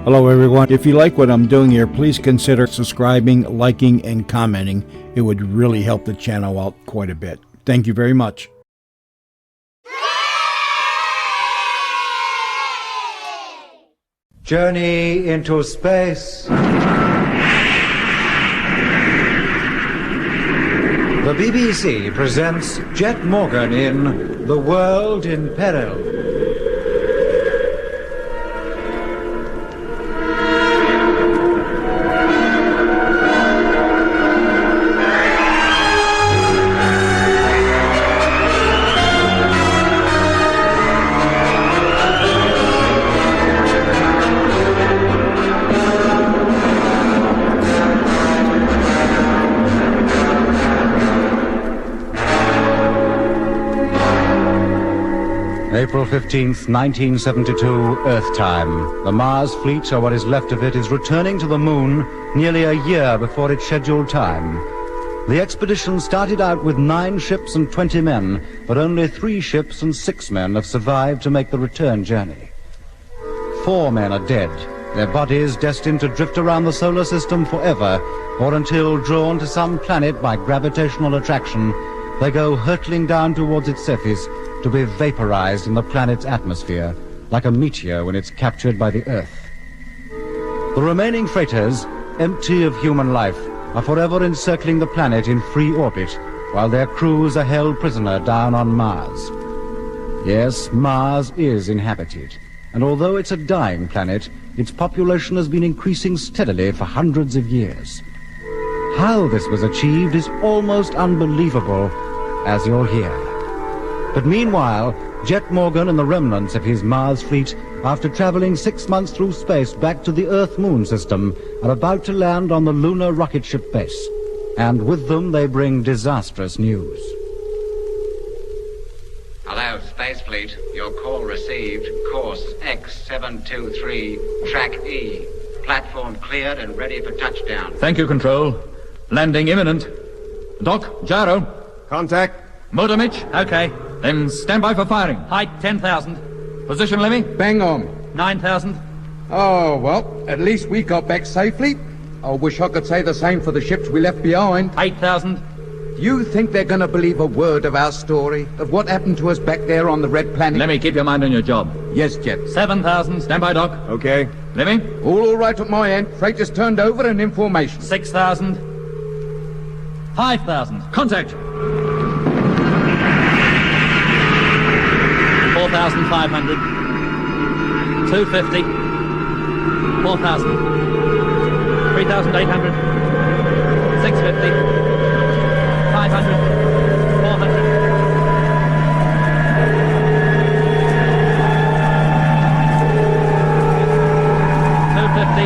Hello everyone. If you like what I'm doing here, please consider subscribing, liking, and commenting. It would really help the channel out quite a bit. Thank you very much. Journey into space. The BBC presents Jet Morgan in The World in Peril. April 15th, 1972, Earth time. The Mars fleet, or what is left of it, is returning to the moon nearly a year before its scheduled time. The expedition started out with 9 ships and 20 men, but only 3 ships and 6 men have survived to make the return journey. 4 men are dead, their bodies destined to drift around the solar system forever, or until, drawn to some planet by gravitational attraction, they go hurtling down towards its surface to be vaporized in the planet's atmosphere, like a meteor when it's captured by the Earth. The remaining freighters, empty of human life, are forever encircling the planet in free orbit, while their crews are held prisoner down on Mars. Yes, Mars is inhabited, and although it's a dying planet, its population has been increasing steadily for hundreds of years. How this was achieved is almost unbelievable, as you'll hear. But meanwhile, Jet Morgan and the remnants of his Mars fleet, after traveling 6 months through space back to the Earth-Moon system, are about to land on the lunar rocket ship base. And with them they bring disastrous news. Hello, Space Fleet. Your call received. Course X723, Track E. Platform cleared and ready for touchdown. Thank you, Control. Landing imminent. Doc, gyro. Contact. Motor Mitch. Okay. Then stand by for firing. Height 10,000. Position, Lemmy? Bang on. 9,000. Oh, well, at least we got back safely. I wish I could say the same for the ships we left behind. 8,000. You think they're going to believe a word of our story, of what happened to us back there on the Red Planet? Lemmy, keep your mind on your job. Yes, Jet. 7,000. Stand by, Doc. Okay. Lemmy? All right at my end. Freighters turned over and information. 6,000. 5,000. Contact. 4,500. 250. 4,000. 3,800. 650. 500. 400. 250.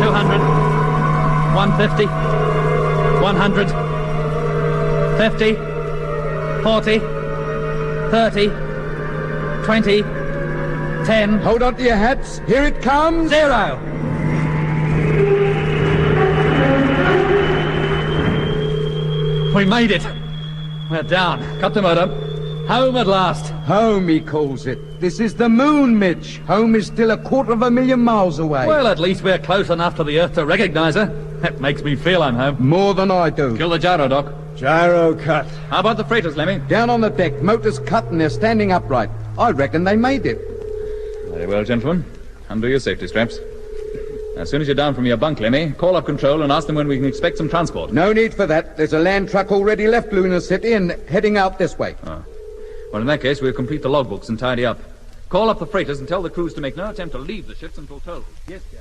200. 150. 100. 50. 40. 30. 20, 10. Hold on to your hats. Here it comes. 0. We made it. We're down. Cut the motor. Home at last. Home, he calls it. This is the moon, Mitch. Home is still 250,000 miles away. Well, at least we're close enough to the Earth to recognize her. That makes me feel I'm home. More than I do. Kill the gyro, Doc. Gyro cut. How about the freighters, Lemmy? Down on the deck. Motors cut and they're standing upright. I reckon they made it. Very well, gentlemen. Undo your safety straps. As soon as you're down from your bunk, Lemmy, call up Control and ask them when we can expect some transport. No need for that. There's a land truck already left Lunar City and heading out this way. Oh. Well, in that case, we'll complete the logbooks and tidy up. Call up the freighters and tell the crews to make no attempt to leave the ships until told. Yes, sir.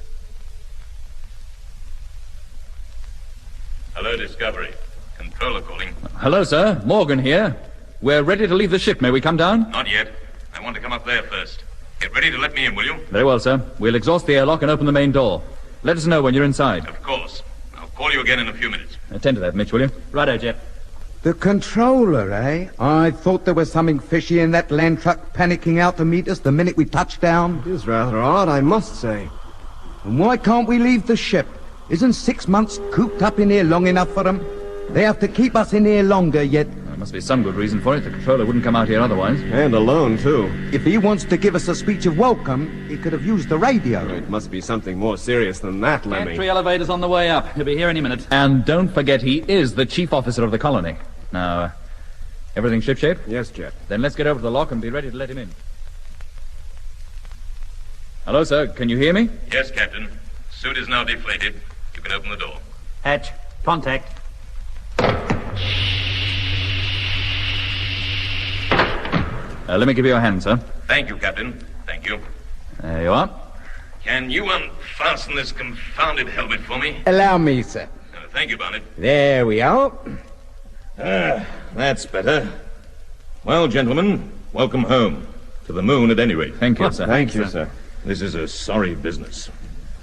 Hello, Discovery. Controller calling. Hello, sir. Morgan here. We're ready to leave the ship. May we come down? Not yet. I want to come up there first. Get ready to let me in, will you? Very well, sir. We'll exhaust the airlock and open the main door. Let us know when you're inside. Of course. I'll call you again in a few minutes. Attend to that, Mitch, will you? Righto, Jet. The controller, eh? I thought there was something fishy in that land truck panicking out to meet us the minute we touched down. It is rather odd, I must say. And why can't we leave the ship? Isn't 6 months cooped up in here long enough for them? They have to keep us in here longer yet. Must be some good reason for it. The controller wouldn't come out here otherwise. And alone, too. If he wants to give us a speech of welcome, he could have used the radio. It must be something more serious than that, Lemmy. Entry elevator's on the way up. He'll be here any minute. And don't forget, he is the chief officer of the colony. Now, everything shipshape? Yes, Jet. Then let's get over to the lock and be ready to let him in. Hello, sir. Can you hear me? Yes, Captain. Suit is now deflated. You can open the door. Hatch, contact. Let me give you a hand, sir. Thank you, Captain. Thank you. There you are. Can you unfasten this confounded helmet for me? Allow me, sir. Thank you, Barnett. There we are. That's better. Well, gentlemen, welcome home. To the moon, at any rate. Thank you, sir. Thank you, sir. This is a sorry business.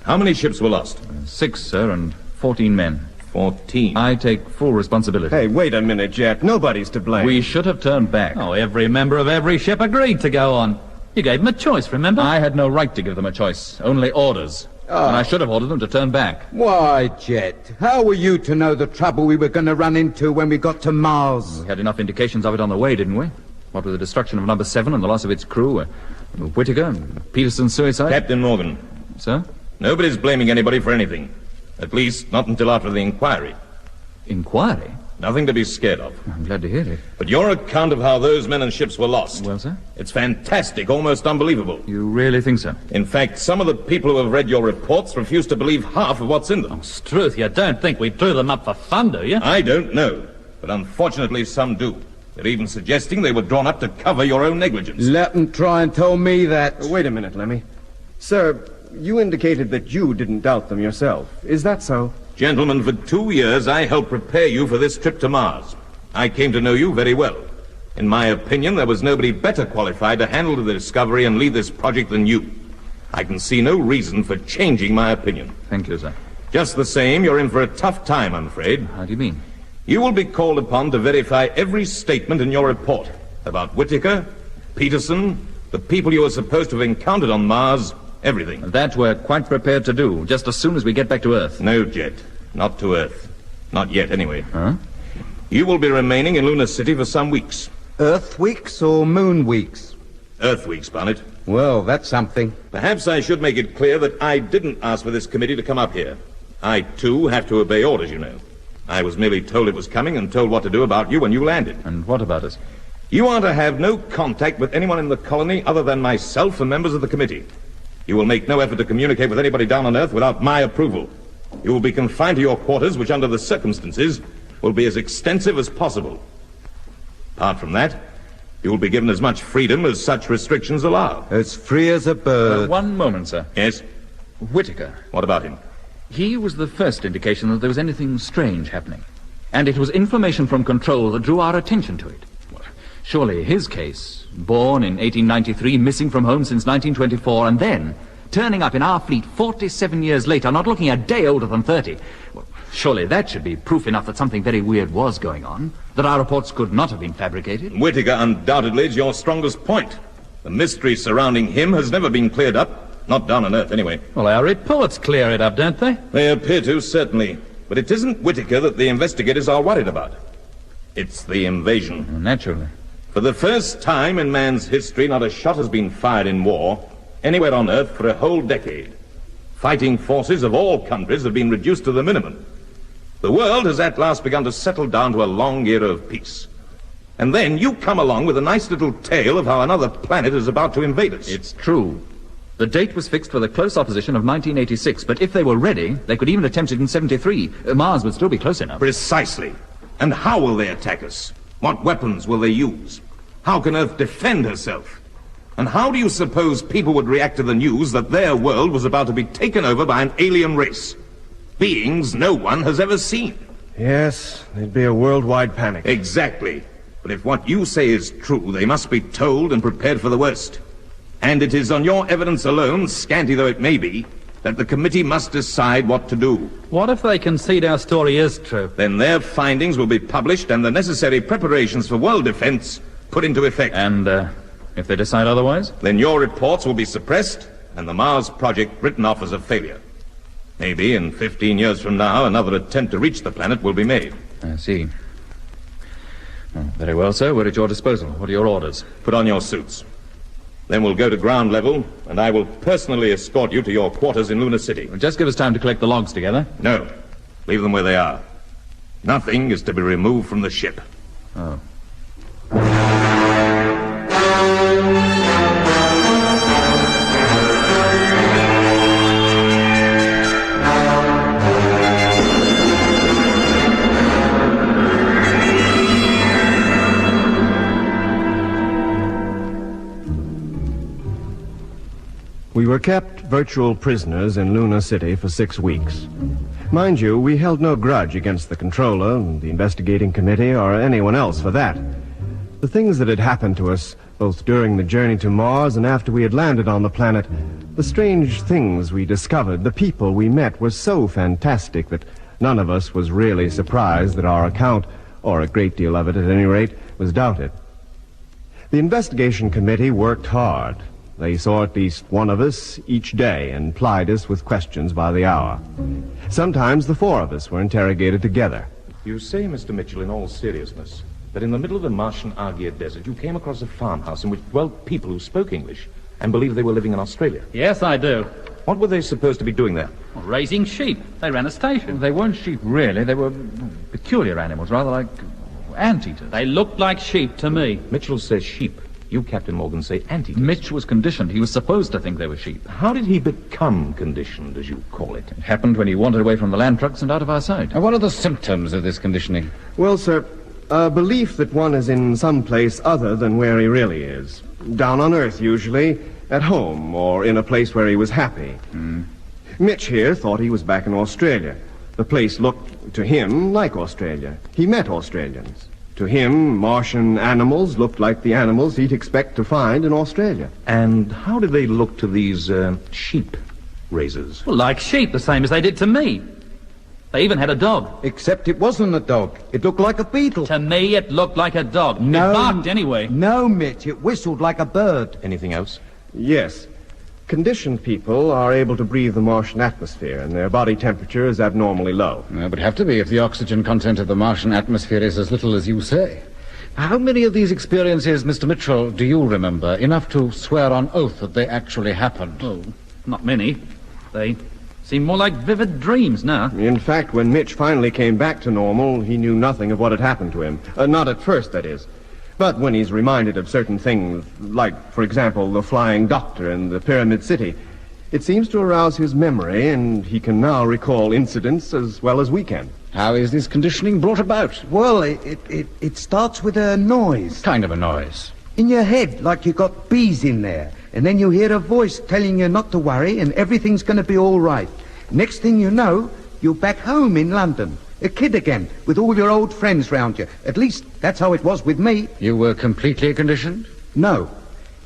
How many ships were lost? 6, sir, and 14 men. 14. I take full responsibility. Hey, wait a minute, Jet. Nobody's to blame. We should have turned back. Oh, every member of every ship agreed to go on. You gave them a choice, remember? I had no right to give them a choice, only orders. And I should have ordered them to turn back. Why, Jet? How were you to know the trouble we were going to run into when we got to Mars? We had enough indications of it on the way, didn't we? What with the destruction of number 7 and the loss of its crew, Whittaker and Peterson's suicide. Captain Morgan, Sir? nobody's blaming anybody for anything. At least, not until after the inquiry. Inquiry? Nothing to be scared of. I'm glad to hear it. But your account of how those men and ships were lost... Well, sir? It's fantastic, almost unbelievable. You really think so? In fact, some of the people who have read your reports refuse to believe half of what's in them. Struth, you don't think we drew them up for fun, do you? I don't know, but unfortunately some do. They're even suggesting they were drawn up to cover your own negligence. Let them try and tell me that. Wait a minute, Lemmy. Sir, you indicated that you didn't doubt them yourself. Is that so? Gentlemen, for 2 years I helped prepare you for this trip to Mars. I came to know you very well. In my opinion, there was nobody better qualified to handle the discovery and lead this project than you. I can see no reason for changing my opinion. Thank you, sir. Just the same, you're in for a tough time, I'm afraid. How do you mean? You will be called upon to verify every statement in your report about Whittaker, Peterson, the people you are supposed to have encountered on Mars, everything. That we're quite prepared to do, just as soon as we get back to Earth. No, Jet. Not to Earth. Not yet, anyway. Huh? You will be remaining in Lunar City for some weeks. Earth weeks or moon weeks? Earth weeks, Barnett. Well, that's something. Perhaps I should make it clear that I didn't ask for this committee to come up here. I, too, have to obey orders, you know. I was merely told it was coming and told what to do about you when you landed. And what about us? You are to have no contact with anyone in the colony other than myself and members of the committee. You will make no effort to communicate with anybody down on Earth without my approval. You will be confined to your quarters, which under the circumstances will be as extensive as possible. Apart from that, you will be given as much freedom as such restrictions allow. As free as a bird. One moment, sir. Yes? Whittaker. What about him? He was the first indication that there was anything strange happening. And it was information from Control that drew our attention to it. Well, surely his case, born in 1893, missing from home since 1924, and then turning up in our fleet 47 years later, not looking a day older than 30. Well, surely that should be proof enough that something very weird was going on, that our reports could not have been fabricated. Whittaker undoubtedly is your strongest point. The mystery surrounding him has never been cleared up. Not down on Earth, anyway. Well, our reports clear it up, don't they? They appear to, certainly. But it isn't Whittaker that the investigators are worried about. It's the invasion. Naturally. For the first time in man's history, not a shot has been fired in war anywhere on Earth for a whole decade. Fighting forces of all countries have been reduced to the minimum. The world has at last begun to settle down to a long era of peace. And then you come along with a nice little tale of how another planet is about to invade us. It's true. The date was fixed for the close opposition of 1986, but if they were ready, they could even attempt it in 73. Mars would still be close enough. Precisely. And how will they attack us? What weapons will they use? How can Earth defend herself? And how do you suppose people would react to the news that their world was about to be taken over by an alien race? Beings no one has ever seen. Yes, there'd be a worldwide panic. Exactly. But if what you say is true, they must be told and prepared for the worst. And it is on your evidence alone, scanty though it may be, that the committee must decide what to do. What if they concede our story is true? Then their findings will be published and the necessary preparations for world defense put into effect. And, if they decide otherwise? Then your reports will be suppressed and the Mars project written off as a failure. Maybe in 15 years from now, another attempt to reach the planet will be made. I see. Very well, sir. We're at your disposal. What are your orders? Put on your suits. Then we'll go to ground level, and I will personally escort you to your quarters in Luna City. Well, just give us time to collect the logs together. No. Leave them where they are. Nothing is to be removed from the ship. Oh. We were kept virtual prisoners in Luna City for 6 weeks. Mind you, we held no grudge against the controller, the investigating committee, or anyone else for that. The things that had happened to us, both during the journey to Mars and after we had landed on the planet, the strange things we discovered, the people we met, were so fantastic that none of us was really surprised that our account, or a great deal of it at any rate, was doubted. The investigation committee worked hard. They saw at least one of us each day and plied us with questions by the hour. Sometimes the 4 of us were interrogated together. You say, Mr. Mitchell, in all seriousness, that in the middle of the Martian Argia Desert you came across a farmhouse in which dwelt people who spoke English and believed they were living in Australia. Yes, I do. What were they supposed to be doing there? Well, raising sheep. They ran a station. They weren't sheep, really. They were peculiar animals, rather like anteaters. They looked like sheep to me. Mitchell says sheep. You, Captain Morgan, say anteaters. Mitch was conditioned. He was supposed to think they were sheep. How did he become conditioned, as you call it? It happened when he wandered away from the land trucks and out of our sight. And what are the symptoms of this conditioning? Well, sir, a belief that one is in some place other than where he really is. Down on Earth, usually, at home, or in a place where he was happy. Mitch here thought he was back in Australia. The place looked to him like Australia. He met Australians. To him, Martian animals looked like the animals he'd expect to find in Australia. And how did they look to these sheep raisers? Well, like sheep, the same as they did to me. They even had a dog. Except it wasn't a dog. It looked like a beetle. To me, it looked like a dog. No. It barked anyway. No, Mitch, it whistled like a bird. Anything else? Yes. Conditioned people are able to breathe the Martian atmosphere, and their body temperature is abnormally low. It would have to be if the oxygen content of the Martian atmosphere is as little as you say. How many of these experiences, Mr. Mitchell, do you remember? Enough to swear on oath that they actually happened? Oh, not many. They seem more like vivid dreams now. In fact, when Mitch finally came back to normal, he knew nothing of what had happened to him. Not at first, that is. But when he's reminded of certain things, like, for example, the flying doctor and the Pyramid City, it seems to arouse his memory, and he can now recall incidents as well as we can. How is this conditioning brought about? Well, it starts with a noise. What kind of a noise? In your head, like you got bees in there. And then you hear a voice telling you not to worry and everything's going to be all right. Next thing you know, you're back home in London. A kid again, with all your old friends round you. At least, that's how it was with me. You were completely conditioned? No.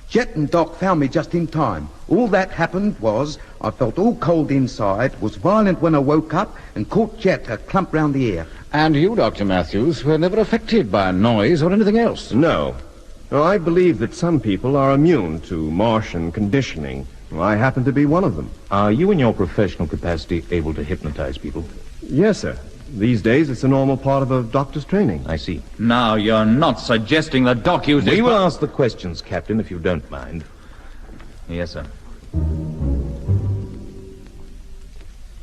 Jet and Doc found me just in time. All that happened was, I felt all cold inside, was violent when I woke up, and caught Jet a clump round the ear. And you, Dr. Matthews, were never affected by noise or anything else? No. I believe that some people are immune to Martian conditioning. I happen to be one of them. Are you, in your professional capacity, able to hypnotize people? Yes, sir. These days, it's a normal part of a doctor's training. I see. Now, you're not suggesting the Doc uses... We will ask the questions, Captain, if you don't mind. Yes, sir.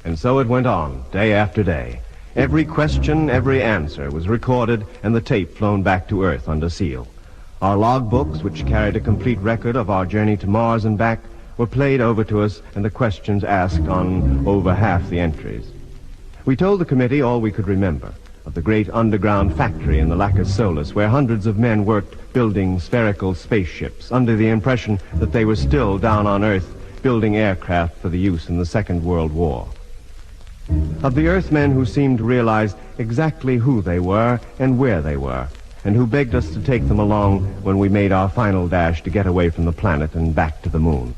And so it went on, day after day. Every question, every answer was recorded and the tape flown back to Earth under seal. Our logbooks, which carried a complete record of our journey to Mars and back, were played over to us and the questions asked on over half the entries. We told the committee all we could remember of the great underground factory in the Lacus Solus where hundreds of men worked building spherical spaceships under the impression that they were still down on Earth building aircraft for the use in the Second World War. Of the Earthmen who seemed to realize exactly who they were and where they were, and who begged us to take them along when we made our final dash to get away from the planet and back to the moon.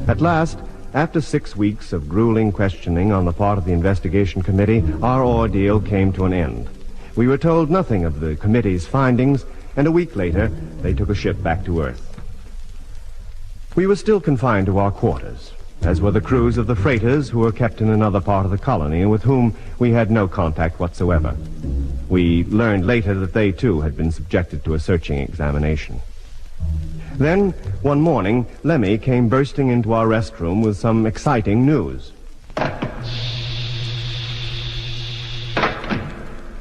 At last, after 6 weeks of grueling questioning on the part of the investigation committee, our ordeal came to an end. We were told nothing of the committee's findings, and a week later, they took a ship back to Earth. We were still confined to our quarters, as were the crews of the freighters who were kept in another part of the colony and with whom we had no contact whatsoever. We learned later that they, too, had been subjected to a searching examination. Then, one morning, Lemmy came bursting into our rest room with some exciting news.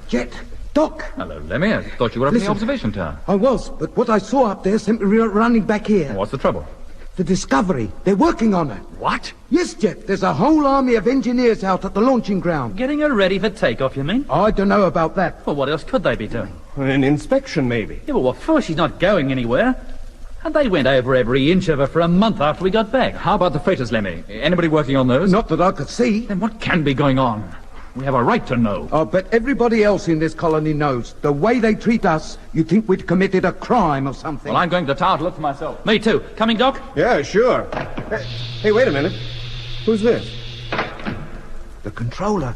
Jet, Doc. Hello, Lemmy. I thought you were up in the observation tower. I was, but what I saw up there sent me running back here. What's the trouble? The Discovery. They're working on it. What? Yes, Jet. There's a whole army of engineers out at the launching ground. Getting her ready for takeoff, you mean? I don't know about that. Well, what else could they be doing? An inspection, maybe. Yeah, well, what for? She's not going anywhere. And they went over every inch of her for a month after we got back. How about the freighters, Lemmy? Anybody working on those? Not that I could see. Then what can be going on? We have a right to know. I bet everybody else in this colony knows. The way they treat us, you'd think we'd committed a crime or something. Well, I'm going to the tower to look for myself. Me too. Coming, Doc? Yeah, sure. Hey, wait a minute. Who's this? The controller.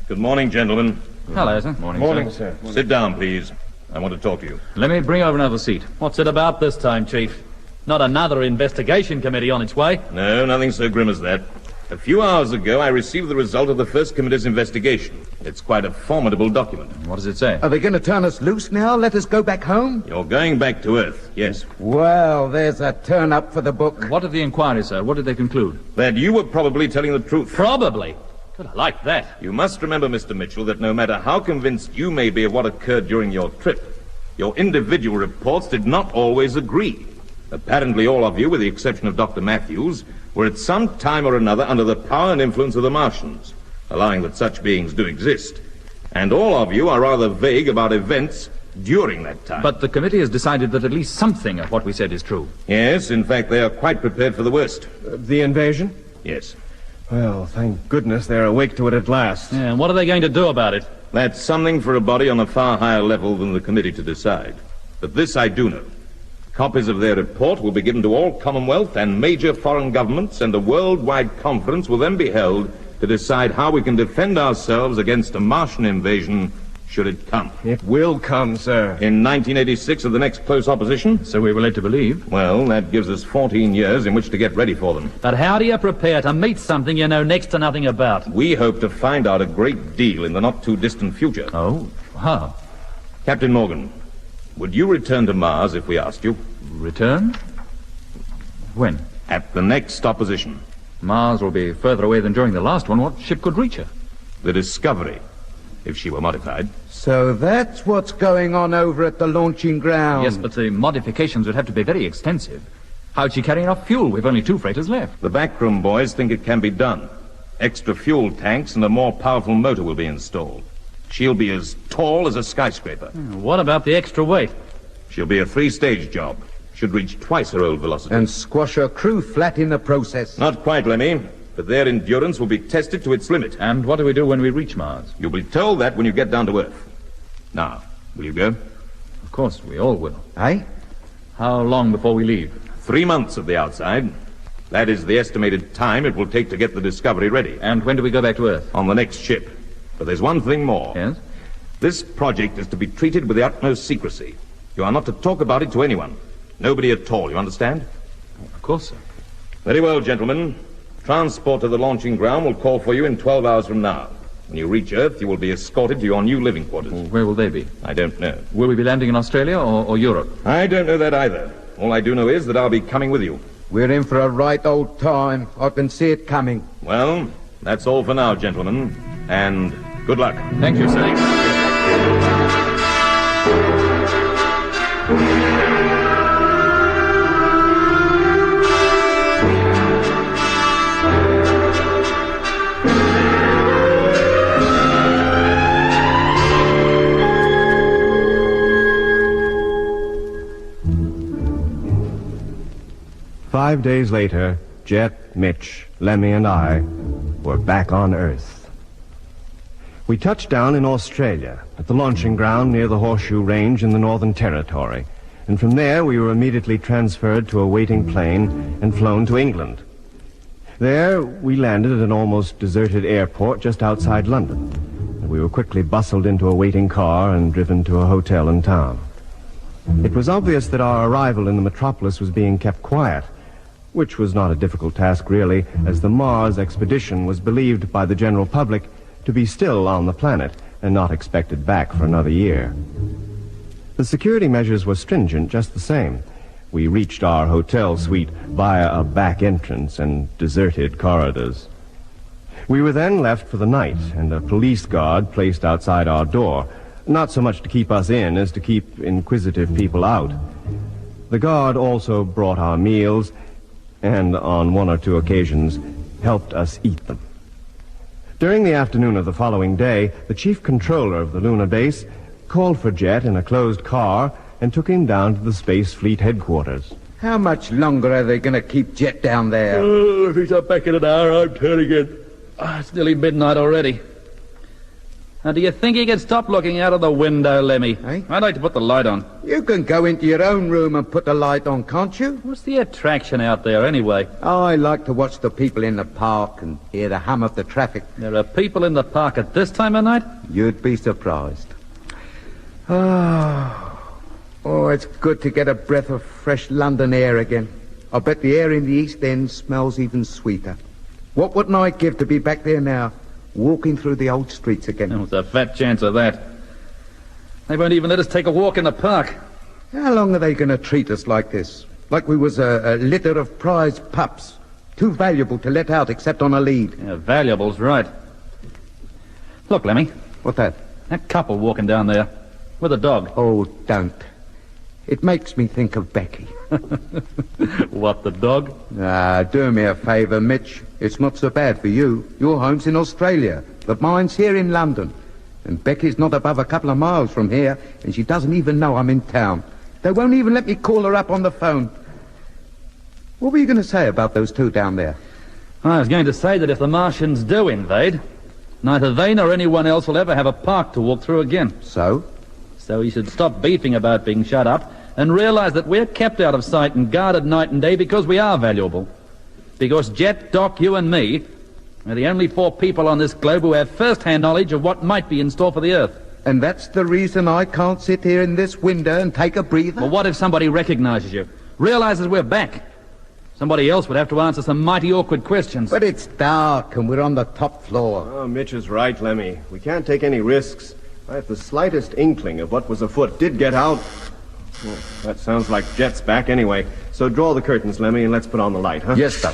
Good morning, gentlemen. Hello, sir. Morning, sir. Sit down, please. I want to talk to you. Let me bring over another seat. What's it about this time, Chief? Not another investigation committee on its way? No, nothing so grim as that. A few hours ago, I received the result of the first committee's investigation. It's quite a formidable document. What does it say? Are they going to turn us loose now? Let us go back home? You're going back to Earth, yes. Well, there's a turn-up for the book. What of the inquiry, sir? What did they conclude? That you were probably telling the truth. Probably. Good, I like that. You must remember, Mr. Mitchell, that no matter how convinced you may be of what occurred during your trip, your individual reports did not always agree. Apparently all of you, with the exception of Dr. Matthews, were at some time or another under the power and influence of the Martians, allowing that such beings do exist. And all of you are rather vague about events during that time. But the committee has decided that at least something of what we said is true. Yes, in fact, they are quite prepared for the worst. The invasion? Yes. Well, thank goodness they're awake to it at last. Yeah, and what are they going to do about it? That's something for a body on a far higher level than the committee to decide. But this I do know. Copies of their report will be given to all Commonwealth and major foreign governments, and a worldwide conference will then be held to decide how we can defend ourselves against a Martian invasion should it come. It will come, sir. In 1986 of the next close opposition? So we were led to believe. Well, that gives us 14 years in which to get ready for them. But how do you prepare to meet something you know next to nothing about? We hope to find out a great deal in the not-too-distant future. Oh, how? Captain Morgan, would you return to Mars if we asked you? Return? When? At the next opposition. Mars will be further away than during the last one. What ship could reach her? The Discovery, if she were modified. So that's what's going on over at the launching ground. Yes, but the modifications would have to be very extensive. How'd she carry enough fuel? We've only 2 freighters left. The backroom boys think it can be done. Extra fuel tanks and a more powerful motor will be installed. She'll be as tall as a skyscraper. What about the extra weight? She'll be a 3-stage job. Should reach twice her old velocity. And squash her crew flat in the process. Not quite, Lemmy, but their endurance will be tested to its limit. And what do we do when we reach Mars? You'll be told that when you get down to Earth. Now, will you go? Of course, we all will. Eh? How long before we leave? 3 months of the outside. That is the estimated time it will take to get the Discovery ready. And when do we go back to Earth? On the next ship. But there's one thing more. Yes? This project is to be treated with the utmost secrecy. You are not to talk about it to anyone. Nobody at all, you understand? Of course, sir. Very well, gentlemen. Transport to the launching ground will call for you in 12 hours from now. When you reach Earth, you will be escorted to your new living quarters. Where will they be? I don't know. Will we be landing in Australia or Europe? I don't know that either. All I do know is that I'll be coming with you. We're in for a right old time. I can see it coming. Well, that's all for now, gentlemen. And good luck. Thank you, sir. 5 days later, Jet, Mitch, Lemmy, and I were back on Earth. We touched down in Australia, at the launching ground near the Horseshoe Range in the Northern Territory, and from there we were immediately transferred to a waiting plane and flown to England. There, we landed at an almost deserted airport just outside London, and we were quickly bustled into a waiting car and driven to a hotel in town. It was obvious that our arrival in the metropolis was being kept quiet, which was not a difficult task, really, as the Mars expedition was believed by the general public to be still on the planet and not expected back for another year. The security measures were stringent just the same. We reached our hotel suite via a back entrance and deserted corridors. We were then left for the night, and a police guard placed outside our door, not so much to keep us in as to keep inquisitive people out. The guard also brought our meals, and on one or two occasions helped us eat them. During the afternoon of the following day, the chief controller of the lunar base called for Jet in a closed car and took him down to the Space Fleet headquarters. How much longer are they going to keep Jet down there? Oh, if he's up back in an hour, I'm turning in. It's nearly midnight already. Now, do you think he can stop looking out of the window, Lemmy? Eh? I'd like to put the light on. You can go into your own room and put the light on, can't you? What's the attraction out there, anyway? I like to watch the people in the park and hear the hum of the traffic. There are people in the park at this time of night? You'd be surprised. Oh, it's good to get a breath of fresh London air again. I bet the air in the East End smells even sweeter. What wouldn't I give to be back there now, walking through the old streets again? There's a fat chance of that. They won't even let us take a walk in the park. How long are they going to treat us like this? Like we was a litter of prize pups, too valuable to let out except on a lead. Yeah, valuable's right. Look, Lemmy. What's that? That couple walking down there with a dog. Oh, don't. It makes me think of Becky. What, the dog? Do me a favour, Mitch. It's not so bad for you. Your home's in Australia, but mine's here in London. And Becky's not above a couple of miles from here, and she doesn't even know I'm in town. They won't even let me call her up on the phone. What were you going to say about those two down there? I was going to say that if the Martians do invade, neither they nor anyone else will ever have a park to walk through again. So? So he should stop beefing about being shut up and realize that we're kept out of sight and guarded night and day because we are valuable. Because Jet, Doc, you and me are the only 4 people on this globe who have first-hand knowledge of what might be in store for the Earth. And that's the reason I can't sit here in this window and take a breather? Well, what if somebody recognizes you, realizes we're back? Somebody else would have to answer some mighty awkward questions. But it's dark and we're on the top floor. Oh, Mitch is right, Lemmy. We can't take any risks. If the slightest inkling of what was afoot did get out... Well, that sounds like Jet's back anyway. So draw the curtains, Lemmy, and let's put on the light, huh? Yes, sir.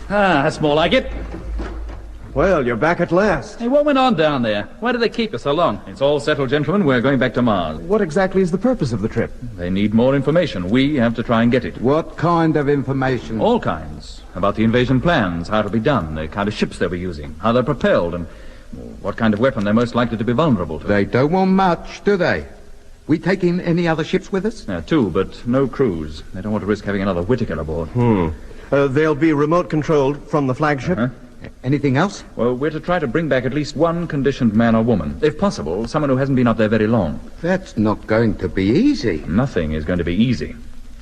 That's more like it. Well, you're back at last. Hey, what went on down there? Why did they keep you so long? It's all settled, gentlemen. We're going back to Mars. What exactly is the purpose of the trip? They need more information. We have to try and get it. What kind of information? All kinds. About the invasion plans, how it'll be done, the kind of ships they'll be using, how they're propelled, and what kind of weapon they're most likely to be vulnerable to. They don't want much, do they? We taking any other ships with us? 2, but no crews. They don't want to risk having another Whittaker aboard. They'll be remote-controlled from the flagship? Anything else? Well, we're to try to bring back at least one conditioned man or woman. If possible, someone who hasn't been up there very long. That's not going to be easy. Nothing is going to be easy.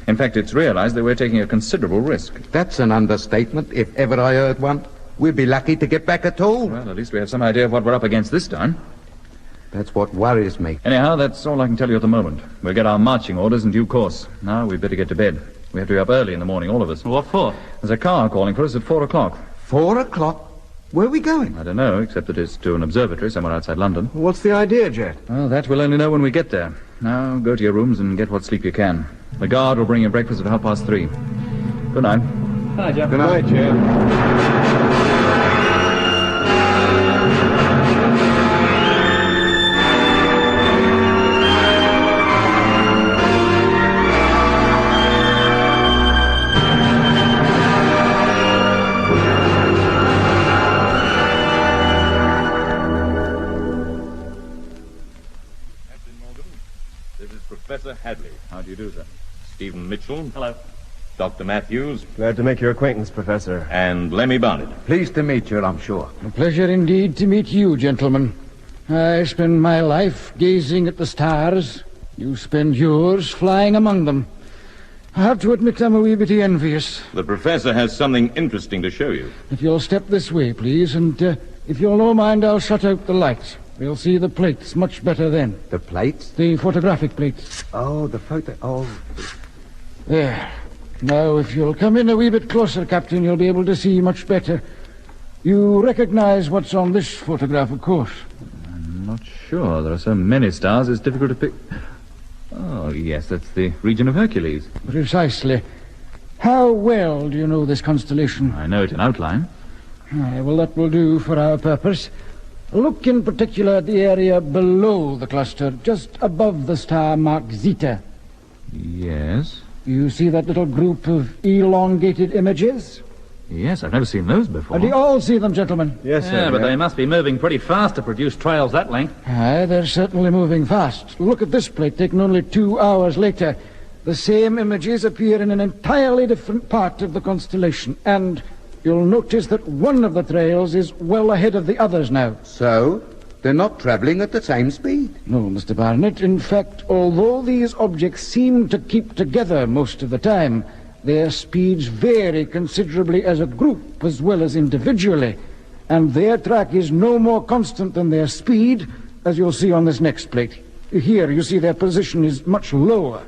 In fact, it's realized that we're taking a considerable risk. That's an understatement, if ever I heard one. We'll be lucky to get back at all. Well, at least we have some idea of what we're up against this time. That's what worries me. Anyhow, that's all I can tell you at the moment. We'll get our marching orders in due course. Now, we'd better get to bed. We have to be up early in the morning, all of us. What for? There's a car calling for us at 4 o'clock. 4 o'clock? Where are we going? I don't know, except that it's to an observatory somewhere outside London. What's the idea, Jet? Well, that we'll only know when we get there. Now, go to your rooms and get what sleep you can. The guard will bring you breakfast at 3:30. Good night. Hi, Jeff. Good night, Jet. Professor Hadley. How do you do, sir? Stephen Mitchell. Hello. Dr. Matthews. Glad to make your acquaintance, Professor. And Lemmy Barnett. Pleased to meet you, I'm sure. A pleasure indeed to meet you, gentlemen. I spend my life gazing at the stars. You spend yours flying among them. I have to admit I'm a wee bit envious. The professor has something interesting to show you. If you'll step this way, please, and if you'll no mind, I'll shut out the light. We'll see the plates much better then. The plates? The photographic plates. Oh, the photo... Oh. There. Now, if you'll come in a wee bit closer, Captain, you'll be able to see much better. You recognize what's on this photograph, of course. Not sure. There are so many stars, it's difficult to pick... Oh, yes, that's the region of Hercules. Precisely. How well do you know this constellation? I know it in outline. Aye, well, that will do for our purpose. Look in particular at the area below the cluster, just above the star marked Zeta. Yes. You see that little group of elongated images? Yes, I've never seen those before. Do you all see them, gentlemen? Yes, sir. Yeah, but they must be moving pretty fast to produce trails that length. Aye, they're certainly moving fast. Look at this plate taken only 2 hours later. The same images appear in an entirely different part of the constellation, and you'll notice that one of the trails is well ahead of the others now. So, they're not travelling at the same speed? No, Mr. Barnett. In fact, although these objects seem to keep together most of the time, their speeds vary considerably as a group as well as individually, and their track is no more constant than their speed, as you'll see on this next plate. Here, you see their position is much lower.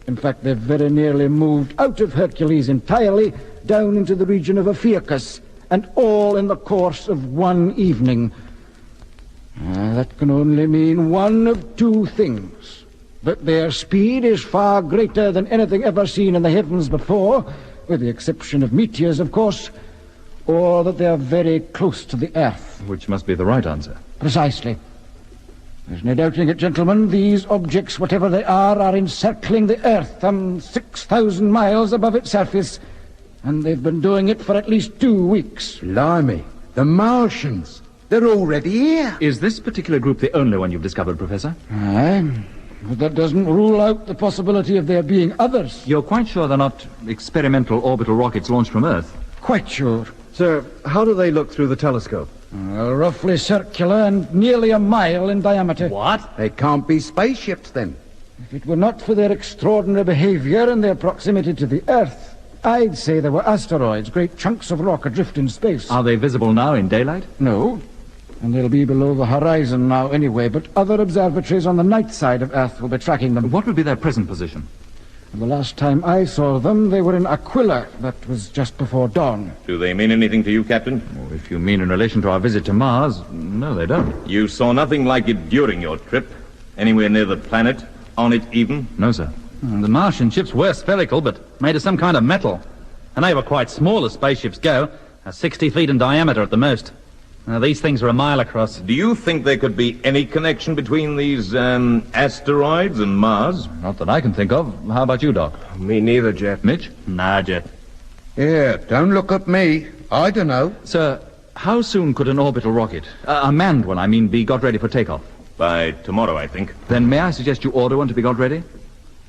In fact, they've very nearly moved out of Hercules entirely, down into the region of Ophiuchus, and all in the course of one evening. That can only mean one of two things. That their speed is far greater than anything ever seen in the heavens before, with the exception of meteors, of course, or that they are very close to the Earth. Which must be the right answer. Precisely. There's no doubting it, gentlemen. These objects, whatever they are encircling the Earth, 6,000 miles above its surface, and they've been doing it for at least 2 weeks. Blimey, the Martians. They're already here. Is this particular group the only one you've discovered, Professor? Aye. But that doesn't rule out the possibility of there being others. You're quite sure they're not experimental orbital rockets launched from Earth? Quite sure. Sir, how do they look through the telescope? Roughly circular and nearly a mile in diameter. What? They can't be spaceships, then. If it were not for their extraordinary behavior and their proximity to the Earth, I'd say they were asteroids, great chunks of rock adrift in space. Are they visible now in daylight? No. And they'll be below the horizon now anyway, but other observatories on the night side of Earth will be tracking them. What would be their present position? And the last time I saw them, they were in Aquila. That was just before dawn. Do they mean anything to you, Captain? Oh, if you mean in relation to our visit to Mars, no, they don't. You saw nothing like it during your trip? Anywhere near the planet? On it even? No, sir. The Martian ships were spherical, but made of some kind of metal. And they were quite small as spaceships go, 60 feet in diameter at the most. Now, these things are a mile across. Do you think there could be any connection between these, asteroids and Mars? Not that I can think of. How about you, Doc? Me neither, Jet. Mitch? Nah, Jet. Yeah, don't look at me. I don't know. Sir, how soon could an orbital rocket, a manned one, I mean, be got ready for takeoff? By tomorrow, I think. Then may I suggest you order one to be got ready?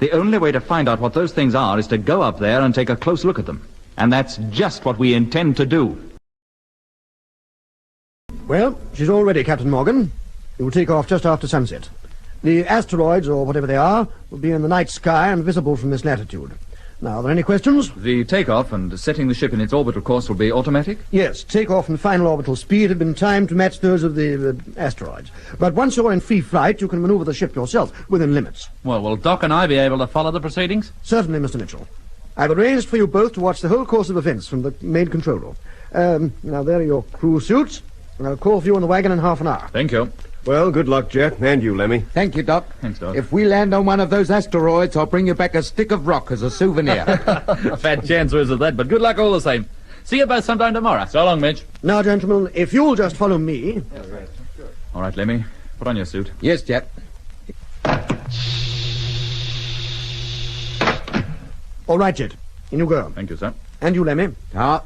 The only way to find out what those things are is to go up there and take a close look at them. And that's just what we intend to do. Well, she's all ready, Captain Morgan. It will take off just after sunset. The asteroids, or whatever they are, will be in the night sky and visible from this latitude. Now, are there any questions? The takeoff and setting the ship in its orbital course will be automatic? Yes, takeoff and final orbital speed have been timed to match those of the asteroids. But once you're in free flight, you can maneuver the ship yourself, within limits. Well, will Doc and I be able to follow the proceedings? Certainly, Mr. Mitchell. I've arranged for you both to watch the whole course of events from the main control room. Now, there are your crew suits. I'll call for you on the wagon in half an hour. Thank you. Well, good luck, Jet, and you, Lemmy. Thank you, Doc. Thanks, Doc. If we land on one of those asteroids, I'll bring you back a stick of rock as a souvenir. A fat chance there is of that, but good luck all the same. See you both sometime tomorrow. So long, Mitch. Now, gentlemen, if you'll just follow me... All right, Lemmy. Put on your suit. Yes, Jet. All right, Jet. In you go. Thank you, sir. And you, Lemmy. Ah,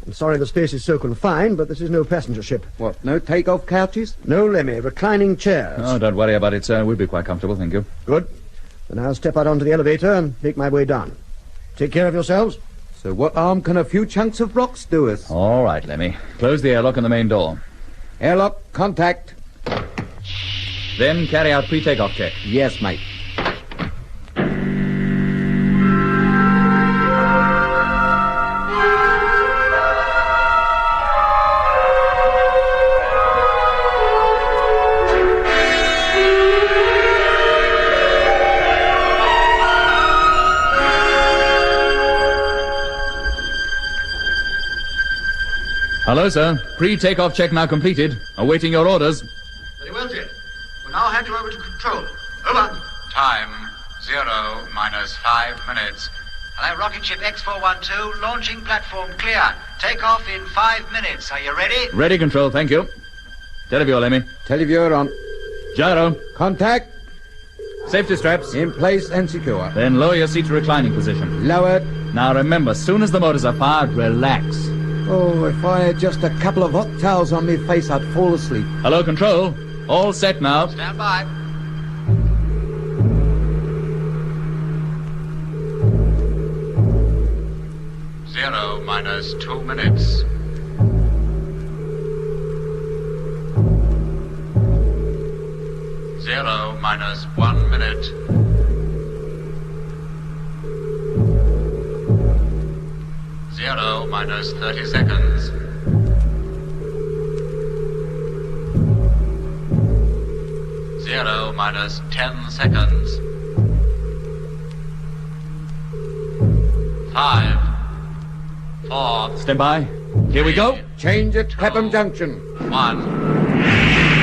I'm sorry the space is so confined, but this is no passenger ship. what, no take-off couches? No, Lemmy, reclining chairs. Oh, don't worry about it, sir. We'll be quite comfortable, thank you. Good. Then I'll step out onto the elevator and make my way down. Take care of yourselves. So what harm can a few chunks of rocks do us? All right, Lemmy. Close the airlock and the main door. Airlock, contact. Then carry out pre-takeoff check. Yes, mate. Hello, sir. Pre-takeoff check now completed. Awaiting your orders. Very well, Jet. now hand you over to control. Over. Time, 0 minus 5 minutes. Hello, rocket ship X412, launching platform clear. Take off in 5 minutes. Are you ready? Ready, Control, thank you. Televiewer, Lemmy. Televiewer on. Gyro. Contact. Safety straps. In place and secure. Then lower your seat to reclining position. Lowered. Now remember, soon as the motors are fired, relax. Oh, if I had just a couple of hot towels on my face, I'd fall asleep. Hello, Control. All set now. Stand by. Zero minus 2 minutes. Zero minus 1 minute. Zero minus 30 seconds. Zero minus 10 seconds. 5, 4. Stand by. Here we go. Change at Clapham Junction. 1.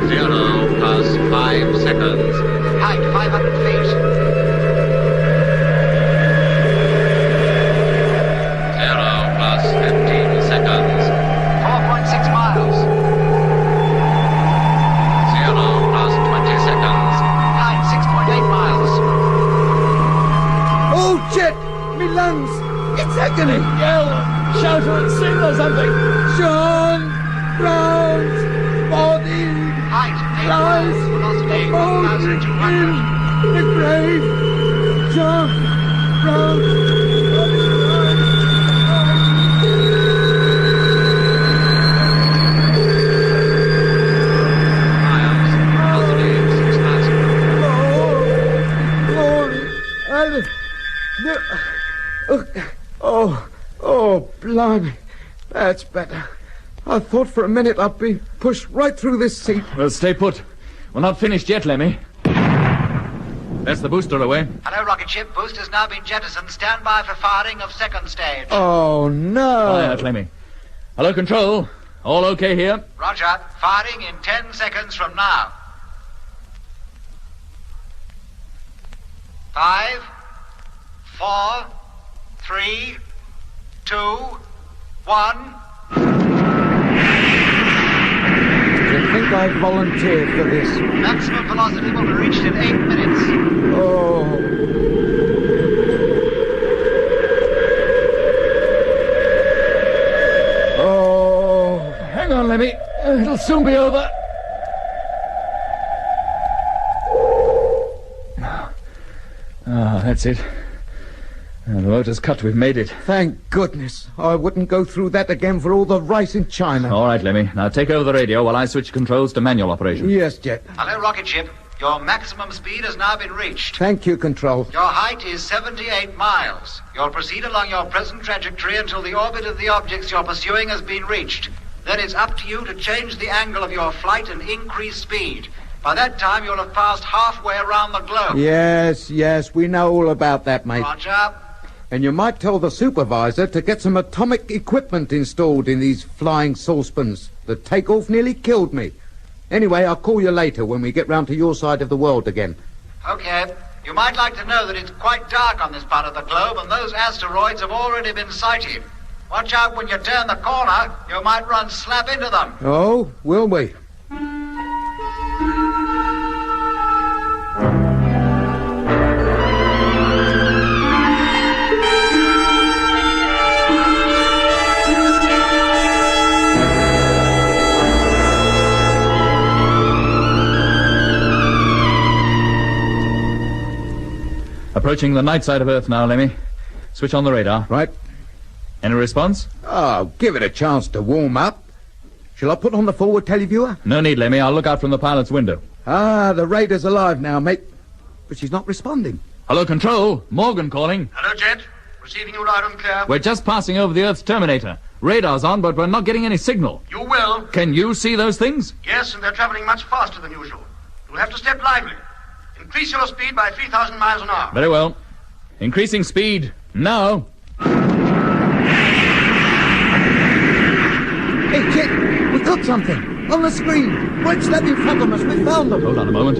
Zero plus 5 seconds. Height 500 feet. 0 plus 15 seconds. 4.6 miles. 0 plus 20 seconds. Height 6.8 miles. Oh, Jet! Me lungs! It's agony! Yell, shout or sing or something. John Brown's body Height 8 lies miles. Velocity alone 1,200. in the grave. John Brown's body Oh, blimey. That's better. I thought for a minute I'd be pushed right through this seat. Well, stay put. We're not finished yet, Lemmy. That's the booster away. Hello, rocket ship. Booster's now been jettisoned. Stand by for firing of second stage. Oh, no. Quiet, Lemmy. Hello, Control. All okay here? Roger. Firing in 10 seconds from now. 5, 4, 3, 2, 1. Do you think I volunteered for this? Maximum velocity will be reached in 8 minutes. Oh. Oh. Hang on, Lemmy. It'll soon be over. That's it. The motor's cut. We've made it. Thank goodness. I wouldn't go through that again for all the rice in China. All right, Lemmy. Now take over the radio while I switch controls to manual operation. Yes, Jet. Hello, rocket ship. Your maximum speed has now been reached. Thank you, Control. Your height is 78 miles. You'll proceed along your present trajectory until the orbit of the objects you're pursuing has been reached. Then it's up to you to change the angle of your flight and increase speed. By that time, you'll have passed halfway around the globe. Yes, we know all about that, mate. Roger. And you might tell the supervisor to get some atomic equipment installed in these flying saucepans. The takeoff nearly killed me. Anyway, I'll call you later when we get round to your side of the world again. Okay. You might like to know that it's quite dark on this part of the globe, and those asteroids have already been sighted. Watch out when you turn the corner. You might run slap into them. Oh, will we? Approaching the night side of Earth now, Lemmy. Switch on the radar. Right. Any response? Oh, give it a chance to warm up. Shall I put on the forward televiewer? No need, Lemmy. I'll look out from the pilot's window. Ah, the radar's alive now, mate. But she's not responding. Hello, Control. Morgan calling. Hello, Jet. Receiving you loud and clear. We're just passing over the Earth's terminator. Radar's on, but we're not getting any signal. You will. Can you see those things? Yes, and they're traveling much faster than usual. You'll have to step lively. Increase your speed by 3,000 miles an hour. Very well. Increasing speed now. Hey, Jet, we got something. On the screen. Right slap in front of us. We found them. Hold on a moment.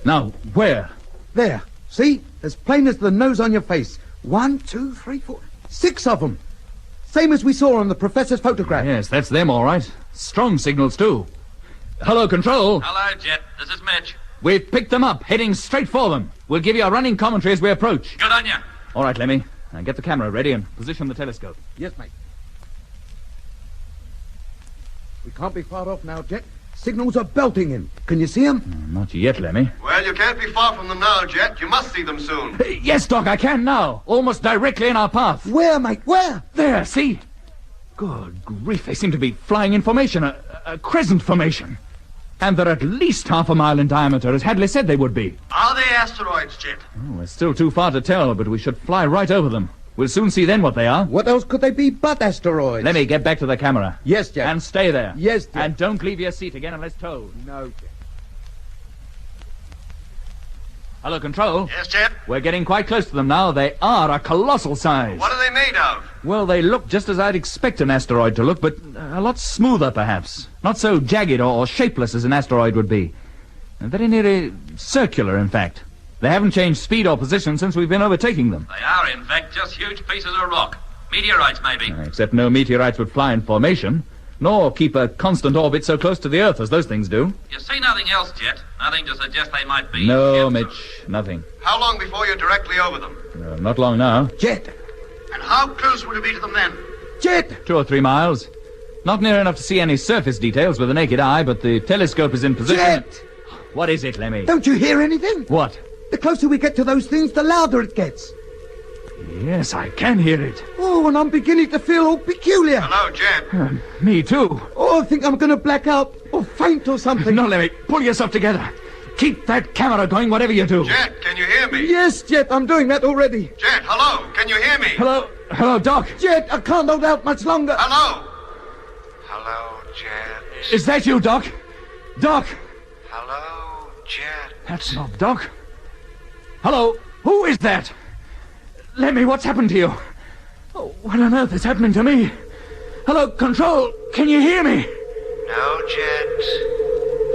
Now, where? There. See? As plain as the nose on your face. 1, 2, 3, 4... 6 of them. Same as we saw on the professor's photograph. Yes, that's them, all right. Strong signals, too. Hello, Control. Hello, Jet. This is Mitch. We've picked them up, heading straight for them. We'll give you a running commentary as we approach. Good on you. All right, Lemmy. Now get the camera ready and position the telescope. Yes, mate. We can't be far off now, Jet. Signals are belting in. Can you see them? Not yet, Lemmy. Well, you can't be far from them now, Jet. You must see them soon. Yes, Doc, I can now. Almost directly in our path. Where, mate? Where? There, see? Good grief, they seem to be flying in formation, a crescent formation. And they're at least half a mile in diameter, as Hadley said they would be. Are they asteroids, Jet? Oh, it's still too far to tell, but we should fly right over them. We'll soon see then what they are. What else could they be but asteroids? Let me get back to the camera. Yes, Jet. And stay there. Yes, Jet. And don't leave your seat again unless told. No, Jet. Hello, Control. Yes, Jet? We're getting quite close to them now. They are a colossal size. What are they made of? Well, they look just as I'd expect an asteroid to look, but a lot smoother, perhaps. Not so jagged or shapeless as an asteroid would be. And very nearly circular, in fact. They haven't changed speed or position since we've been overtaking them. They are, in fact, just huge pieces of rock. Meteorites, maybe. Except no meteorites would fly in formation, nor keep a constant orbit so close to the Earth as those things do. You see nothing else, Jet? Nothing to suggest they might be... No, ships Mitch, nothing. How long before you're directly over them? Not long now. Jet! And how close would you be to them then? Jet! 2 or 3 miles. Not near enough to see any surface details with the naked eye, but the telescope is in position... Jet! What is it, Lemmy? Don't you hear anything? What? The closer we get to those things, the louder it gets. Yes, I can hear it. Oh, and I'm beginning to feel all peculiar. Hello, Jet. Me too. Oh, I think I'm going to black out or faint or something. No, Lemmy, pull yourself together. Keep that camera going, whatever you do. Jet, can you hear me? Yes, Jet, I'm doing that already. Jet, hello, can you hear me? Hello, Doc. Jet, I can't hold out much longer. Hello? Hello, Jet. Is that you, Doc? Doc! Hello, Jet. That's not Doc. Hello, who is that? Lemmy, what's happened to you? Oh, what on earth is happening to me? Hello, Control, can you hear me? No, Jet.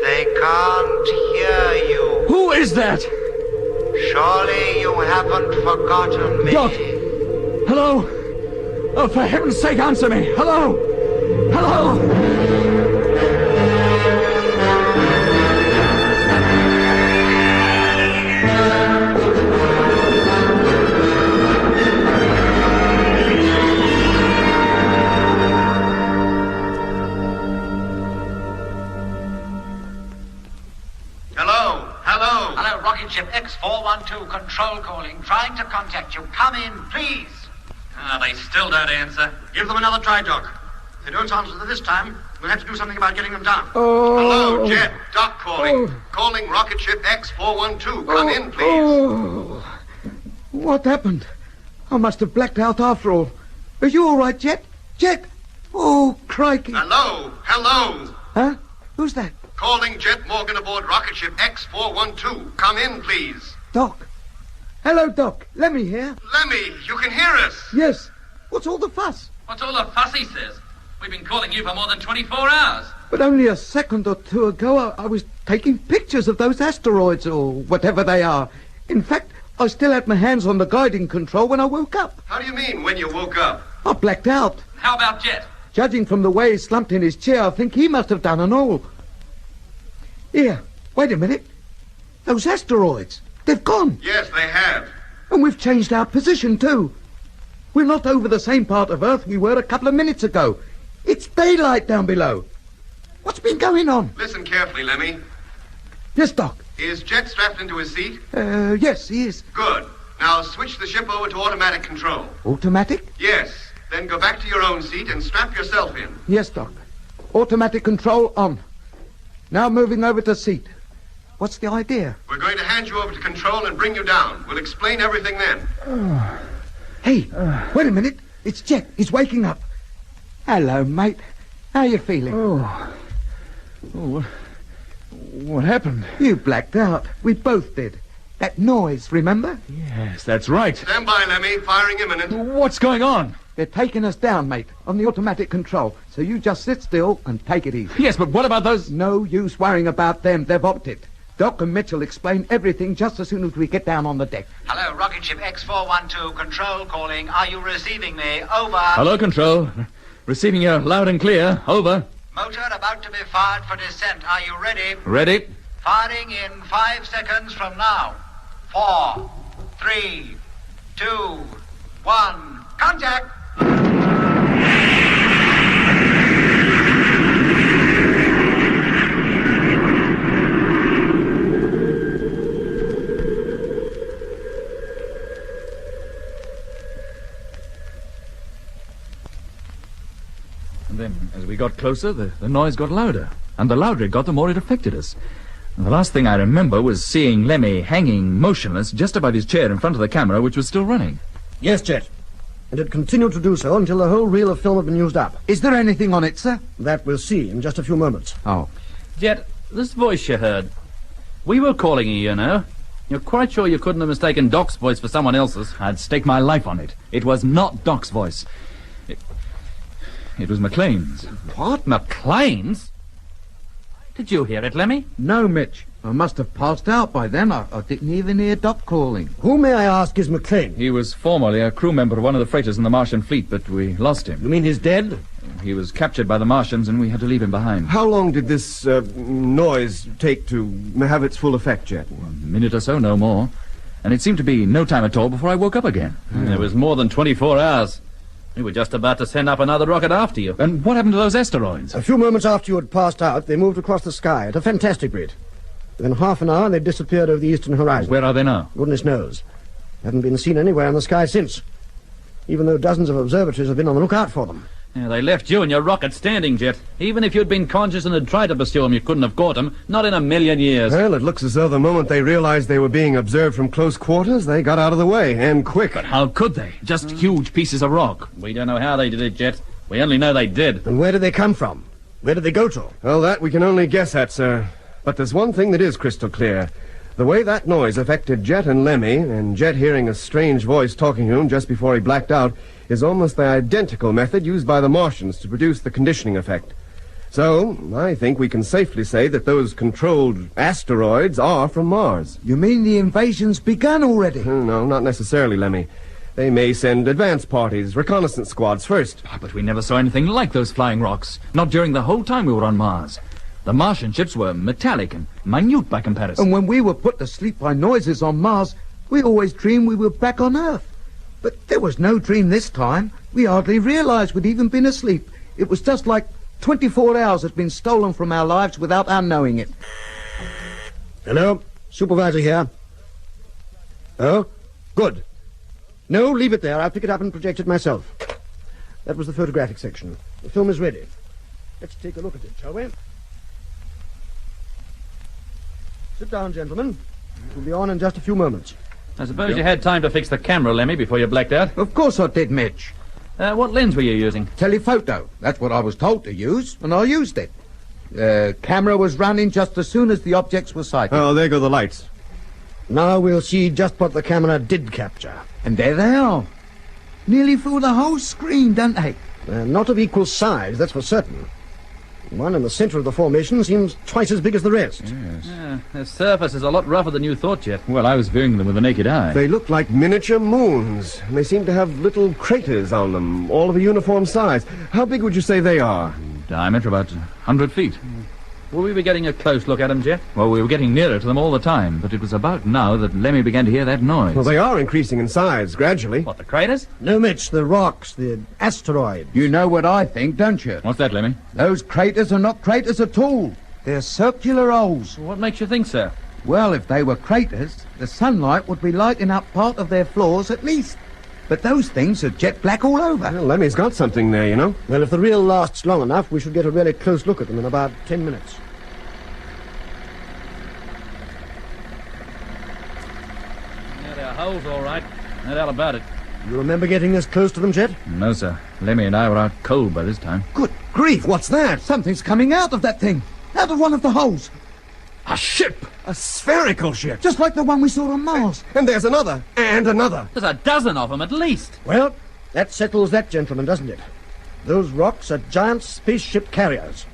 They can't hear you. Who is that? Surely you haven't forgotten me. Doc! Hello? Oh, for heaven's sake, answer me. Hello? Hello? Hello, rocket ship X412, control calling, trying to contact you. Come in, please. They still don't answer. Give them another try, Doc. If they don't answer this time, we'll have to do something about getting them down. Oh. Hello, Jet. Doc calling. Calling rocket ship X412. Come in, please. Oh. What happened? I must have blacked out after all. Are you all right, Jet? Jet! Oh, crikey. Hello. Huh? Who's that? Calling Jet Morgan aboard rocket ship X412. Come in, please. Doc. Hello, Doc. Lemmy here. Lemmy, you can hear us. Yes. What's all the fuss? What's all the fuss, he says? We've been calling you for more than 24 hours. But only a second or two ago, I was taking pictures of those asteroids, or whatever they are. In fact, I still had my hands on the guiding control when I woke up. How do you mean, when you woke up? I blacked out. How about Jet? Judging from the way he slumped in his chair, I think he must have done an all. Here, wait a minute. Those asteroids, they've gone. Yes, they have. And we've changed our position, too. We're not over the same part of Earth we were a couple of minutes ago. It's daylight down below. What's been going on? Listen carefully, Lemmy. Yes, Doc. Is Jet strapped into his seat? Yes, he is. Good. Now switch the ship over to automatic control. Automatic? Yes. Then go back to your own seat and strap yourself in. Yes, Doc. Automatic control on. Now moving over to seat. What's the idea? We're going to hand you over to control and bring you down. We'll explain everything then. Hey, wait a minute. It's Jet. He's waking up. Hello, mate. How you feeling? What happened? You blacked out. We both did. That noise, remember? Yes, that's right. Stand by, Lemmy. Firing imminent. What's going on? They're taking us down, mate, on the automatic control. So you just sit still and take it easy. Yes, but what about those... No use worrying about them. They've opted. Doc and Mitchell explain everything just as soon as we get down on the deck. Hello, rocket ship X412, control calling. Are you receiving me? Over. Hello, Control. Receiving you loud and clear. Over. Motor about to be fired for descent. Are you ready? Ready. Firing in 5 seconds from now. 4, 3, 2, 1. Contact! And then, as we got closer, the noise got louder. And the louder it got, the more it affected us. And the last thing I remember was seeing Lemmy hanging motionless just above his chair in front of the camera, which was still running. Yes, Jet. And it continued to do so until the whole reel of film had been used up. Is there anything on it, sir? That we'll see in just a few moments. Oh. Jet, this voice you heard. We were calling you, you know. You're quite sure you couldn't have mistaken Doc's voice for someone else's? I'd stake my life on it. It was not Doc's voice. It was McLean's. What? McLean's? Did you hear it, Lemmy? No, Mitch. I must have passed out by then. I didn't even hear Doc calling. Who, may I ask, is McLean? He was formerly a crew member of one of the freighters in the Martian fleet, but we lost him. You mean he's dead? He was captured by the Martians, and we had to leave him behind. How long did this noise take to have its full effect, Jet? A minute or so, no more. And it seemed to be no time at all before I woke up again. It was more than 24 hours. We were just about to send up another rocket after you. And what happened to those asteroids? A few moments after you had passed out, they moved across the sky at a fantastic rate. Within half an hour, they disappeared over the eastern horizon. Where are they now? Goodness knows. Haven't been seen anywhere in the sky since. Even though dozens of observatories have been on the lookout for them. Yeah, they left you and your rocket standing, Jet. Even if you'd been conscious and had tried to pursue them, you couldn't have caught them. Not in a million years. Well, it looks as though the moment they realized they were being observed from close quarters, they got out of the way, and quick. But how could they? Just huge pieces of rock. We don't know how they did it, Jet. We only know they did. And where did they come from? Where did they go to? Well, that we can only guess at, sir. But there's one thing that is crystal clear. The way that noise affected Jet and Lemmy, and Jet hearing a strange voice talking to him just before he blacked out, is almost the identical method used by the Martians to produce the conditioning effect. So, I think we can safely say that those controlled asteroids are from Mars. You mean the invasion's begun already? No, not necessarily, Lemmy. They may send advance parties, reconnaissance squads first. But we never saw anything like those flying rocks. Not during the whole time we were on Mars. The Martian ships were metallic and minute by comparison. And when we were put to sleep by noises on Mars, we always dreamed we were back on Earth. But there was no dream this time. We hardly realized we'd even been asleep. It was just like 24 hours had been stolen from our lives without our knowing it. Hello? Supervisor here. Oh? Good. No, leave it there. I'll pick it up and project it myself. That was the photographic section. The film is ready. Let's take a look at it, shall we? Sit down, gentlemen. We'll be on in just a few moments. I suppose you had time to fix the camera, Lemmy, before you blacked out. Of course I did, Mitch. What lens were you using? Telephoto. That's what I was told to use, and I used it. Camera was running just as soon as the objects were sighted. Oh, there go the lights. Now we'll see just what the camera did capture. And there they are. Nearly through the whole screen, don't they? Not of equal size, that's for certain. One in the center of the formation seems twice as big as the rest. Yes. The surface is a lot rougher than you thought, Jet. Well, I was viewing them with the naked eye. They look like miniature moons. They seem to have little craters on them, all of a uniform size. How big would you say they are? Diameter about 100 feet. Will we be getting a close look at them, Jet? Well, we were getting nearer to them all the time, but it was about now that Lemmy began to hear that noise. Well, they are increasing in size, gradually. What, the craters? No, Mitch, the rocks, the asteroids. You know what I think, don't you? What's that, Lemmy? Those craters are not craters at all. They're circular holes. What makes you think so? Well, if they were craters, the sunlight would be lighting up part of their floors at least. But those things are jet black all over. Well, Lemmy's got something there, you know. Well, if the reel lasts long enough, we should get a really close look at them in about 10 minutes. Yeah, they're holes, all right. No doubt about it. You remember getting this close to them, Jet? No, sir. Lemmy and I were out cold by this time. Good grief, what's that? Something's coming out of that thing. Out of one of the holes. A ship! A spherical ship. Just like the one we saw on Mars. And there's another. And another. There's a dozen of them at least. Well, that settles that, gentlemen, doesn't it? Those rocks are giant spaceship carriers.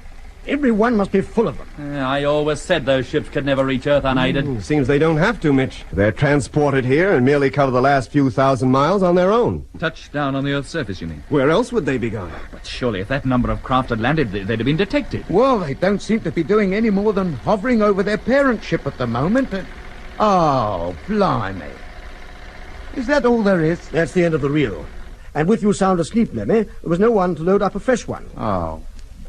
Every one must be full of them. I always said those ships could never reach Earth unaided. Seems they don't have to, Mitch. They're transported here and merely cover the last few thousand miles on their own. Touched down on the Earth's surface, you mean? Where else would they be going? But surely if that number of craft had landed, they'd have been detected. Well, they don't seem to be doing any more than hovering over their parent ship at the moment. Oh, blimey. Is that all there is? That's the end of the reel. And with you sound asleep, Lemmy, there was no one to load up a fresh one. Oh.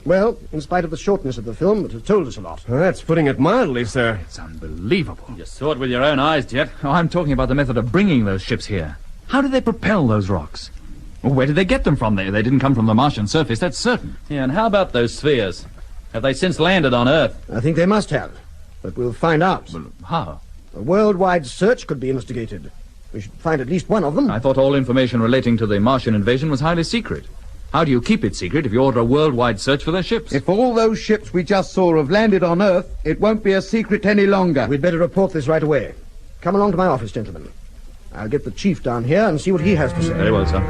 Well, in spite of the shortness of the film, it has told us a lot. Well, that's putting it mildly, sir. It's unbelievable. You saw it with your own eyes, Jet. Oh, I'm talking about the method of bringing those ships here. How did they propel those rocks? Well, where did they get them from? They didn't come from the Martian surface, that's certain. Yeah, and how about those spheres? Have they since landed on Earth? I think they must have. But we'll find out. Well, how? A worldwide search could be instigated. We should find at least one of them. I thought all information relating to the Martian invasion was highly secret. How do you keep it secret if you order a worldwide search for their ships? If all those ships we just saw have landed on Earth, it won't be a secret any longer. We'd better report this right away. Come along to my office, gentlemen. I'll get the chief down here and see what he has to say. Very well, sir.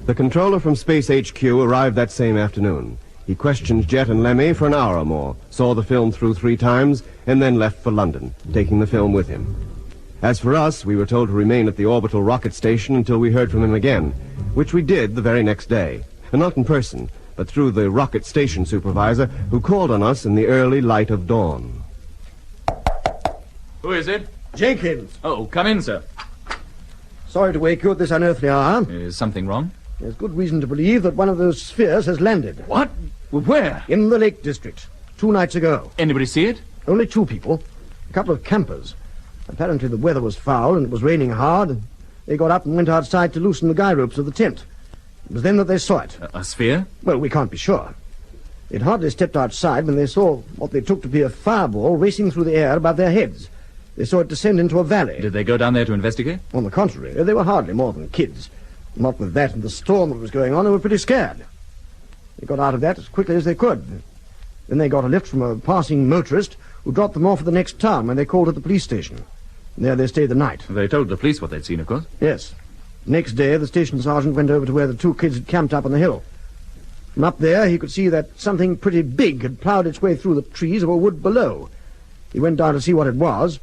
The controller from Space HQ arrived that same afternoon. He questioned Jet and Lemmy for an hour or more, saw the film through 3 times, and then left for London, taking the film with him. As for us, we were told to remain at the orbital rocket station until we heard from him again, which we did the very next day. And not in person, but through the rocket station supervisor, who called on us in the early light of dawn. Who is it? Jenkins. Oh, come in, sir. Sorry to wake you at this unearthly hour. Is something wrong? There's good reason to believe that one of those spheres has landed. What? Where? In the Lake District, 2 nights ago. Anybody see it? Only 2 people. A couple of campers. Apparently the weather was foul and it was raining hard. They got up and went outside to loosen the guy ropes of the tent. It was then that they saw it. A sphere? Well, we can't be sure. They'd hardly stepped outside when they saw what they took to be a fireball racing through the air above their heads. They saw it descend into a valley. Did they go down there to investigate? On the contrary, they were hardly more than kids. Not with that and the storm that was going on, they were pretty scared. They got out of that as quickly as they could. Then they got a lift from a passing motorist who dropped them off at the next town when they called at the police station. There they stayed the night. They told the police what they'd seen, of course. Yes. Next day, the station sergeant went over to where the 2 kids had camped up on the hill. From up there, he could see that something pretty big had ploughed its way through the trees of a wood below. He went down to see what it was,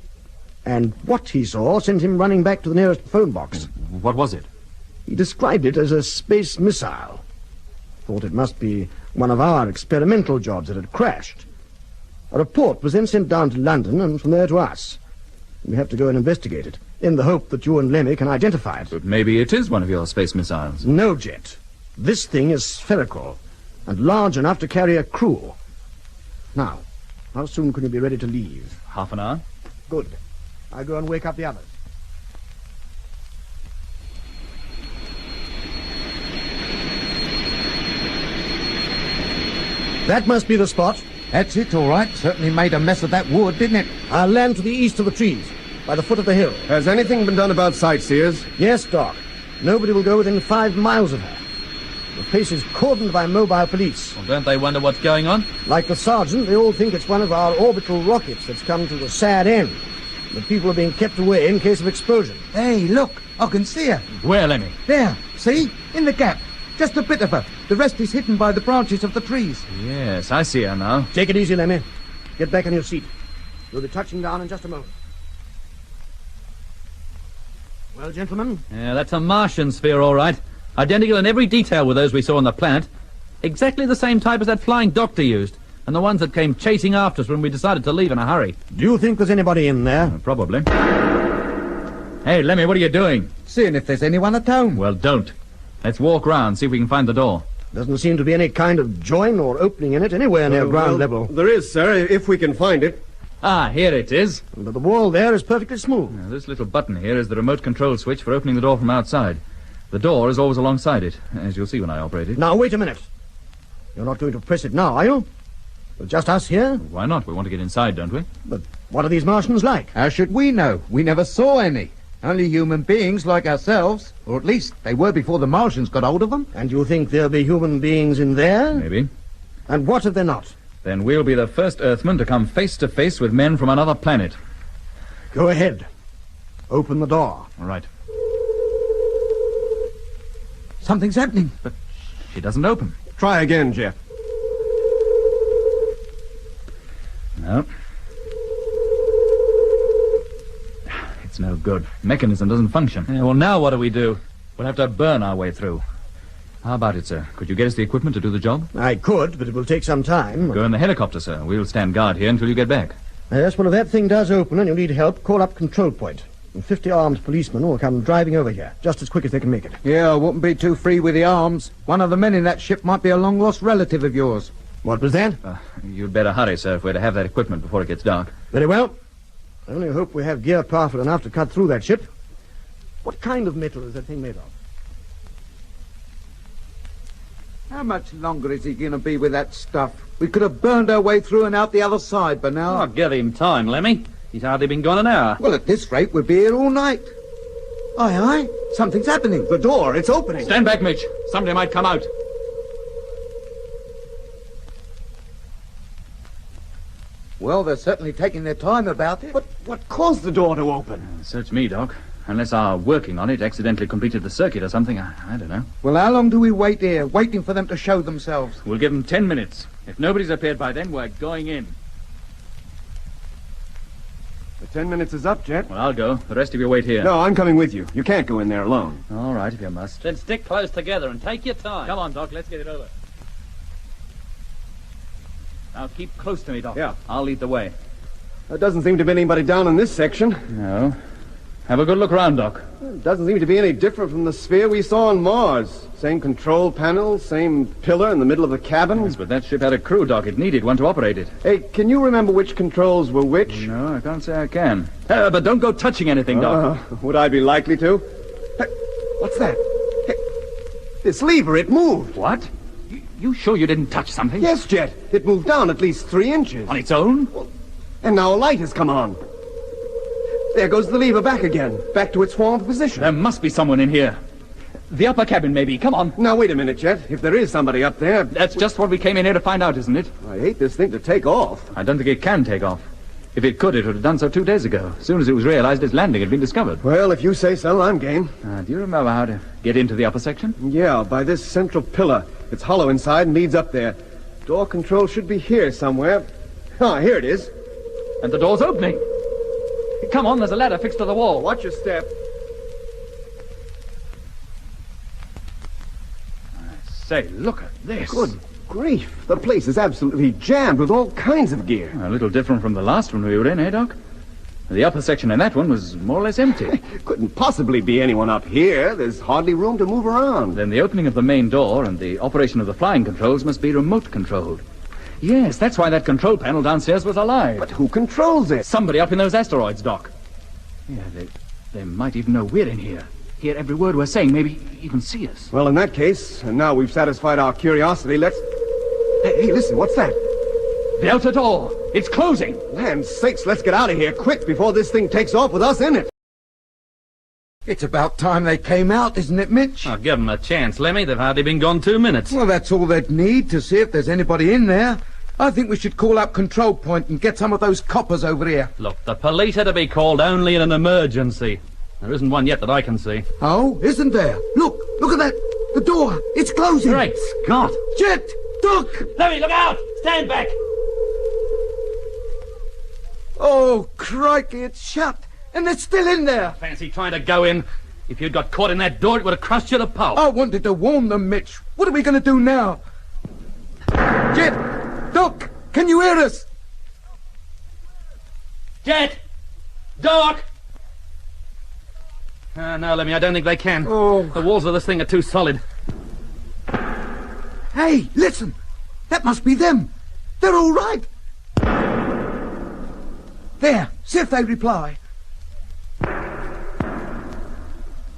and what he saw sent him running back to the nearest phone box. What was it? He described it as a space missile. Thought it must be one of our experimental jobs that had crashed. A report was then sent down to London and from there to us. We have to go and investigate it, in the hope that you and Lemmy can identify it. But maybe it is one of your space missiles. No, Jet. This thing is spherical and large enough to carry a crew. Now, how soon can you be ready to leave? Half an hour. Good. I'll go and wake up the others. That must be the spot. That's it, all right. Certainly made a mess of that wood, didn't it? I'll land to the east of the trees, by the foot of the hill. Has anything been done about sightseers? Yes, Doc. Nobody will go within 5 miles of her. The place is cordoned by mobile police. Well, don't they wonder what's going on? Like the sergeant, they all think it's one of our orbital rockets that's come to a sad end. The people are being kept away in case of explosion. Hey, look. I can see her. Where, Lemmy? There. See? In the gap. Just a bit of her. The rest is hidden by the branches of the trees. Yes, I see her now. Take it easy, Lemmy. Get back on your seat. We'll be touching down in just a moment. Well, gentlemen? Yeah, that's a Martian sphere, all right. Identical in every detail with those we saw on the planet. Exactly the same type as that flying doctor used, and the ones that came chasing after us when we decided to leave in a hurry. Do you think there's anybody in there? Probably. Hey, Lemmy, what are you doing? Seeing if there's anyone at home. Well, don't. Let's walk round, see if we can find the door. Doesn't seem to be any kind of join or opening in it anywhere near ground level. There is, sir, if we can find it. Ah, here it is. But the wall there is perfectly smooth. Now, this little button here is the remote control switch for opening the door from outside. The door is always alongside it, as you'll see when I operate it. Now, wait a minute. You're not going to press it now, are you? With just us here? Why not? We want to get inside, don't we? But what are these Martians like? How should we know? We never saw any. Only human beings like ourselves. Or at least they were before the Martians got hold of them. And you think there'll be human beings in there? Maybe. And what if they're not? Then we'll be the first Earthmen to come face to face with men from another planet. Go ahead. Open the door. All right. Something's happening. But she doesn't open. Try again, Jeff. No. It's no good. Mechanism doesn't function. Yeah, well, now what do we do? We'll have to burn our way through. How about it, sir? Could you get us the equipment to do the job? I could, but it will take some time. Go in the helicopter, sir. We'll stand guard here until you get back. Yes, well, if that thing does open and you need help, call up control point. And 50 armed policemen will come driving over here, just as quick as they can make it. Yeah, I wouldn't be too free with the arms. One of the men in that ship might be a long-lost relative of yours. What was that? You'd better hurry, sir, if we're to have that equipment before it gets dark. Very well. I only hope we have gear powerful enough to cut through that ship. What kind of metal is that thing made of? How much longer is he going to be with that stuff? We could have burned our way through and out the other side by now. Oh, give him time, Lemmy. He's hardly been gone an hour. Well, at this rate, we'll be here all night. Aye, aye. Something's happening. The door, it's opening. Stand back, Mitch. Somebody might come out. Well, they're certainly taking their time about it. But what caused the door to open? Search me, Doc. Unless our working on it accidentally completed the circuit or something, I don't know. Well, how long do we wait here, waiting for them to show themselves? We'll give them 10 minutes. If nobody's appeared by then, we're going in. The 10 minutes is up, Jet. Well, I'll go. The rest of you wait here. No, I'm coming with you. You can't go in there alone. All right, if you must. Then stick close together and take your time. Come on, Doc. Let's get it over. Now, keep close to me, Doc. Yeah. I'll lead the way. There doesn't seem to be anybody down in this section. No. Have a good look around, Doc. It doesn't seem to be any different from the sphere we saw on Mars. Same control panel, same pillar in the middle of the cabin. Yes, but that ship had a crew, Doc. It needed one to operate it. Hey, can you remember which controls were which? No, I can't say I can. But don't go touching anything, Doc. Would I be likely to? Hey, what's that? Hey, this lever, it moved. What? You sure you didn't touch something? Yes, Jet. It moved down at least 3 inches. On its own? And now a light has come on. There goes the lever back again, back to its former position. There must be someone in here. The upper cabin, maybe. Come on. Now, wait a minute, Jet. If there is somebody up there... That's just what we came in here to find out, isn't it? I hate this thing to take off. I don't think it can take off. If it could, it would have done so 2 days ago. As soon as it was realized its landing had been discovered. Well, if you say so, I'm game. Do you remember how to get into the upper section? Yeah, by this central pillar. It's hollow inside and leads up there. Door control should be here somewhere. Ah, here it is. And the door's opening. Come on, there's a ladder fixed to the wall. Watch your step. I say, look at this. Good grief. The place is absolutely jammed with all kinds of gear. A little different from the last one we were in, eh, Doc? The upper section in that one was more or less empty. Couldn't possibly be anyone up here. There's hardly room to move around. Then the opening of the main door and the operation of the flying controls must be remote controlled. Yes, that's why that control panel downstairs was alive. But who controls it? Somebody up in those asteroids, Doc. Yeah, they might even know we're in here. Hear every word we're saying, maybe even see us. Well, in that case, and now we've satisfied our curiosity, let's... Hey, listen, what's that? The outer door. It's closing. Land's sakes, let's get out of here quick before this thing takes off with us in it. It's about time they came out, isn't it, Mitch? I'll give them a chance, Lemmy. They've hardly been gone 2 minutes. Well, that's all they'd need to see if there's anybody in there. I think we should call up control point and get some of those coppers over here. Look, the police are to be called only in an emergency. There isn't one yet that I can see. Oh, isn't there? Look at that. The door. It's closing. Great Scott. Jet, Doc. Lemmy, look out. Stand back. Oh, crikey, it's shut. And they're still in there. Fancy trying to go in. If you'd got caught in that door, it would have crushed you to pulp. I wanted to warn them, Mitch. What are we going to do now? Jet, Doc, can you hear us? Jet! Doc! No, Lemmy, I don't think they can. Oh. The walls of this thing are too solid. Hey, listen. That must be them. They're all right. There, see if they reply.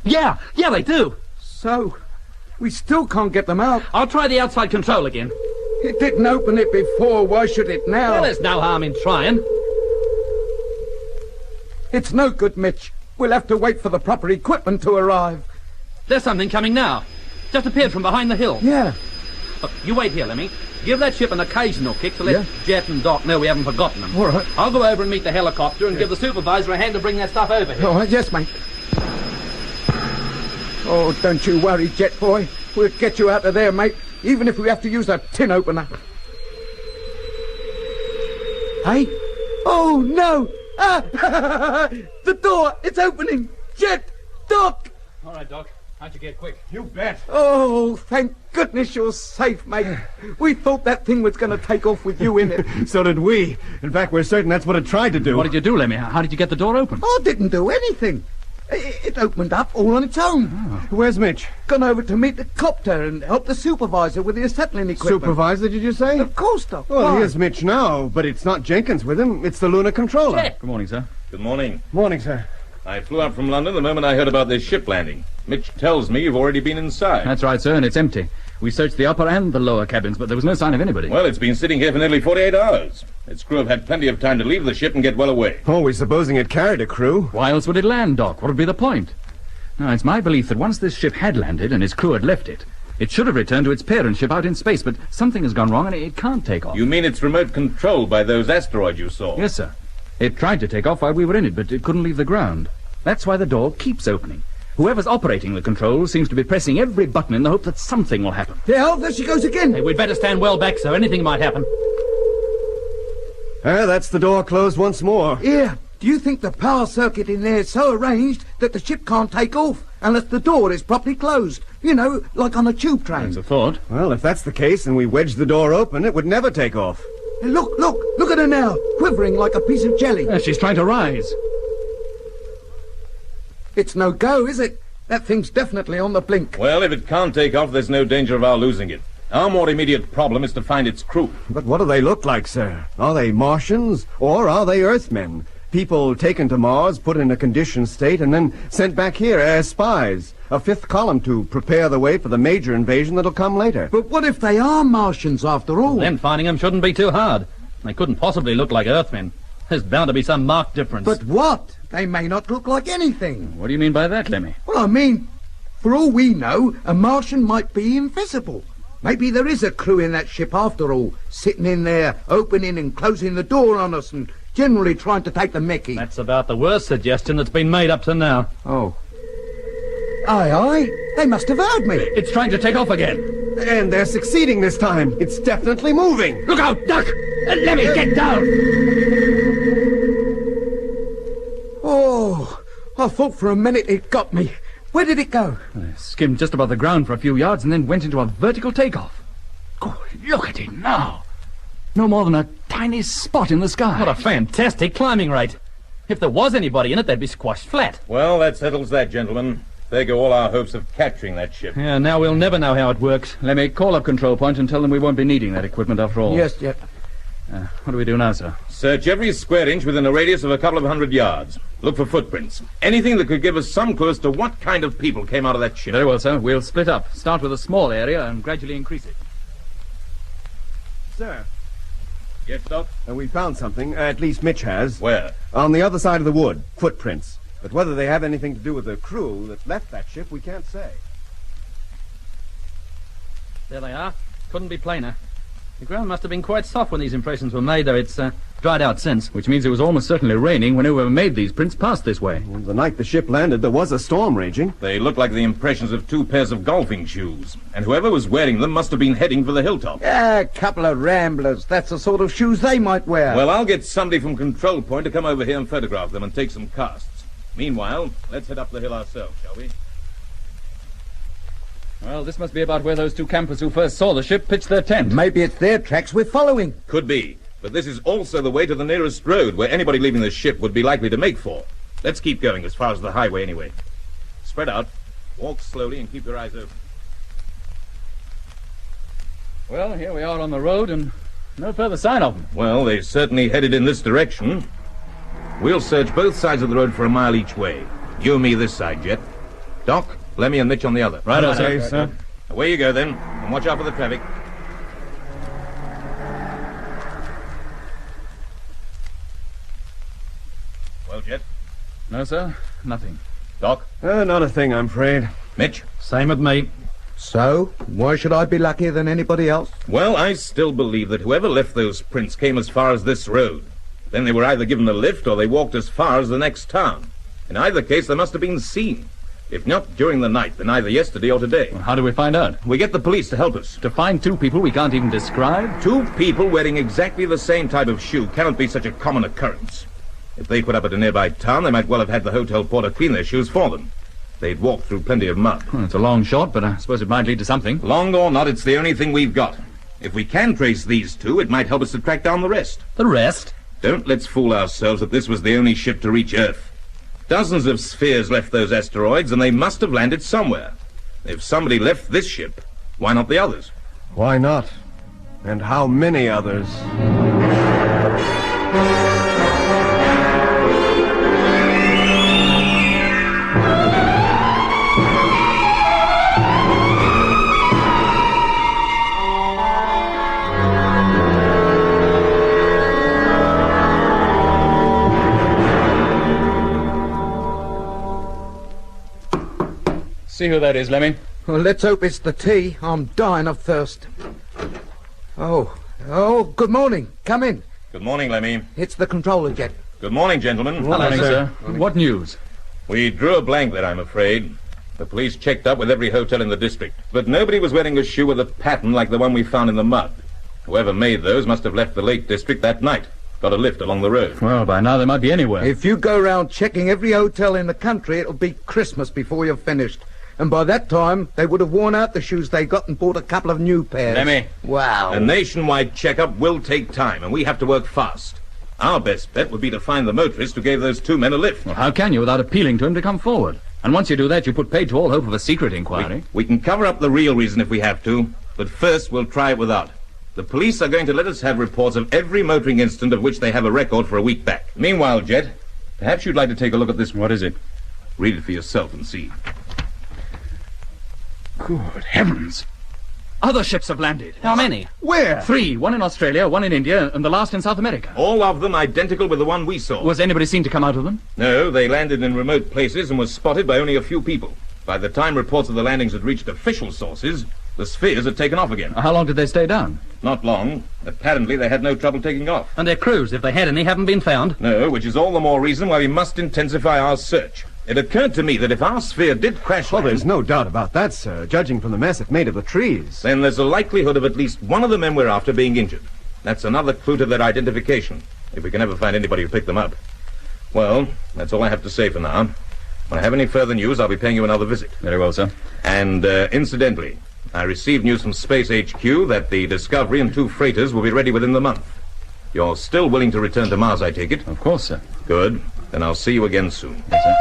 Yeah, they do. So, we still can't get them out. I'll try the outside control again. It didn't open it before. Why should it now? Well, there's no harm in trying. It's no good, Mitch. We'll have to wait for the proper equipment to arrive. There's something coming now. Just appeared from behind the hill. Yeah. Look, you wait here, Lemmy. Give that ship an occasional kick to let Jet and Doc know we haven't forgotten them. All right. I'll go over and meet the helicopter and give the supervisor a hand to bring that stuff over here. All right, yes, mate. Oh, don't you worry, Jet Boy. We'll get you out of there, mate, even if we have to use a tin opener. Hey? Oh, no! Ah! The door! It's opening! Jet! Doc! All right, Doc. How'd you get quick? You bet. Oh, thank goodness you're safe, mate. We thought that thing was going to take off with you in it. So did we. In fact, we're certain that's what it tried to do. What did you do, Lemmy? How did you get the door open? I didn't do anything. It opened up all on its own. Oh. Where's Mitch? Gone over to meet the copter and help the supervisor with the acetylene equipment. Supervisor, did you say? Of course, Doc. Well, Why? here's Mitch now, but it's not Jenkins with him. It's the lunar controller. Jet. Good morning, sir. Good morning. Morning, sir. I flew out from London the moment I heard about this ship landing. Mitch tells me you've already been inside. That's right, sir, and it's empty. We searched the upper and the lower cabins, but there was no sign of anybody. Well, it's been sitting here for nearly 48 hours. Its crew have had plenty of time to leave the ship and get well away. Always supposing it carried a crew. Why else would it land, Doc? What would be the point? Now, it's my belief that once this ship had landed and its crew had left it, it should have returned to its parent ship out in space, but something has gone wrong and it can't take off. You mean it's remote controlled by those asteroids you saw? Yes, sir. It tried to take off while we were in it, but it couldn't leave the ground. That's why the door keeps opening. Whoever's operating the controls seems to be pressing every button in the hope that something will happen. Yeah, there she goes again. Hey, we'd better stand well back, sir. Anything might happen. That's the door closed once more. Yeah. Do you think the power circuit in there is so arranged that the ship can't take off unless the door is properly closed? You know, like on a tube train. That's a thought. Well, if that's the case and we wedged the door open, it would never take off. Hey, look at her now, quivering like a piece of jelly. She's trying to rise. It's no go, is it? That thing's definitely on the blink. Well, if it can't take off, there's no danger of our losing it. Our more immediate problem is to find its crew. But what do they look like, sir? Are they Martians or are they Earthmen? People taken to Mars, put in a conditioned state, and then sent back here as spies. A fifth column to prepare the way for the major invasion that'll come later. But what if they are Martians after all? Then finding them shouldn't be too hard. They couldn't possibly look like Earthmen. There's bound to be some marked difference. But what? They may not look like anything. What do you mean by that, Lemmy? Well, I mean, for all we know, a Martian might be invisible. Maybe there is a crew in that ship after all, sitting in there, opening and closing the door on us and generally trying to take the mickey. That's about the worst suggestion that's been made up to now. Oh. Aye, they must have heard me. It's trying to take off again. And they're succeeding this time. It's definitely moving. Look out, Duck! Let me get down! Oh, I thought for a minute it got me. Where did it go? It skimmed just above the ground for a few yards and then went into a vertical takeoff. Oh, look at it now. No more than a tiny spot in the sky. What a fantastic climbing rate. If there was anybody in it, they'd be squashed flat. Well, that settles that, gentlemen. There go all our hopes of capturing that ship. Yeah, now we'll never know how it works. Let me call up Control Point and tell them we won't be needing that equipment after all. Yes, Jet. What do we do now, sir? Search every square inch within a radius of a couple of 100 yards. Look for footprints. Anything that could give us some clue as to what kind of people came out of that ship. Very well, sir. We'll split up. Start with a small area and gradually increase it. Sir. Yes, Doc? We found something. At least Mitch has. Where? On the other side of the wood. Footprints. But whether they have anything to do with the crew that left that ship, we can't say. There they are. Couldn't be plainer. The ground must have been quite soft when these impressions were made, though it's dried out since. Which means it was almost certainly raining when whoever made these prints passed this way. Well, the night the ship landed, there was a storm raging. They look like the impressions of 2 pairs of golfing shoes. And whoever was wearing them must have been heading for the hilltop. Yeah, a couple of ramblers. That's the sort of shoes they might wear. Well, I'll get somebody from Control Point to come over here and photograph them and take some casts. Meanwhile, let's head up the hill ourselves, shall we? Well, this must be about where those 2 campers who first saw the ship pitched their tent. Maybe it's their tracks we're following. Could be. But this is also the way to the nearest road where anybody leaving the ship would be likely to make for. Let's keep going as far as the highway anyway. Spread out, walk slowly, and keep your eyes open. Well, here we are on the road and no further sign of them. Well, they certainly headed in this direction. We'll search both sides of the road for a mile each way. You and me this side, Jet. Doc, Lemmy and Mitch on the other. Right, Okay, sir. Away you go, then, and watch out for the traffic. Well, Jet? No, sir. Nothing. Doc? Not a thing, I'm afraid. Mitch? Same with me. So, why should I be luckier than anybody else? Well, I still believe that whoever left those prints came as far as this road. Then they were either given a lift or they walked as far as the next town. In either case, they must have been seen. If not during the night, then either yesterday or today. Well, how do we find out? We get the police to help us. To find two people we can't even describe? Two people wearing exactly the same type of shoe cannot be such a common occurrence. If they put up at a nearby town, they might well have had the hotel porter clean their shoes for them. They'd walked through plenty of mud. Well, it's a long shot, but I suppose it might lead to something. Long or not, it's the only thing we've got. If we can trace these two, it might help us to track down the rest. The rest? Don't let's fool ourselves that this was the only ship to reach Earth. Dozens of spheres left those asteroids, and they must have landed somewhere. If somebody left this ship, why not the others? Why not? And how many others? See who that is, Lemmy. Well, let's hope it's the tea. I'm dying of thirst. Oh, good morning. Come in. Good morning, Lemmy. It's the controller, Jet. Good morning, gentlemen. Hello, sir. What news? We drew a blank there, I'm afraid. The police checked up with every hotel in the district, but nobody was wearing a shoe with a pattern like the one we found in the mud. Whoever made those must have left the Lake District that night. Got a lift along the road. Well, by now they might be anywhere. If you go round checking every hotel in the country, it'll be Christmas before you're finished. And by that time, they would have worn out the shoes they got and bought a couple of new pairs. Lemmy. Wow. A nationwide checkup will take time, and we have to work fast. Our best bet would be to find the motorist who gave those two men a lift. Well, how can you without appealing to him to come forward? And once you do that, you put paid to all hope of a secret inquiry. We can cover up the real reason if we have to, but first we'll try it without. The police are going to let us have reports of every motoring incident of which they have a record for a week back. Meanwhile, Jet, perhaps you'd like to take a look at this. What is it? Read it for yourself and see. Good heavens. Other ships have landed. How many? Where? 3. One in Australia, one in India, and the last in South America. All of them identical with the one we saw. Was anybody seen to come out of them? No, they landed in remote places and were spotted by only a few people. By the time reports of the landings had reached official sources, the spheres had taken off again. How long did they stay down? Not long. Apparently they had no trouble taking off. And their crews, if they had any, haven't been found? No, which is all the more reason why we must intensify our search. It occurred to me that if our sphere did crash Well, land, there's no doubt about that, sir, judging from the mess it made of the trees. then there's a likelihood of at least one of the men we're after being injured. That's another clue to their identification, if we can ever find anybody who picked them up. Well, that's all I have to say for now. When I have any further news, I'll be paying you another visit. Very well, sir. And, incidentally, I received news from Space HQ that the Discovery and 2 freighters will be ready within the month. You're still willing to return to Mars, I take it? Of course, sir. Good. Then I'll see you again soon. Yes, sir.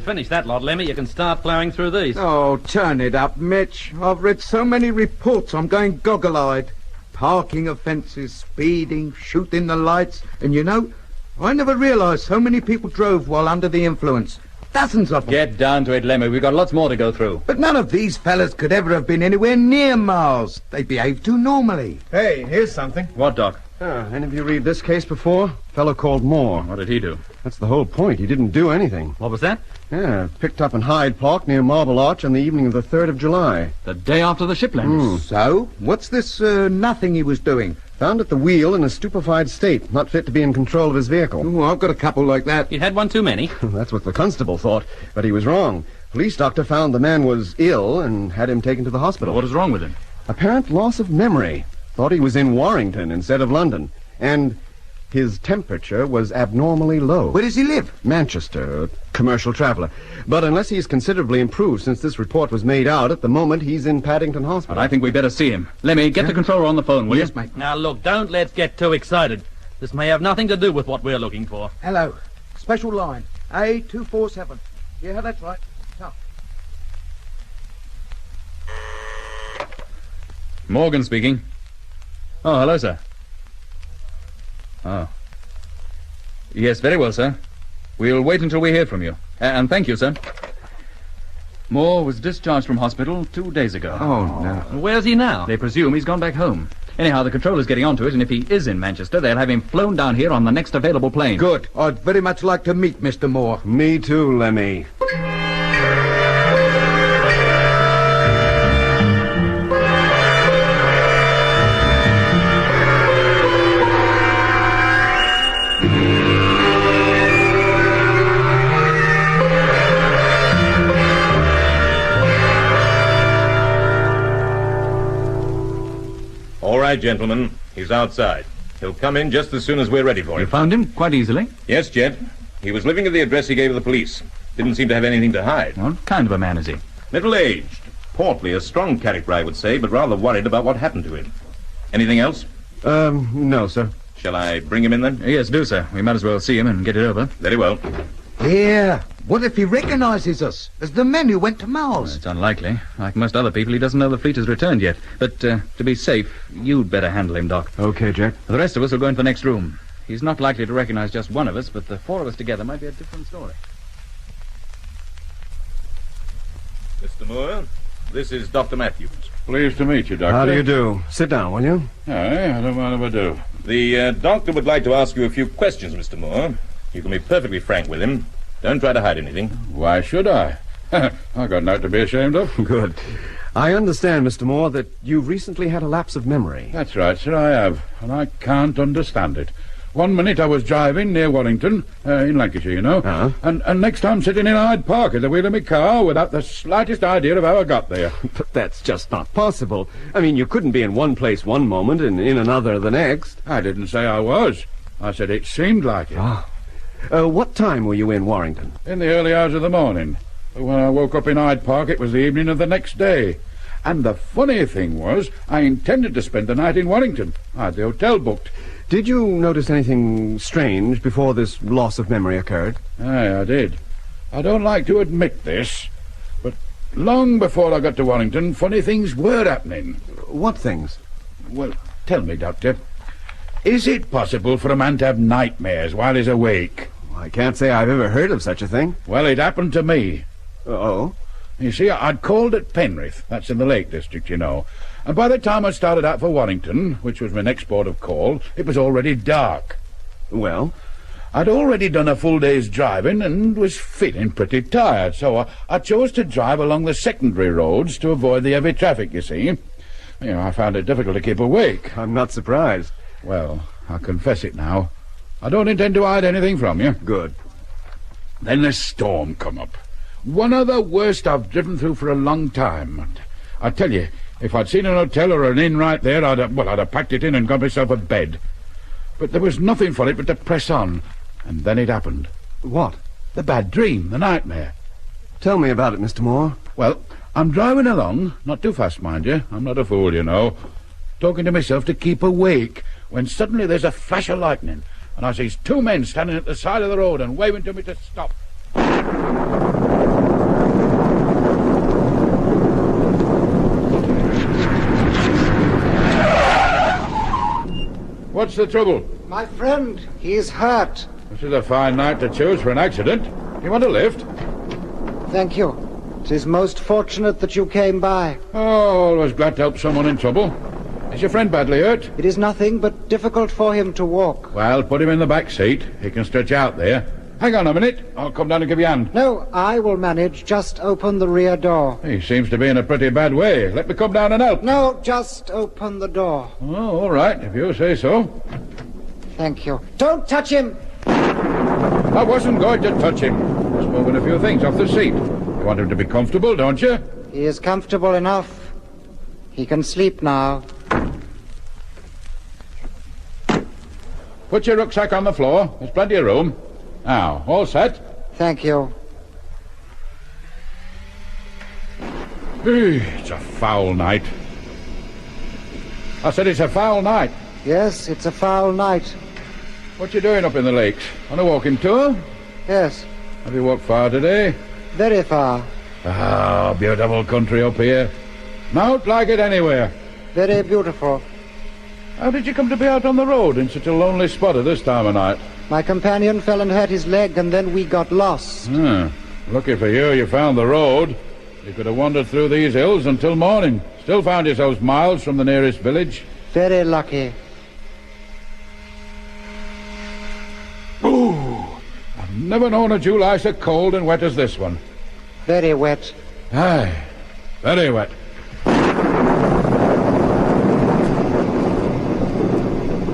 Finish that lot, Lemmy. You can start plowing through these. Oh, turn it up, Mitch. I've read so many reports I'm going goggle-eyed. Parking offences, speeding, shooting the lights. And you know, I never realised so many people drove while under the influence. Dozens of them. Get down to it, Lemmy. We've got lots more to go through. But none of these fellas could ever have been anywhere near Mars. They behave too normally. Hey, here's something. What, Doc? Any of you read this case before? Fellow called Moore. What did he do? That's the whole point. He didn't do anything. What was that? Yeah, picked up in Hyde Park near Marble Arch on the evening of the 3rd of July. The day after the ship landed. So, what's this nothing he was doing? Found at the wheel in a stupefied state, not fit to be in control of his vehicle. Oh, I've got a couple like that. You had one too many. That's what the constable thought, but he was wrong. Police doctor found the man was ill and had him taken to the hospital. What is wrong with him? Apparent loss of memory. Thought he was in Warrington instead of London. And His temperature was abnormally low. Where does he live? Manchester, a commercial traveler. But unless he's considerably improved since this report was made out, at the moment he's in Paddington Hospital. But I think we better see him. Lemmy, get the controller on the phone, will you? Yes, mate. Now, look, don't let's get too excited. This may have nothing to do with what we're looking for. Hello. Special line. A247. Yeah, that's right. Tough. Morgan speaking. Oh, hello, sir. Oh. Yes, very well, sir. We'll wait until we hear from you. And thank you, sir. Moore was discharged from hospital 2 days ago. Oh, no. Where's he now? They presume he's gone back home. Anyhow, the controller's getting onto it, and if he is in Manchester, they'll have him flown down here on the next available plane. Good. I'd very much like to meet Mr. Moore. Me too, Lemmy. All right, gentlemen. He's outside. He'll come in just as soon as we're ready for him. You found him quite easily? Yes, Jet. He was living at the address he gave the police. Didn't seem to have anything to hide. What kind of a man is he? Middle-aged. Portly, a strong character, I would say, but rather worried about what happened to him. Anything else? No, sir. Shall I bring him in, then? Yes, do, sir. We might as well see him and get it over. Very well. Yeah. What if he recognizes us as the men who went to Mars? Well, it's unlikely. Like most other people, he doesn't know the fleet has returned yet. But to be safe, you'd better handle him, Doc. Okay, Jack. The rest of us will go into the next room. He's not likely to recognize just one of us, but the four of us together might be a different story. Mr. Moore, this is Dr. Matthews. Pleased to meet you, Doctor. How do you do? Sit down, will you? Aye, I don't mind if I do. The doctor would like to ask you a few questions, Mr. Moore. You can be perfectly frank with him. Don't try to hide anything. Why should I? I got nothing to be ashamed of. Good. I understand, Mr. Moore, that you've recently had a lapse of memory. That's right, sir, I have. And I can't understand it. 1 minute I was driving near Warrington, in Lancashire, you know. Uh-huh. And next time sitting in Hyde Park at the wheel of my car without the slightest idea of how I got there. But that's just not possible. I mean, you couldn't be in one place one moment and in another the next. I didn't say I was. I said it seemed like it. Ah. What time were you in Warrington? In the early hours of the morning. When I woke up in Hyde Park, it was the evening of the next day. And the funny thing was, I intended to spend the night in Warrington. I had the hotel booked. Did you notice anything strange before this loss of memory occurred? Aye, I did. I don't like to admit this, but long before I got to Warrington, funny things were happening. What things? Well, tell me, Doctor, is it possible for a man to have nightmares while he's awake? I can't say I've ever heard of such a thing. Well, it happened to me. Oh? You see, I'd called at Penrith, that's in the Lake District, you know, and by the time I started out for Warrington, which was my next port of call, it was already dark. Well? I'd already done a full day's driving and was feeling pretty tired, so I chose to drive along the secondary roads to avoid the heavy traffic, you see. You know, I found it difficult to keep awake. I'm not surprised. Well, I'll confess it now. I don't intend to hide anything from you. Good. Then the storm come up. One of the worst I've driven through for a long time. I tell you, if I'd seen an hotel or an inn right there, I'd have packed it in and got myself a bed. But there was nothing for it but to press on. And then it happened. What? The bad dream, the nightmare. Tell me about it, Mr. Moore. Well, I'm driving along, not too fast, mind you. I'm not a fool, you know. Talking to myself to keep awake, when suddenly there's a flash of lightning, and I sees two men standing at the side of the road and waving to me to stop. What's the trouble? My friend, he is hurt. This is a fine night to choose for an accident. You want a lift? Thank you. It is most fortunate that you came by. Oh, always glad to help someone in trouble. Is your friend badly hurt? It is nothing but difficult for him to walk. Well, put him in the back seat. He can stretch out there. Hang on a minute. I'll come down and give you a hand. No, I will manage. Just open the rear door. He seems to be in a pretty bad way. Let me come down and help. No, just open the door. Oh, all right, if you say so. Thank you. Don't touch him! I wasn't going to touch him. Just moving a few things off the seat. You want him to be comfortable, don't you? He is comfortable enough. He can sleep now. Put your rucksack on the floor. There's plenty of room. Now, all set? Thank you. It's a foul night. I said it's a foul night. Yes, it's a foul night. What you doing up in the lakes? On a walking tour? Yes. Have you walked far today? Very far. Ah, beautiful country up here. Not like it anywhere. Very beautiful. How did you come to be out on the road in such a lonely spot at this time of night? My companion fell and hurt his leg, and then we got lost. Lucky for you, you found the road. You could have wandered through these hills until morning. Still found yourselves miles from the nearest village. Very lucky. Ooh, I've never known a July so cold and wet as this one. Very wet. Aye, very wet.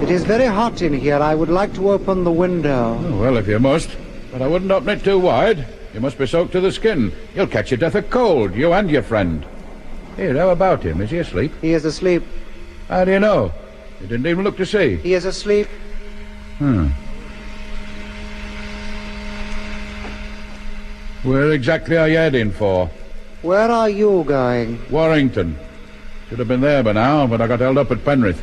It is very hot in here. I would like to open the window. Oh, well, if you must. But I wouldn't open it too wide. You must be soaked to the skin. You'll catch your death of cold, you and your friend. Here, how about him? Is he asleep? He is asleep. How do you know? You didn't even look to see. He is asleep. Where exactly are you heading for? Where are you going? Warrington. Should have been there by now, but I got held up at Penrith.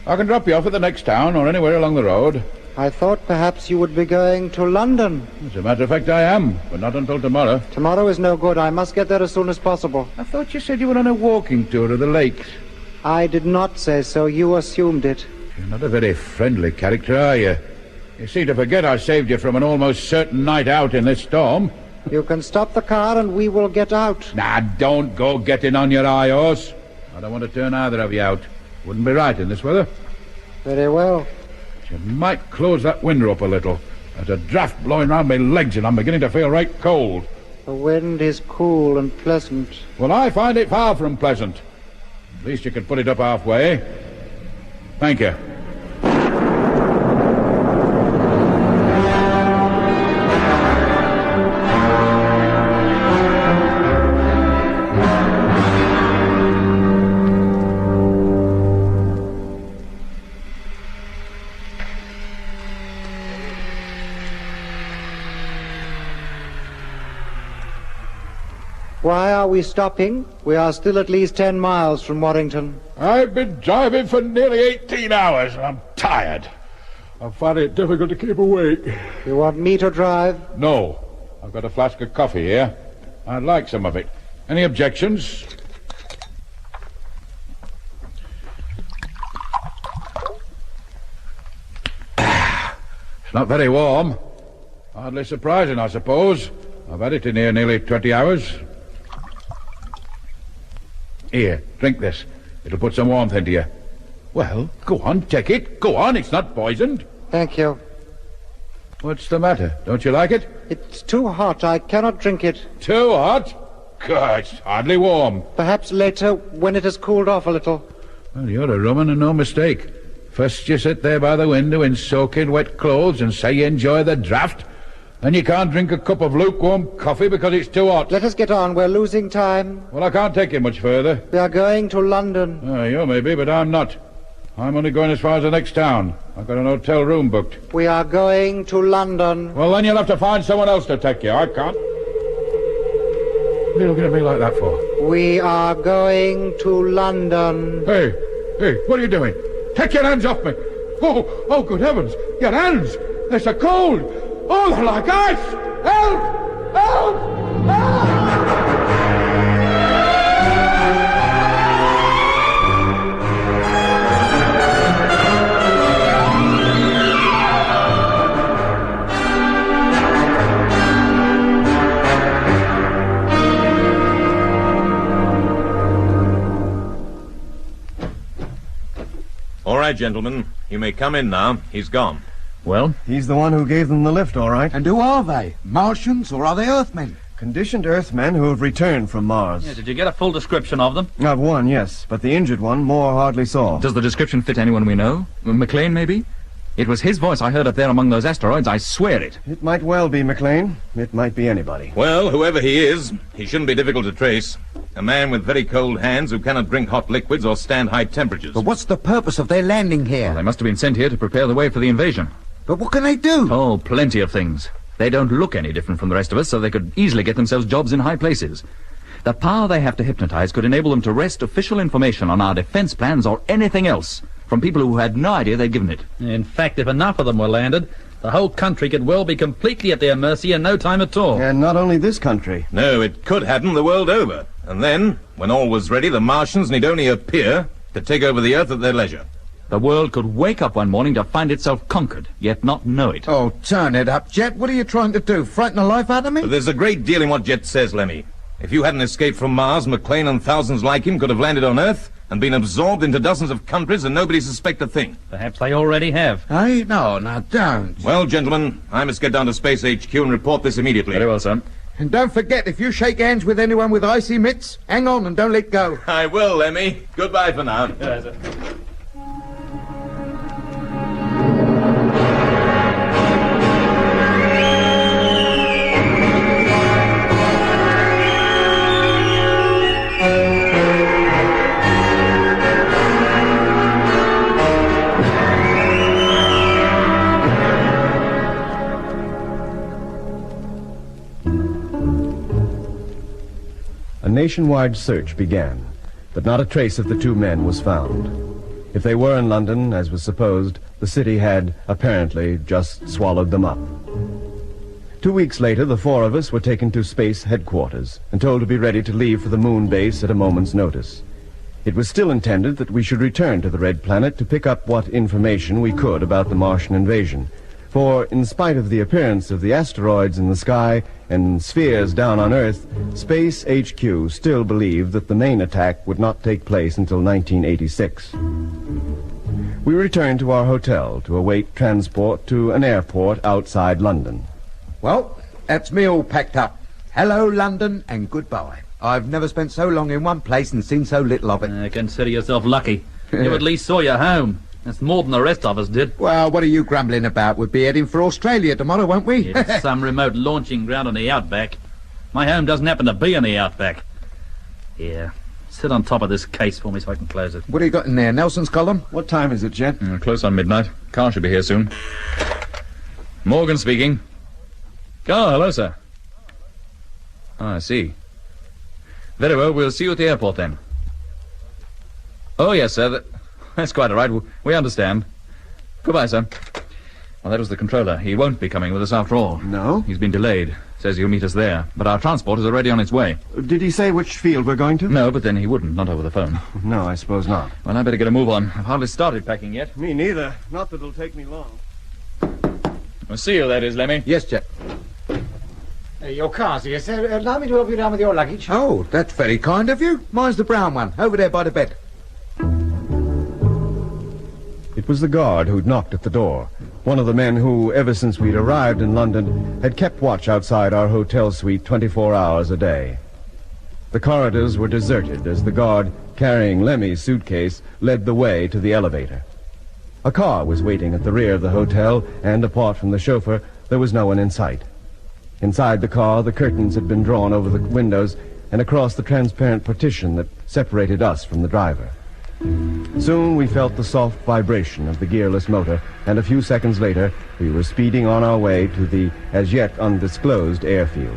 I can drop you off at the next town or anywhere along the road. I thought perhaps you would be going to London. As a matter of fact, I am, but not until tomorrow. Tomorrow is no good. I must get there as soon as possible. I thought you said you were on a walking tour to the lakes. I did not say so. You assumed it. You're not a very friendly character, are you? You seem to forget I saved you from an almost certain night out in this storm. You can stop the car and we will get out. Nah, don't go getting on your high horse. I don't want to turn either of you out. Wouldn't be right in this weather. Very well. You might close that window up a little. There's a draft blowing round my legs and I'm beginning to feel right cold. The wind is cool and pleasant. Well, I find it far from pleasant. At least you could put it up halfway. Thank you. Why are we stopping? We are still at least 10 miles from Warrington. I've been driving for nearly 18 hours and I'm tired. I'm finding it difficult to keep awake. You want me to drive? No. I've got a flask of coffee here. I'd like some of it. Any objections? It's not very warm. Hardly surprising, I suppose. I've had it in here nearly 20 hours. Here, drink this. It'll put some warmth into you. Well, go on, take it. Go on, it's not poisoned. Thank you. What's the matter? Don't you like it? It's too hot. I cannot drink it. Too hot? God, it's hardly warm. Perhaps later, when it has cooled off a little. Well, you're a rum and no mistake. First you sit there by the window in soaking wet clothes and say you enjoy the draught. Then you can't drink a cup of lukewarm coffee because it's too hot. Let us get on. We're losing time. Well, I can't take you much further. We are going to London. You may be, but I'm not. I'm only going as far as the next town. I've got an hotel room booked. We are going to London. Well, then you'll have to find someone else to take you. I can't. What are you looking at me like that for? We are going to London. Hey, what are you doing? Take your hands off me. Oh, good heavens. Your hands. They're so cold. Oh, they're like ice! Help! Help! Help! All right, gentlemen. You may come in now. He's gone. Well? He's the one who gave them the lift, all right. And who are they? Martians or are they Earthmen? Conditioned Earthmen who have returned from Mars. Yeah, did you get a full description of them? I've one, yes, but the injured one Moore hardly saw. Does the description fit anyone we know? McLean, maybe? It was his voice I heard up there among those asteroids, I swear it. It might well be McLean. It might be anybody. Well, whoever he is, he shouldn't be difficult to trace. A man with very cold hands who cannot drink hot liquids or stand high temperatures. But what's the purpose of their landing here? Well, they must have been sent here to prepare the way for the invasion. But what can they do? Oh, plenty of things. They don't look any different from the rest of us, so they could easily get themselves jobs in high places. The power they have to hypnotize could enable them to wrest official information on our defense plans or anything else from people who had no idea they'd given it. In fact, if enough of them were landed, the whole country could well be completely at their mercy in no time at all. And not only this country. No, it could happen the world over. And then, when all was ready, the Martians need only appear to take over the Earth at their leisure. The world could wake up one morning to find itself conquered, yet not know it. Oh, turn it up, Jet. What are you trying to do? Frighten the life out of me? But there's a great deal in what Jet says, Lemmy. If you hadn't escaped from Mars, McLean and thousands like him could have landed on Earth and been absorbed into dozens of countries and nobody suspect a thing. Perhaps they already have. Hey? No, don't. Well, gentlemen, I must get down to Space HQ and report this immediately. Very well, sir. And don't forget, if you shake hands with anyone with icy mitts, hang on and don't let go. I will, Lemmy. Goodbye for now. Yes, sir. A nationwide search began, but not a trace of the two men was found. If they were in London, as was supposed, the city had, apparently, just swallowed them up. 2 weeks later, the four of us were taken to space headquarters and told to be ready to leave for the moon base at a moment's notice. It was still intended that we should return to the Red Planet to pick up what information we could about the Martian invasion. For, in spite of the appearance of the asteroids in the sky and spheres down on Earth, Space HQ still believed that the main attack would not take place until 1986. We returned to our hotel to await transport to an airport outside London. Well, that's me all packed up. Hello, London, and goodbye. I've never spent so long in one place and seen so little of it. Consider yourself lucky. You at least saw your home. That's more than the rest of us did. Well, what are you grumbling about? We'll be heading for Australia tomorrow, won't we? It's some remote launching ground on the outback. My home doesn't happen to be on the outback. Here, sit on top of this case for me so I can close it. What do you got in there, Nelson's column? What time is it, Jet? Close on midnight. Car should be here soon. Morgan speaking. Oh, hello, sir. I see. Very well, we'll see you at the airport then. Oh, yes, sir. That's quite all right. We understand. Goodbye, sir. Well, that was the controller. He won't be coming with us after all. No? He's been delayed. Says he'll meet us there. But our transport is already on its way. Did he say which field we're going to? No, but then he wouldn't. Not over the phone. No, I suppose not. Well, I better get a move on. I've hardly started packing yet. Me neither. Not that it'll take me long. We'll see you, that is, Lemmy. Yes, Jet. Your car's here, sir. Allow me to help you down with your luggage. Oh, that's very kind of you. Mine's the brown one, over there by the bed. It was the guard who'd knocked at the door, one of the men who, ever since we'd arrived in London, had kept watch outside our hotel suite 24 hours a day. The corridors were deserted as the guard, carrying Lemmy's suitcase, led the way to the elevator. A car was waiting at the rear of the hotel, and apart from the chauffeur, there was no one in sight. Inside the car, the curtains had been drawn over the windows and across the transparent partition that separated us from the driver. Soon we felt the soft vibration of the gearless motor, and a few seconds later we were speeding on our way to the as yet undisclosed airfield.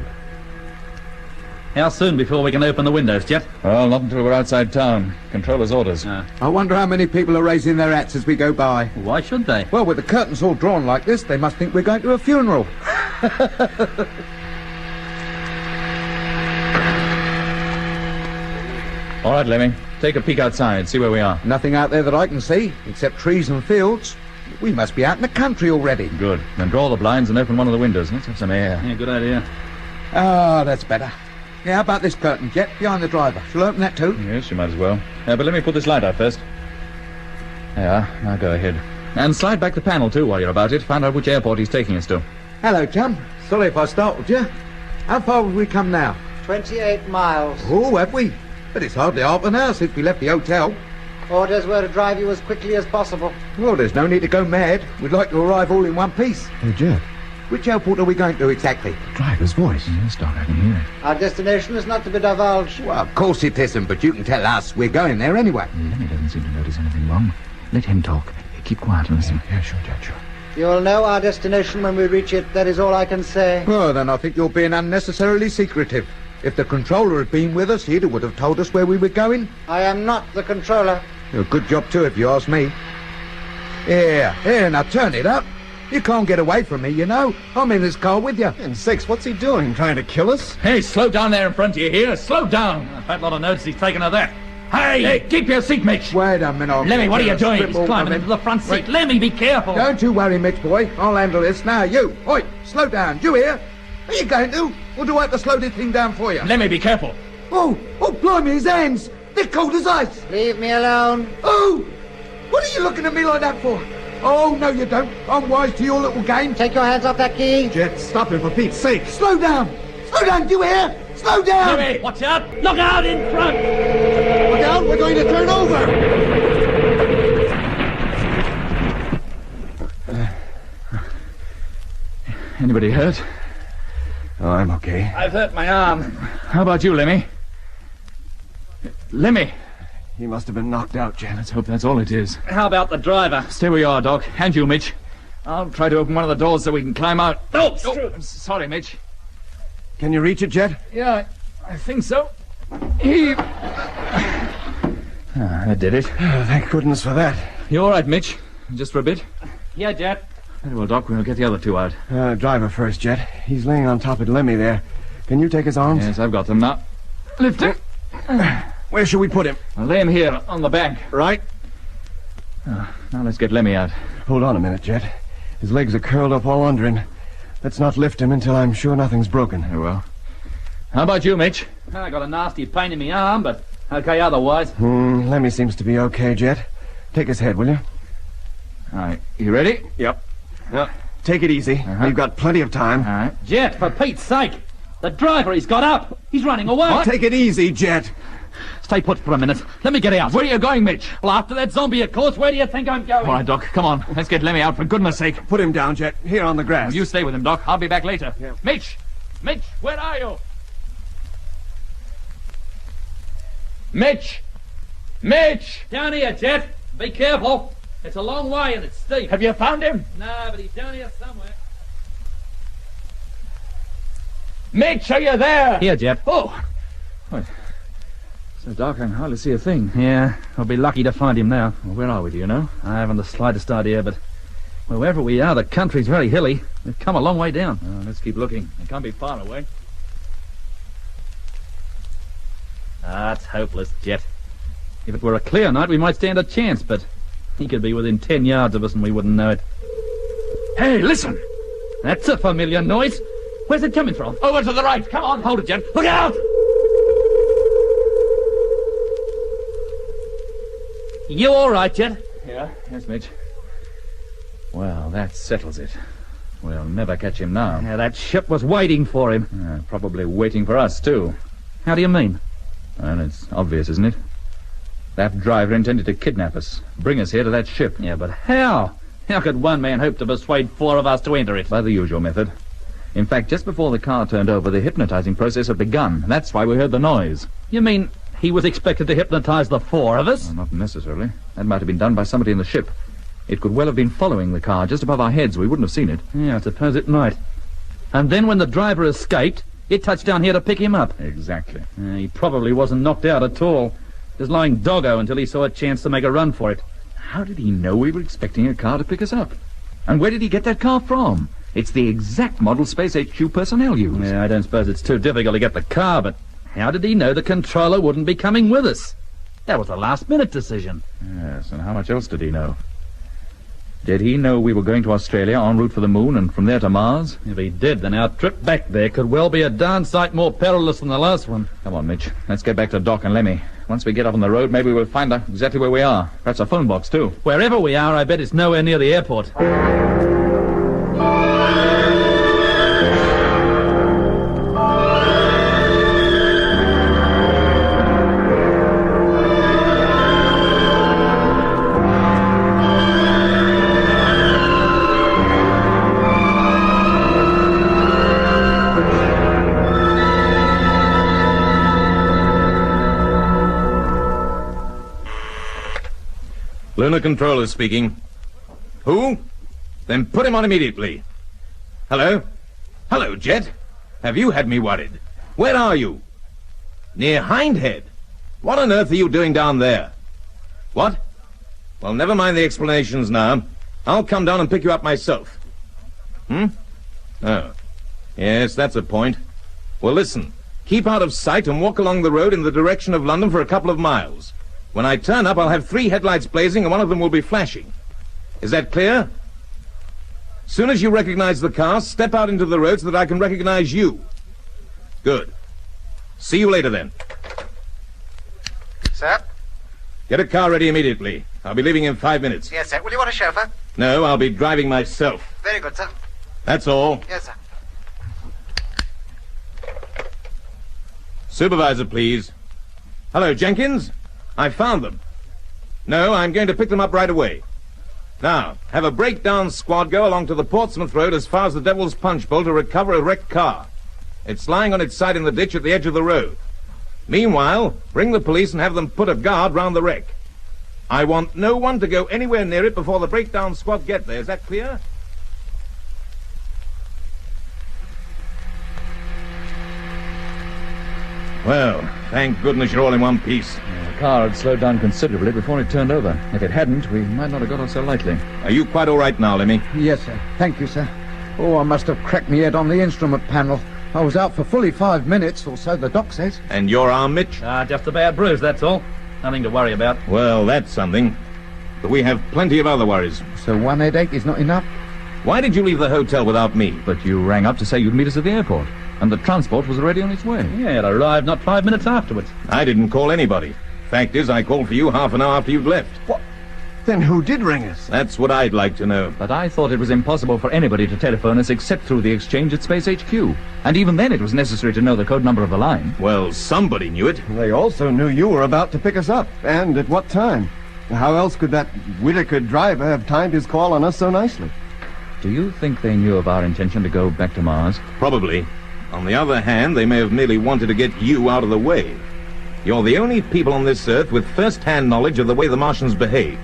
How soon before we can open the windows, Jet? Well, not until we're outside town. Controller's orders. I wonder how many people are raising their hats as we go by. Why should they? Well, with the curtains all drawn like this, they must think we're going to a funeral. All right, Lemmy. Take a peek outside, see where we are. Nothing out there that I can see, except trees and fields. We must be out in the country already. Good. Then draw the blinds and open one of the windows. Let's have some air. Yeah, good idea. Ah, that's better. Yeah, how about this curtain, Jet, behind the driver? Shall I open that too? Yes, you might as well. But let me put this light out first. There you are. Now go ahead. And slide back the panel, too, while you're about it. Find out which airport he's taking us to. Hello, chum. Sorry if I startled you. How far have we come now? 28 miles. Oh, have we? But it's hardly half an hour since we left the hotel. Orders were to drive you as quickly as possible. Well, there's no need to go mad. We'd like to arrive all in one piece. Hey, Jet, Which airport are we going to exactly? Driver's voice. Yes, Doc, I can hear it. Our destination is not to be divulged. Well, of course it isn't, but you can tell us we're going there anyway. Lemmy doesn't seem to notice anything wrong. Let him talk. Keep quiet and listen. Yeah, sure, Jed, sure. You'll know our destination when we reach it. That is all I can say. Well, then I think you're being unnecessarily secretive. If the controller had been with us, he would have told us where we were going. I am not the controller. A good job, too, if you ask me. Here, now turn it up. You can't get away from me, you know. I'm in this car with you. And sakes, what's he doing? Trying to kill us? Hey, slow down there in front of you here. Slow down. A fat lot of notice he's taken of that. Hey, keep your seat, Mitch. Wait a minute. Lemmy, what are you doing? He's climbing into the front seat. Wait. Lemmy, be careful. Don't you worry, Mitch, boy. I'll handle this. Now, you. Oi, slow down. You here? Are you going to? Or do I have to slow this thing down for you? Lemmy, be careful. Oh, blimey, his hands. They're cold as ice. Leave me alone. Oh, what are you looking at me like that for? Oh, no, you don't. I'm wise to your little game. Take your hands off that key. Jet, stop him for Pete's sake. Slow down. Slow down, you hear? Slow down. Lemmy, watch out. Look out in front. Look out, we're going to turn over. Anybody hurt? Oh, I'm okay. I've hurt my arm. How about you, Lemmy? Lemmy. He must have been knocked out, Jet. Let's hope that's all it is. How about the driver? Stay where you are, Doc. And you, Mitch. I'll try to open one of the doors so we can climb out. Oh, I'm sorry, Mitch. Can you reach it, Jet? Yeah, I think so. That did it. Oh, thank goodness for that. You all right, Mitch? Just for a bit? Yeah, Jet. Very well, Doc. We'll get the other two out. Driver first, Jet. He's laying on top of Lemmy there. Can you take his arms? Yes, I've got them now. Lift him. Where should we put him? I'll lay him here on the bank. Right. Now let's get Lemmy out. Hold on a minute, Jet. His legs are curled up all under him. Let's not lift him until I'm sure nothing's broken. Very well. How about you, Mitch? I got a nasty pain in my arm, but okay otherwise. Lemmy seems to be okay, Jet. Take his head, will you? All right. You ready? Yep. Take it easy. We've got plenty of time. All right. Jet, for Pete's sake. The driver, he's got up. He's running away. What? Take it easy, Jet. Stay put for a minute. Let me get out. Where are you going, Mitch? Well, after that zombie, of course. Where do you think I'm going? All right, Doc. Come on. Let's get Lemmy out, for goodness sake. Put him down, Jet. Here on the grass. You stay with him, Doc. I'll be back later. Yeah. Mitch! Mitch, where are you? Mitch! Mitch! Down here, Jet. Be careful. It's a long way and it's steep. Have you found him? No, but he's down here somewhere. Mitch, are you there? Here, Jet. Oh! What? So dark I can hardly see a thing. Yeah, I'll be lucky to find him now. Well, where are we, do you know? I haven't the slightest idea, but wherever we are, the country's very hilly. We've come a long way down. Oh, let's keep looking. It can't be far away. It's hopeless, Jet. If it were a clear night, we might stand a chance, but he could be within 10 yards of us and we wouldn't know it. Hey, listen! That's a familiar noise. Where's it coming from? Over to the right. Come on. Hold it, Jet. Look out! You all right, Jet? Yeah. Yes, Mitch. Well, that settles it. We'll never catch him now. Yeah, that ship was waiting for him. Probably waiting for us, too. How do you mean? Well, it's obvious, isn't it? That driver intended to kidnap us, bring us here to that ship. Yeah, but how? How could one man hope to persuade 4 of us to enter it? By the usual method. In fact, just before the car turned over, the hypnotizing process had begun. That's why we heard the noise. You mean he was expected to hypnotize the 4 of us? Well, not necessarily. That might have been done by somebody in the ship. It could well have been following the car just above our heads. We wouldn't have seen it. Yeah, I suppose it might. And then when the driver escaped, it touched down here to pick him up. Exactly. He probably wasn't knocked out at all. Just lying doggo until he saw a chance to make a run for it. How did he know we were expecting a car to pick us up? And where did he get that car from? It's the exact model Space HQ personnel use. Yeah, I don't suppose it's too difficult to get the car, but how did he know the controller wouldn't be coming with us? That was a last-minute decision. Yes, and how much else did he know? Did he know we were going to Australia en route for the moon and from there to Mars? If he did, then our trip back there could well be a darn sight more perilous than the last one. Come on, Mitch. Let's get back to Doc and Lemmy. Once we get up on the road, maybe we'll find out exactly where we are. Perhaps a phone box, too. Wherever we are, I bet it's nowhere near the airport. Lunar Controller speaking. Who? Then put him on immediately. Hello? Hello, Jet. Have you had me worried? Where are you? Near Hindhead. What on earth are you doing down there? What? Well, never mind the explanations now. I'll come down and pick you up myself. Oh. Yes, that's a point. Well, listen. Keep out of sight and walk along the road in the direction of London for a couple of miles. When I turn up, I'll have 3 headlights blazing and one of them will be flashing. Is that clear? Soon as you recognize the car, step out into the road so that I can recognize you. Good. See you later, then. Sir? Get a car ready immediately. I'll be leaving in 5 minutes. Yes, sir. Will you want a chauffeur? No, I'll be driving myself. Very good, sir. That's all. Yes, sir. Supervisor, please. Hello, Jenkins. I found them. No, I'm going to pick them up right away. Now, have a breakdown squad go along to the Portsmouth Road as far as the Devil's Punch Bowl to recover a wrecked car. It's lying on its side in the ditch at the edge of the road. Meanwhile, bring the police and have them put a guard round the wreck. I want no one to go anywhere near it before the breakdown squad get there. Is that clear? Well, thank goodness you're all in one piece. The car had slowed down considerably before it turned over. If it hadn't, we might not have got on so lightly. Are you quite all right now, Lemmy? Yes, sir. Thank you, sir. Oh, I must have cracked my head on the instrument panel. I was out for fully 5 minutes, or so the doc says. And your arm, Mitch? Just a bad bruise, that's all. Nothing to worry about. Well, that's something. But we have plenty of other worries. So one headache is not enough? Why did you leave the hotel without me? But you rang up to say you'd meet us at the airport. And the transport was already on its way. Yeah, it arrived not 5 minutes afterwards. I didn't call anybody. Fact is, I called for you half an hour after you'd left. What? Then who did ring us? That's what I'd like to know. But I thought it was impossible for anybody to telephone us except through the exchange at Space HQ. And even then it was necessary to know the code number of the line. Well, somebody knew it. They also knew you were about to pick us up, and at what time. How else could that Whitaker driver have timed his call on us so nicely? Do you think they knew of our intention to go back to Mars? Probably. On the other hand, they may have merely wanted to get you out of the way. You're the only people on this Earth with first-hand knowledge of the way the Martians behave.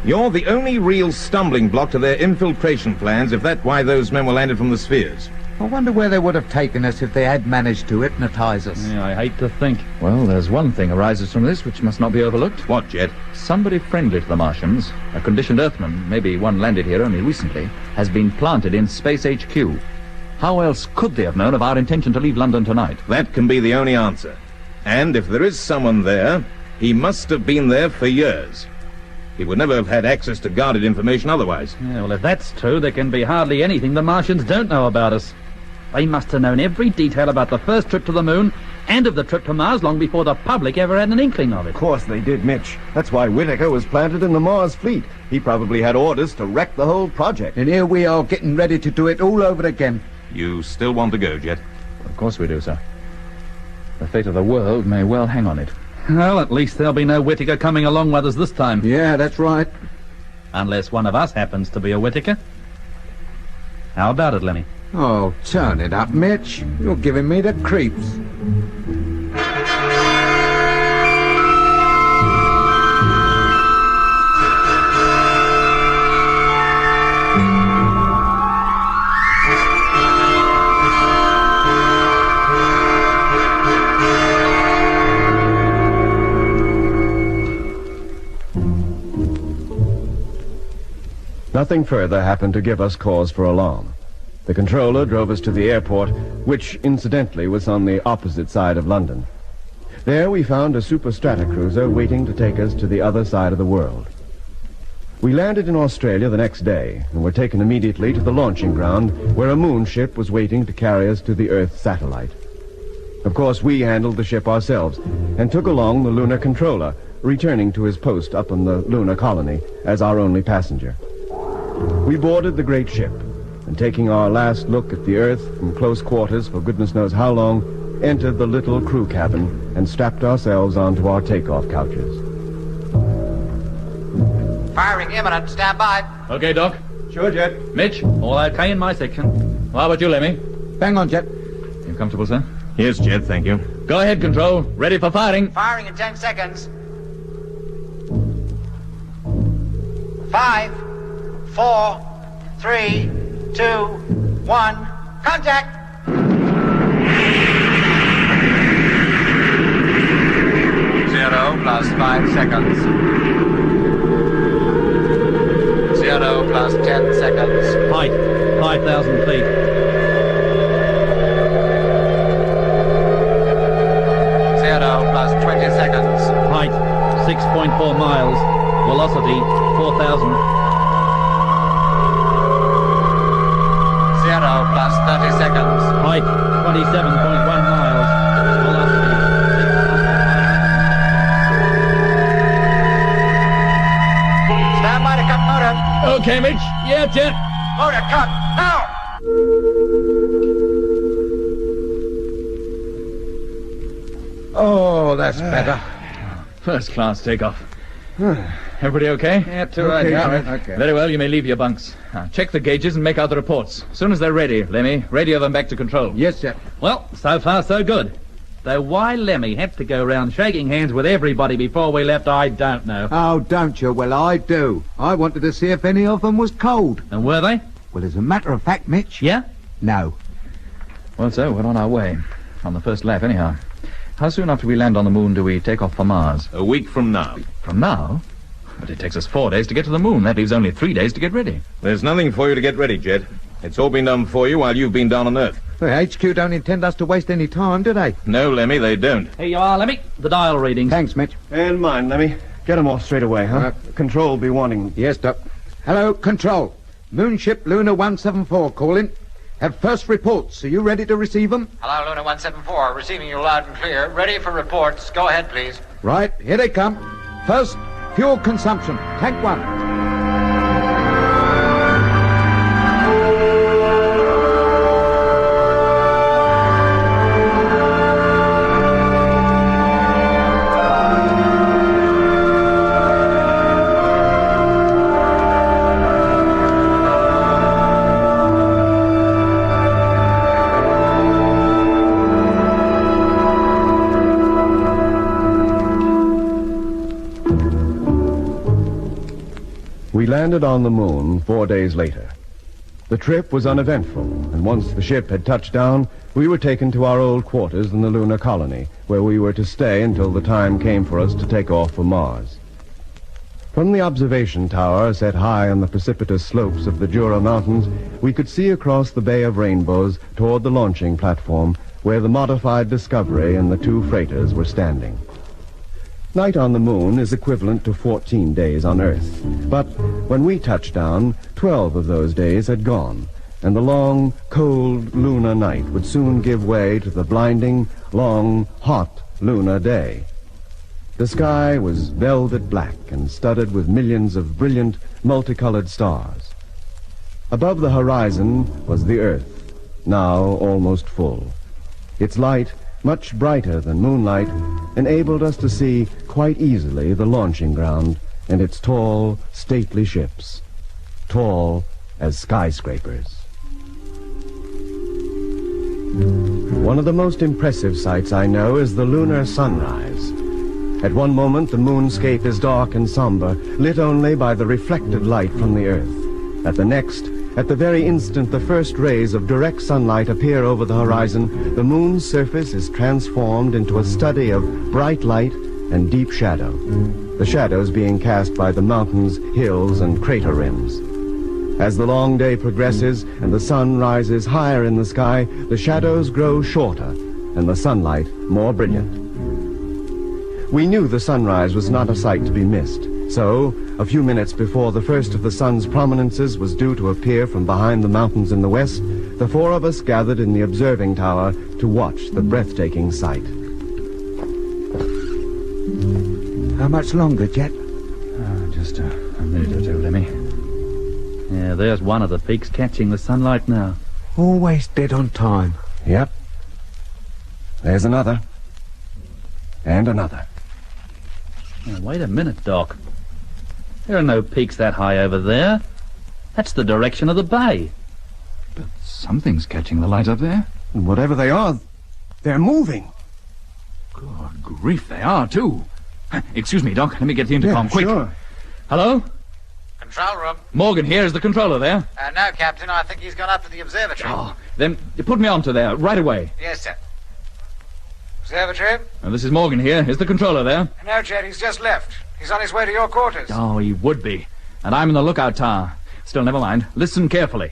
You're the only real stumbling block to their infiltration plans, if that's why those men were landed from the spheres. I wonder where they would have taken us if they had managed to hypnotize us. Yeah, I hate to think. Well, there's one thing arises from this which must not be overlooked. What, Jet? Somebody friendly to the Martians, a conditioned Earthman, maybe one landed here only recently, has been planted in Space HQ. How else could they have known of our intention to leave London tonight? That can be the only answer. And if there is someone there, he must have been there for years. He would never have had access to guarded information otherwise. Yeah, well, if that's true, there can be hardly anything the Martians don't know about us. They must have known every detail about the first trip to the moon and of the trip to Mars long before the public ever had an inkling of it. Of course they did, Mitch. That's why Whitaker was planted in the Mars fleet. He probably had orders to wreck the whole project. And here we are getting ready to do it all over again. You still want to go, Jet? Of course we do, sir. The fate of the world may well hang on it. Well, at least there'll be no Whitaker coming along with us this time. Yeah, that's right. Unless one of us happens to be a Whitaker. How about it, Lemmy? Oh, turn it up, Mitch. You're giving me the creeps. Nothing further happened to give us cause for alarm. The controller drove us to the airport, which, incidentally, was on the opposite side of London. There we found a super stratocruiser waiting to take us to the other side of the world. We landed in Australia the next day and were taken immediately to the launching ground where a moon ship was waiting to carry us to the Earth satellite. Of course, we handled the ship ourselves and took along the lunar controller, returning to his post up in the lunar colony as our only passenger. We boarded the great ship, and taking our last look at the Earth from close quarters for goodness knows how long, entered the little crew cabin and strapped ourselves onto our takeoff couches. Firing imminent. Stand by. Okay, Doc. Sure, Jet. Mitch, all okay in my section. How about you, Lemmy? Bang on, Jet. You comfortable, sir? Yes, Jet, thank you. Go ahead, Control. Ready for firing. Firing in 10 seconds. 5, 4, 3, 2, 1. Contact! 0 plus 5 seconds. 0 plus 10 seconds. Height, 5,000 feet. 0 plus 20 seconds. Height, 6.4 miles. Velocity, 4,000. 0 plus 30 seconds. Height, 27.1 miles. Velocity, Stand by to cut motor. Okay, Mitch. Yeah, Jet. Motor cut, now! Oh, that's better. First class takeoff. Everybody okay? Yeah, too right. Yeah, okay. Very well, you may leave your bunks. Now, check the gauges and make out the reports. As soon as they're ready, Lemmy, radio them back to control. Yes, sir. Well, so far so good. Though why Lemmy had to go round shaking hands with everybody before we left, I don't know. Oh, don't you? Well, I do. I wanted to see if any of them was cold. And were they? Well, as a matter of fact, Mitch... Yeah? No. Well, so we're on our way. On the first lap, anyhow. How soon after we land on the moon do we take off for Mars? A week from now. From now? But it takes us 4 days to get to the moon. That leaves only 3 days to get ready. There's nothing for you to get ready, Jed. It's all been done for you while you've been down on Earth. Well, HQ don't intend us to waste any time, do they? No, Lemmy, they don't. Here you are, Lemmy. The dial readings. Thanks, Mitch. And mine, Lemmy. Get 'em off straight away, huh? Control will be wanting... Yes, Doc. Hello, Control. Moonship Luna 174 calling. Have first reports. Are you ready to receive them? Hello, Luna 174. Receiving you loud and clear. Ready for reports. Go ahead, please. Right, here they come. First, fuel consumption. Tank 1. We landed on the moon 4 days later. The trip was uneventful, and once the ship had touched down, we were taken to our old quarters in the lunar colony, where we were to stay until the time came for us to take off for Mars. From the observation tower set high on the precipitous slopes of the Jura Mountains, we could see across the Bay of Rainbows toward the launching platform, where the modified Discovery and the 2 freighters were standing. Night on the moon is equivalent to 14 days on Earth. But when we touched down, 12 of those days had gone, and the long, cold lunar night would soon give way to the blinding, long, hot lunar day. The sky was velvet black and studded with millions of brilliant, multicolored stars. Above the horizon was the Earth, now almost full. Its light, much brighter than moonlight, enabled us to see quite easily the launching ground and its tall, stately ships, tall as skyscrapers. One of the most impressive sights I know is the lunar sunrise. At one moment, the moonscape is dark and somber, lit only by the reflected light from the Earth. At the next, at the very instant the first rays of direct sunlight appear over the horizon, the moon's surface is transformed into a study of bright light and deep shadow, the shadows being cast by the mountains, hills, and crater rims. As the long day progresses and the sun rises higher in the sky, the shadows grow shorter and the sunlight more brilliant. We knew the sunrise was not a sight to be missed, so a few minutes before the first of the sun's prominences was due to appear from behind the mountains in the west, the 4 of us gathered in the observing tower to watch the breathtaking sight. How much longer, Jet? Just a minute or two, Lemmy. Yeah, there's one of the peaks catching the sunlight now. Always dead on time. Yep. There's another. And another. Now, wait a minute, Doc. There are no peaks that high over there. That's the direction of the bay. But something's catching the light up there. And whatever they are, they're moving. Good grief, they are, too. Excuse me, Doc. Let me get the intercom, quick. Sure. Hello? Control room. Morgan here. Is the controller there? No, Captain. I think he's gone up to the observatory. Oh, then you put me on to there, right away. Yes, sir. Observatory? This is Morgan here. Is the controller there? No, Jet. He's just left. He's on his way to your quarters. Oh, he would be. And I'm in the lookout tower. Still, never mind. Listen carefully.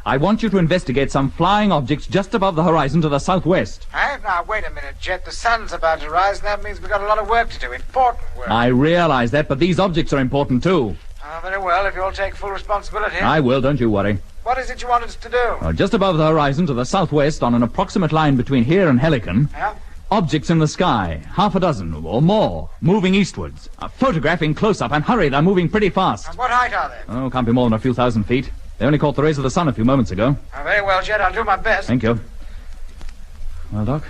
I want you to investigate some flying objects just above the horizon to the southwest. Hey, now, wait a minute, Jet. The sun's about to rise, and that means we've got a lot of work to do. Important work. I realize that, but these objects are important, too. Oh, very well, if you'll take full responsibility. I will, don't you worry. What is it you want us to do? Just above the horizon to the southwest, on an approximate line between here and Helicon, Yeah? objects in the sky, half a dozen or more, moving eastwards. Photographing close-up, and hurry, they're moving pretty fast. And what height are they? Oh, can't be more than a few thousand feet. They only caught the rays of the sun a few moments ago. Oh, very well, Jet. I'll do my best. Thank you. Well, Doc,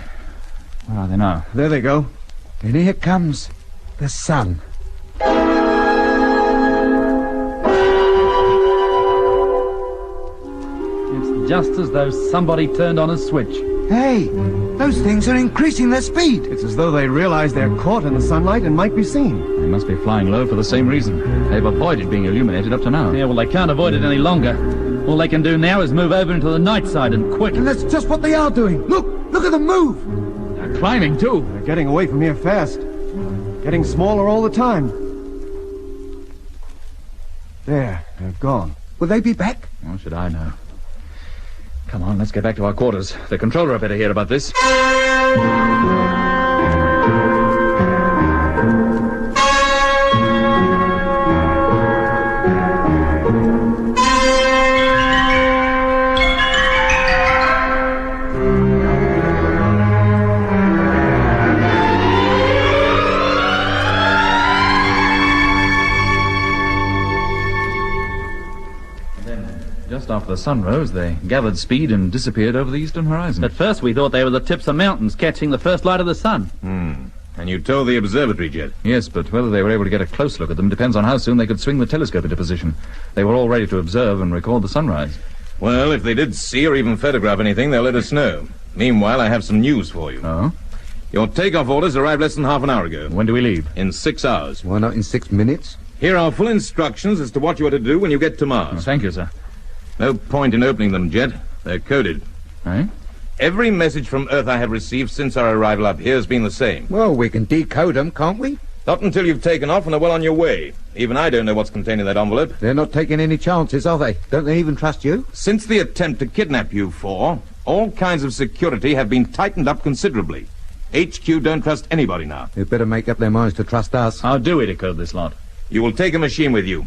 where are they now? There they go. And here comes the sun. It's just as though somebody turned on a switch. Hey, those things are increasing their speed. It's as though they realize they're caught in the sunlight and might be seen. They must be flying low for the same reason. They've avoided being illuminated up to now. Yeah, well, they can't avoid it any longer. All they can do now is move over into the night side, and quick. And that's just what they are doing. Look at them move. They're climbing, too. They're getting away from here fast. Getting smaller all the time. There, they're gone. Will they be back? How should I know? Come on, let's get back to our quarters. The controller better hear about this. Just after the sun rose, they gathered speed and disappeared over the eastern horizon. At first we thought they were the tips of mountains catching the first light of the sun. And you told the observatory, Jet? Yes, but whether they were able to get a close look at them depends on how soon they could swing the telescope into position. They were all ready to observe and record the sunrise. Well, if they did see or even photograph anything, they'll let us know. Meanwhile, I have some news for you. Oh? Your takeoff orders arrived less than half an hour ago. When do we leave? In 6 hours. Why not in 6 minutes? Here are full instructions as to what you are to do when you get to Mars. Oh, thank you, sir. No point in opening them, Jet. They're coded. Eh? Every message from Earth I have received since our arrival up here has been the same. Well, we can decode them, can't we? Not until you've taken off and are well on your way. Even I don't know what's contained in that envelope. They're not taking any chances, are they? Don't they even trust you? Since the attempt to kidnap you four, all kinds of security have been tightened up considerably. HQ don't trust anybody now. They'd better make up their minds to trust us. How do we decode this lot? You will take a machine with you.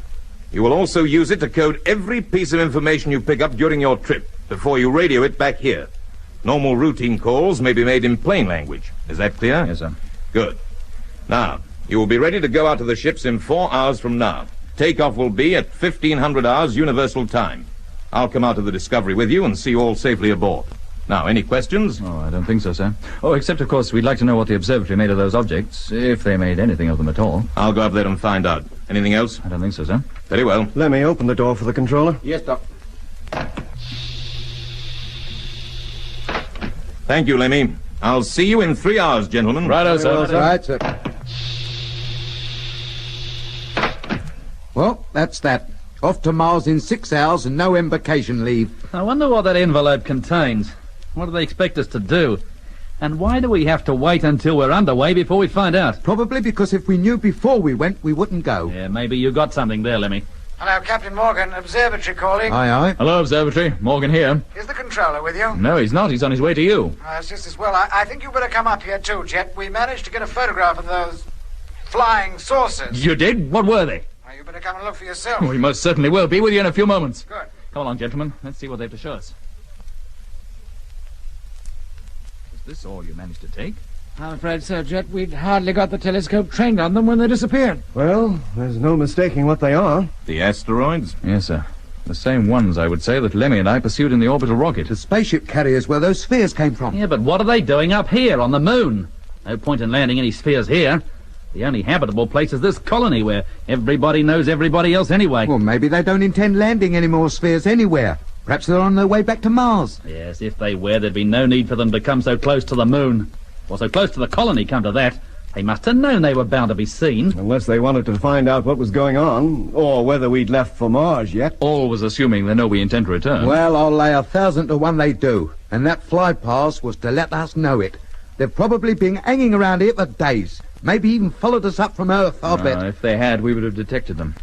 You will also use it to code every piece of information you pick up during your trip before you radio it back here. Normal routine calls may be made in plain language. Is that clear? Yes, sir. Good. Now, you will be ready to go out to the ships in 4 hours from now. Takeoff will be at 1500 hours Universal Time. I'll come out to the Discovery with you and see you all safely aboard. Now, any questions? Oh, I don't think so, sir. Oh, except, of course, we'd like to know what the observatory made of those objects, if they made anything of them at all. I'll go up there and find out. Anything else? I don't think so, sir. Very well. Let me open the door for the controller. Yes, Doc. Thank you, Lemmy. I'll see you in 3 hours, gentlemen. Righto, sir. Right, sir. Well, that's that. Off to Mars in 6 hours and no embarkation leave. I wonder what that envelope contains. What do they expect us to do? And why do we have to wait until we're underway before we find out? Probably because if we knew before we went, we wouldn't go. Yeah, maybe you got something there, Lemmy. Hello, Captain Morgan. Observatory calling. Aye. Hello, observatory. Morgan here. Is the controller with you? No, he's not. He's on his way to you. It's just as well. I think you better come up here too, Jet. We managed to get a photograph of those flying saucers. You did? What were they? Well, you better come and look for yourself. We most certainly will. Be with you in a few moments. Good. Come along, gentlemen. Let's see what they have to show us. Is this all you managed to take? I'm afraid so, Jet. We'd hardly got the telescope trained on them when they disappeared. Well, there's no mistaking what they are. The asteroids? Yes, sir. The same ones, I would say, that Lemmy and I pursued in the orbital rocket. The spaceship carriers where those spheres came from. Yeah, but what are they doing up here on the moon? No point in landing any spheres here. The only habitable place is this colony where everybody knows everybody else anyway. Well, maybe they don't intend landing any more spheres anywhere. Perhaps they're on their way back to Mars. Yes, if they were, there'd be no need for them to come so close to the moon. Or so close to the colony, come to that. They must have known they were bound to be seen. Unless they wanted to find out what was going on, or whether we'd left for Mars yet. Always assuming they know we intend to return. Well, I'll lay 1,000 to 1 they do. And that fly pass was to let us know it. They've probably been hanging around here for days. Maybe even followed us up from Earth, I'll bet. If they had, we would have detected them.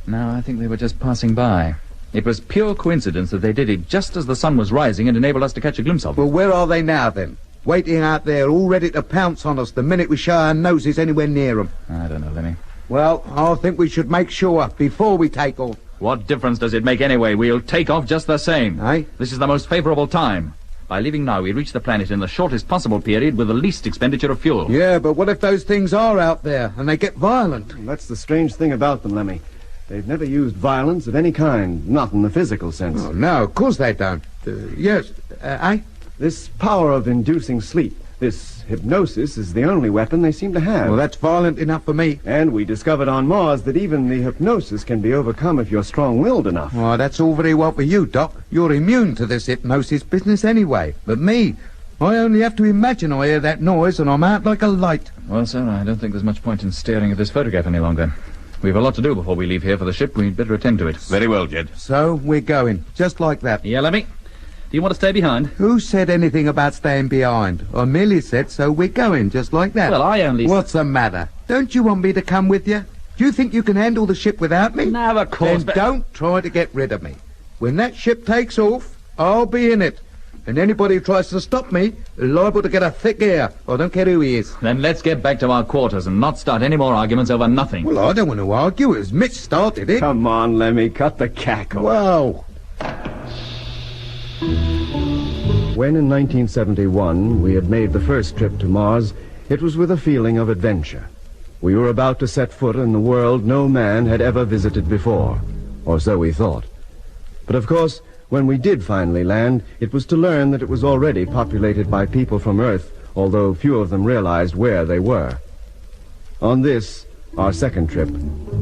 No, I think they were just passing by. It was pure coincidence that they did it just as the sun was rising and enabled us to catch a glimpse of them. Well, where are they now, then? Waiting out there, all ready to pounce on us the minute we show our noses anywhere near them. I don't know, Lemmy. Well, I think we should make sure before we take off. What difference does it make anyway? We'll take off just the same. Eh? This is the most favorable time. By leaving now, we reach the planet in the shortest possible period with the least expenditure of fuel. Yeah, but what if those things are out there and they get violent? Well, that's the strange thing about them, Lemmy. They've never used violence of any kind, not in the physical sense. Oh, no, of course they don't. Yes, eh? This power of inducing sleep, this hypnosis, is the only weapon they seem to have. Well, that's violent enough for me. And we discovered on Mars that even the hypnosis can be overcome if you're strong-willed enough. Oh, that's all very well for you, Doc. You're immune to this hypnosis business anyway. But me, I only have to imagine I hear that noise and I'm out like a light. Well, sir, I don't think there's much point in staring at this photograph any longer. We've a lot to do before we leave here for the ship. We'd better attend to it. Very well, Jed. So, we're going, just like that. Yeah, Lemmy? Do you want to stay behind? Who said anything about staying behind? I merely said, so we're going, just like that. Well, I only... What's the matter? Don't you want me to come with you? Do you think you can handle the ship without me? No, of course, Then but... don't try to get rid of me. When that ship takes off, I'll be in it. And anybody who tries to stop me is liable to get a thick ear. I don't care who he is. Then let's get back to our quarters and not start any more arguments over nothing. Well, I don't want to argue. It was Mitch started it. Come on, Lemmy, cut the cackle. Whoa. When in 1971 we had made the first trip to Mars, it was with a feeling of adventure. We were about to set foot in the world no man had ever visited before, or so we thought. But of course, when we did finally land, it was to learn that it was already populated by people from Earth, although few of them realized where they were. On this, our second trip,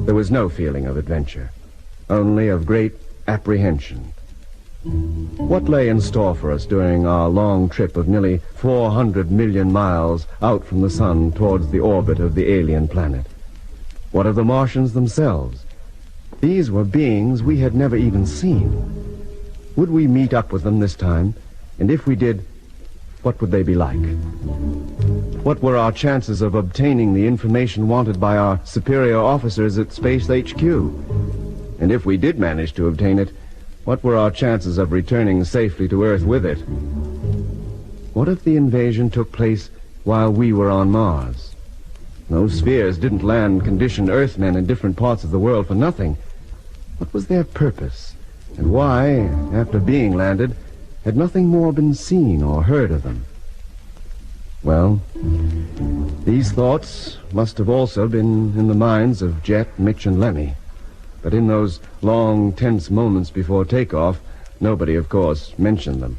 there was no feeling of adventure, only of great apprehension. What lay in store for us during our long trip of nearly 400 million miles out from the sun towards the orbit of the alien planet? What of the Martians themselves? These were beings we had never even seen. Would we meet up with them this time? And if we did, what would they be like? What were our chances of obtaining the information wanted by our superior officers at Space HQ? And if we did manage to obtain it, what were our chances of returning safely to Earth with it? What if the invasion took place while we were on Mars? Those spheres didn't land conditioned Earthmen in different parts of the world for nothing. What was their purpose? And why, after being landed, had nothing more been seen or heard of them? Well, these thoughts must have also been in the minds of Jet, Mitch, and Lemmy. But in those long, tense moments before takeoff, nobody, of course, mentioned them.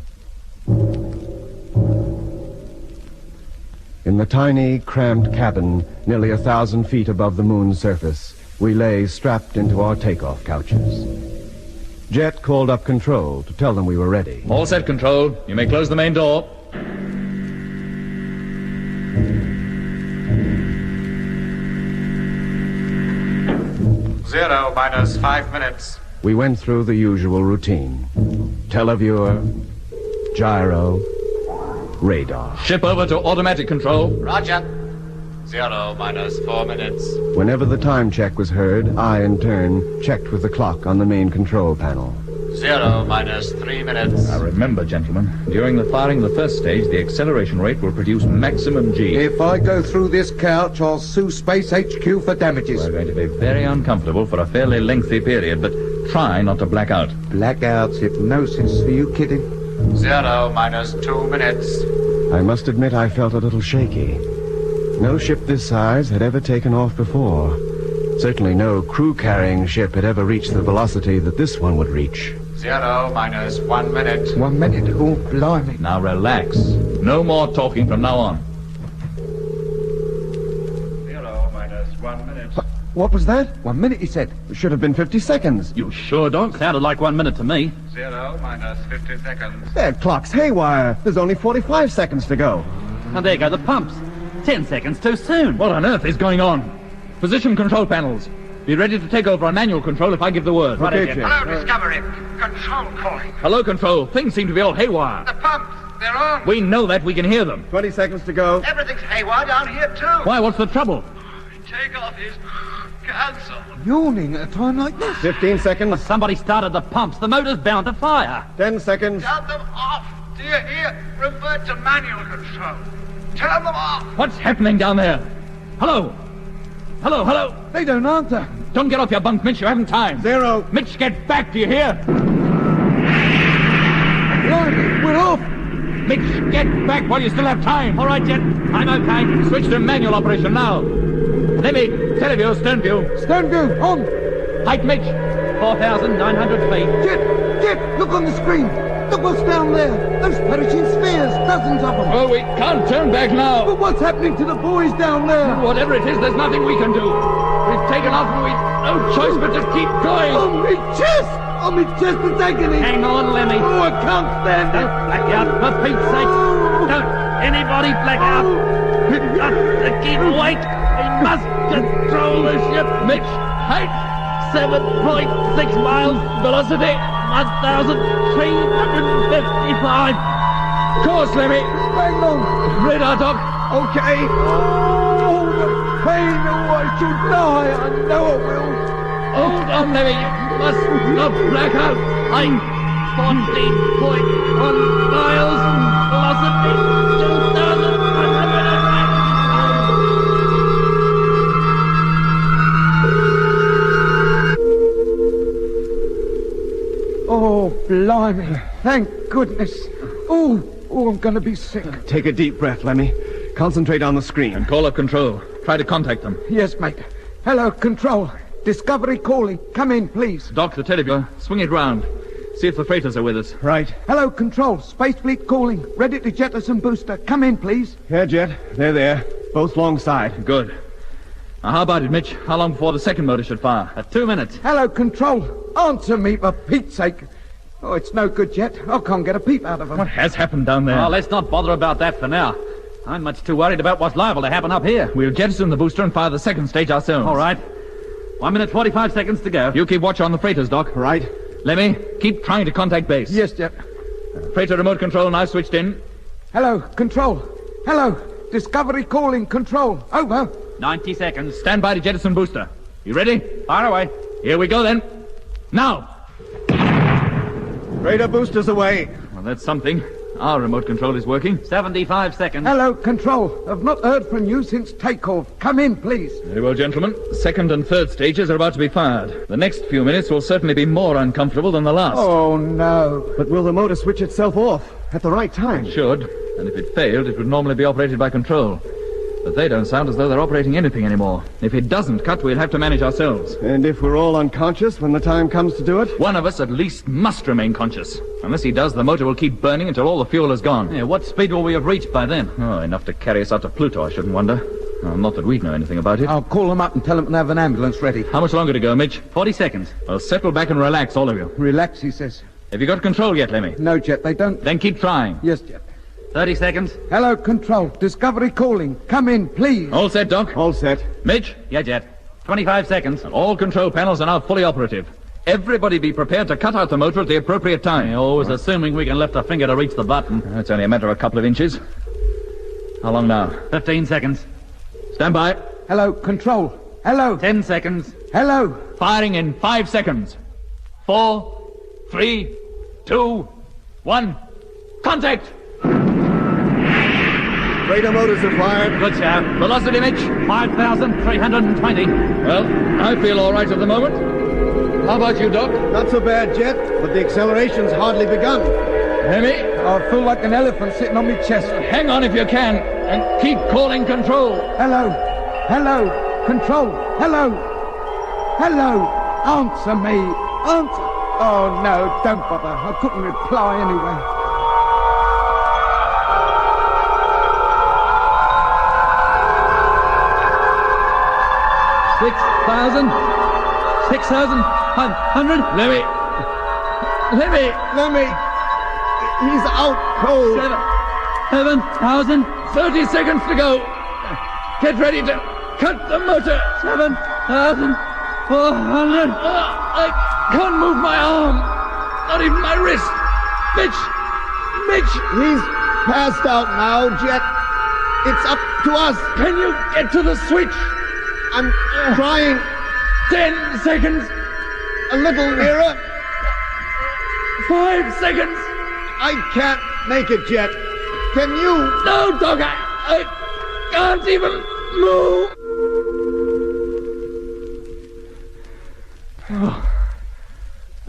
In the tiny, cramped cabin, nearly 1,000 feet above the moon's surface, we lay strapped into our takeoff couches. Jet called up Control to tell them we were ready. All set, Control. You may close the main door. Zero minus 5 minutes. We went through the usual routine. Televiewer, gyro, radar. Ship over to automatic control. Roger. 0 minus 4 minutes. Whenever the time check was heard, I, in turn, checked with the clock on the main control panel. 0 minus 3 minutes. Now remember, gentlemen, during the firing of the first stage, the acceleration rate will produce maximum G. If I go through this couch, I'll sue Space HQ for damages. We're going to be very uncomfortable for a fairly lengthy period, but try not to black out. Blackouts, hypnosis, are you kidding? 0 minus 2 minutes. I must admit I felt a little shaky. No ship this size had ever taken off before. Certainly no crew-carrying ship had ever reached the velocity that this one would reach. 0 minus 1 minute. 1 minute? Oh, blimey. Now relax. No more talking from now on. 0 minus 1 minute. What was that? 1 minute, he said. It should have been 50 seconds. You sure don't? Sounded like 1 minute to me. 0 minus 50 seconds. That clock's haywire. There's only 45 seconds to go. And there go the pumps. 10 seconds too soon. What on earth is going on? Position control panels. Be ready to take over on manual control if I give the word. Okay, hello, Discovery. Control calling. Hello, control. Things seem to be all haywire. The pumps, they're on. We know that. We can hear them. 20 seconds to go. Everything's haywire down here, too. Why, what's the trouble? Takeoff is cancelled. Yawning at a time like this. 15 seconds. Somebody started the pumps. The motor's bound to fire. 10 seconds. Turn them off. Do you hear? Revert to manual control. Turn them off. What's happening down there? Hello? Hello, hello? They don't answer. Don't get off your bunk, Mitch. You haven't time. 0. Mitch, get back. Do you hear? Blimey, we're off. Mitch, get back while you still have time. All right, Jet. I'm okay. Switch to manual operation now. Lemmy, teleview, stern view. Stern view, on. Height, Mitch. 4,900 feet. Jet, look on the screen. Look what's down there. Those perishing spheres, dozens of them. Oh, we can't turn back now. But what's happening to the boys down there? Whatever it is, there's nothing we can do. We've taken off and we've no choice but to keep going. Oh, me chest! Oh, me chest is agony. Hang on, Lemmy. Oh, I can't stand it. Don't black out, for Pete's sake. Don't anybody black out. We've got to keep weight. We must control the ship. Mitch, height. 7.6 miles. Velocity 1,355. Course, Lemmy. Bang on. Radar, Doc. Okay. Oh, the pain. Oh, I should die. I know I will. Hold on, Lemmy. You must not black out. I'm 14.1 miles. Velocity 2,500. Oh, blimey. Thank goodness. Oh, I'm going to be sick. Take a deep breath, Lemmy. Concentrate on the screen. And call up control. Try to contact them. Yes, mate. Hello, control. Discovery calling. Come in, please. Doc, the televiewer. Swing it round. See if the freighters are with us. Right. Hello, control. Space Fleet calling. Ready to jettison booster. Come in, please. Yeah, Jet. They're there. Both longside. Good. Now, how about it, Mitch? How long before the second motor should fire? 2 minutes. Hello, control. Answer me, for Pete's sake. Oh, it's no good, Jet. I can't get a peep out of them. What has happened down there? Oh, let's not bother about that for now. I'm much too worried about what's liable to happen up here. We'll jettison the booster and fire the second stage ourselves. All right. 1 minute, 45 seconds to go. You keep watch on the freighters, Doc. Right. Lemmy, keep trying to contact base. Yes, Jet. Freighter remote control now switched in. Hello, control. Hello. Discovery calling. Control. Over. 90 seconds. Stand by to jettison booster. You ready? Fire away. Here we go, then. Now! Radar boosters away. Well, that's something. Our remote control is working. 75 seconds. Hello, control. I've not heard from you since takeoff. Come in, please. Very well, gentlemen. Second and third stages are about to be fired. The next few minutes will certainly be more uncomfortable than the last. Oh, no. But will the motor switch itself off at the right time? It should. And if it failed, it would normally be operated by control. But they don't sound as though they're operating anything anymore. If it doesn't cut, we'll have to manage ourselves. And if we're all unconscious when the time comes to do it? One of us at least must remain conscious. Unless he does, the motor will keep burning until all the fuel is gone. Yeah, what speed will we have reached by then? Oh, enough to carry us out to Pluto, I shouldn't wonder. Not that we know anything about it. I'll call them up and tell them to have an ambulance ready. How much longer to go, Mitch? 40 seconds. Well, settle back and relax, all of you. Relax, he says. Have you got control yet, Lemmy? No, Jet, they don't. Then keep trying. Yes, Jet. 30 seconds. Hello, control. Discovery calling. Come in, please. All set, Doc? All set. Mitch? Yeah, Jet. 25 seconds. And all control panels are now fully operative. Everybody be prepared to cut out the motor at the appropriate time. Always assuming we can lift a finger to reach the button. It's only a matter of a couple of inches. How long now? 15 seconds. Stand by. Hello, control. Hello. 10 seconds. Hello. Firing in 5 seconds. 4, 3, 2, 1. Contact! Radar motors are fired. Good shout. Velocity, Mitch? 5,320. Well, I feel all right at the moment. How about you, Doc? Not so bad, Jet, but the acceleration's hardly begun. Lemmy? I feel like an elephant sitting on my chest. Hang on if you can, and keep calling control. Hello. Hello. Control. Hello. Hello. Answer me. Answer. Oh, no, don't bother. I couldn't reply anyway. $6,500. Lemmy! He's out cold. 7,000. 30 seconds to go. Get ready to cut the motor. 7,400. I can't move my arm. Not even my wrist. Mitch! He's passed out now, Jet. It's up to us. Can you get to the switch? I'm trying. 10 seconds. A little nearer. 5 seconds. I can't make it, Jet. Can you? No, Doc, I can't even move.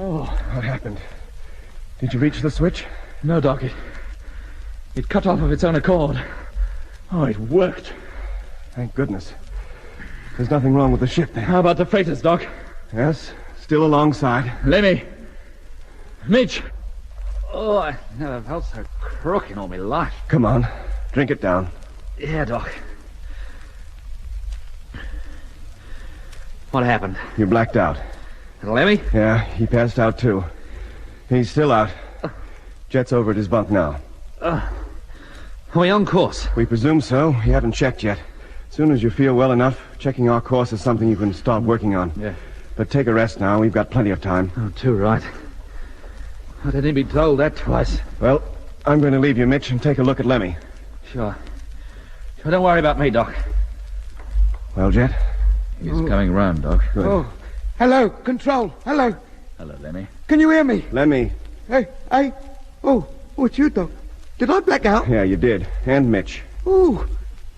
Oh. What happened? Did you reach the switch? No, Doc, it cut off of its own accord. Oh, it worked. Thank goodness. There's nothing wrong with the ship then. How about the freighters, Doc? Yes, still alongside. Lemmy. Mitch. Oh, I never felt so crook in all my life. Come on, drink it down. Yeah, Doc. What happened? You blacked out. And Lemmy? Yeah, he passed out too. He's still out. Jet's over at his bunk now. Are we on course? We presume so. We haven't checked yet. As soon as you feel well enough, checking our course is something you can start working on. Yeah. But take a rest now. We've got plenty of time. Oh, too right. I didn't be told that twice. Well, I'm going to leave you, Mitch, and take a look at Lemmy. Sure. Don't worry about me, Doc. Well, Jet? He's coming round, Doc. Good. Oh, hello, Control. Hello. Hello, Lemmy. Can you hear me? Lemmy. Hey. Oh, it's you, Doc. Did I black out? Yeah, you did. And Mitch. Oh,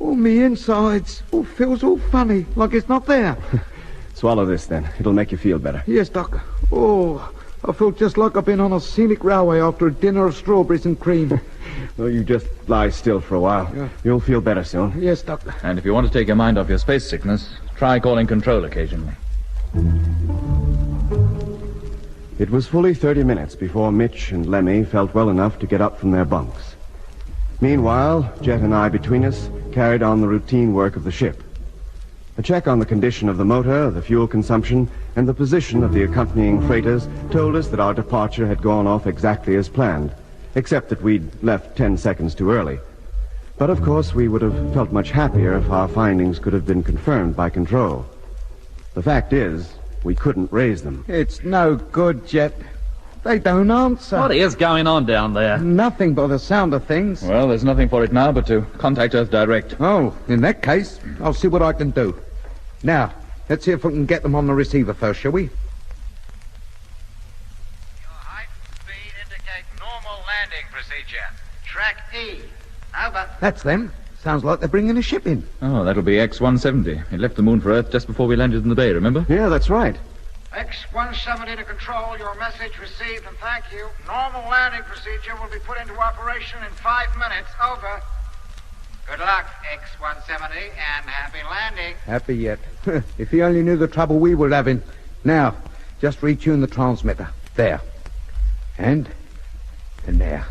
me insides. Oh, feels all funny, like it's not there. Swallow this, then. It'll make you feel better. Yes, Doc. Oh, I feel just like I've been on a scenic railway after a dinner of strawberries and cream. Well, you just lie still for a while. Yeah. You'll feel better soon. Yes, Doc. And if you want to take your mind off your space sickness, try calling control occasionally. It was fully 30 minutes before Mitch and Lemmy felt well enough to get up from their bunks. Meanwhile, Jet and I between us carried on the routine work of the ship. A check on the condition of the motor, the fuel consumption, and the position of the accompanying freighters told us that our departure had gone off exactly as planned, except that we'd left 10 seconds too early. But of course, we would have felt much happier if our findings could have been confirmed by control. The fact is, we couldn't raise them. It's no good, Jet. They don't answer. What is going on down there? Nothing but the sound of things. Well, there's nothing for it now but to contact Earth direct. Oh, in that case, I'll see what I can do. Now, let's see if we can get them on the receiver first, shall we? Your height and speed indicate normal landing procedure. Track E. Over. That's them. Sounds like they're bringing a ship in. Oh, that'll be X-170. It left the moon for Earth just before we landed in the bay, remember? Yeah, that's right. X-170 to control. Your message received and thank you. Normal landing procedure will be put into operation in 5 minutes. Over. Good luck, X-170, and happy landing. Happy yet. If he only knew the trouble we were having. Now, just retune the transmitter. There. And there.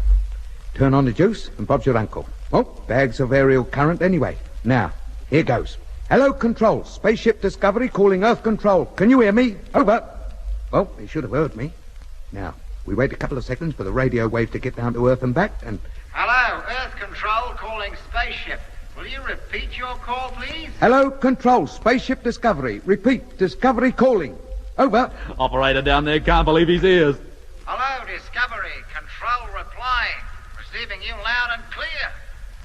Turn on the juice and Bob's your uncle. Oh, bags of aerial current anyway. Now, here goes. Hello, Control. Spaceship Discovery calling Earth Control. Can you hear me? Over. Well, he should have heard me. Now, we wait a couple of seconds for the radio wave to get down to Earth and back, and... Hello, Earth Control calling Spaceship. Will you repeat your call, please? Hello, Control. Spaceship Discovery. Repeat. Discovery calling. Over. Operator down there can't believe his ears. Hello, Discovery. Control replying. Receiving you loud and clear.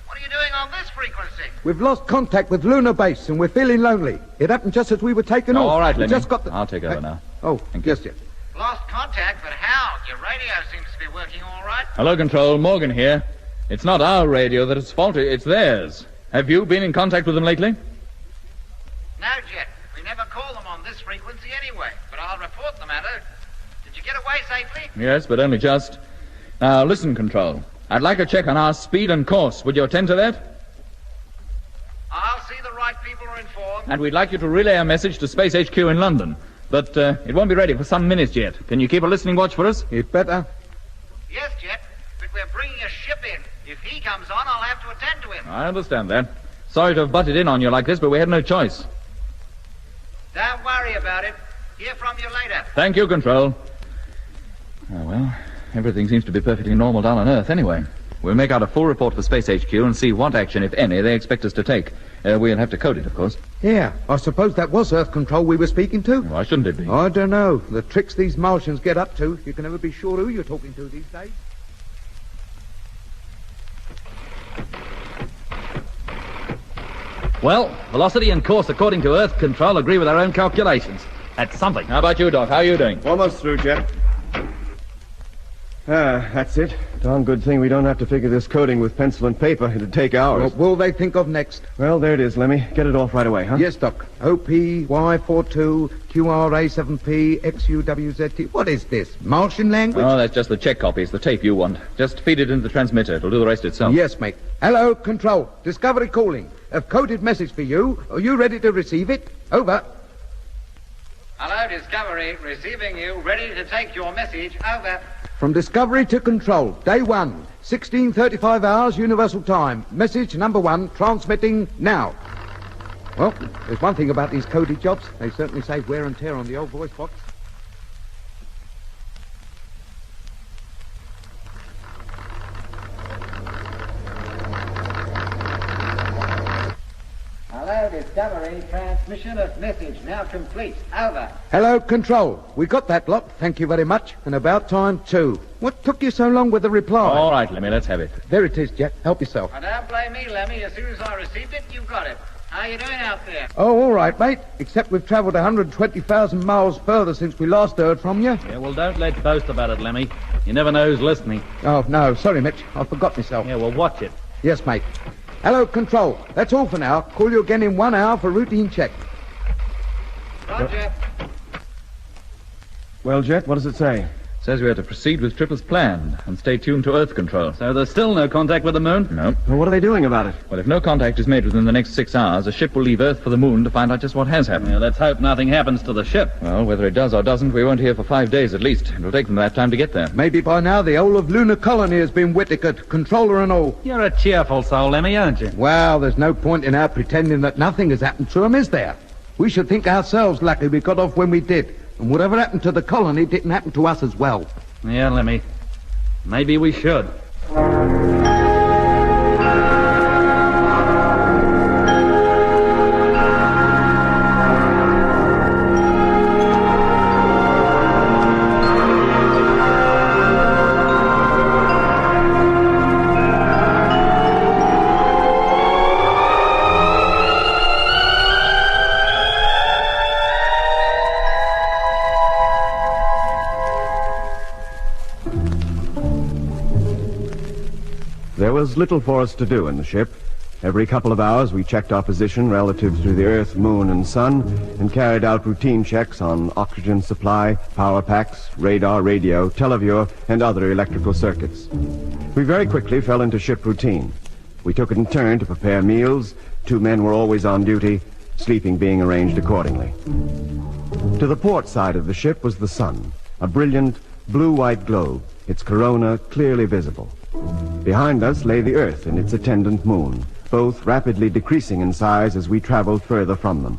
What are you doing on this frequency? We've lost contact with Lunar Base, and we're feeling lonely. It happened just as we were taking off. All right, We Lenny. just got the... I'll take over now. Oh, yes, yes. Lost contact, but how? Your radio seems to be working all right. Hello, Control. Morgan here. It's not our radio that is faulty, it's theirs. Have you been in contact with them lately? No, Jet. We never call them on this frequency anyway, but I'll report the matter. Did you get away safely? Yes, but only just. Now, listen, Control. I'd like a check on our speed and course. Would you attend to that? I'll see the right people are informed. And we'd like you to relay a message to Space HQ in London. But it won't be ready for some minutes yet. Can you keep a listening watch for us? You'd better. Yes, Jet, but we're bringing a ship in. If he comes on, I'll have to attend to him. I understand that. Sorry to have butted in on you like this, but we had no choice. Don't worry about it. Hear from you later. Thank you, Control. Oh, well, everything seems to be perfectly normal down on Earth anyway. We'll make out a full report for Space HQ and see what action, if any, they expect us to take. We'll have to code it, of course. Yeah, I suppose that was Earth Control we were speaking to. Why shouldn't it be? I don't know. The tricks these Martians get up to, you can never be sure who you're talking to these days. Well, velocity and course according to Earth Control agree with our own calculations. That's something. How about you, Doc? How are you doing? Almost through, Jet. That's it. Darn good thing we don't have to figure this coding with pencil and paper. It'd take hours. What will they think of next? Well, there it is, Lemmy. Get it off right away, huh? Yes, Doc. OPY42 QRA7P XUWZT. What is this? Martian language? Oh, that's just the check copy. It's the tape you want. Just feed it into the transmitter. It'll do the rest itself. Yes, mate. Hello, Control. Discovery calling. A coded message for you. Are you ready to receive it? Over. Hello, Discovery. Receiving you. Ready to take your message. Over. From Discovery to Control. Day 1. 16:35 hours Universal Time. Message number 1. Transmitting now. Well, there's one thing about these coded jobs. They certainly save wear and tear on the old voice box. Hello, Discovery. Transmission of message now complete. Over. Hello, Control. We got that lot. Thank you very much. And about time, too. What took you so long with the reply? All right, Lemmy, let's have it. There it is, Jet. Help yourself. Oh, don't blame me, Lemmy. As soon as I received it, you got it. How you doing out there? Oh, all right, mate. Except we've travelled 120,000 miles further since we last heard from you. Yeah, well, don't let's boast about it, Lemmy. You never know who's listening. Oh, no. Sorry, Mitch. I forgot myself. Yeah, well, watch it. Yes, mate. Hello, Control. That's all for now. Call you again in 1 hour for routine check. Roger. Well, Jet, what does it say? Says we are to proceed with trip as planned and stay tuned to Earth Control. So there's still no contact with the moon? No. Well, what are they doing about it? Well, if no contact is made within the next 6 hours, a ship will leave Earth for the moon to find out just what has happened. Yeah, let's hope nothing happens to the ship. Well, whether it does or doesn't, we won't hear for 5 days at least. It'll take them that time to get there. Maybe by now the whole of Lunar Colony has been Whittakered, controller and all. You're a cheerful soul, Lemmy, aren't you? Well, there's no point in our pretending that nothing has happened to them, is there? We should think ourselves lucky we got off when we did. And whatever happened to the colony didn't happen to us as well. Yeah, Lemmy. Maybe we should. There was little for us to do in the ship. Every couple of hours we checked our position relative to the Earth, Moon, and Sun and carried out routine checks on oxygen supply, power packs, radar, radio, televiewer, and other electrical circuits. We very quickly fell into ship routine. We took it in turn to prepare meals. 2 men were always on duty, sleeping being arranged accordingly. To the port side of the ship was the sun, a brilliant blue-white globe, its corona clearly visible. Behind us lay the Earth and its attendant moon, both rapidly decreasing in size as we traveled further from them.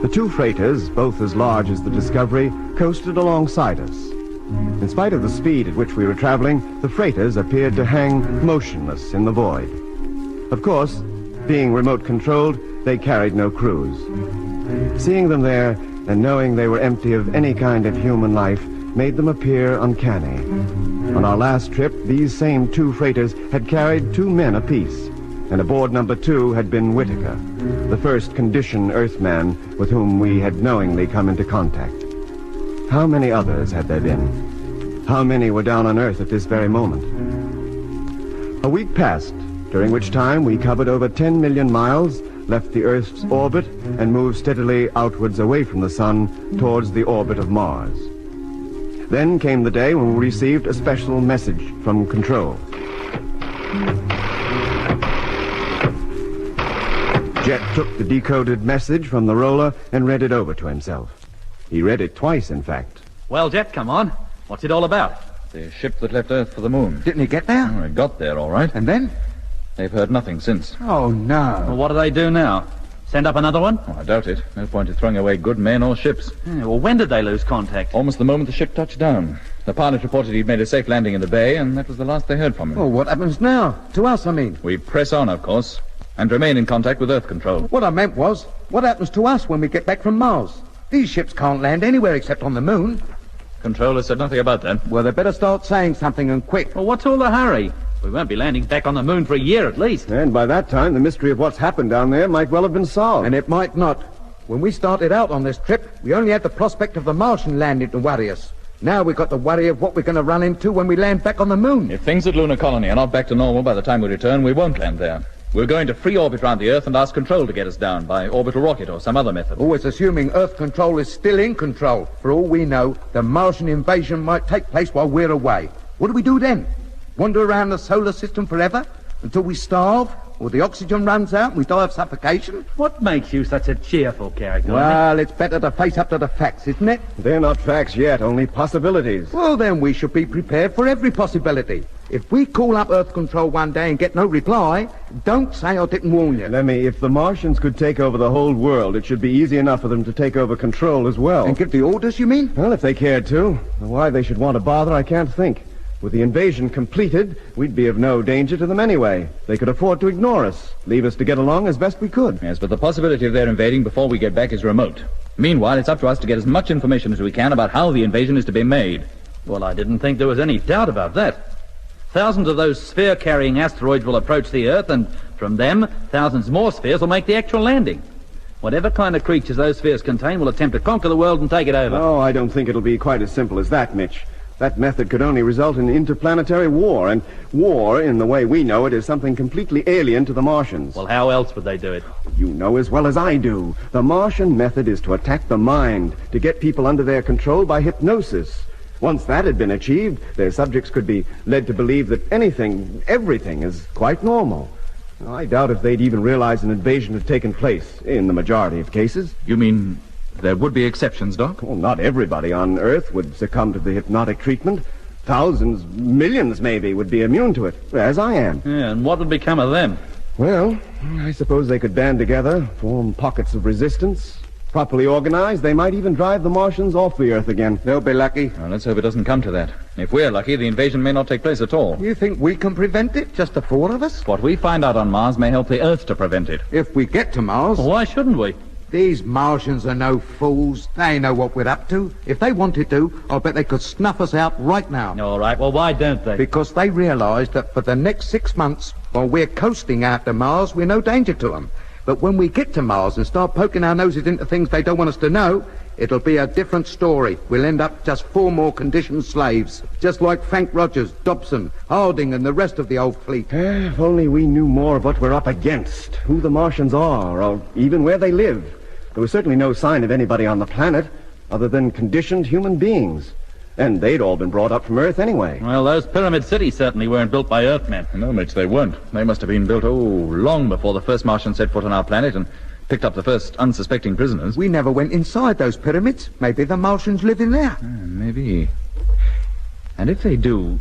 The 2 freighters, both as large as the Discovery, coasted alongside us. In spite of the speed at which we were traveling, the freighters appeared to hang motionless in the void. Of course, being remote-controlled, they carried no crews. Seeing them there and knowing they were empty of any kind of human life made them appear uncanny. On our last trip, these same 2 freighters had carried 2 men apiece, and aboard number 2 had been Whittaker, the first condition Earthman with whom we had knowingly come into contact. How many others had there been? How many were down on Earth at this very moment? A week passed, during which time we covered over 10 million miles, left the Earth's orbit, and moved steadily outwards away from the sun towards the orbit of Mars. Then came the day when we received a special message from Control. Jet took the decoded message from the roller and read it over to himself. He read it twice, in fact. Well, Jet, come on. What's it all about? The ship that left Earth for the moon. Didn't he get there? Oh, it got there, all right. And then? They've heard nothing since. Oh, no. Well, what do they do now? Send up another one? Oh, I doubt it. No point in throwing away good men or ships. Yeah, well, when did they lose contact? Almost the moment the ship touched down. The pilot reported he'd made a safe landing in the bay, and that was the last they heard from him. Well, what happens now? To us, I mean. We press on, of course, and remain in contact with Earth Control. What I meant was, what happens to us when we get back from Mars? These ships can't land anywhere except on the moon. Controller said nothing about that. Well, they better start saying something, and quick. Well, what's all the hurry? We won't be landing back on the moon for a year at least. And by that time, the mystery of what's happened down there might well have been solved. And it might not. When we started out on this trip, we only had the prospect of the Martian landing to worry us. Now we've got to worry of what we're going to run into when we land back on the moon. If things at Lunar Colony are not back to normal by the time we return, we won't land there. We're going to free orbit around the Earth and ask Control to get us down by orbital rocket or some other method. Always assuming Earth Control is still in control. For all we know, the Martian invasion might take place while we're away. What do we do then? Wander around the solar system forever? Until we starve? Or the oxygen runs out and we die of suffocation? What makes you such a cheerful character? Well, it's better to face up to the facts, isn't it? They're not facts yet, only possibilities. Well, then we should be prepared for every possibility. If we call up Earth Control one day and get no reply, don't say I didn't warn you. Lemmy, if the Martians could take over the whole world, it should be easy enough for them to take over control as well. And give the orders, you mean? Well, if they cared to. Why they should want to bother, I can't think. With the invasion completed, we'd be of no danger to them anyway. They could afford to ignore us, leave us to get along as best we could. Yes, but the possibility of their invading before we get back is remote. Meanwhile, it's up to us to get as much information as we can about how the invasion is to be made. Well, I didn't think there was any doubt about that. Thousands of those sphere-carrying asteroids will approach the Earth, and from them, thousands more spheres will make the actual landing. Whatever kind of creatures those spheres contain will attempt to conquer the world and take it over. Oh, I don't think it'll be quite as simple as that, Mitch. That method could only result in interplanetary war, and war, in the way we know it, is something completely alien to the Martians. Well, how else would they do it? You know as well as I do. The Martian method is to attack the mind, to get people under their control by hypnosis. Once that had been achieved, their subjects could be led to believe that everything is quite normal. I doubt if they'd even realize an invasion had taken place, in the majority of cases. You mean there would be exceptions, Doc? Well, not everybody on Earth would succumb to the hypnotic treatment. Thousands, millions maybe, would be immune to it, as I am. Yeah, and what would become of them? Well, I suppose they could band together, form pockets of resistance. Properly organized, they might even drive the Martians off the Earth again. They'll be lucky. Well, let's hope it doesn't come to that. If we're lucky, the invasion may not take place at all. You think we can prevent it, just the four of us? What we find out on Mars may help the Earth to prevent it. If we get to Mars. Well, why shouldn't we? These Martians are no fools. They know what we're up to. If they wanted to, I'll bet they could snuff us out right now. All right, well, why don't they? Because they realize that for the next 6 months, while we're coasting out to Mars, we're no danger to them. But when we get to Mars and start poking our noses into things they don't want us to know, it'll be a different story. We'll end up just 4 more conditioned slaves. Just like Frank Rogers, Dobson, Harding, and the rest of the old fleet. If only we knew more of what we're up against, who the Martians are, or even where they live. There was certainly no sign of anybody on the planet other than conditioned human beings. And they'd all been brought up from Earth anyway. Well, those pyramid cities certainly weren't built by Earthmen. No, Mitch, they weren't. They must have been built, long before the first Martian set foot on our planet and picked up the first unsuspecting prisoners. We never went inside those pyramids. Maybe the Martians live in there. Maybe. And if they do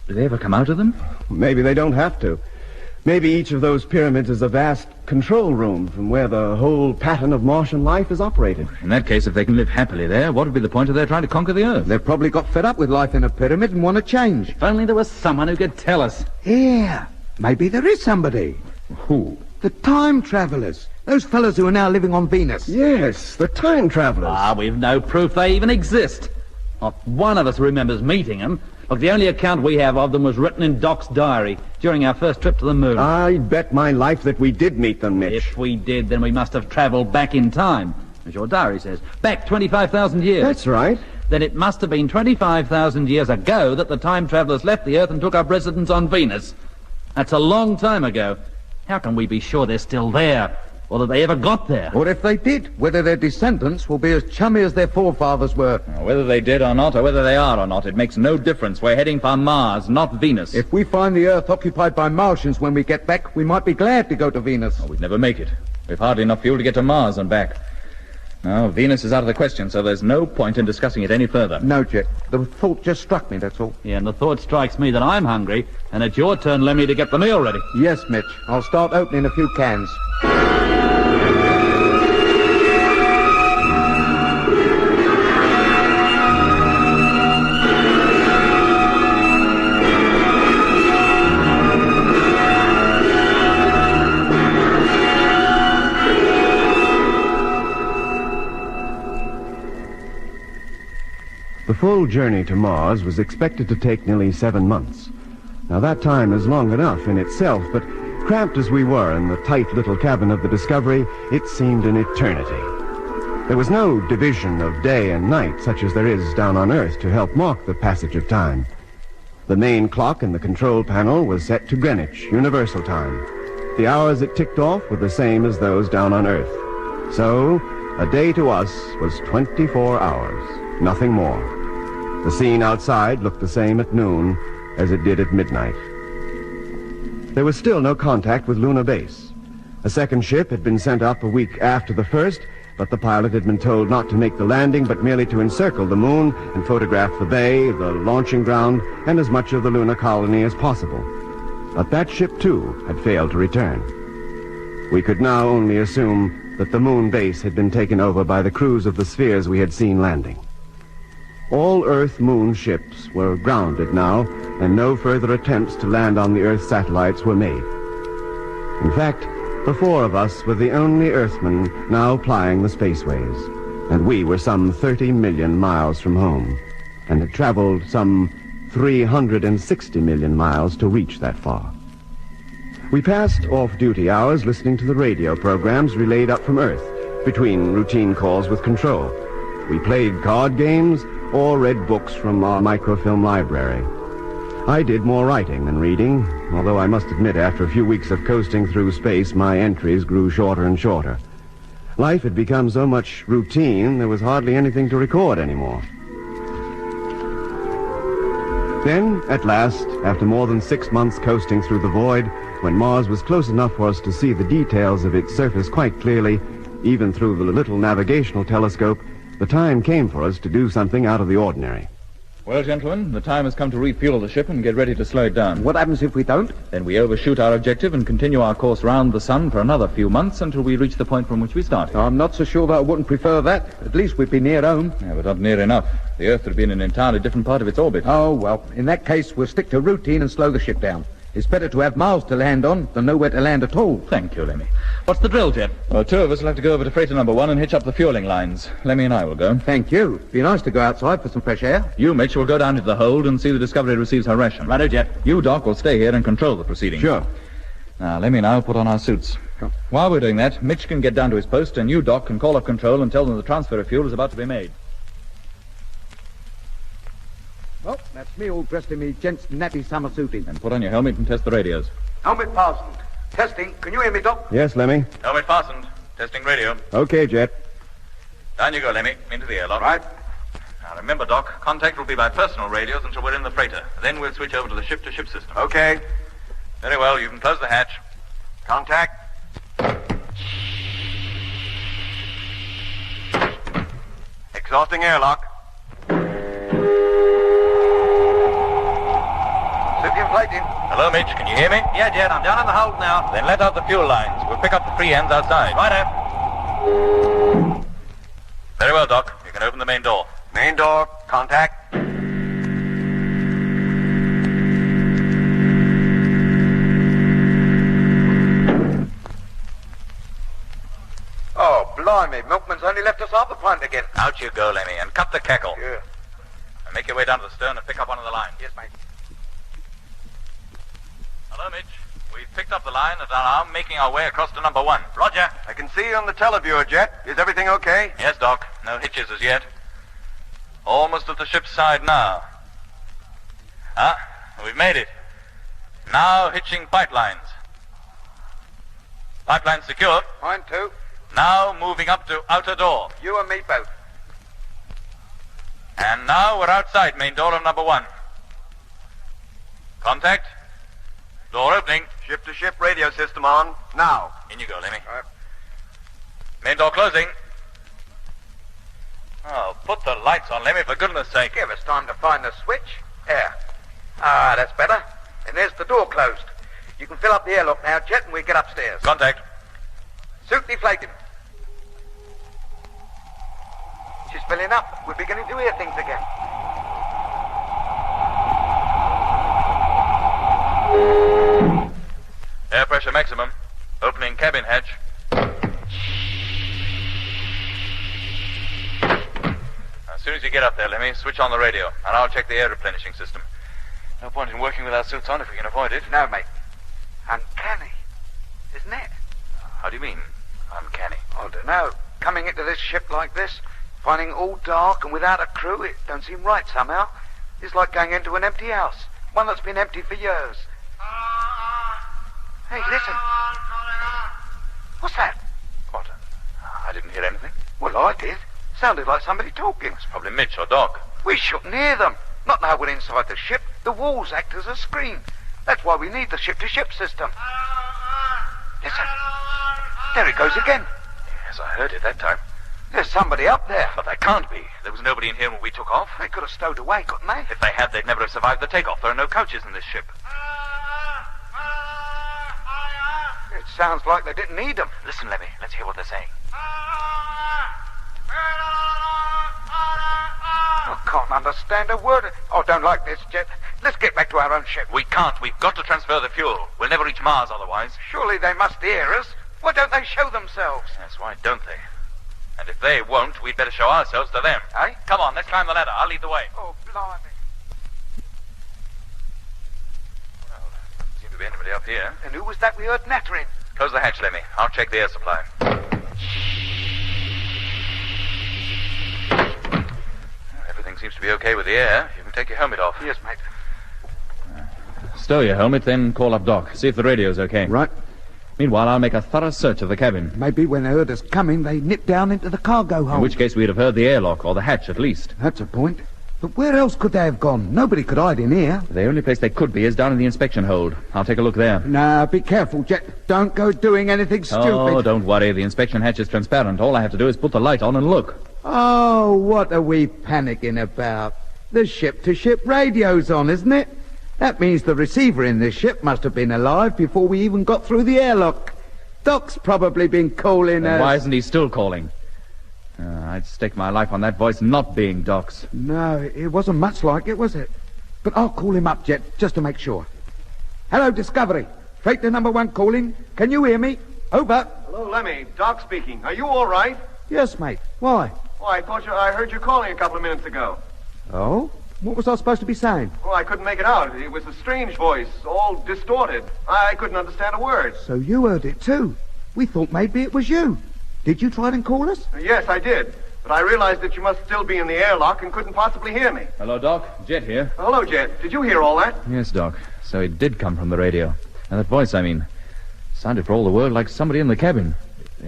they ever come out of them? Maybe they don't have to. Maybe each of those pyramids is a vast control room from where the whole pattern of Martian life is operated. In that case, if they can live happily there, what would be the point of their trying to conquer the Earth? They've probably got fed up with life in a pyramid and want to change. If only there was someone who could tell us. Yeah, maybe there is somebody. Who? The time travelers. Those fellas who are now living on Venus. Yes, the time travelers. We've no proof they even exist. Not one of us remembers meeting them. Look, the only account we have of them was written in Doc's diary during our first trip to the moon. I'd bet my life that we did meet them, Mitch. If we did, then we must have traveled back in time, as your diary says. Back 25,000 years. That's right. Then it must have been 25,000 years ago that the time travelers left the Earth and took up residence on Venus. That's a long time ago. How can we be sure they're still there? Or that they ever got there? Or if they did, whether their descendants will be as chummy as their forefathers were. Whether they did or not, or whether they are or not, it makes no difference. We're heading for Mars, not Venus. If we find the Earth occupied by Martians when we get back, we might be glad to go to Venus. We'd never make it. We've hardly enough fuel to get to Mars and back. No, Venus is out of the question, so there's no point in discussing it any further. No, Jet. The thought just struck me, that's all. Yeah, and the thought strikes me that I'm hungry, and it's your turn, Lemmy, to get the meal ready. Yes, Mitch. I'll start opening a few cans. The full journey to Mars was expected to take nearly 7 months. Now, that time is long enough in itself, but cramped as we were in the tight little cabin of the Discovery, it seemed an eternity. There was no division of day and night such as there is down on Earth to help mark the passage of time. The main clock in the control panel was set to Greenwich, Universal Time. The hours it ticked off were the same as those down on Earth. So, a day to us was 24 hours, nothing more. The scene outside looked the same at noon as it did at midnight. There was still no contact with Luna Base. A second ship had been sent up a week after the first, but the pilot had been told not to make the landing, but merely to encircle the moon and photograph the bay, the launching ground, and as much of the lunar colony as possible. But that ship, too, had failed to return. We could now only assume that the moon base had been taken over by the crews of the spheres we had seen landing. All Earth-Moon ships were grounded now, and no further attempts to land on the Earth satellites were made. In fact, the 4 of us were the only Earthmen now plying the spaceways, and we were some 30 million miles from home, and had traveled some 360 million miles to reach that far. We passed off-duty hours listening to the radio programs relayed up from Earth, between routine calls with control. We played card games or read books from our microfilm library. I did more writing than reading, although I must admit after a few weeks of coasting through space, my entries grew shorter and shorter. Life had become so much routine, there was hardly anything to record anymore. Then, at last, after more than 6 months coasting through the void, when Mars was close enough for us to see the details of its surface quite clearly, even through the little navigational telescope, the time came for us to do something out of the ordinary. Well, gentlemen, the time has come to refuel the ship and get ready to slow it down. What happens if we don't? Then we overshoot our objective and continue our course round the sun for another few months until we reach the point from which we started. I'm not so sure that I wouldn't prefer that. At least we'd be near home. Yeah, but not near enough. The Earth would be in an entirely different part of its orbit. Oh, well, in that case, we'll stick to routine and slow the ship down. It's better to have Mars to land on than nowhere to land at all. Thank you, Lemmy. What's the drill, Jet? Well, 2 of us will have to go over to freighter number 1 and hitch up the fueling lines. Lemmy and I will go. Thank you. Be nice to go outside for some fresh air. You, Mitch, will go down to the hold and see the Discovery receives her ration. Righto, Jet. You, Doc, will stay here and control the proceedings. Sure. Now, Lemmy and I will put on our suits. Sure. While we're doing that, Mitch can get down to his post, and you, Doc, can call up control and tell them the transfer of fuel is about to be made. Well, that's me all dressed in me gent's nappy summer suiting. And put on your helmet and test the radios. Helmet fastened. Testing. Can you hear me, Doc? Yes, Lemmy? Helmet fastened. Testing radio. Okay, Jet. Down you go, Lemmy. Into the airlock. Right. Now, remember, Doc, contact will be by personal radios until we're in the freighter. Then we'll switch over to the ship-to-ship system. Okay. Very well. You can close the hatch. Contact. Exhausting airlock. Inflating. Hello, Mitch. Can you hear me? Yeah, Jet, I'm down in the hold now. Then let out the fuel lines. We'll pick up the free ends outside. Righto. Very well, Doc. You can open the main door. Main door. Contact. Oh, blimey. Milkman's only left us half the pint again. Out you go, Lemmy, and cut the cackle. Yeah. And make your way down to the stern and pick up one of the lines. Yes, mate. Hello, Mitch. We've picked up the line and are now making our way across to number 1. Roger. I can see you on the televiewer, Jet. Is everything okay? Yes, Doc. No hitches as yet. Almost at the ship's side now. Ah, we've made it. Now hitching pipelines. Pipelines secure. Mine too. Now moving up to outer door. You and me both. And now we're outside main door of number 1. Contact. Door opening. Ship-to-ship radio system on. Now. In you go, Lemmy. Main door closing. Oh, put the lights on, Lemmy, for goodness sake. Give us time to find the switch. There. Ah, that's better. And there's the door closed. You can fill up the airlock now, Jet, and we get upstairs. Contact. Suit deflated. She's filling up. We're beginning to hear things again. Air pressure maximum. Opening cabin hatch. As soon as as you get up there, Lemmy, switch on the radio, and I'll check the air replenishing system. No point in working with our suits on if we can avoid it. No, mate. Uncanny, isn't it? How do you mean, uncanny? I don't know. Coming into this ship like this, finding it all dark and without a crew, it don't seem right somehow. It's like going into an empty house, one that's been empty for years. Hey, listen. What's that? What? I didn't hear anything. Well, I did. Sounded like somebody talking. It's probably Mitch or Doc. We shouldn't hear them. Not now we're inside the ship. The walls act as a screen. That's why we need the ship-to-ship system. Listen. There it goes again. Yes, I heard it that time. There's somebody up there. But there can't be. There was nobody in here when we took off. They could have stowed away, couldn't they? If they had, they'd never have survived the takeoff. There are no couches in this ship. It sounds like they didn't need them. Listen, Lemmy. Let's hear what they're saying. I can't understand a word. I don't like this, Jet. Let's get back to our own ship. We can't. We've got to transfer the fuel. We'll never reach Mars otherwise. Surely they must hear us. Why don't they show themselves? That's why, don't they? And if they won't, we'd better show ourselves to them. Eh? Come on, let's climb the ladder. I'll lead the way. Oh, blimey. Well, doesn't seem to be anybody up here. And who was that we heard nattering? Close the hatch, Lemmy. I'll check the air supply. Everything seems to be okay with the air. You can take your helmet off. Yes, mate. Stow your helmet, then call up Doc. See if the radio's okay. Right. Meanwhile, I'll make a thorough search of the cabin. Maybe when they heard us coming, they nipped down into the cargo hold. In which case we'd have heard the airlock, or the hatch at least. That's a point. But where else could they have gone? Nobody could hide in here. The only place they could be is down in the inspection hold. I'll take a look there. Now, be careful, Jet. Don't go doing anything stupid. Oh, don't worry. The inspection hatch is transparent. All I have to do is put the light on and look. Oh, what are we panicking about? The ship-to-ship radio's on, isn't it? That means the receiver in this ship must have been alive before we even got through the airlock. Doc's probably been calling us. Why isn't he still calling? I'd stake my life on that voice not being Doc's. No, it wasn't much like it, was it? But I'll call him up, Jet, just to make sure. Hello, Discovery. Freighter number 1 calling. Can you hear me? Over. Hello, Lemmy. Doc speaking. Are you all right? Yes, mate. Why? Oh, I heard you calling a couple of minutes ago. Oh? What was I supposed to be saying? Oh, I couldn't make it out. It was a strange voice, all distorted. I couldn't understand a word. So you heard it too. We thought maybe it was you. Did you try and call us? Yes, I did. But I realized that you must still be in the airlock and couldn't possibly hear me. Hello, Doc. Jet here. Hello, Jet. Did you hear all that? Yes, Doc. So it did come from the radio. And that voice, sounded for all the world like somebody in the cabin.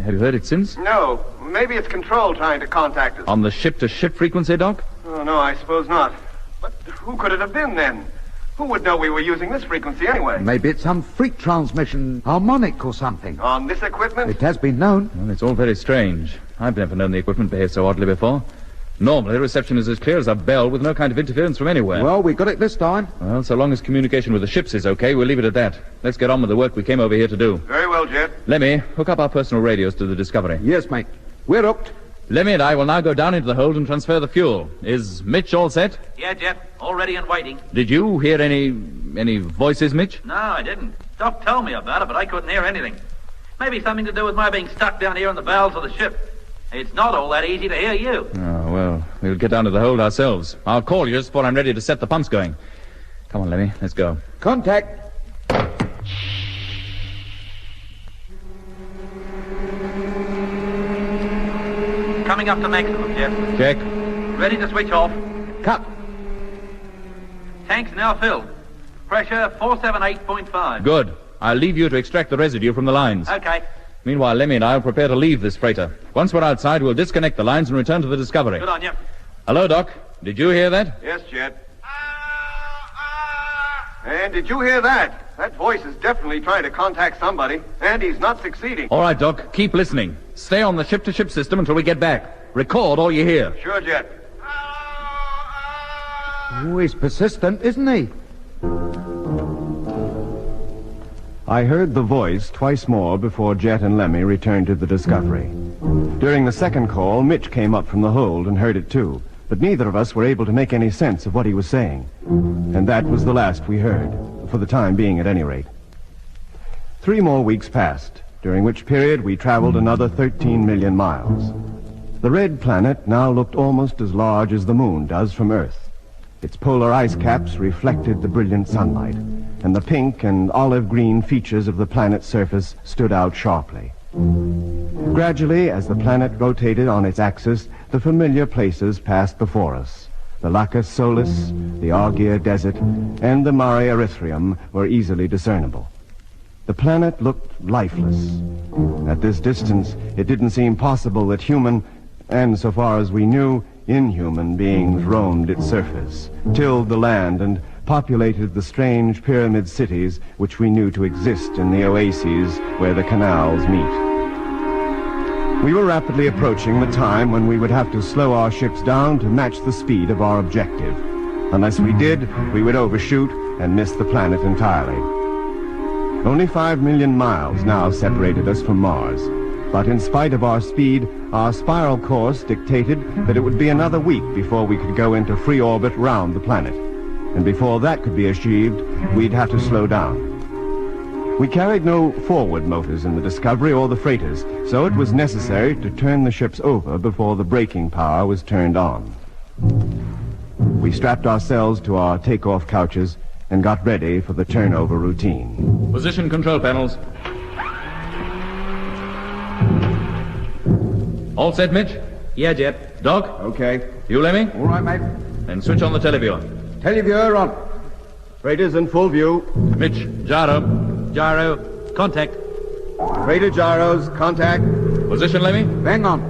Have you heard it since? No. Maybe it's Control trying to contact us. On the ship-to-ship frequency, Doc? Oh, no, I suppose not. But who could it have been, then? Who would know we were using this frequency anyway? Maybe it's some freak transmission, harmonic or something. On this equipment? It has been known. Well, it's all very strange. I've never known the equipment behave so oddly before. Normally, reception is as clear as a bell with no kind of interference from anywhere. Well, we got it this time. Well, so long as communication with the ships is okay, we'll leave it at that. Let's get on with the work we came over here to do. Very well, Jet. Lemmy, hook up our personal radios to the Discovery. Yes, mate. We're hooked. Lemmy and I will now go down into the hold and transfer the fuel. Is Mitch all set? Yeah, Jet. All ready and waiting. Did you hear any voices, Mitch? No, I didn't. Doc told me about it, but I couldn't hear anything. Maybe something to do with my being stuck down here in the bowels of the ship. It's not all that easy to hear you. Oh, well, we'll get down to the hold ourselves. I'll call you just before I'm ready to set the pumps going. Come on, Lemmy, let's go. Contact. Coming up to maximum, Jet. Check. Ready to switch off. Cut. Tanks now filled. Pressure 478.5. Good. I'll leave you to extract the residue from the lines. Okay. Meanwhile, Lemmy and I will prepare to leave this freighter. Once we're outside, we'll disconnect the lines and return to the Discovery. Good on you. Hello, Doc. Did you hear that? Yes, Jet. And did you hear that? That voice is definitely trying to contact somebody, and he's not succeeding. All right, Doc. Keep listening. Stay on the ship-to-ship system until we get back. Record all you hear. Sure, Jet. Oh, he's persistent, isn't he? I heard the voice twice more before Jet and Lemmy returned to the Discovery. During the second call, Mitch came up from the hold and heard it too, but neither of us were able to make any sense of what he was saying. And that was the last we heard, for the time being at any rate. 3 more weeks passed, during which period we traveled another 13 million miles. The red planet now looked almost as large as the moon does from Earth. Its polar ice caps reflected the brilliant sunlight, and the pink and olive-green features of the planet's surface stood out sharply. Gradually, as the planet rotated on its axis, the familiar places passed before us. The Lacus Solis, the Argier Desert, and the Mare Erythraeum were easily discernible. The planet looked lifeless. At this distance, it didn't seem possible that human, and so far as we knew, inhuman beings roamed its surface, tilled the land, and populated the strange pyramid cities which we knew to exist in the oases where the canals meet. We were rapidly approaching the time when we would have to slow our ships down to match the speed of our objective. Unless we did, we would overshoot and miss the planet entirely. Only 5 million miles now separated us from Mars. But in spite of our speed, our spiral course dictated that it would be another week before we could go into free orbit round the planet. And before that could be achieved, we'd have to slow down. We carried no forward motors in the Discovery or the freighters, so it was necessary to turn the ships over before the braking power was turned on. We strapped ourselves to our takeoff couches and got ready for the turnover routine. Position control panels. All set, Mitch? Yeah, Jet. Doc? Okay. You, Lemmy? All right, mate. Then switch on the televiewer. Televiewer on. Freighters in full view. Mitch, gyro. Gyro, contact. Freighter gyros, contact. Position, Lemmy? Bang on.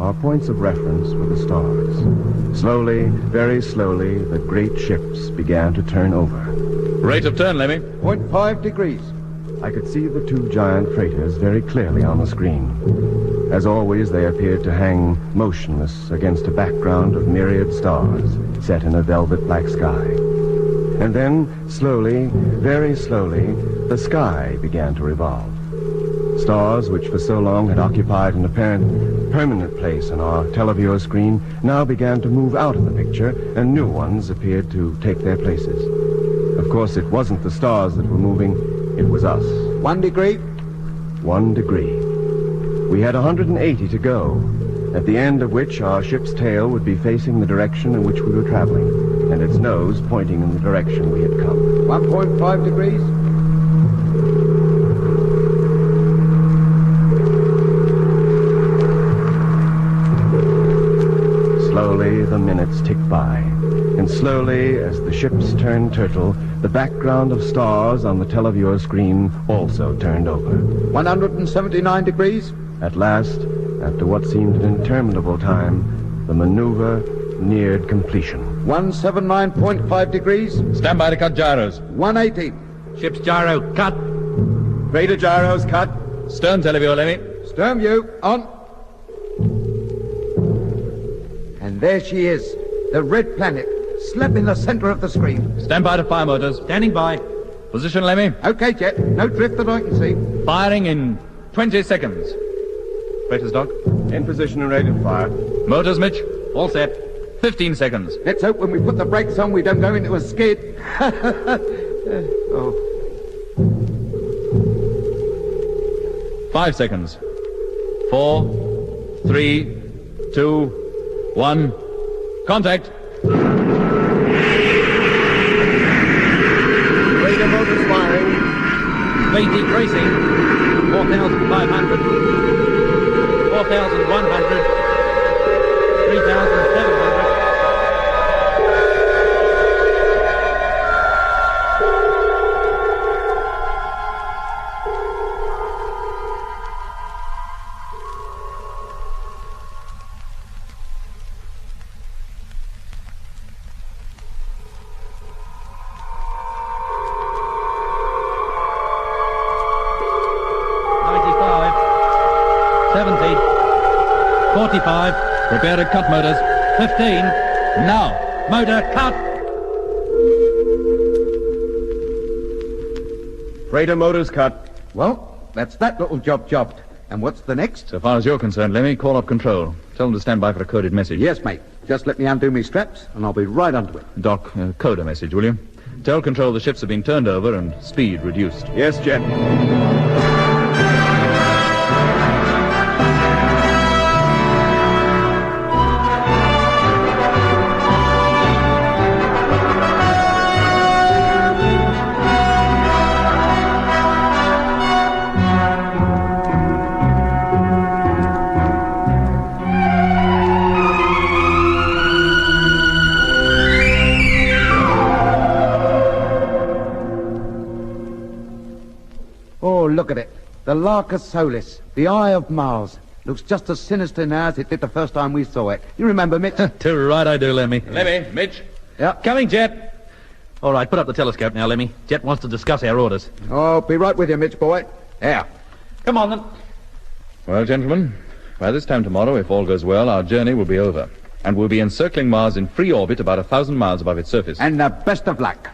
Our points of reference were the stars. Slowly, very slowly, the great ships began to turn over. Rate of turn, Lemmy. 0.5 degrees. I could see the two giant freighters very clearly on the screen. As always, they appeared to hang motionless against a background of myriad stars set in a velvet black sky. And then, slowly, very slowly, the sky began to revolve. Stars which for so long had occupied an apparent permanent place on our televiewer screen now began to move out of the picture, and new ones appeared to take their places. Of course, it wasn't the stars that were moving, it was us. 1 degree. 1 degree. We had 180 to go, at the end of which our ship's tail would be facing the direction in which we were traveling, and its nose pointing in the direction we had come. 1.5 degrees. Slowly, the minutes ticked by, and slowly, as the ships turned turtle, the background of stars on the televiewer screen also turned over. 179 degrees. At last, after what seemed an interminable time, the maneuver neared completion. 179.5 degrees. Stand by to cut gyros. 180. Ship's gyro, cut. Freighter gyros, cut. Stern televiewer, Lemmy. Stern view, on. And there she is, the red planet, slap in the center of the screen. Stand by to fire motors. Standing by. Position, Lemmy. Okay, Jet. No drift that I can see. Firing in 20 seconds. Freighters, Doc. In position and ready to fire. Motors, Mitch. All set. 15 seconds. Let's hope when we put the brakes on we don't go into a skid. Oh. 5 seconds. 4, 3, 2, 1. Contact. Radar motors firing. Speed decreasing. 4,500. 4,100. 3,700. Prepare to cut motors. 15. Now. Motor cut. Freighter motors cut. Well, that's that little job jobbed. And what's the next? So far as you're concerned, Lemmy, call up control. Tell them to stand by for a coded message. Yes, mate. Just let me undo me straps, and I'll be right onto it. Doc, code a message, will you? Tell control the ships have been turned over and speed reduced. Yes, Jet. The Larcus Solis, the Eye of Mars. Looks just as sinister now as it did the first time we saw it. You remember, Mitch? Too right I do, Lemmy. Lemmy, Mitch. Yeah. Coming, Jet. All right, put up the telescope now, Lemmy. Jet wants to discuss our orders. Oh, be right with you, Mitch, boy. Yeah. Come on, then. Well, gentlemen, by this time tomorrow, if all goes well, our journey will be over. And we'll be encircling Mars in free orbit about 1,000 miles above its surface. And the best of luck.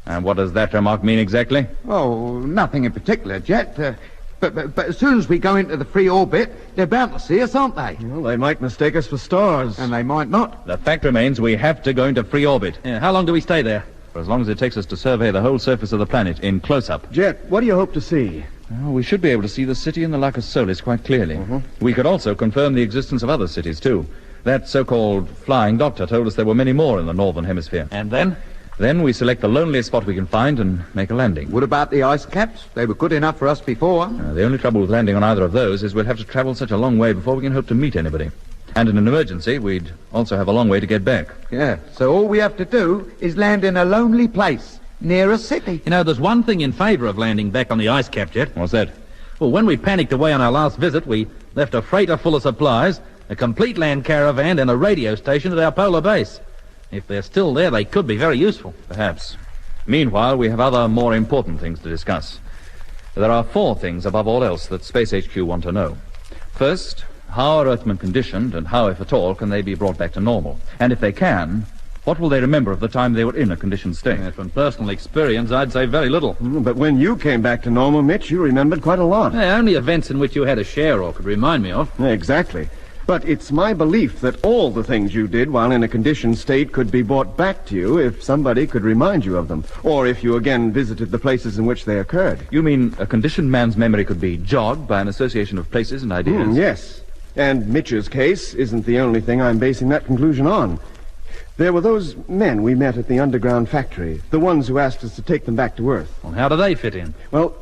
And what does that remark mean exactly? Oh, nothing in particular, Jet. But as soon as we go into the free orbit, they're bound to see us, aren't they? Well, they might mistake us for stars. And they might not. The fact remains we have to go into free orbit. Yeah, how long do we stay there? For as long as it takes us to survey the whole surface of the planet in close-up. Jet, what do you hope to see? Well, we should be able to see the city in the Larcus Solis quite clearly. We could also confirm the existence of other cities, too. That so-called flying doctor told us there were many more in the northern hemisphere. And then? Then we select the loneliest spot we can find and make a landing. What about the ice caps? They were good enough for us before. The only trouble with landing on either of those is we'll have to travel such a long way before we can hope to meet anybody. And in an emergency, we'd also have a long way to get back. Yeah, so all we have to do is land in a lonely place, near a city. You know, there's one thing in favour of landing back on the ice cap, Jet. What's that? Well, when we panicked away on our last visit, we left a freighter full of supplies, a complete land caravan, and a radio station at our polar base. If they're still there, they could be very useful. Perhaps. Meanwhile, we have other more important things to discuss. There are 4 things above all else that Space HQ want to know. First, how are Earthmen conditioned, and how, if at all, can they be brought back to normal? And if they can, what will they remember of the time they were in a conditioned state? Yeah, from personal experience, I'd say very little. But when you came back to normal, Mitch, you remembered quite a lot. Yeah, only events in which you had a share or could remind me of. Exactly. But it's my belief that all the things you did while in a conditioned state could be brought back to you if somebody could remind you of them, or if you again visited the places in which they occurred. You mean a conditioned man's memory could be jogged by an association of places and ideas? Yes. And Mitch's case isn't the only thing I'm basing that conclusion on. There were those men we met at the underground factory, the ones who asked us to take them back to Earth. Well, how do they fit in? Well,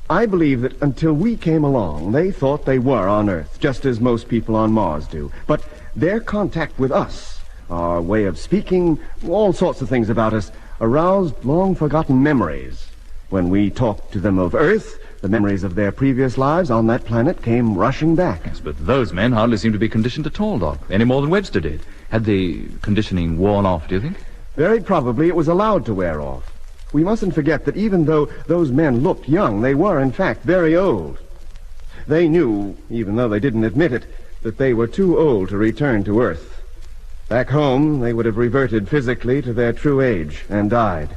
I believe that until we came along, they thought they were on Earth, just as most people on Mars do. But their contact with us, our way of speaking, all sorts of things about us, aroused long-forgotten memories. When we talked to them of Earth, the memories of their previous lives on that planet came rushing back. Yes, but those men hardly seem to be conditioned at all, Doc, any more than Webster did. Had the conditioning worn off, do you think? Very probably it was allowed to wear off. We mustn't forget that even though those men looked young, they were, in fact, very old. They knew, even though they didn't admit it, that they were too old to return to Earth. Back home, they would have reverted physically to their true age and died.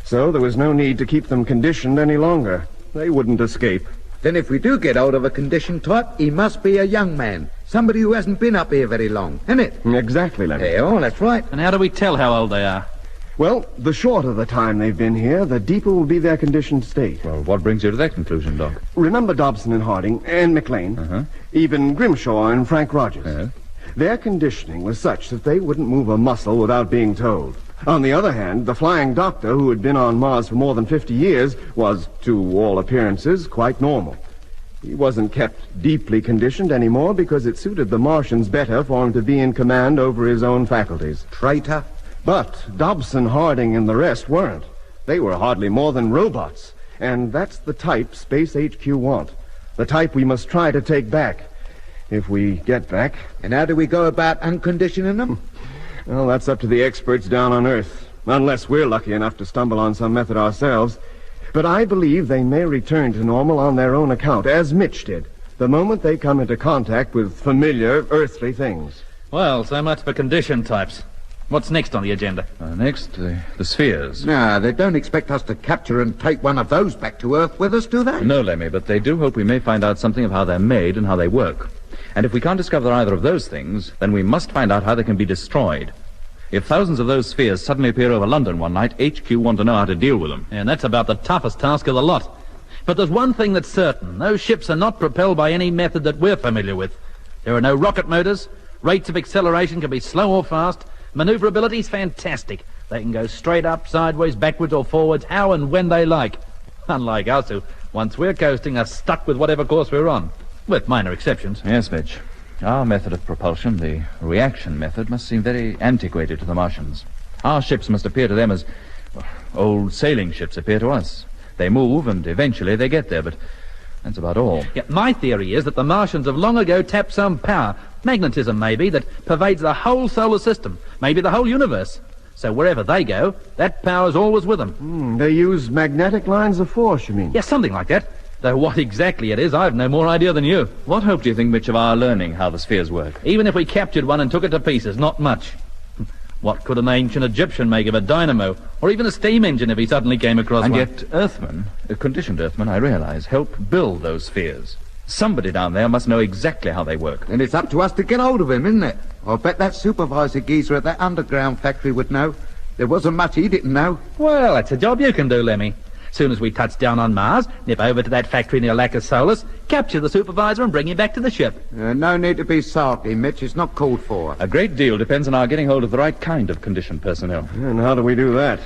So there was no need to keep them conditioned any longer. They wouldn't escape. Then if we do get hold of a conditioned type, he must be a young man. Somebody who hasn't been up here very long, isn't it? Exactly, Lemmy. Yeah, oh, that's right. And how do we tell how old they are? Well, the shorter the time they've been here, the deeper will be their conditioned state. Well, what brings you to that conclusion, Doc? Remember Dobson and Harding, and McLean, even Grimshaw and Frank Rogers. Their conditioning was such that they wouldn't move a muscle without being told. On the other hand, the flying doctor, who had been on Mars for more than 50 years, was, to all appearances, quite normal. He wasn't kept deeply conditioned anymore because it suited the Martians better for him to be in command over his own faculties. Traitor. But Dobson, Harding, and the rest weren't. They were hardly more than robots. And that's the type Space HQ want. The type we must try to take back. If we get back. And how do we go about unconditioning them? Well, that's up to the experts down on Earth. Unless we're lucky enough to stumble on some method ourselves. But I believe they may return to normal on their own account, as Mitch did, the moment they come into contact with familiar, earthly things. Well, so much for condition types. What's next on the agenda? Next, the spheres. No, they don't expect us to capture and take one of those back to Earth with us, do they? No, Lemmy, but they do hope we may find out something of how they're made and how they work. And if we can't discover either of those things, then we must find out how they can be destroyed. If thousands of those spheres suddenly appear over London one night, HQ want to know how to deal with them. And that's about the toughest task of the lot. But there's one thing that's certain. Those ships are not propelled by any method that we're familiar with. There are no rocket motors. Rates of acceleration can be slow or fast. Maneuverability's fantastic. They can go straight up, sideways, backwards or forwards, how and when they like. Unlike us, who, once we're coasting, are stuck with whatever course we're on. With minor exceptions. Yes, Mitch. Our method of propulsion, the reaction method, must seem very antiquated to the Martians. Our ships must appear to them as old sailing ships appear to us. They move, and eventually they get there, but That's about all. Yeah, my theory is that the Martians have long ago tapped some power, magnetism maybe, that pervades the whole solar system, maybe the whole universe. So wherever they go, that power's always with them. They use magnetic lines of force, you mean? Yeah, something like that. Though what exactly it is, I've no more idea than you. What hope do you think, Mitch, of our learning how the spheres work? Even if we captured one and took it to pieces, not much. What could an ancient Egyptian make of a dynamo, or even a steam engine if he suddenly came across And one? yet Earthmen, conditioned Earthmen, I realize, help build those spheres. Somebody down there must know exactly how they work. And it's up to us to get hold of him, isn't it? I bet that supervisor geezer at that underground factory would know. There wasn't much he didn't know. Well, that's a job you can do, Lemmy. Soon as we touch down on Mars, nip over to that factory near Lacus Solus, capture the supervisor and bring him back to the ship. No need to be sulky, Mitch. It's not called for. A great deal depends on our getting hold of the right kind of conditioned personnel. And how do we do that?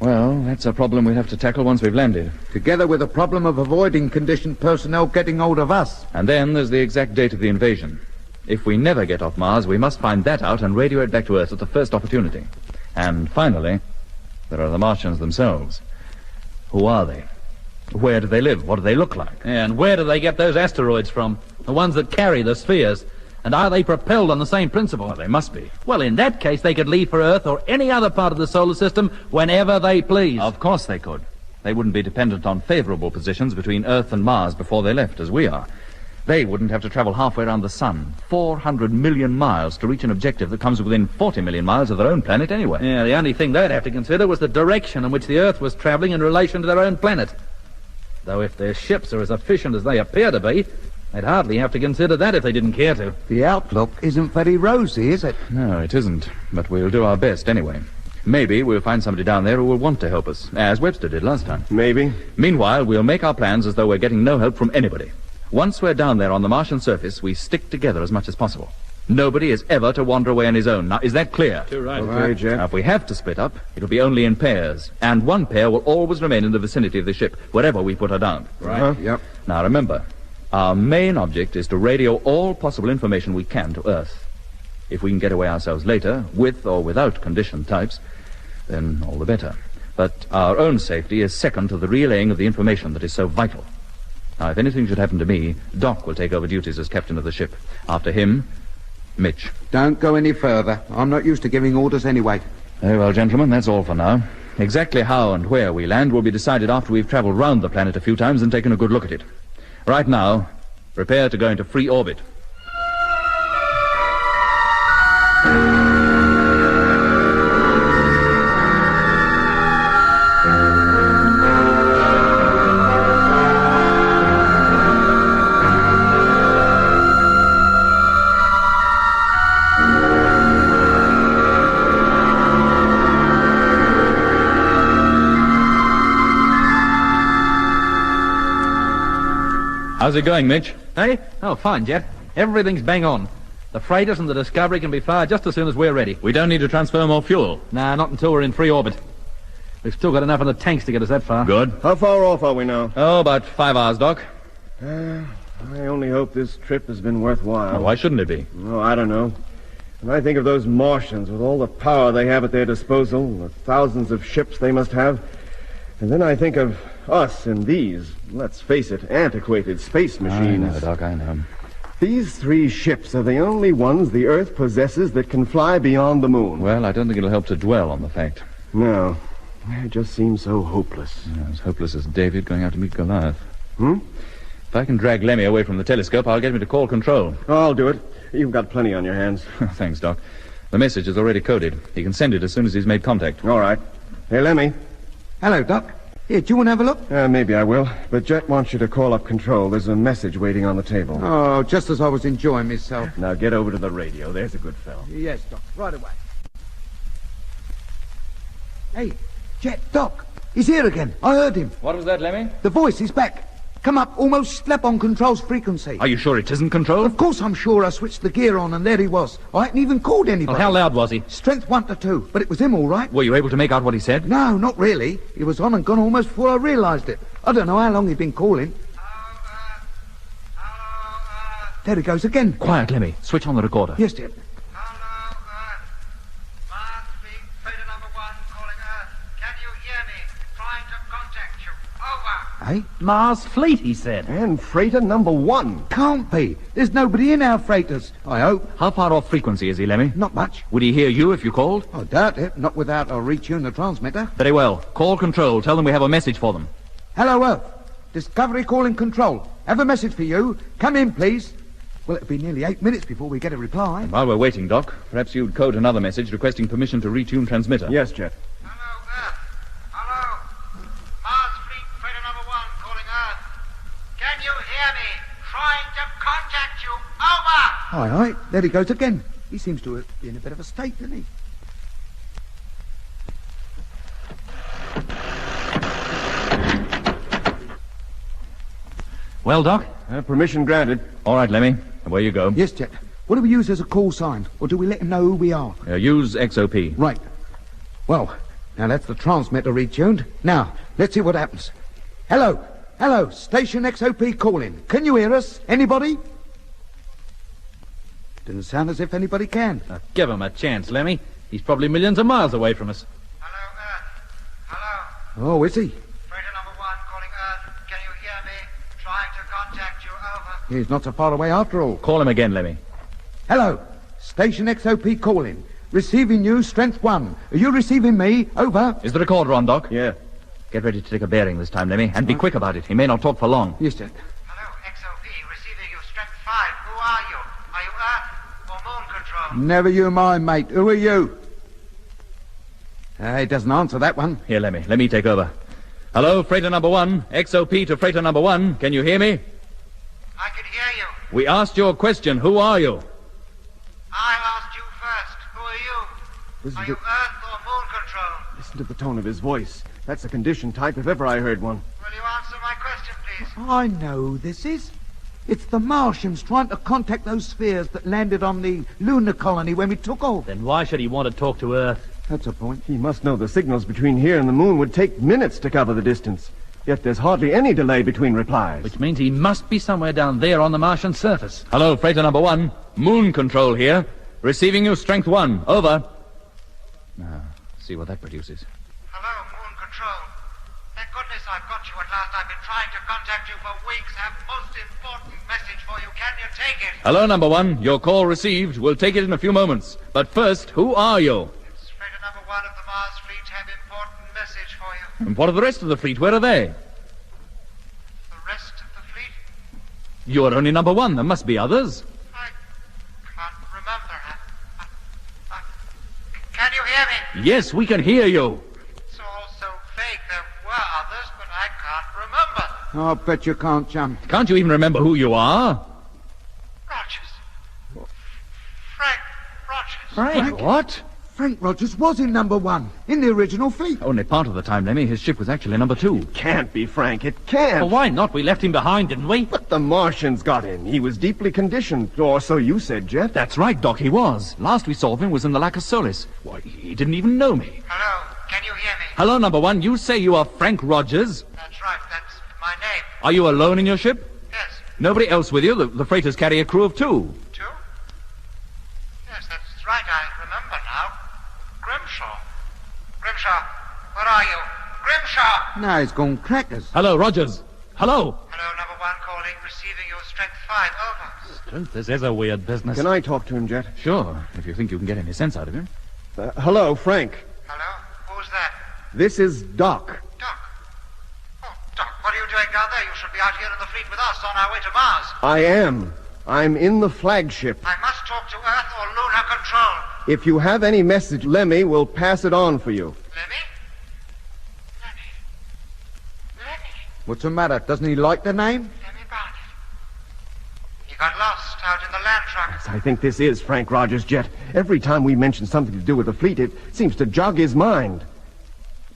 Well, that's a problem we have to tackle once we've landed. Together with the problem of avoiding conditioned personnel getting hold of us. And then there's the exact date of the invasion. If we never get off Mars, we must find that out and radio it back to Earth at the first opportunity. And finally, there are the Martians themselves. Who are they? Where do they live? What do they look like? Yeah, and where do they get those asteroids from? The ones that carry the spheres? And are they propelled on the same principle? Well, they must be. Well, in that case, they could leave for Earth or any other part of the solar system whenever they please. Of course they could. They wouldn't be dependent on favorable positions between Earth and Mars before they left, as we are. They wouldn't have to travel halfway around the sun, 400 million miles, to reach an objective that comes within 40 million miles of their own planet anyway. Yeah, the only thing they'd have to consider was the direction in which the Earth was traveling in relation to their own planet. Though if their ships are as efficient as they appear to be, they'd hardly have to consider that if they didn't care to. The outlook isn't very rosy, is it? No, it isn't. But we'll do our best anyway. Maybe we'll find somebody down there who will want to help us, as Webster did last time. Maybe. Meanwhile, we'll make our plans as though we're getting no help from anybody. Once we're down there on the Martian surface, we stick together as much as possible. Nobody is ever to wander away on his own. Now, is that clear? Too right. Okay, Jeff. Now, if we have to split up, it'll be only in pairs. And one pair will always remain in the vicinity of the ship, wherever we put her down. Right. Yep. Now, remember, our main object is to radio all possible information we can to Earth. If we can get away ourselves later, with or without conditioned types, then all the better. But our own safety is second to the relaying of the information that is so vital. Now, if anything should happen to me, Doc will take over duties as captain of the ship. After him, Mitch. Don't go any further. I'm not used to giving orders anyway. Very well, gentlemen, that's all for now. Exactly how and where we land will be decided after we've traveled round the planet a few times and taken a good look at it. Right now, prepare to go into free orbit. How's it going, Mitch? Hey? Oh, fine, Jet. Everything's bang on. The freighters and the Discovery can be fired just as soon as we're ready. We don't need to transfer more fuel. Nah, not until we're in free orbit. We've still got enough in the tanks to get us that far. Good. How far off are we now? Oh, about 5 hours, Doc. I only hope this trip has been worthwhile. Well, why shouldn't it be? Oh, I don't know. When I think of those Martians with all the power they have at their disposal, the thousands of ships they must have, and then I think of us and these, let's face it, antiquated space machines. I know, Doc, I know. These 3 ships are the only ones the Earth possesses that can fly beyond the moon. Well, I don't think it'll help to dwell on the fact. No. It just seems so hopeless. Yeah, as hopeless as David going out to meet Goliath. Hmm? If I can drag Lemmy away from the telescope, I'll get him to call control. Oh, I'll do it. You've got plenty on your hands. Thanks, Doc. The message is already coded. He can send it as soon as he's made contact. All right. Hey, Lemmy. Hello, Doc. Here, do you want to have a look? Maybe I will. But Jet wants you to call up control. There's a message waiting on the table. Oh, just as I was enjoying myself. Now get over to the radio. There's a good fellow. Yes, Doc. Right away. Hey, Jet, Doc. He's here again. I heard him. What was that, Lemmy? The voice is back. Come up, almost slap on Control's frequency. Are you sure it isn't Control? Of course I'm sure. I switched the gear on and there he was. I hadn't even called anybody. Well, how loud was he? Strength 1 to 2, but it was him all right. Were you able to make out what he said? No, not really. He was on and gone almost before I realised it. I don't know how long he'd been calling. There he goes again. Quiet, Lemmy. Switch on the recorder. Yes, dear. Eh? Mars Fleet, he said. And freighter number 1. Can't be. There's nobody in our freighters, I hope. How far off frequency is he, Lemmy? Not much. Would he hear you if you called? I doubt it. Not without a retune the transmitter. Very well. Call control. Tell them we have a message for them. Hello, Earth. Discovery calling control. Have a message for you. Come in, please. Well, it'll be nearly 8 minutes before we get a reply. And while we're waiting, Doc, perhaps you'd code another message requesting permission to retune transmitter. Yes, Jet. Can you hear me? Trying to contact you. Over! Aye, aye. There he goes again. He seems to be in a bit of a state, doesn't he? Well, Doc? Permission granted. All right, Lemmy. Away you go. Yes, Jet. What do we use as a call sign? Or do we let him know who we are? Use XOP. Right. Well, now that's the transmitter retuned. Now, let's see what happens. Hello. Hello. Station XOP calling. Can you hear us? Anybody? Doesn't sound as if anybody can. Give him a chance, Lemmy. He's probably millions of miles away from us. Hello, Earth. Hello. Oh, is he? Freighter number 1 calling Earth. Can you hear me? Trying to contact you. Over. He's not so far away after all. Call him again, Lemmy. Hello. Station XOP calling. Receiving you, strength 1. Are you receiving me? Over. Is the recorder on, Doc? Yeah. Get ready to take a bearing this time, Lemmy, and be quick about it. He may not talk for long. Yes, Jet. Hello, XOP. Receiving you, strength 5. Who are you? Are you Earth or Moon Control? Never you mind, mate. Who are you? He doesn't answer that one. Here, Lemmy. Let me take over. Hello, freighter number 1. XOP to freighter number 1. Can you hear me? I can hear you. We asked your question. Who are you? I asked you first. Who are you? Are you Earth or Moon Control? Listen to the tone of his voice. That's a condition type if ever I heard one. Will you answer my question, please? I know who this is. It's the Martians trying to contact those spheres that landed on the lunar colony when we took off. Then why should he want to talk to Earth? That's a point. He must know the signals between here and the moon would take minutes to cover the distance. Yet there's hardly any delay between replies. Which means he must be somewhere down there on the Martian surface. Hello, freighter number 1. Moon Control here. Receiving you, strength 1. Over. Now, see what that produces. Hello, Moon Control. Thank goodness I've got you at last. I've been trying to contact you for weeks. I have a most important message for you. Can you take it? Hello, number 1. Your call received. We'll take it in a few moments. But first, who are you? It's freighter number 1 of the Mars Fleet. Have important message for you. And what of the rest of the fleet? Where are they? The rest of the fleet? You're only number 1. There must be others. I can't remember. Can you hear me? Yes, we can hear you. It's all so vague. There were others, but I can't remember. I bet you can't, chum. Can't you even remember who you are? Rogers. Frank Rogers. Frank? What? Frank Rogers was in number 1, in the original fleet. Only part of the time, Lemmy. His ship was actually number 2. Can't be, Frank. It can't. Well, why not? We left him behind, didn't we? But the Martians got him. He was deeply conditioned, or so you said, Jet. That's right, Doc, he was. Last we saw of him was in the Lacus Solis. Why, he didn't even know me. Hello, can you hear me? Hello, number 1. You say you are Frank Rogers. That's right, that's my name. Are you alone in your ship? Yes. Nobody else with you? The freighters carry a crew of 2. 2? Yes, that's right, I remember now. Grimshaw. Grimshaw, where are you? Grimshaw! Now he's gone crackers. Hello, Rogers. Hello. Hello, number 1 calling, receiving you, strength 5, over. This is a weird business. Can I talk to him, Jet? Sure, if you think you can get any sense out of him. Hello, Frank. Hello, who's that? This is Doc. Doc. Oh, Doc, what are you doing down there? You should be out here in the fleet with us on our way to Mars. I am. I'm in the flagship. I must talk to Earth or Lunar Control. If you have any message, Lemmy will pass it on for you. Lemmy? What's the matter? Doesn't he like the name? Lemmy Barnett. He got lost out in the land truck. Yes, I think this is Frank Rogers' jet. Every time we mention something to do with the fleet, it seems to jog his mind.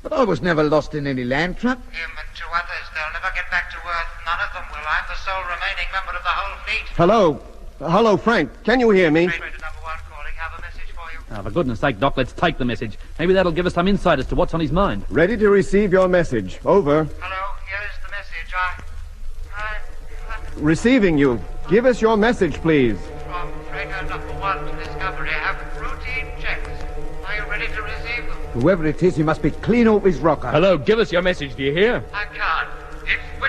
But I was never lost in any land truck. Him and 2 others. They'll never get back to Earth. None of them will. I'm the sole remaining member of the whole fleet. Hello. Hello, Frank. Can you hear me? Freighter number 1 calling. Have a message for you. Oh, for goodness sake, Doc, let's take the message. Maybe that'll give us some insight as to what's on his mind. Ready to receive your message. Over. Hello, here is the message. I'm Receiving you. Give us your message, please. from freighter number 1 to Discovery. I have routine checks. Are you ready to receive them? Whoever it is, he must be clean off his rocker. Hello, give us your message, do you hear? I can't. It's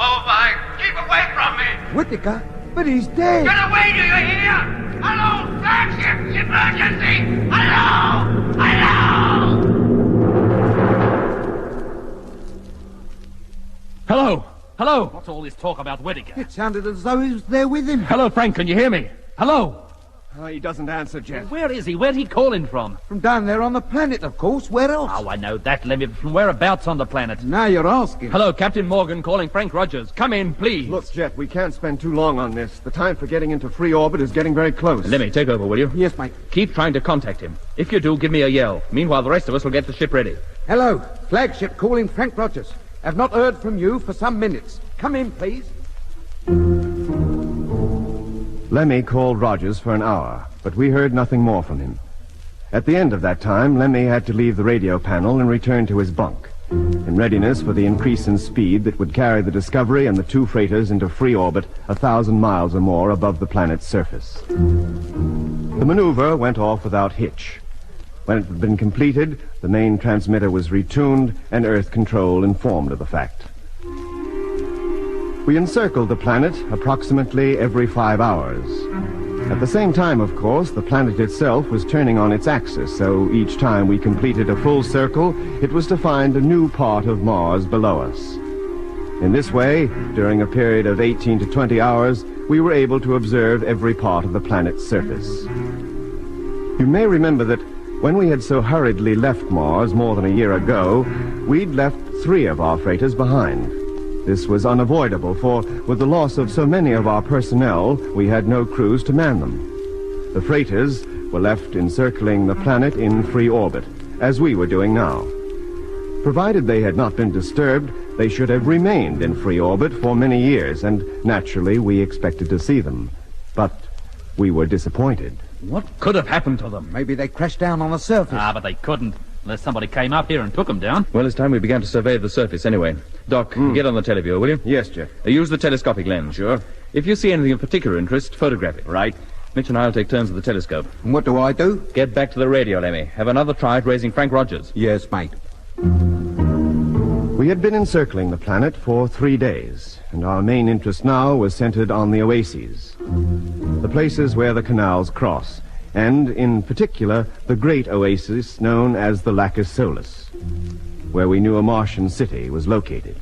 bovine! Keep away from me! Whittaker? But he's dead! Get away, do you hear? Hello, flagship! Emergency! Hello! Hello! Hello! Hello! What's all this talk about Whittaker? It sounded as though he was there with him. Hello, Frank, can you hear me? Hello? He doesn't answer, Jet. Where is he? Where'd he call in from? From down there on the planet, of course. Where else? Oh, I know that, Lemmy, but from whereabouts on the planet? Now you're asking. Hello, Captain Morgan calling Frank Rogers. Come in, please. Look, Jet, we can't spend too long on this. The time for getting into free orbit is getting very close. Lemmy, take over, will you? Yes, mate. Keep trying to contact him. If you do, give me a yell. Meanwhile, the rest of us will get the ship ready. Hello, flagship calling Frank Rogers. Have not heard from you for some minutes. Come in, please. Lemmy called Rogers for an hour, but we heard nothing more from him. At the end of that time, Lemmy had to leave the radio panel and return to his bunk, in readiness for the increase in speed that would carry the Discovery and the two freighters into free orbit 1,000 miles or more above the planet's surface. The maneuver went off without hitch. When it had been completed, the main transmitter was retuned and Earth Control informed of the fact. We encircled the planet approximately every 5 hours. At the same time, of course, the planet itself was turning on its axis, so each time we completed a full circle, it was to find a new part of Mars below us. In this way, during a period of 18 to 20 hours, we were able to observe every part of the planet's surface. You may remember that when we had so hurriedly left Mars more than a year ago, we'd left 3 of our freighters behind. This was unavoidable, for with the loss of so many of our personnel, we had no crews to man them. The freighters were left encircling the planet in free orbit, as we were doing now. Provided they had not been disturbed, they should have remained in free orbit for many years, and naturally we expected to see them. But we were disappointed. What could have happened to them? Maybe they crashed down on the surface. Ah, but they couldn't. Unless somebody came up here and took them down. Well, it's time we began to survey the surface anyway. Doc, get on the televiewer, will you? Yes, Jet. Use the telescopic lens. Sure. If you see anything of particular interest, photograph it. Right. Mitch and I'll take turns with the telescope. And what do I do? Get back to the radio, Lemmy. Have another try at raising Frank Rogers. Yes, mate. We had been encircling the planet for 3 days, and our main interest now was centered on the oases, the places where the canals cross, and, in particular, the great oasis known as the Lacus Solus, where we knew a Martian city was located.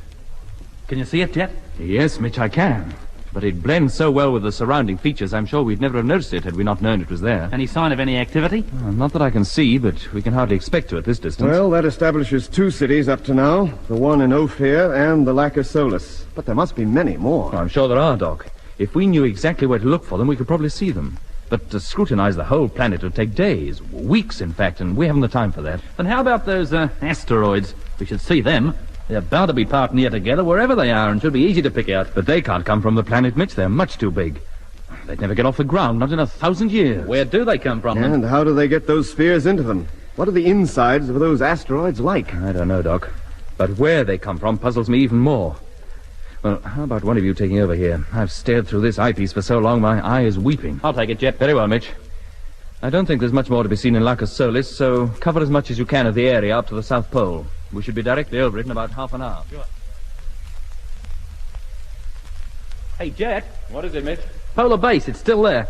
Can you see it, Jet? Yes, Mitch, I can. But it blends so well with the surrounding features, I'm sure we'd never have noticed it had we not known it was there. Any sign of any activity? Well, not that I can see, but we can hardly expect to at this distance. Well, that establishes 2 cities up to now, the one in Ophir and the Lacus Solus. But there must be many more. I'm sure there are, Doc. If we knew exactly where to look for them, we could probably see them. But to scrutinize the whole planet would take days, weeks, in fact, and we haven't the time for that. Then how about those asteroids? We should see them. They're bound to be parked near together wherever they are and should be easy to pick out. But they can't come from the planet, Mitch. They're much too big. They'd never get off the ground, not in 1,000 years. Where do they come from, then? And how do they get those spheres into them? What are the insides of those asteroids like? I don't know, Doc. But where they come from puzzles me even more. Well, how about one of you taking over here? I've stared through this eyepiece for so long, my eye is weeping. I'll take it, Jet. Very well, Mitch. I don't think there's much more to be seen in Lacus Solis, so cover as much as you can of the area up to the South Pole. We should be directly over it in about half an hour. Sure. Hey, Jet. What is it, Mitch? Polar base, it's still there.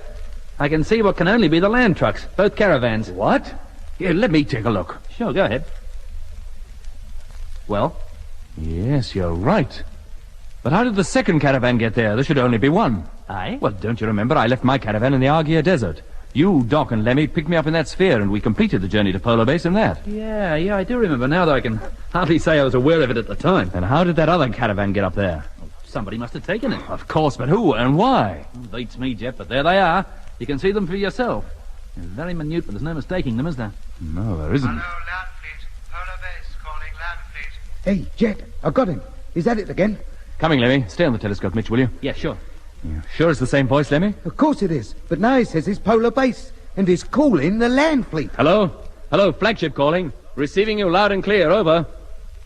I can see what can only be the land trucks, both caravans. What? Here, let me take a look. Sure, go ahead. Well? Yes, you're right. But how did the second caravan get there? There should only be one. Aye? Well, don't you remember? I left my caravan in the Argia Desert. You, Doc, and Lemmy picked me up in that sphere, and we completed the journey to Polar Base in that. Yeah, I do remember now, though I can hardly say I was aware of it at the time. And how did that other caravan get up there? Somebody must have taken it. Of course, but who and why? Beats me, Jeff, but there they are. You can see them for yourself. They're very minute, but there's no mistaking them, is there? No, there isn't. Hello, land fleet. Polar base calling land fleet. Hey, Jet, I got him. Is that it again? Coming, Lemmy. Stay on the telescope, Mitch, will you? Yeah, sure. Sure it's the same voice, Lemmy? Of course it is. But now he says it's Polar Base, and he's calling the land fleet. Hello? Hello, flagship calling. Receiving you loud and clear, over.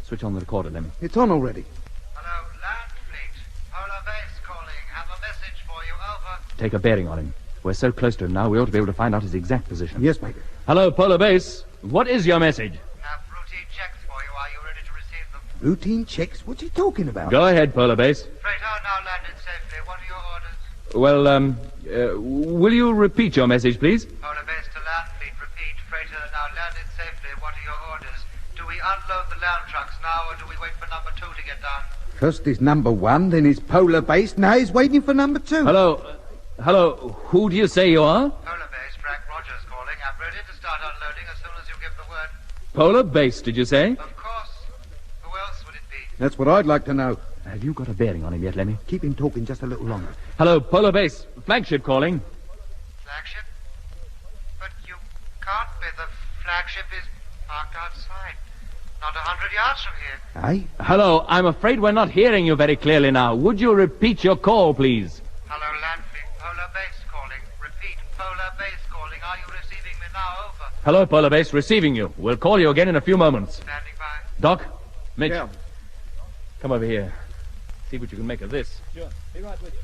Switch on the recorder, Lemmy. It's on already. Hello, land fleet. Polar base calling. Have a message for you, over. Take a bearing on him. We're so close to him now, we ought to be able to find out his exact position. Yes, mate. Hello, Polar Base. What is your message? Have routine checks for you. Are you ready to receive them? Routine checks? What's he talking about? Go ahead, Polar Base. Freighter now landed safely. What are your orders? Well, will you repeat your message, please? Polar base to land fleet. Repeat. Freighter now landed safely. What are your orders? Do we unload the land trucks now, or do we wait for number 2 to get down? First is number 1, then is Polar Base. Now he's waiting for number 2. Hello, who do you say you are? Polar base, Frank Rogers calling. I'm ready to start unloading as soon as you give the word. Polar Base, did you say? Of course. Who else would it be? That's what I'd like to know. Have you got a bearing on him yet, Lemmy? Keep him talking just a little longer. Hello, Polar Base. Flagship calling. Flagship? But you can't be. The flagship is parked outside. Not 100 yards from here. Hey? Hello, I'm afraid we're not hearing you very clearly now. Would you repeat your call, please? Hello, Landfleet. Polar base calling. Repeat. Polar base calling. Are you receiving me now? Over. Hello, Polar Base. Receiving you. We'll call you again in a few moments. Standing by. Doc? Mitch? Yeah. Come over here. See what you can make of this. Sure. Be right with you.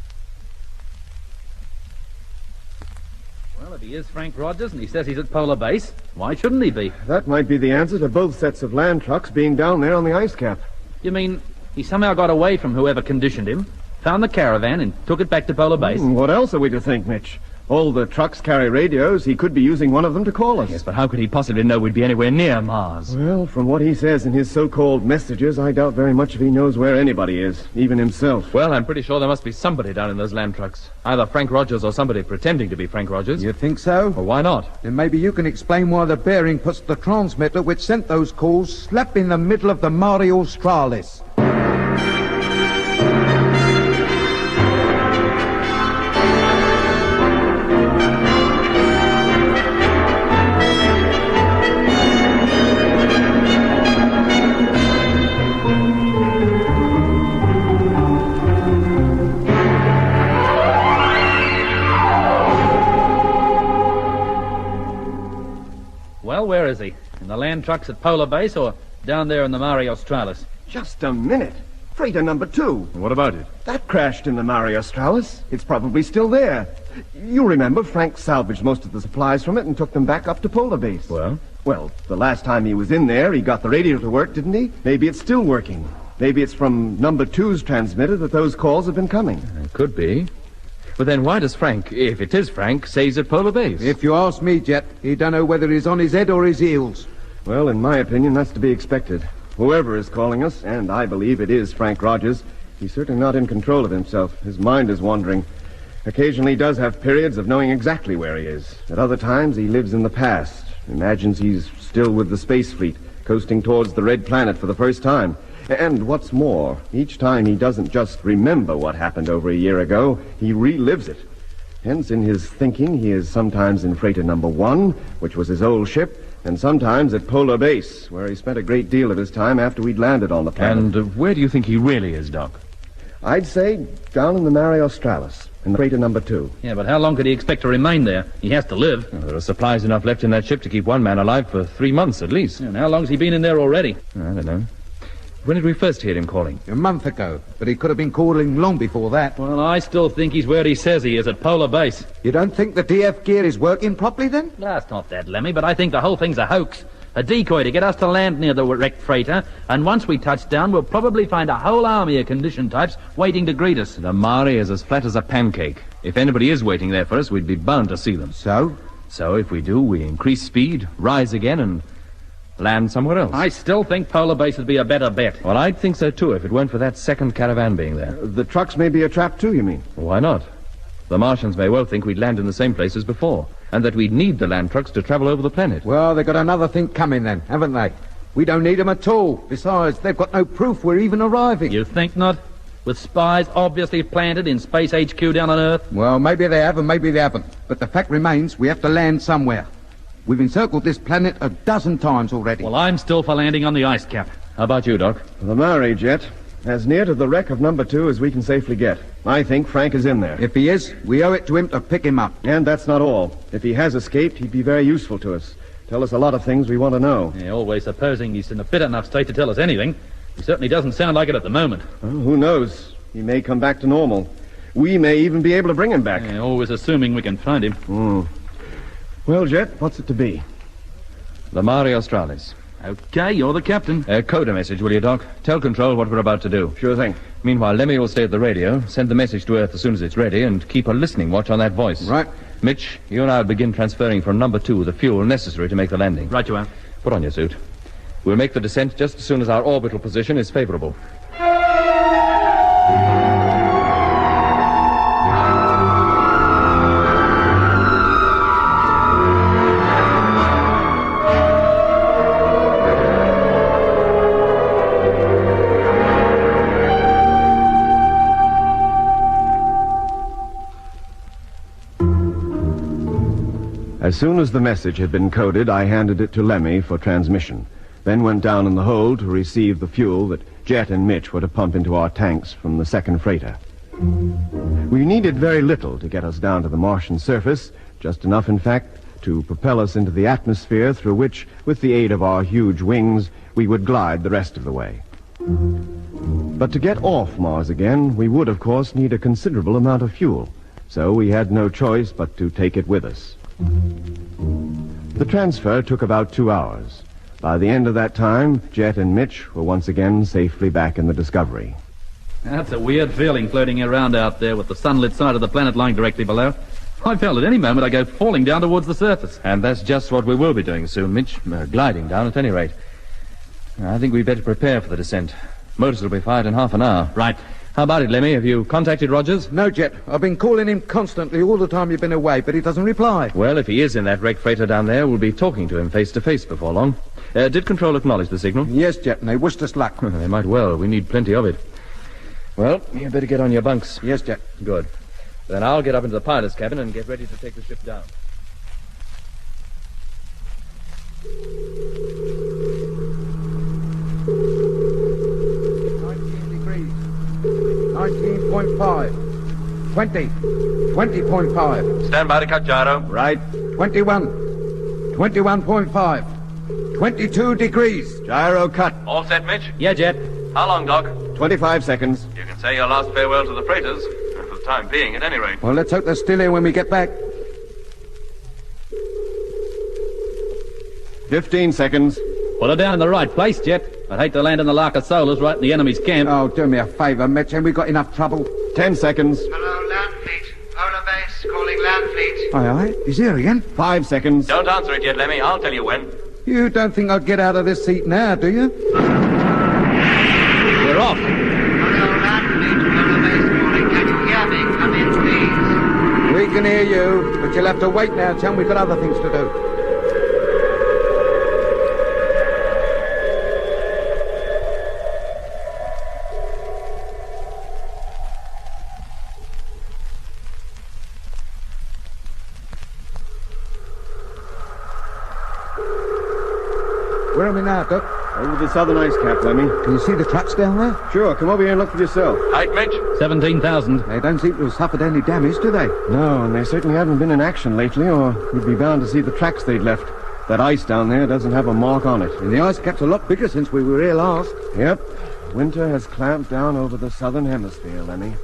Well, if he is Frank Rogers and he says he's at Polar Base, why shouldn't he be? That might be the answer to both sets of land trucks being down there on the ice cap. You mean he somehow got away from whoever conditioned him, found the caravan and took it back to Polar Base? What else are we to think, Mitch? All the trucks carry radios. He could be using one of them to call us. Yes, but how could he possibly know we'd be anywhere near Mars? Well, from what he says in his so-called messages, I doubt very much if he knows where anybody is, even himself. Well, I'm pretty sure there must be somebody down in those land trucks. Either Frank Rogers or somebody pretending to be Frank Rogers. You think so? Well, why not? Then maybe you can explain why the bearing puts the transmitter which sent those calls slap in the middle of the Mare Australis. Well, where is he? In the land trucks at Polar Base or down there in the Mare Australis? Just a minute. Freighter number 2. What about it? That crashed in the Mare Australis. It's probably still there. You remember Frank salvaged most of the supplies from it and took them back up to Polar Base. Well? Well, the last time he was in there, he got the radio to work, didn't he? Maybe it's still working. Maybe it's from number 2's transmitter that those calls have been coming. It could be. But then why does Frank, if it is Frank, say he's at Polar Base? If you ask me, Jet, he don't know whether he's on his head or his heels. Well, in my opinion, that's to be expected. Whoever is calling us, and I believe it is Frank Rogers, he's certainly not in control of himself. His mind is wandering. Occasionally he does have periods of knowing exactly where he is. At other times he lives in the past, imagines he's still with the space fleet, coasting towards the Red Planet for the first time. And what's more, each time he doesn't just remember what happened over a year ago, he relives it. Hence, in his thinking, he is sometimes in freighter number 1, which was his old ship, and sometimes at Polar Base, where he spent a great deal of his time after we'd landed on the planet. And where do you think he really is, Doc? I'd say down in the Mare Australis, in freighter number 2. Yeah, but how long could he expect to remain there? He has to live. Well, there are supplies enough left in that ship to keep one man alive for 3 months at least. And how long's he been in there already? I don't know. When did we first hear him calling? A month ago, but he could have been calling long before that. Well, I still think he's where he says he is, at Polar Base. You don't think the DF gear is working properly, then? That's not that, Lemmy, but I think the whole thing's a hoax. A decoy to get us to land near the wrecked freighter, and once we touch down, we'll probably find a whole army of condition types waiting to greet us. The Mare is as flat as a pancake. If anybody is waiting there for us, we'd be bound to see them. So? So if we do, we increase speed, rise again, and land somewhere else. I still think Polar Base would be a better bet. Well, I'd think so, too, if it weren't for that second caravan being there. The trucks may be a trap, too, you mean? Why not? The Martians may well think we'd land in the same place as before, and that we'd need the land trucks to travel over the planet. Well, they've got another thing coming then, haven't they? We don't need them at all. Besides, they've got no proof we're even arriving. You think not? With spies obviously planted in Space HQ down on Earth? Well, maybe they have and maybe they haven't. But the fact remains we have to land somewhere. We've encircled this planet a dozen times already. Well, I'm still for landing on the ice cap. How about you, Doc? The Mare, Jet. As near to the wreck of number 2 as we can safely get. I think Frank is in there. If he is, we owe it to him to pick him up. And that's not all. If he has escaped, he'd be very useful to us. Tell us a lot of things we want to know. Yeah, always supposing he's in a fit enough state to tell us anything. He certainly doesn't sound like it at the moment. Well, who knows? He may come back to normal. We may even be able to bring him back. Yeah, always assuming we can find him. Well, Jet, what's it to be? The Mare Australis. Okay, you're the captain. Code a message, will you, Doc? Tell Control what we're about to do. Sure thing. Meanwhile, Lemmy will stay at the radio, send the message to Earth as soon as it's ready, and keep a listening watch on that voice. Right. Mitch, you and I will begin transferring from number 2 the fuel necessary to make the landing. Right you are. Put on your suit. We'll make the descent just as soon as our orbital position is favorable. As soon as the message had been coded, I handed it to Lemmy for transmission, then went down in the hold to receive the fuel that Jet and Mitch were to pump into our tanks from the second freighter. We needed very little to get us down to the Martian surface, just enough, in fact, to propel us into the atmosphere through which, with the aid of our huge wings, we would glide the rest of the way. But to get off Mars again, we would, of course, need a considerable amount of fuel, so we had no choice but to take it with us. The transfer took about 2 hours. By the end of that time, Jet and Mitch were once again safely back in the Discovery. That's a weird feeling floating around out there with the sunlit side of the planet lying directly below. I felt at any moment I go falling down towards the surface. And that's just what we will be doing soon, Mitch. Gliding down at any rate. I think we'd better prepare for the descent. Motors will be fired in half an hour. Right. How about it, Lemmy? Have you contacted Rogers? No, Jet. I've been calling him constantly all the time you've been away, but he doesn't reply. Well, if he is in that wrecked freighter down there, we'll be talking to him face to face before long. Did Control acknowledge the signal? Yes, Jet, and they wished us luck. They might well. We need plenty of it. Well, you better get on your bunks. Yes, Jet. Good. Then I'll get up into the pilot's cabin and get ready to take the ship down. Degrees. 19.5. 20. 20.5. Stand by to cut gyro. Right. 21. 21.5. 22 degrees. Gyro cut. All set, Mitch? Yeah, Jet. How long, Doc? 25 seconds. You can say your last farewell to the freighters, and for the time being, at any rate. Well, let's hope they're still here when we get back. 15 seconds. Well, they're down in the right place, Jet. I'd hate to land in the Lark of Solars right in the enemy's camp. Oh, do me a favor, Mitch. Ain't we got enough trouble? 10 seconds. Hello, Land Fleet. Polar Base calling Land Fleet. Aye, aye. He's here again. 5 seconds. Don't answer it yet, Lemmy. I'll tell you when. You don't think I'd get out of this seat now, do you? We're off. Hello, Land Fleet. Polar Base calling. Can you hear me? Come in, please. We can hear you, but you'll have to wait now, chum. We've got other things to do. Where are we now, Doc? Over the southern ice cap, Lemmy. Can you see the trucks down there? Sure, come over here and look for yourself. Height, Mitch? 17,000. They don't seem to have suffered any damage, do they? No, and they certainly haven't been in action lately, or we'd be bound to see the tracks they'd left. That ice down there doesn't have a mark on it. And the ice cap's a lot bigger since we were here last. Yep. Winter has clamped down over the southern hemisphere, Lemmy.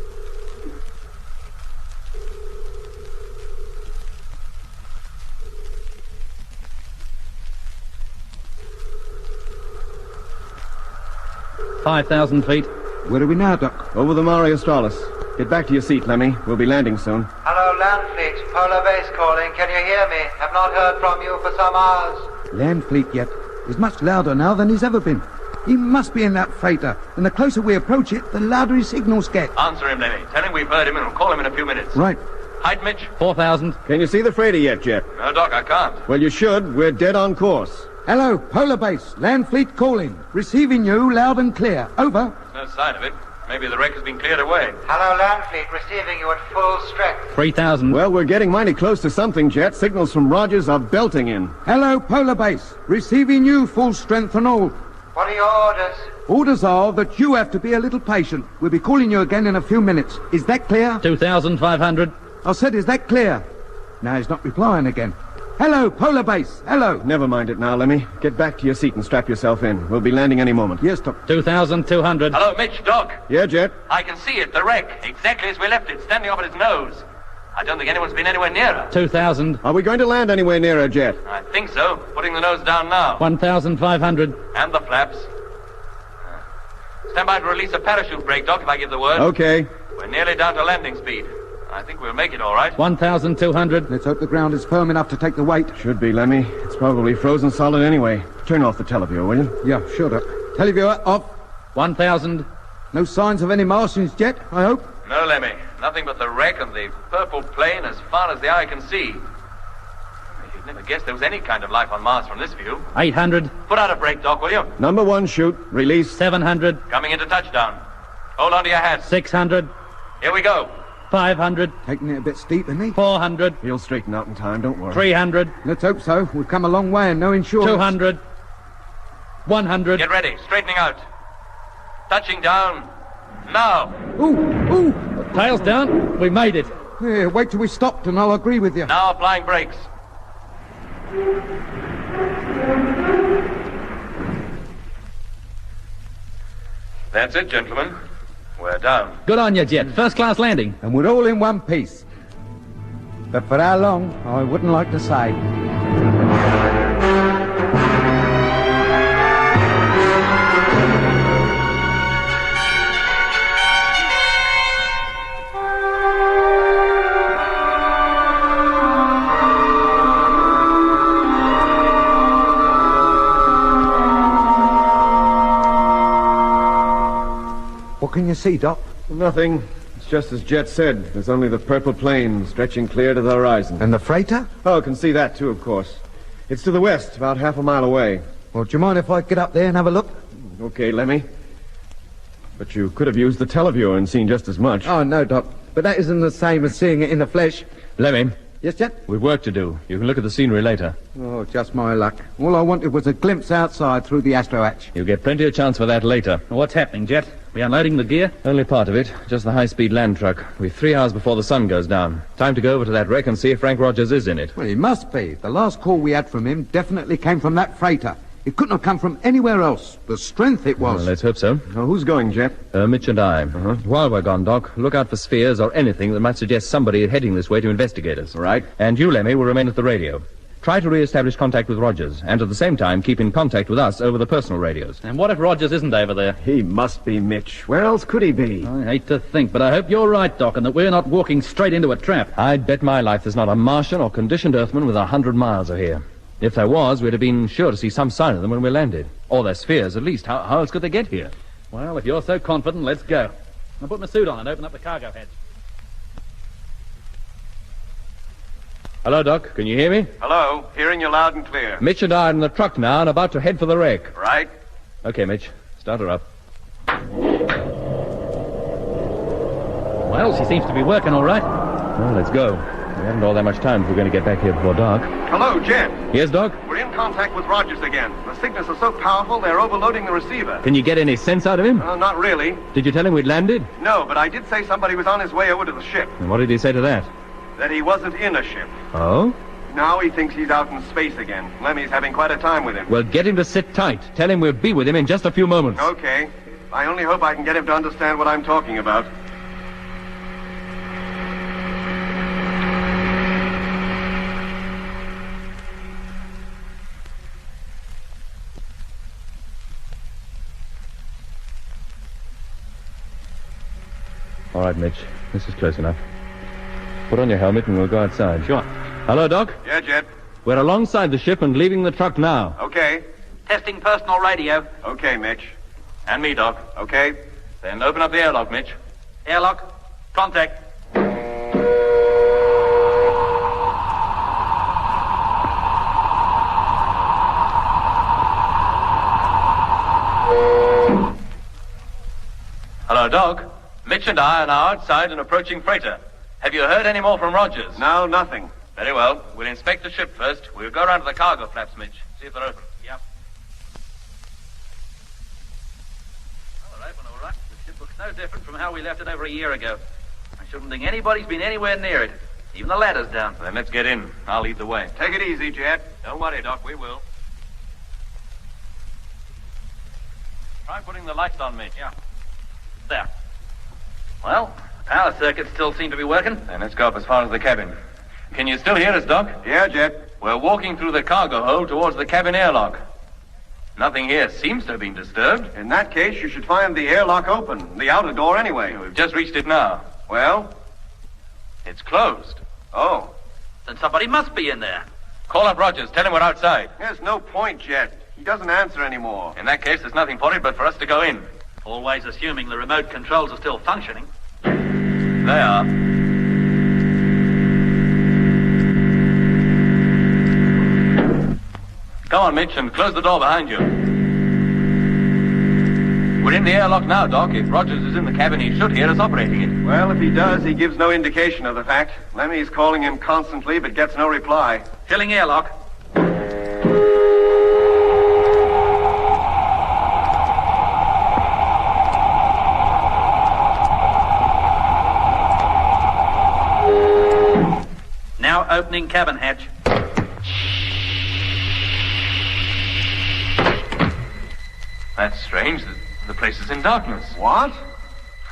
$5,000 feet. Where are we now, Doc? Over the Mare Australis. Get back to your seat, Lemmy. We'll be landing soon. Hello, Land Fleet. Polar Base calling. Can you hear me? Have not heard from you for some hours. Land Fleet yet. He's much louder now than he's ever been. He must be in that freighter, and the closer we approach it, the louder his signals get. Answer him, Lemmy. Tell him we've heard him and we'll call him in a few minutes. Right. Height, Mitch? 4,000. Can you see the freighter yet, Jet? No, Doc, I can't. Well, you should. We're dead on course. Hello, Polar Base. Land Fleet calling. Receiving you loud and clear. Over. There's no sign of it. Maybe the wreck has been cleared away. Hello, Land Fleet. Receiving you at full strength. 3,000. Well, we're getting mighty close to something, Jet. Signals from Rogers are belting in. Hello, Polar Base. Receiving you full strength and all. What are your orders? Orders are that you have to be a little patient. We'll be calling you again in a few minutes. Is that clear? 2,500. I said, is that clear? Now he's not replying again. Hello, Polar Base. Hello. Never mind it now, Lemmy. Get back to your seat and strap yourself in. We'll be landing any moment. Yes, Doc. 2,200. Hello, Mitch, Doc. Yeah, Jet? I can see it, the wreck, exactly as we left it, standing up at its nose. I don't think anyone's been anywhere nearer. 2,000. Are we going to land anywhere nearer, Jet? I think so. Putting the nose down now. 1,500. And the flaps. Stand by to release a parachute brake, Doc, if I give the word. Okay. We're nearly down to landing speed. I think we'll make it all right. 1,200. Let's hope the ground is firm enough to take the weight. Should be, Lemmy. It's probably frozen solid anyway. Turn off the televiewer, will you? Yeah, sure, Doc. Televiewer off. 1,000. No signs of any Martians yet, I hope? No, Lemmy. Nothing but the wreck and the purple plain as far as the eye can see. You'd never guess there was any kind of life on Mars from this view. 800. Put out a brake, Doc, will you? Number 1, shoot. Release. 700. Coming into touchdown. Hold on to your hats. 600. Here we go. 500. Taking it a bit steep, isn't he? 400. He'll straighten out in time, don't worry. 300. Let's hope so. We've come a long way and no insurance. 200. 100. Get ready. Straightening out. Touching down. Now. Ooh. Tails down. We made it. Yeah, wait till we stopped and I'll agree with you. Now applying brakes. That's it, gentlemen. We're down. Good on you, Jet. First class landing. And we're all in one piece. But for how long, I wouldn't like to say. What can you see, Doc? Nothing. It's just as Jet said. There's only the purple plain stretching clear to the horizon. And the freighter? Oh, can see that too, of course. It's to the west, about half a mile away. Well, do you mind if I get up there and have a look? Okay, Lemmy. But you could have used the televiewer and seen just as much. Oh, no, Doc. But that isn't the same as seeing it in the flesh. Lemmy. Yes, Jet? We've work to do. You can look at the scenery later. Oh, just my luck. All I wanted was a glimpse outside through the astro hatch. You'll get plenty of chance for that later. What's happening, Jet? We unloading the gear? Only part of it. Just the high-speed land truck. We're 3 hours before the sun goes down. Time to go over to that wreck and see if Frank Rogers is in it. Well, he must be. The last call we had from him definitely came from that freighter. It couldn't have come from anywhere else. The strength it was. Well, let's hope so. Who's going, Jet? Mitch and I. While we're gone, Doc, look out for spheres or anything that might suggest somebody heading this way to investigate us. Right. And you, Lemmy, will remain at the radio. Try to re-establish contact with Rogers, and at the same time keep in contact with us over the personal radios. And what if Rogers isn't over there? He must be Mitch. Where else could he be? I hate to think, but I hope you're right, Doc, and that we're not walking straight into a trap. I'd bet my life there's not a Martian or conditioned Earthman within 100 miles of here. If there was, we'd have been sure to see some sign of them when we landed. Or their spheres, at least. How else could they get here? Well, if you're so confident, let's go. I'll put my suit on and open up the cargo hatch. Hello, Doc. Can you hear me? Hello. Hearing you loud and clear. Mitch and I are in the truck now and about to head for the wreck. Right. Okay, Mitch. Start her up. Well, she seems to be working all right. Well, let's go. We haven't all that much time if we're going to get back here before dark. Hello, Jet. Yes, Doc? We're in contact with Rogers again. The signals are so powerful, they're overloading the receiver. Can you get any sense out of him? Not really. Did you tell him we'd landed? No, but I did say somebody was on his way over to the ship. And what did he say to that? That he wasn't in a ship. Oh? Now he thinks he's out in space again. Lemmy's having quite a time with him. Well, get him to sit tight. Tell him we'll be with him in just a few moments. Okay. I only hope I can get him to understand what I'm talking about. All right, Mitch. This is close enough. Put on your helmet and we'll go outside. Sure. Hello, Doc? Yeah, Jet. We're alongside the ship and leaving the truck now. Okay. Testing personal radio. Okay, Mitch. And me, Doc. Okay. Then open up the airlock, Mitch. Airlock. Contact. Hello, Doc. Mitch and I are now outside an approaching freighter. Have you heard any more from Rogers? No, nothing. Very well. We'll inspect the ship first. We'll go around to the cargo flaps, Mitch. See if they're open. Yep. Well, they're open all right. The ship looks no different from how we left it over a year ago. I shouldn't think anybody's been anywhere near it. Even the ladder's down. Then let's get in. I'll lead the way. Take it easy, Jet. Don't worry, Doc. We will. Try putting the lights on, Mitch. Yeah. There. Well, Power circuits still seem to be working. Then let's go up as far as the cabin. Can you still hear us, Doc? Yeah, Jet. We're walking through the cargo hold towards the cabin airlock. Nothing here seems to have been disturbed. In that case, you should find the airlock open. The outer door, anyway. We've just reached it now. Well? It's closed. Oh. Then somebody must be in there. Call up Rogers. Tell him we're outside. There's no point, Jet. He doesn't answer anymore. In that case, there's nothing for it but for us to go in. Always assuming the remote controls are still functioning. They are. Come on, Mitch, and close the door behind you. We're in the airlock now, Doc. If Rogers is in the cabin, he should hear us operating it. Well, if he does, he gives no indication of the fact. Lemmy's calling him constantly, but gets no reply. Filling airlock. Now opening cabin hatch. That's strange. The place is in darkness. What?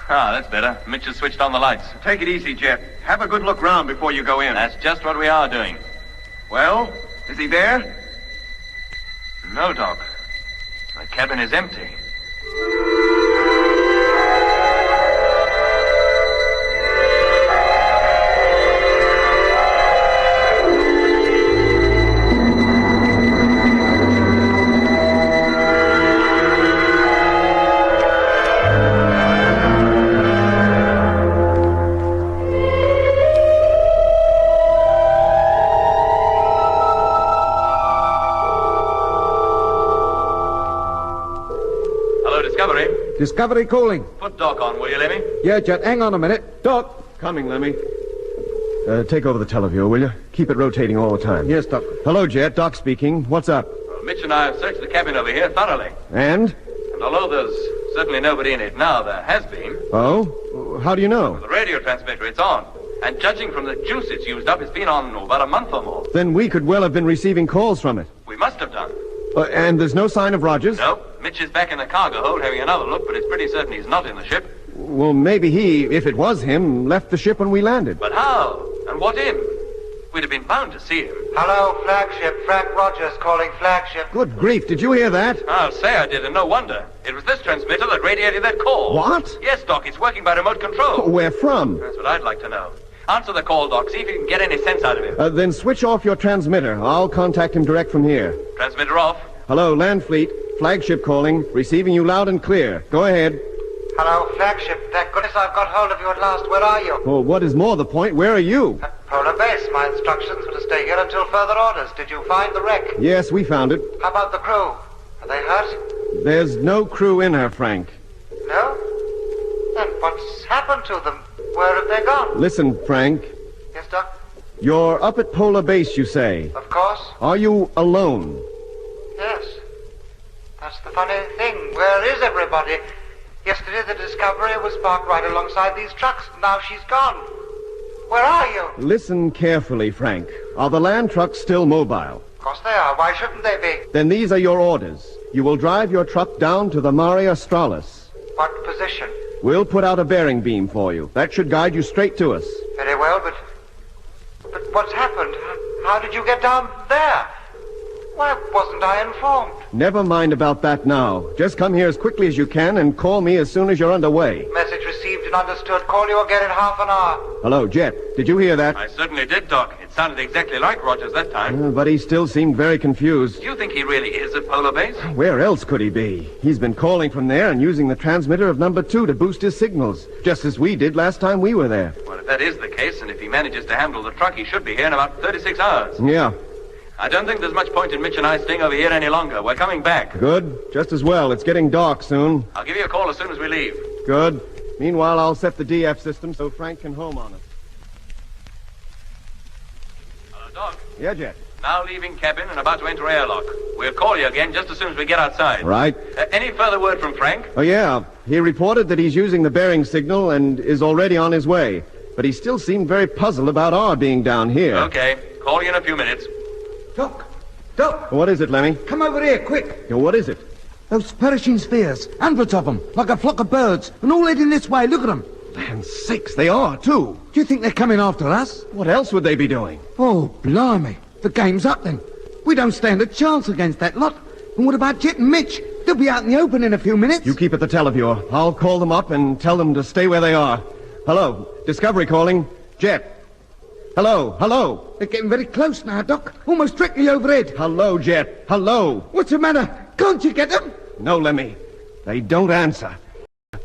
Ah, that's better. Mitch has switched on the lights. Take it easy, Jet. Have a good look round before you go in. That's just what we are doing. Well, is he there? No, Doc. The cabin is empty. Discovery calling. Put Doc on, will you, Lemmy? Yeah, Jet, hang on a minute. Doc. Coming, Lemmy. Take over the televiewer, will you? Keep it rotating all the time. Yes, Doc. Hello, Jet. Doc speaking. What's up? Well, Mitch and I have searched the cabin over here thoroughly. And? And although there's certainly nobody in it now, there has been. Oh? How do you know? The radio transmitter, it's on. And judging from the juice it's used up, it's been on about a month or more. Then we could well have been receiving calls from it. We must have done. And there's no sign of Rogers? No. Mitch is back in the cargo hold having another look, but it's pretty certain he's not in the ship. Well, maybe he, if it was him, left the ship when we landed. But how? And what in? We'd have been bound to see him. Hello, flagship. Frank Rogers calling flagship. Good grief, did you hear that? I'll say I did, and no wonder. It was this transmitter that radiated that call. What? Yes, Doc, it's working by remote control. Where from? That's what I'd like to know. Answer the call, Doc. See if you can get any sense out of him. Then switch off your transmitter. I'll contact him direct from here. Transmitter off. Hello, Land Fleet. Flagship calling. Receiving you loud and clear. Go ahead. Hello, flagship. Thank goodness I've got hold of you at last. Where are you? Well, what is more the point, where are you? At Polar Base. My instructions were to stay here until further orders. Did you find the wreck? Yes, we found it. How about the crew? Are they hurt? There's no crew in her, Frank. No? Then what's happened to them? Where have they gone? Listen, Frank. Yes, Doc? You're up at Polar Base, you say? Of course. Are you alone? Yes. That's the funny thing. Where is everybody? Yesterday the Discovery was parked right alongside these trucks. Now she's gone. Where are you? Listen carefully, Frank. Are the land trucks still mobile? Of course they are. Why shouldn't they be? Then these are your orders. You will drive your truck down to the Mare Australis. What position? We'll put out a bearing beam for you. That should guide you straight to us. Very well, but what's happened? How did you get down there? Why wasn't I informed? Never mind about that now. Just come here as quickly as you can and call me as soon as you're underway. Message received and understood. Call you again in half an hour. Hello, Jet. Did you hear that? I certainly did, Doc. It sounded exactly like Rogers that time. But he still seemed very confused. Do you think he really is at Polar Base? Where else could he be? He's been calling from there and using the transmitter of number 2 to boost his signals, just as we did last time we were there. Well, if that is the case, and if he manages to handle the truck, he should be here in about 36 hours. Yeah. I don't think there's much point in Mitch and I staying over here any longer. We're coming back. Good. Just as well. It's getting dark soon. I'll give you a call as soon as we leave. Good. Meanwhile, I'll set the DF system so Frank can home on us. Hello, Doc. Yeah, Jet. Now leaving cabin and about to enter airlock. We'll call you again just as soon as we get outside. Right. Any further word from Frank? Oh, yeah. He reported that he's using the bearing signal and is already on his way. But he still seemed very puzzled about our being down here. Okay. Call you in a few minutes. Doc! Doc! What is it, Lemmy? Come over here, quick! Yeah, what is it? Those perishing spheres. Hundreds of them, like a flock of birds, and all heading this way. Look at them. Land's sakes, they are, too. Do you think they're coming after us? What else would they be doing? Oh, blimey. The game's up then. We don't stand a chance against that lot. And what about Jet and Mitch? They'll be out in the open in a few minutes. You keep at the televiewer. I'll call them up and tell them to stay where they are. Hello, Discovery calling. Jet. Hello. They're getting very close now, Doc. Almost directly overhead. Hello, Jet. Hello. What's the matter? Can't you get them? No, Lemmy. They don't answer.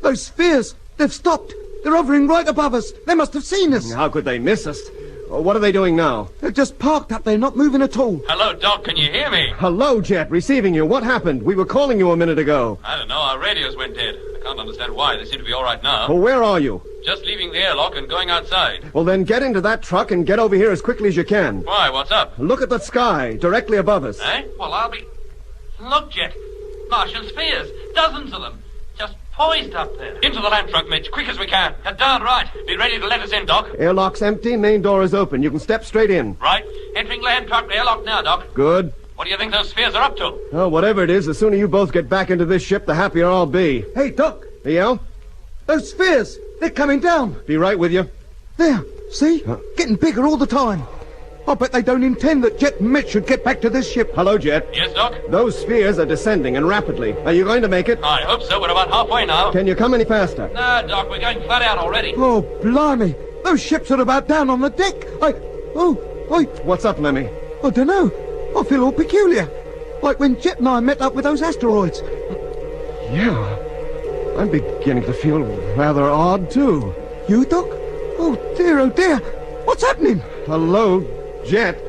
Those spheres, they've stopped. They're hovering right above us. They must have seen us. How could they miss us? What are they doing now? They're just parked up there, not moving at all. Hello, Doc. Can you hear me? Hello, Jet. Receiving you. What happened? We were calling you a minute ago. I don't know. Our radios went dead. I can't understand why. They seem to be all right now. Well, where are you? Just leaving the airlock and going outside. Well, then get into that truck and get over here as quickly as you can. Why? What's up? Look at the sky, directly above us. Eh? Well, I'll be... Look, Jet. Martian spheres. Dozens of them. Just poised up there. Into the land truck, Mitch. Quick as we can. You're darn right. Be ready to let us in, Doc. Airlock's empty. Main door is open. You can step straight in. Right. Entering land truck airlock now, Doc. Good. What do you think those spheres are up to? Oh, whatever it is, the sooner you both get back into this ship, the happier I'll be. Hey, Doc. Yeah? Those spheres, they're coming down. Be right with you. There. See? Getting bigger all the time. I bet they don't intend that Jet and Mitch should get back to this ship. Hello, Jet. Yes, Doc? Those spheres are descending, and rapidly. Are you going to make it? I hope so. We're about halfway now. Can you come any faster? No, Doc. We're going flat out already. Oh, blimey. Those ships are about down on the deck. What's up, Lemmy? I don't know. I feel all peculiar. Like when Jet and I met up with those asteroids. Yeah. I'm beginning to feel rather odd, too. You, Doc? Oh, dear. What's happening? Hello, Jet.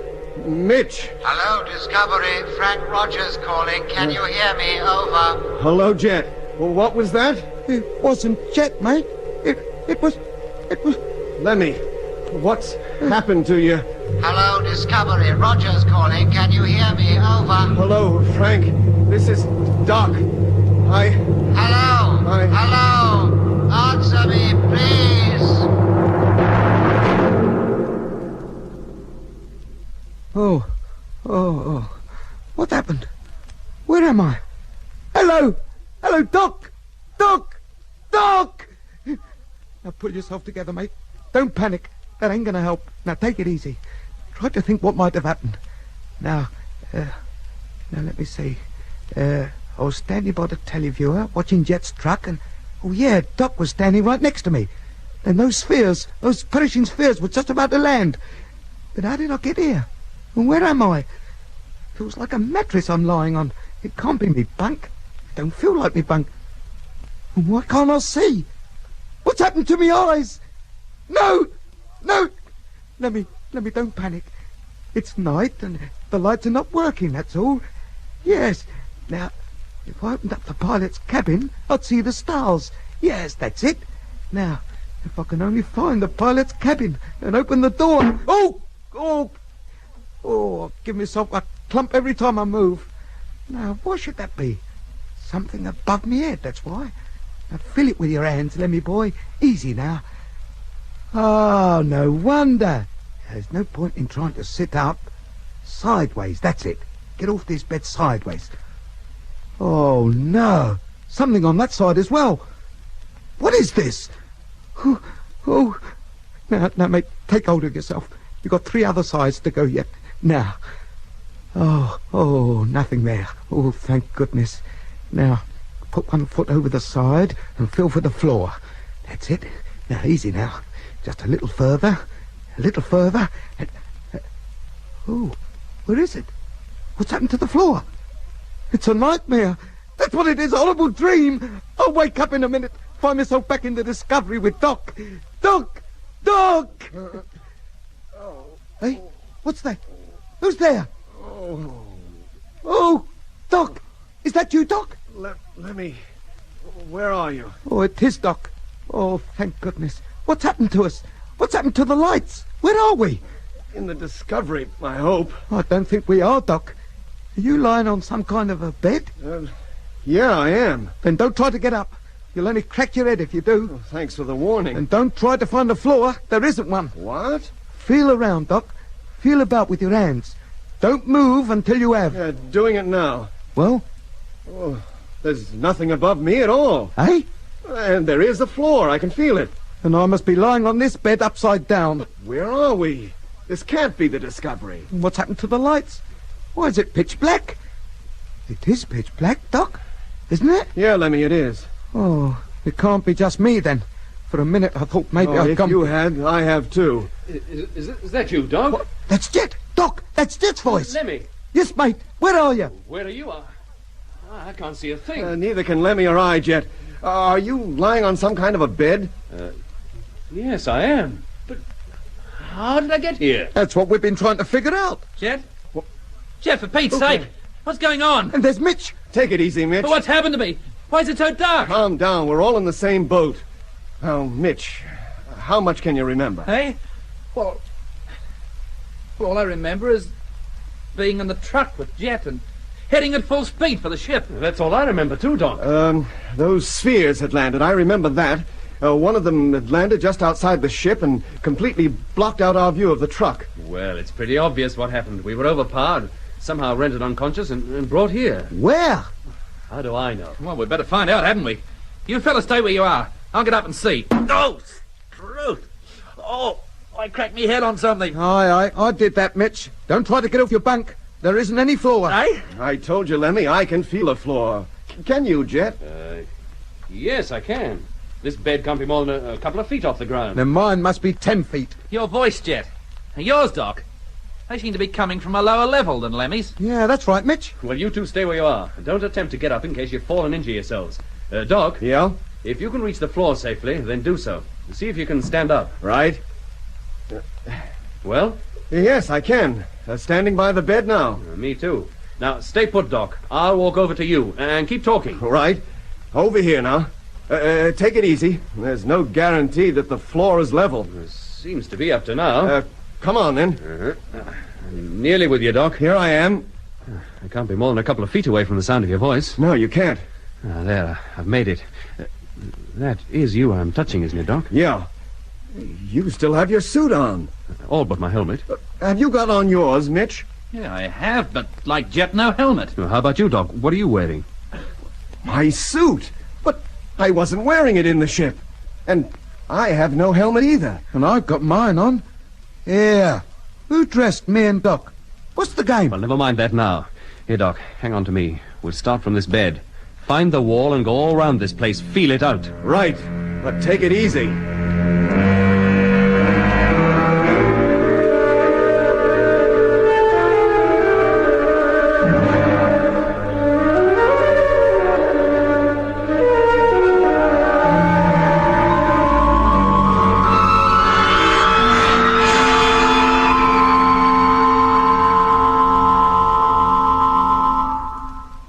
Mitch. Hello, Discovery. Frank Rogers calling. Can you hear me? Over. Hello, Jet. Well, what was that? It wasn't Jet, mate. It was... Lemmy, what's happened to you? Hello, Discovery. Rogers calling. Can you hear me? Over. Hello, Frank. This is Doc. Hello. Hello. Answer me, please. Oh. What happened? Where am I? Hello, Doc. Now pull yourself together, mate. Don't panic. That ain't gonna help. Now take it easy. Try to think what might have happened. Now let me see. I was standing by the televiewer, watching Jet's truck, and... Oh, yeah, Doc was standing right next to me. And those spheres, those perishing spheres, were just about to land. But how did I get here? And where am I? Feels like a mattress I'm lying on. It can't be me bunk. It don't feel like me bunk. And why can't I see? What's happened to me eyes? No! Let me, don't panic. It's night and the lights are not working, that's all. Yes. Now, if I opened up the pilot's cabin, I'd see the stars. Yes, that's it. Now, if I can only find the pilot's cabin and open the door... Oh, I give myself a clump every time I move. Now, what should that be? Something above me head, that's why. Now, feel it with your hands, Lemmy boy. Easy now. Oh, no wonder. There's no point in trying to sit up. Sideways, that's it. Get off this bed sideways. Oh, no. Something on that side as well. What is this? Oh. Now, mate, take hold of yourself. You've got 3 other sides to go yet. Now. Oh, nothing there. Oh, thank goodness. Now, put one foot over the side and feel for the floor. That's it. Now, easy now. Just a little further. And, where is it? What's happened to the floor? It's a nightmare. That's what it is, a horrible dream. I'll wake up in a minute, find myself back in the Discovery with Doc. Doc! Hey, what's that? Who's there? Oh, Doc! Is that you, Doc? Let me... Where are you? Oh, it is Doc. Oh, thank goodness. What's happened to us? What's happened to the lights? Where are we? In the Discovery, I hope. I don't think we are, Doc. Are you lying on some kind of a bed? Yeah, I am. Then don't try to get up. You'll only crack your head if you do. Oh, thanks for the warning. And don't try to find a floor. There isn't one. What? Feel around, Doc. Feel about with your hands. Don't move until you have. Yeah, doing it now. Well? Oh, there's nothing above me at all. Eh? And there is a floor. I can feel it. And I must be lying on this bed upside down. Where are we? This can't be the Discovery. What's happened to the lights? Why is it pitch black? It is pitch black, Doc, isn't it? Yeah, Lemmy, it is. Oh, it can't be just me then. For a minute I thought maybe I'd gone... If you had, I have too. Is that you, Doc? What? That's Jet! Doc, that's Jet's voice! Lemmy! Yes, mate. Where are you? Where are you? I can't see a thing. Neither can Lemmy or I, Jet. Are you lying on some kind of a bed? Yes, I am. But how did I get here? That's what we've been trying to figure out. Jet? Jet, for Pete's sake! What's going on? And there's Mitch. Take it easy, Mitch. But what's happened to me? Why is it so dark? Calm down. We're all in the same boat. Now, Mitch, how much can you remember? Hey? Well, all I remember is being in the truck with Jet and heading at full speed for the ship. That's all I remember too, Doc. Those spheres had landed. I remember that. One of them had landed just outside the ship and completely blocked out our view of the truck. Well, it's pretty obvious what happened. We were overpowered, somehow rendered unconscious and brought here. Where? How do I know? Well, we'd better find out, hadn't we? You fellas stay where you are. I'll get up and see. Oh, truth. Oh, I cracked me head on something. Aye, I did that, Mitch. Don't try to get off your bunk. There isn't any floor. Eh? I told you, Lemmy, I can feel a floor. Can you, Jet? Yes, I can. This bed can't be more than a couple of feet off the ground. Then mine must be 10 feet. Your voice, Jet. And yours, Doc. They seem to be coming from a lower level than Lemmy's. Yeah, that's right, Mitch. Well, you two stay where you are. Don't attempt to get up in case you fall and injure yourselves. Doc? Yeah? If you can reach the floor safely, then do so. See if you can stand up. Right. Well? Yes, I can. Standing by the bed now. Me too. Now, stay put, Doc. I'll walk over to you, and keep talking. Right. Over here now. Take it easy. There's no guarantee that the floor is level. Seems to be up to now. Come on, then. Nearly with you, Doc. Here I am. I can't be more than a couple of feet away from the sound of your voice. No, you can't. There, I've made it. That is you I'm touching, isn't it, Doc? Yeah. You still have your suit on. All but my helmet. Have you got on yours, Mitch? Yeah, I have, but like Jet, no helmet. How about you, Doc? What are you wearing? My suit. But I wasn't wearing it in the ship. And I have no helmet either. And I've got mine on. Here. Who dressed me and Doc? What's the game? Well, never mind that now. Here, Doc, hang on to me. We'll start from this bed. Find the wall and go all round this place. Feel it out. Right. But take it easy.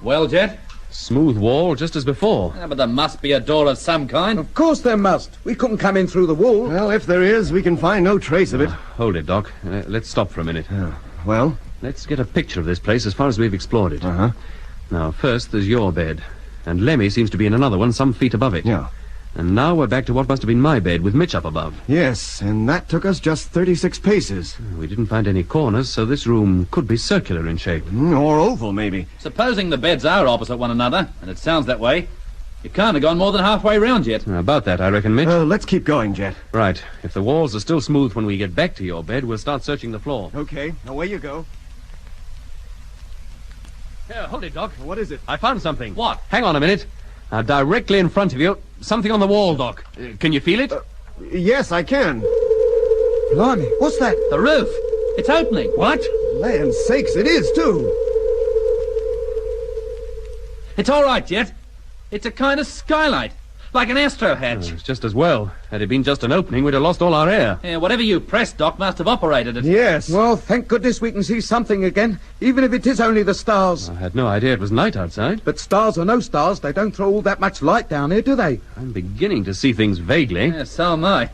Well, Jet? Smooth wall, just as before. Yeah, but there must be a door of some kind. Of course there must. We couldn't come in through the wall. Well, if there is, we can find no trace of it. Hold it, Doc. Let's stop for a minute. Well? Let's get a picture of this place as far as we've explored it. Uh-huh. Now, first, there's your bed. And Lemmy seems to be in another one some feet above it. Yeah. And now we're back to what must have been my bed with Mitch up above. Yes, and that took us just 36 paces. We didn't find any corners, so this room could be circular in shape. Or oval, maybe. Supposing the beds are opposite one another, and it sounds that way, you can't have gone more than halfway round yet. About that, I reckon, Mitch. Let's keep going, Jet. Right. If the walls are still smooth when we get back to your bed, we'll start searching the floor. Okay, away you go. Here, hold it, Doc. What is it? I found something. What? Hang on a minute. Now, directly in front of you, something on the wall, Doc. Can you feel it? Yes, I can. Blimey, what's that? The roof. It's opening. What? Land sakes, it is, too. It's all right, Jet. It's a kind of skylight, like an astro hatch. It's just as well. Had it been just an opening, we'd have lost all our air. Yeah, whatever you pressed, Doc, must have operated it. Yes. Well, thank goodness we can see something again, even if it is only the stars. I had no idea it was night outside. But stars or no stars, they don't throw all that much light down here, do they? I'm beginning to see things vaguely. Yeah, so am I.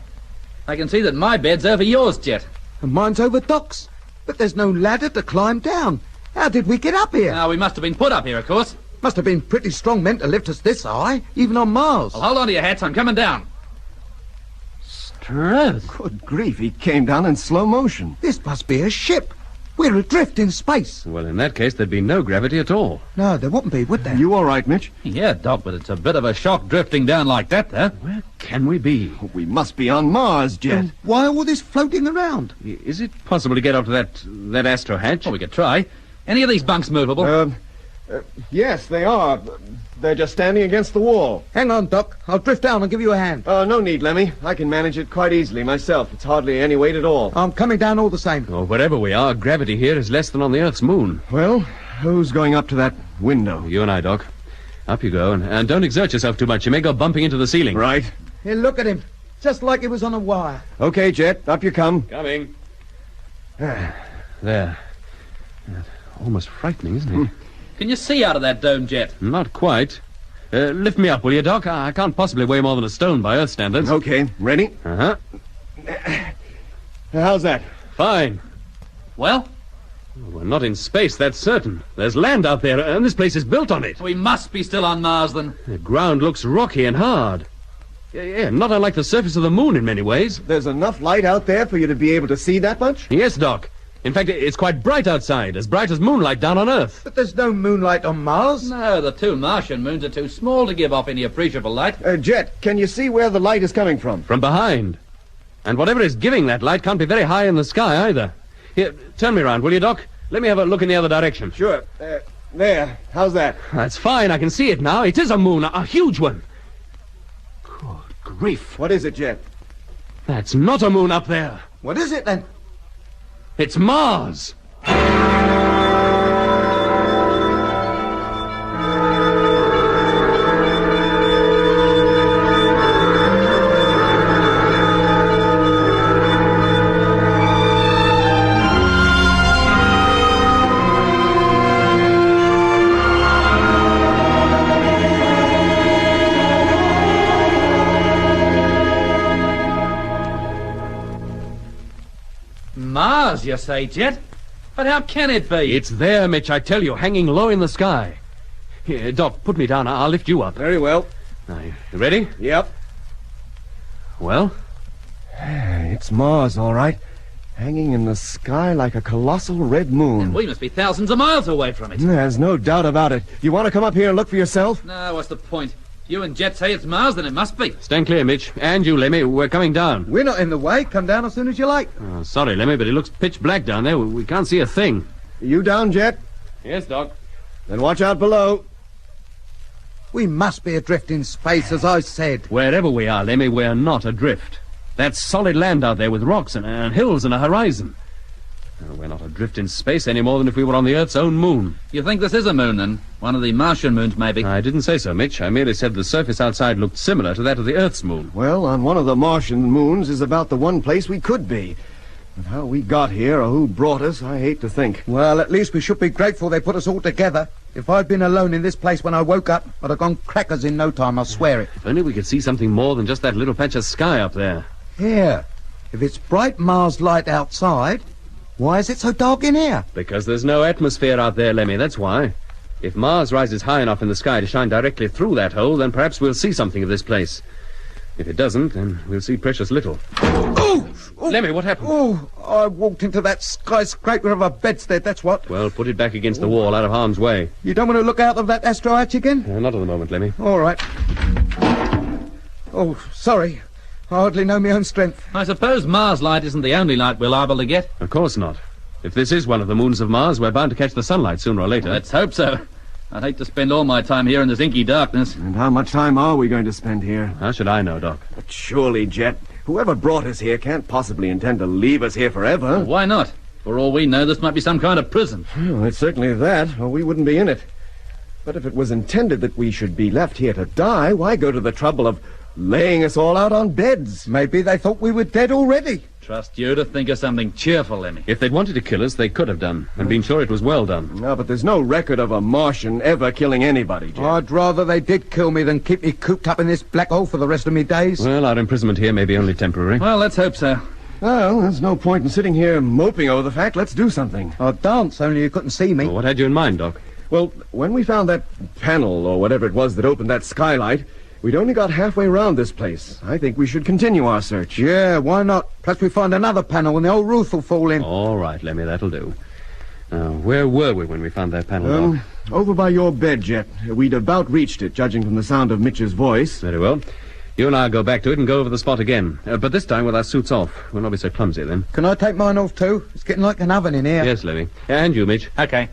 I can see that my bed's over yours, Jet. And mine's over Doc's. But there's no ladder to climb down. How did we get up here? Now, we must have been put up here, of course. Must have been pretty strong men to lift us this high, even on Mars. Well, hold on to your hats, I'm coming down. Good grief, he came down in slow motion. This must be a ship. We're adrift in space. Well, in that case, there'd be no gravity at all. No, there wouldn't be, would there? You all right, Mitch? Yeah, Doc, but it's a bit of a shock drifting down like that, though. Where can we be? We must be on Mars, Jet. Then why all this floating around? Is it possible to get up to that astro hatch? Well, we could try. Any of these bunks movable? Yes, they are. They're just standing against the wall. Hang on, Doc. I'll drift down and give you a hand. No need, Lemmy. I can manage it quite easily myself. It's hardly any weight at all. I'm coming down all the same. Oh, wherever we are, gravity here is less than on the Earth's moon. Well, who's going up to that window? You and I, Doc. Up you go, and don't exert yourself too much. You may go bumping into the ceiling. Right. Hey, look at him. Just like he was on a wire. Okay, Jet. Up you come. Coming. There. Almost frightening, isn't it? Can you see out of that dome, Jet? Not quite. Lift me up, will you, Doc? I can't possibly weigh more than a stone by Earth standards. Okay. Ready? Uh-huh. How's that? Fine. Well? We're not in space, that's certain. There's land out there, and this place is built on it. We must be still on Mars, then. The ground looks rocky and hard. Yeah, not unlike the surface of the moon in many ways. There's enough light out there for you to be able to see that much? Yes, Doc. In fact, it's quite bright outside, as bright as moonlight down on Earth. But there's no moonlight on Mars. No, the two Martian moons are too small to give off any appreciable light. Jet, can you see where the light is coming from? From behind. And whatever is giving that light can't be very high in the sky, either. Here, turn me around, will you, Doc? Let me have a look in the other direction. Sure. There. How's that? That's fine. I can see it now. It is a moon, a huge one. Good grief. What is it, Jet? That's not a moon up there. What is it, then? It's Mars. Mars, you say, Jet? But how can it be? It's there, Mitch, I tell you, hanging low in the sky. Here, Doc, put me down. I'll lift you up. Very well. Now, you ready? Yep. Well? It's Mars, all right. Hanging in the sky like a colossal red moon. And we must be thousands of miles away from it. There's no doubt about it. You want to come up here and look for yourself? No, what's the point? If you and Jet say it's Mars, then it must be. Stand clear, Mitch. And you, Lemmy. We're coming down. We're not in the way. Come down as soon as you like. Oh, sorry, Lemmy, but it looks pitch black down there. We can't see a thing. You down, Jet? Yes, Doc. Then watch out below. We must be adrift in space, as I said. Wherever we are, Lemmy, we're not adrift. That's solid land out there with rocks and hills and a horizon. We're not adrift in space any more than if we were on the Earth's own moon. You think this is a moon, then? One of the Martian moons, maybe? I didn't say so, Mitch. I merely said the surface outside looked similar to that of the Earth's moon. Well, on one of the Martian moons is about the one place we could be. But how we got here or who brought us, I hate to think. Well, at least we should be grateful they put us all together. If I'd been alone in this place when I woke up, I'd have gone crackers in no time, I swear it. If only we could see something more than just that little patch of sky up there. Here. If it's bright Mars light outside, why is it so dark in here? Because there's no atmosphere out there, Lemmy, that's why. If Mars rises high enough in the sky to shine directly through that hole, then perhaps we'll see something of this place. If it doesn't, then we'll see precious little. Oh! Lemmy, what happened? Oh, I walked into that skyscraper of a bedstead, that's what. Well, put it back against the wall, out of harm's way. You don't want to look out of that astro hatch again? Not at the moment, Lemmy. All right. Oh, sorry. I hardly know my own strength. I suppose Mars light isn't the only light we're liable to get. Of course not. If this is one of the moons of Mars, we're bound to catch the sunlight sooner or later. Let's hope so. I'd hate to spend all my time here in this inky darkness. And how much time are we going to spend here? How should I know, Doc? But surely, Jet, whoever brought us here can't possibly intend to leave us here forever. Well, why not? For all we know, this might be some kind of prison. Well, it's certainly that, or we wouldn't be in it. But if it was intended that we should be left here to die, why go to the trouble of laying us all out on beds? Maybe they thought we were dead already. Trust you to think of something cheerful, Lemmy. If they'd wanted to kill us, they could have done, and been sure it was well done. No, but there's no record of a Martian ever killing anybody, Jet. I'd rather they did kill me than keep me cooped up in this black hole for the rest of me days. Well, our imprisonment here may be only temporary. Well, let's hope so. Well, there's no point in sitting here moping over the fact. Let's do something. I'd dance, only you couldn't see me. Well, what had you in mind, Doc? Well, when we found that panel, or whatever it was that opened that skylight, we'd only got halfway around this place. I think we should continue our search. Yeah, why not? Perhaps we find another panel and the old roof will fall in. All right, Lemmy, that'll do. Now, where were we when we found that panel, Doc? Over by your bed, Jet. We'd about reached it, judging from the sound of Mitch's voice. Very well. You and I'll go back to it and go over the spot again. But this time with our suits off. We'll not be so clumsy then. Can I take mine off too? It's getting like an oven in here. Yes, Lemmy. And you, Mitch. Okay.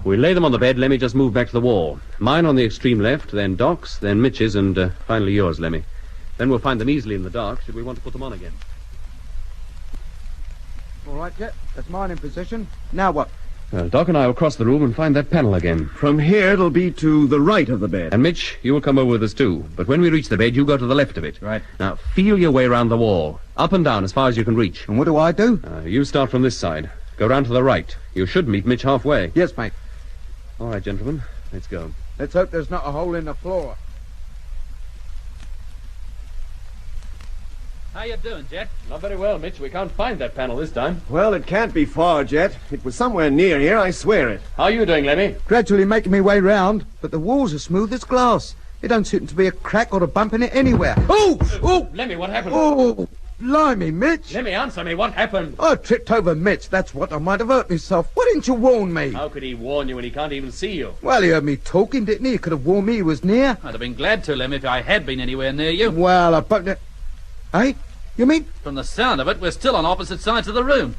We lay them on the bed. Lemmy just move back to the wall. Mine on the extreme left, then Doc's, then Mitch's, and finally yours, Lemmy. Then we'll find them easily in the dark, should we want to put them on again. All right, Jet. That's mine in position. Now what? Well, Doc and I will cross the room and find that panel again. From here, it'll be to the right of the bed. And Mitch, you will come over with us too. But when we reach the bed, you go to the left of it. Right. Now, feel your way around the wall. Up and down as far as you can reach. And what do I do? You start from this side. Go round to the right. You should meet Mitch halfway. Yes, mate. All right, gentlemen. Let's go. Let's hope there's not a hole in the floor. How you doing, Jet? Not very well, Mitch. We can't find that panel this time. Well, it can't be far, Jet. It was somewhere near here, I swear it. How are you doing, Lemmy? Gradually making me way round, but the walls are smooth as glass. There don't seem to be a crack or a bump in it anywhere. Oh! Oh! Lemmy, what happened? Oh! Blimey, Mitch. Lemmy, answer me. What happened? I tripped over Mitch, that's what. I might have hurt myself. Why didn't you warn me? How could he warn you when he can't even see you? Well, he heard me talking, didn't he? He could have warned me he was near. I'd have been glad to, Lemmy, if I had been anywhere near you. Well, I but... Hey? You mean? From the sound of it, we're still on opposite sides of the room.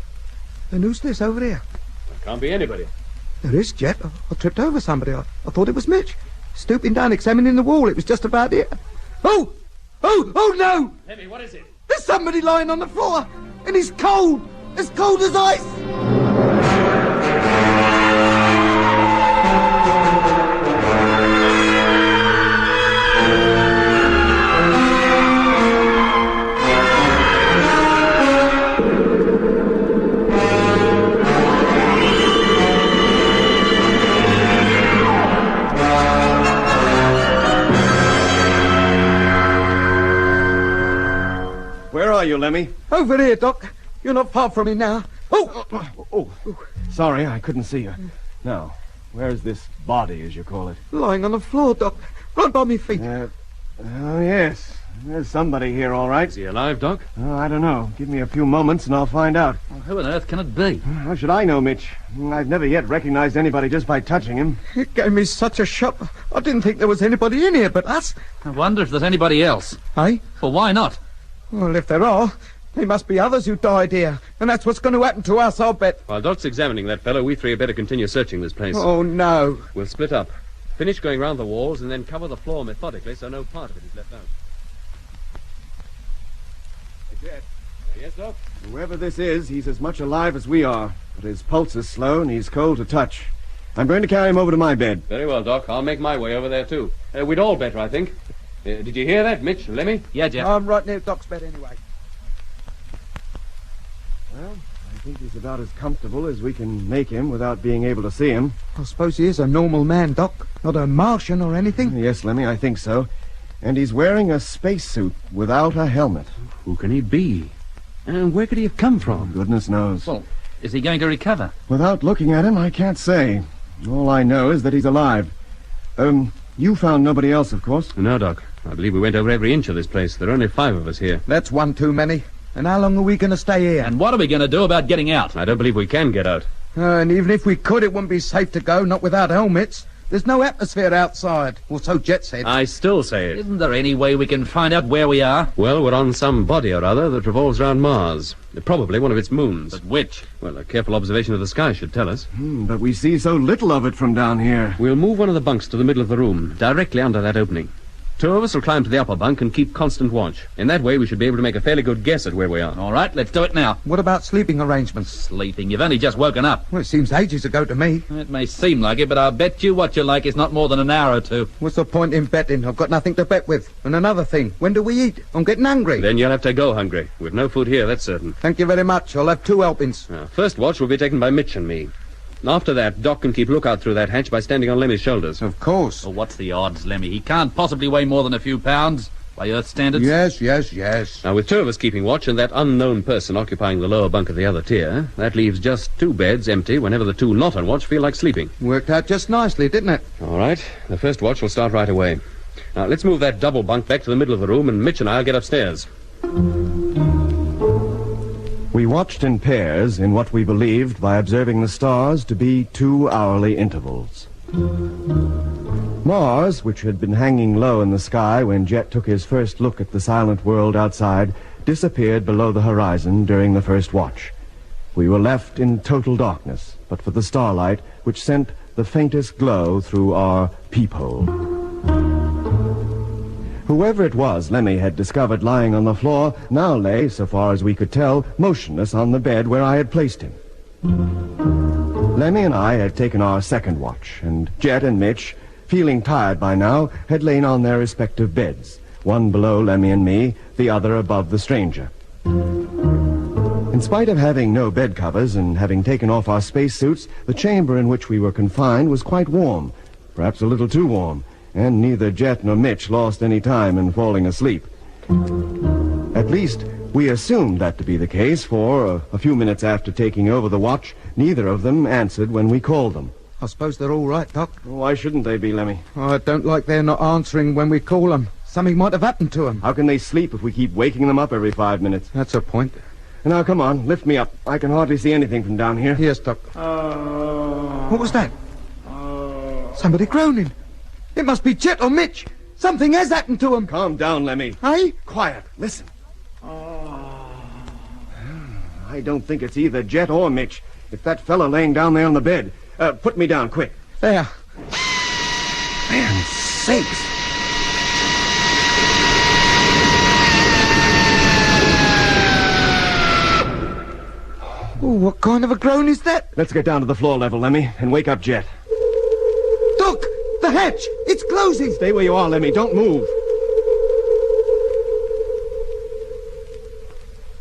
Then who's this over there? There can't be anybody. There is, Jet. I tripped over somebody. I thought it was Mitch. Stooping down, examining the wall. It was just about here. Oh! Oh! Oh, no! Lemmy, what is it? There's somebody lying on the floor, and he's cold. As cold as ice. Where are you, Lemmy? Over here, Doc. You're not far from me now. Oh, sorry, I couldn't see you. Now, where's this body, as you call it? Lying on the floor, Doc. Right by me feet. Oh, yes. There's somebody here, all right. Is he alive, Doc? Oh, I don't know. Give me a few moments and I'll find out. Well, who on earth can it be? How should I know, Mitch? I've never yet recognized anybody just by touching him. It gave me such a shock. I didn't think there was anybody in here but us. I wonder if there's anybody else. Hey? Well, why not? Well, if there are, there must be others who died here. And that's what's going to happen to us, I'll bet. While Doc's examining that fellow, we three had better continue searching this place. Oh, no. We'll split up. Finish going round the walls and then cover the floor methodically so no part of it is left out. Jet. Yes, Doc? Whoever this is, he's as much alive as we are. But his pulse is slow and he's cold to touch. I'm going to carry him over to my bed. Very well, Doc. I'll make my way over there, too. We'd all better, I think. Did you hear that, Mitch? Lemmy? Yeah, Jeff. I'm right near Doc's bed anyway. Well, I think he's about as comfortable as we can make him without being able to see him. I suppose he is a normal man, Doc. Not a Martian or anything. Yes, Lemmy, I think so. And he's wearing a spacesuit without a helmet. Who can he be? And where could he have come from? Goodness knows. Well, is he going to recover? Without looking at him, I can't say. All I know is that he's alive. You found nobody else, of course? No, Doc. I believe we went over every inch of this place. There are only 5 of us here. That's one too many. And how long are we going to stay here? And what are we going to do about getting out? I don't believe we can get out. And even if we could, it wouldn't be safe to go, not without helmets. There's no atmosphere outside. Well, so Jet said. I still say it. Isn't there any way we can find out where we are? Well, we're on some body or other that revolves around Mars. Probably one of its moons. But which? Well, a careful observation of the sky should tell us. But we see so little of it from down here. We'll move one of the bunks to the middle of the room, directly under that opening. 2 of us will climb to the upper bunk and keep constant watch. In that way, we should be able to make a fairly good guess at where we are. All right, let's do it now. What about sleeping arrangements? Sleeping? You've only just woken up. Well, it seems ages ago to me. It may seem like it, but I'll bet you what you like is not more than an hour or 2. What's the point in betting? I've got nothing to bet with. And another thing, when do we eat? I'm getting hungry. Then you'll have to go hungry. We've no food here, that's certain. Thank you very much. I'll have 2 helpings. First watch will be taken by Mitch and me. After that, Doc can keep lookout through that hatch by standing on Lemmy's shoulders. Of course. Well, what's the odds, Lemmy? He can't possibly weigh more than a few pounds by Earth standards. Yes. Now, with 2 of us keeping watch and that unknown person occupying the lower bunk of the other tier, that leaves just 2 beds empty whenever the 2 not on watch feel like sleeping. Worked out just nicely, didn't it? All right. The first watch will start right away. Now, let's move that double bunk back to the middle of the room, and Mitch and I'll get upstairs. We We watched in pairs in what we believed, by observing the stars, to be 2 hourly intervals. Mars, which had been hanging low in the sky when Jet took his first look at the silent world outside, disappeared below the horizon during the first watch. We were left in total darkness, but for the starlight, which sent the faintest glow through our peephole. Whoever it was Lemmy had discovered lying on the floor now lay, so far as we could tell, motionless on the bed where I had placed him. Lemmy and I had taken our second watch, and Jet and Mitch, feeling tired by now, had lain on their respective beds, one below Lemmy and me, the other above the stranger. In spite of having no bed covers and having taken off our spacesuits, the chamber in which we were confined was quite warm, perhaps a little too warm, and neither Jet nor Mitch lost any time in falling asleep. At least, we assumed that to be the case, for a few minutes after taking over the watch, neither of them answered when we called them. I suppose they're all right, Doc. Why shouldn't they be, Lemmy? I don't like they're not answering when we call them. Something might have happened to them. How can they sleep if we keep waking them up every 5 minutes? That's a point. Now, come on, lift me up. I can hardly see anything from down here. Yes, Doc. What was that? Somebody groaning. It must be Jet or Mitch. Something has happened to them. Calm down, Lemmy. Hey? Quiet. Listen. I don't think it's either Jet or Mitch. It's that fella laying down there on the bed. Put me down, quick. There. Man sakes. Oh, what kind of a groan is that? Let's get down to the floor level, Lemmy, and wake up Jet. Doc, the hatch! It's closing! Stay where you are, Lemmy. Don't move.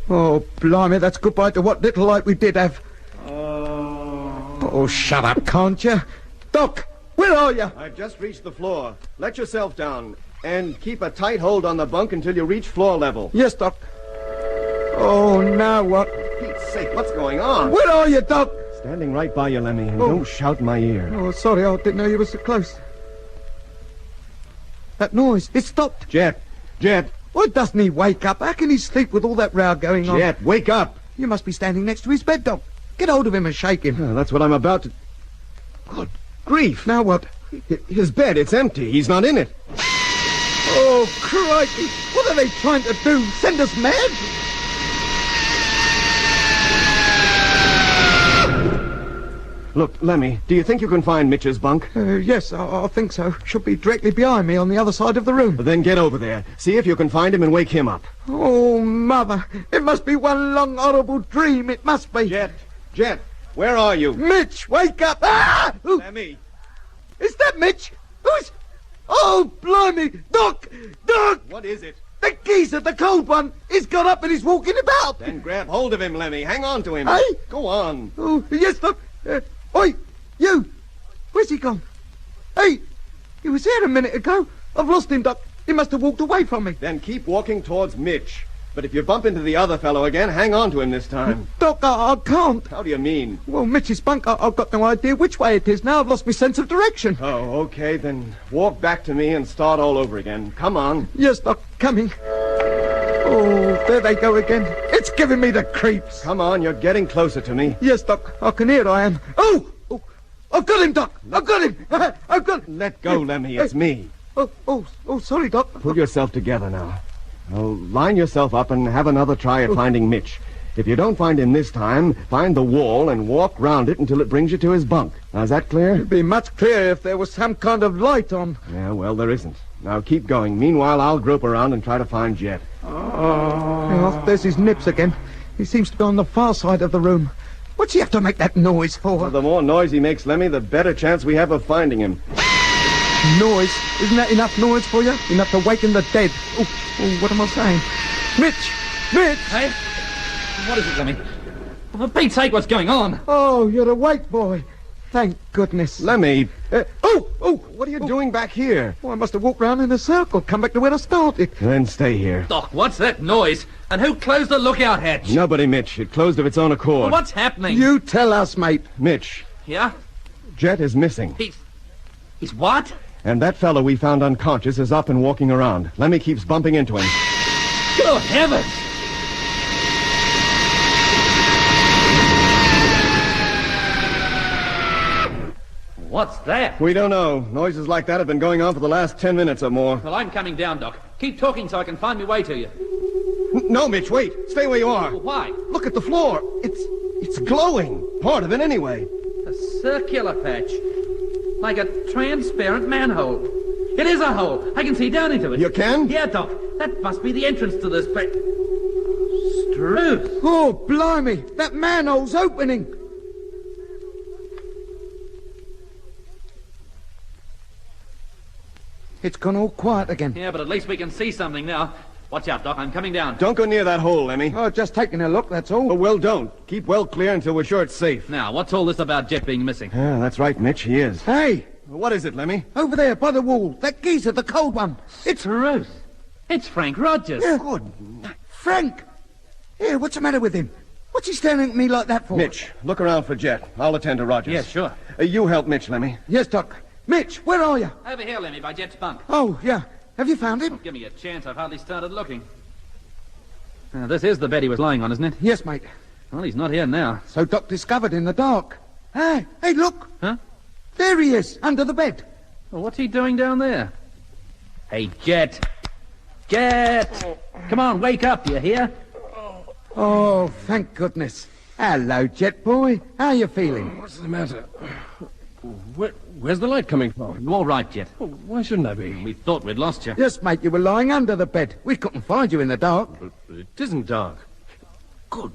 Oh, blimey, that's goodbye to what little light we did have. Oh, shut up, can't you? Doc, where are you? I've just reached the floor. Let yourself down, and keep a tight hold on the bunk until you reach floor level. Yes, Doc. Oh, now what? For Pete's sake, what's going on? Where are you, Doc? Standing right by you, Lemmy, and don't shout in my ear. Oh, sorry, I didn't know you were so close. That noise, it stopped. Jet. Why doesn't he wake up? How can he sleep with all that row going on? Jet, wake up. You must be standing next to his bed, Doc. Get hold of him and shake him. Oh, that's what I'm about to... Good grief. Now what? His bed, it's empty. He's not in it. Oh, crikey. What are they trying to do? Send us mad? Look, Lemmy, do you think you can find Mitch's bunk? Yes, I think so. Should be directly behind me on the other side of the room. Then get over there. See if you can find him and wake him up. Oh, Mother. It must be one long, horrible dream. It must be. Jet, where are you? Mitch, wake up! Ah! Lemmy. Is that Mitch? Who's... Oh, blimey! Doc! What is it? The geezer, the cold one, he's got up and he's walking about. Then grab hold of him, Lemmy. Hang on to him. Hey? Go on. Oh, yes, Doc. Oi, you! Where's he gone? Hey, he was here a minute ago. I've lost him, Doc. He must have walked away from me. Then keep walking towards Mitch. But if you bump into the other fellow again, hang on to him this time. Doc, I can't. How do you mean? Well, Mitch's bunk, I've got no idea which way it is now. I've lost my sense of direction. Oh, okay, then walk back to me and start all over again. Come on. Yes, Doc, coming. Oh, there they go again. It's giving me the creeps. Come on, you're getting closer to me. Yes, Doc, I can hear I am. Oh! I've got him, Doc! I've got him! I've got him! Let go, Lemmy, it's me. Oh, sorry, Doc. Pull yourself together now. Now, line yourself up and have another try at finding Mitch. If you don't find him this time, find the wall and walk round it until it brings you to his bunk. Now, is that clear? It'd be much clearer if there was some kind of light on. Yeah, well, there isn't. Now, keep going. Meanwhile, I'll grope around and try to find Jet. Oh, there's his nips again. He seems to be on the far side of the room. What's he have to make that noise for? Well, the more noise he makes, Lemmy, the better chance we have of finding him. Noise? Isn't that enough noise for you? Enough to waken the dead. Oh, what am I saying? Mitch! Hey? What is it, Lemmy? For Pete's sake, what's going on? Oh, you're awake, boy. Thank goodness. Lemmy! What are you doing back here? Oh, I must have walked round in a circle, come back to where I started. Then stay here. Doc, what's that noise? And who closed the lookout hatch? Nobody, Mitch. It closed of its own accord. Well, what's happening? You tell us, mate. Mitch. Yeah? Jet is missing. He's what? And that fellow we found unconscious is up and walking around. Lemmy keeps bumping into him. Good heavens! What's that? We don't know. Noises like that have been going on for the last 10 minutes or more. Well, I'm coming down, Doc. Keep talking so I can find my way to you. No, Mitch, wait. Stay where you are. Why? Look at the floor. It's glowing. Part of it, anyway. A circular patch. Like a transparent manhole. It is a hole. I can see down into it. You can? Yeah, Doc. That must be the entrance to this place. Struth. Oh, blimey. That manhole's opening. It's gone all quiet again. Yeah, but at least we can see something now. Watch out, Doc. I'm coming down. Don't go near that hole, Lemmy. Oh, just taking a look, that's all. Oh, well, don't. Keep well clear until we're sure it's safe. Now, what's all this about Jet being missing? Yeah, that's right, Mitch. He is. Hey! What is it, Lemmy? Over there, by the wall. That geezer, the cold one. It's Ruth. It's Frank Rogers. Yeah, good. Frank! Yeah, what's the matter with him? What's he staring at me like that for? Mitch, look around for Jet. I'll attend to Rogers. Yeah, sure. You help Mitch, Lemmy. Yes, Doc. Mitch, where are you? Over here, Lemmy, by Jet's bunk. Oh, yeah. Have you found him? Oh, give me a chance. I've hardly started looking. Now, this is the bed he was lying on, isn't it? Yes, mate. Well, he's not here now. So Doc discovered in the dark. Hey, look. Huh? There he is, under the bed. Well, what's he doing down there? Hey, Jet. Jet! Come on, wake up, you hear? Oh, thank goodness. Hello, Jet boy. How you feeling? What's the matter? Where's the light coming from? You all right, Jet? Why shouldn't I be? We thought we'd lost you. Yes, mate, you were lying under the bed. We couldn't find you in the dark. But it isn't dark. Good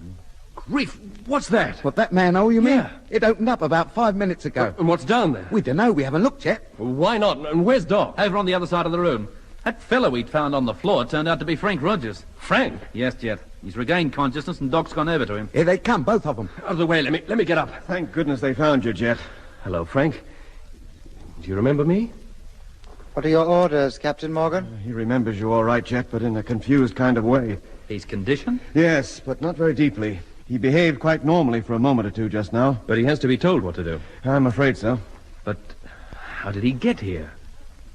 grief, what's that? What, that manhole, you mean? Yeah. It opened up about 5 minutes ago. And what's down there? We don't know. We haven't looked yet. Why not? And where's Doc? Over on the other side of the room. That fellow we'd found on the floor turned out to be Frank Rogers. Frank? Yes, Jet. He's regained consciousness and Doc's gone over to him. Here they come, both of them. Out of the way, let me get up. Thank goodness they found you, Jet. Hello, Frank. Do you remember me? What are your orders, Captain Morgan? He remembers you all right, Jet, but in a confused kind of way. He's conditioned? Yes, but not very deeply. He behaved quite normally for a moment or two just now. But he has to be told what to do. I'm afraid so. But how did he get here?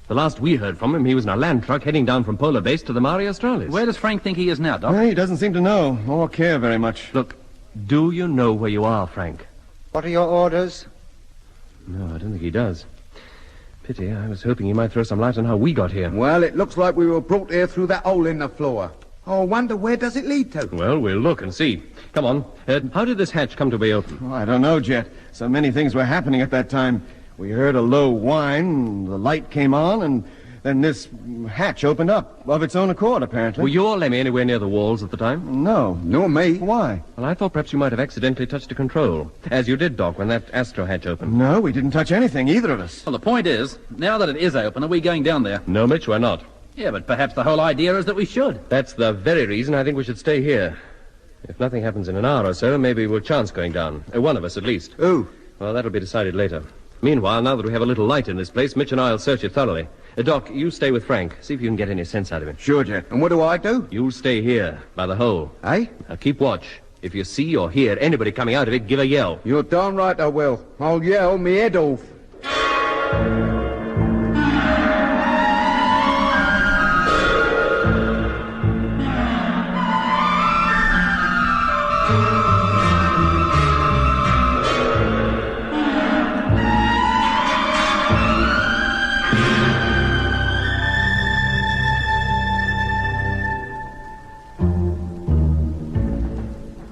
The last we heard from him, he was in a land truck heading down from Polar Base to the Mare Australis. Where does Frank think he is now, Doc? Well, he doesn't seem to know or care very much. Look, do you know where you are, Frank? What are your orders? No, I don't think he does. Pity. I was hoping he might throw some light on how we got here. Well, it looks like we were brought here through that hole in the floor. Oh, I wonder where does it lead to? Well, we'll look and see. Come on. How did this hatch come to be open? Oh, I don't know, Jet. So many things were happening at that time. We heard a low whine, the light came on, and then this hatch opened up of its own accord, apparently. Were you or Lemmy anywhere near the walls at the time? No. Nor me. Why? Well, I thought perhaps you might have accidentally touched a control, as you did, Doc, when that astro hatch opened. No, we didn't touch anything, either of us. Well, the point is, now that it is open, are we going down there? No, Mitch, we're not. Yeah, but perhaps the whole idea is that we should. That's the very reason I think we should stay here. If nothing happens in an hour or so, maybe we'll chance going down. One of us, at least. Who? Well, that'll be decided later. Meanwhile, now that we have a little light in this place, Mitch and I'll search it thoroughly. Doc, you stay with Frank. See if you can get any sense out of him. Sure, Jet. And what do I do? You'll stay here, by the hole. Eh? Now, keep watch. If you see or hear anybody coming out of it, give a yell. You're darn right I will. I'll yell me head off.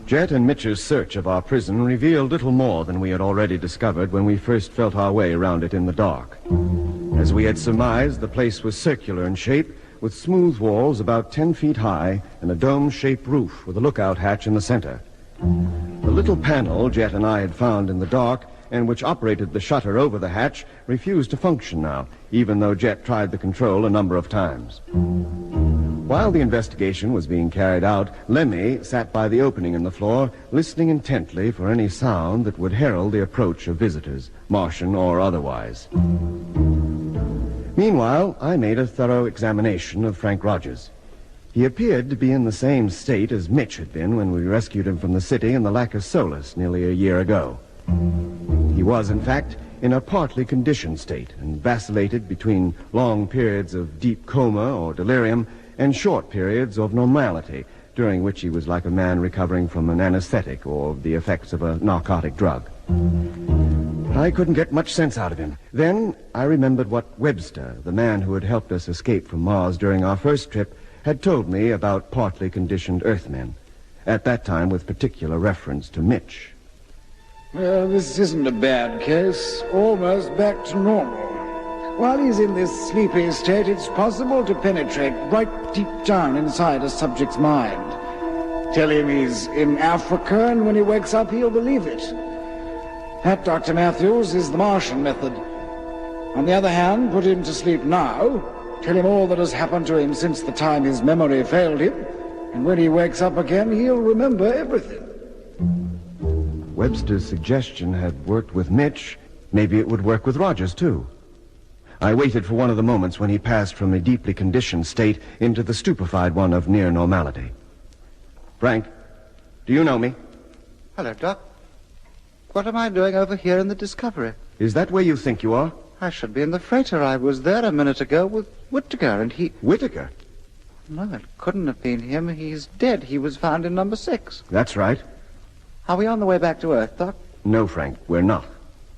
Jet and Mitch's search of our prison revealed little more than we had already discovered when we first felt our way around it in the dark. As we had surmised, the place was circular in shape, with smooth walls about 10 feet high and a dome-shaped roof with a lookout hatch in the center. The little panel Jet and I had found in the dark, and which operated the shutter over the hatch, refused to function now, even though Jet tried the control a number of times. While the investigation was being carried out, Lemmy sat by the opening in the floor, listening intently for any sound that would herald the approach of visitors, Martian or otherwise. Meanwhile, I made a thorough examination of Frank Rogers. He appeared to be in the same state as Mitch had been when we rescued him from the city in the Lac of Solis nearly a year ago. He was, in fact, in a partly conditioned state and vacillated between long periods of deep coma or delirium and short periods of normality, during which he was like a man recovering from an anesthetic or the effects of a narcotic drug. I couldn't get much sense out of him. Then I remembered what Webster, the man who had helped us escape from Mars during our first trip, had told me about partly conditioned Earthmen, at that time with particular reference to Mitch. Well, this isn't a bad case. Almost back to normal. While he's in this sleepy state, it's possible to penetrate right deep down inside a subject's mind. Tell him he's in Africa, and when he wakes up, he'll believe it. That, Dr. Matthews, is the Martian method. On the other hand, put him to sleep now, tell him all that has happened to him since the time his memory failed him, and when he wakes up again, he'll remember everything. Webster's suggestion had worked with Mitch. Maybe it would work with Rogers, too. I waited for one of the moments when he passed from a deeply conditioned state into the stupefied one of near normality. Frank, do you know me? Hello, Doc. What am I doing over here in the Discovery? Is that where you think you are? I should be in the freighter. I was there a minute ago with Whittaker, and he... Whittaker? No, it couldn't have been him. He's dead. He was found in number 6. That's right. Are we on the way back to Earth, Doc? No, Frank, we're not.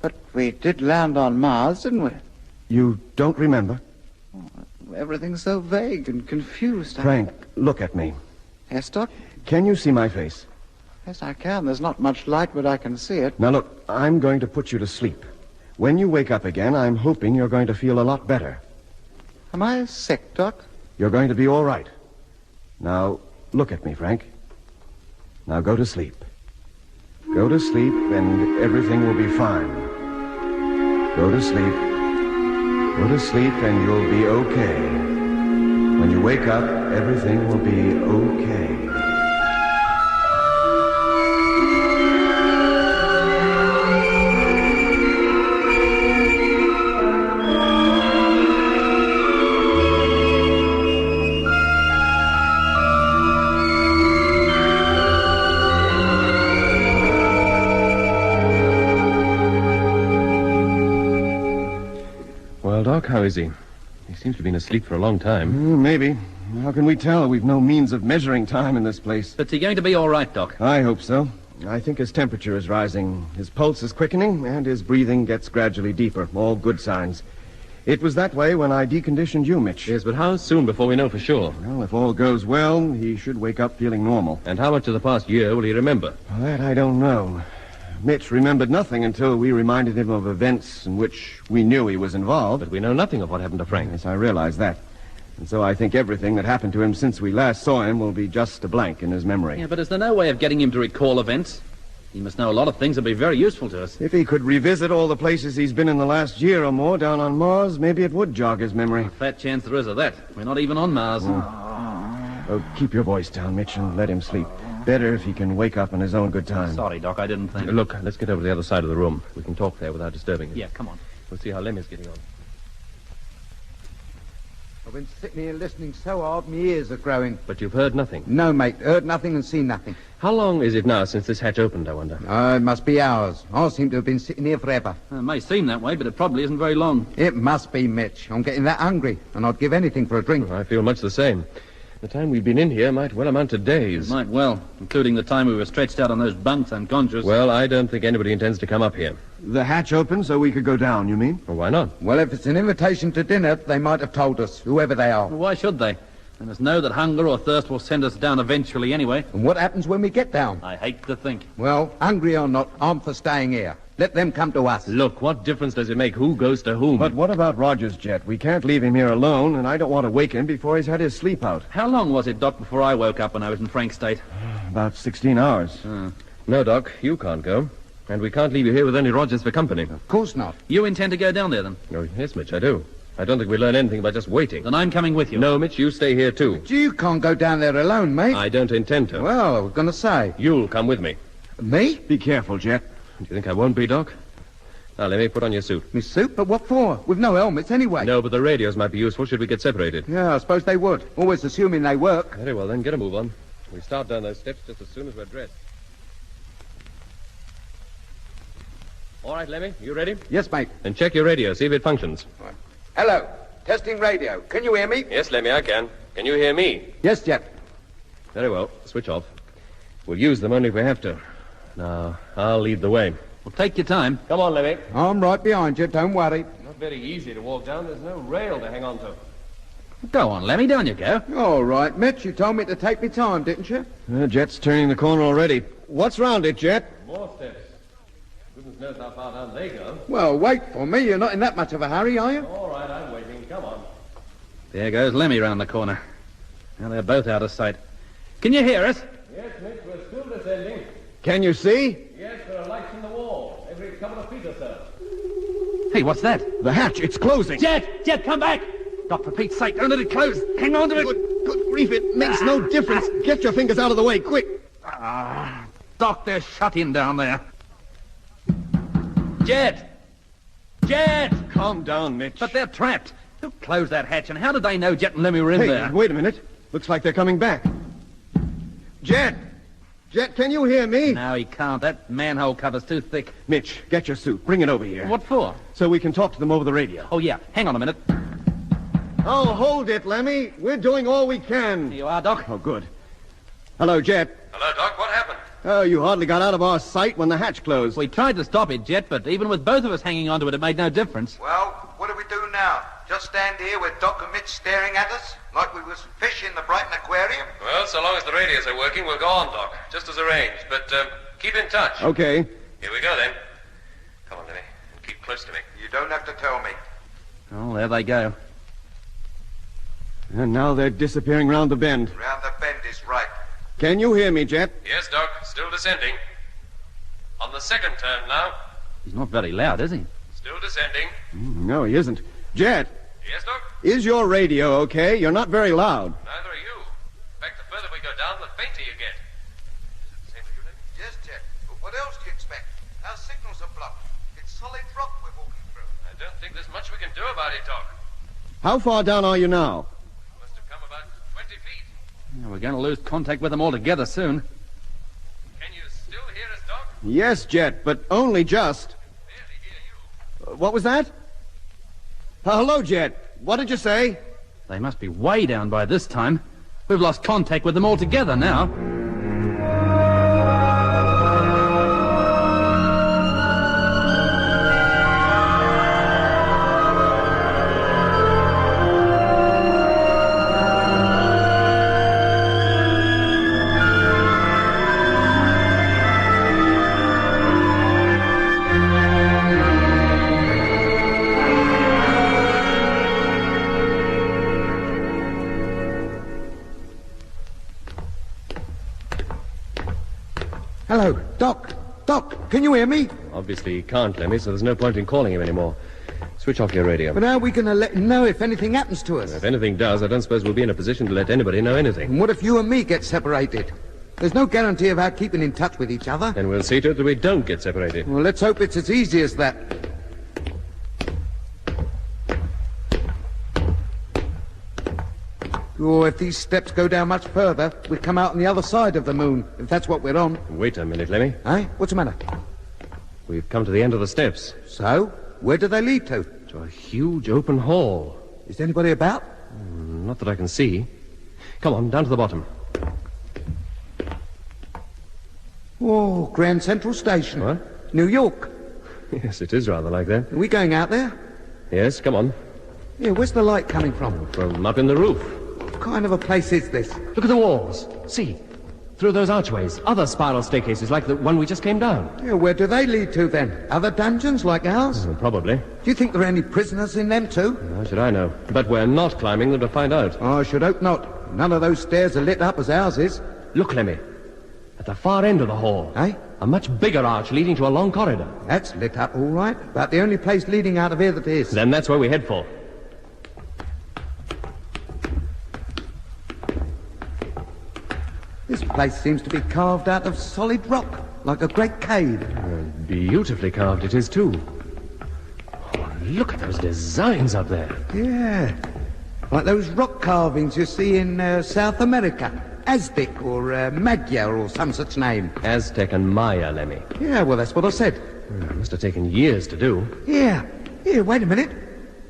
But we did land on Mars, didn't we? You don't remember? Oh, everything's so vague and confused. Frank, look at me. Yes, Doc? Can you see my face? Yes, I can. There's not much light, but I can see it. Now, look, I'm going to put you to sleep. When you wake up again, I'm hoping you're going to feel a lot better. Am I sick, Doc? You're going to be all right. Now, look at me, Frank. Now go to sleep. Go to sleep, and everything will be fine. Go to sleep. Go to sleep, and you'll be okay. When you wake up, everything will be okay. Well, Doc, how is he? He seems to have been asleep for a long time. Maybe. How can we tell? We've no means of measuring time in this place. But he going to be all right, Doc? I hope so. I think his temperature is rising. His pulse is quickening, and his breathing gets gradually deeper. All good signs. It was that way when I deconditioned you, Mitch. Yes, but how soon before we know for sure? Well, if all goes well, he should wake up feeling normal. And how much of the past year will he remember? Well, that I don't know. Mitch remembered nothing until we reminded him of events in which we knew he was involved. But we know nothing of what happened to Frank. Yes, I realize that. And so I think everything that happened to him since we last saw him will be just a blank in his memory. Yeah, but is there no way of getting him to recall events? He must know a lot of things that will be very useful to us. If he could revisit all the places he's been in the last year or more down on Mars, maybe it would jog his memory. A fat chance there is of that. We're not even on Mars. Oh, keep your voice down, Mitch, and let him sleep. Better if he can wake up on his own good time. Sorry, Doc, I didn't think... Look, let's get over to the other side of the room. We can talk there without disturbing him. Yeah, come on. We'll see how Lemmy's getting on. I've been sitting here listening so hard, my ears are growing. But you've heard nothing? No, mate. Heard nothing and seen nothing. How long is it now since this hatch opened, I wonder? It must be hours. I seem to have been sitting here forever. It may seem that way, but it probably isn't very long. It must be, Mitch. I'm getting that hungry, and I'd give anything for a drink. I feel much the same. The time we've been in here might well amount to days. It might well, including the time we were stretched out on those bunks unconscious. Well, I don't think anybody intends to come up here. The hatch opened so we could go down, you mean? Well, why not? Well, if it's an invitation to dinner, they might have told us, whoever they are. Well, why should they? They must know that hunger or thirst will send us down eventually anyway. And what happens when we get down? I hate to think. Well, hungry or not, I'm for staying here. Let them come to us. Look, what difference does it make who goes to whom? But what about Rogers' jet? We can't leave him here alone, and I don't want to wake him before he's had his sleep out. How long was it, Doc, before I woke up when I was in Frank's state? About 16 hours. No, Doc, you can't go. And we can't leave you here with only Rogers for company. Of course not. You intend to go down there, then? Oh, yes, Mitch, I do. I don't think we learn anything by just waiting. Then I'm coming with you. No, Mitch, you stay here, too. But you can't go down there alone, mate. I don't intend to. Well, I was going to say. You'll come with me. Me? Be careful, Jet. Do you think I won't be, Doc? Now, let me put on your suit. My suit? But what for? With no helmets anyway. No, but the radios might be useful should we get separated. Yeah, I suppose they would. Always assuming they work. Very well, then, get a move on. We start down those steps just as soon as we're dressed. All right, Lemmy, you ready? Yes, mate. Then check your radio, see if it functions. Right. Hello. Testing radio. Can you hear me? Yes, Lemmy, I can. Can you hear me? Yes, Jet. Very well. Switch off. We'll use them only if we have to. Now, I'll lead the way. Well, take your time. Come on, Lemmy. I'm right behind you, don't worry. Not very easy to walk down. There's no rail to hang on to. Go on, Lemmy, down you go. All right, Mitch, you told me to take me time, didn't you? Jet's turning the corner already. What's round it, Jet? More steps. Goodness knows how far down they go. Well, wait for me. You're not in that much of a hurry, are you? All right, I'm waiting. Come on. There goes Lemmy round the corner. Now they're both out of sight. Can you hear us? Yes, Mitch, we're still descending. Can you see? Yes, there are lights in the wall, every couple of feet or so. Hey, what's that? The hatch, it's closing. Jet, come back! Doc, for Pete's sake, don't let it close. Hang on to it. Good grief, it makes no difference. Get your fingers out of the way, quick. Doc, they're shut in down there. Jet! Calm down, Mitch. But they're trapped. Who closed that hatch, and how did they know Jet and Lemmy were in there? Wait a minute. Looks like they're coming back. Jet, can you hear me? No, he can't. That manhole cover's too thick. Mitch, get your suit. Bring it over here. What for? So we can talk to them over the radio. Oh, yeah. Hang on a minute. Oh, hold it, Lemmy. We're doing all we can. Here you are, Doc. Oh, good. Hello, Jet. Hello, Doc. What happened? Oh, you hardly got out of our sight when the hatch closed. We tried to stop it, Jet, but even with both of us hanging onto it, it made no difference. Well, what do we do now? Just stand here with Doc and Mitch staring at us like we was fish in the Brighton Aquarium? Well, so long as the radios are working, we'll go on, Doc. Just as arranged. But keep in touch. Okay. Here we go, then. Come on, Lemmy. And keep close to me. You don't have to tell me. Oh, there they go. And now they're disappearing round the bend. Round the bend is right. Can you hear me, Jet? Yes, Doc. Still descending. On the second turn now. He's not very loud, is he? Still descending. No, he isn't. Jet, Yes, Doc? is your radio okay? You're not very loud. Neither are you. In fact, the further we go down, the fainter you get. Is it the same for you, Lemmy? Yes, Jet. But what else do you expect? Our signals are blocked. It's solid rock we're walking through. I don't think there's much we can do about it, Doc. How far down are you now? We must have come about 20 feet. Yeah, we're going to lose contact with them altogether soon. Can you still hear us, Doc? Yes, Jet, but only just. Barely hear you. What was that? Hello, Jet. What did you say? They must be way down by this time. We've lost contact with them altogether now. Hello, Doc. Doc, can you hear me? Obviously he can't, Lemmy, so there's no point in calling him anymore. Switch off your radio. But how are we going to let him know if anything happens to us? If anything does, I don't suppose we'll be in a position to let anybody know anything. And what if you and me get separated? There's no guarantee of our keeping in touch with each other. Then we'll see to it that we don't get separated. Well, let's hope it's as easy as that. Oh, if these steps go down much further, we come out on the other side of the moon, if that's what we're on. Wait a minute, Lemmy. Eh? What's the matter? We've come to the end of the steps. So? Where do they lead to? To a huge open hall. Is anybody about? Not that I can see. Come on, down to the bottom. Oh, Grand Central Station. What? New York. Yes, it is rather like that. Are we going out there? Yes, come on. Yeah, where's the light coming from? From up in the roof. What kind of a place is this? Look at the walls. See, through those archways, other spiral staircases like the one we just came down. Yeah, where do they lead to then? Other dungeons like ours? Probably. Do you think there are any prisoners in them too? How should I know? But we're not climbing them to find out. Oh, I should hope not. None of those stairs are lit up as ours is. Look, Lemmy. At the far end of the hall. Eh? A much bigger arch leading to a long corridor. That's lit up all right, but the only place leading out of here that is. Then that's where we head for. This place seems to be carved out of solid rock, like a great cave. Beautifully carved it is, too. Oh, look at those designs up there. Yeah, like those rock carvings you see in South America. Aztec or Magyar or some such name. Aztec and Maya, Lemmy. Yeah, well, that's what I said. It must have taken years to do. Yeah. Here, wait a minute.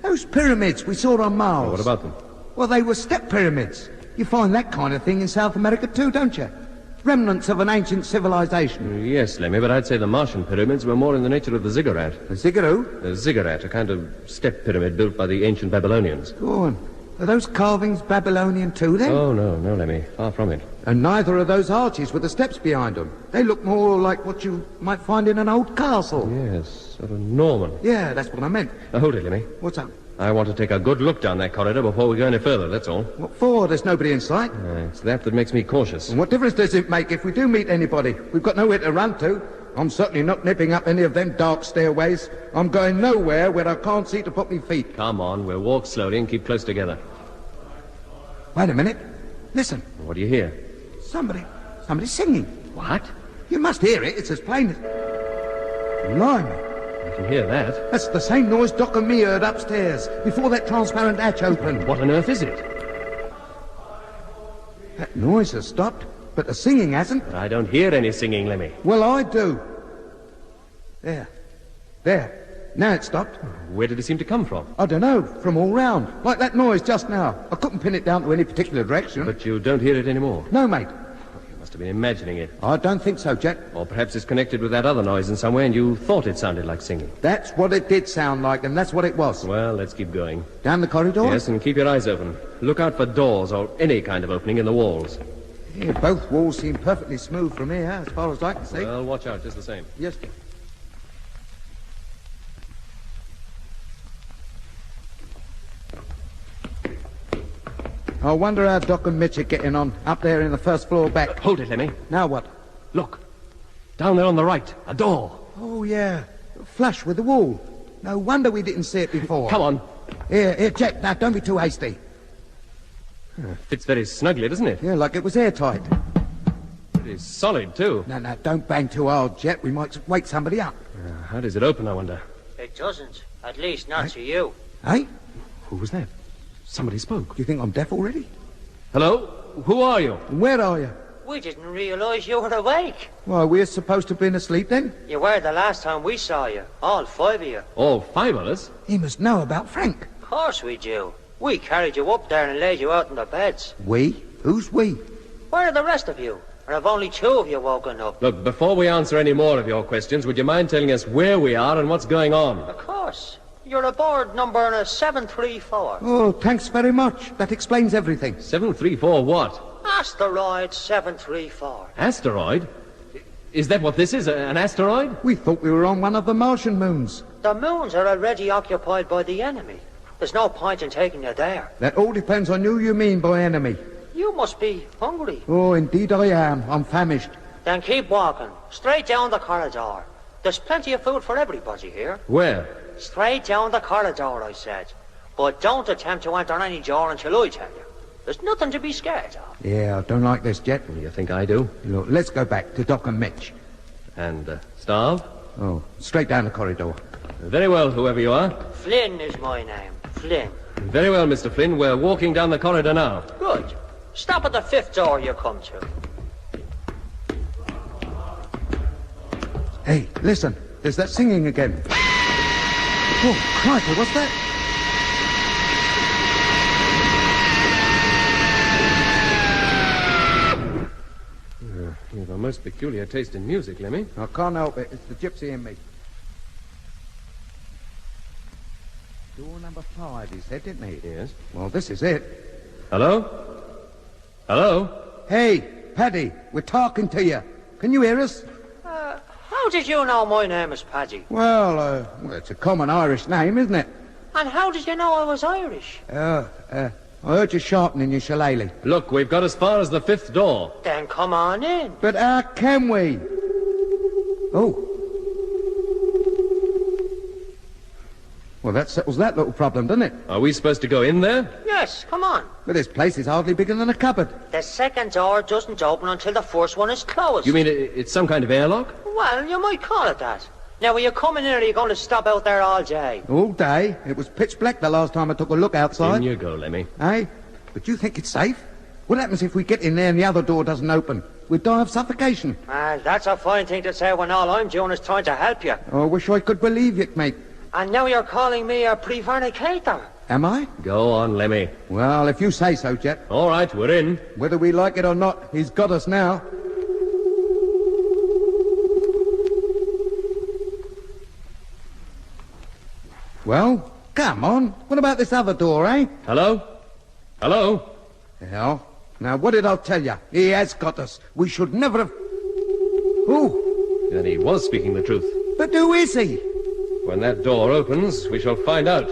Those pyramids we saw on Mars. Oh, what about them? Well, they were step pyramids. You find that kind of thing in South America too, don't you? remnants of an ancient civilization. Yes, Lemmy, but I'd say the Martian pyramids were more in the nature of the ziggurat. The ziggurat? The ziggurat, a kind of step pyramid built by the ancient Babylonians. Go on. Are those carvings Babylonian too, then? Oh, no, Lemmy. Far from it. And neither are those arches with the steps behind them. They look more like what you might find in an old castle. Yes, sort of Norman. Yeah, that's what I meant. Now, hold it, Lemmy. What's up? I want to take a good look down that corridor before we go any further, that's all. What for? There's nobody in sight. It's that makes me cautious. And what difference does it make if we do meet anybody? We've got nowhere to run to. I'm certainly not nipping up any of them dark stairways. I'm going nowhere where I can't see to put me feet. Come on, we'll walk slowly and keep close together. Wait a minute. Listen. What do you hear? Somebody's singing. What? You must hear it. It's as plain as... Blimey. I can hear that. That's the same noise Doc and me heard upstairs, before that transparent hatch opened. What on earth is it? That noise has stopped, but the singing hasn't. But I don't hear any singing, Lemmy. Well, I do. There. Now it stopped. Where did it seem to come from? I don't know. From all round. Like that noise just now. I couldn't pin it down to any particular direction. But you don't hear it anymore? No, mate. You must have been imagining it. I don't think so, Jet. Or perhaps it's connected with that other noise in some way and you thought it sounded like singing. That's what it did sound like, and that's what it was. Well, let's keep going. Down the corridor? Yes, and keep your eyes open. Look out for doors or any kind of opening in the walls. Yeah, both walls seem perfectly smooth from here, as far as I can see. Well, watch out, just the same. Yes, Jet. I wonder how Doc and Mitch are getting on up there in the first floor back. Hold it, Lemmy. Now what? Look. Down there on the right. A door. Oh, yeah. Flush with the wall. No wonder we didn't see it before. Come on. Here, Jack. Now, don't be too hasty. Fits very snugly, doesn't it? Yeah, like it was airtight. It is solid, too. No, don't bang too hard, Jet. We might wake somebody up. How does it open, I wonder? It doesn't. At least not to you. Hey? Who was that? Somebody spoke. Do you think I'm deaf already? Hello? Who are you? Where are you? We didn't realize you were awake. Why, we're supposed to have been asleep then? You were the last time we saw you. All 5 of you. All 5 of us? He must know about Frank. Of course we do. We carried you up there and laid you out in the beds. We? Who's we? Where are the rest of you? Or have only 2 of you woken up? Look, before we answer any more of your questions, would you mind telling us where we are and what's going on? Of course. You're aboard number 734. Oh, thanks very much. That explains everything. 734 what? Asteroid 734. Asteroid? Is that what this is, an asteroid? We thought we were on one of the Martian moons. The moons are already occupied by the enemy. There's no point in taking you there. That all depends on who you mean by enemy. You must be hungry. Oh, indeed I am. I'm famished. Then keep walking. Straight down the corridor. There's plenty of food for everybody here. Where? Straight down the corridor, I said. But don't attempt to enter any door until I tell you. There's nothing to be scared of. Yeah, I don't like this, Jet. You think I do? Look, let's go back to Doc and Mitch. And, Starve? Oh, straight down the corridor. Very well, whoever you are. Flynn is my name. Flynn. Very well, Mr. Flynn. We're walking down the corridor now. Good. Stop at the 5th door you come to. Hey, listen. There's that singing again. Oh, crikey, what's that? You have a most peculiar taste in music, Lemmy. I can't help it. It's the gypsy in me. Door number 5, he said, didn't he? Yes. Well, this is it. Hello? Hello? Hey, Paddy, we're talking to you. Can you hear us? How did you know my name is Paddy? Well, it's a common Irish name, isn't it? And how did you know I was Irish? I heard you sharpening your shillelagh. Look, we've got as far as the 5th door. Then come on in. But how can we? Oh. Well, that settles that little problem, doesn't it? Are we supposed to go in there? Yes, come on. But this place is hardly bigger than a cupboard. The 2nd door doesn't open until the first one is closed. You mean it's some kind of airlock? Well, you might call it that. Now, when you come in here, are you going to stop out there all day? All day? It was pitch black the last time I took a look outside. In you go, Lemmy. Hey? But you think it's safe? What happens if we get in there and the other door doesn't open? We'd die of suffocation. That's a fine thing to say when all I'm doing is trying to help you. Oh, I wish I could believe it, mate. And now you're calling me a prevaricator. Am I? Go on, Lemmy. Well, if you say so, Jet. All right, we're in. Whether we like it or not, he's got us now. Well, come on. What about this other door, eh? Hello? Hello? Hell. Now, what did I tell you? He has got us. We should never have... Who? Then he was speaking the truth. But who is he? When that door opens, we shall find out.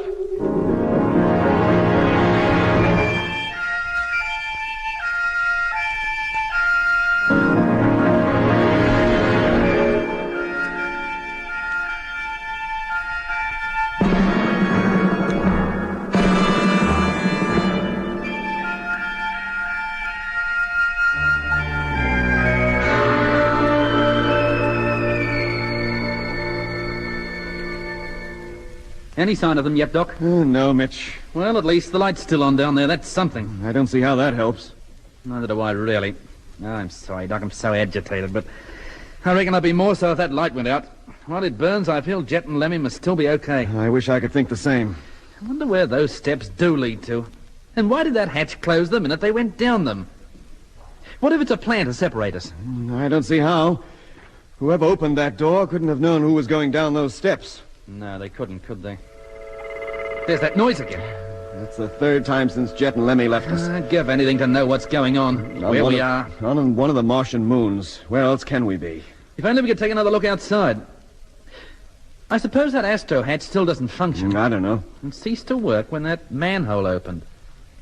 Any sign of them yet, Doc? No, Mitch. Well, at least the light's still on down there. That's something. I don't see how that helps. Neither do I, really. Oh, I'm sorry, Doc. I'm so agitated, but I reckon I'd be more so if that light went out. While it burns, I feel Jet and Lemmy must still be okay. I wish I could think the same. I wonder where those steps do lead to. And why did that hatch close the minute they went down them? What if it's a plan to separate us? I don't see how. Whoever opened that door couldn't have known who was going down those steps. No, they couldn't, could they? There's that noise again. That's the third time since Jet and Lemmy left us. I'd give anything to know what's going on. Where we are. On one of the Martian moons. Where else can we be? If only we could take another look outside. I suppose that astro hatch still doesn't function. I don't know. It ceased to work when that manhole opened.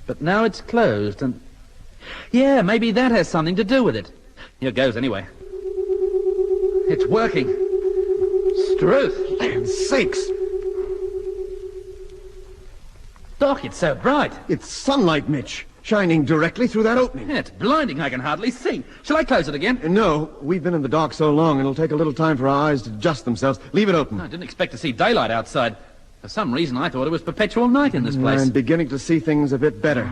But now it's closed and... Yeah, maybe that has something to do with it. Here goes anyway. It's working. Struth. Land's sakes. Doc, it's so bright. It's sunlight, Mitch, shining directly through that opening. Yeah, it's blinding. I can hardly see. Shall I close it again? No, we've been in the dark so long, it'll take a little time for our eyes to adjust themselves. Leave it open. I didn't expect to see daylight outside. For some reason, I thought it was perpetual night in this place. I'm beginning to see things a bit better.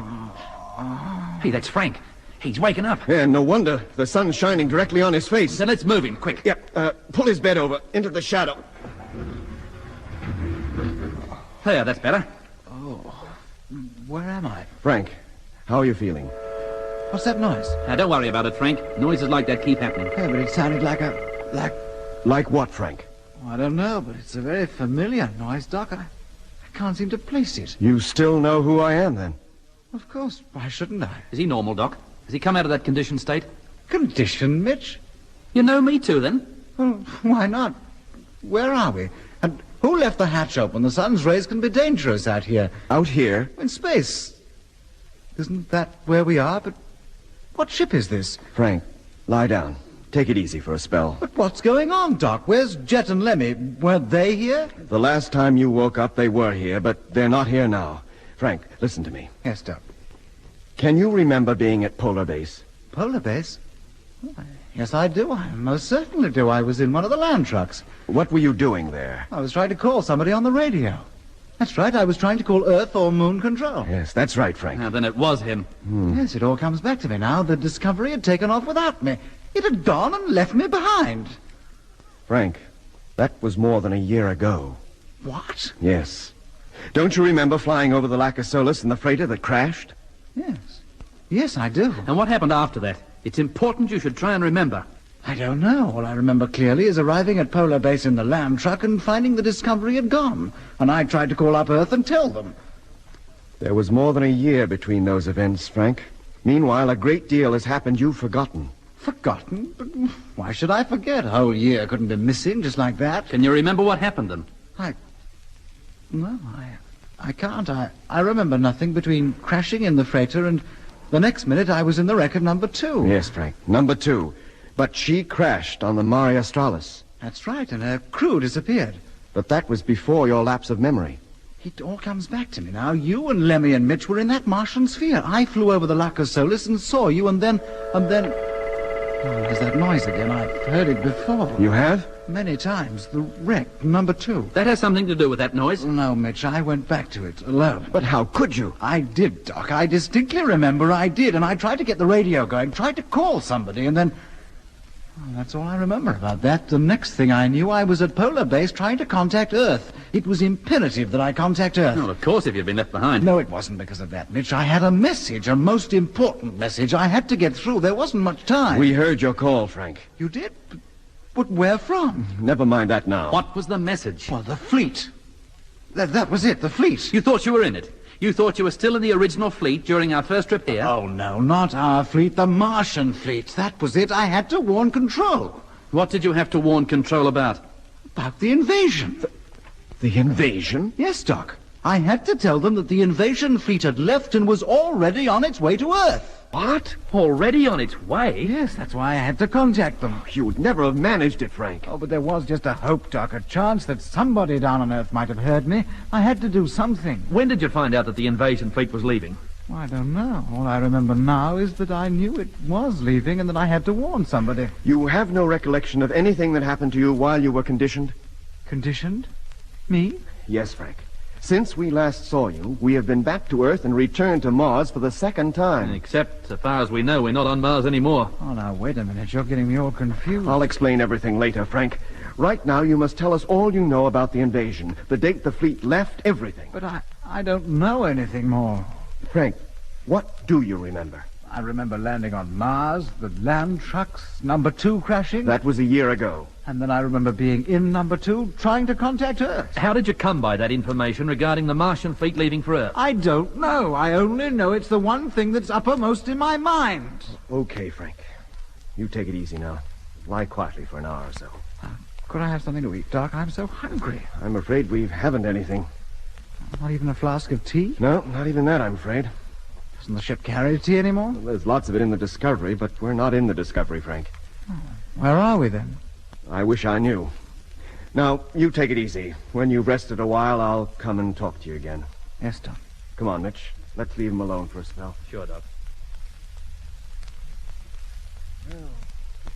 Hey, that's Frank. He's waking up. Yeah, no wonder. The sun's shining directly on his face. Then let's move him, quick. Yep, pull his bed over, into the shadow. There, that's better. Where am I? Frank, how are you feeling? What's that noise? Now, don't worry about it, Frank. Noises like that keep happening. Yeah, but it sounded like Like what, Frank? I don't know, but it's a very familiar noise, Doc. I can't seem to place it. You still know who I am, then? Of course. Why shouldn't I? Is he normal, Doc? Has he come out of that conditioned state? Conditioned, Mitch? You know me too, then? Well, why not? Where are we? And who left the hatch open? The sun's rays can be dangerous out here. Out here? In space. Isn't that where we are? But what ship is this? Frank, lie down. Take it easy for a spell. But what's going on, Doc? Where's Jet and Lemmy? Weren't they here? The last time you woke up, they were here, but they're not here now. Frank, listen to me. Yes, Doc. Can you remember being at Polar Base? Polar Base? Yes, I do. I most certainly do. I was in one of the land trucks. What were you doing there? I was trying to call somebody on the radio. That's right. I was trying to call Earth or Moon Control. Yes, that's right, Frank. Now, then it was him. Yes, it all comes back to me now. The Discovery had taken off without me. It had gone and left me behind. Frank, that was more than a year ago. What? Yes. Don't you remember flying over the Lacasolis in the freighter that crashed? Yes. Yes, I do. And what happened after that? It's important you should try and remember. I don't know. All I remember clearly is arriving at Polar Base in the land truck and finding the Discovery had gone. And I tried to call up Earth and tell them. There was more than a year between those events, Frank. Meanwhile, a great deal has happened you've forgotten. Forgotten? But why should I forget? A whole year couldn't be missing just like that. Can you remember what happened then? No, I can't. I remember nothing between crashing in the freighter and the next minute I was in the wreck of number 2. Yes, Frank, number 2. But she crashed on the Mare Australis. That's right, and her crew disappeared. But that was before your lapse of memory. It all comes back to me now. You and Lemmy and Mitch were in that Martian sphere. I flew over the Lacasolis and saw you, and then... Oh, there's that noise again. I've heard it before. You have? Many times. The wreck, number 2. That has something to do with that noise? No, Mitch, I went back to it alone. But how could you? I did, Doc. I distinctly remember I did, and I tried to get the radio going, tried to call somebody, and then... Oh, that's all I remember about that. The next thing I knew, I was at Polar Base trying to contact Earth. It was imperative that I contact Earth. Well, of course, if you'd been left behind. No, it wasn't because of that, Mitch. I had a message, a most important message. I had to get through. There wasn't much time. We heard your call, Frank. You did? But where from? Never mind that now. What was the message? Well, the fleet. That was it, the fleet. You thought you were in it? You thought you were still in the original fleet during our first trip here? Oh, no, not our fleet, the Martian fleet. That was it. I had to warn Control. What did you have to warn Control about? About the invasion. The invasion? Yes, Doc. I had to tell them that the invasion fleet had left and was already on its way to Earth. What? Already on its way? Yes, that's why I had to contact them. You would never have managed it, Frank. Oh, but there was just a hope, Doc, a chance that somebody down on Earth might have heard me. I had to do something. When did you find out that the invasion fleet was leaving? Well, I don't know. All I remember now is that I knew it was leaving and that I had to warn somebody. You have no recollection of anything that happened to you while you were conditioned? Conditioned? Me? Yes, Frank. Since we last saw you, we have been back to Earth and returned to Mars for the second time. Except, so far as we know, we're not on Mars anymore. Oh, now, wait a minute. You're getting me all confused. I'll explain everything later, Frank. Right now, you must tell us all you know about the invasion, the date the fleet left, everything. But I don't know anything more. Frank, what do you remember? I remember landing on Mars, the land trucks, number 2 crashing. That was a year ago. And then I remember being in number 2, trying to contact Earth. How did you come by that information regarding the Martian fleet leaving for Earth? I don't know. I only know it's the one thing that's uppermost in my mind. Okay, Frank. You take it easy now. Lie quietly for an hour or so. Could I have something to eat, Doc? I'm so hungry. I'm afraid we haven't anything. Not even a flask of tea? No, not even that, I'm afraid. Doesn't the ship carry tea anymore? Well, there's lots of it in the Discovery, but we're not in the Discovery, Frank. Where are we, then? I wish I knew. Now, you take it easy. When you've rested a while, I'll come and talk to you again. Yes, Doc. Come on, Mitch. Let's leave him alone for a spell. Sure, Doc. Well,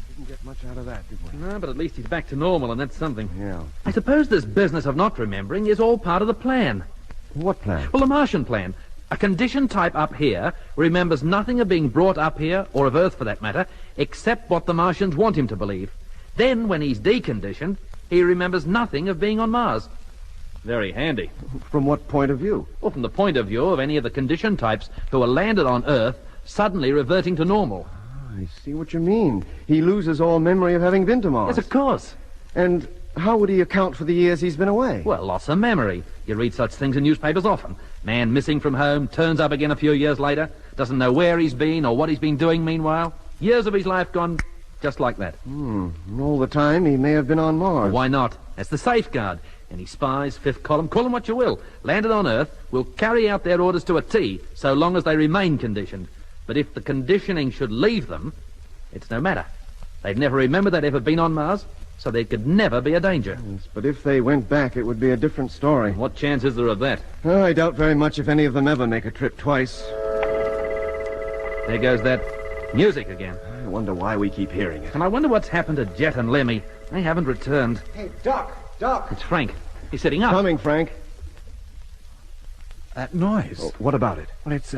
didn't get much out of that, did we? No, but at least he's back to normal, and that's something. Yeah. I suppose this business of not remembering is all part of the plan. What plan? Well, the Martian plan. A condition type up here remembers nothing of being brought up here, or of Earth for that matter, except what the Martians want him to believe. Then, when he's deconditioned, he remembers nothing of being on Mars. Very handy. From what point of view? Well, from the point of view of any of the condition types who are landed on Earth suddenly reverting to normal. I see what you mean. He loses all memory of having been to Mars. Yes, of course. And how would he account for the years he's been away? Well, loss of memory. You read such things in newspapers often. Man missing from home, turns up again a few years later, doesn't know where he's been or what he's been doing meanwhile. Years of his life gone just like that. And all the time he may have been on Mars. Why not? That's the safeguard. Any spies, fifth column, call them what you will, landed on Earth, will carry out their orders to a T so long as they remain conditioned. But if the conditioning should leave them, it's no matter. They'd never remember they'd ever been on Mars, so there could never be a danger. Yes, but if they went back, it would be a different story. What chance is there of that? Oh, I doubt very much if any of them ever make a trip twice. There goes that music again. I wonder why we keep hearing it. And I wonder what's happened to Jet and Lemmy. They haven't returned. Hey, Doc! It's Frank. He's sitting up. Coming, Frank. That noise. Oh, what about it? Well, it's,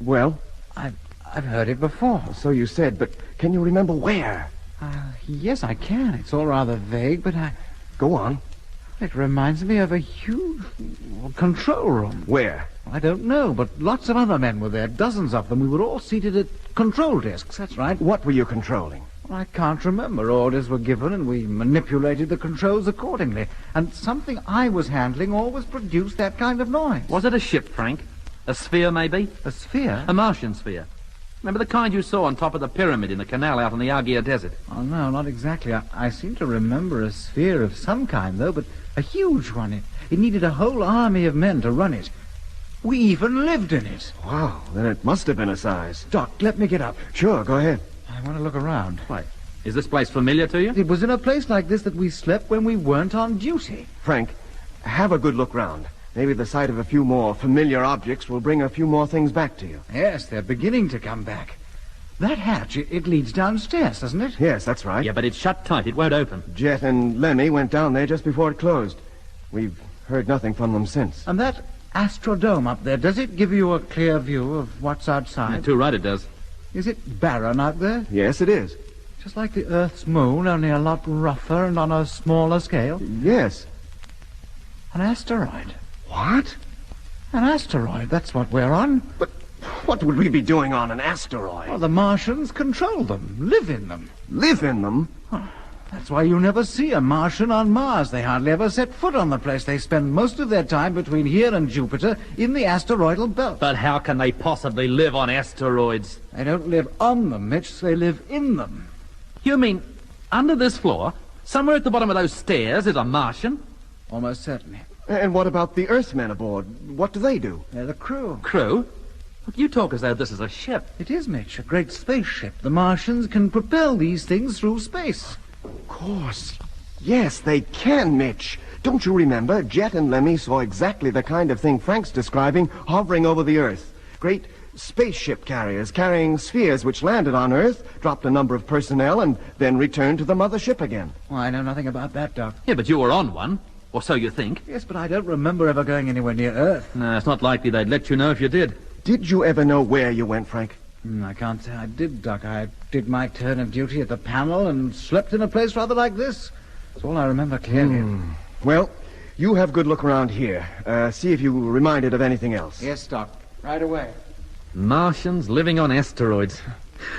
Well? I've heard it before. So you said, but can you remember where? Yes, I can. It's all rather vague, but Go on. It reminds me of a huge control room. Where? I don't know, but lots of other men were there, dozens of them. We were all seated at control desks, that's right. What were you controlling? Well, I can't remember. Orders were given, and we manipulated the controls accordingly. And something I was handling always produced that kind of noise. Was it a ship, Frank? A sphere, maybe? A sphere? A Martian sphere. Remember the kind you saw on top of the pyramid in the canal out in the Argia Desert? Oh, no, not exactly. I seem to remember a sphere of some kind, though, but a huge one. It needed a whole army of men to run it. We even lived in it. Wow, then it must have been a size. Doc, let me get up. Sure, go ahead. I want to look around. Why? Is this place familiar to you? It was in a place like this that we slept when we weren't on duty. Frank, have a good look round. Maybe the sight of a few more familiar objects will bring a few more things back to you. Yes, they're beginning to come back. That hatch, it leads downstairs, doesn't it? Yes, that's right. Yeah, but it's shut tight. It won't open. Jet and Lemmy went down there just before it closed. We've heard nothing from them since. And that astrodome up there, does it give you a clear view of what's outside? Yeah, too right it does. Is it barren out there? Yes, it is. Just like the Earth's moon, only a lot rougher and on a smaller scale? Yes. An asteroid. What? An asteroid, that's what we're on. But what would we be doing on an asteroid? Well, the Martians control them, live in them. Live in them? That's why you never see a Martian on Mars. They hardly ever set foot on the place. They spend most of their time between here and Jupiter in the asteroidal belt. But how can they possibly live on asteroids? They don't live on them, Mitch. They live in them. You mean under this floor, somewhere at the bottom of those stairs, is a Martian? Almost certainly. And what about the Earthmen aboard? What do they do? They're the crew. Crew? Look, you talk as though this is a ship. It is, Mitch, a great spaceship. The Martians can propel these things through space. Of course. Yes, they can, Mitch. Don't you remember? Jet and Lemmy saw exactly the kind of thing Frank's describing hovering over the Earth. Great spaceship carriers carrying spheres which landed on Earth, dropped a number of personnel, and then returned to the mothership again. Well, I know nothing about that, Doc. Yeah, but you were on one. Or so you think. Yes, but I don't remember ever going anywhere near Earth. No, it's not likely they'd let you know if you did. Did you ever know where you went, Frank? I can't say I did, Doc. I did my turn of duty at the panel and slept in a place rather like this. That's all I remember clearly. Well, you have good look around here. See if you're reminded of anything else. Yes, Doc. Right away. Martians living on asteroids.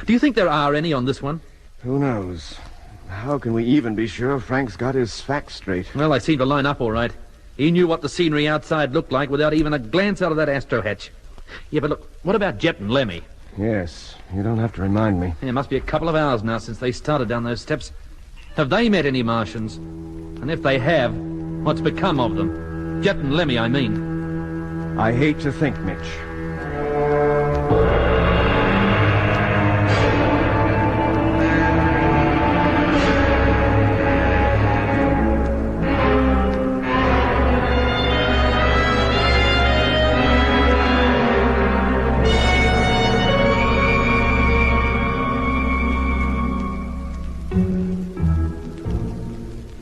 Do you think there are any on this one? Who knows? How can we even be sure Frank's got his facts straight? Well, they seem to line up all right. He knew what the scenery outside looked like without even a glance out of that astro hatch. Yeah, but look, what about Jet and Lemmy? Yes, you don't have to remind me. It must be a couple of hours now since they started down those steps. Have they met any Martians? And if they have, what's become of them? Jet and Lemmy, I mean. I hate to think, Mitch.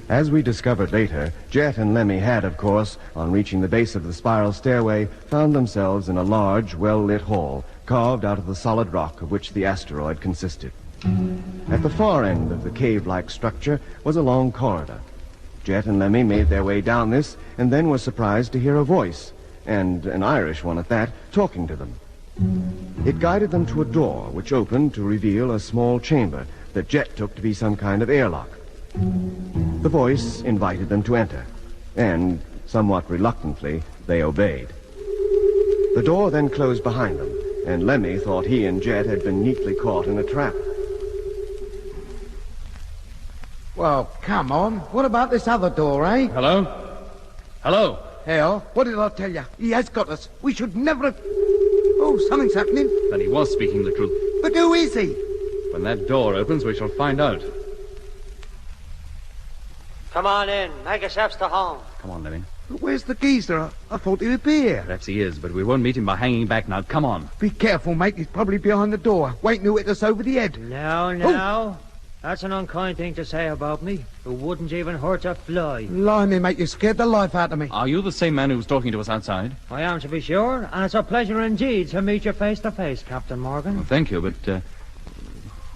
As we discovered later, Jet and Lemmy had, of course, on reaching the base of the spiral stairway, found themselves in a large, well-lit hall, carved out of the solid rock of which the asteroid consisted. At the far end of the cave-like structure was a long corridor. Jet and Lemmy made their way down this, and then were surprised to hear a voice, and an Irish one at that, talking to them. It guided them to a door, which opened to reveal a small chamber that Jet took to be some kind of airlock. The voice invited them to enter, and, somewhat reluctantly, they obeyed. The door then closed behind them, and Lemmy thought he and Jet had been neatly caught in a trap. Well, come on. What about this other door, eh? Hello? Hello? Hell, what did I tell you? He has got us. We should never have... Oh, something's happening. Then he was speaking the truth. But who is he? When that door opens, we shall find out. Come on in. Make yourselves to home. Come on, Lemmy. But where's the geezer? I thought he would be here. Perhaps he is, but we won't meet him by hanging back now. Come on. Be careful, mate. He's probably behind the door, waiting to hit us over the head. No. That's an unkind thing to say about me. Who wouldn't even hurt a fly. Blimey, mate, you scared the life out of me. Are you the same man who was talking to us outside? I am, to be sure, and it's a pleasure indeed to meet you face to face, Captain Morgan. Well, thank you, but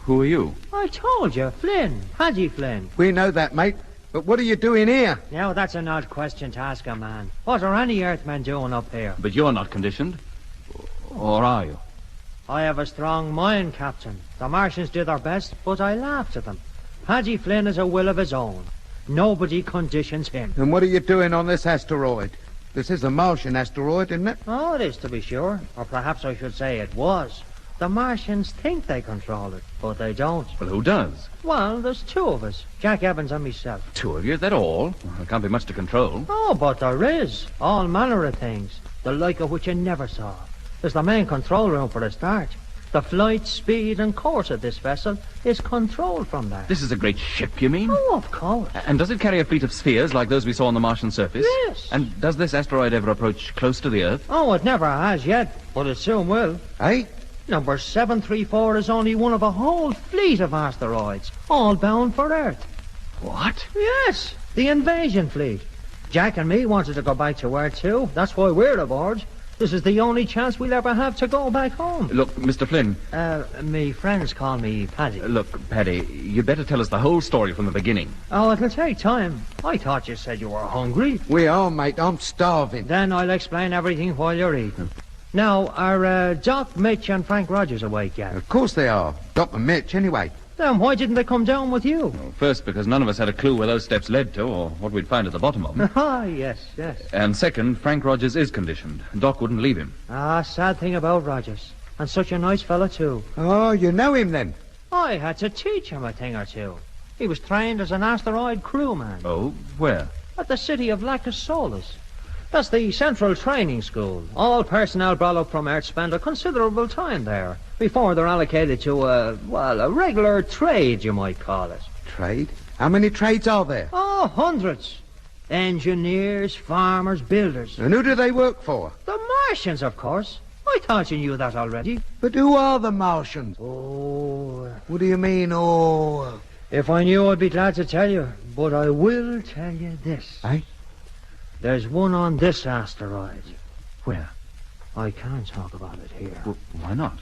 who are you? I told you, Flynn. Paddy Flynn. We know that, mate. But what are you doing here? Now, that's an odd question to ask a man. What are any Earthmen doing up here? But you're not conditioned. Or are you? I have a strong mind, Captain. The Martians do their best, but I laughed at them. Paddy Flynn has a will of his own. Nobody conditions him. And what are you doing on this asteroid? This is a Martian asteroid, isn't it? Oh, it is, to be sure. Or perhaps I should say it was. The Martians think they control it, but they don't. Well, who does? Well, there's two of us. Jack Evans and myself. Two of you? Is that all? Well, there can't be much to control. Oh, but there is. All manner of things. The like of which you never saw. There's the main control room for a start. The flight, speed, and course of this vessel is controlled from there. This is a great ship, you mean? Oh, of course. And does it carry a fleet of spheres like those we saw on the Martian surface? Yes. And does this asteroid ever approach close to the Earth? Oh, it never has yet, but it soon will. Eh? Number 734 is only one of a whole fleet of asteroids, all bound for Earth. What? Yes, the invasion fleet. Jack and me wanted to go back to Earth too. That's why we're aboard. This is the only chance we'll ever have to go back home. Look, Mr. Flynn. Me friends call me Paddy. Look, Paddy, you'd better tell us the whole story from the beginning. Oh, it'll take time. I thought you said you were hungry. We are, mate. I'm starving. Then I'll explain everything while you're eating. Now, are Doc, Mitch, and Frank Rogers awake yet? Of course they are. Doc and Mitch, anyway. Then why didn't they come down with you? Well, first, because none of us had a clue where those steps led to or what we'd find at the bottom of them. Ah, yes. And second, Frank Rogers is conditioned. Doc wouldn't leave him. Ah, sad thing about Rogers. And such a nice fella, too. Oh, you know him, then? I had to teach him a thing or two. He was trained as an asteroid crewman. Oh, where? At the city of Lacus Solus. That's the central training school. All personnel brought up from Earth spend a considerable time there before they're allocated to a regular trade, you might call it. Trade? How many trades are there? Oh, hundreds. Engineers, farmers, builders. And who do they work for? The Martians, of course. I thought you knew that already. But who are the Martians? Oh. What do you mean, oh? If I knew, I'd be glad to tell you. But I will tell you this. Eh? There's one on this asteroid. Where? I can't talk about it here. Well, why not?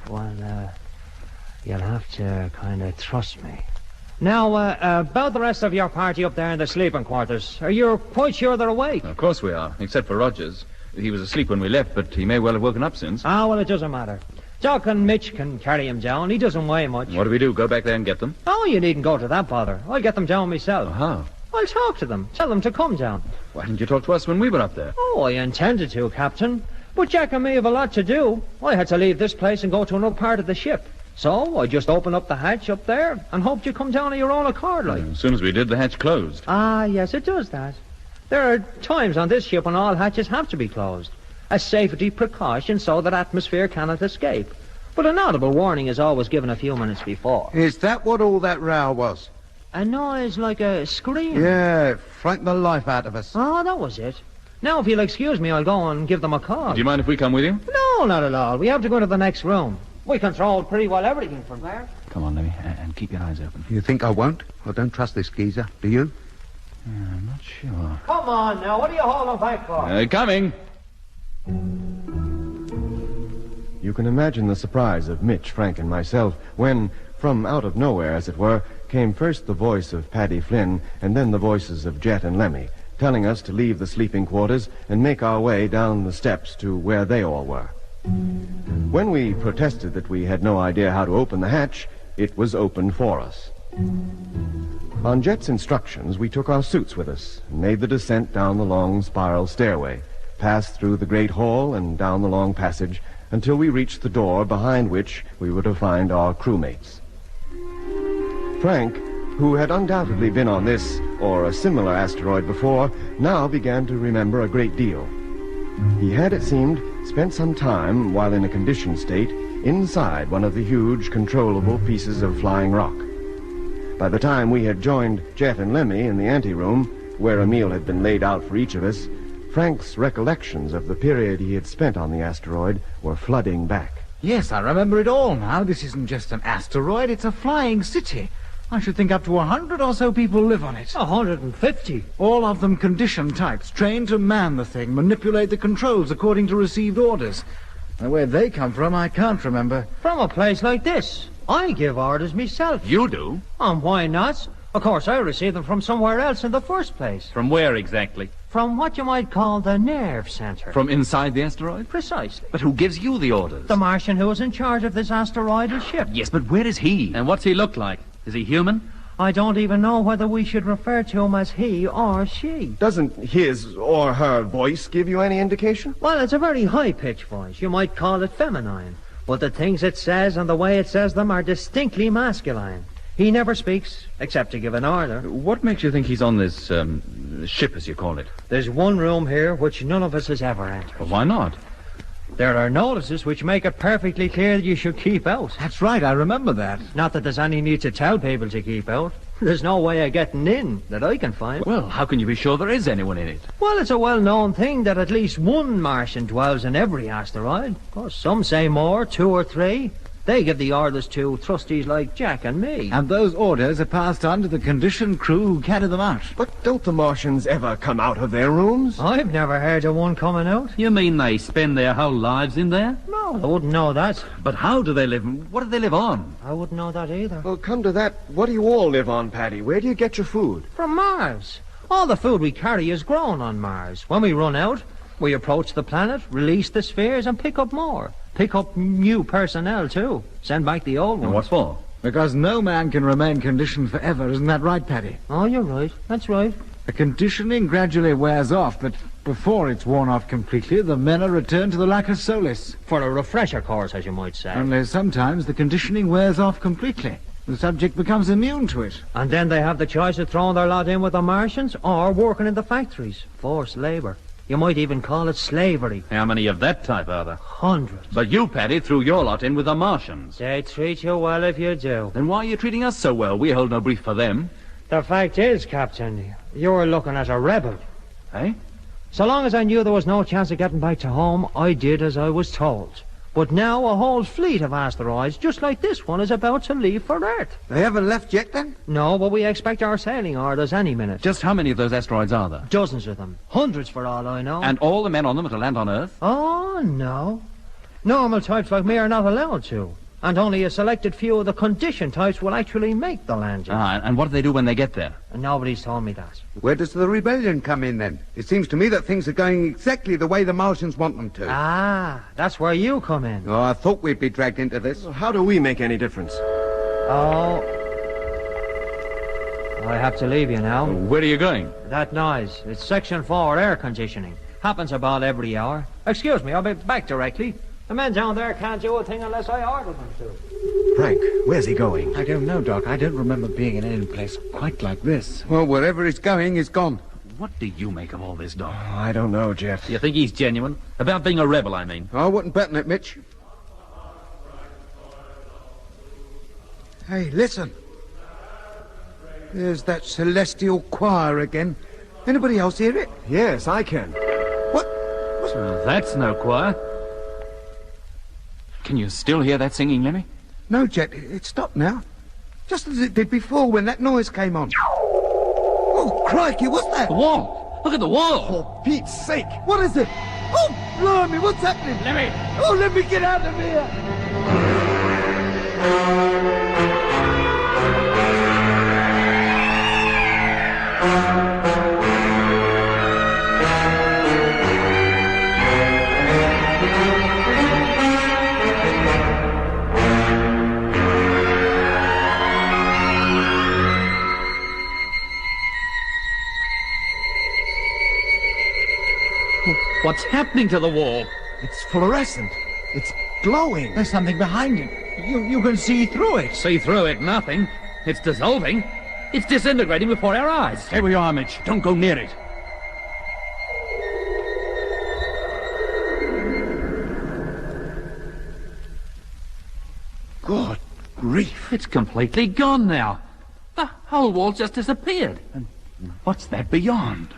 Well, you'll have to kind of trust me. Now, about the rest of your party up there in the sleeping quarters. Are you quite sure they're awake? Of course we are, except for Rogers. He was asleep when we left, but he may well have woken up since. Ah, well, it doesn't matter. Doc and Mitch can carry him down. He doesn't weigh much. What do we do? Go back there and get them? Oh, you needn't go to that bother. I'll get them down myself. How? I'll talk to them. Tell them to come down. Why didn't you talk to us when we were up there? Oh, I intended to, Captain. But Jack and me have a lot to do. I had to leave this place and go to another part of the ship. So I just opened up the hatch up there and hoped you'd come down of your own accord, like. As soon as we did, the hatch closed. Ah, yes, it does that. There are times on this ship when all hatches have to be closed. A safety precaution so that atmosphere cannot escape. But an audible warning is always given a few minutes before. Is that what all that row was? A noise like a scream. Yeah, it frightened the life out of us. Oh, that was it. Now, if you'll excuse me, I'll go and give them a call. Do you mind if we come with you? No, not at all. We have to go into the next room. We control pretty well everything from there. Come on, Lemmy, and keep your eyes open. You think I won't? I don't trust this geezer. Do you? I'm not sure. Come on now, what are you holding back for? Coming. You can imagine the surprise of Mitch, Frank, and myself when, from out of nowhere, as it were, came first the voice of Paddy Flynn and then the voices of Jet and Lemmy, telling us to leave the sleeping quarters and make our way down the steps to where they all were. When we protested that we had no idea how to open the hatch, it was opened for us. On Jet's instructions, we took our suits with us and made the descent down the long spiral stairway, passed through the great hall and down the long passage until we reached the door behind which we were to find our crewmates. Frank, who had undoubtedly been on this or a similar asteroid before, now began to remember a great deal. He had, it seemed, spent some time, while in a conditioned state, inside one of the huge, controllable pieces of flying rock. By the time we had joined Jet and Lemmy in the anteroom, where a meal had been laid out for each of us, Frank's recollections of the period he had spent on the asteroid were flooding back. Yes, I remember it all now. This isn't just an asteroid, it's a flying city. I should think up to 100 or so people live on it. 150? All of them conditioned types, trained to man the thing, manipulate the controls according to received orders. Now, where they come from, I can't remember. From a place like this. I give orders myself. You do? And why not? Of course, I received them from somewhere else in the first place. From where exactly? From what you might call the nerve center. From inside the asteroid? Precisely. But who gives you the orders? The Martian who is in charge of this asteroidal ship. Yes, but where is he? And what's he look like? Is he human? I don't even know whether we should refer to him as he or she. Doesn't his or her voice give you any indication? Well, it's a very high-pitched voice. You might call it feminine. But the things it says and the way it says them are distinctly masculine. He never speaks, except to give an order. What makes you think he's on this, ship, as you call it? There's one room here which none of us has ever entered. Well, why not? There are notices which make it perfectly clear that you should keep out. That's right, I remember that. Not that there's any need to tell people to keep out. There's no way of getting in that I can find. Well, how can you be sure there is anyone in it? Well, it's a well-known thing that at least one Martian dwells in every asteroid. Of course, some say more, 2 or 3. They give the orders to trustees like Jack and me. And those orders are passed on to the conditioned crew who carry them out. But don't the Martians ever come out of their rooms? I've never heard of one coming out. You mean they spend their whole lives in there? No, I wouldn't know that. But how do they live? What do they live on? I wouldn't know that either. Well, come to that, what do you all live on, Paddy? Where do you get your food? From Mars. All the food we carry is grown on Mars. When we run out, we approach the planet, release the spheres, and pick up more. Pick up new personnel, too. Send back the old ones. And what for? Because no man can remain conditioned forever, isn't that right, Paddy? Oh, you're right. That's right. The conditioning gradually wears off, but before it's worn off completely, the men are returned to the lacus solis. For a refresher course, as you might say. Only sometimes the conditioning wears off completely. The subject becomes immune to it. And then they have the choice of throwing their lot in with the Martians or working in the factories. Forced labour. You might even call it slavery. How many of that type are there? Hundreds. But you, Paddy, threw your lot in with the Martians. They treat you well if you do. Then why are you treating us so well? We hold no brief for them. The fact is, Captain, you're looking at a rebel. Eh? So long as I knew there was no chance of getting back to home, I did as I was told. But now a whole fleet of asteroids, just like this one, is about to leave for Earth. They haven't left yet, then? No, but we expect our sailing orders any minute. Just how many of those asteroids are there? Dozens of them. Hundreds for all I know. And all the men on them are to land on Earth? Oh, no. Normal types like me are not allowed to. And only a selected few of the conditioned types will actually make the landing. And what do they do when they get there? And nobody's told me that. Where does the rebellion come in, then? It seems to me that things are going exactly the way the Martians want them to. Ah, that's where you come in. Oh, I thought we'd be dragged into this. Well, how do we make any difference? Oh. I have to leave you now. Where are you going? That noise. It's Section 4 air conditioning. Happens about every hour. Excuse me, I'll be back directly. The men down there can't do a thing unless I order them to. Frank, where's he going? I don't know, Doc. I don't remember being in any place quite like this. Well, wherever he's going, he's gone. What do you make of all this, Doc? Oh, I don't know, Jeff. You think he's genuine? About being a rebel, I mean. I wouldn't bet on it, Mitch. Hey, listen. There's that celestial choir again. Anybody else hear it? Yes, I can. What? Well, that's no choir. Can you still hear that singing, Lemmy? No, Jet, it stopped now. Just as it did before when that noise came on. Oh, crikey, what's that? The wall! Look at the wall! For Pete's sake! What is it? Oh, blimey, what's happening? Lemmy! Oh, let me get out of here! What's happening to the wall? It's fluorescent. It's glowing. There's something behind it. You can see through it. See through it, nothing. It's dissolving. It's disintegrating before our eyes. Here we are, Mitch. Don't go near it. Good grief. It's completely gone now. The whole wall just disappeared. And what's that beyond?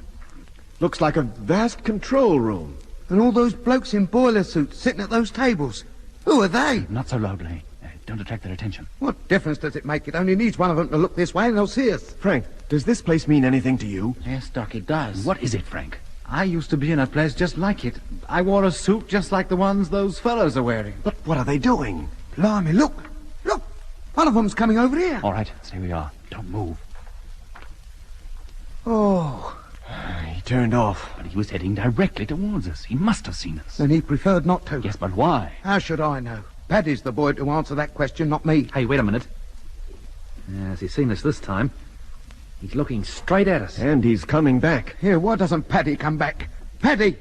Looks like a vast control room. And all those blokes in boiler suits sitting at those tables. Who are they? Not so loudly. Don't attract their attention. What difference does it make? It only needs one of them to look this way and they'll see us. Frank, does this place mean anything to you? Yes, Doc, it does. What is it, Frank? I used to be in a place just like it. I wore a suit just like the ones those fellows are wearing. But what are they doing? Blimey, look! Look! One of them's coming over here. All right, stay where you are. Don't move. Oh. He turned off. But he was heading directly towards us. He must have seen us. Then he preferred not to. Yes, but why? How should I know? Paddy's the boy to answer that question, not me. Hey, wait a minute. Yes, he's seen us this time. He's looking straight at us. And he's coming back. Here, why doesn't Paddy come back? Paddy!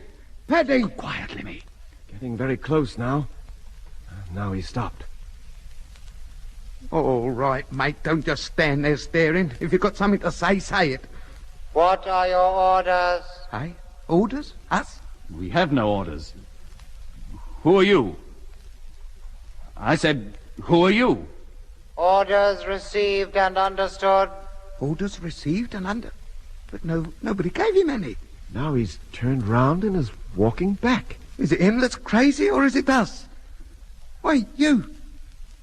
Paddy! Quiet, Lemmy. Getting very close now. Now he's stopped. All right, mate. Don't just stand there staring. If you've got something to say, say it. What are your orders? Hey? Orders? Us? We have no orders. Who are you? I said, who are you? Orders received and understood. Orders received and under... But nobody gave him any. Now he's turned round and is walking back. Is it him that's crazy, or is it us? Wait, you!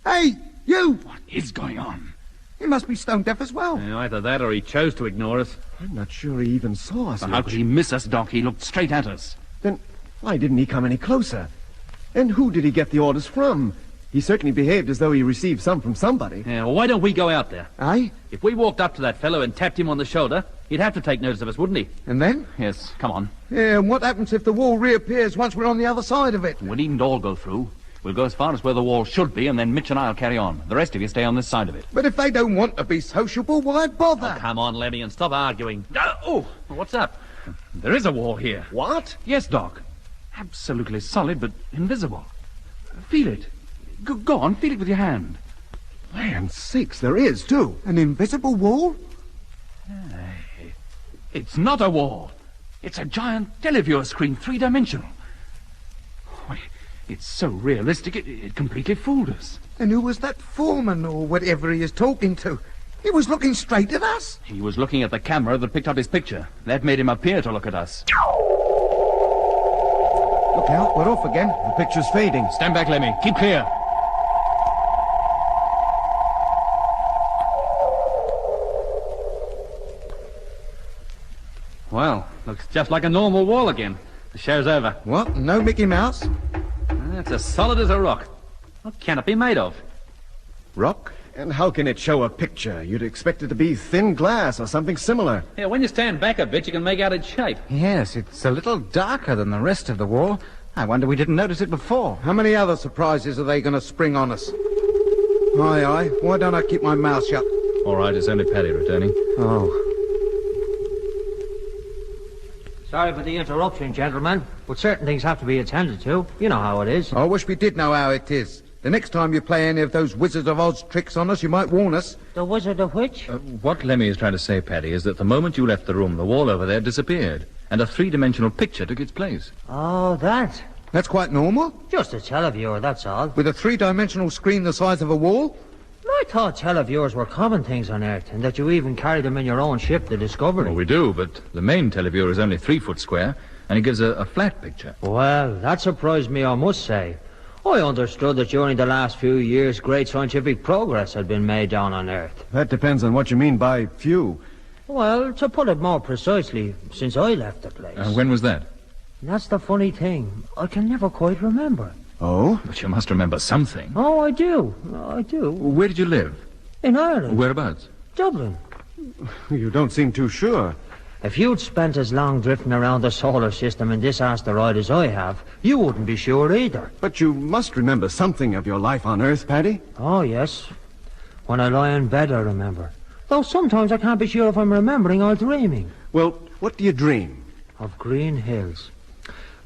Hey, you! What is going on? He must be stone deaf as well. Either that or he chose to ignore us. I'm not sure he even saw us. How could he miss us, Doc? He looked straight at us. Then why didn't he come any closer? And who did he get the orders from? He certainly behaved as though he received some from somebody. Yeah, well, why don't we go out there? Aye? If we walked up to that fellow and tapped him on the shoulder, he'd have to take notice of us, wouldn't he? And then? Yes, come on. Yeah, and what happens if the wall reappears once we're on the other side of it? We needn't all go through. We'll go as far as where the wall should be, and then Mitch and I'll carry on. The rest of you stay on this side of it. But if they don't want to be sociable, why bother? Oh, come on, Lemmy, and stop arguing. What's up? There is a wall here. What? Yes, Doc. Absolutely solid, but invisible. Feel it. Go on, feel it with your hand. Land sakes, there is, too. An invisible wall? It's not a wall. It's a giant televiewer screen, three-dimensional. It's so realistic, it completely fooled us. And who was that foreman or whatever he is talking to? He was looking straight at us. He was looking at the camera that picked up his picture. That made him appear to look at us. Look out, we're off again. The picture's fading. Stand back, Lemmy. Keep clear. Well, looks just like a normal wall again. The show's over. What? No Mickey Mouse? It's as solid as a rock. What can it be made of? Rock? And how can it show a picture? You'd expect it to be thin glass or something similar. Yeah, when you stand back a bit, you can make out its shape. Yes, it's a little darker than the rest of the wall. I wonder we didn't notice it before. How many other surprises are they going to spring on us? Aye. Why don't I keep my mouth shut? All right, it's only Paddy returning. Oh. Sorry for the interruption, gentlemen, but certain things have to be attended to. You know how it is. I wish we did know how it is. The next time you play any of those Wizards of Oz tricks on us, you might warn us. The Wizard of which? What Lemmy is trying to say, Paddy, is that the moment you left the room, the wall over there disappeared, and a three-dimensional picture took its place. Oh, that. That's quite normal. Just a televiewer, that's all. With a three-dimensional screen the size of a wall? I thought televiewers were common things on Earth, and that you even carry them in your own ship, the Discovery. Well, we do, but the main televiewer is only 3 foot square, and it gives a flat picture. Well, that surprised me, I must say. I understood that during the last few years, great scientific progress had been made down on Earth. That depends on what you mean by few. Well, to put it more precisely, since I left the place. When was that? That's the funny thing. I can never quite remember. Oh? But you must remember something. Oh, I do. Where did you live? In Ireland. Whereabouts? Dublin. You don't seem too sure. If you'd spent as long drifting around the solar system in this asteroid as I have, you wouldn't be sure either. But you must remember something of your life on Earth, Paddy. Oh, yes. When I lie in bed, I remember. Though sometimes I can't be sure if I'm remembering or dreaming. Well, what do you dream? Of green hills.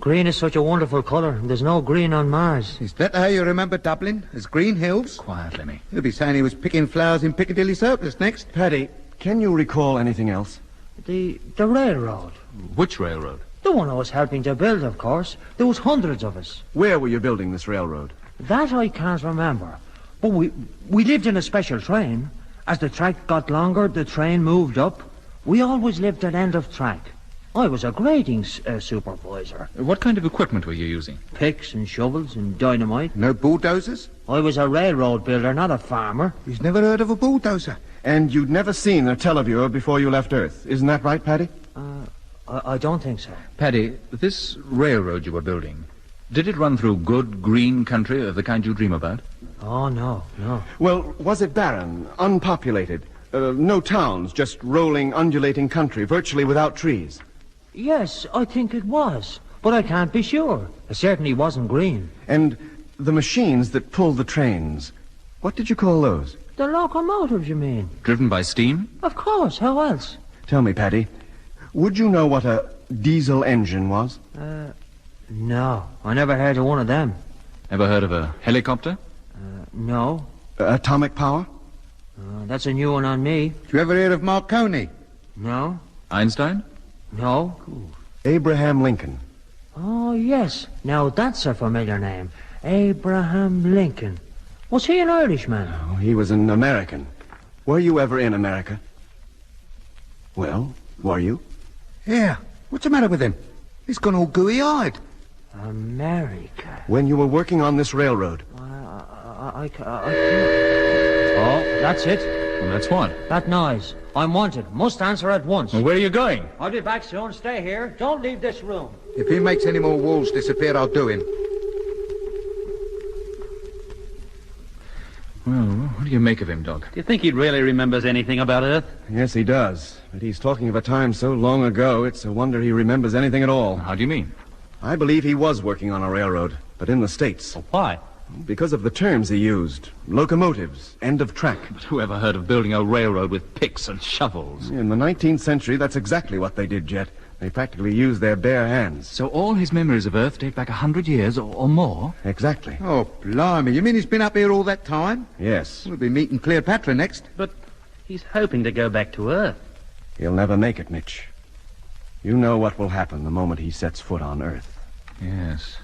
Green is such a wonderful colour, and there's no green on Mars. Is that how you remember Dublin? As green hills? Quiet, Lemmy. He'll be saying he was picking flowers in Piccadilly Circus next. Paddy, can you recall anything else? The railroad. Which railroad? The one I was helping to build, of course. There was hundreds of us. Where were you building this railroad? That I can't remember. But we lived in a special train. As the track got longer, the train moved up. We always lived at end of track. I was a grading supervisor. What kind of equipment were you using? Picks and shovels and dynamite. No bulldozers? I was a railroad builder, not a farmer. He's never heard of a bulldozer. And you'd never seen a televiewer before you left Earth. Isn't that right, Paddy? I don't think so. Paddy, this railroad you were building, did it run through good, green country of the kind you dream about? Oh, no. Well, was it barren, unpopulated? No towns, just rolling, undulating country, virtually without trees? Yes, I think it was. But I can't be sure. It certainly wasn't green. And the machines that pulled the trains, what did you call those? The locomotives, you mean? Driven by steam? Of course, how else? Tell me, Paddy, would you know what a diesel engine was? No, I never heard of one of them. Ever heard of a helicopter? No. Atomic power? That's a new one on me. Did you ever hear of Marconi? No. Einstein? No. Abraham Lincoln. Oh, yes. Now that's a familiar name. Abraham Lincoln. Was he an Irishman? Oh, he was an American. Were you ever in America? Well, were you? Yeah. What's the matter with him? He's gone all gooey-eyed. America. When you were working on this railroad. I can't. Oh, that's it. Well, that's what? That noise. I'm wanted. Must answer at once. Well, where are you going? I'll be back soon. Stay here. Don't leave this room. If he makes any more walls disappear, I'll do him. Well, what do you make of him, Doc? Do you think he really remembers anything about Earth? Yes, he does. But he's talking of a time so long ago, it's a wonder he remembers anything at all. How do you mean? I believe he was working on a railroad, but in the States. Well, why? Because of the terms he used. Locomotives, end of track. But who ever heard of building a railroad with picks and shovels? In the 19th century, that's exactly what they did, Jet. They practically used their bare hands. So all his memories of Earth date back 100 years or more? Exactly. Oh, blimey. You mean he's been up here all that time? Yes. We'll be meeting Cleopatra next. But he's hoping to go back to Earth. He'll never make it, Mitch. You know what will happen the moment he sets foot on Earth. Yes.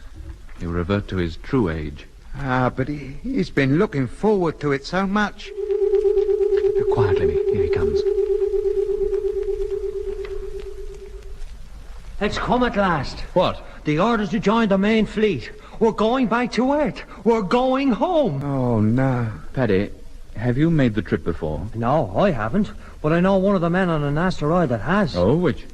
He'll revert to his true age. But he's been looking forward to it so much. Quiet, Lemmy. Here he comes. It's come at last. What? The orders to join the main fleet. We're going back to Earth. We're going home. Oh, no. Paddy, have you made the trip before? No, I haven't. But I know one of the men on an asteroid that has. Oh, which?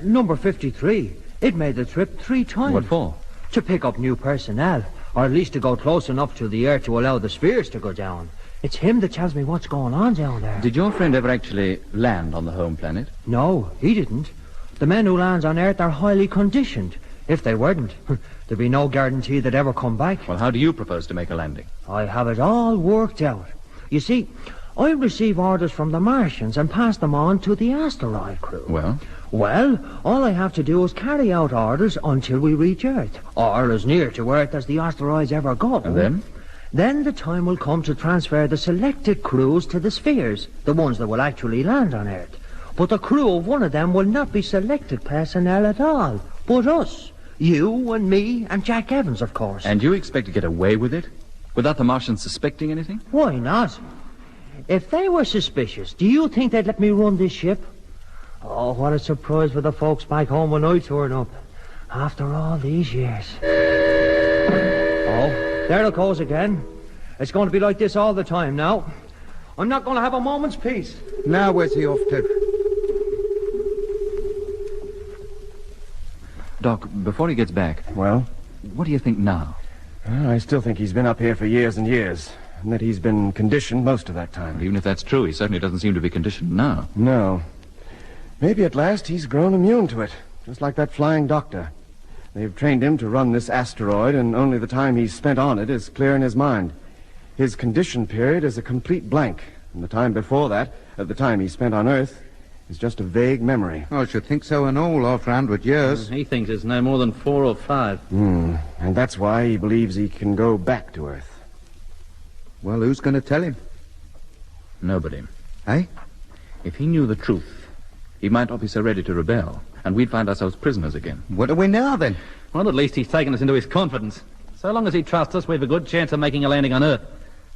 Number 53. It made the trip 3 times. What for? To pick up new personnel. Or at least to go close enough to the Earth to allow the spheres to go down. It's him that tells me what's going on down there. Did your friend ever actually land on the home planet? No, he didn't. The men who land on Earth are highly conditioned. If they weren't, there'd be no guarantee they'd ever come back. Well, how do you propose to make a landing? I have it all worked out. You see, I receive orders from the Martians and pass them on to the asteroid crew. Well? Well, all I have to do is carry out orders until we reach Earth, or as near to Earth as the asteroids ever go. And then? Then the time will come to transfer the selected crews to the spheres, the ones that will actually land on Earth. But the crew of one of them will not be selected personnel at all, but us. You and me and Jack Evans, of course. And you expect to get away with it? Without the Martians suspecting anything? Why not? If they were suspicious, do you think they'd let me run this ship? Oh, what a surprise for the folks back home when I turn up. After all these years. Oh, there it goes again. It's going to be like this all the time now. I'm not going to have a moment's peace. Now where's he off to? Doc, before he gets back... Well? What do you think now? I still think he's been up here for years and years, and that he's been conditioned most of that time. Even if that's true, he certainly doesn't seem to be conditioned now. No. Maybe at last he's grown immune to it, just like that flying doctor. They've trained him to run this asteroid, and only the time he's spent on it is clear in his mind. His condition period is a complete blank, and the time before that, at the time he spent on Earth, is just a vague memory. I should think so and all after 100 years. He thinks it's no more than 4 or 5. And that's why he believes he can go back to Earth. Well, who's going to tell him? Nobody. Eh? If he knew the truth, he might not be so ready to rebel, and we'd find ourselves prisoners again. What are we now, then? Well, at least he's taken us into his confidence. So long as he trusts us, we've a good chance of making a landing on Earth.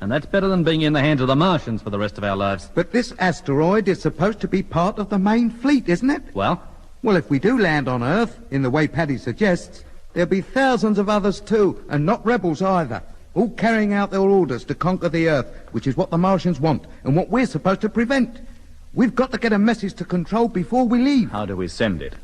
And that's better than being in the hands of the Martians for the rest of our lives. But this asteroid is supposed to be part of the main fleet, isn't it? Well? Well, if we do land on Earth, in the way Paddy suggests, there'll be thousands of others too, and not rebels either, all carrying out their orders to conquer the Earth, which is what the Martians want, and what we're supposed to prevent. We've got to get a message to Control before we leave. How do we send it?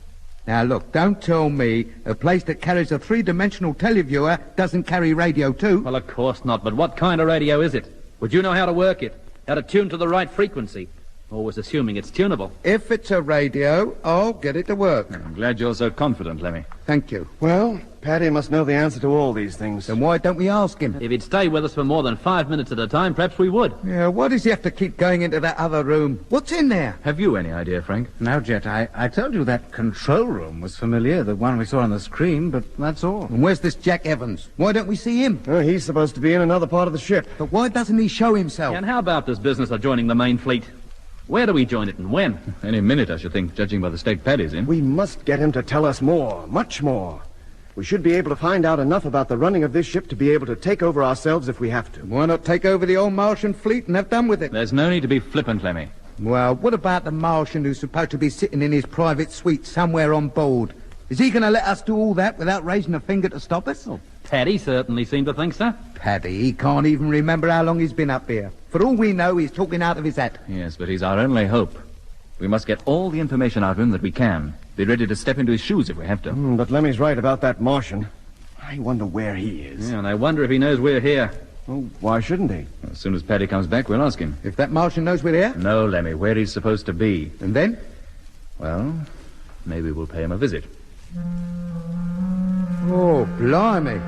Now, look, don't tell me a place that carries a 3-dimensional televiewer doesn't carry radio too. Well, of course not, but what kind of radio is it? Would you know how to work it? How to tune to the right frequency? Always assuming it's tunable. If it's a radio, I'll get it to work. I'm glad you're so confident, Lemmy. Thank you. Well, Paddy must know the answer to all these things. Then why don't we ask him? If he'd stay with us for more than 5 minutes at a time, perhaps we would. Yeah, why does he have to keep going into that other room? What's in there? Have you any idea, Frank? No, Jet, I told you that control room was familiar, the one we saw on the screen, but that's all. And where's this Jack Evans? Why don't we see him? Oh, he's supposed to be in another part of the ship. But why doesn't he show himself? And how about this business of joining the main fleet? Where do we join it and when? Any minute, I should think, judging by the state Paddy's in. We must get him to tell us more, much more. We should be able to find out enough about the running of this ship to be able to take over ourselves if we have to. Why not take over the old Martian fleet and have done with it? There's no need to be flippant, Lemmy. Well, what about the Martian who's supposed to be sitting in his private suite somewhere on board? Is he going to let us do all that without raising a finger to stop us? Oh, Paddy certainly seemed to think so. Paddy, he can't even remember how long he's been up here. For all we know, he's talking out of his hat. Yes, but he's our only hope. We must get all the information out of him that we can. Be ready to step into his shoes if we have to. But Lemmy's right about that Martian. I wonder where he is. Yeah, and I wonder if he knows we're here. Well, why shouldn't he? As soon as Paddy comes back, we'll ask him. If that Martian knows we're here? No, Lemmy, where he's supposed to be. And then? Well, maybe we'll pay him a visit. Oh, blimey.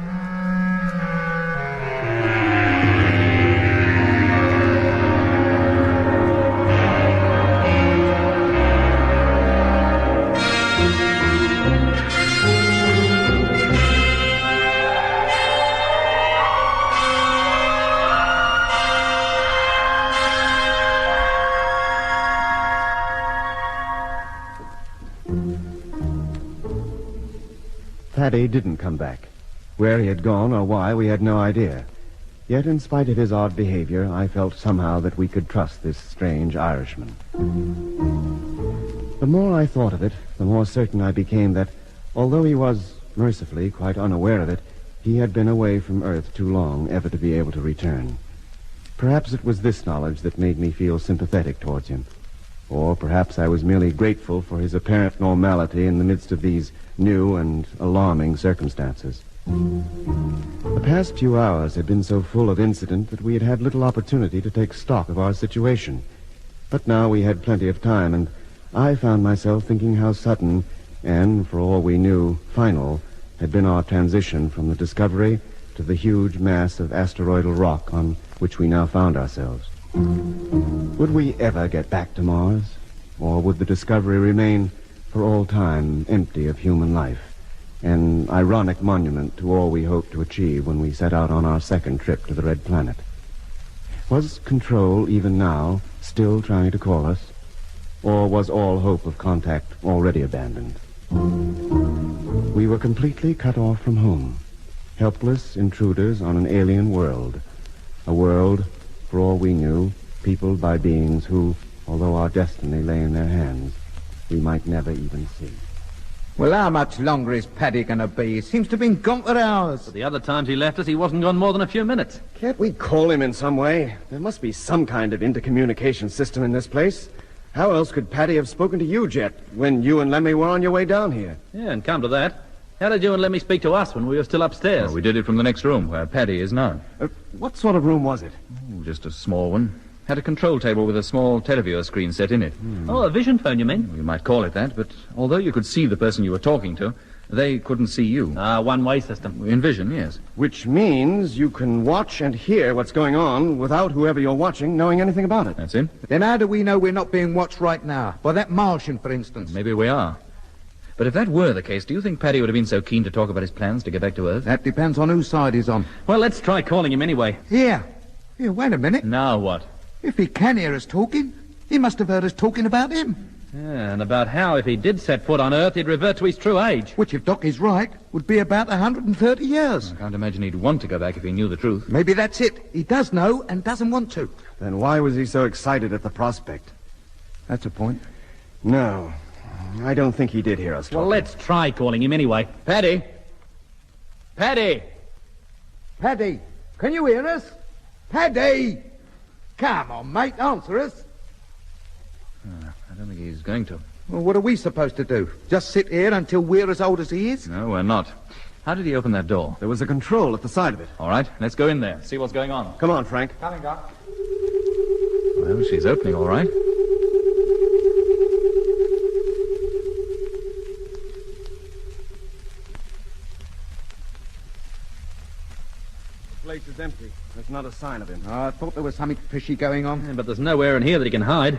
Paddy didn't come back. Where he had gone or why, we had no idea. Yet, in spite of his odd behavior, I felt somehow that we could trust this strange Irishman. The more I thought of it, the more certain I became that, although he was, mercifully, quite unaware of it, he had been away from Earth too long ever to be able to return. Perhaps it was this knowledge that made me feel sympathetic towards him. Or perhaps I was merely grateful for his apparent normality in the midst of these new and alarming circumstances. The past few hours had been so full of incident that we had had little opportunity to take stock of our situation. But now we had plenty of time, and I found myself thinking how sudden and, for all we knew, final had been our transition from the Discovery to the huge mass of asteroidal rock on which we now found ourselves. Would we ever get back to Mars? Or would the Discovery remain for all time empty of human life? An ironic monument to all we hoped to achieve when we set out on our second trip to the Red Planet. Was Control, even now, still trying to call us? Or was all hope of contact already abandoned? We were completely cut off from home. Helpless intruders on an alien world. A world, for all we knew, peopled by beings who, although our destiny lay in their hands, we might never even see. Well, how much longer is Paddy going to be? He seems to have been gone for hours. But the other times he left us, he wasn't gone more than a few minutes. Can't we call him in some way? There must be some kind of intercommunication system in this place. How else could Paddy have spoken to you, Jet, when you and Lemmy were on your way down here? Yeah, and come to that, how did you and Lemmy speak to us when we were still upstairs? Well, we did it from the next room, where Paddy is now. What sort of room was it? Oh, just a small one. Had a control table with a small televiewer screen set in it. Oh, a vision phone, you mean? You might call it that, but although you could see the person you were talking to, they couldn't see you. One-way system. In vision, yes. Which means you can watch and hear what's going on without whoever you're watching knowing anything about it. That's it. Then how do we know we're not being watched right now? By that Martian, for instance. Maybe we are. But if that were the case, do you think Paddy would have been so keen to talk about his plans to get back to Earth? That depends on whose side he's on. Well, let's try calling him anyway. Here, wait a minute. Now what? If he can hear us talking, he must have heard us talking about him. Yeah, and about how, if he did set foot on Earth, he'd revert to his true age. Which, if Doc is right, would be about 130 years. I can't imagine he'd want to go back if he knew the truth. Maybe that's it. He does know and doesn't want to. Then why was he so excited at the prospect? That's a point. No, I don't think he did hear us talking. Well, let's try calling him anyway. Paddy! Paddy! Paddy! Can you hear us? Paddy! Come on, mate, answer us. I don't think he's going to. Well, what are we supposed to do? Just sit here until we're as old as he is? No, we're not. How did he open that door? There was a control at the side of it. All right, let's go in there, see what's going on. Come on, Frank. Coming, Doc. Well, she's opening all right. The place is empty. There's not a sign of him. I thought there was something fishy going on. Yeah, but there's nowhere in here that he can hide.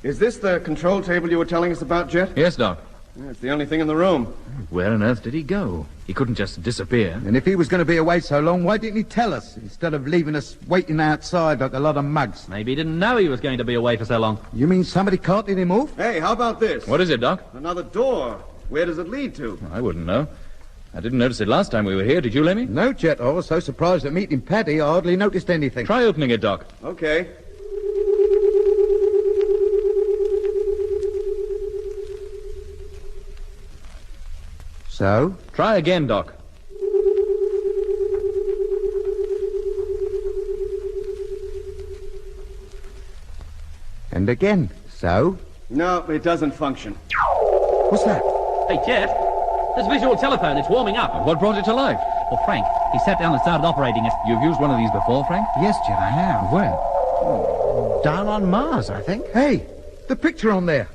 Is this the control table you were telling us about, Jet? Yes, Doc. Yeah, it's the only thing in the room. Where on earth did he go? He couldn't just disappear. And if he was going to be away so long, why didn't he tell us, instead of leaving us waiting outside like a lot of mugs? Maybe he didn't know he was going to be away for so long. You mean somebody carted him off? Hey, how about this? What is it, Doc? Another door. Where does it lead to? I wouldn't know. I didn't notice it last time we were here. Did you, Lemmy? No, Jet. I was so surprised at meeting Paddy, I hardly noticed anything. Try opening it, Doc. Okay. So? Try again, Doc. And again. So? No, it doesn't function. What's that? Hey, Jet, this visual telephone, it's warming up. What brought it to life? Well, Frank, he sat down and started operating it. You've used one of these before, Frank? Yes, Jet, I have. Where? Down on Mars, I think. Hey, the picture on there.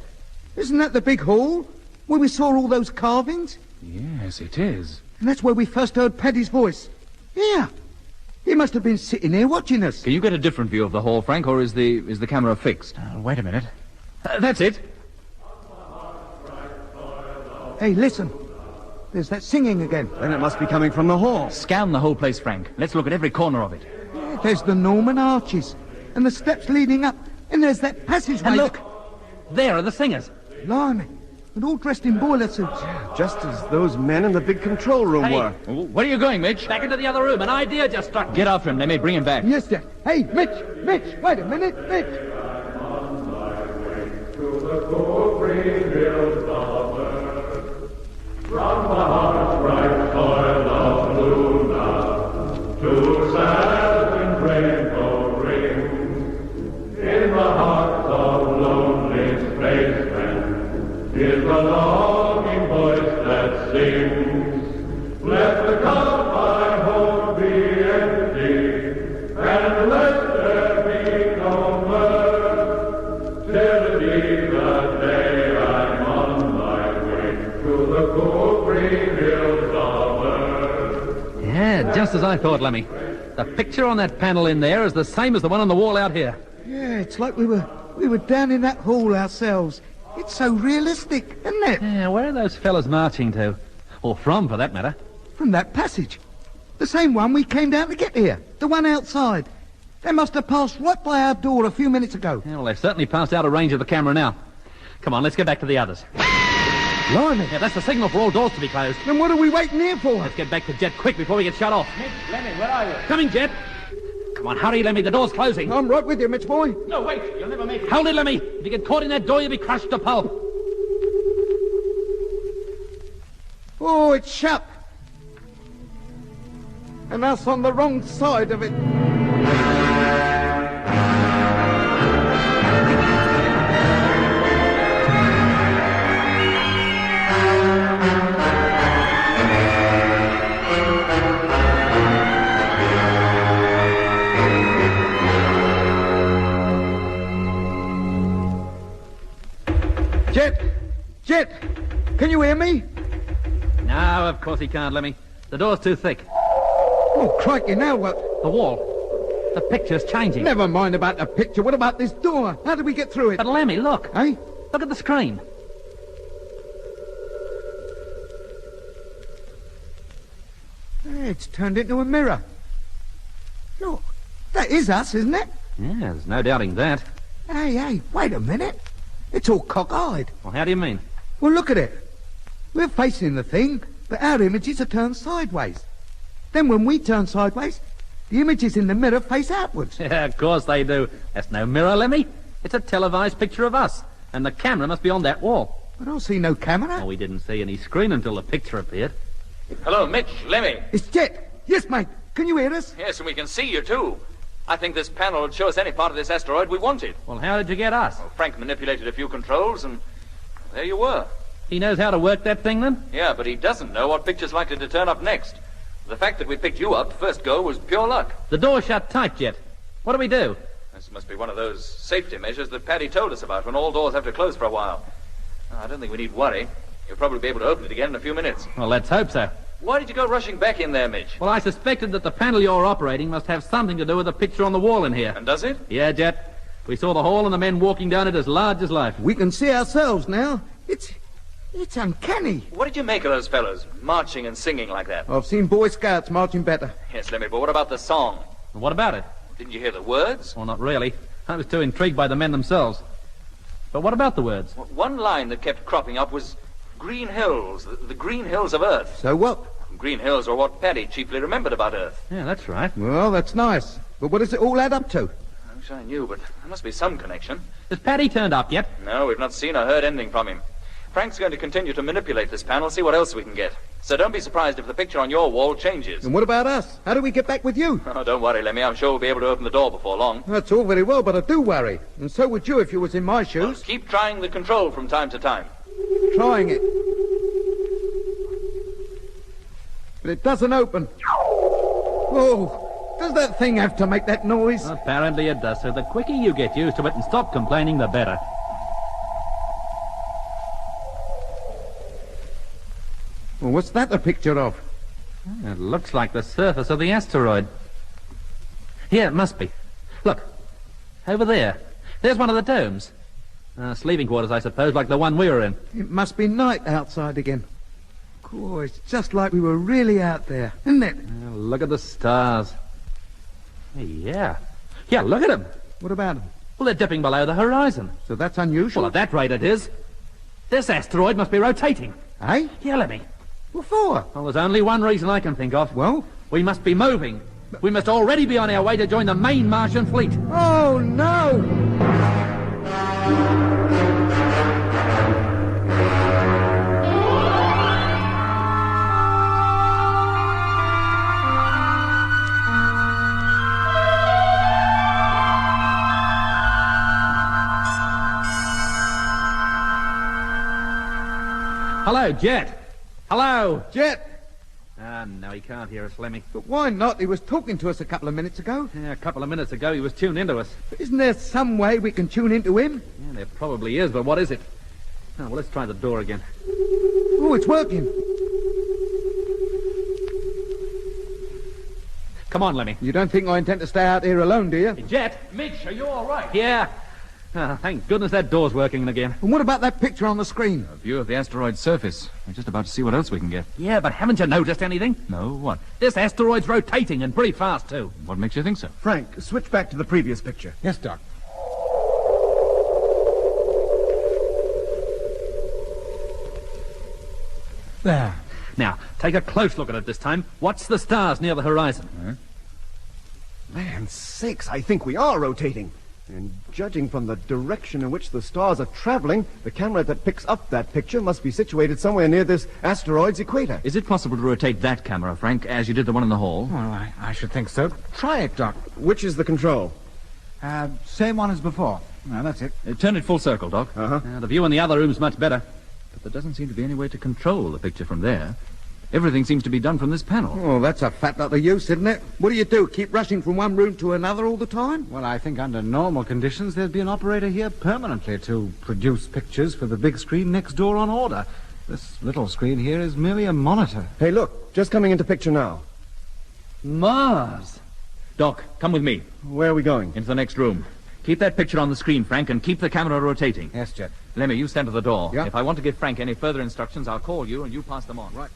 Isn't that the big hall where we saw all those carvings? Yes, it is. And that's where we first heard Paddy's voice. Yeah. He must have been sitting here watching us. Can you get a different view of the hall, Frank, or is the camera fixed? Wait a minute. That's it. Hey, listen. There's that singing again. Then it must be coming from the hall. Scan the whole place, Frank. Let's look at every corner of it. Yeah, there's the Norman arches and the steps leading up. And there's that passageway. And look, there are the singers. Blimey. and all dressed in boiler suits. Just as those men in the big control room Hey, were. where are you going, Mitch? Back into the other room. An idea just struck me. Get after him. Let me bring him back. Yes, Jack. Hey, Mitch, wait a minute, Mitch. From the hot, bright soil of Luna to sad rainbow rings, in the hearts of lonely spacemen is the longing voice that sings. Let the cup I hold be empty, and let there be no mirth, till it be the day I'm on my way to the cool green hills of earth. Yeah, just as I thought, Lemmy. The picture on that panel in there is the same as the one on the wall out here. Yeah, it's like we were down in that hall ourselves. It's so realistic, isn't it? Yeah, where are those fellas marching to? Or from, for that matter? From that passage. The same one we came down to get here. The one outside. They must have passed right by our door a few minutes ago. Yeah, well, they've certainly passed out of range of the camera now. Come on, let's get back to the others. Blimey. Yeah, that's the signal for all doors to be closed. Then what are we waiting here for? Let's get back to Jet quick before we get shut off. Mitch, Lemmy, where are you? Coming, Jet. Come on, hurry, Lemmy. The door's closing. I'm right with you, Mitch boy. No, wait. You'll never make it. Hold it, Lemmy. If you get caught in that door, you'll be crushed to pulp. Oh, it's shut. And us on the wrong side of it. Jet, can you hear me? No, of course he can't, Lemmy. The door's too thick. Oh, crikey, now what? The wall. The picture's changing. Never mind about the picture. What about this door? How did we get through it? But, Lemmy, look. Eh? Look at the screen. It's turned into a mirror. Look, that is us, isn't it? Yeah, there's no doubting that. Hey, wait a minute. It's all cockeyed. Well, how do you mean? Well, look at it. We're facing the thing, but our images are turned sideways. Then when we turn sideways, the images in the mirror face outwards. Yeah, of course they do. That's no mirror, Lemmy. It's a televised picture of us. And the camera must be on that wall. I don't see no camera. Oh, we didn't see any screen until the picture appeared. Hello, Mitch, Lemmy. It's Jet. Yes, mate. Can you hear us? Yes, and we can see you, too. I think this panel would show us any part of this asteroid we wanted. Well, how did you get us? Well, Frank manipulated a few controls, and there you were. He knows how to work that thing, then? Yeah, but he doesn't know what picture's likely to turn up next. The fact that we picked you up first go was pure luck. The door shut tight, Jet. What do we do? This must be one of those safety measures that Paddy told us about when all doors have to close for a while. I don't think we need worry. You'll probably be able to open it again in a few minutes. Well, let's hope so. Why did you go rushing back in there, Mitch? Well, I suspected that the panel you're operating must have something to do with the picture on the wall in here. And does it? Yeah, Jet. We saw the hall and the men walking down it as large as life. We can see ourselves now. It's uncanny. What did you make of those fellows, marching and singing like that? I've seen Boy Scouts marching better. Yes, Lemmy, but what about the song? What about it? Didn't you hear the words? Well, not really. I was too intrigued by the men themselves. But what about the words? Well, one line that kept cropping up was Green Hills, the Green Hills of Earth. So what? Green Hills are what Paddy chiefly remembered about Earth. Yeah, that's right. Well, that's nice. But what does it all add up to? I wish I knew, but there must be some connection. Has Paddy turned up yet? No, we've not seen or heard anything from him. Frank's going to continue to manipulate this panel, see what else we can get. So don't be surprised if the picture on your wall changes. And what about us? How do we get back with you? Oh, don't worry, Lemmy. I'm sure we'll be able to open the door before long. That's all very well, but I do worry. And so would you if you was in my shoes. Well, keep trying the control from time to time. Trying it. But it doesn't open. Oh, does that thing have to make that noise? Apparently it does, so the quicker you get used to it and stop complaining, the better. Well, what's that a picture of? It looks like the surface of the asteroid. Here, it must be. Look, over there. There's one of the domes. Sleeping quarters, I suppose, like the one we were in. It must be night outside again. Oh, it's just like we were really out there, isn't it? Look at the stars. Yeah. Yeah, look at them. What about them? Well, they're dipping below the horizon. So that's unusual. Well, at that rate it is. This asteroid must be rotating. Eh? Yeah, Lemmy. What for? Well, there's only one reason I can think of. Well? We must be moving. We must already be on our way to join the main Martian fleet. Oh, no! Hello, Jet. Hello. Jet! Ah, no, he can't hear us, Lemmy. But why not? He was talking to us a couple of minutes ago. Yeah, a couple of minutes ago he was tuned into us. But isn't there some way we can tune into him? Yeah, there probably is, but what is it? Oh, well, let's try the door again. Oh, it's working. Come on, Lemmy. You don't think I intend to stay out here alone, do you? Hey, Jet. Mitch, are you all right? Yeah. Ah, thank goodness that door's working again. And what about that picture on the screen? A view of the asteroid's surface. We're just about to see what else we can get. Yeah, but haven't you noticed anything? No, what? This asteroid's rotating, and pretty fast, too. What makes you think so? Frank, switch back to the previous picture. Yes, Doc. There. Now, take a close look at it this time. Watch the stars near the horizon. Land sakes, I think we are rotating. And judging from the direction in which the stars are traveling, the camera that picks up that picture must be situated somewhere near this asteroid's equator. Is it possible to rotate that camera, Frank, as you did the one in the hall? Well, I should think so. Try it, Doc. Which is the control? Same one as before. No, that's it. Turn it full circle, Doc. The view in the other room's much better. But there doesn't seem to be any way to control the picture from there. Everything seems to be done from this panel. Oh, that's a fat lot of use, isn't it? What do? Keep rushing from one room to another all the time? Well, I think under normal conditions there'd be an operator here permanently to produce pictures for the big screen next door on order. This little screen here is merely a monitor. Hey, look, just coming into picture now. Mars. Doc, come with me. Where are we going? Into the next room. Keep that picture on the screen, Frank, and keep the camera rotating. Yes, Jet. Lemmy, you stand at the door. Yeah. If I want to give Frank any further instructions, I'll call you and you pass them on. Right.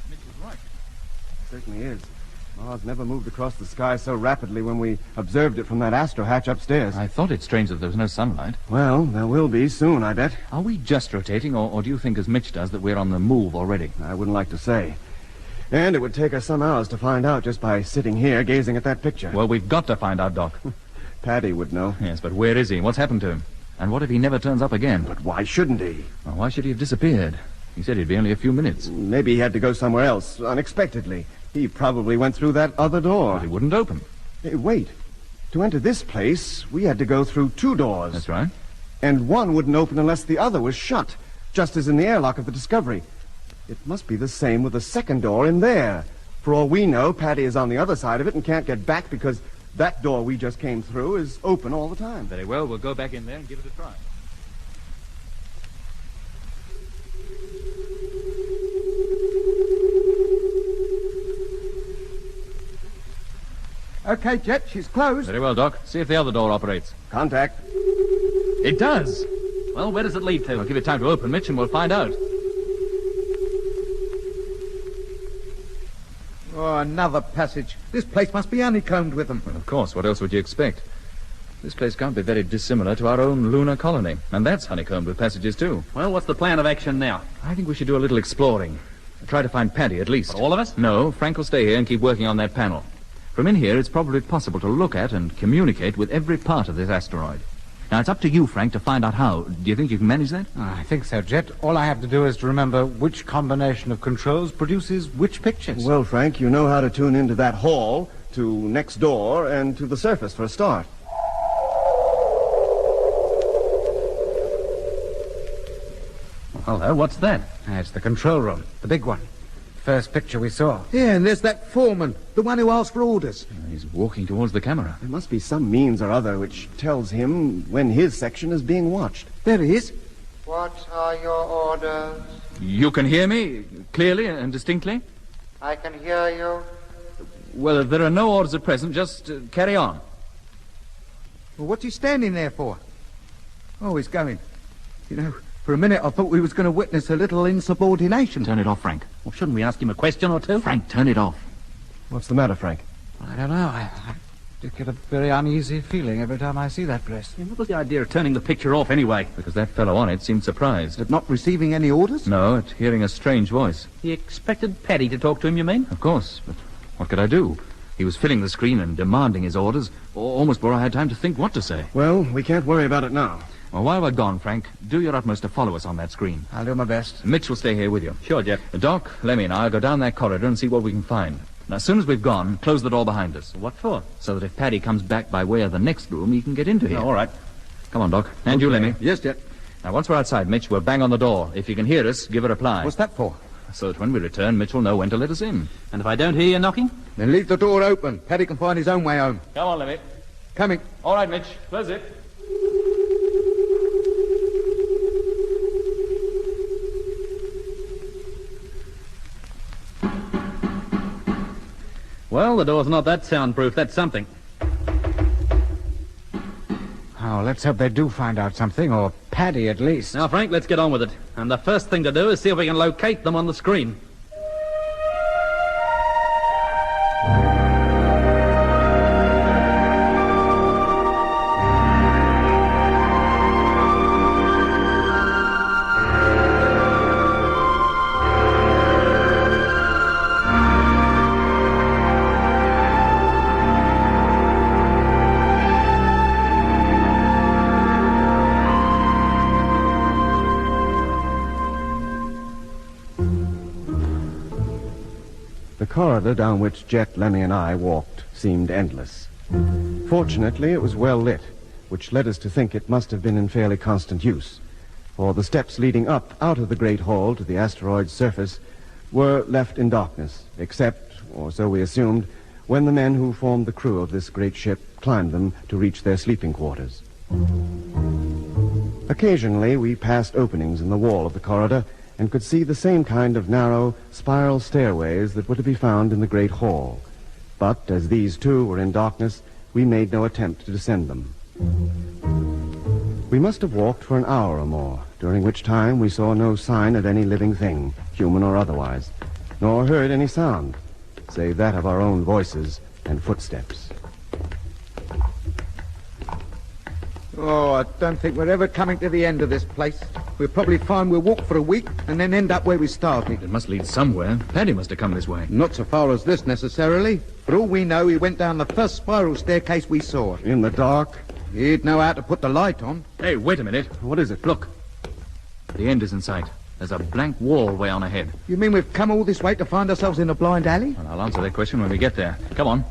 Mitch was right. Certainly is. Mars never moved across the sky so rapidly when we observed it from that astro hatch upstairs. I thought it strange that there was no sunlight. Well, there will be soon, I bet. Are we just rotating, or do you think, as Mitch does, that we're on the move already? I wouldn't like to say. And it would take us some hours to find out just by sitting here gazing at that picture. Well, we've got to find out, Doc. Paddy would know. Yes, but where is he? What's happened to him? And what if he never turns up again? But why shouldn't he? Well, why should he have disappeared? He said he'd be only a few minutes. Maybe he had to go somewhere else, unexpectedly. He probably went through that other door. But he wouldn't open. Hey, wait. To enter this place, we had to go through two doors. That's right. And one wouldn't open unless the other was shut, just as in the airlock of the Discovery. It must be the same with the second door in there. For all we know, Paddy is on the other side of it and can't get back because that door we just came through is open all the time. Very well, we'll go back in there and give it a try. Okay, Jet, she's closed. Very well, Doc. See if the other door operates. Contact. It does. Well, where does it lead to? I'll give it time to open, Mitch, and we'll find out. Oh, another passage. This place must be honeycombed with them. Well, of course. What else would you expect? This place can't be very dissimilar to our own lunar colony. And that's honeycombed with passages, too. Well, what's the plan of action now? I think we should do a little exploring. Try to find Paddy, at least. But all of us? No, Frank will stay here and keep working on that panel. From in here, it's probably possible to look at and communicate with every part of this asteroid. Now, it's up to you, Frank, to find out how. Do you think you can manage that? I think so, Jet. All I have to do is to remember which combination of controls produces which pictures. Well, Frank, you know how to tune into that hall, to next door, and to the surface for a start. Hello, what's that? It's the control room, the big one. First picture we saw. Yeah, and there's that foreman, the one who asked for orders. He's walking towards the camera. There must be some means or other which tells him when his section is being watched. There he is. What are your orders? You can hear me clearly and distinctly? I can hear you. Well, there are no orders at present. Just carry on. Well, what's he standing there for? Oh, he's going. You know, for a minute I thought we was going to witness a little insubordination. Turn it off, Frank. Well, shouldn't we ask him a question or two? Frank, turn it off. What's the matter, Frank? I don't know. I get a very uneasy feeling every time I see that dress. What was the idea of turning the picture off anyway? Because that fellow on it seemed surprised. At not receiving any orders? No, at hearing a strange voice. He expected Paddy to talk to him, you mean? Of course, but what could I do? He was filling the screen and demanding his orders, almost before I had time to think what to say. Well, we can't worry about it now. Well, while we're gone, Frank, do your utmost to follow us on that screen. I'll do my best. Mitch will stay here with you. Sure, Jeff. Doc, Lemmy and I will go down that corridor and see what we can find. Now, as soon as we've gone, close the door behind us. What for? So that if Paddy comes back by way of the next room, he can get into here. Oh, all right. Come on, Doc. And you, Lemmy. Yes, Jet. Now, once we're outside, Mitch, we'll bang on the door. If you can hear us, give a reply. What's that for? So that when we return, Mitch will know when to let us in. And if I don't hear you knocking? Then leave the door open. Paddy can find his own way home. Come on, Lemmy. Coming. All right, Mitch. Close it. Well, the door's not that soundproof. That's something. Oh, let's hope they do find out something, or Paddy at least. Now, Frank, let's get on with it. And the first thing to do is see if we can locate them on the screen. The corridor down which Jet, Lemmy, and I walked seemed endless. Fortunately, it was well lit, which led us to think it must have been in fairly constant use, for the steps leading up out of the great hall to the asteroid's surface were left in darkness, except, or so we assumed, when the men who formed the crew of this great ship climbed them to reach their sleeping quarters. Occasionally, we passed openings in the wall of the corridor and could see the same kind of narrow, spiral stairways that were to be found in the great hall. But as these, too, were in darkness, we made no attempt to descend them. We must have walked for an hour or more, during which time we saw no sign of any living thing, human or otherwise, nor heard any sound, save that of our own voices and footsteps. Oh, I don't think we're ever coming to the end of this place. We'll probably find we'll walk for a week and then end up where we started. It must lead somewhere. Paddy must have come this way. Not so far as this, necessarily. For all we know, he went down the first spiral staircase we saw. In the dark? He'd know how to put the light on. Hey, wait a minute. What is it? Look. The end is in sight. There's a blank wall way on ahead. You mean we've come all this way to find ourselves in a blind alley? Well, I'll answer that question when we get there. Come on.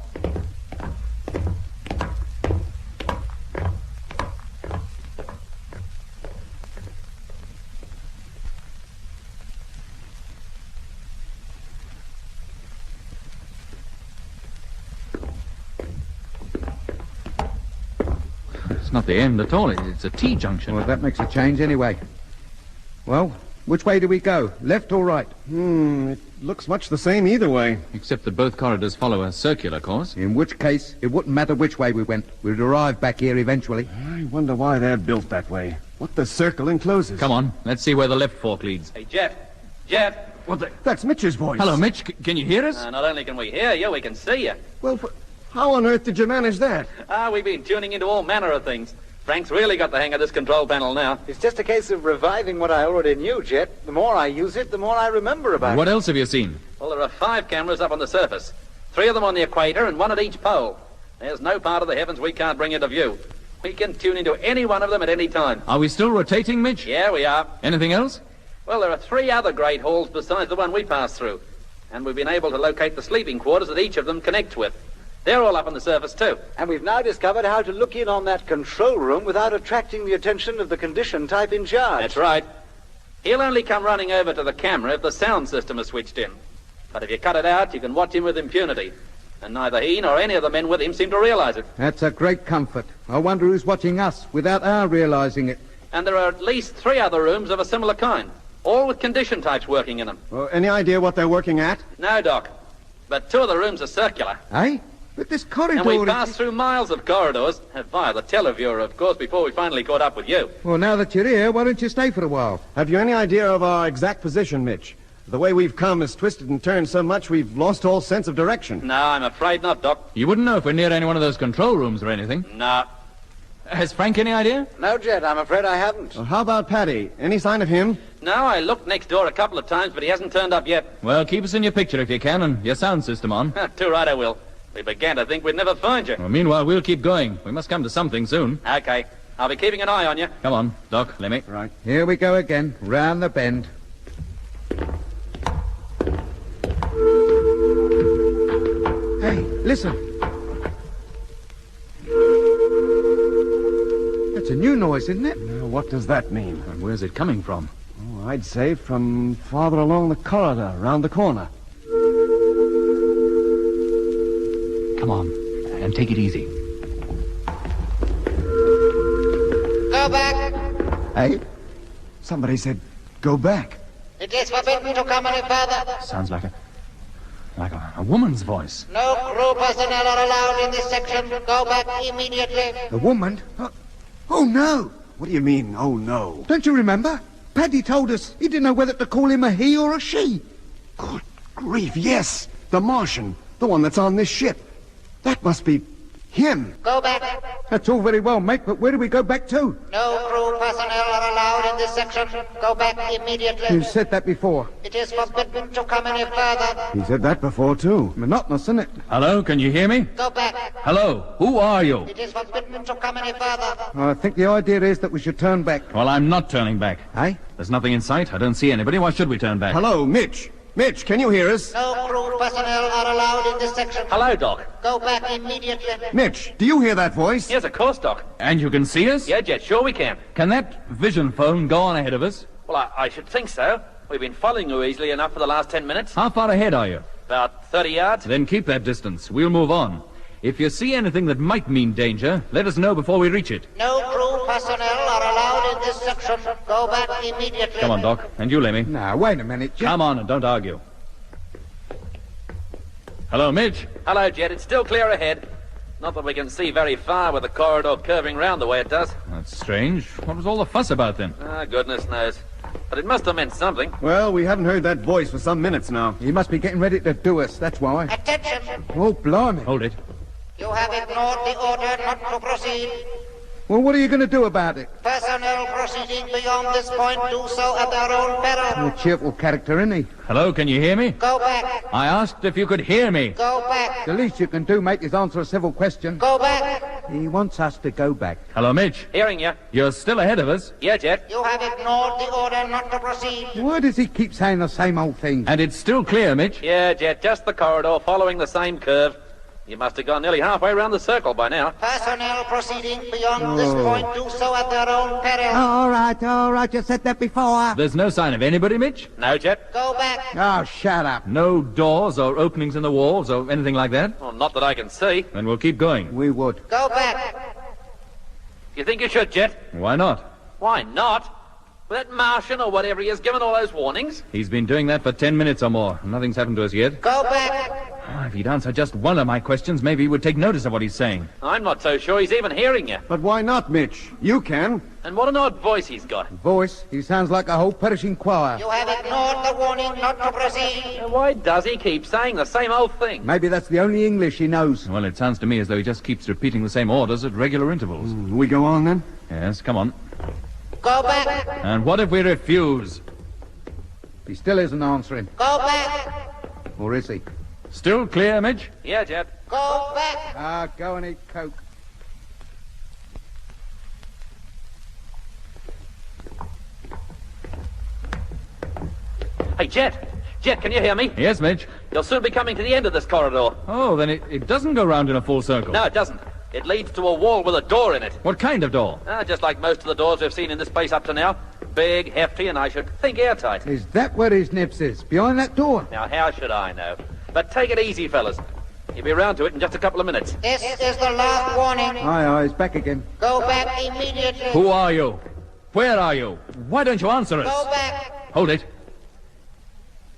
It's not the end at all. It's a T-junction. Well, that makes a change anyway. Well, which way do we go? Left or right? It looks much the same either way. Except that both corridors follow a circular course. In which case, it wouldn't matter which way we went. We'd arrive back here eventually. I wonder why they're built that way. What the circle encloses. Come on, let's see where the left fork leads. Hey, Jeff. Jeff. What the... That's Mitch's voice. Hello, Mitch. Can you hear us? Not only can we hear you, we can see you. Well, how on earth did you manage that? We've been tuning into all manner of things. Frank's really got the hang of this control panel now. It's just a case of reviving what I already knew, Jet. The more I use it, the more I remember about it. What else have you seen? Well, there are 5 cameras up on the surface. 3 of them on the equator and 1 at each pole. There's no part of the heavens we can't bring into view. We can tune into any one of them at any time. Are we still rotating, Mitch? Yeah, we are. Anything else? Well, there are 3 other great halls besides the one we passed through. And we've been able to locate the sleeping quarters that each of them connect with. They're all up on the surface, too. And we've now discovered how to look in on that control room without attracting the attention of the condition type in charge. That's right. He'll only come running over to the camera if the sound system is switched in. But if you cut it out, you can watch him with impunity. And neither he nor any of the men with him seem to realize it. That's a great comfort. I wonder who's watching us without our realizing it. And there are at least 3 other rooms of a similar kind, all with condition types working in them. Any idea what they're working at? No, Doc. But 2 of the rooms are circular. Eh? But this corridor... And we passed through miles of corridors, via the televiewer, of course, before we finally caught up with you. Well, now that you're here, why don't you stay for a while? Have you any idea of our exact position, Mitch? The way we've come is twisted and turned so much we've lost all sense of direction. No, I'm afraid not, Doc. You wouldn't know if we're near any one of those control rooms or anything. No. Has Frank any idea? No, Jet, I'm afraid I haven't. Well, how about Paddy? Any sign of him? No, I looked next door a couple of times, but he hasn't turned up yet. Well, keep us in your picture if you can, and your sound system on. Too right I will. We began to think we'd never find you. Well, meanwhile, we'll keep going. We must come to something soon. Okay. I'll be keeping an eye on you. Come on, Doc, Lemmy. Right. Here we go again, round the bend. Hey, listen. That's a new noise, isn't it? Now, what does that mean? And where's it coming from? Oh, I'd say from farther along the corridor, round the corner. Come on, and take it easy. Go back. Hey? Somebody said, go back. It is forbidden to come any further. Sounds like a woman's voice. No crew personnel are allowed in this section. Go back immediately. The woman? Oh, no. What do you mean, oh, no? Don't you remember? Paddy told us he didn't know whether to call him a he or a she. Good grief, yes. The Martian. The one that's on this ship. That must be him. Go back. That's all very well, mate, but where do we go back to? No crew personnel are allowed in this section. Go back immediately. You said that before. It is forbidden to come any further. He said that before, too. Monotonous, isn't it? Hello, can you hear me? Go back. Hello, who are you? It is forbidden to come any further. I think the idea is that we should turn back. Well, I'm not turning back. Eh? There's nothing in sight. I don't see anybody. Why should we turn back? Hello, Mitch. Mitch, can you hear us? No crew personnel are allowed in this section. Hello, Doc. Go back immediately. Mitch, do you hear that voice? Yes, of course, Doc. And you can see us? Yeah, Jet, sure we can. Can that vision phone go on ahead of us? Well, I should think so. We've been following you easily enough for the last 10 minutes. How far ahead are you? About 30 yards. Then keep that distance. We'll move on. If you see anything that might mean danger, let us know before we reach it. No crew personnel are allowed in this section. Go back immediately. Come on, Doc. And you, Lemmy. Now, wait a minute, Jet. Come on and don't argue. Hello, Mitch. Hello, Jet. It's still clear ahead. Not that we can see very far with the corridor curving round the way it does. That's strange. What was all the fuss about then? Ah, goodness knows. But it must have meant something. Well, we haven't heard that voice for some minutes now. He must be getting ready to do us, that's why. Attention. Oh, blimey. Hold it. You have ignored the order not to proceed. Well, what are you going to do about it? Personnel proceeding beyond this point do so at their own peril. A cheerful character, isn't he? Hello, can you hear me? Go back. I asked if you could hear me. Go back. The least you can do, mate, is answer a civil question. Go back. He wants us to go back. Hello, Mitch. Hearing you. You're still ahead of us. Yeah, Jet. You have ignored the order not to proceed. Why does he keep saying the same old thing? And it's still clear, Mitch. Yeah, Jet, just the corridor following the same curve. You must have gone nearly halfway around the circle by now. Personnel proceeding beyond this point do so at their own peril. All right, you said that before. There's no sign of anybody, Mitch? No, Jet. Go back. Oh, shut up. No doors or openings in the walls or anything like that? Well, not that I can see. Then we'll keep going. We would. Go back. You think you should, Jet? Why not? Why not? Well, that Martian or whatever he has given all those warnings. He's been doing that for 10 minutes or more. Nothing's happened to us yet. Go back. Oh, if he'd answer just one of my questions, maybe he would take notice of what he's saying. I'm not so sure he's even hearing you. But why not, Mitch? You can. And what an odd voice he's got. Voice? He sounds like a whole perishing choir. You have ignored the warning not to proceed. Why does he keep saying the same old thing? Maybe that's the only English he knows. Well, it sounds to me as though he just keeps repeating the same orders at regular intervals. We go on, then? Yes, come on. Go back. And what if we refuse? He still isn't answering. Go back. Or is he? Still clear, Mitch? Yeah, Jet. Go back. Ah, go and eat Coke. Hey, Jet. Jet, can you hear me? Yes, Mitch. You'll soon be coming to the end of this corridor. Oh, then it doesn't go round in a full circle. No, it doesn't. It leads to a wall with a door in it. What kind of door? Just like most of the doors we've seen in this place up to now. Big, hefty, and I should think airtight. Is that where his nips is? Behind that door? Now, how should I know? But take it easy, fellas. You'll be round to it in just a couple of minutes. This is the last warning. Aye, he's back again. Go back immediately. Who are you? Where are you? Why don't you answer us? Go back. Hold it.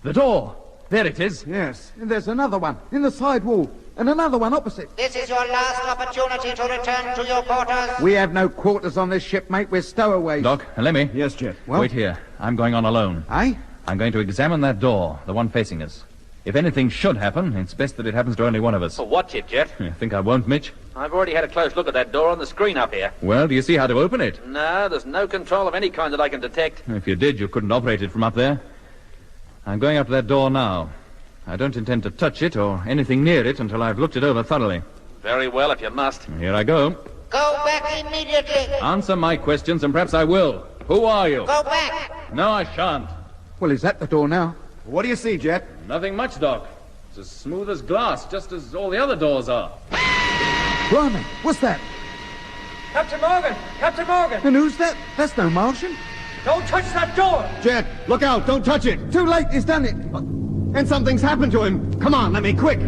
The door. There it is. Yes, and there's another one in the side wall, and another one opposite. This is your last opportunity to return to your quarters. We have no quarters on this ship, mate. We're stowaways. Doc, let me. Yes, Jet. Well? Wait here. I'm going on alone. Eh? I'm going to examine that door, the one facing us. If anything should happen, it's best that it happens to only one of us. Well, watch it, Jet. You think I won't, Mitch? I've already had a close look at that door on the screen up here. Well, do you see how to open it? No, there's no control of any kind that I can detect. If you did, you couldn't operate it from up there. I'm going up to that door now. I don't intend to touch it or anything near it until I've looked it over thoroughly. Very well, if you must. Here I go. Go back immediately. Answer my questions, and perhaps I will. Who are you? Go back. No, I shan't. Well, is that the door now? What do you see, Jet? Nothing much, Doc. It's as smooth as glass, just as all the other doors are. Blimey, what's that? Captain Morgan! Captain Morgan! And who's that? That's no Martian. Don't touch that door! Jet, look out, don't touch it. Too late, he's done it. And something's happened to him. Come on, let me, quick.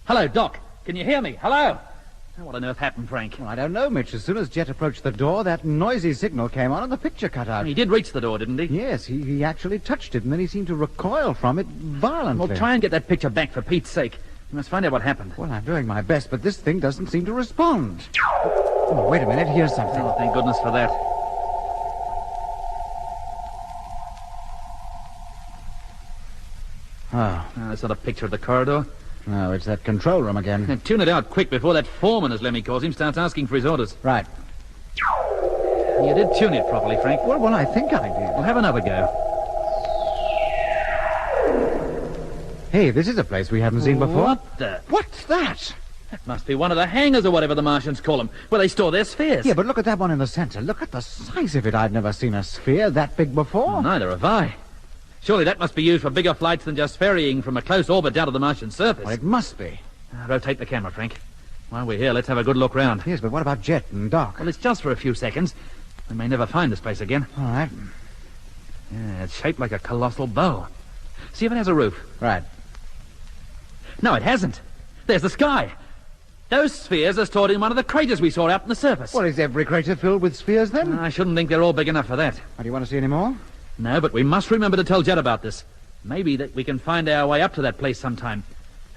Hello, Doc. Can you hear me? Hello? What on earth happened, Frank? Well, I don't know, Mitch. As soon as Jet approached the door, that noisy signal came on and the picture cut out. He did reach the door, didn't he? Yes, he actually touched it, and then he seemed to recoil from it violently. Well, try and get that picture back for Pete's sake. We must find out what happened. Well, I'm doing my best, but this thing doesn't seem to respond. Oh, wait a minute. Here's something. Oh, thank goodness for that. Oh. That's not a picture of the corridor. No, it's that control room again. Now, tune it out quick before that foreman, as Lemmy calls him, starts asking for his orders. Right. You did tune it properly, Frank. Well, I think I did. Well, have another go. Hey, this is a place we haven't seen before. What the? What's that? That must be one of the hangars or whatever the Martians call them, where they store their spheres. Yeah, but look at that one in the center. Look at the size of it. I've never seen a sphere that big before. Neither have I. Surely that must be used for bigger flights than just ferrying from a close orbit down to the Martian surface. Well, it must be. Rotate the camera, Frank. While we're here, let's have a good look round. Yes, but what about Jet and Doc? Well, it's just for a few seconds. We may never find this place again. All right. Yeah, it's shaped like a colossal bow. See if it has a roof. Right. No, it hasn't. There's the sky. Those spheres are stored in one of the craters we saw out in the surface. Well, is every crater filled with spheres, then? I shouldn't think they're all big enough for that. Do you want to see any more? No, but we must remember to tell Jet about this. Maybe that we can find our way up to that place sometime.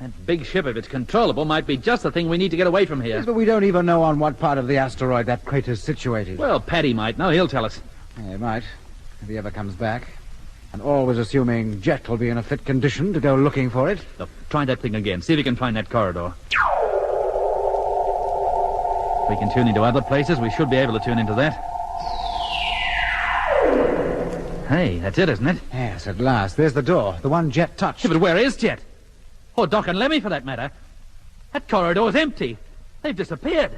That big ship, if it's controllable, might be just the thing we need to get away from here. Yes, but we don't even know on what part of the asteroid that crater's situated. Well, Paddy might know. He'll tell us. Yeah, he might, if he ever comes back. And always assuming Jet will be in a fit condition to go looking for it. Look, try that thing again. See if you can find that corridor. If we can tune into other places, we should be able to tune into that. Hey, that's it, isn't it? Yes, at last. There's the door, the one Jet touched. Yeah, but where is Jet? Or Doc and Lemmy, for that matter. That corridor's empty. They've disappeared.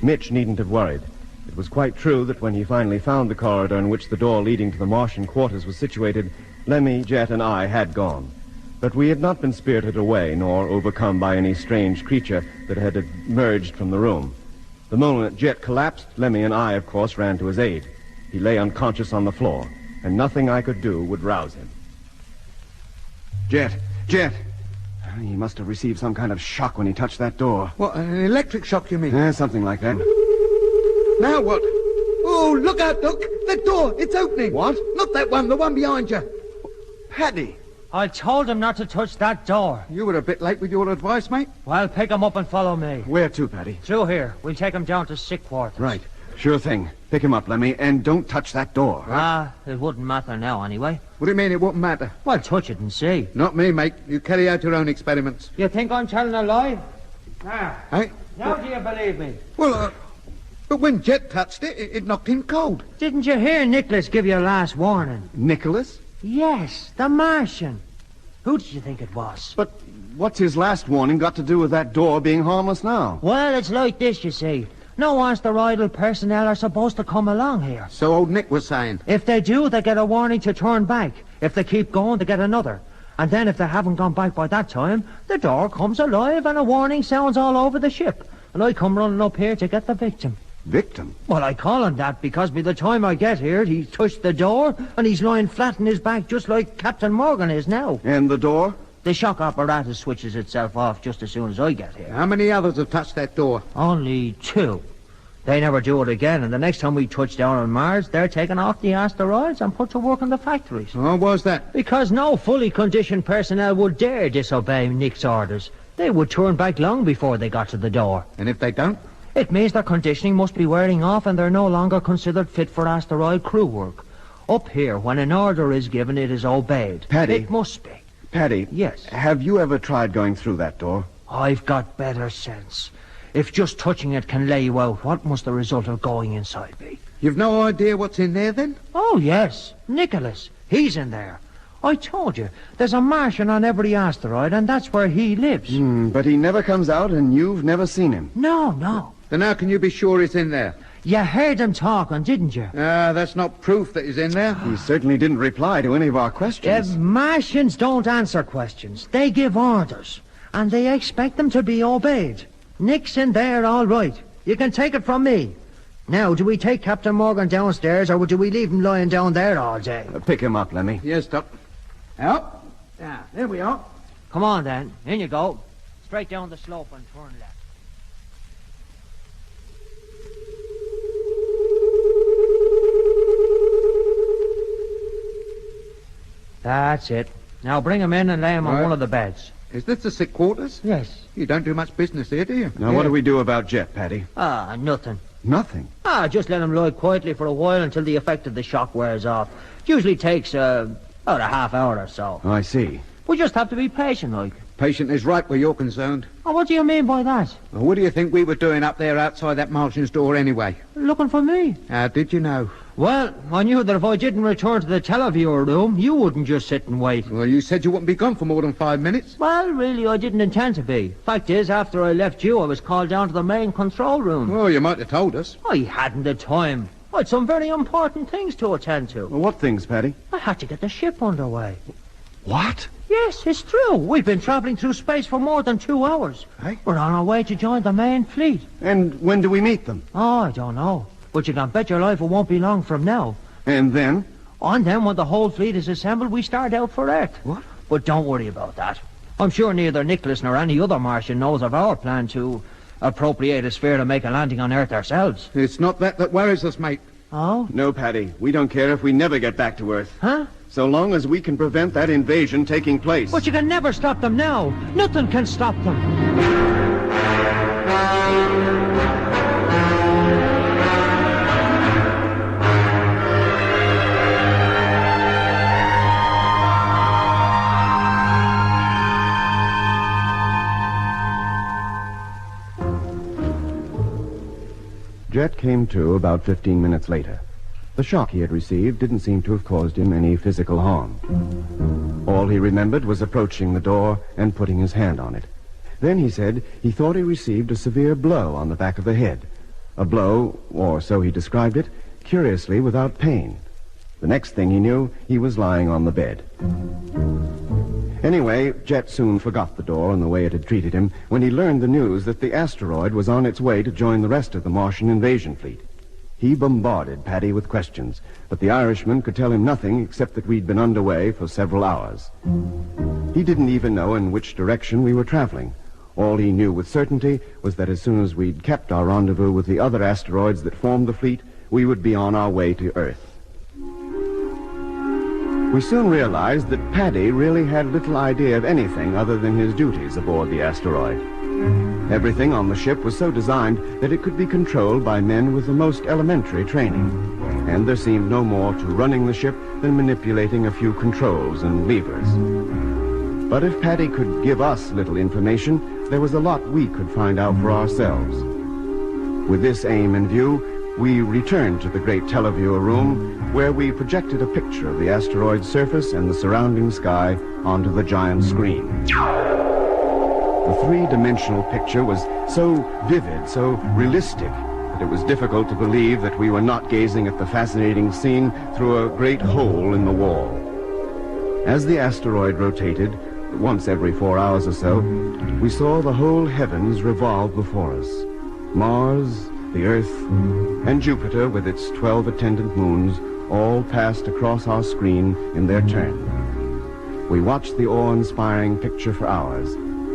Mitch needn't have worried. It was quite true that when he finally found the corridor in which the door leading to the Martian quarters was situated, Lemmy, Jet, and I had gone. But we had not been spirited away nor overcome by any strange creature that had emerged from the room. The moment Jet collapsed, Lemmy and I, of course, ran to his aid. He lay unconscious on the floor, and nothing I could do would rouse him. Jet! He must have received some kind of shock when he touched that door. What, an electric shock, you mean? Something like that. Now what? Oh, look out, Doc! That door, it's opening! What? Not that one, the one behind you. Paddy! I told him not to touch that door. You were a bit late with your advice, mate. Well, pick him up and follow me. Where to, Paddy? Through here. We'll take him down to sick quarters. Right. Sure thing. Pick him up, Lemmy, and don't touch that door. It wouldn't matter now, anyway. What do you mean it wouldn't matter? Well, touch it and see. Not me, mate. You carry out your own experiments. You think I'm telling a lie? Now. Hey? Now do you believe me? Well, but when Jet touched it, it knocked him cold. Didn't you hear Nicholas give you last warning? Nicholas? Yes, the Martian. Who did you think it was? But what's his last warning got to do with that door being harmless now? Well, it's like this, you see. No asteroidal personnel are supposed to come along here. So old Nick was saying. If they do, they get a warning to turn back. If they keep going, they get another. And then if they haven't gone back by that time, the door comes alive and a warning sounds all over the ship. And I come running up here to get the victim. Victim? Well, I call him that because by the time I get here, he's touched the door and he's lying flat on his back just like Captain Morgan is now. And the door? The shock apparatus switches itself off just as soon as I get here. How many others have touched that door? Only 2. They never do it again, and the next time we touch down on Mars, they're taken off the asteroids and put to work in the factories. Oh, why's that? Because no fully conditioned personnel would dare disobey Nick's orders. They would turn back long before they got to the door. And if they don't? It means their conditioning must be wearing off and they're no longer considered fit for asteroid crew work. Up here, when an order is given, it is obeyed. Paddy. It must be. Paddy. Yes. Have you ever tried going through that door? I've got better sense. If just touching it can lay you out, what must the result of going inside be? You've no idea what's in there, then? Oh, yes. Nicholas. He's in there. I told you, there's a Martian on every asteroid, and that's where he lives. But he never comes out, and you've never seen him. No. Then how can you be sure he's in there? You heard him talking, didn't you? That's not proof that he's in there. He certainly didn't reply to any of our questions. Martians don't answer questions. They give orders, and they expect them to be obeyed. Nick's in there, all right. You can take it from me. Now, do we take Captain Morgan downstairs, or do we leave him lying down there all day? Pick him up, Lemmy. Yes, Doc. Out. Yeah, there we are. Come on, then. In you go. Straight down the slope and turn left. That's it. Now bring him in and lay him on one of the beds. Is this the sick quarters? Yes. You don't do much business here, do you? Now, what do we do about Jet, Paddy? Nothing. Nothing? Just let him lie quietly for a while until the effect of the shock wears off. It usually takes, about a half hour or so. I see. We just have to be patient, like. Patient is right where you're concerned. Oh, what do you mean by that? Well, what do you think we were doing up there outside that Martian's door anyway? Looking for me. How did you know? Well, I knew that if I didn't return to the televiewer room, you wouldn't just sit and wait. Well, you said you wouldn't be gone for more than 5 minutes. Well, really, I didn't intend to be. Fact is, after I left you, I was called down to the main control room. Well, you might have told us. I hadn't the time. I had some very important things to attend to. Well, what things, Paddy? I had to get the ship underway. What? Yes, it's true. We've been travelling through space for more than 2 hours. Hey? We're on our way to join the main fleet. And when do we meet them? Oh, I don't know. But you can bet your life it won't be long from now. And then? And then when the whole fleet is assembled, we start out for Earth. What? But don't worry about that. I'm sure neither Nicholas nor any other Martian knows of our plan to appropriate a sphere to make a landing on Earth ourselves. It's not that worries us, mate. Oh? No, Paddy. We don't care if we never get back to Earth. Huh? So long as we can prevent that invasion taking place. But you can never stop them now. Nothing can stop them. Jet came to about 15 minutes later. The shock he had received didn't seem to have caused him any physical harm. All he remembered was approaching the door and putting his hand on it. Then he said he thought he received a severe blow on the back of the head. A blow, or so he described it, curiously without pain. The next thing he knew, he was lying on the bed. Anyway, Jet soon forgot the door and the way it had treated him when he learned the news that the asteroid was on its way to join the rest of the Martian invasion fleet. He bombarded Paddy with questions, but the Irishman could tell him nothing except that we'd been underway for several hours. He didn't even know in which direction we were traveling. All he knew with certainty was that as soon as we'd kept our rendezvous with the other asteroids that formed the fleet, we would be on our way to Earth. We soon realized that Paddy really had little idea of anything other than his duties aboard the asteroid. Everything on the ship was so designed that it could be controlled by men with the most elementary training, and there seemed no more to running the ship than manipulating a few controls and levers. But if Paddy could give us little information, there was a lot we could find out for ourselves. With this aim in view, we returned to the great televiewer room, where we projected a picture of the asteroid's surface and the surrounding sky onto the giant screen. The three-dimensional picture was so vivid, so realistic, that it was difficult to believe that we were not gazing at the fascinating scene through a great hole in the wall. As the asteroid rotated, once every 4 hours or so, we saw the whole heavens revolve before us. Mars, the Earth, and Jupiter with its 12 attendant moons all passed across our screen in their turn. We watched the awe-inspiring picture for hours,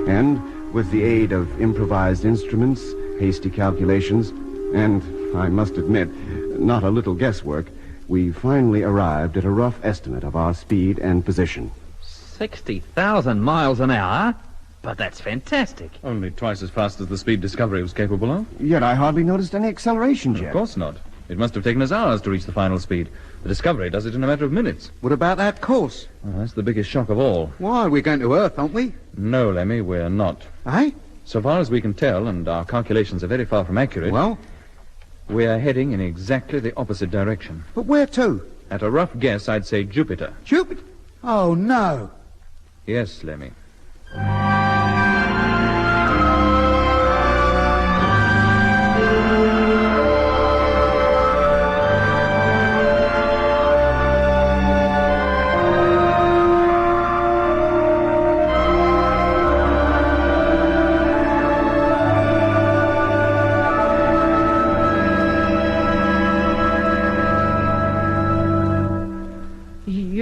and with the aid of improvised instruments, hasty calculations, and, I must admit, not a little guesswork, we finally arrived at a rough estimate of our speed and position. 60,000 miles an hour? But that's fantastic. Only twice as fast as the speed Discovery was capable of. Yet I hardly noticed any acceleration, Jet. Of course not. It must have taken us hours to reach the final speed. The Discovery does it in a matter of minutes. What about that course? Well, that's the biggest shock of all. Why, we're going to Earth, aren't we? No, Lemmy, we're not. Eh? So far as we can tell, and our calculations are very far from accurate... Well? We are heading in exactly the opposite direction. But where to? At a rough guess, I'd say Jupiter. Jupiter? Oh, no. Yes, Lemmy.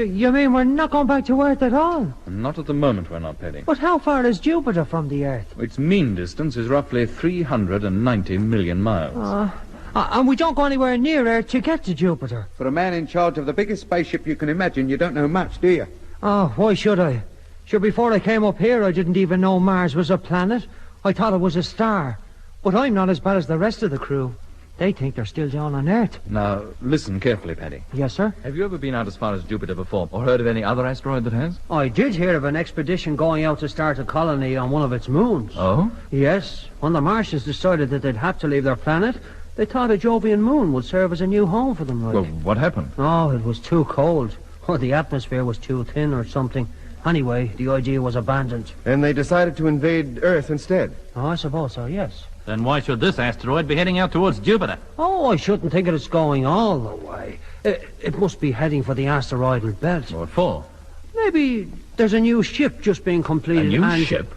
You mean we're not going back to Earth at all? Not at the moment, we're not, Paddy. But how far is Jupiter from the Earth? Its mean distance is roughly 390 million miles. And we don't go anywhere near Earth to get to Jupiter. For a man in charge of the biggest spaceship you can imagine, you don't know much, do you? Oh, why should I? Sure, before I came up here, I didn't even know Mars was a planet. I thought it was a star. But I'm not as bad as the rest of the crew. They think they're still down on Earth. Now, listen carefully, Paddy. Yes, sir? Have you ever been out as far as Jupiter before, or heard of any other asteroid that has? I did hear of an expedition going out to start a colony on one of its moons. Oh? Yes. When the Martians decided that they'd have to leave their planet, they thought a Jovian moon would serve as a new home for them. Like. Well, what happened? Oh, it was too cold. Or the atmosphere was too thin or something. Anyway, the idea was abandoned. And they decided to invade Earth instead. Oh, I suppose so, yes. Then why should this asteroid be heading out towards Jupiter? Oh, I shouldn't think it's going all the way. It must be heading for the asteroidal belt. What for? Maybe there's a new ship just being completed. A new ship?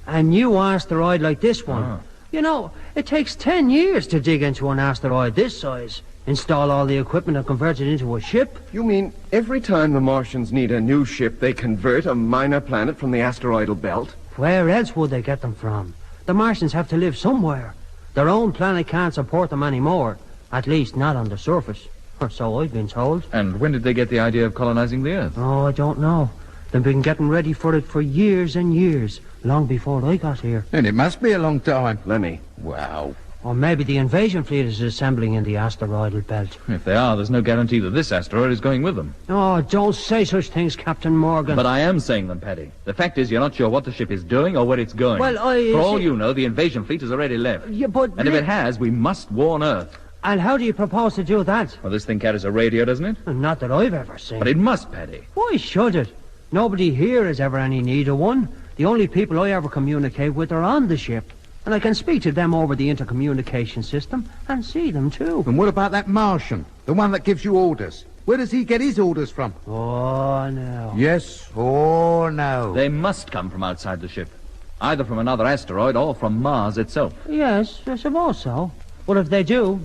A new asteroid like this one. Oh. You know, it takes 10 years to dig into an asteroid this size, install all the equipment and convert it into a ship. You mean every time the Martians need a new ship, they convert a minor planet from the asteroidal belt? Where else would they get them from? The Martians have to live somewhere. Their own planet can't support them anymore. At least not on the surface. Or so I've been told. And when did they get the idea of colonizing the Earth? Oh, I don't know. They've been getting ready for it for years and years. Long before I got here. And it must be a long time. Lemmy. Wow. Or maybe the invasion fleet is assembling in the asteroidal belt. If they are, there's no guarantee that this asteroid is going with them. Oh, don't say such things, Captain Morgan. But I am saying them, Paddy. The fact is, you're not sure what the ship is doing or where it's going. Well, For all you know, the invasion fleet has already left. Yeah, but... And if it has, we must warn Earth. And how do you propose to do that? Well, this thing carries a radio, doesn't it? Not that I've ever seen. But it must, Paddy. Why should it? Nobody here has ever any need of one. The only people I ever communicate with are on the ship. And I can speak to them over the intercommunication system and see them, too. And what about that Martian? The one that gives you orders? Where does he get his orders from? Oh, no. Yes. Oh, no. They must come from outside the ship. Either from another asteroid or from Mars itself. Yes, I suppose so. But if they do,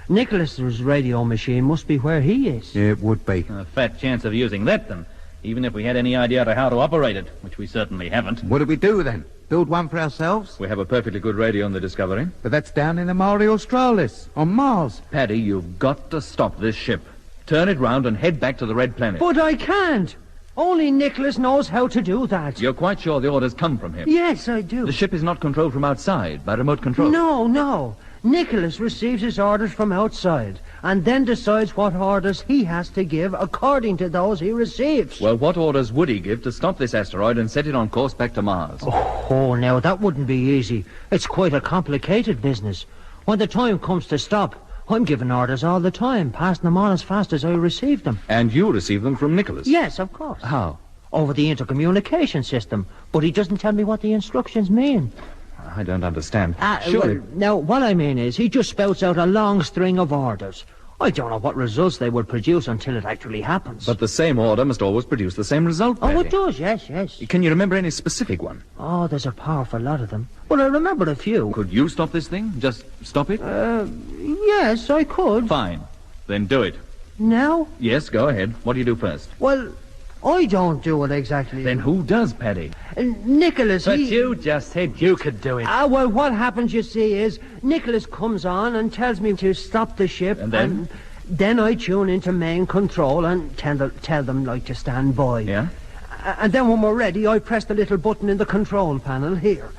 Nicholas's radio machine must be where he is. It would be. A fat chance of using that, then. Even if we had any idea to how to operate it, which we certainly haven't. What do we do, then? Build one for ourselves? We have a perfectly good radio on the Discovery. But that's down in the Mare Australis, on Mars. Paddy, you've got to stop this ship. Turn it round and head back to the Red Planet. But I can't. Only Nicholas knows how to do that. You're quite sure the orders come from him? Yes, I do. The ship is not controlled from outside, by remote control? No. Nicholas receives his orders from outside and then decides what orders he has to give according to those he receives. Well, what orders would he give to stop this asteroid and set it on course back to Mars? Oh, now, that wouldn't be easy. It's quite a complicated business. When the time comes to stop, I'm giving orders all the time, passing them on as fast as I receive them. And you receive them from Nicholas? Yes, of course. How? Over the intercommunication system. But he doesn't tell me what the instructions mean. I don't understand. Surely... Well, now, what I mean is, he just spouts out a long string of orders. I don't know what results they would produce until it actually happens. But the same order must always produce the same result, Oh, Paddy. it does, yes. Can you remember any specific one? Oh, there's a powerful lot of them. But I remember a few. Could you stop this thing? Just stop it? Yes, I could. Fine. Then do it. Now? Yes, go ahead. What do you do first? Well, I don't do it exactly. Then who does, Paddy? Nicholas, But you just said you could do it. Well, what happens, you see, is Nicholas comes on and tells me to stop the ship. And then? Then I tune into main control and tell them, like, to stand by. Yeah? And then when we're ready, I press the little button in the control panel here.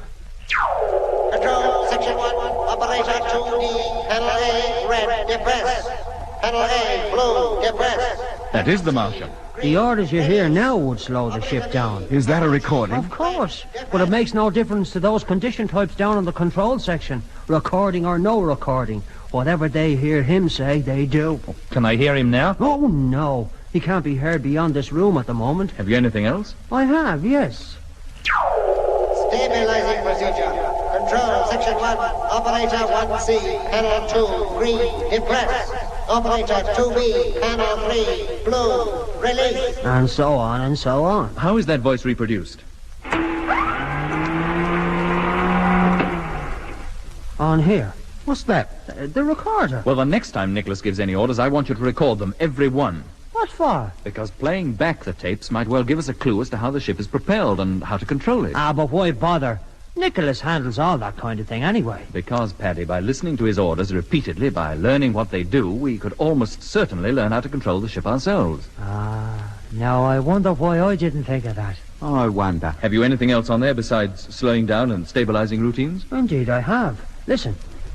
Control, Section 1, Operator 2D, Panel A, red, depress. Panel A, blue, depress. That is the Martian. The orders you hear now would slow the ship down. Is that a recording? Of course. But it makes no difference to those condition types down in the control section. Recording or no recording. Whatever they hear him say, they do. Can I hear him now? Oh, no. He can't be heard beyond this room at the moment. Have you anything else? I have, yes. Stabilizing procedure. Control, Section 1, Operator 1C, Panel 2, green, depress. Operator 2B, Panel 3, blue, release. And so on and so on. How is that voice reproduced? On here. What's that? The recorder. Well, the next time Nicholas gives any orders, I want you to record them, every one. What for? Because playing back the tapes might well give us a clue as to how the ship is propelled and how to control it. But why bother? Nicholas handles all that kind of thing anyway. Because, Paddy, by listening to his orders repeatedly, by learning what they do, we could almost certainly learn how to control the ship ourselves. Now I wonder why I didn't think of that. I wonder. Have you anything else on there besides slowing down and stabilizing routines? Indeed I have. Listen.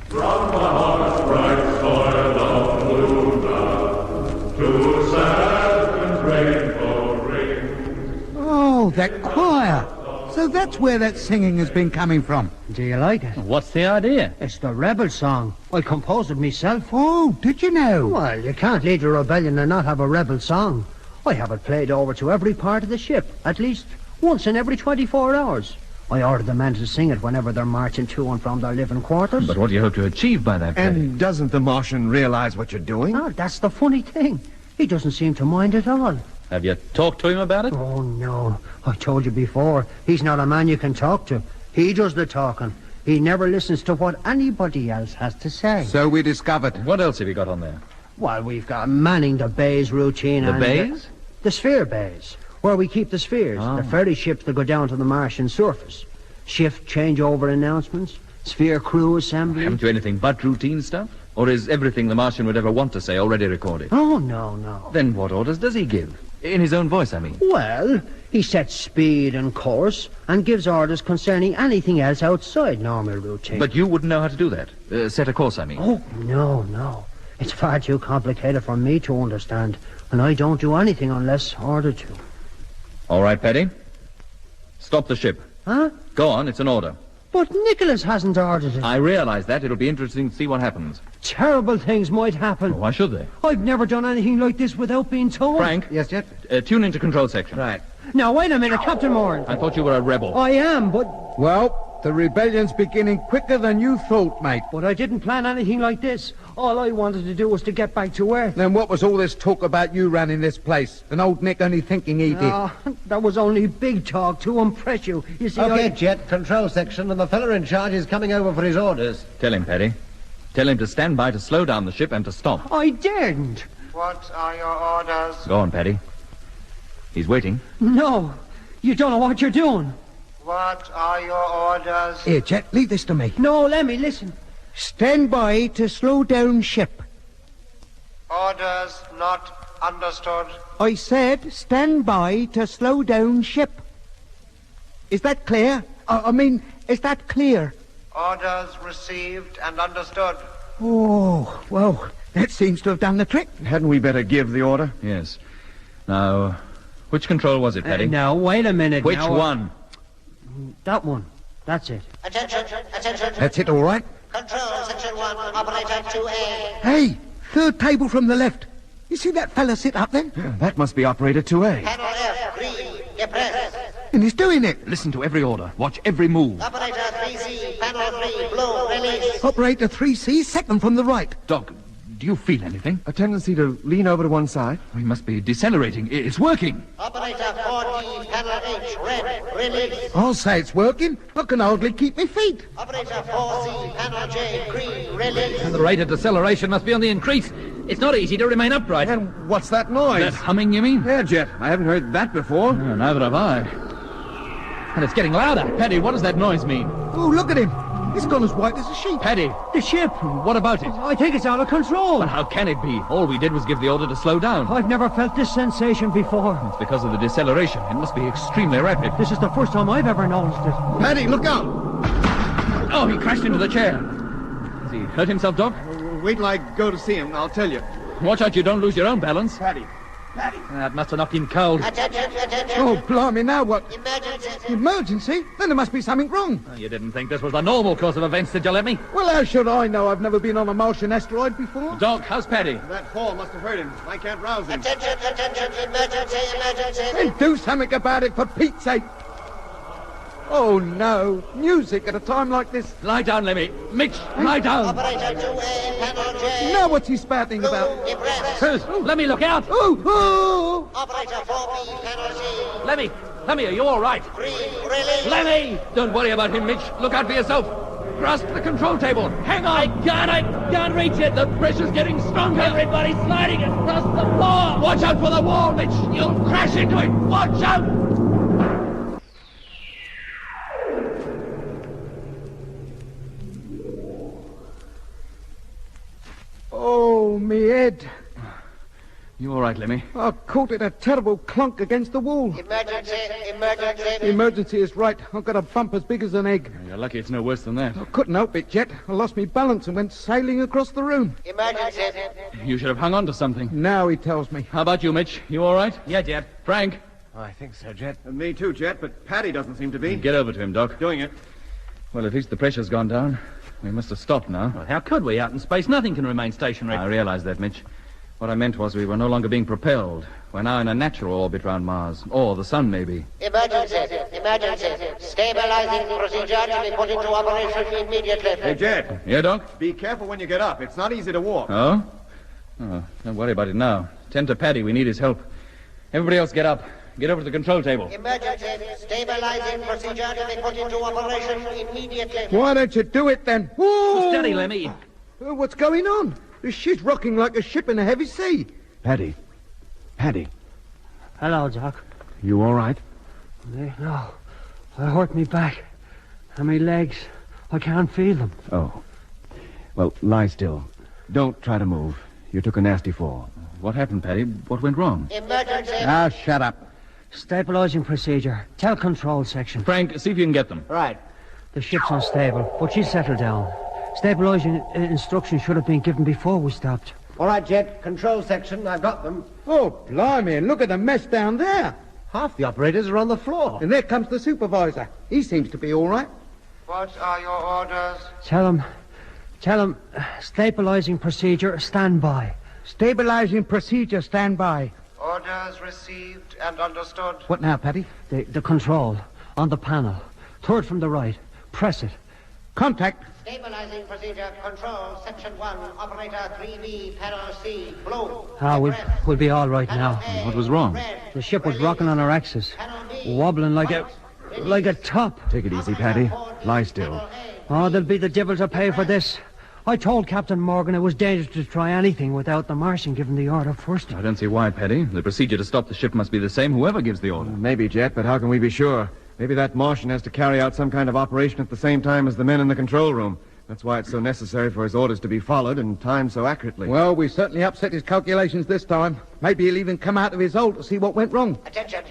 From the heart's bright soil of Luna to Saturn's rainbow ring. Oh, that choir. So that's where that singing has been coming from. Do you like it? What's the idea? It's the rebel song. I composed it myself. Oh, did you know? Well, you can't lead a rebellion and not have a rebel song. I have it played over to every part of the ship, at least once in every 24 hours. I order the men to sing it whenever they're marching to and from their living quarters. But what do you hope to achieve by that, Paddy? And doesn't the Martian realize what you're doing? Oh, that's the funny thing. He doesn't seem to mind at all. Have you talked to him about it? Oh, no. I told you before, he's not a man you can talk to. He does the talking. He never listens to what anybody else has to say. So we discovered. What else have you got on there? Well, we've got manning the bays routine. The and bays? The sphere bays, where we keep the spheres, the ferry ships that go down to the Martian surface. Shift changeover announcements, sphere crew assembly. Haven't you anything but routine stuff? Or is everything the Martian would ever want to say already recorded? Oh, no. Then what orders does he give? In his own voice, I mean. Well, he sets speed and course and gives orders concerning anything else outside normal routine. But you wouldn't know how to do that. Set a course, I mean. Oh, no. It's far too complicated for me to understand, and I don't do anything unless ordered to. All right, Paddy. Stop the ship. Huh? Go on, it's an order. But Nicholas hasn't ordered it. I realize that. It'll be interesting to see what happens. Terrible things might happen. Why should they? I've never done anything like this without being told. Frank? Yes, Jet? Tune into control section. Right. Now, wait a minute, Captain Moran. I thought you were a rebel. I am, but... Well, the rebellion's beginning quicker than you thought, mate. But I didn't plan anything like this. All I wanted to do was to get back to Earth. Then what was all this talk about you running this place? And old Nick only thinking he did. That was only big talk to impress you. You see, Okay, Jet, control section, and the fella in charge is coming over for his orders. Tell him, Paddy. Tell him to stand by to slow down the ship and to stop. I daren't. What are your orders? Go on, Paddy. He's waiting. No, you don't know what you're doing. What are your orders? Here, Jet, leave this to me. No, let me listen. Stand by to slow down ship. Orders not understood. I said stand by to slow down ship. Is that clear? Is that clear? Orders received and understood. Oh, well, that seems to have done the trick. Hadn't we better give the order? Yes. Now, which control was it, Paddy? Now, wait a minute. Which now, one? That one. That's it. Attention. That's it, all right? Control, Section 1, Operator 2A. Hey, third table from the left. You see that fella sit up there? Yeah, that must be Operator 2A. Panel F, green, depress. And he's doing it. Listen to every order. Watch every move. Operator 3C, Panel 3, blue, release. Operator 3C, second from the right. Doc, Do you feel anything? A tendency to lean over to one side. We must be decelerating. It's working. Operator 4G, panel H, red, release. I'll say it's working. I can hardly keep my feet. Operator 4C, panel J, green, release. And the rate of deceleration must be on the increase. It's not easy to remain upright. And what's that noise? That humming, you mean? Yeah, Jet. I haven't heard that before. No, neither have I. And it's getting louder. Paddy, what does that noise mean? Oh, look at him. He's gone as white as a sheep. Paddy. The ship. What about it? I think it's out of control. But how can it be? All we did was give the order to slow down. I've never felt this sensation before. It's because of the deceleration. It must be extremely rapid. This is the first time I've ever noticed it. Paddy, look out! Oh, he crashed into the chair. Has he hurt himself, Doc? Wait till I go to see him. I'll tell you. Watch out you don't lose your own balance. Paddy. That must have knocked him cold. Attention. Oh, blimey, now what? Emergency. Emergency? Then there must be something wrong. You didn't think this was the normal course of events, did you, Lemmy? Well, how should I know? I've never been on a Martian asteroid before. Doc, how's Paddy? That fall must have hurt him. I can't rouse him. Attention, emergency. Then do something about it, for Pete's sake. Oh, no. Music at a time like this. Lie down, Lemmy. Mitch, lie down. Operator 2A, panel J. Now what's he spouting about? Depressed. Lemmy, look out! Oh! Operator 4B, panel C. Lemmy, are you all right? Green, release. Lemmy! Don't worry about him, Mitch. Look out for yourself. Grasp the control table. Hang on. I can't reach it. The pressure's getting stronger. Everybody's sliding across the floor. Watch out for the wall, Mitch. You'll crash into it. Watch out. Oh, me head. You all right, Lemmy? I caught it a terrible clunk against the wall. Emergency. Emergency is right. I've got a bump as big as an egg. You're lucky it's no worse than that. I couldn't help it, Jet. I lost me balance and went sailing across the room. Emergency. You should have hung on to something. Now he tells me. How about you, Mitch? You all right? Yeah, Jet. Frank? I think so, Jet. Me too, Jet, but Paddy doesn't seem to be. Get over to him, Doc. Doing it. Well, at least the pressure's gone down. We must have stopped now. Well, how could we? Out in space, nothing can remain stationary. I realize that, Mitch. What I meant was we were no longer being propelled. We're now in a natural orbit round Mars. Or the sun, maybe. Emergency. Stabilizing procedure to be put into operation immediately. Hey, Jet. Yeah, Doc? Be careful when you get up. It's not easy to walk. Oh? Oh, don't worry about it now. Tend to Paddy. We need his help. Everybody else get up. Get over to the control table. Emergency. Stabilizing procedure to be put into operation immediately. Why don't you do it then? Whoa! Steady, Lemmy. What's going on? The ship's rocking like a ship in a heavy sea. Paddy. Hello, Doc. You all right? No. I hurt me back. And my legs. I can't feel them. Oh. Well, lie still. Don't try to move. You took a nasty fall. What happened, Paddy? What went wrong? Emergency. Ah, shut up. Stabilizing procedure. Tell control section. Frank, see if you can get them. Right. The ship's unstable, but she's settled down. Stabilizing instructions should have been given before we stopped. All right, Jet. Control section. I've got them. Oh, blimey, and look at the mess down there. Half the operators are on the floor. And there comes the supervisor. He seems to be all right. What are your orders? Tell him, stabilizing procedure, stand by. Stabilizing procedure, stand by. Orders received and understood. What now, Paddy? The control, on the panel. Third from the right. Press it. Contact. Stabilizing procedure. Control. Section 1. Operator 3B. Panel C. Blue. We'll be all right now. What was wrong? The ship was rocking on her axis. Wobbling like a top. Take it easy, Paddy. Lie still. Oh, there'll be the devil to pay for this. I told Captain Morgan it was dangerous to try anything without the Martian giving the order first. I don't see why, Paddy. The procedure to stop the ship must be the same, whoever gives the order. Maybe, Jet, but how can we be sure? Maybe that Martian has to carry out some kind of operation at the same time as the men in the control room. That's why it's so necessary for his orders to be followed and timed so accurately. Well, we certainly upset his calculations this time. Maybe he'll even come out of his hole to see what went wrong. Attention.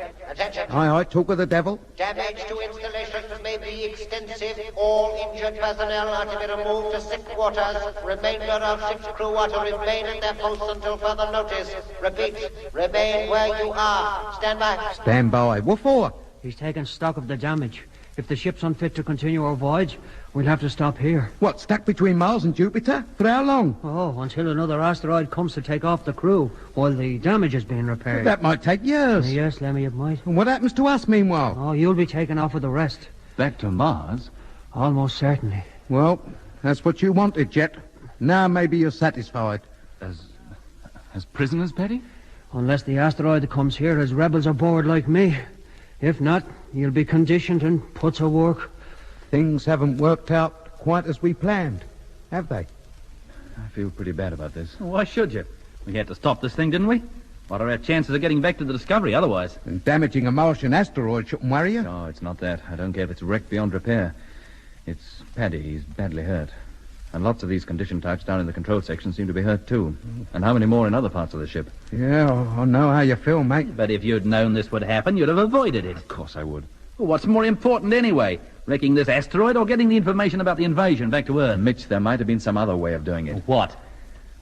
Aye, talk with the devil. Damage to installations may be extensive. All injured personnel are to be removed to sick quarters. Remainder of ship's crew are to remain at their posts until further notice. Repeat, remain where you are. Stand by. Stand by. What for? He's taking stock of the damage. If the ship's unfit to continue our voyage, we'll have to stop here. What, stuck between Mars and Jupiter? For how long? Oh, until another asteroid comes to take off the crew while the damage is being repaired. That might take years. Yes, Lemmy, it might. And what happens to us meanwhile? Oh, you'll be taken off with the rest. Back to Mars? Almost certainly. Well, that's what you wanted, Jet. Now maybe you're satisfied. As prisoners, Paddy? Unless the asteroid comes here as rebels aboard like me. If not, you'll be conditioned and put to work. Things haven't worked out quite as we planned, have they? I feel pretty bad about this. Why should you? We had to stop this thing, didn't we? What are our chances of getting back to the Discovery otherwise? And damaging a Martian asteroid shouldn't worry you. No, it's not that. I don't care if it's wrecked beyond repair. It's Paddy. He's badly hurt. And lots of these condition types down in the control section seem to be hurt too. And how many more in other parts of the ship? Yeah, I know how you feel, mate. But if you'd known this would happen, you'd have avoided it. Of course I would. Well, what's more important anyway? Wrecking this asteroid or getting the information about the invasion back to Earth? Mitch, there might have been some other way of doing it. What?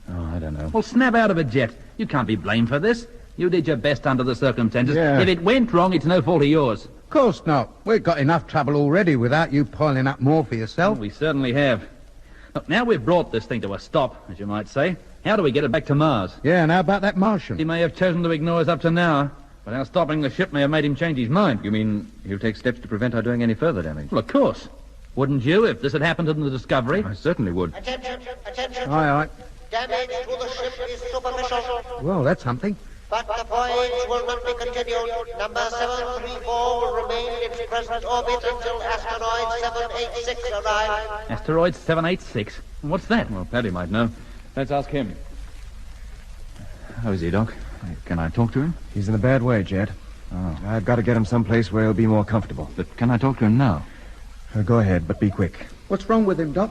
Oh, I don't know. Well, snap out of it, Jet. You can't be blamed for this. You did your best under the circumstances. Yeah. If it went wrong, it's no fault of yours. Of course not. We've got enough trouble already without you piling up more for yourself. Well, we certainly have. Look, now we've brought this thing to a stop, as you might say. How do we get it back to Mars? Yeah, and how about that Martian? He may have chosen to ignore us up to now, but our stopping the ship may have made him change his mind. You mean he'll take steps to prevent our doing any further damage? Well, of course. Wouldn't you, if this had happened in the Discovery? I certainly would. Attention, attention. Aye, aye. Damage to the ship is superficial, Well, that's something. but the voyage will not be continued. Number 734 will remain in its present orbit until asteroid 786 arrives. Asteroid 786? What's that? Well, Paddy might know. Let's ask him. How is he, Doc? Can I talk to him? He's in a bad way, Jet. Oh. I've got to get him someplace where he'll be more comfortable. But can I talk to him now? Go ahead, but be quick. What's wrong with him, Doc?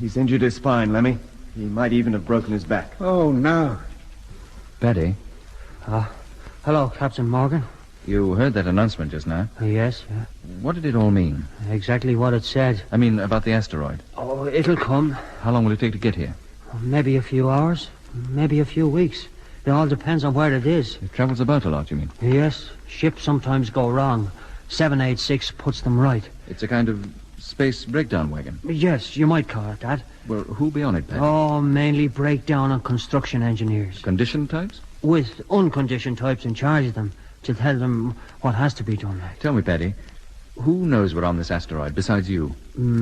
He's injured his spine, Lemmy. He might even have broken his back. Oh, no. Paddy, Hello, Captain Morgan. you heard that announcement just now. Yes, yeah. What did it all mean? Exactly what it said. I mean, about the asteroid. Oh, it'll come. How long will it take to get here? Maybe a few hours. Maybe a few weeks. It all depends on where it is. It travels about a lot, you mean? Yes, ships sometimes go wrong. 786 puts them right. It's a kind of space breakdown wagon. Yes, you might call it that. Well, who'll be on it, Paddy? Oh, mainly breakdown and construction engineers. Condition types? With unconditioned types in charge of them to tell them what has to be done. Tell me, Paddy, who knows we're on this asteroid besides you?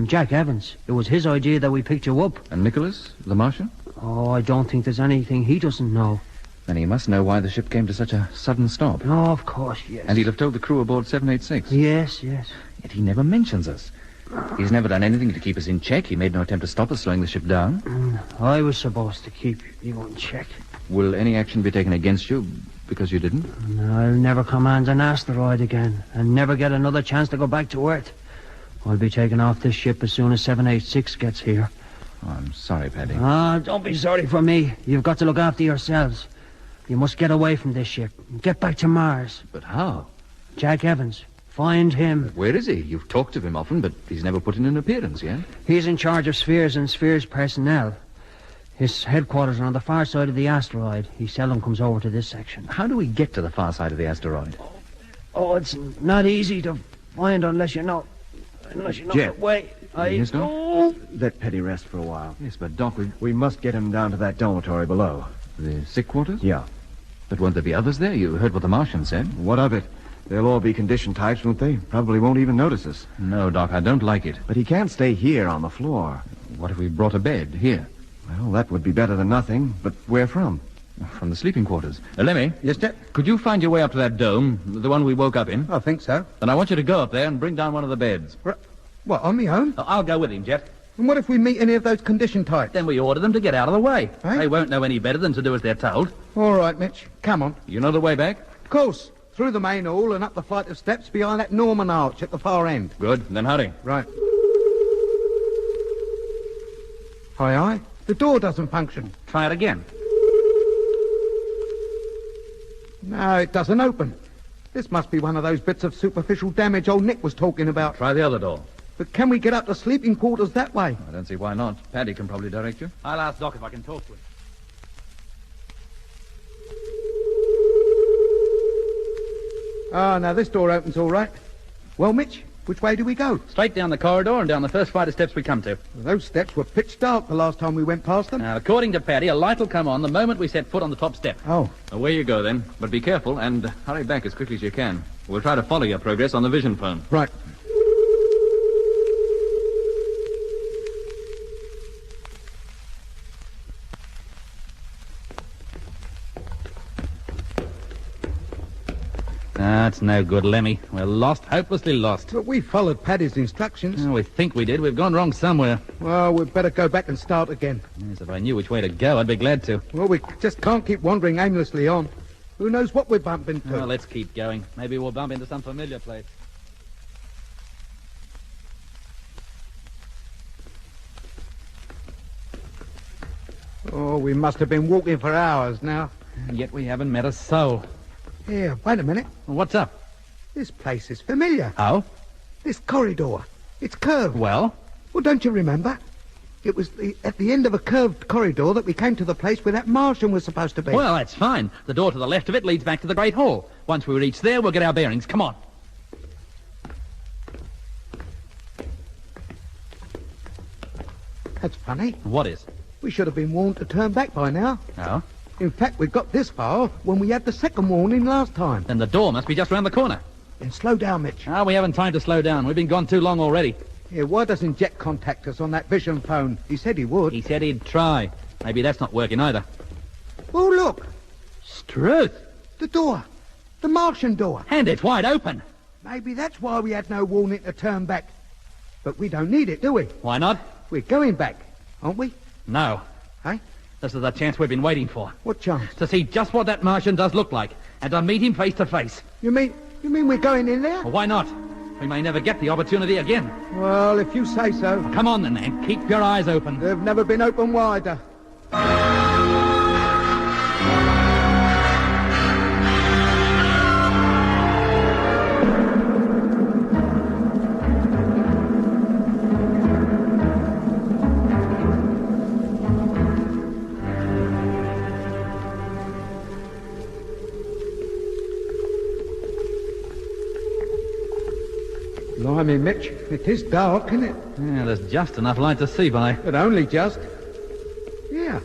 Jack Evans. It was his idea that we picked you up. And Nicholas, the Martian? Oh, I don't think there's anything he doesn't know. Then he must know why the ship came to such a sudden stop. Oh, of course, yes. And he'd have told the crew aboard 786. Yes, yes. Yet he never mentions us. He's never done anything to keep us in check. He made no attempt to stop us slowing the ship down. I was supposed to keep you in check. Will any action be taken against you because you didn't? I'll never command an asteroid again and never get another chance to go back to Earth. I'll be taken off this ship as soon as 786 gets here. Oh, I'm sorry, Paddy. Ah, don't be sorry for me. You've got to look after yourselves. You must get away from this ship. Get back to Mars. But how? Jack Evans. Find him. Where is he? You've talked of him often, but he's never put in an appearance yet. He's in charge of Spheres and Spheres personnel. His headquarters are on the far side of the asteroid. He seldom comes over to this section. How do we get to the far side of the asteroid? Oh, it's not easy to find unless you know Jet. the way. Yes, Doc? Let Petty rest for a while. Yes, but Doc, We must get him down to that dormitory below. the sick quarters? Yeah. But won't there be others there? You heard what the Martian said. What of it? They'll all be condition types, won't they? Probably won't even notice us. No, Doc, I don't like it. But he can't stay here on the floor. What if we brought a bed here? Well, that would be better than nothing. But where from? From the sleeping quarters. Lemmy? Yes, Jack? Could you find your way up to that dome, the one we woke up in? I think so. Then I want you to go up there and bring down one of the beds. What, on me own? I'll go with him, Jet. And what if we meet any of those condition types? Then we order them to get out of the way. Eh? They won't know any better than to do as they're told. All right, Mitch. Come on. You know the way back? Of course. Through the main hall and up the flight of steps behind that Norman arch at the far end. Good. Then hurry. Right. Aye, aye. The door doesn't function. Try it again. No, it doesn't open. This must be one of those bits of superficial damage old Nick was talking about. Try the other door. But can we get up to sleeping quarters that way? I don't see why not. Paddy can probably direct you. I'll ask Doc if I can talk to him. Ah, now this door opens all right. Well, Mitch, which way do we go? Straight down the corridor and down the first flight of steps we come to. Those steps were pitch dark the last time we went past them. Now, according to Paddy, a light will come on the moment we set foot on the top step. Oh. Away you go, then. But be careful and hurry back as quickly as you can. We'll try to follow your progress on the vision phone. Right. That's no good, Lemmy. We're lost, hopelessly lost. But we followed Paddy's instructions. Oh, we think we did. We've gone wrong somewhere. Well, we'd better go back and start again. Yes, if I knew which way to go, I'd be glad to. Well, we just can't keep wandering aimlessly on. Who knows what we're bumping into? Well, let's keep going. Maybe we'll bump into some familiar place. Oh, we must have been walking for hours now. And yet we haven't met a soul. Here, wait a minute. What's up? This place is familiar. Oh? This corridor. It's curved. Well? Well, don't you remember? It was at the end of a curved corridor that we came to the place where that Martian was supposed to be. Well, that's fine. The door to the left of it leads back to the Great Hall. Once we reach there, we'll get our bearings. Come on. That's funny. What is? We should have been warned to turn back by now. Oh? In fact, we got this far when we had the second warning last time. Then the door must be just round the corner. Then slow down, Mitch. Ah, we haven't time to slow down. We've been gone too long already. Yeah, why doesn't Jet contact us on that vision phone? He said he would. He said he'd try. Maybe that's not working either. Oh, look. Struth. The door. The Martian door. And it's wide open. Maybe that's why we had no warning to turn back. But we don't need it, do we? Why not? We're going back, aren't we? No. Hey? This is the chance we've been waiting for. What chance? To see just what that Martian does look like, and to meet him face to face. You mean we're going in there? Well, why not? We may never get the opportunity again. Well, if you say so. Come on then, and keep your eyes open. They've never been open wider. Blimey, Mitch, it is dark, isn't it? Yeah, there's just enough light to see by. But only just. Yeah.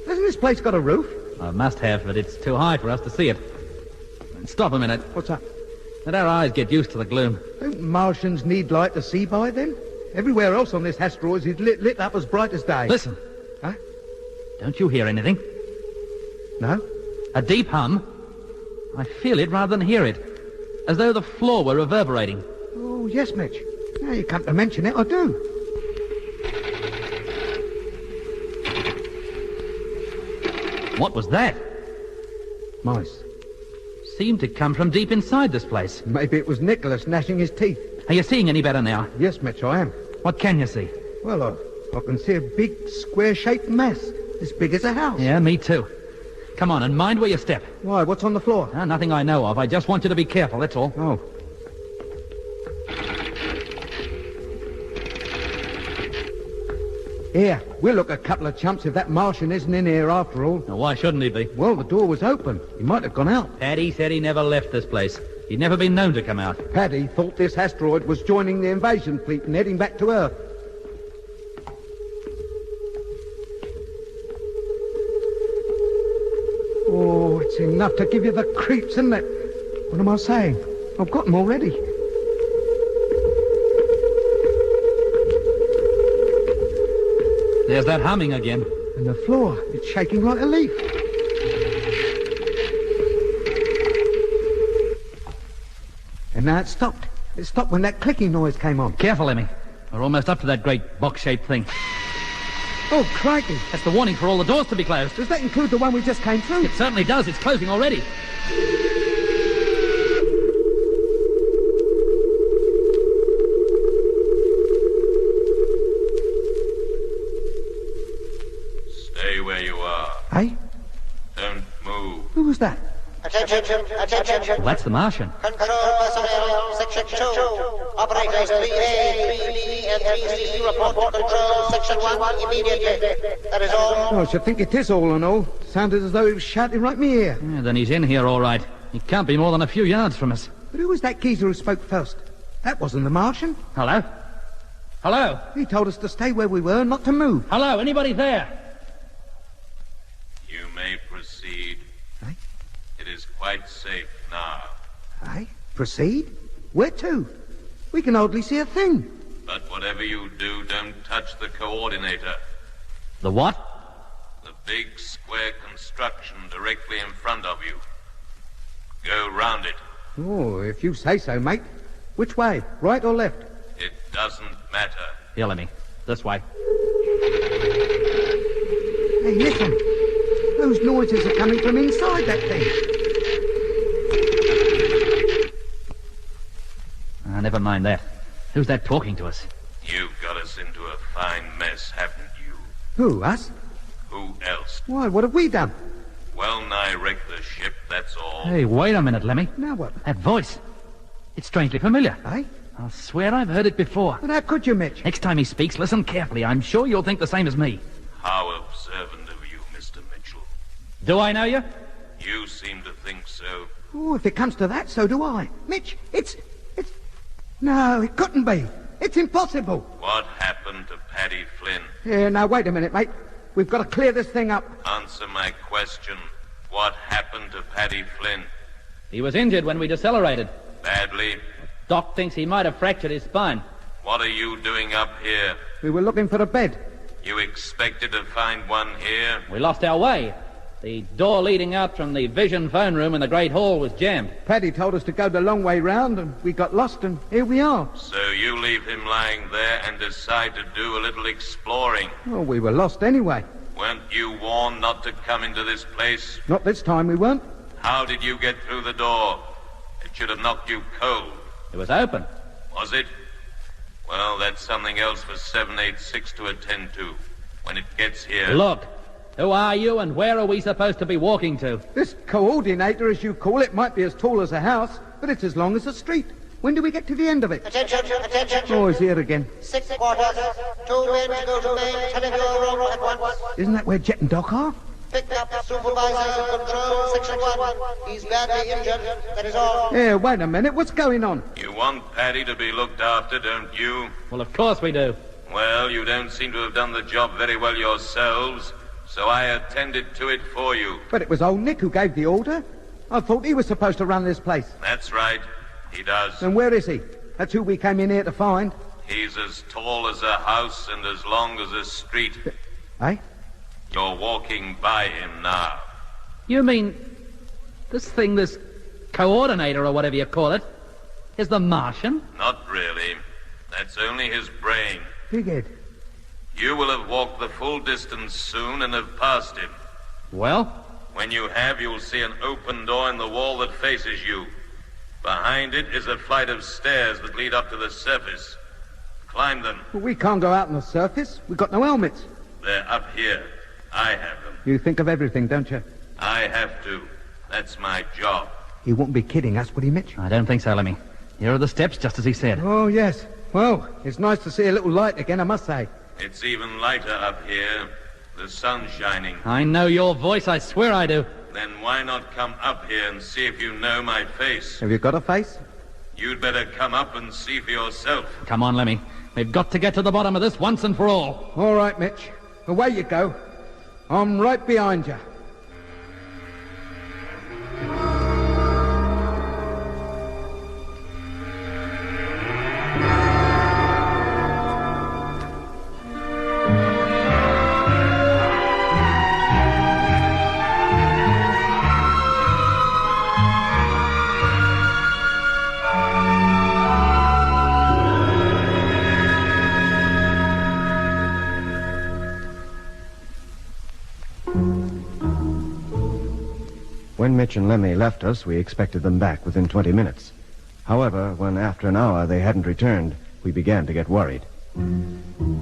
Hasn't this place got a roof? I must have, but it's too high for us to see it. Stop a minute. What's up? Let our eyes get used to the gloom. Don't Martians need light to see by, then? Everywhere else on this asteroid is lit up as bright as day. Listen. Huh? Don't you hear anything? No? A deep hum? I feel it rather than hear it. As though the floor were reverberating. Oh, yes, Mitch. Now you come to mention it, I do. What was that? Mice. Seemed to come from deep inside this place. Maybe it was Nicholas gnashing his teeth. Are you seeing any better now? Yes, Mitch, I am. What can you see? Well, I can see a big, square-shaped mass, as big as a house. Yeah, me too. Come on, and mind where you step. Why, what's on the floor? Nothing I know of. I just want you to be careful, that's all. Oh. Here, we'll look a couple of chumps if that Martian isn't in here after all. Now, why shouldn't he be? Well, the door was open. He might have gone out. Paddy said he never left this place. He'd never been known to come out. Paddy thought this asteroid was joining the invasion fleet and heading back to Earth. Oh, it's enough to give you the creeps, isn't it? What am I saying? I've got them already. There's that humming again. And the floor, it's shaking like a leaf. And now it stopped. It stopped when that clicking noise came on. Careful, Emmy. We're almost up to that great box-shaped thing. Oh, crikey. That's the warning for all the doors to be closed. Does that include the one we just came through? It certainly does. It's closing already. Stay where you are. Hey? Don't move. Who was that? Attention. Well, that's the Martian. Control personnel, Section 2. Operators 3A, 3B, and 3C report to Control Section 1 immediately. That is all. Oh, I should think it is all in all. Sounded as though he was shouting right in my ear. Yeah, then he's in here all right. He can't be more than a few yards from us. But who was that geezer who spoke first? That wasn't the Martian. Hello? Hello? He told us to stay where we were, not to move. Hello? Anybody there? You may proceed. It is quite safe now. Aye? Proceed? Where to? We can hardly see a thing. But whatever you do, don't touch the coordinator. The what? The big square construction directly in front of you. Go round it. Oh, if you say so, mate. Which way? Right or left? It doesn't matter. Here, Lemmy. This way. Hey, listen. Those noises are coming from inside that thing. Never mind that. Who's that talking to us? You've got us into a fine mess, haven't you? Who, us? Who else? Why, what have we done? Well nigh wrecked the ship, that's all. Hey, wait a minute, Lemmy. Now what? That voice. It's strangely familiar. Eh? I'll swear I've heard it before. But how could you, Mitch? Next time he speaks, listen carefully. I'm sure you'll think the same as me. How observant of you, Mr. Mitchell. Do I know you? You seem to think so. Oh, if it comes to that, so do I. Mitch, it's... No, it couldn't be. It's impossible. What happened to Paddy Flynn? Yeah, now, wait a minute, mate. We've got to clear this thing up. Answer my question. What happened to Paddy Flynn? He was injured when we decelerated. Badly? Doc thinks he might have fractured his spine. What are you doing up here? We were looking for a bed. You expected to find one here? We lost our way. The door leading out from the vision phone room in the Great Hall was jammed. Paddy told us to go the long way round, and we got lost, and here we are. So you leave him lying there and decide to do a little exploring? Well, we were lost anyway. Weren't you warned not to come into this place? Not this time, we weren't. How did you get through the door? It should have knocked you cold. It was open. Was it? Well, that's something else for 786 to attend to when it gets here. Look, who are you and where are we supposed to be walking to? This coordinator, as you call it, might be as tall as a house, but it's as long as a street. When do we get to the end of it? Attention. Oh, he's here again. 6 quarters. 2 men to go to main telephone room at once. Isn't that where Jet and Doc are? Picked up supervisor of control, section 1. He's badly injured, that is all. Yeah, wait a minute. What's going on? You want Paddy to be looked after, don't you? Well, of course we do. Well, you don't seem to have done the job very well yourselves, so I attended to it for you. But it was old Nick who gave the order. I thought he was supposed to run this place. That's right. He does. And where is he? That's who we came in here to find. He's as tall as a house and as long as a street. Eh? You're walking by him now. You mean this coordinator or whatever you call it, is the Martian? Not really. That's only his brain. Bighead. You will have walked the full distance soon and have passed him. Well? When you have, you'll see an open door in the wall that faces you. Behind it is a flight of stairs that lead up to the surface. Climb them. Well, we can't go out on the surface. We've got no helmets. They're up here. I have them. You think of everything, don't you? I have to. That's my job. He wouldn't be kidding us, would he, Mitch? I don't think so, Lemmy. Here are the steps, just as he said. Oh, yes. Well, it's nice to see a little light again, I must say. It's even lighter up here. The sun's shining. I know your voice, I swear I do. Then why not come up here and see if you know my face? Have you got a face? You'd better come up and see for yourself. Come on, Lemmy. We've got to get to the bottom of this once and for all. All right, Mitch. Away you go. I'm right behind you. When Mitch and Lemmy left us, we expected them back within 20 minutes. However, when after an hour they hadn't returned, we began to get worried.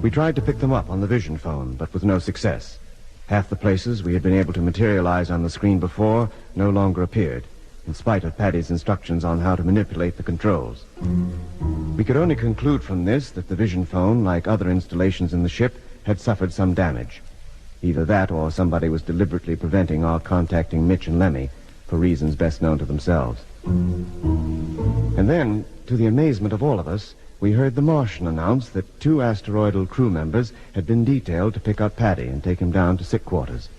We tried to pick them up on the vision phone, but with no success. Half the places we had been able to materialize on the screen before no longer appeared, in spite of Paddy's instructions on how to manipulate the controls. We could only conclude from this that the vision phone, like other installations in the ship, had suffered some damage. Either that or somebody was deliberately preventing our contacting Mitch and Lemmy for reasons best known to themselves. And then, to the amazement of all of us, we heard the Martian announce that 2 asteroidal crew members had been detailed to pick up Paddy and take him down to sick quarters.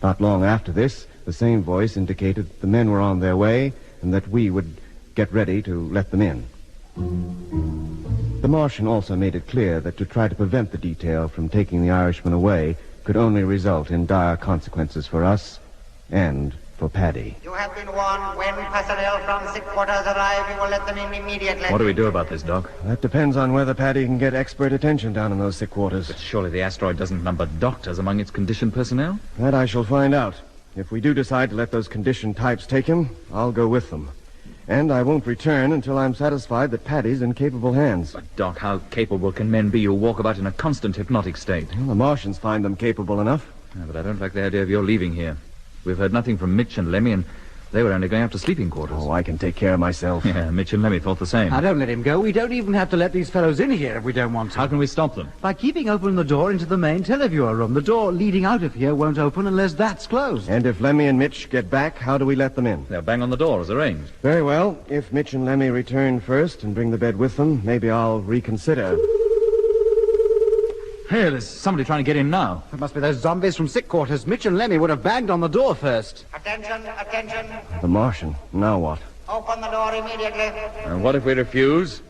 Not long after this, the same voice indicated that the men were on their way and that we would get ready to let them in. The Martian also made it clear that to try to prevent the detail from taking the Irishman away could only result in dire consequences for us and for Paddy. You have been warned. When personnel from sick quarters arrive, you will let them in immediately. What do we do about this, Doc? That depends on whether Paddy can get expert attention down in those sick quarters. But surely the asteroid doesn't number doctors among its conditioned personnel? That I shall find out. If we do decide to let those conditioned types take him, I'll go with them. And I won't return until I'm satisfied that Paddy's in capable hands. But, Doc, how capable can men be who walk about in a constant hypnotic state? Well, the Martians find them capable enough. Yeah, but I don't like the idea of your leaving here. We've heard nothing from Mitch and Lemmy, and they were only going up to sleeping quarters. Oh, I can take care of myself. Yeah, Mitch and Lemmy thought the same. Now, don't let him go. We don't even have to let these fellows in here if we don't want to. How can we stop them? By keeping open the door into the main televiewer room. The door leading out of here won't open unless that's closed. And if Lemmy and Mitch get back, how do we let them in? They'll bang on the door as arranged. Very well. If Mitch and Lemmy return first and bring the bed with them, maybe I'll reconsider. Hey, there's somebody trying to get in now. It must be those zombies from sick quarters. Mitch and Lemmy would have banged on the door first. Attention, attention. The Martian. Now what? Open the door immediately. And what if we refuse?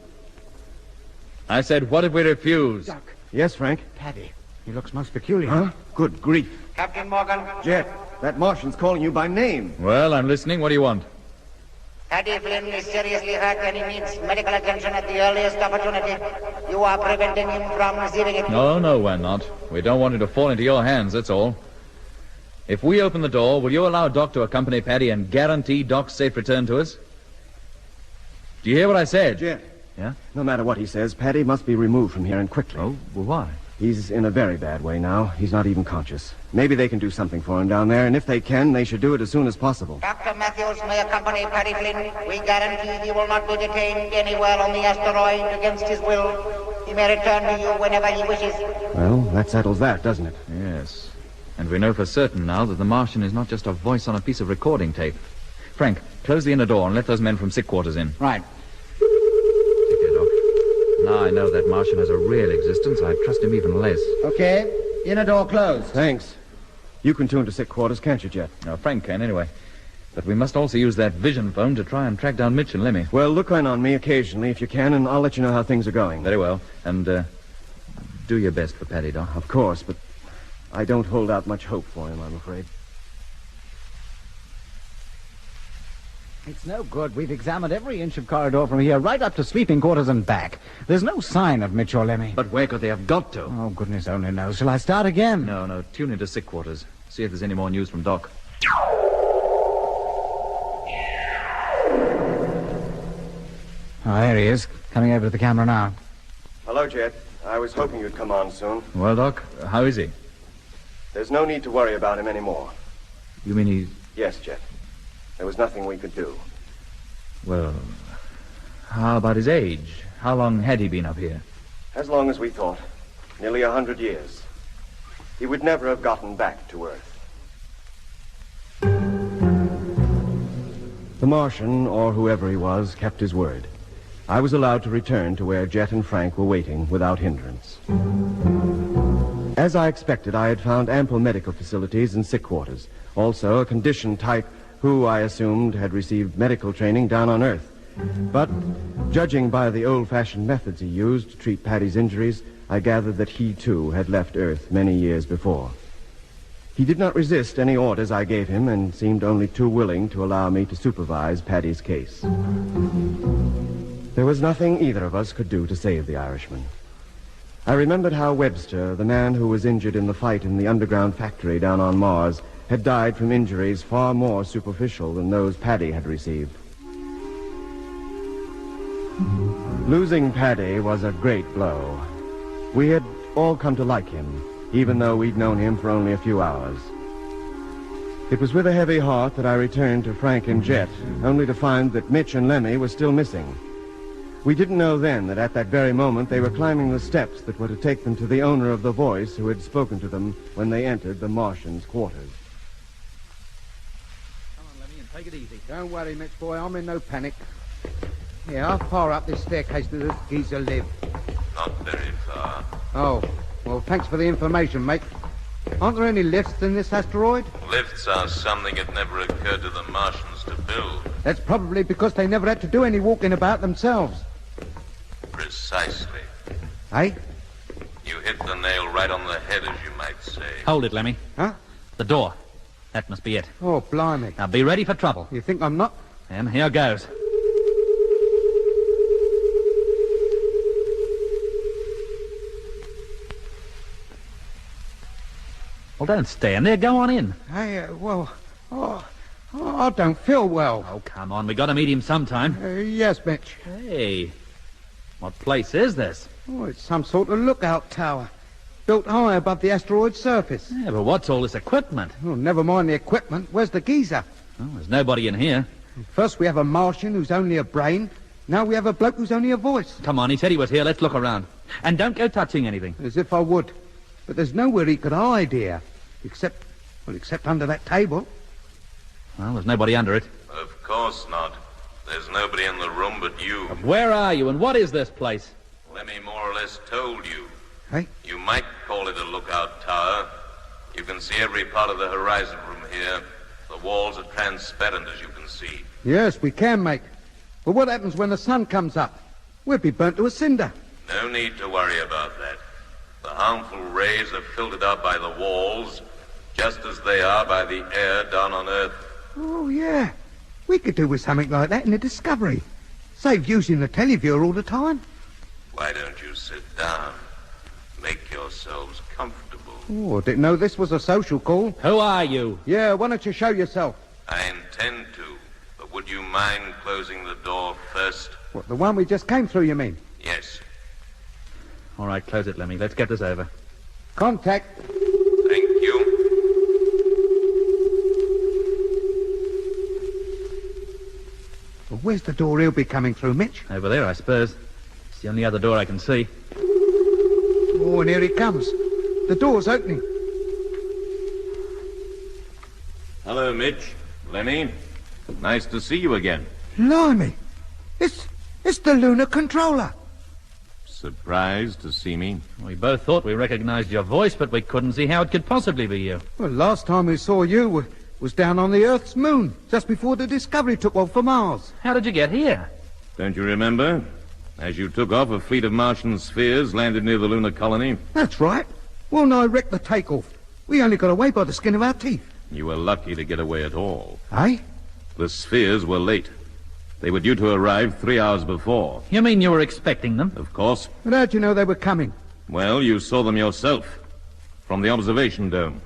I said, what if we refuse? Doc. Yes, Frank? Paddy. He looks most peculiar. Huh? Good grief. Captain Morgan. Jet, that Martian's calling you by name. Well, I'm listening. What do you want? Paddy Flynn is seriously hurt and he needs medical attention at the earliest opportunity. You are preventing him from receiving it. No, we're not. We don't want him to fall into your hands, that's all. If we open the door, will you allow Doc to accompany Paddy and guarantee Doc's safe return to us? Do you hear what I said? Jet. Yeah? No matter what he says, Paddy must be removed from here and quickly. Oh, well, why? He's in a very bad way now. He's not even conscious. Maybe they can do something for him down there, and if they can, they should do it as soon as possible. Dr. Matthews may accompany Paddy Flynn. We guarantee he will not be detained anywhere on the asteroid against his will. He may return to you whenever he wishes. Well, that settles that, doesn't it? Yes. And we know for certain now that the Martian is not just a voice on a piece of recording tape. Frank, close the inner door and let those men from sick quarters in. Right. Take care, Doc. Now I know that Martian has a real existence, I trust him even less. Okay. Inner door closed. Thanks. You can tune to sick quarters, can't you, Jet? No, Frank can, anyway. But we must also use that vision phone to try and track down Mitch and Lemmy. Well, look in on me occasionally if you can, and I'll let you know how things are going. Very well. And, do your best for Paddy, Doc. Of course, but I don't hold out much hope for him, I'm afraid. It's no good. We've examined every inch of corridor from here right up to sleeping quarters and back. There's no sign of Mitch or Lemmy. But where could they have got to? Oh, goodness only knows. Shall I start again? No. Tune into sick quarters. See if there's any more news from Doc. Oh, there he is. Coming over to the camera now. Hello, Jet. I was hoping you'd come on soon. Well, Doc, how is he? There's no need to worry about him anymore. You mean he's... Yes, Jet. There was nothing we could do. Well, how about his age? How long had he been up here? As long as we thought. Nearly 100 years. He would never have gotten back to Earth. The Martian, or whoever he was, kept his word. I was allowed to return to where Jet and Frank were waiting without hindrance. As I expected, I had found ample medical facilities and sick quarters. Also, a conditioned type who, I assumed, had received medical training down on Earth. But, judging by the old-fashioned methods he used to treat Paddy's injuries, I gathered that he, too, had left Earth many years before. He did not resist any orders I gave him and seemed only too willing to allow me to supervise Paddy's case. There was nothing either of us could do to save the Irishman. I remembered how Webster, the man who was injured in the fight in the underground factory down on Mars, had died from injuries far more superficial than those Paddy had received. Losing Paddy was a great blow. We had all come to like him, even though we'd known him for only a few hours. It was with a heavy heart that I returned to Frank and Jet, only to find that Mitch and Lemmy were still missing. We didn't know then that at that very moment they were climbing the steps that were to take them to the owner of the voice who had spoken to them when they entered the Martian's quarters. Come on, Lemmy, and take it easy. Don't worry, Mitch boy, I'm in no panic. Yeah, how far up this staircase does this geezer live? Not very far. Oh, well, thanks for the information, mate. Aren't there any lifts in this asteroid? Lifts are something it never occurred to the Martians to build. That's probably because they never had to do any walking about themselves. Precisely. Eh? You hit the nail right on the head, as you might say. Hold it, Lemmy. Huh? The door. That must be it. Oh, blimey. Now be ready for trouble. You think I'm not? And here goes. Well, don't stand there. Go on in. Hey, I don't feel well. Oh, come on. We got to meet him sometime. Yes, Mitch. Hey, what place is this? Oh, it's some sort of lookout tower. Built high above the asteroid's surface. Yeah, but what's all this equipment? Oh, never mind the equipment. Where's the geezer? Oh, there's nobody in here. First we have a Martian who's only a brain. Now we have a bloke who's only a voice. Come on, he said he was here. Let's look around. And don't go touching anything. As if I would. But there's nowhere he could hide here. Except under that table. Well, there's nobody under it. Of course not. There's nobody in the room but you. But where are you, and what is this place? Lemmy more or less told you. Hey? You might call it a lookout tower. You can see every part of the horizon from here. The walls are transparent, as you can see. Yes, we can, mate. But what happens when the sun comes up? We'll be burnt to a cinder. No need to worry about that. The harmful rays are filtered out by the walls, just as they are by the air down on Earth. Oh, yeah. We could do with something like that in a Discovery. Save using the televiewer all the time. Why don't you sit down? Make yourselves comfortable. Oh, I didn't know this was a social call. Who are you? Yeah, why don't you show yourself? I intend to, but would you mind closing the door first? What, the one we just came through, you mean? Yes. All right, close it, Lemmy. Let's get this over. Contact. Thank you. Well, where's the door he'll be coming through, Mitch? Over there, I suppose. It's the only other door I can see. Oh, and here he comes. The door's opening. Hello, Mitch. Lemmy. Nice to see you again. Blimey. It's the lunar controller. Surprised to see me? We both thought we recognized your voice, but we couldn't see how it could possibly be you. Well, last time we saw you was down on the Earth's moon, just before the Discovery took off for Mars. How did you get here? Don't you remember? As you took off, a fleet of Martian spheres landed near the lunar colony. That's right. Well, no, I wrecked the takeoff. We only got away by the skin of our teeth. You were lucky to get away at all. Eh? The spheres were late. They were due to arrive 3 hours before. You mean you were expecting them? Of course. But how'd you know they were coming? Well, you saw them yourself. From the observation dome.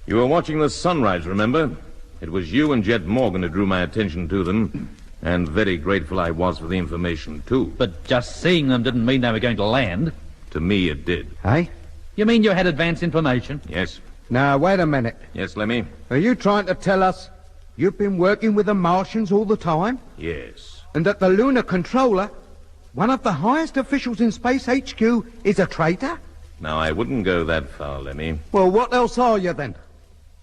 You were watching the sunrise, remember? It was you and Jet Morgan who drew my attention to them. And very grateful I was for the information, too. But just seeing them didn't mean they were going to land. To me, it did. Eh? You mean you had advance information? Yes. Now, wait a minute. Yes, Lemmy? Are you trying to tell us you've been working with the Martians all the time? Yes. And that the lunar controller, one of the highest officials in Space HQ, is a traitor? Now, I wouldn't go that far, Lemmy. Well, what else are you, then?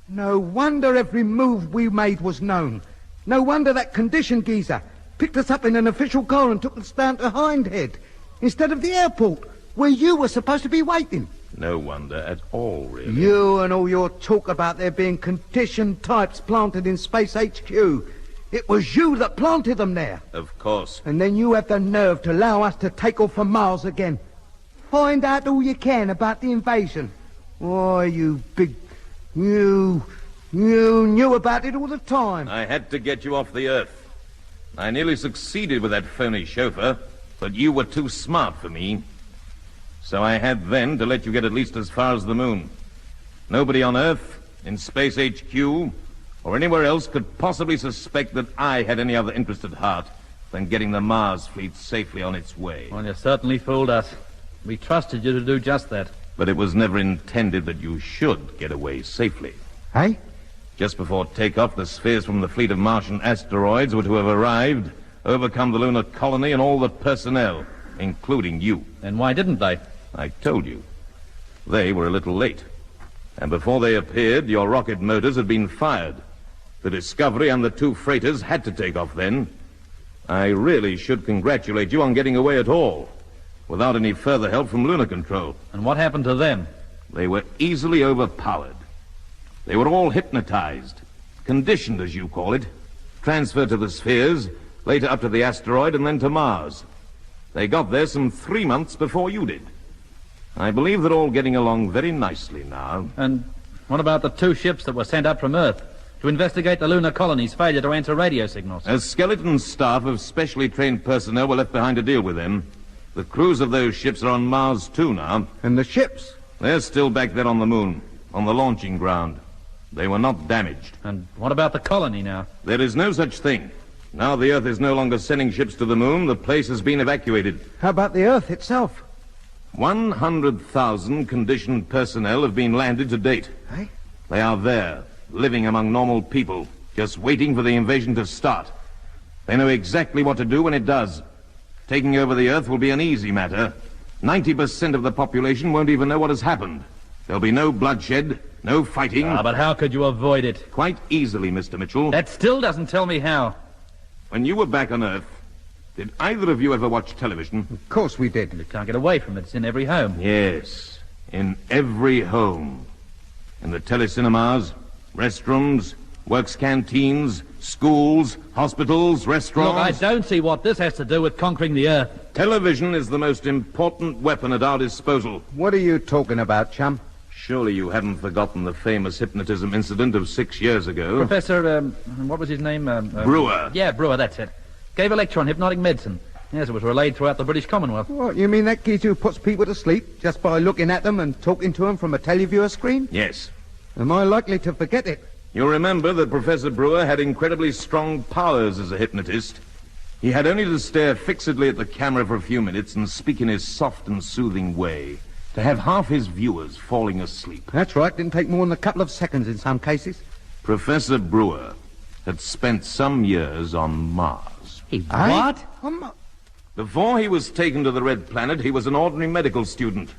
No wonder every move we made was known. No wonder that condition geezer picked us up in an official car and took us down to Hindhead, instead of the airport, where you were supposed to be waiting. No wonder at all, really. You and all your talk about there being conditioned types planted in Space HQ. It was you that planted them there. Of course. And then you have the nerve to allow us to take off for Mars again. Find out all you can about the invasion. Oh, you big... You knew about it all the time. I had to get you off the Earth. I nearly succeeded with that phony chauffeur, but you were too smart for me. So I had then to let you get at least as far as the moon. Nobody on Earth, in Space HQ, or anywhere else could possibly suspect that I had any other interest at heart than getting the Mars fleet safely on its way. Well, you certainly fooled us. We trusted you to do just that. But it was never intended that you should get away safely. Eh? Just before takeoff, the spheres from the fleet of Martian asteroids were to have arrived, overcome the lunar colony and all the personnel, including you. Then why didn't they? I told you. They were a little late. And before they appeared, your rocket motors had been fired. The Discovery and the two freighters had to take off then. I really should congratulate you on getting away at all, without any further help from lunar control. And what happened to them? They were easily overpowered. They were all hypnotized, conditioned, as you call it, transferred to the spheres, later up to the asteroid, and then to Mars. They got there some 3 months before you did. I believe they're all getting along very nicely now. And What about the 2 ships that were sent up from Earth to investigate the lunar colony's failure to answer radio signals? A skeleton staff of specially trained personnel were left behind to deal with them. The crews of those ships are on Mars too now. And the ships? They're still back there on the moon, on the launching ground. They were not damaged. And what about the colony now? There is no such thing. Now the Earth is no longer sending ships to the moon. The place has been evacuated. How about the Earth itself? 100,000 conditioned personnel have been landed to date. Eh? They are there, living among normal people, just waiting for the invasion to start. They know exactly what to do when it does. Taking over the Earth will be an easy matter. 90% of the population won't even know what has happened. There'll be no bloodshed, no fighting. But how could you avoid it? Quite easily, Mr. Mitchell. That still doesn't tell me how. When you were back on Earth, did either of you ever watch television? Of course we did. You can't get away from it. It's in every home. Yes, in every home. In the telecinemas, restrooms, works canteens, schools, hospitals, restaurants. Look, I don't see what this has to do with conquering the Earth. Television is the most important weapon at our disposal. What are you talking about, chum? Surely you haven't forgotten the famous hypnotism incident of 6 years ago. Professor, what was his name? Brewer. Yeah, Brewer, that's it. Gave a lecture on hypnotic medicine. Yes, it was relayed throughout the British Commonwealth. What, you mean that geezer who puts people to sleep just by looking at them and talking to them from a televiewer screen? Yes. Am I likely to forget it? You'll remember that Professor Brewer had incredibly strong powers as a hypnotist. He had only to stare fixedly at the camera for a few minutes and speak in his soft and soothing way to have half his viewers falling asleep. That's right. Didn't take more than a couple of seconds in some cases. Professor Brewer had spent some years on Mars. What? Before he was taken to the Red Planet, he was an ordinary medical student.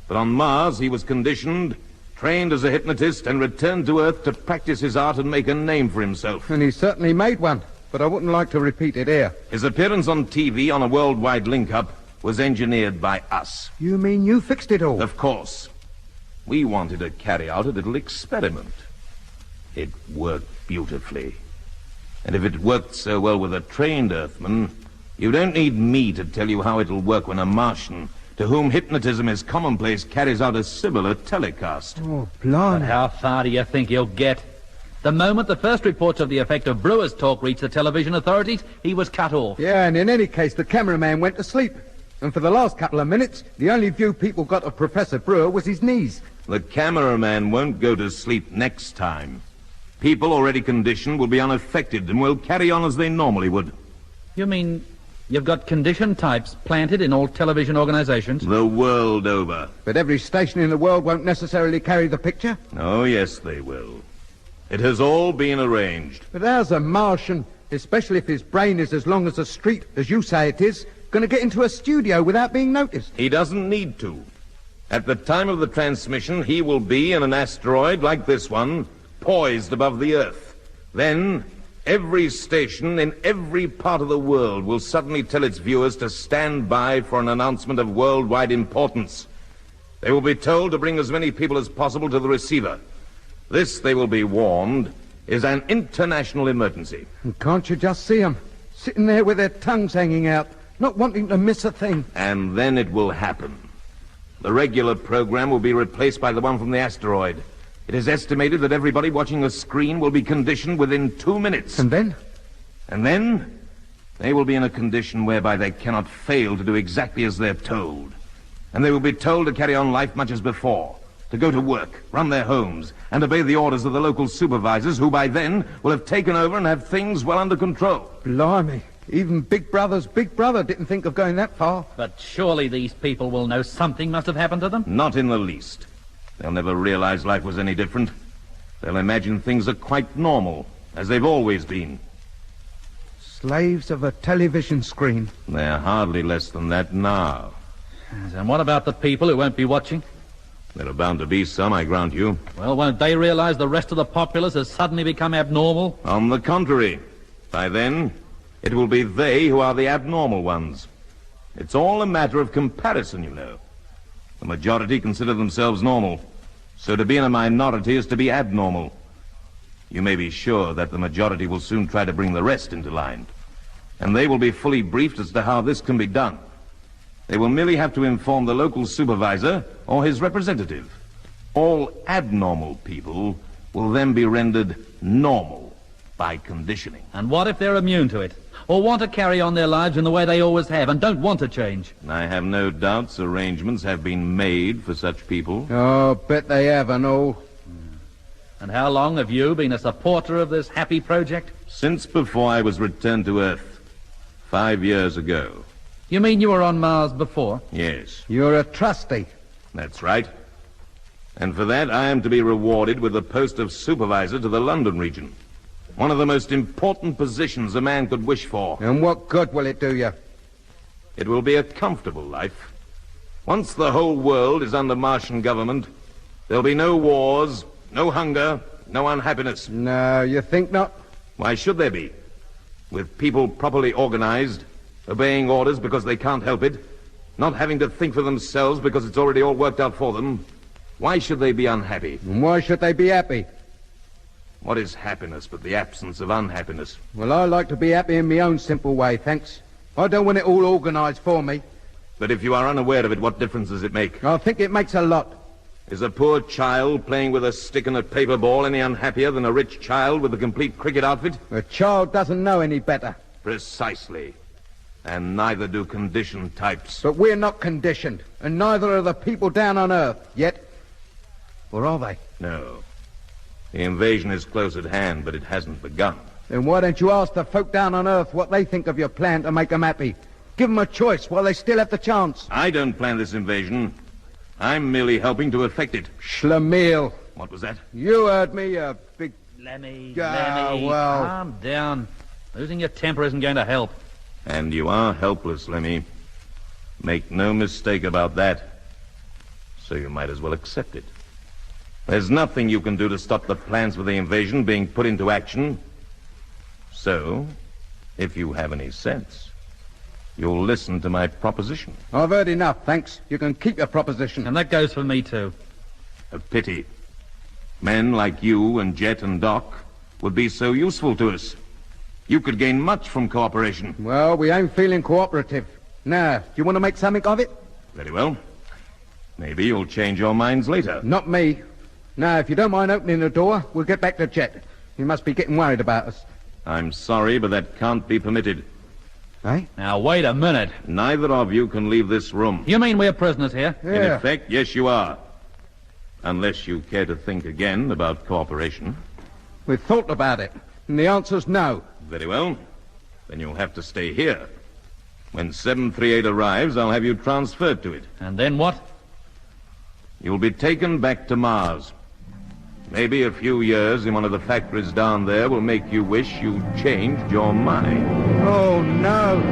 But on Mars, he was conditioned, trained as a hypnotist, and returned to Earth to practice his art and make a name for himself. And he certainly made one, but I wouldn't like to repeat it here. His appearance on TV on a worldwide link-up was engineered by us. You mean you fixed it all? Of course. We wanted to carry out a little experiment. It worked beautifully. And if it worked so well with a trained Earthman, you don't need me to tell you how it'll work when a Martian, to whom hypnotism is commonplace, carries out a similar telecast. Oh, blimey. But how far do you think he'll get? The moment the first reports of the effect of Brewer's talk reached the television authorities, he was cut off. Yeah, and in any case, the cameraman went to sleep. And for the last couple of minutes, the only view people got of Professor Brewer was his knees. The cameraman won't go to sleep next time. People already conditioned will be unaffected and will carry on as they normally would. You mean you've got conditioned types planted in all television organizations? The world over. But every station in the world won't necessarily carry the picture? Oh, yes, they will. It has all been arranged. But how's a Martian, especially if his brain is as long as a street, as you say it is, going to get into a studio without being noticed? He doesn't need to. At the time of the transmission, he will be in an asteroid like this one, poised above the Earth. Then, every station in every part of the world will suddenly tell its viewers to stand by for an announcement of worldwide importance. They will be told to bring as many people as possible to the receiver. This, they will be warned, is an international emergency. And can't you just see them, sitting there with their tongues hanging out, not wanting to miss a thing? And then it will happen. The regular program will be replaced by the one from the asteroid. It is estimated that everybody watching the screen will be conditioned within 2 minutes. And then? And then, they will be in a condition whereby they cannot fail to do exactly as they're told. And they will be told to carry on life much as before, to go to work, run their homes, and obey the orders of the local supervisors, who by then will have taken over and have things well under control. Blimey. Even Big Brother's Big Brother didn't think of going that far. But surely these people will know something must have happened to them? Not in the least. They'll never realize life was any different. They'll imagine things are quite normal, as they've always been. Slaves of a television screen. They're hardly less than that now. And what about the people who won't be watching? There are bound to be some, I grant you. Well, won't they realize the rest of the populace has suddenly become abnormal? On the contrary. By then, it will be they who are the abnormal ones. It's all a matter of comparison, you know. The majority consider themselves normal. So to be in a minority is to be abnormal. You may be sure that the majority will soon try to bring the rest into line. And they will be fully briefed as to how this can be done. They will merely have to inform the local supervisor or his representative. All abnormal people will then be rendered normal by conditioning. And what if they're immune to it? Or want to carry on their lives in the way they always have and don't want to change? I have no doubts arrangements have been made for such people. Oh, bet they have and all. And how long have you been a supporter of this happy project? Since before I was returned to Earth, 5 years ago. You mean you were on Mars before? Yes. You're a trustee. That's right. And for that, I am to be rewarded with the post of supervisor to the London region. One of the most important positions a man could wish for. And what good will it do you? It will be a comfortable life. Once the whole world is under Martian government, there'll be no wars, no hunger, no unhappiness. No, you think not? Why should there be? With people properly organized, obeying orders because they can't help it, not having to think for themselves because it's already all worked out for them, why should they be unhappy? And why should they be happy? What is happiness but the absence of unhappiness? Well, I like to be happy in my own simple way, thanks. I don't want it all organized for me. But if you are unaware of it, what difference does it make? I think it makes a lot. Is a poor child playing with a stick and a paper ball any unhappier than a rich child with a complete cricket outfit? A child doesn't know any better. Precisely. And neither do conditioned types. But we're not conditioned, and neither are the people down on Earth, yet. Or are they? No. The invasion is close at hand, but it hasn't begun. Then why don't you ask the folk down on Earth what they think of your plan to make them happy? Give them a choice while they still have the chance. I don't plan this invasion. I'm merely helping to effect it. Schlemiel. What was that? You heard me, you big... Lemmy, Lemmy. Well... Calm down. Losing your temper isn't going to help. And you are helpless, Lemmy. Make no mistake about that. So you might as well accept it. There's nothing you can do to stop the plans for the invasion being put into action. So, if you have any sense, you'll listen to my proposition. I've heard enough, thanks. You can keep your proposition. And that goes for me, too. A pity. Men like you and Jet and Doc would be so useful to us. You could gain much from cooperation. Well, we ain't feeling cooperative. Now, do you want to make something of it? Very well. Maybe you'll change your minds later. Not me. Now, if you don't mind opening the door, we'll get back to Jet. He must be getting worried about us. I'm sorry, but that can't be permitted. Eh? Now, wait a minute. Neither of you can leave this room. You mean we're prisoners here? Yeah. In effect, yes, you are. Unless you care to think again about cooperation. We've thought about it, and the answer's no. Very well. Then you'll have to stay here. When 738 arrives, I'll have you transferred to it. And then what? You'll be taken back to Mars. Maybe a few years in one of the factories down there will make you wish you'd changed your mind. Oh, no.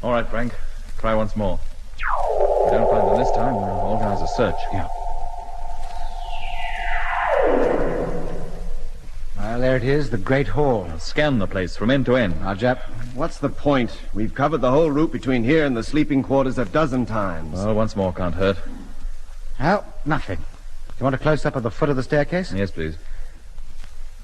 All right, Frank. Try once more. If we don't find them this time, we'll organize a search. Yeah. Well, there it is, the Great Hall. I'll scan the place from end to end. Jap. What's the point? We've covered the whole route between here and the sleeping quarters a dozen times. Well, once more can't hurt. Well, nothing. Do you want a close-up of the foot of the staircase? Yes, please.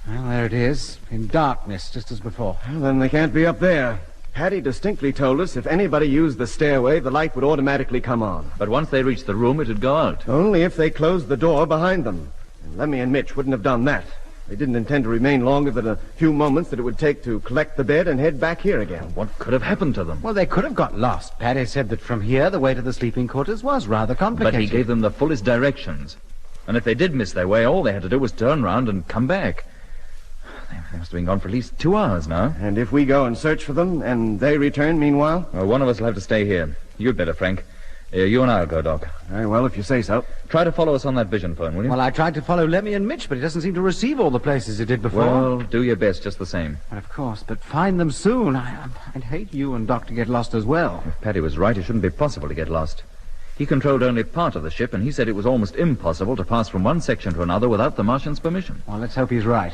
Well, there it is, in darkness, just as before. Well, then they can't be up there. Hattie distinctly told us if anybody used the stairway, the light would automatically come on. But once they reached the room, it'd go out. Only if they closed the door behind them. And Lemmy and Mitch wouldn't have done that. They didn't intend to remain longer than a few moments that it would take to collect the bed and head back here again. What could have happened to them? Well, they could have got lost. Paddy said that from here, the way to the sleeping quarters was rather complicated. But he gave them the fullest directions. And if they did miss their way, all they had to do was turn round and come back. They must have been gone for at least 2 hours now. And if we go and search for them, and they return meanwhile? Well, one of us will have to stay here. You'd better, Frank. You and I'll go, Doc. Very well, if you say so. Try to follow us on that vision phone, will you? Well, I tried to follow Lemmy and Mitch, but he doesn't seem to receive all the places he did before. Well, do your best just the same. Well, of course, but find them soon. I'd hate you and Doc to get lost as well. If Paddy was right, it shouldn't be possible to get lost. He controlled only part of the ship, and he said it was almost impossible to pass from one section to another without the Martian's permission. Well, let's hope he's right.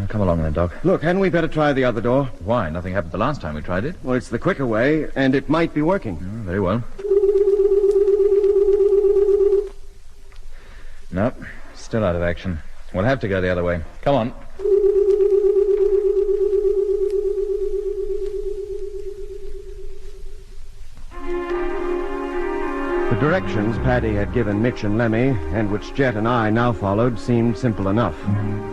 Come along then, Doc. Look, hadn't we better try the other door? Why? Nothing happened the last time we tried it. Well, it's the quicker way, and it might be working. Very well. Nope, still out of action. We'll have to go the other way. Come on. The directions Paddy had given Mitch and Lemmy, and which Jet and I now followed, seemed simple enough.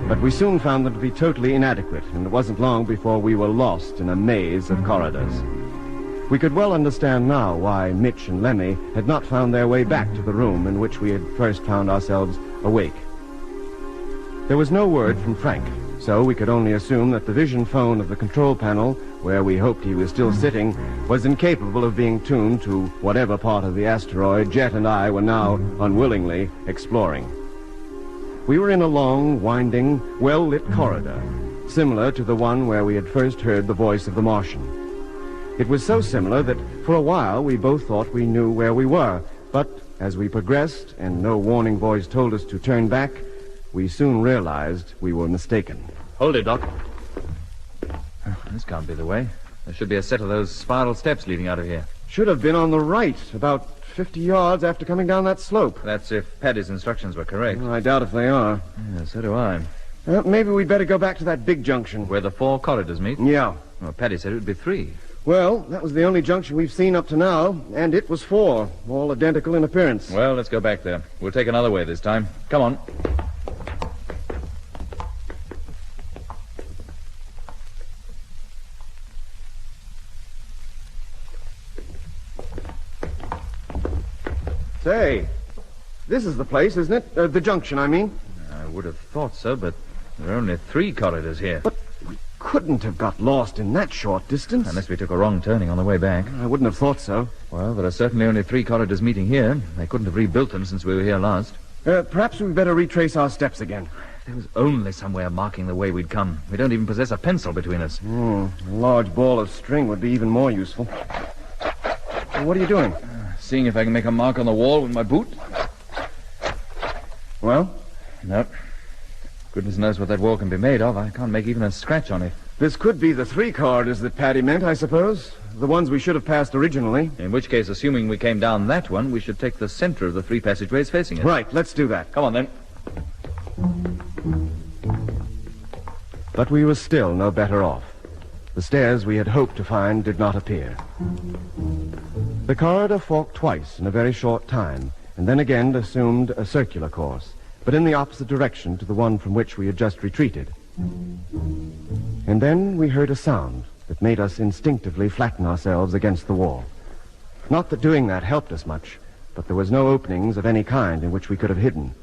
But we soon found them to be totally inadequate, and it wasn't long before we were lost in a maze of corridors. We could well understand now why Mitch and Lemmy had not found their way back to the room in which we had first found ourselves awake. There was no word from Frank, so we could only assume that the vision phone of the control panel, where we hoped he was still sitting, was incapable of being tuned to whatever part of the asteroid Jet and I were now unwillingly exploring. We were in a long, winding, well-lit corridor, similar to the one where we had first heard the voice of the Martian. It was so similar that for a while we both thought we knew where we were, but as we progressed and no warning voice told us to turn back, we soon realized we were mistaken. Hold it, Doc. Oh, this can't be the way. There should be a set of those spiral steps leading out of here. Should have been on the right, about 50 yards after coming down that slope. That's if Paddy's instructions were correct. Well, I doubt if they are. Yeah, so do I. Maybe we'd better go back to that big junction. Where the 4 corridors meet? Yeah. Well, Paddy said it would be 3. Well, that was the only junction we've seen up to now, and it was 4, all identical in appearance. Well, let's go back there. We'll take another way this time. Come on. Say, this is the place, isn't it? The junction, I mean. I would have thought so, but there are only 3 corridors here. But we couldn't have got lost in that short distance. Unless we took a wrong turning on the way back. I wouldn't have thought so. Well, there are certainly only 3 corridors meeting here. They couldn't have rebuilt them since we were here last. Perhaps we'd better retrace our steps again. There was only somewhere marking the way we'd come. We don't even possess a pencil between us. A large ball of string would be even more useful. What are you doing? Seeing if I can make a mark on the wall with my boot. Well? Nope. Goodness knows what that wall can be made of. I can't make even a scratch on it. This could be the 3 corridors that Paddy meant, I suppose. The ones we should have passed originally. In which case, assuming we came down that one, we should take the center of the 3 passageways facing it. Right, let's do that. Come on, then. But we were still no better off. The stairs we had hoped to find did not appear. The corridor forked twice in a very short time, and then again assumed a circular course, but in the opposite direction to the one from which we had just retreated. And then we heard a sound that made us instinctively flatten ourselves against the wall. Not that doing that helped us much, but there was no openings of any kind in which we could have hidden.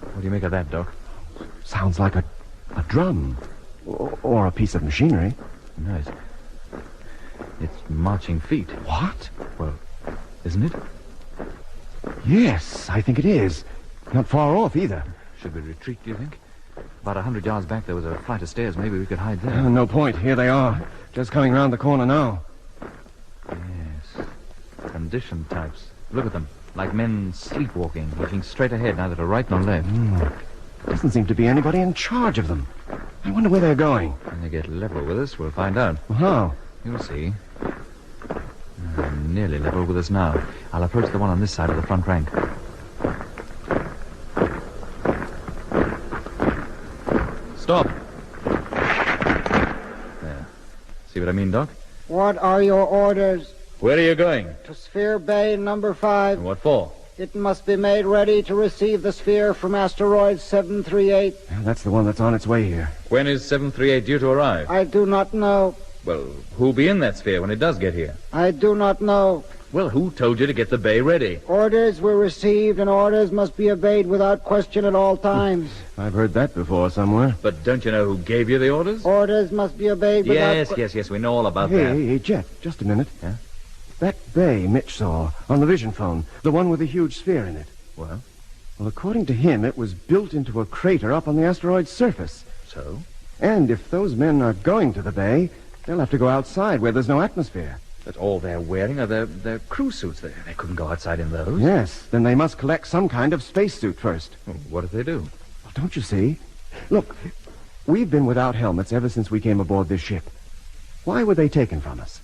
What do you make of that, Doc? Sounds like a drum. Or a piece of machinery. No, it's marching feet. What? Well, isn't it? Yes, I think it is. Not far off, either. Should we retreat, do you think? About 100 yards back, there was a flight of stairs. Maybe we could hide there. No point. Here they are. Just coming round the corner now. Yes. Condition types. Look at them. Like men sleepwalking, looking straight ahead, neither to right nor left. Doesn't seem to be anybody in charge of them. I wonder where they're going. When they get level with us, we'll find out. Well, how? You'll see. Nearly level with us now. I'll approach the one on this side of the front rank. Stop. There. See what I mean, Doc? What are your orders? Where are you going? To Sphere Bay number 5. And what for? It must be made ready to receive the sphere from asteroid 738. That's the one that's on its way here. When is 738 due to arrive? I do not know. Well, who'll be in that sphere when it does get here? I do not know. Well, who told you to get the bay ready? Orders were received, and orders must be obeyed without question at all times. I've heard that before somewhere. But don't you know who gave you the orders? Orders must be obeyed without... Yes, we know all about that. Hey, Jet, just a minute. Yeah? That bay Mitch saw on the vision phone, the one with the huge sphere in it. Well, according to him, it was built into a crater up on the asteroid's surface. So? And if those men are going to the bay, they'll have to go outside where there's no atmosphere. But all they're wearing are their crew suits. They couldn't go outside in those. Yes, then they must collect some kind of spacesuit first. Well, what did they do? Well, don't you see? Look, we've been without helmets ever since we came aboard this ship. Why were they taken from us?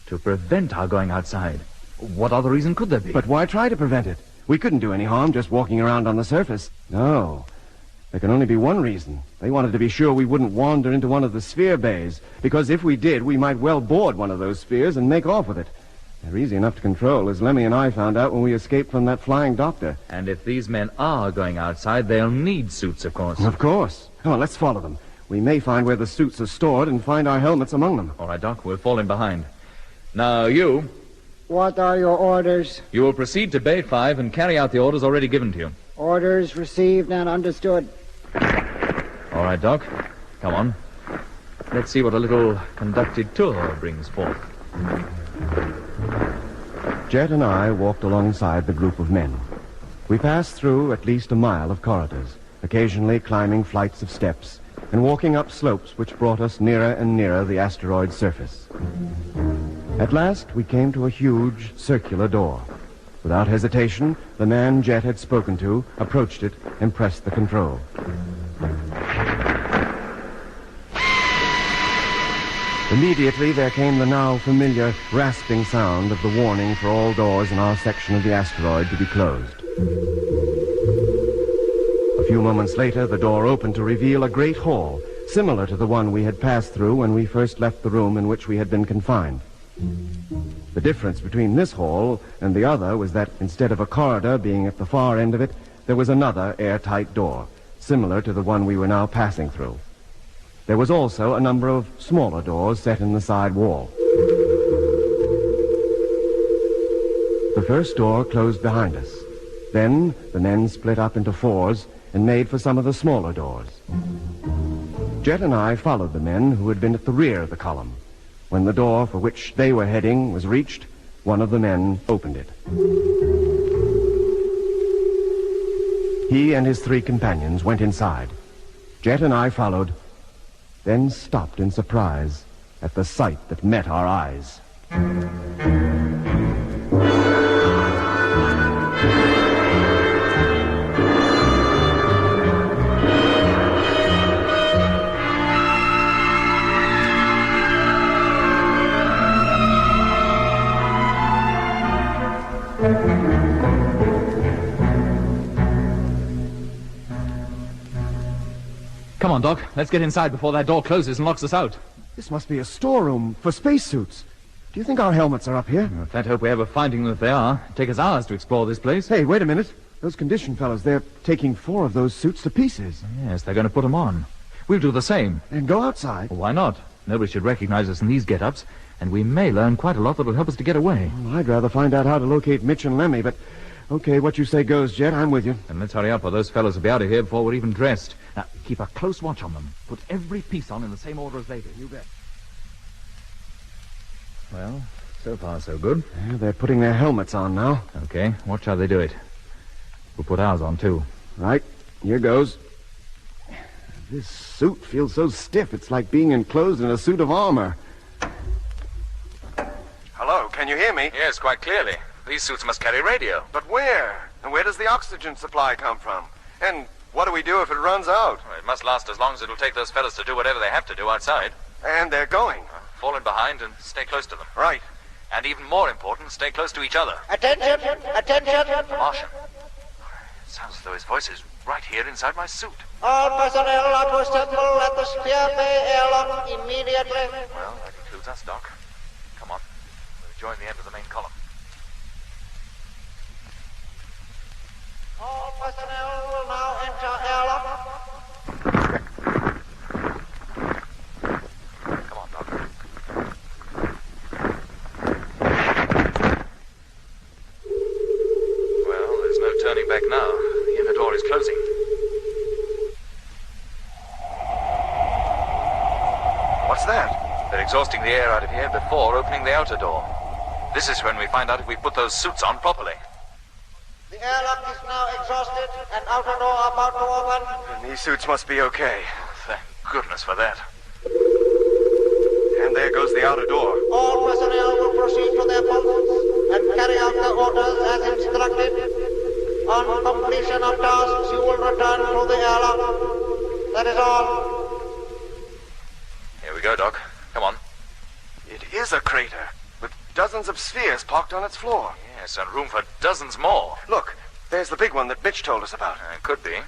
To prevent our going outside. What other reason could there be? But why try to prevent it? We couldn't do any harm just walking around on the surface. No. There can only be one reason. They wanted to be sure we wouldn't wander into one of the sphere bays, because if we did, we might well board one of those spheres and make off with it. They're easy enough to control, as Lemmy and I found out when we escaped from that flying doctor. And if these men are going outside, they'll need suits, of course. Of course. Come on, let's follow them. We may find where the suits are stored and find our helmets among them. All right, Doc, we'll fall in behind. Now, you... What are your orders? You will proceed to Bay 5 and carry out the orders already given to you. Orders received and understood. All right, Doc. Come on. Let's see what a little conducted tour brings forth. Jet and I walked alongside the group of men. We passed through at least a mile of corridors, occasionally climbing flights of steps and walking up slopes which brought us nearer and nearer the asteroid's surface. At last, we came to a huge circular door. Without hesitation, the man Jet had spoken to approached it and pressed the control. Immediately, there came the now familiar rasping sound of the warning for all doors in our section of the asteroid to be closed. A few moments later, the door opened to reveal a great hall, similar to the one we had passed through when we first left the room in which we had been confined. The difference between this hall and the other was that instead of a corridor being at the far end of it, there was another airtight door, similar to the one we were now passing through. There was also a number of smaller doors set in the side wall. The first door closed behind us. Then the men split up into fours and made for some of the smaller doors. Jet and I followed the men who had been at the rear of the column. When the door for which they were heading was reached, one of the men opened it. He and his 3 companions went inside. Jet and I followed, then stopped in surprise at the sight that met our eyes. Come on, Doc. Let's get inside before that door closes and locks us out. This must be a storeroom for spacesuits. Do you think our helmets are up here? If that hope we have of finding them if they are. It'll take us hours to explore this place. Hey, wait a minute. Those condition fellows, they're taking 4 of those suits to pieces. Yes, they're going to put them on. We'll do the same. And go outside? Well, why not? Nobody should recognize us in these get-ups, and we may learn quite a lot that'll help us to get away. Well, I'd rather find out how to locate Mitch and Lemmy, but... Okay, what you say goes, Jet. I'm with you. And let's hurry up, or those fellows will be out of here before we're even dressed. Now, keep a close watch on them. Put every piece on in the same order as they did. You bet. Well, so far so good. Yeah, they're putting their helmets on now. Okay, watch how they do it. We'll put ours on, too. Right, here goes. This suit feels so stiff, it's like being enclosed in a suit of armor. Hello, can you hear me? Yes, quite clearly. These suits must carry radio. But where? And where does the oxygen supply come from? And what do we do if it runs out? Well, it must last as long as it'll take those fellas to do whatever they have to do outside. And they're going. Fall in behind and stay close to them. Right. And even more important, stay close to each other. Attention! Attention! Martian. It sounds as though his voice is right here inside my suit. All personnel are to assemble at the Sphere Bay airlock immediately. Well, that includes us, Doc. Come on. We'll join the end of the main column. All personnel will now enter airlock. Come on, Doc. Well, there's no turning back now. The inner door is closing. What's that? They're exhausting the air out of here before opening the outer door. This is when we find out if we put those suits on properly. The airlock is now exhausted and outer door about to open. And these suits must be okay. Thank goodness for that. And they're goes the outer door. All personnel will proceed to their posts and carry out their orders as instructed. On completion of tasks, you will return to the airlock. That is all. Here we go, Doc. Come on. It is a crater, with dozens of spheres parked on its floor. Yes, and room for dozens more. Look, there's the big one that Mitch told us about. Could be.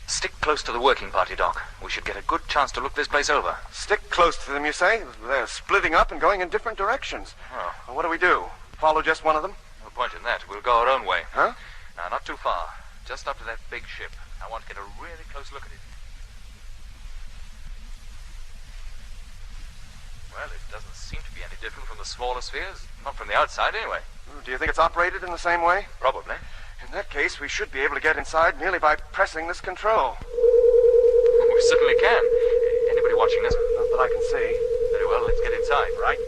Stick close to the working party, Doc. We should get a good chance to look this place over. Stick close to them, you say? They're splitting up and going in different directions. Oh. Well, what do we do? Follow just one of them? No point in that. We'll go our own way. Huh? Now, not too far. Just up to that big ship. I want to get a really close look at it. Well, it doesn't seem to be any different from the smaller spheres. Not from the outside, anyway. Do you think it's operated in the same way? Probably. In that case, we should be able to get inside merely by pressing this control. We certainly can. Anybody watching us? Not that I can see. Very well, let's get inside. Right.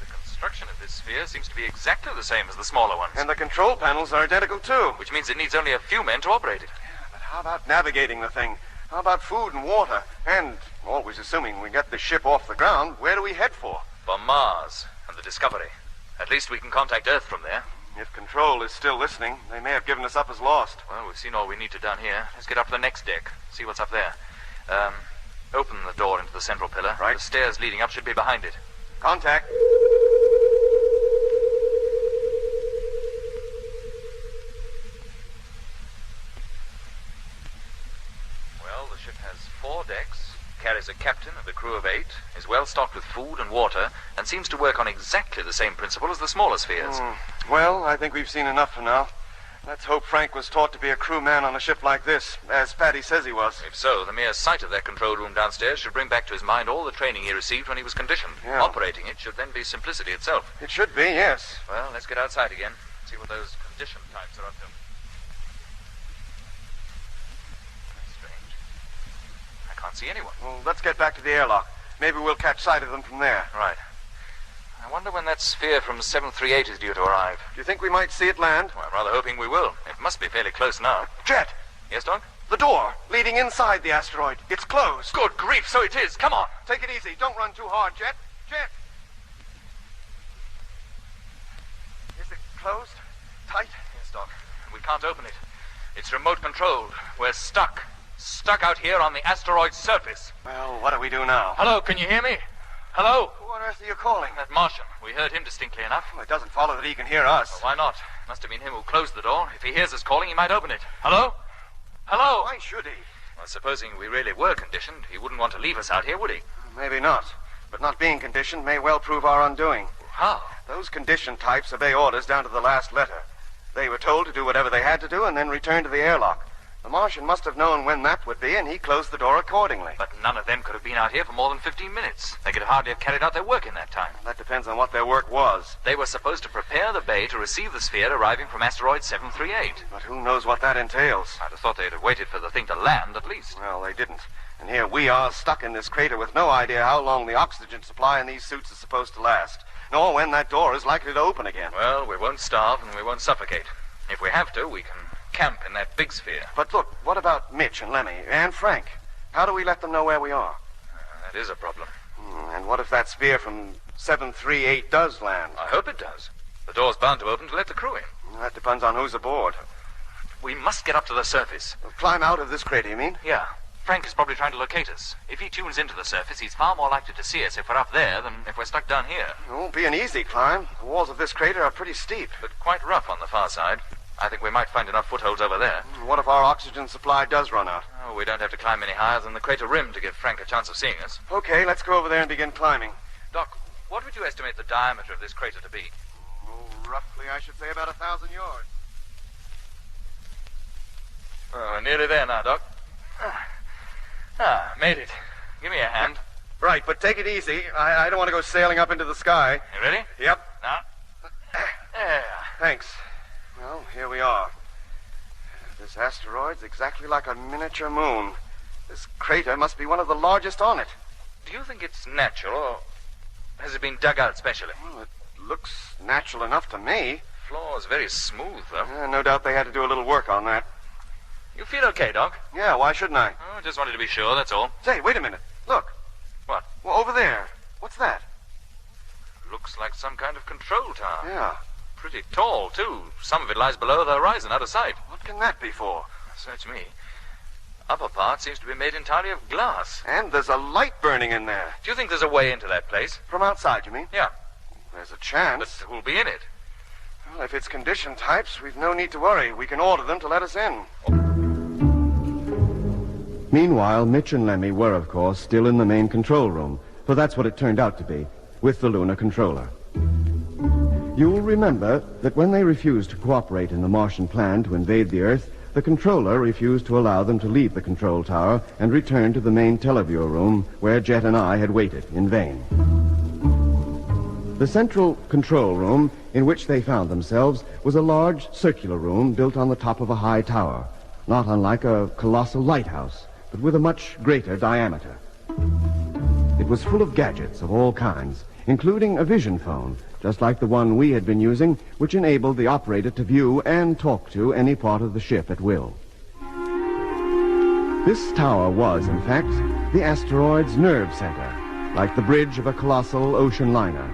The construction of this sphere seems to be exactly the same as the smaller ones. And the control panels are identical, too. Which means it needs only a few men to operate it. Yeah, but how about navigating the thing? How about food and water? And, always assuming we get the ship off the ground, where do we head for? For Mars and the Discovery. At least we can contact Earth from there. If Control is still listening, they may have given us up as lost. Well, we've seen all we need to down here. Let's get up to the next deck, see what's up there. Open the door into the central pillar. Right. The stairs leading up should be behind it. Contact. Well, the ship has 4 decks, carries a captain and a crew of 8, is well stocked with food and water, and seems to work on exactly the same principle as the smaller spheres. Well, I think we've seen enough for now. Let's hope Frank was taught to be a crewman on a ship like this, as Paddy says he was. If so, the mere sight of that control room downstairs should bring back to his mind all the training he received when he was conditioned. Yeah. Operating it should then be simplicity itself. It should be, yes. Well, let's get outside again, see what those condition types are up to. Can't see anyone. Well, let's get back to the airlock. Maybe we'll catch sight of them from there. Right. I wonder when that sphere from 738 is due to arrive. Do you think we might see it land? Well, I'm rather hoping we will. It must be fairly close now. Jet! Yes, Doc? The door leading inside the asteroid. It's closed. Good grief, so it is. Come on. Take it easy. Don't run too hard, Jet. Jet! Is it closed? Tight? Yes, Doc. We can't open it. It's remote controlled. We're stuck. Stuck out here on the asteroid's surface. Well, what do we do now? Hello, can you hear me? Hello? Who on earth are you calling? That Martian. We heard him distinctly enough. Well, it doesn't follow that he can hear us. Well, why not? Must have been him who closed the door. If he hears us calling, he might open it. Hello? Hello? Why should he? Well, supposing we really were conditioned, he wouldn't want to leave us out here, would he? Maybe not. But not being conditioned may well prove our undoing. How? Those conditioned types obey orders down to the last letter. They were told to do whatever they had to do and then return to the airlock. The Martian must have known when that would be, and he closed the door accordingly. But none of them could have been out here for more than 15 minutes. They could hardly have carried out their work in that time. That depends on what their work was. They were supposed to prepare the bay to receive the sphere arriving from asteroid 738. But who knows what that entails? I'd have thought they'd have waited for the thing to land, at least. Well, they didn't. And here we are, stuck in this crater with no idea how long the oxygen supply in these suits is supposed to last, nor when that door is likely to open again. Well, we won't starve and we won't suffocate. If we have to, we can camp in that big sphere. But look, what about Mitch and Lemmy and Frank? How do we let them know where we are? That is a problem. And what if that sphere from 738 does land? I hope it does. The door's bound to open to let the crew in. That depends on who's aboard. We must get up to the surface. Climb out of this crater, you mean? Yeah. Frank is probably trying to locate us. If he tunes into the surface, he's far more likely to see us if we're up there than if we're stuck down here. It won't be an easy climb. The walls of this crater are pretty steep. But quite rough on the far side. I think we might find enough footholds over there. What if our oxygen supply does run out? Oh, we don't have to climb any higher than the crater rim to give Frank a chance of seeing us. Okay, let's go over there and begin climbing. Doc, what would you estimate the diameter of this crater to be? Oh, roughly, I should say about 1,000 yards. Oh, we're nearly there now, Doc. Made it. Give me a hand. Right, but take it easy. I don't want to go sailing up into the sky. You ready? Yep. Now. There. Thanks. Well, here we are. This asteroid's exactly like a miniature moon. This crater must be one of the largest on it. Do you think it's natural, or has it been dug out specially? Well, it looks natural enough to me. The floor's very smooth, though. No doubt they had to do a little work on that. You feel okay, Doc? Yeah, why shouldn't I? Oh, just wanted to be sure, that's all. Say, wait a minute. Look. What? Well, over there. What's that? Looks like some kind of control tower. Yeah. Pretty tall, too. Some of it lies below the horizon, out of sight. What can that be for? Search me. Upper part seems to be made entirely of glass. And there's a light burning in there. Do you think there's a way into that place? From outside, you mean? Yeah. There's a chance. But who'll be in it? Well, if it's condition types, we've no need to worry. We can order them to let us in. Meanwhile, Mitch and Lemmy were, of course, still in the main control room, for that's what it turned out to be, with the lunar controller. You'll remember that when they refused to cooperate in the Martian plan to invade the Earth, the controller refused to allow them to leave the control tower and return to the main televiewer room where Jet and I had waited in vain. The central control room in which they found themselves was a large circular room built on the top of a high tower, not unlike a colossal lighthouse, but with a much greater diameter. It was full of gadgets of all kinds, including a vision phone, just like the one we had been using, which enabled the operator to view and talk to any part of the ship at will. This tower was, in fact, the asteroid's nerve center, like the bridge of a colossal ocean liner.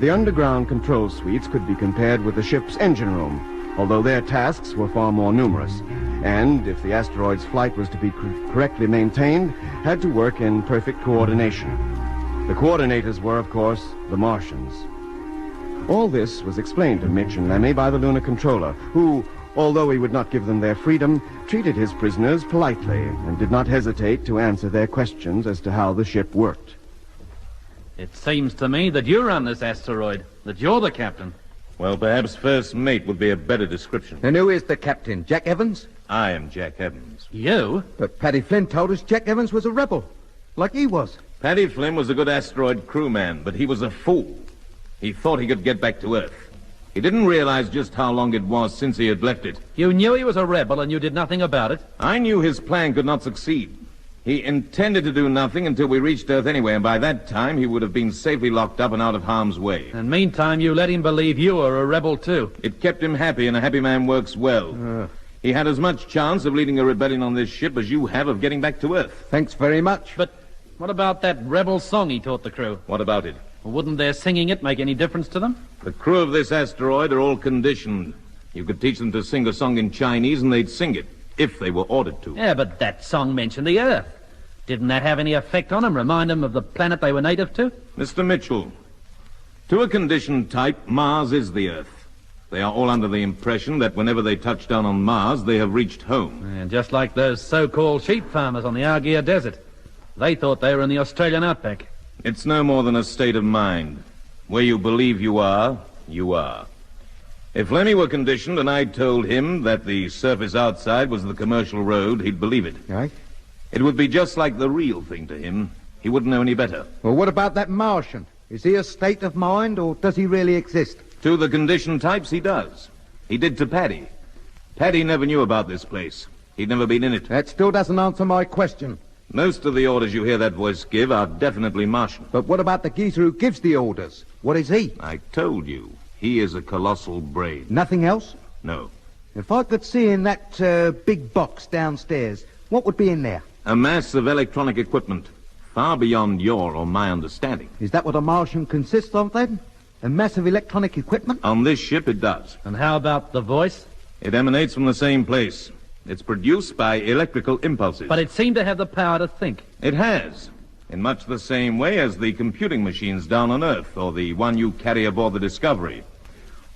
The underground control suites could be compared with the ship's engine room, although their tasks were far more numerous, and, if the asteroid's flight was to be correctly maintained, had to work in perfect coordination. The coordinators were, of course, the Martians. All this was explained to Mitch and Lemmy by the lunar controller, who, although he would not give them their freedom, treated his prisoners politely and did not hesitate to answer their questions as to how the ship worked. It seems to me that you run this asteroid, that you're the captain. Well, perhaps first mate would be a better description. And who is the captain? Jack Evans? I am Jack Evans. You? But Paddy Flynn told us Jack Evans was a rebel, like he was. Paddy Flynn was a good asteroid crewman, but he was a fool. He thought he could get back to Earth. He didn't realize just how long it was since he had left it. You knew he was a rebel and you did nothing about it? I knew his plan could not succeed. He intended to do nothing until we reached Earth anyway, and by that time he would have been safely locked up and out of harm's way. And meantime, you let him believe you were a rebel too. It kept him happy, and a happy man works well. He had as much chance of leading a rebellion on this ship as you have of getting back to Earth. Thanks very much. But what about that rebel song he taught the crew? What about it? Well, wouldn't their singing it make any difference to them? The crew of this asteroid are all conditioned. You could teach them to sing a song in Chinese, and they'd sing it, if they were ordered to. Yeah, but that song mentioned the Earth. Didn't that have any effect on them, remind them of the planet they were native to? Mr. Mitchell, to a conditioned type, Mars is the Earth. They are all under the impression that whenever they touch down on Mars, they have reached home. And just like those so-called sheep farmers on the Argia Desert. They thought they were in the Australian outback. It's no more than a state of mind. Where you believe you are, you are. If Lemmy were conditioned and I told him that the surface outside was the commercial road, he'd believe it. Right. It would be just like the real thing to him. He wouldn't know any better. Well, what about that Martian? Is he a state of mind, or does he really exist? To the conditioned types, he does. He did to Paddy. Paddy never knew about this place. He'd never been in it. That still doesn't answer my question. Most of the orders you hear that voice give are definitely Martian. But what about the geezer who gives the orders? What is he? I told you. He is a colossal brain. Nothing else? No. If I could see in that big box downstairs, what would be in there? A mass of electronic equipment, far beyond your or my understanding. Is that what a Martian consists of, then? A mass of electronic equipment? On this ship, it does. And how about the voice? It emanates from the same place. It's produced by electrical impulses. But it seemed to have the power to think. It has. In much the same way as the computing machines down on Earth, or the one you carry aboard the Discovery.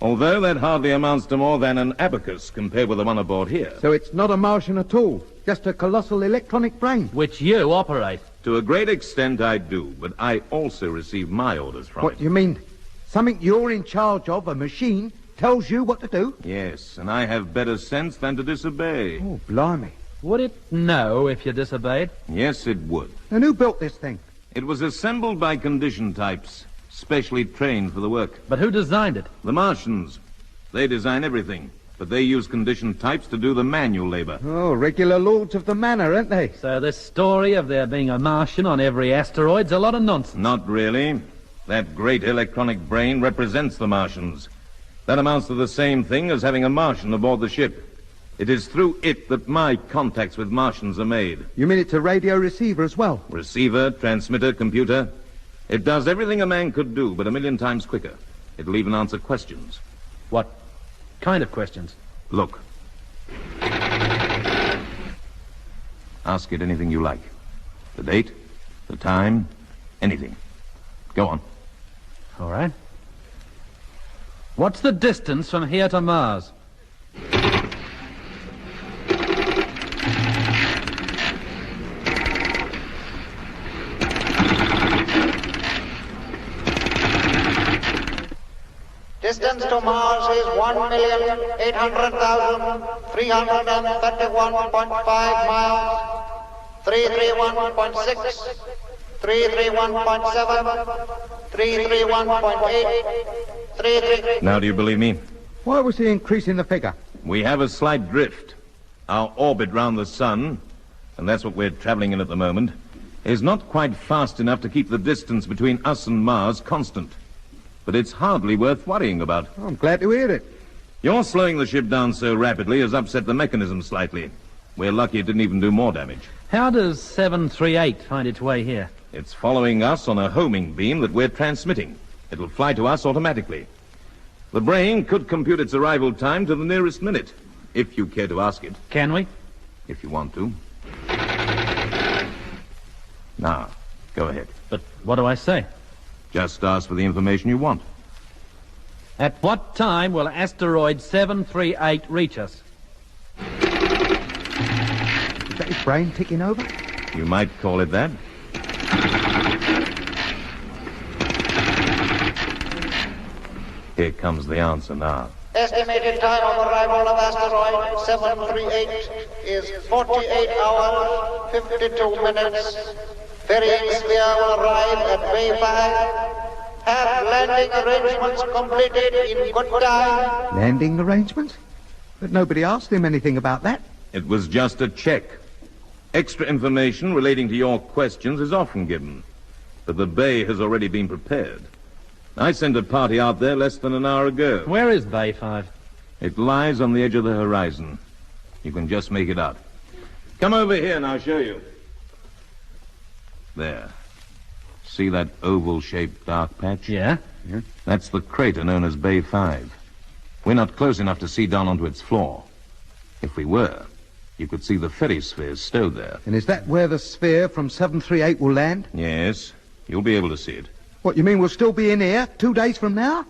Although that hardly amounts to more than an abacus compared with the one aboard here. So it's not a Martian at all, just a colossal electronic brain. Which you operate. To a great extent I do, but I also receive my orders from What, it. you mean something you're in charge of, a machine, tells you what to do? Yes, and I have better sense than to disobey. Oh, blimey. Would it know if you disobeyed? Yes, it would. And who built this thing? It was assembled by condition types, specially trained for the work. But who designed it? The Martians. They design everything, but they use conditioned types to do the manual labor. Oh, regular lords of the manor, aren't they? So this story of there being a Martian on every asteroid's a lot of nonsense. Not really. That great electronic brain represents the Martians. That amounts to the same thing as having a Martian aboard the ship. It is through it that my contacts with Martians are made. You mean it's a radio receiver as well? Receiver, transmitter, computer. It does everything a man could do, but 1,000,000 times quicker. It'll even answer questions. What kind of questions? Look. Ask it anything you like. The date, the time, anything. Go on. All right. What's the distance from here to Mars? Distance to Mars is 1,800,331.5 miles, 331.6, 331.7, 331.8, 33... Now do you believe me? Why was he increasing the figure? We have a slight drift. Our orbit round the sun, and that's what we're traveling in at the moment, is not quite fast enough to keep the distance between us and Mars constant. But it's hardly worth worrying about. Oh, I'm glad to hear it. Your slowing the ship down so rapidly has upset the mechanism slightly. We're lucky it didn't even do more damage. How does 738 find its way here? It's following us on a homing beam that we're transmitting. It'll fly to us automatically. The brain could compute its arrival time to the nearest minute, if you care to ask it. Can we? If you want to. Now, go ahead. But what do I say? Just ask for the information you want. At what time will asteroid 738 reach us? Is that his brain ticking over? You might call it that. Here comes the answer now. Estimated time of arrival of asteroid 738 is 48 hours, 52 minutes. Ferrying sphere will arrive at Bay 5. Have landing arrangements completed in good time. Landing arrangements? But nobody asked him anything about that. It was just a check. Extra information relating to your questions is often given. But the bay has already been prepared. I sent a party out there less than an hour ago. Where is Bay 5? It lies on the edge of the horizon. You can just make it out. Come over here and I'll show you. There. See that oval-shaped dark patch? Yeah. That's the crater known as Bay 5. We're not close enough to see down onto its floor. If we were, you could see the ferry spheres stowed there. And is that where the sphere from 738 will land? Yes. You'll be able to see it. What, you mean we'll still be in here 2 days from now?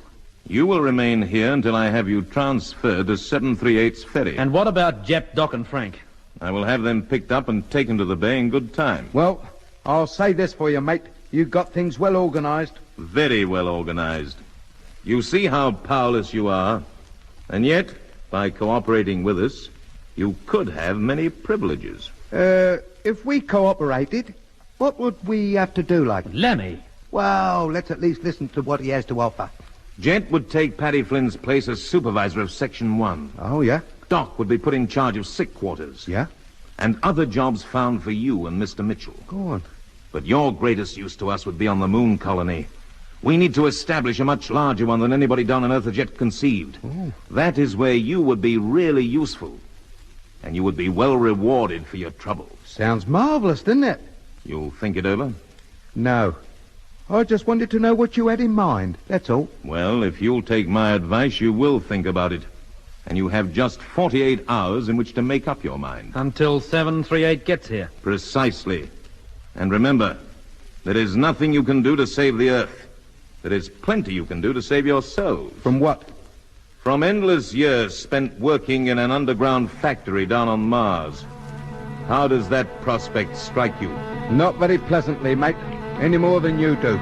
You will remain here until I have you transferred to 738's ferry. And what about Jep, Doc, and Frank? I will have them picked up and taken to the bay in good time. Well, I'll say this for you, mate. You've got things well organized. Very well organized. You see how powerless you are. And yet, by cooperating with us, you could have many privileges. If we cooperated, what would we have to do, like? Lemmy. Well, let's at least listen to what he has to offer. Jet would take Paddy Flynn's place as supervisor of Section 1. Oh, yeah? Doc would be put in charge of sick quarters. Yeah? And other jobs found for you and Mr. Mitchell. Go on. But your greatest use to us would be on the moon colony. We need to establish a much larger one than anybody down on Earth has yet conceived. Oh. That is where you would be really useful. And you would be well rewarded for your trouble. Sounds marvelous, doesn't it? You'll think it over? No. I just wanted to know what you had in mind, that's all. Well, if you'll take my advice, you will think about it. And you have just 48 hours in which to make up your mind. Until 738 gets here. Precisely. And remember, there is nothing you can do to save the Earth. There is plenty you can do to save your souls. From what? From endless years spent working in an underground factory down on Mars. How does that prospect strike you? Not very pleasantly, mate. Any more than you do.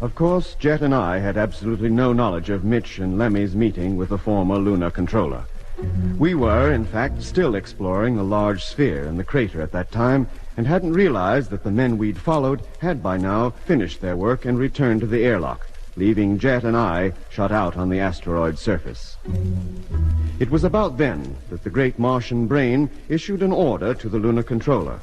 Of course, Jet and I had absolutely no knowledge of Mitch and Lemmy's meeting with the former lunar controller. We were, in fact, still exploring the large sphere in the crater at that time, and hadn't realized that the men we'd followed had by now finished their work and returned to the airlock, leaving Jet and I shut out on the asteroid's surface. It was about then that the great Martian brain issued an order to the lunar controller.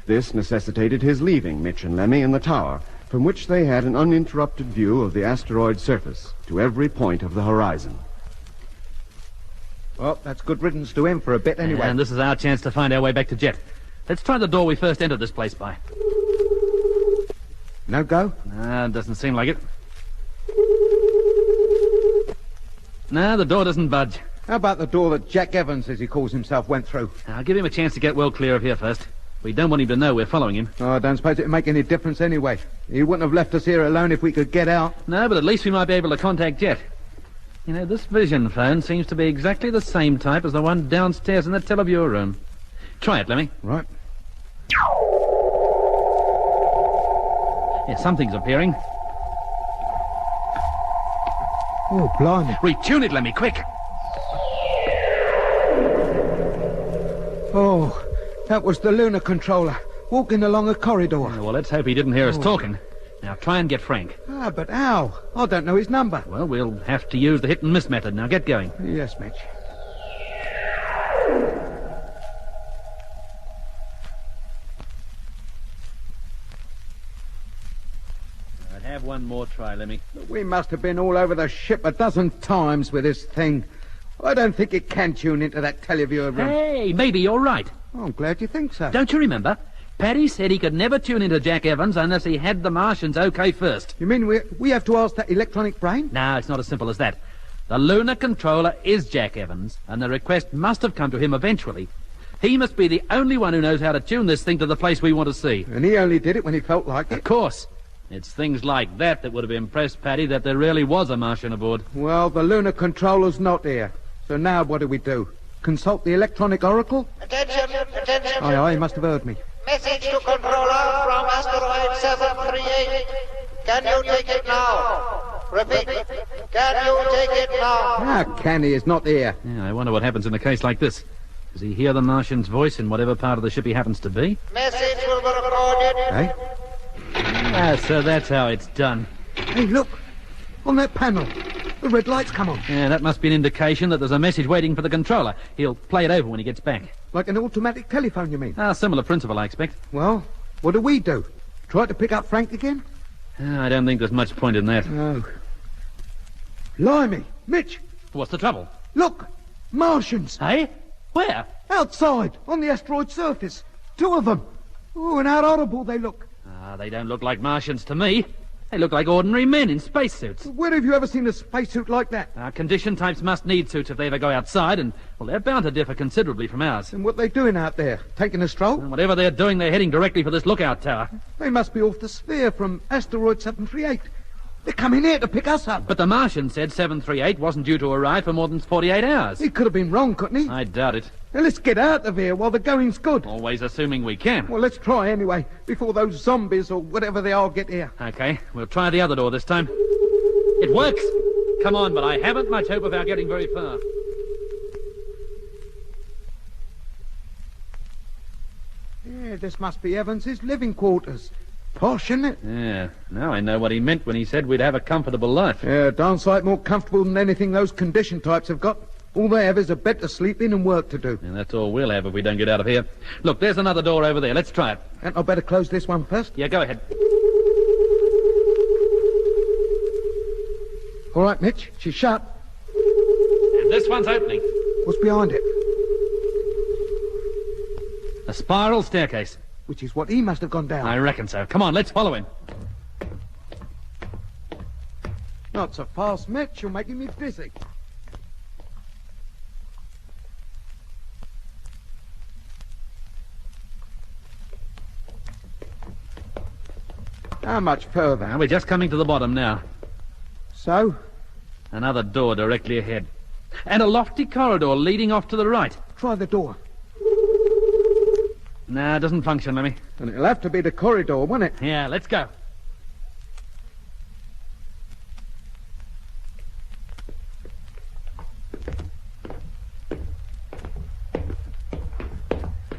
This necessitated his leaving Mitch and Lemmy in the tower, from which they had an uninterrupted view of the asteroid's surface to every point of the horizon. Well, that's good riddance to him for a bit anyway. And this is our chance to find our way back to Jet. Let's try the door we first entered this place by. No go? Nah, doesn't seem like it. Nah, the door doesn't budge. How about the door that Jack Evans, as he calls himself, went through? I'll give him a chance to get well clear of here first. We don't want him to know we're following him. Oh, I don't suppose it'd make any difference anyway. He wouldn't have left us here alone if we could get out. No, but at least we might be able to contact Jet. You know, this vision phone seems to be exactly the same type as the one downstairs in the televiewer room. Try it, Lemmy. Right. Yeah, something's appearing. Oh, blimey. Retune it, Lemmy, quick. Oh, that was the lunar controller, walking along a corridor. Yeah, well, let's hope he didn't hear us talking. Now, try and get Frank. Ah, but how? I don't know his number. Well, we'll have to use the hit-and-miss method. Now, get going. Yes, Mitch. I'd have one more try, Lemmy. We must have been all over the ship a dozen times with this thing. I don't think it can tune into that televiewer room. Hey, maybe you're right. Oh, I'm glad you think so. Don't you remember? Paddy said he could never tune into Jack Evans unless he had the Martians okay first. You mean we have to ask that electronic brain? No, it's not as simple as that. The lunar controller is Jack Evans, and the request must have come to him eventually. He must be the only one who knows how to tune this thing to the place we want to see. And he only did it when he felt like it? Of course. It's things like that that would have impressed Paddy that there really was a Martian aboard. Well, the lunar controller's not here. So now what do? Consult the electronic oracle? Attention. Aye, he must have heard me. Message to controller from asteroid 738. Can you take it now? Repeat. Can you take it now? How can he? He's not here. Yeah, I wonder what happens in a case like this. Does he hear the Martian's voice in whatever part of the ship he happens to be? Message will be recorded. Hey? Ah, so that's how it's done. Hey, look. On that panel. The red lights come on. Yeah, that must be an indication that there's a message waiting for the controller. He'll play it over when he gets back. Like an automatic telephone, you mean? Ah, similar principle, I expect. Well, what do? Try to pick up Frank again? I don't think there's much point in that. No. Blimey, Mitch. What's the trouble? Look, Martians. Hey? Where? Outside, on the asteroid surface. 2 of them. Oh, and how horrible they look. Ah, they don't look like Martians to me. They look like ordinary men in spacesuits. Where have you ever seen a spacesuit like that? Our condition types must need suits if they ever go outside, and, well, they're bound to differ considerably from ours. And what are they doing out there? Taking a stroll? And whatever they're doing, they're heading directly for this lookout tower. They must be off the sphere from asteroid 738. They're coming here to pick us up. But the Martian said 738 wasn't due to arrive for more than 48 hours. He could have been wrong, couldn't he? I doubt it. Now, let's get out of here while the going's good. Always assuming we can. Well, let's try anyway, before those zombies or whatever they are get here. Okay, we'll try the other door this time. It works! Come on, but I haven't much hope of our getting very far. Yeah, this must be Evans's living quarters. Posh, isn't it? Yeah, now I know what he meant when he said we'd have a comfortable life. Yeah, darn sight more comfortable than anything those condition types have got. All they have is a bed to sleep in and work to do. And that's all we'll have if we don't get out of here. Look, there's another door over there. Let's try it. And I better close this one first? Yeah, go ahead. All right, Mitch. She's shut. And this one's opening. What's behind it? A spiral staircase. Which is what he must have gone down. I reckon so. Come on, let's follow him. Not so fast, Mitch. You're making me dizzy. How much further? We're just coming to the bottom now. So? Another door directly ahead. And a lofty corridor leading off to the right. Try the door. Nah, it doesn't function, Lemmy. And it'll have to be the corridor, won't it? Yeah, let's go.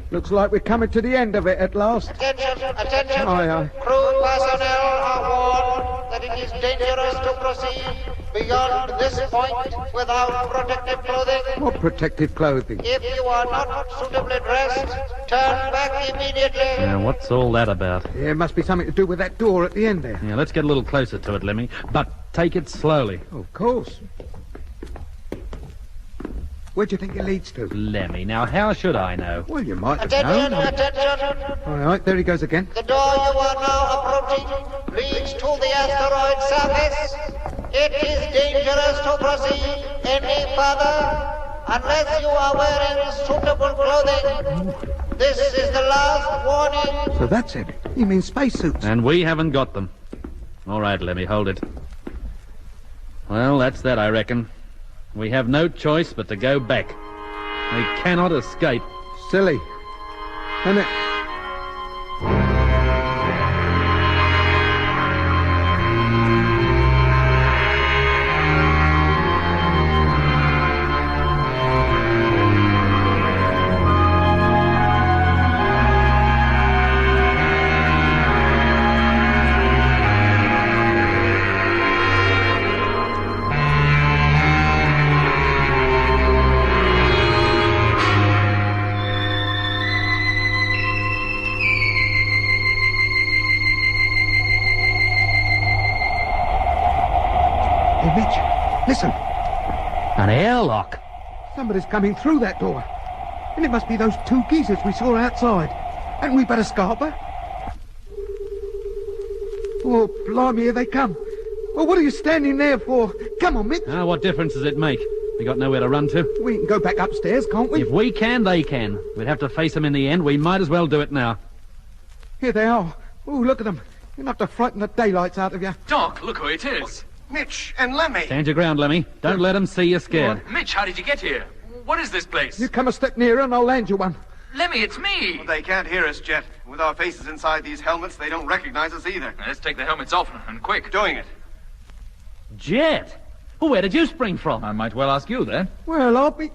Looks like we're coming to the end of it at last. Attention. Aye, aye. Crew personnel are warned that it is dangerous to proceed beyond this point without protective clothing. What protective clothing? If you are not suitably dressed, turn back immediately. Now, what's all that about? Yeah, it must be something to do with that door at the end there. Yeah, let's get a little closer to it, Lemmy. But take it slowly. Of course. Where do you think it leads to? Lemmy, now how should I know? Well, you might have Attention, known. attention. All right, there he goes again. The door you are now approaching leads to the asteroid surface. It is dangerous to proceed any further unless you are wearing suitable clothing. This is the last warning. So that's it. You mean spacesuits? And we haven't got them. All right, Lemmy, hold it. Well, that's that, I reckon. We have no choice but to go back. We cannot escape. Silly. Isn't it? Hey, Mitch, listen. An airlock. Somebody's coming through that door. And it must be those two geezers we saw outside. Hadn't we better scarper? Oh, blimey, here they come. Well, what are you standing there for? Come on, Mitch. What difference does it make? We got nowhere to run to. We can go back upstairs, can't we? If we can, they can. We'd have to face them in the end. We might as well do it now. Here they are. Oh, look at them. Enough to frighten the daylights out of you. Doc, look who it is. Mitch and Lemmy. Stand your ground, Lemmy. Don't let them see you scared. Mitch, how did you get here? What is this place? You come a step nearer and I'll land you one. Lemmy, it's me. Well, they can't hear us, Jet. With our faces inside these helmets, they don't recognize us either. Now, let's take the helmets off, and quick. Doing it. Jet? Well, where did you spring from? I might well ask you, then. Well, I'll be...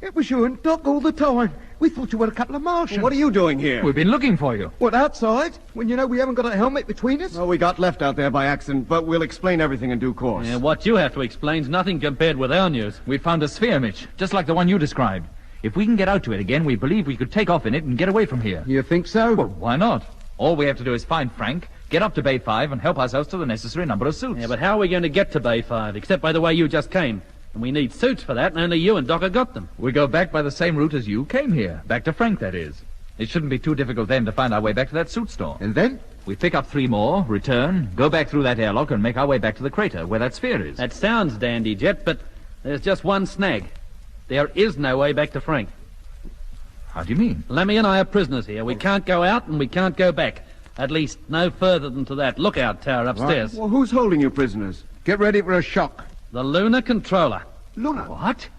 It was you and Doc all the time. We thought you were a couple of Martians. Well, what are you doing here? We've been looking for you. What, outside? When you know we haven't got a helmet between us? Well, we got left out there by accident, but we'll explain everything in due course. Yeah, what you have to explain's nothing compared with our news. We found a sphere, Mitch, just like the one you described. If we can get out to it again, we believe we could take off in it and get away from here. You think so? Well, why not? All we have to do is find Frank, get up to Bay 5, and help ourselves to the necessary number of suits. Yeah, but how are we going to get to Bay 5, except by the way you just came? And we need suits for that, and only you and Doc have got them. We go back by the same route as you came here. Back to Frank, that is. It shouldn't be too difficult then to find our way back to that suit store. And then? We pick up 3 more, return, go back through that airlock, and make our way back to the crater where that sphere is. That sounds dandy, Jet, but there's just one snag. There is no way back to Frank. How do you mean? Lemmy and I are prisoners here. We can't go out and we can't go back. At least no further than to that lookout tower upstairs. Right. Well, who's holding you prisoners? Get ready for a shock. The lunar controller. Lunar? What?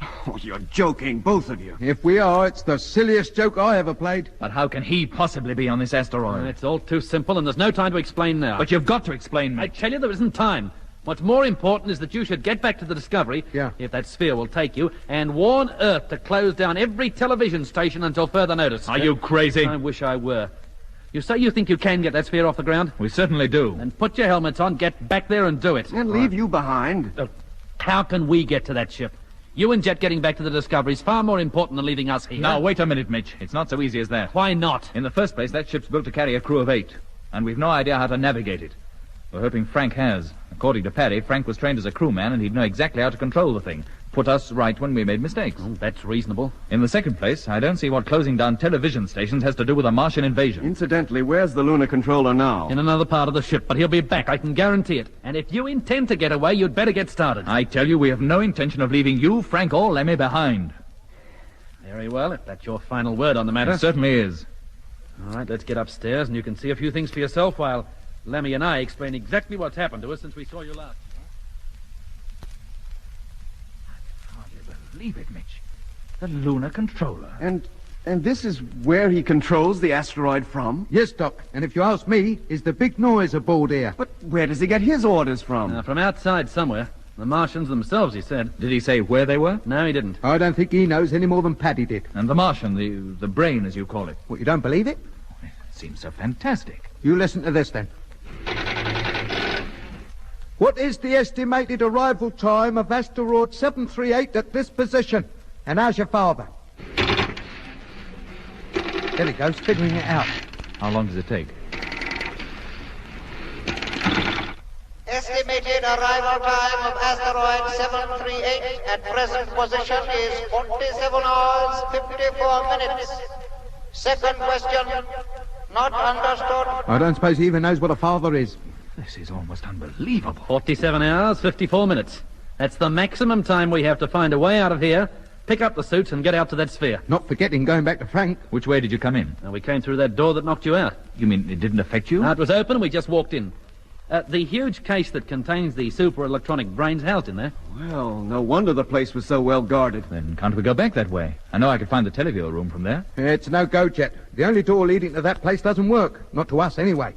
Oh, you're joking, both of you. If we are, it's the silliest joke I ever played. But how can he possibly be on this asteroid? It's all too simple, and there's no time to explain now. But you've got to explain, I Mitch. tell you there isn't time. What's more important is that you should get back to the Discovery, if that sphere will take you, and warn Earth to close down every television station until further notice. Are you crazy? I wish I were. You say you think you can get that sphere off the ground? We certainly do. Then put your helmets on, get back there and do it. And leave you behind. How can we get to that ship? You and Jet getting back to the Discovery is far more important than leaving us here. Now, wait a minute, Mitch. It's not so easy as that. Why not? In the first place, that ship's built to carry a crew of 8, and we've no idea how to navigate it. We're hoping Frank has. According to Perry, Frank was trained as a crewman, and he'd know exactly how to control the thing. Put us right when we made mistakes. Oh, that's reasonable. In the second place, I don't see what closing down television stations has to do with a Martian invasion. Incidentally, where's the lunar controller now? In another part of the ship, but he'll be back, I can guarantee it. And if you intend to get away, you'd better get started. I tell you, we have no intention of leaving you, Frank, or Lemmy behind. Very well, if that's your final word on the matter. It certainly is. All right, let's get upstairs, and you can see a few things for yourself while Lemmy and I explain exactly what's happened to us since we saw you last. I hardly believe it, Mitch. The lunar controller. And this is where he controls the asteroid from? Yes, Doc. And if you ask me, is the big noise aboard here. But where does he get his orders from? From outside somewhere. The Martians themselves, he said. Did he say where they were? No, he didn't. I don't think he knows any more than Paddy did. And the Martian, the brain, as you call it. What, you don't believe it? It seems so fantastic. You listen to this, then. What is the estimated arrival time of asteroid 738 at this position? And how's your father? There he goes, figuring it out. How long does it take? Estimated arrival time of asteroid 738 at present position is 47 hours, 54 minutes. Second question, not understood. I don't suppose he even knows what a father is. This is almost unbelievable. 47 hours, 54 minutes. That's the maximum time we have to find a way out of here, pick up the suits, and get out to that sphere. Not forgetting going back to Frank. Which way did you come in? We came through that door that knocked you out. You mean it didn't affect you? It was open, we just walked in. The huge case that contains the super-electronic brains housed in there. Well, no wonder the place was so well guarded. Then can't we go back that way? I know I could find the teleview room from there. It's no go, Jet. The only door leading to that place doesn't work. Not to us, anyway.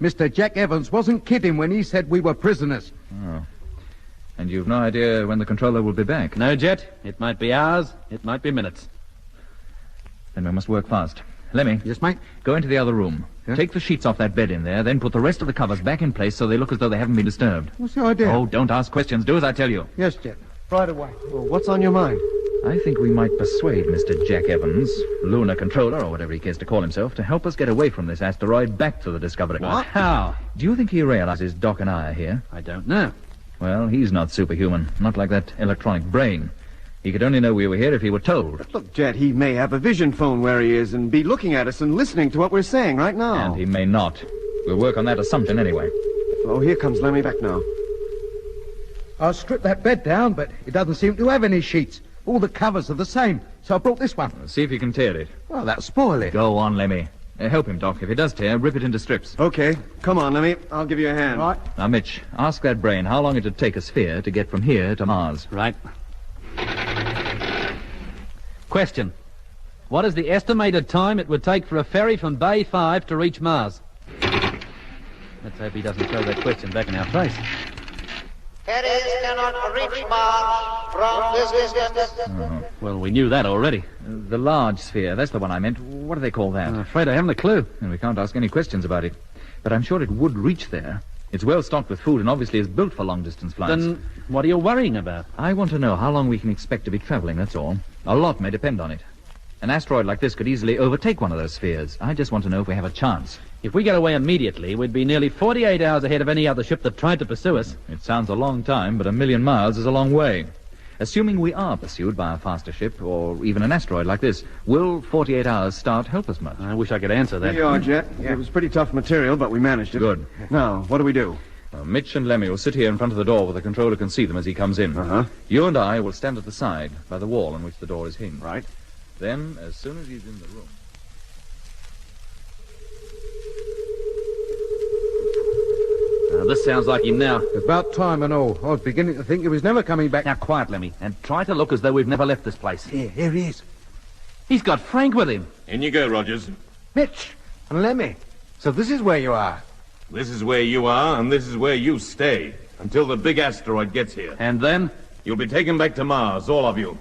Mr. Jack Evans wasn't kidding when he said we were prisoners. Oh. And you've no idea when the controller will be back? No, Jet. It might be hours, it might be minutes. Then we must work fast. Lemmy. Yes, mate? Go into the other room. Yeah? Take the sheets off that bed in there, then put the rest of the covers back in place so they look as though they haven't been disturbed. What's the idea? Oh, don't ask questions. Do as I tell you. Yes, Jet. Right away. Well, what's on your mind? I think we might persuade Mr. Jack Evans, lunar controller, or whatever he cares to call himself, to help us get away from this asteroid back to the Discovery. What? How? Do you think he realizes Doc and I are here? I don't know. Well, he's not superhuman. Not like that electronic brain. He could only know we were here if he were told. But look, Jet, he may have a vision phone where he is and be looking at us and listening to what we're saying right now. And he may not. We'll work on that assumption anyway. Oh, here comes Lemmy back now. I stripped that bed down, but it doesn't seem to have any sheets. All the covers are the same, so I brought this one. See if you can tear it. Well, that'll spoil it. Go on, Lemmy. Help him, Doc. If it does tear, rip it into strips. Okay. Come on, Lemmy. I'll give you a hand. Right. Now, Mitch, ask that brain how long it'd take a sphere to get from here to Mars. Right. Question. What is the estimated time it would take for a ferry from Bay 5 to reach Mars? Let's hope he doesn't throw that question back in our face. Ferries cannot reach Mars from this distance. Well, we knew that already. The large sphere, that's the one I meant. What do they call that? I'm afraid I haven't a clue. And we can't ask any questions about it. But I'm sure it would reach there. It's well stocked with food and obviously is built for long-distance flights. Then what are you worrying about? I want to know how long we can expect to be traveling, that's all. A lot may depend on it. An asteroid like this could easily overtake one of those spheres. I just want to know if we have a chance. If we get away immediately, we'd be nearly 48 hours ahead of any other ship that tried to pursue us. It sounds a long time, but 1,000,000 miles is a long way. Assuming we are pursued by a faster ship, or even an asteroid like this, will 48 hours start help us much? I wish I could answer that. Here you are, Jet. Yeah. It was pretty tough material, but we managed it. Good. Now, what do we do? Mitch and Lemmy will sit here in front of the door where the controller can see them as he comes in. Uh-huh. You and I will stand at the side, by the wall on which the door is hinged. Right. Then, as soon as he's in the room... This sounds like him now. About time and all. I was beginning to think he was never coming back. Now, quiet, Lemmy, and try to look as though we've never left this place. Here he is. He's got Frank with him. In you go, Rogers. Mitch and Lemmy. So this is where you are. This is where you are, and this is where you stay, until the big asteroid gets here. And then? You'll be taken back to Mars, all of you.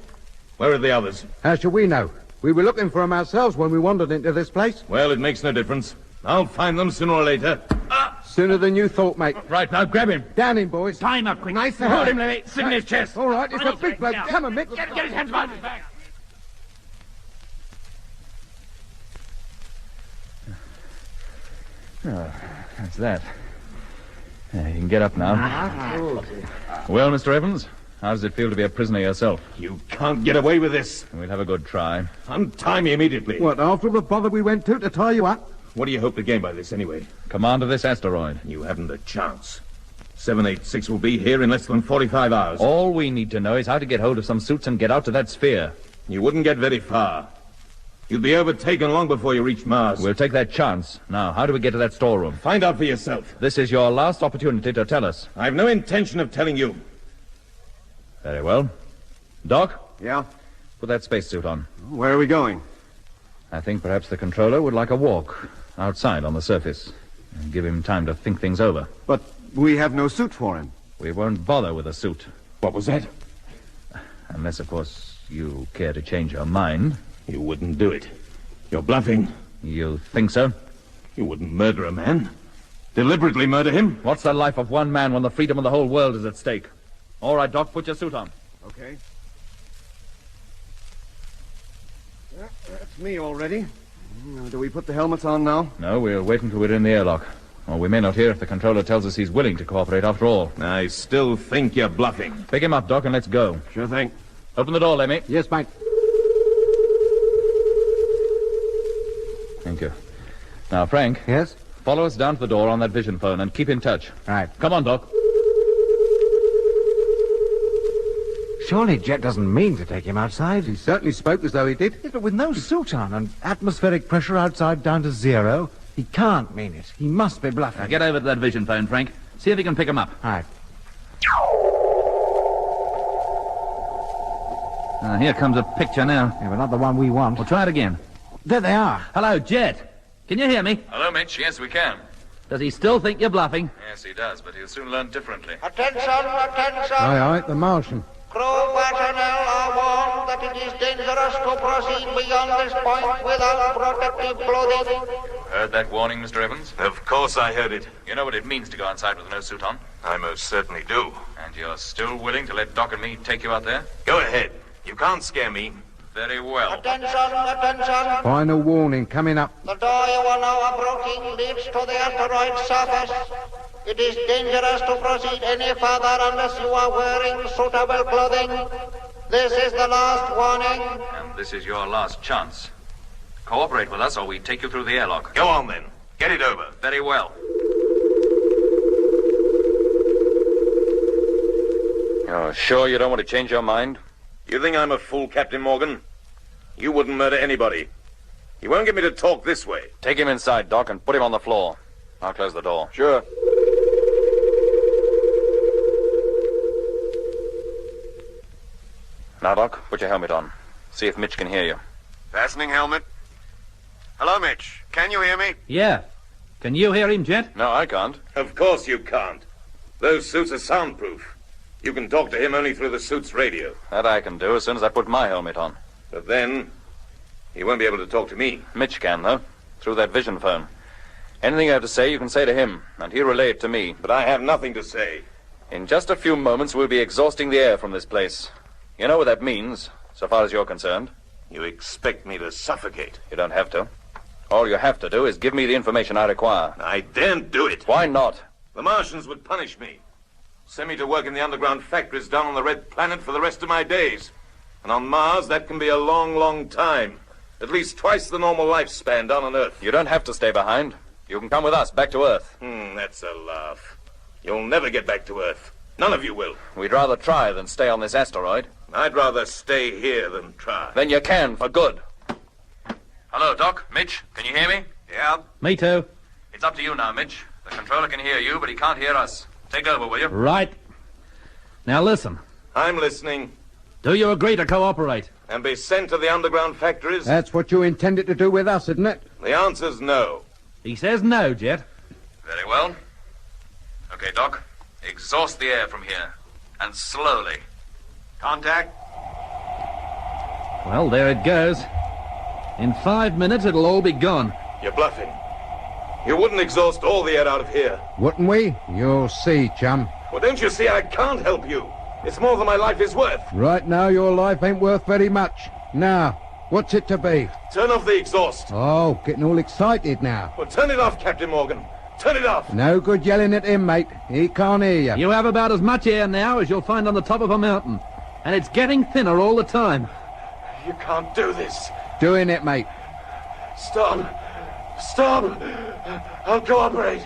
Where are the others? How should we know? We were looking for them ourselves when we wandered into this place. Well, it makes no difference. I'll find them sooner or later. Sooner than you thought, mate. Right, now grab him. Down him, boys. Tie him up, quick. Nice. Hold him, Lemmy. Sit in his chest. All right, it's a big bloke. Come on, Mick. Get his hands behind his back. Oh, that's that. You can get up now. Well, Mr. Evans, how does it feel to be a prisoner yourself? You can't get away with this. We'll have a good try. Untie me immediately. What, after the bother we went to tie you up? What do you hope to gain by this, anyway? Command of this asteroid. You haven't a chance. 786 will be here in less than 45 hours. All we need to know is how to get hold of some suits and get out to that sphere. You wouldn't get very far. You'd be overtaken long before you reach Mars. We'll take that chance. Now, how do we get to that storeroom? Find out for yourself. This is your last opportunity to tell us. I've no intention of telling you. Very well. Doc? Yeah? Put that spacesuit on. Where are we going? I think perhaps the controller would like a walk outside on the surface. And give him time to think things over. But we have no suit for him. We won't bother with a suit. What was that? Unless, of course, you care to change your mind. You wouldn't do it. You're bluffing. You think so? You wouldn't murder a man. Deliberately murder him. What's the life of one man when the freedom of the whole world is at stake? All right, Doc, put your suit on. Okay. That's me already. Do we put the helmets on now? No, we'll wait until we're in the airlock. Or we may not hear if the controller tells us he's willing to cooperate after all. I still think you're bluffing. Pick him up, Doc, and let's go. Sure thing. Open the door, Lemmy. Yes, mate. Thank you. Now, Frank. Yes? Follow us down to the door on that vision phone and keep in touch. Right. Come on, Doc. Surely Jet doesn't mean to take him outside. He certainly spoke as though he did. Yes, but with no suit on and atmospheric pressure outside down to 0, he can't mean it. He must be bluffing. Now get over to that vision phone, Frank. See if you can pick him up. Right. Here comes a picture now. Yeah, but not the one we want. We'll try it again. There they are. Hello, Jet. Can you hear me? Hello, Mitch. Yes, we can. Does he still think you're bluffing? Yes, he does, but he'll soon learn differently. Attention, attention. Aye, the Martian. Crew personnel are warned that it is dangerous to proceed beyond this point without protective clothing. Heard that warning, Mr. Evans? Of course I heard it. You know what it means to go outside with no suit on? I most certainly do. And you're still willing to let Doc and me take you out there? Go ahead. You can't scare me. Very well. Attention, attention. Final warning coming up. The door you are now approaching leads to the asteroid surface. It is dangerous to proceed any further unless you are wearing suitable clothing. This is the last warning. And this is your last chance. Cooperate with us or we take you through the airlock. Go on, then. Get it over. Very well. You're sure you don't want to change your mind? You think I'm a fool, Captain Morgan? You wouldn't murder anybody. You won't get me to talk this way. Take him inside, Doc, and put him on the floor. I'll close the door. Sure. Now, Doc, put your helmet on. See if Mitch can hear you. Fastening helmet. Hello, Mitch. Can you hear me? Yeah. Can you hear him, Jet? No, I can't. Of course you can't. Those suits are soundproof. You can talk to him only through the suit's radio. That I can do as soon as I put my helmet on. But then, he won't be able to talk to me. Mitch can, though, through that vision phone. Anything you have to say, you can say to him, and he'll relay it to me. But I have nothing to say. In just a few moments, we'll be exhausting the air from this place. You know what that means, so far as you're concerned. You expect me to suffocate? You don't have to. All you have to do is give me the information I require. I daren't do it. Why not? The Martians would punish me. Send me to work in the underground factories down on the Red Planet for the rest of my days. And on Mars, that can be a long, long time. At least twice the normal lifespan down on Earth. You don't have to stay behind. You can come with us back to Earth. That's a laugh. You'll never get back to Earth. None of you will. We'd rather try than stay on this asteroid. I'd rather stay here than try. Then you can, for good. Hello, Doc. Mitch, can you hear me? Yeah. Me too. It's up to you now, Mitch. The controller can hear you, but he can't hear us. Take over, will you? Right. Now listen. I'm listening. Do you agree to cooperate? And be sent to the underground factories? That's what you intended to do with us, isn't it? The answer's no. He says no, Jet. Very well. Okay, Doc. Exhaust the air from here. And slowly. Contact. Well, there it goes. In 5 minutes, it'll all be gone. You're bluffing. You wouldn't exhaust all the air out of here. Wouldn't we? You'll see, chum. Well, don't you see I can't help you? It's more than my life is worth. Right now, your life ain't worth very much. Now, what's it to be? Turn off the exhaust. Oh, getting all excited now. Well, turn it off, Captain Morgan. Turn it off. No good yelling at him, mate. He can't hear you. You have about as much air now as you'll find on the top of a mountain. And it's getting thinner all the time. You can't do this. Doing it, mate. Stop. Stop. I'll cooperate.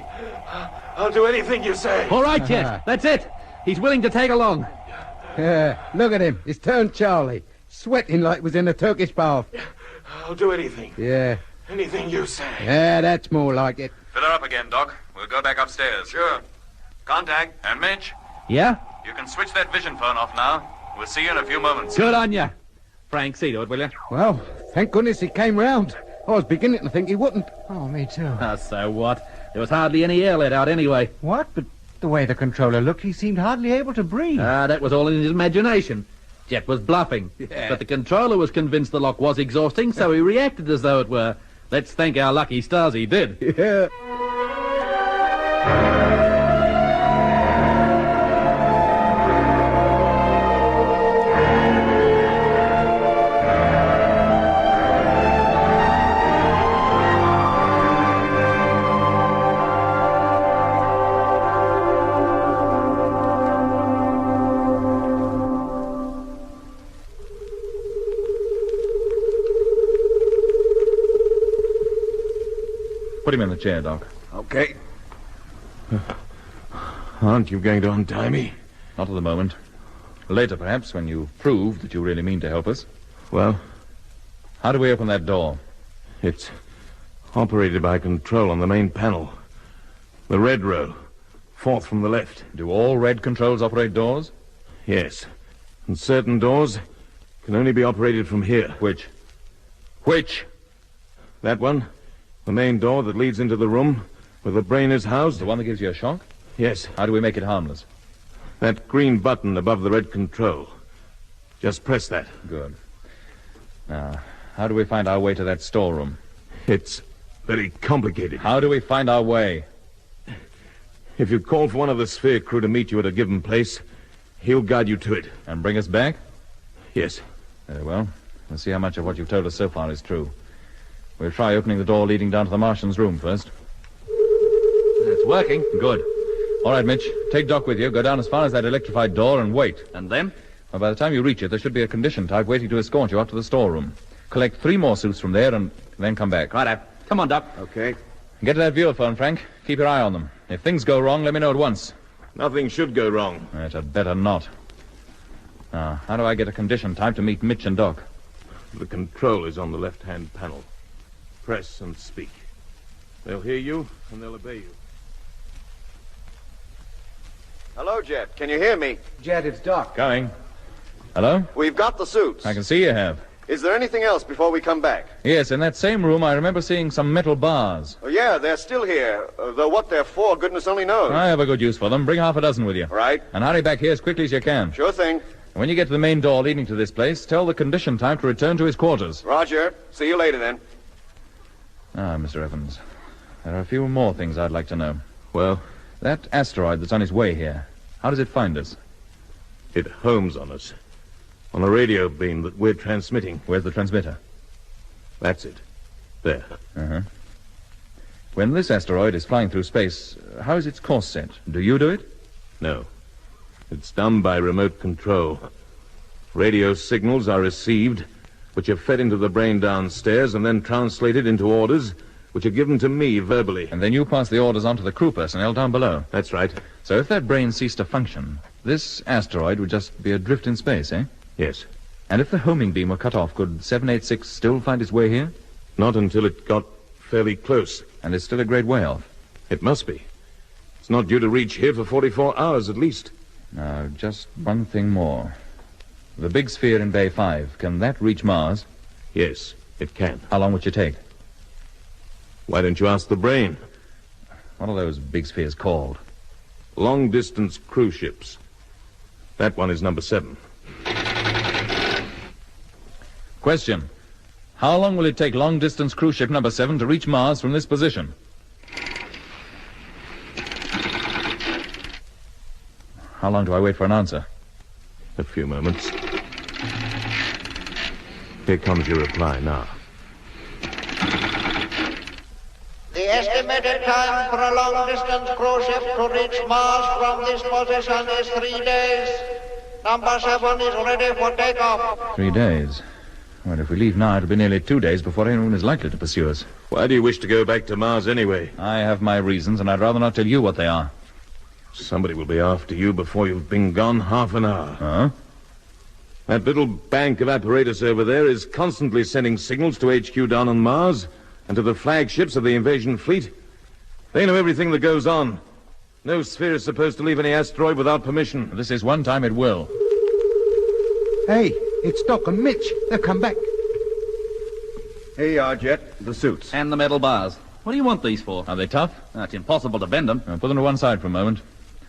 I'll do anything you say. All right, Jet. That's it. He's willing to tag along. Yeah, look at him. He's turned Charlie. Sweating like he was in a Turkish bath. I'll do anything. Yeah. Anything you say. Yeah, that's more like it. Fill her up again, Doc. We'll go back upstairs. Sure. Contact. And Mitch, Yeah? you can switch that vision phone off now. We'll see you in a few moments. Good on you. Frank, see to it, will you? Well, thank goodness he came round. I was beginning to think he wouldn't. Oh, me too. So what? There was hardly any air let out anyway. What? But The way the controller looked, he seemed hardly able to breathe. That was all in his imagination. Jet was bluffing. Yeah. But the controller was convinced the lock was exhausting, so he reacted as though it were. Let's thank our lucky stars he did. Yeah. Put him in the chair, Doc. Okay. Aren't you going to untie me? Not at the moment. Later, perhaps, when you prove that you really mean to help us. Well? How do we open that door? It's operated by control on the main panel. The red row. Fourth from the left. Do all red controls operate doors? Yes. And certain doors can only be operated from here. Which? Which? That one. The main door that leads into the room where the brain is housed. The one that gives you a shock? Yes. How do we make it harmless? That green button above the red control. Just press that. Good. Now, how do we find our way to that storeroom? It's very complicated. How do we find our way? If you call for one of the Sphere crew to meet you at a given place, he'll guide you to it. And bring us back? Yes. Very well. We'll see how much of what you've told us so far is true. We'll try opening the door leading down to the Martian's room first. It's working. Good. All right, Mitch. Take Doc with you. Go down as far as that electrified door and wait. And then? Well, by the time you reach it, there should be a condition type waiting to escort you up to the storeroom. Collect 3 more suits from there and then come back. Righto. Come on, Doc. Okay. Get to that viewer phone, Frank. Keep your eye on them. If things go wrong, let me know at once. Nothing should go wrong. It had better not. Now, how do I get a condition type to meet Mitch and Doc? The control is on the left-hand panel. Press and speak. They'll hear you, and they'll obey you. Hello, Jet. Can you hear me? Jet, it's Doc. Going. Hello? We've got the suits. I can see you have. Is there anything else before we come back? Yes, in that same room, I remember seeing some metal bars. Oh, yeah, they're still here. Though what they're for, goodness only knows. I have a good use for them. Bring half a dozen with you. Right. And hurry back here as quickly as you can. Sure thing. And when you get to the main door leading to this place, tell the condition type to return to his quarters. Roger. See you later, then. Ah, Mr. Evans, there are a few more things I'd like to know. Well? That asteroid that's on its way here, how does it find us? It homes on us. On a radio beam that we're transmitting. Where's the transmitter? That's it. There. Uh-huh. When this asteroid is flying through space, how is its course set? Do you do it? No. It's done by remote control. Radio signals are received, which are fed into the brain downstairs and then translated into orders, which are given to me verbally. And then you pass the orders on to the crew personnel down below. That's right. So if that brain ceased to function, this asteroid would just be adrift in space, eh? Yes. And if the homing beam were cut off, could 786 still find its way here? Not until it got fairly close. And it's still a great way off. It must be. It's not due to reach here for 44 hours at least. Now, just one thing more. The big sphere in Bay 5, can that reach Mars? Yes, it can. How long would you take? Why don't you ask the brain? What are those big spheres called? Long-distance cruise ships. That one is number 7. Question. How long will it take long-distance cruise ship number 7 to reach Mars from this position? How long do I wait for an answer? A few moments. Here comes your reply now. The estimated time for a long-distance cruise ship to reach Mars from this position is 3 days. Number 7 is ready for takeoff. 3 days. Well, if we leave now, it'll be nearly 2 days before anyone is likely to pursue us. Why do you wish to go back to Mars anyway? I have my reasons, and I'd rather not tell you what they are. Somebody will be after you before you've been gone half an hour. Huh? That little bank of apparatus over there is constantly sending signals to HQ down on Mars and to the flagships of the invasion fleet. They know everything that goes on. No sphere is supposed to leave any asteroid without permission. This is one time it will. Hey, it's Doc and Mitch. They've come back. Here you are, Jet. The suits. And the metal bars. What do you want these for? Are they tough? It's impossible to bend them. Put them to one side for a moment.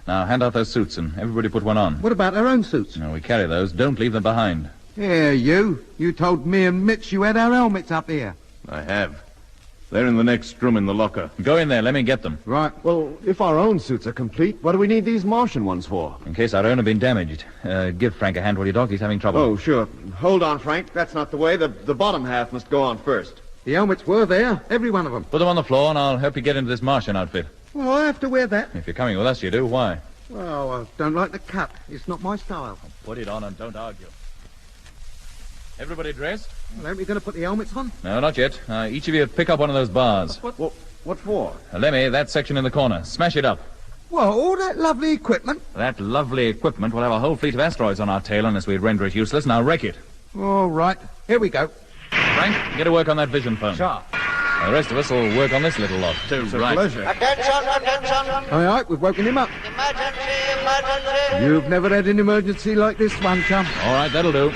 Now, hand out those suits and everybody put one on. What about our own suits? No, we carry those. Don't leave them behind. Yeah, you. You told me and Mitch you had our helmets up here. I have. They're in the next room in the locker. Go in there. Let me get them. Right. Well, if our own suits are complete, what do we need these Martian ones for? In case our own have been damaged. Give Frank a hand, will you, Doc? He's having trouble. Oh, sure. Hold on, Frank. That's not the way. The bottom half must go on first. The helmets were there, every one of them. Put them on the floor, and I'll help you get into this Martian outfit. Well, I have to wear that. If you're coming with us, you do. Why? Well, I don't like the cut. It's not my style. Put it on and don't argue. Everybody dressed? Well, aren't we going to put the helmets on? No, not yet. Each of you pick up one of those bars. What for? Lemmy, that section in the corner. Smash it up. Well, all that lovely equipment. That lovely equipment will have a whole fleet of asteroids on our tail unless we render it useless. Now wreck it. All right. Here we go. Frank, get to work on that vision phone. Sure. The rest of us will work on this little lot. It's a pleasure. Attention. All right, we've woken him up. Emergency. You've never had an emergency like this one, chum. All right, that'll do.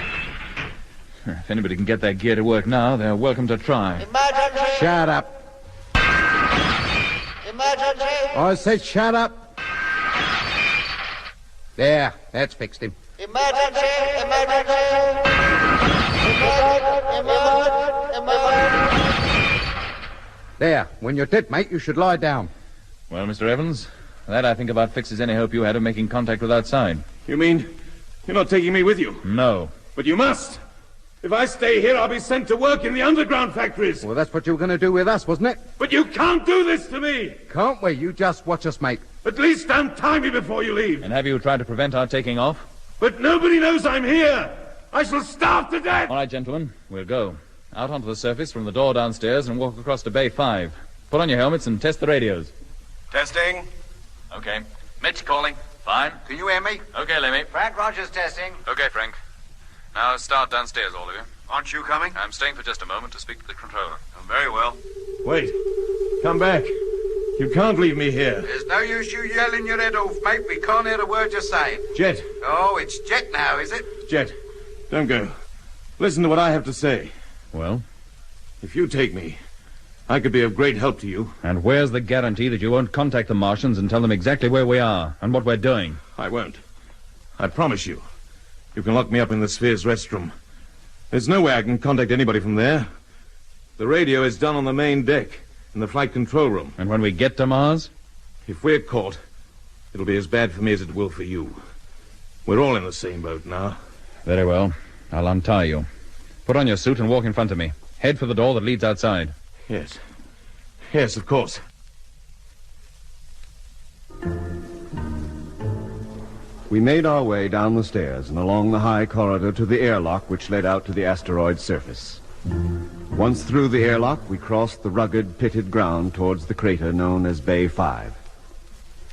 If anybody can get that gear to work now, they're welcome to try. Emergency. Shut up. Emergency. I said shut up. There, that's fixed him. Emergency. There, when you're dead, mate, you should lie down. Well, Mr. Evans, that I think about fixes any hope you had of making contact with outside. You mean you're not taking me with you? No. But you must. If I stay here, I'll be sent to work in the underground factories. Well, that's what you were going to do with us, wasn't it? But you can't do this to me. Can't we? You just watch us, mate. At least untie me before you leave. And have you tried to prevent our taking off? But nobody knows I'm here. I shall starve to death. All right, gentlemen, we'll go. Out onto the surface from the door downstairs and walk across to Bay 5. Put on your helmets and test the radios. Testing. Okay. Mitch calling. Fine. Can you hear me? Okay, Lemmy. Frank Rogers testing. Okay, Frank. Now start downstairs, all of you. Aren't you coming? I'm staying for just a moment to speak to the controller. Oh, very well. Wait. Come back. You can't leave me here. There's no use you yelling your head off, mate. We can't hear a word you're saying. Jet. Oh, it's Jet now, is it? Jet. Don't go. Listen to what I have to say. Well? If you take me, I could be of great help to you. And where's the guarantee that you won't contact the Martians and tell them exactly where we are and what we're doing? I won't. I promise you. You can lock me up in the Sphere's restroom. There's no way I can contact anybody from there. The radio is done on the main deck, in the flight control room. And when we get to Mars? If we're caught, it'll be as bad for me as it will for you. We're all in the same boat now. Very well. I'll untie you. Put on your suit and walk in front of me. Head for the door that leads outside. Yes. Yes, of course. We made our way down the stairs and along the high corridor to the airlock which led out to the asteroid's surface. Once through the airlock, we crossed the rugged, pitted ground towards the crater known as Bay 5.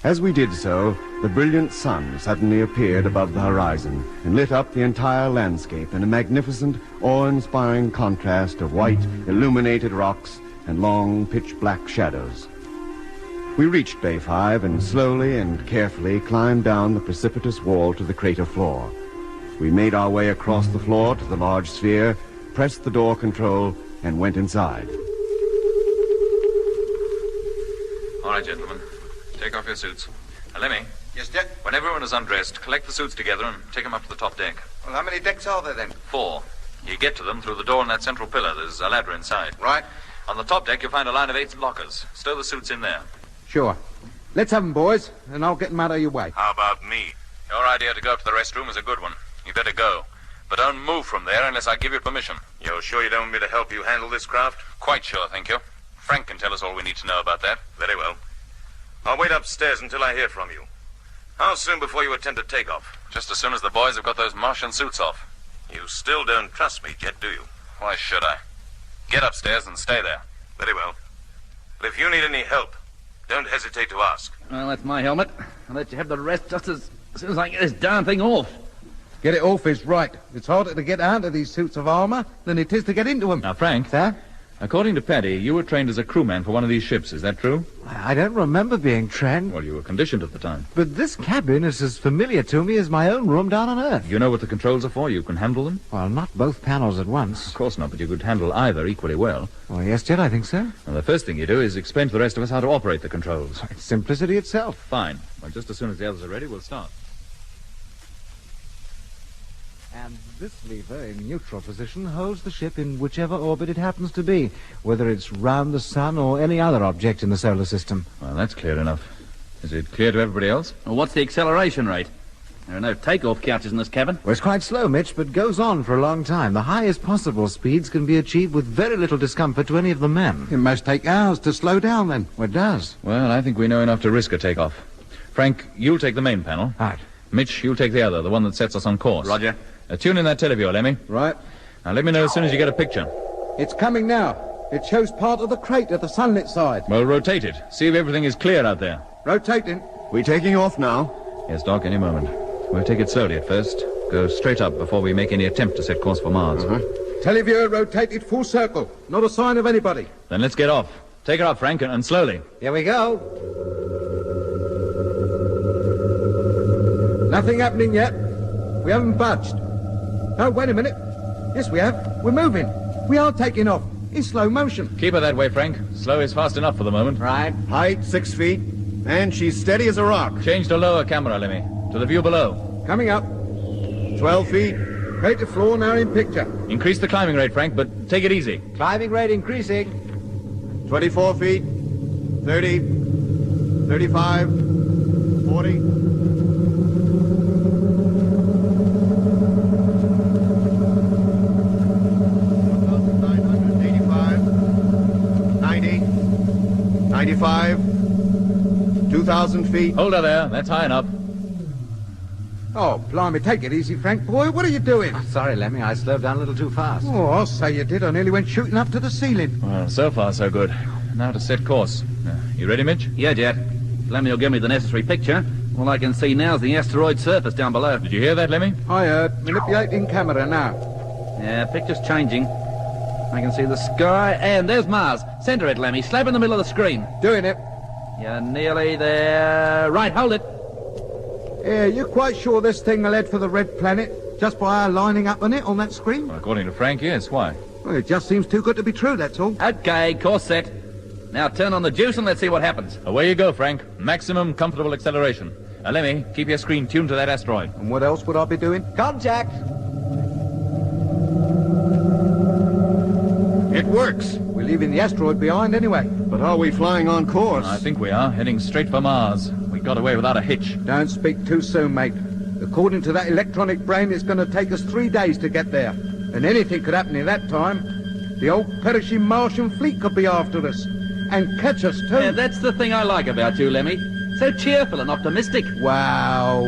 As we did so, the brilliant sun suddenly appeared above the horizon and lit up the entire landscape in a magnificent, awe-inspiring contrast of white, illuminated rocks and long, pitch-black shadows. We reached Bay 5 and slowly and carefully climbed down the precipitous wall to the crater floor. We made our way across the floor to the large sphere, pressed the door control, and went inside. All right, gentlemen. Take off your suits. Now, Lemmy. Yes, Jet? When everyone is undressed, collect the suits together and take them up to the top deck. Well, how many decks are there then? 4. You get to them through the door in that central pillar. There's a ladder inside. Right. On the top deck, you'll find a line of 8 lockers. Stow the suits in there. Sure. Let's have 'em, boys, and I'll get 'em out of your way. How about me? Your idea to go up to the restroom is a good one. You better go. But don't move from there unless I give you permission. You're sure you don't want me to help you handle this craft? Quite sure, thank you. Frank can tell us all we need to know about that. Very well. I'll wait upstairs until I hear from you. How soon before you attempt to take off? Just as soon as the boys have got those Martian suits off. You still don't trust me, Jet, do you? Why should I? Get upstairs and stay there. Very well. But if you need any help, don't hesitate to ask. Well, that's my helmet. I'll let you have the rest just as soon as I get this darn thing off. Get it off is right. It's harder to get out of these suits of armor than it is to get into them. Now, Frank. Sir? According to Paddy, you were trained as a crewman for one of these ships. Is that true? I don't remember being trained. Well, you were conditioned at the time. But this cabin is as familiar to me as my own room down on Earth. You know what the controls are for? You can handle them? Well, not both panels at once. Of course not, but you could handle either equally well. Well, yes, Jet, I think so. Well, the first thing you do is explain to the rest of us how to operate the controls. It's simplicity itself. Fine. Well, just as soon as the others are ready, we'll start. And this lever in neutral position holds the ship in whichever orbit it happens to be, whether it's round the sun or any other object in the solar system. Well, that's clear enough. Is it clear to everybody else? Well, what's the acceleration rate? There are no takeoff couches in this cabin. Well, it's quite slow, Mitch, but goes on for a long time. The highest possible speeds can be achieved with very little discomfort to any of the men. It must take hours to slow down, then. Well, it does. Well, I think we know enough to risk a takeoff. Frank, you'll take the main panel. Right. Mitch, you'll take the other, the one that sets us on course. Roger. Tune in that televiewer, Lemmy. Right. Now, let me know as soon as you get a picture. It's coming now. It shows part of the crater, the sunlit side. Well, rotate it. See if everything is clear out there. Rotating. We taking off now? Yes, Doc, any moment. We'll take it slowly at first. Go straight up before we make any attempt to set course for Mars. Televiewer rotated full circle. Not a sign of anybody. Then let's get off. Take her up, Frank, and slowly. Here we go. Nothing happening yet. We haven't budged. Oh, wait a minute. Yes, we have. We're moving. We are taking off. In slow motion. Keep her that way, Frank. Slow is fast enough for the moment. Right. Height 6 feet, and she's steady as a rock. Change to lower camera, Lemmy. To the view below. Coming up. 12 feet. Crater floor now in picture. Increase the climbing rate, Frank, but take it easy. Climbing rate increasing. 24 feet. 30. 35. 40. 95, 2,000 feet. Hold her there. That's high enough. Oh, blimey, take it easy, Frank, boy. What are you doing? Sorry, Lemmy, I slowed down a little too fast. Oh, I'll say you did. I nearly went shooting up to the ceiling. Well, so far, so good. Now to set course. You ready, Mitch? Yeah, Jet. Lemmy will give me the necessary picture. All I can see now is the asteroid surface down below. Did you hear that, Lemmy? I heard. Manipulating camera now. Yeah, picture's changing. I can see the sky, and there's Mars. Center it, Lemmy. Slap in the middle of the screen. Doing it. You're nearly there. Right, hold it. Yeah, you're quite sure this thing will head for the red planet just by our lining up on it on that screen? Well, according to Frank, yes. Why? Well, it just seems too good to be true, that's all. Okay, course set. Now turn on the juice and let's see what happens. Away you go, Frank. Maximum comfortable acceleration. Lemmy, keep your screen tuned to that asteroid. And what else would I be doing? Contact. It works. We're leaving the asteroid behind anyway. But are we flying on course? I think we are, heading straight for Mars. We got away without a hitch. Don't speak too soon, mate. According to that electronic brain, it's going to take us 3 days to get there. And anything could happen in that time. The old perishing Martian fleet could be after us. And catch us, too. Yeah, that's the thing I like about you, Lemmy. So cheerful and optimistic. Wow.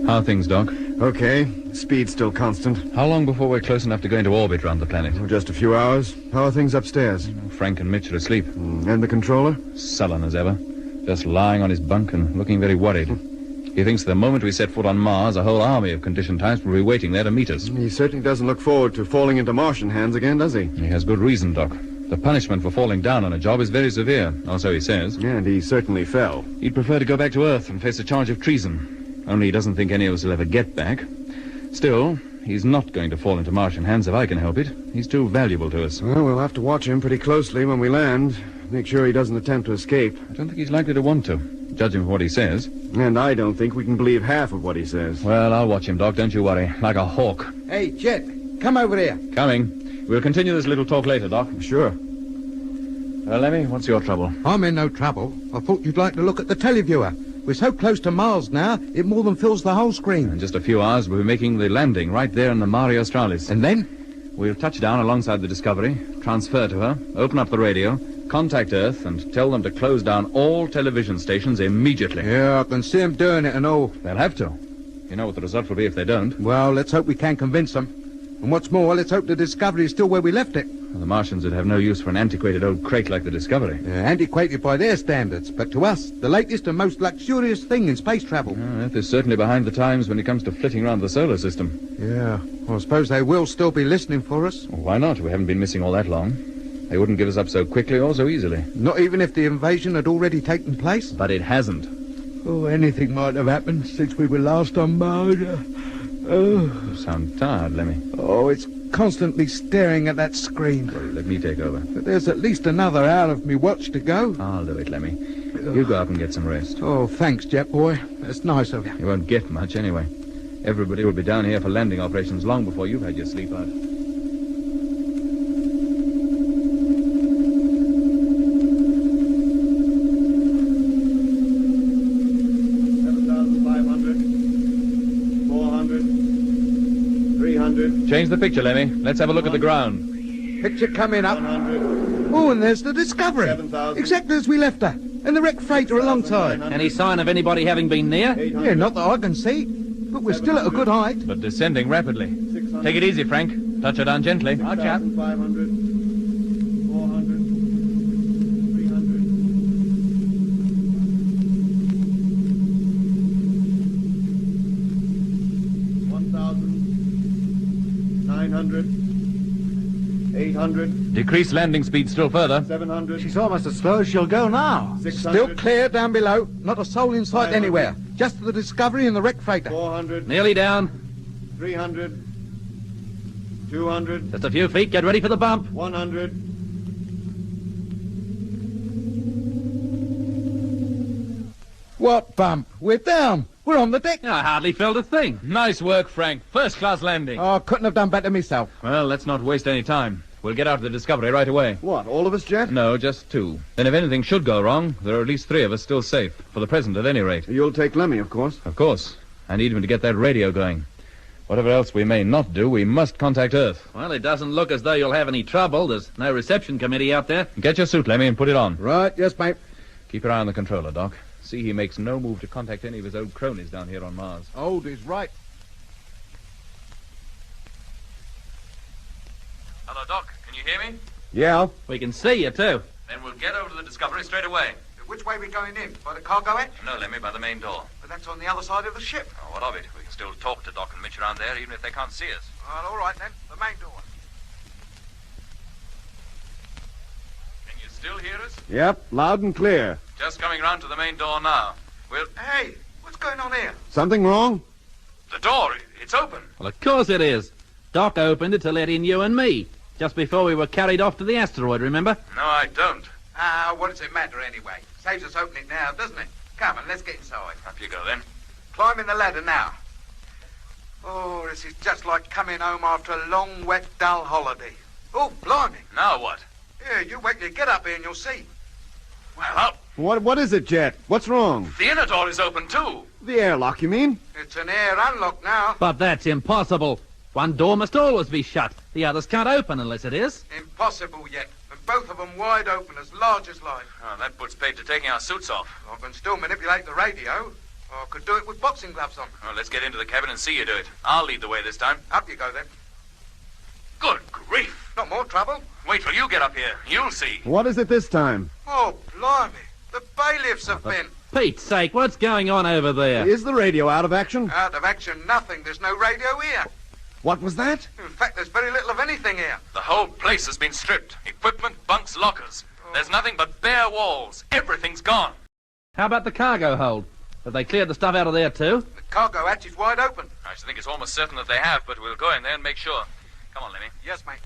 How are things, Doc? Okay. Speed still constant. How long before we're close enough to go into orbit round the planet? Oh, just a few hours. How are things upstairs? Frank and Mitch are asleep. And the controller? Sullen as ever. Just lying on his bunk and looking very worried. He thinks the moment we set foot on Mars, a whole army of conditioned types will be waiting there to meet us. He certainly doesn't look forward to falling into Martian hands again, does he? He has good reason, Doc. The punishment for falling down on a job is very severe, or so he says. Yeah, and he certainly fell. He'd prefer to go back to Earth and face a charge of treason. Only he doesn't think any of us will ever get back. Still, he's not going to fall into Martian hands if I can help it. He's too valuable to us. Well, we'll have to watch him pretty closely when we land. Make sure he doesn't attempt to escape. I don't think he's likely to want to, judging from what he says. And I don't think we can believe half of what he says. Well, I'll watch him, Doc, don't you worry. Like a hawk. Hey, Jet, come over here. Coming. We'll continue this little talk later, Doc. Sure. Lemmy, what's your trouble? I'm in no trouble. I thought you'd like to look at the televiewer. We're so close to Mars now, it more than fills the whole screen. In just a few hours, we'll be making the landing right there in the Mare Australis. And then? We'll touch down alongside the Discovery, transfer to her, open up the radio, Contact Earth and tell them to close down all television stations immediately. Yeah, I can see them doing it and all. They'll have to. You know what the result will be if they don't. Well, let's hope we can convince them. And what's more, let's hope the Discovery is still where we left it. Well, the Martians would have no use for an antiquated old crate like the Discovery. Antiquated by their standards, but to us, the latest and most luxurious thing in space travel. Earth is certainly behind the times when it comes to flitting around the solar system. Yeah, well, I suppose they will still be listening for us. Well, why not? We haven't been missing all that long. They wouldn't give us up so quickly or so easily. Not even if the invasion had already taken place? But it hasn't. Oh, anything might have happened since we were last on Mars. You sound tired, Lemmy. Oh, it's constantly staring at that screen. Well, let me take over. But there's at least another hour of me watch to go. I'll do it, Lemmy. You go up and get some rest. Oh, thanks, Jet boy. That's nice of you. You won't get much anyway. Everybody will be down here for landing operations long before you've had your sleep out. Change the picture, Lemmy. Let's have a look at the ground. Picture coming up. Oh, and there's the Discovery. Exactly as we left her. And the wrecked freighter alongside. Any sign of anybody having been near? Yeah, not that I can see. But we're still at a good height. But descending rapidly. Take it easy, Frank. Touch her down gently. Our chap. 500, 400, 300. 1,000, 900, 800. Decrease landing speed still further. 700. She's almost as slow as she'll go now. 600. Still clear down below. Not a soul in sight 500. anywhere. Just the Discovery and the wrecked freighter. 400. Nearly down. 300. 200. Just a few feet. Get ready for the bump. 100. What bump? We're down. We're on the deck. I hardly felt a thing. Nice work, Frank. First-class landing. Oh, I couldn't have done better myself. Well, let's not waste any time. We'll get out of the Discovery right away. What, all of us, Jet? No, just two. Then if anything should go wrong, there are at least three of us still safe. For the present, at any rate. You'll take Lemmy, of course. Of course. I need him to get that radio going. Whatever else we may not do, we must contact Earth. Well, it doesn't look as though you'll have any trouble. There's no reception committee out there. Get your suit, Lemmy, and put it on. Right, yes, mate. Keep your eye on the controller, Doc. See he makes no move to contact any of his old cronies down here on Mars. Old is right. Hello, Doc. Can you hear me? Yeah. We can see you, too. Then we'll get over to the Discovery straight away. Which way are we going in? By the cargo hatch? No, Lemmy, by the main door. But that's on the other side of the ship. Oh, what of it? We can still talk to Doc and Mitch around there, even if they can't see us. Well, all right then. The main door. Can you still hear us? Yep, loud and clear. Just coming round to the main door now. We'll... Hey, what's going on here? Something wrong? The door, it's open. Well, of course it is. Doc opened it to let in you and me. Just before we were carried off to the asteroid, remember? No, I don't. What does it matter anyway? Saves us opening it now, doesn't it? Come on, let's get inside. Up you go, then. Climbing the ladder now. Oh, this is just like coming home after a long, wet, dull holiday. Oh, blimey. Now what? Yeah, you wait till you get up here and you'll see. Well, up. What is it, Jet? What's wrong? The inner door is open, too. The airlock, you mean? It's an air unlock now. But that's impossible. One door must always be shut. The others can't open unless it is. Impossible yet. And both of them wide open, as large as life. Oh, that puts paid to taking our suits off. I can still manipulate the radio. Or I could do it with boxing gloves on. Oh, let's get into the cabin and see you do it. I'll lead the way this time. Up you go, then. Good grief. Not more trouble. Wait till you get up here. You'll see. What is it this time? Oh, blimey. The bailiffs have been. Pete's sake, what's going on over there? Is the radio out of action? Out of action, nothing. There's no radio here. What was that? In fact, there's very little of anything here. The whole place has been stripped. Equipment, bunks, lockers. There's nothing but bare walls. Everything's gone. How about the cargo hold? Have they cleared the stuff out of there, too? The cargo hatch is wide open. I should think it's almost certain that they have, but we'll go in there and make sure. Come on, Lemmy. Yes, mate.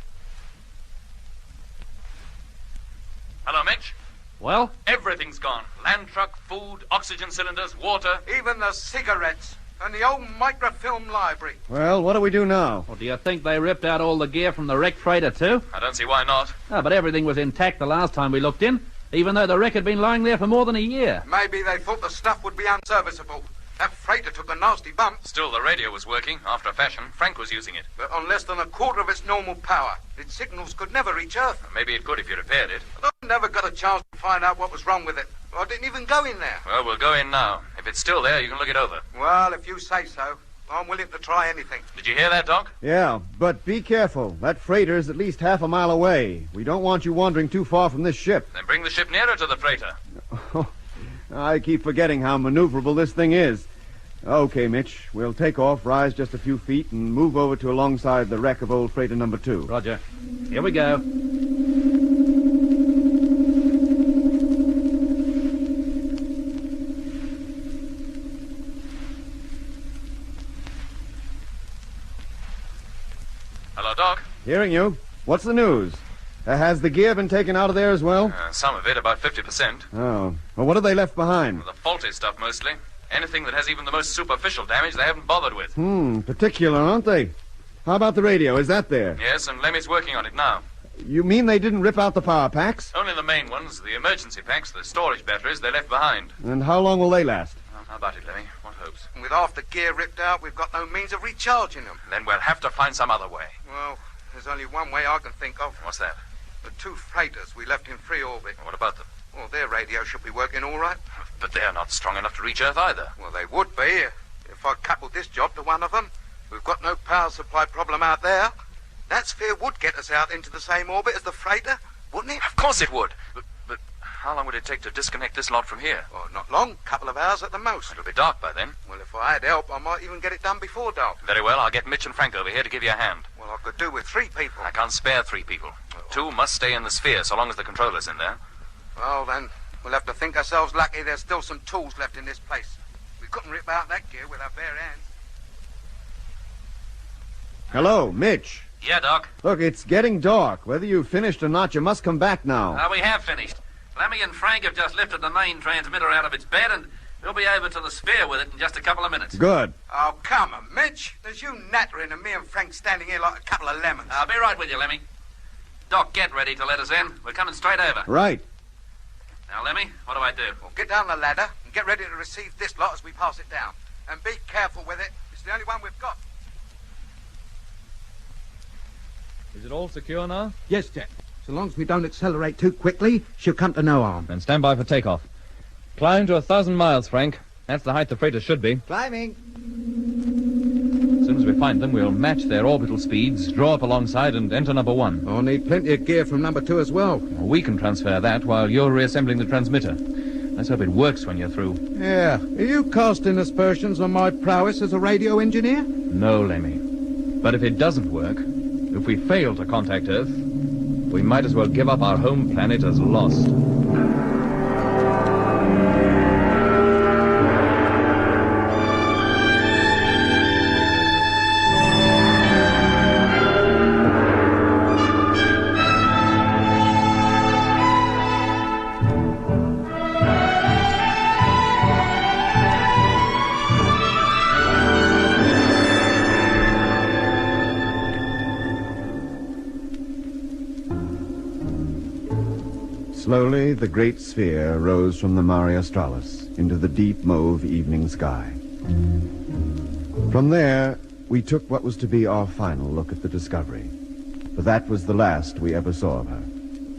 Hello, Mitch. Well? Everything's gone. Land truck, food, oxygen cylinders, water. Even the cigarettes. And the old microfilm library. Well, what do we do now? Well, do you think they ripped out all the gear from the wrecked freighter, too? I don't see why not. Oh, but everything was intact the last time we looked in, even though the wreck had been lying there for more than a year. Maybe they thought the stuff would be unserviceable. That freighter took a nasty bump. Still, the radio was working, after a fashion. Frank was using it. But on less than a quarter of its normal power. Its signals could never reach Earth. Maybe it could if you repaired it. But I never got a chance to find out what was wrong with it. I didn't even go in there. Well, we'll go in now. If it's still there, you can look it over. Well, if you say so, I'm willing to try anything. Did you hear that, Doc? Yeah, but be careful. That freighter's at least half a mile away. We don't want you wandering too far from this ship. Then bring the ship nearer to the freighter. I keep forgetting how maneuverable this thing is. Okay, Mitch, we'll take off, rise just a few feet, and move over to alongside the wreck of old freighter number 2. Roger. Here we go. Hello, Doc. Hearing you. What's the news? Has the gear been taken out of there as well? Some of it, about 50%. Oh. Well, what have they left behind? The faulty stuff, mostly. Anything that has even the most superficial damage, they haven't bothered with. Particular, aren't they? How about the radio? Is that there? Yes, and Lemmy's working on it now. You mean they didn't rip out the power packs? Only the main ones, the emergency packs, the storage batteries, they left behind. And how long will they last? How about it, Lemmy? What hopes? With half the gear ripped out, we've got no means of recharging them. Then we'll have to find some other way. Well, there's only one way I can think of. What's that? The 2 freighters we left in free orbit. What about them? Well, their radio should be working all right. But they're not strong enough to reach Earth either. Well, they would be if I coupled this job to one of them. We've got no power supply problem out there. That sphere would get us out into the same orbit as the freighter, wouldn't it? Of course it would. But how long would it take to disconnect this lot from here? Oh, not long. Couple of hours at the most. It'll be dark by then. Well, if I had help, I might even get it done before dark. Very well, I'll get Mitch and Frank over here to give you a hand. Well, I could do with 3 people. I can't spare 3 people. 2 must stay in the sphere so long as the controller's in there. Well, then, we'll have to think ourselves lucky there's still some tools left in this place. We couldn't rip out that gear with our bare hands. Hello, Mitch. Yeah, Doc. Look, it's getting dark. Whether you've finished or not, you must come back now. We have finished. Lemmy and Frank have just lifted the main transmitter out of its bed, and we'll be over to the sphere with it in just a couple of minutes. Good. Oh, come on, Mitch. There's you nattering and me and Frank standing here like a couple of lemons. I'll be right with you, Lemmy. Doc, get ready to let us in. We're coming straight over. Right. Now, Lemmy, what do I do? Well, get down the ladder and get ready to receive this lot as we pass it down. And be careful with it. It's the only one we've got. Is it all secure now? Yes, Jack. So long as we don't accelerate too quickly, she'll come to no harm. Then stand by for takeoff. Climb to 1,000 miles, Frank. That's the height the freighter should be. Climbing. As soon as we find them, we'll match their orbital speeds, draw up alongside, and enter number 1. I'll need plenty of gear from number 2 as well. We can transfer that while you're reassembling the transmitter. Let's hope it works when you're through. Yeah. Are you casting aspersions on my prowess as a radio engineer? No, Lemmy. But if it doesn't work, if we fail to contact Earth, we might as well give up our home planet as lost. Slowly, the great sphere rose from the Mare Australis into the deep mauve evening sky. From there, we took what was to be our final look at the Discovery. For that was the last we ever saw of her.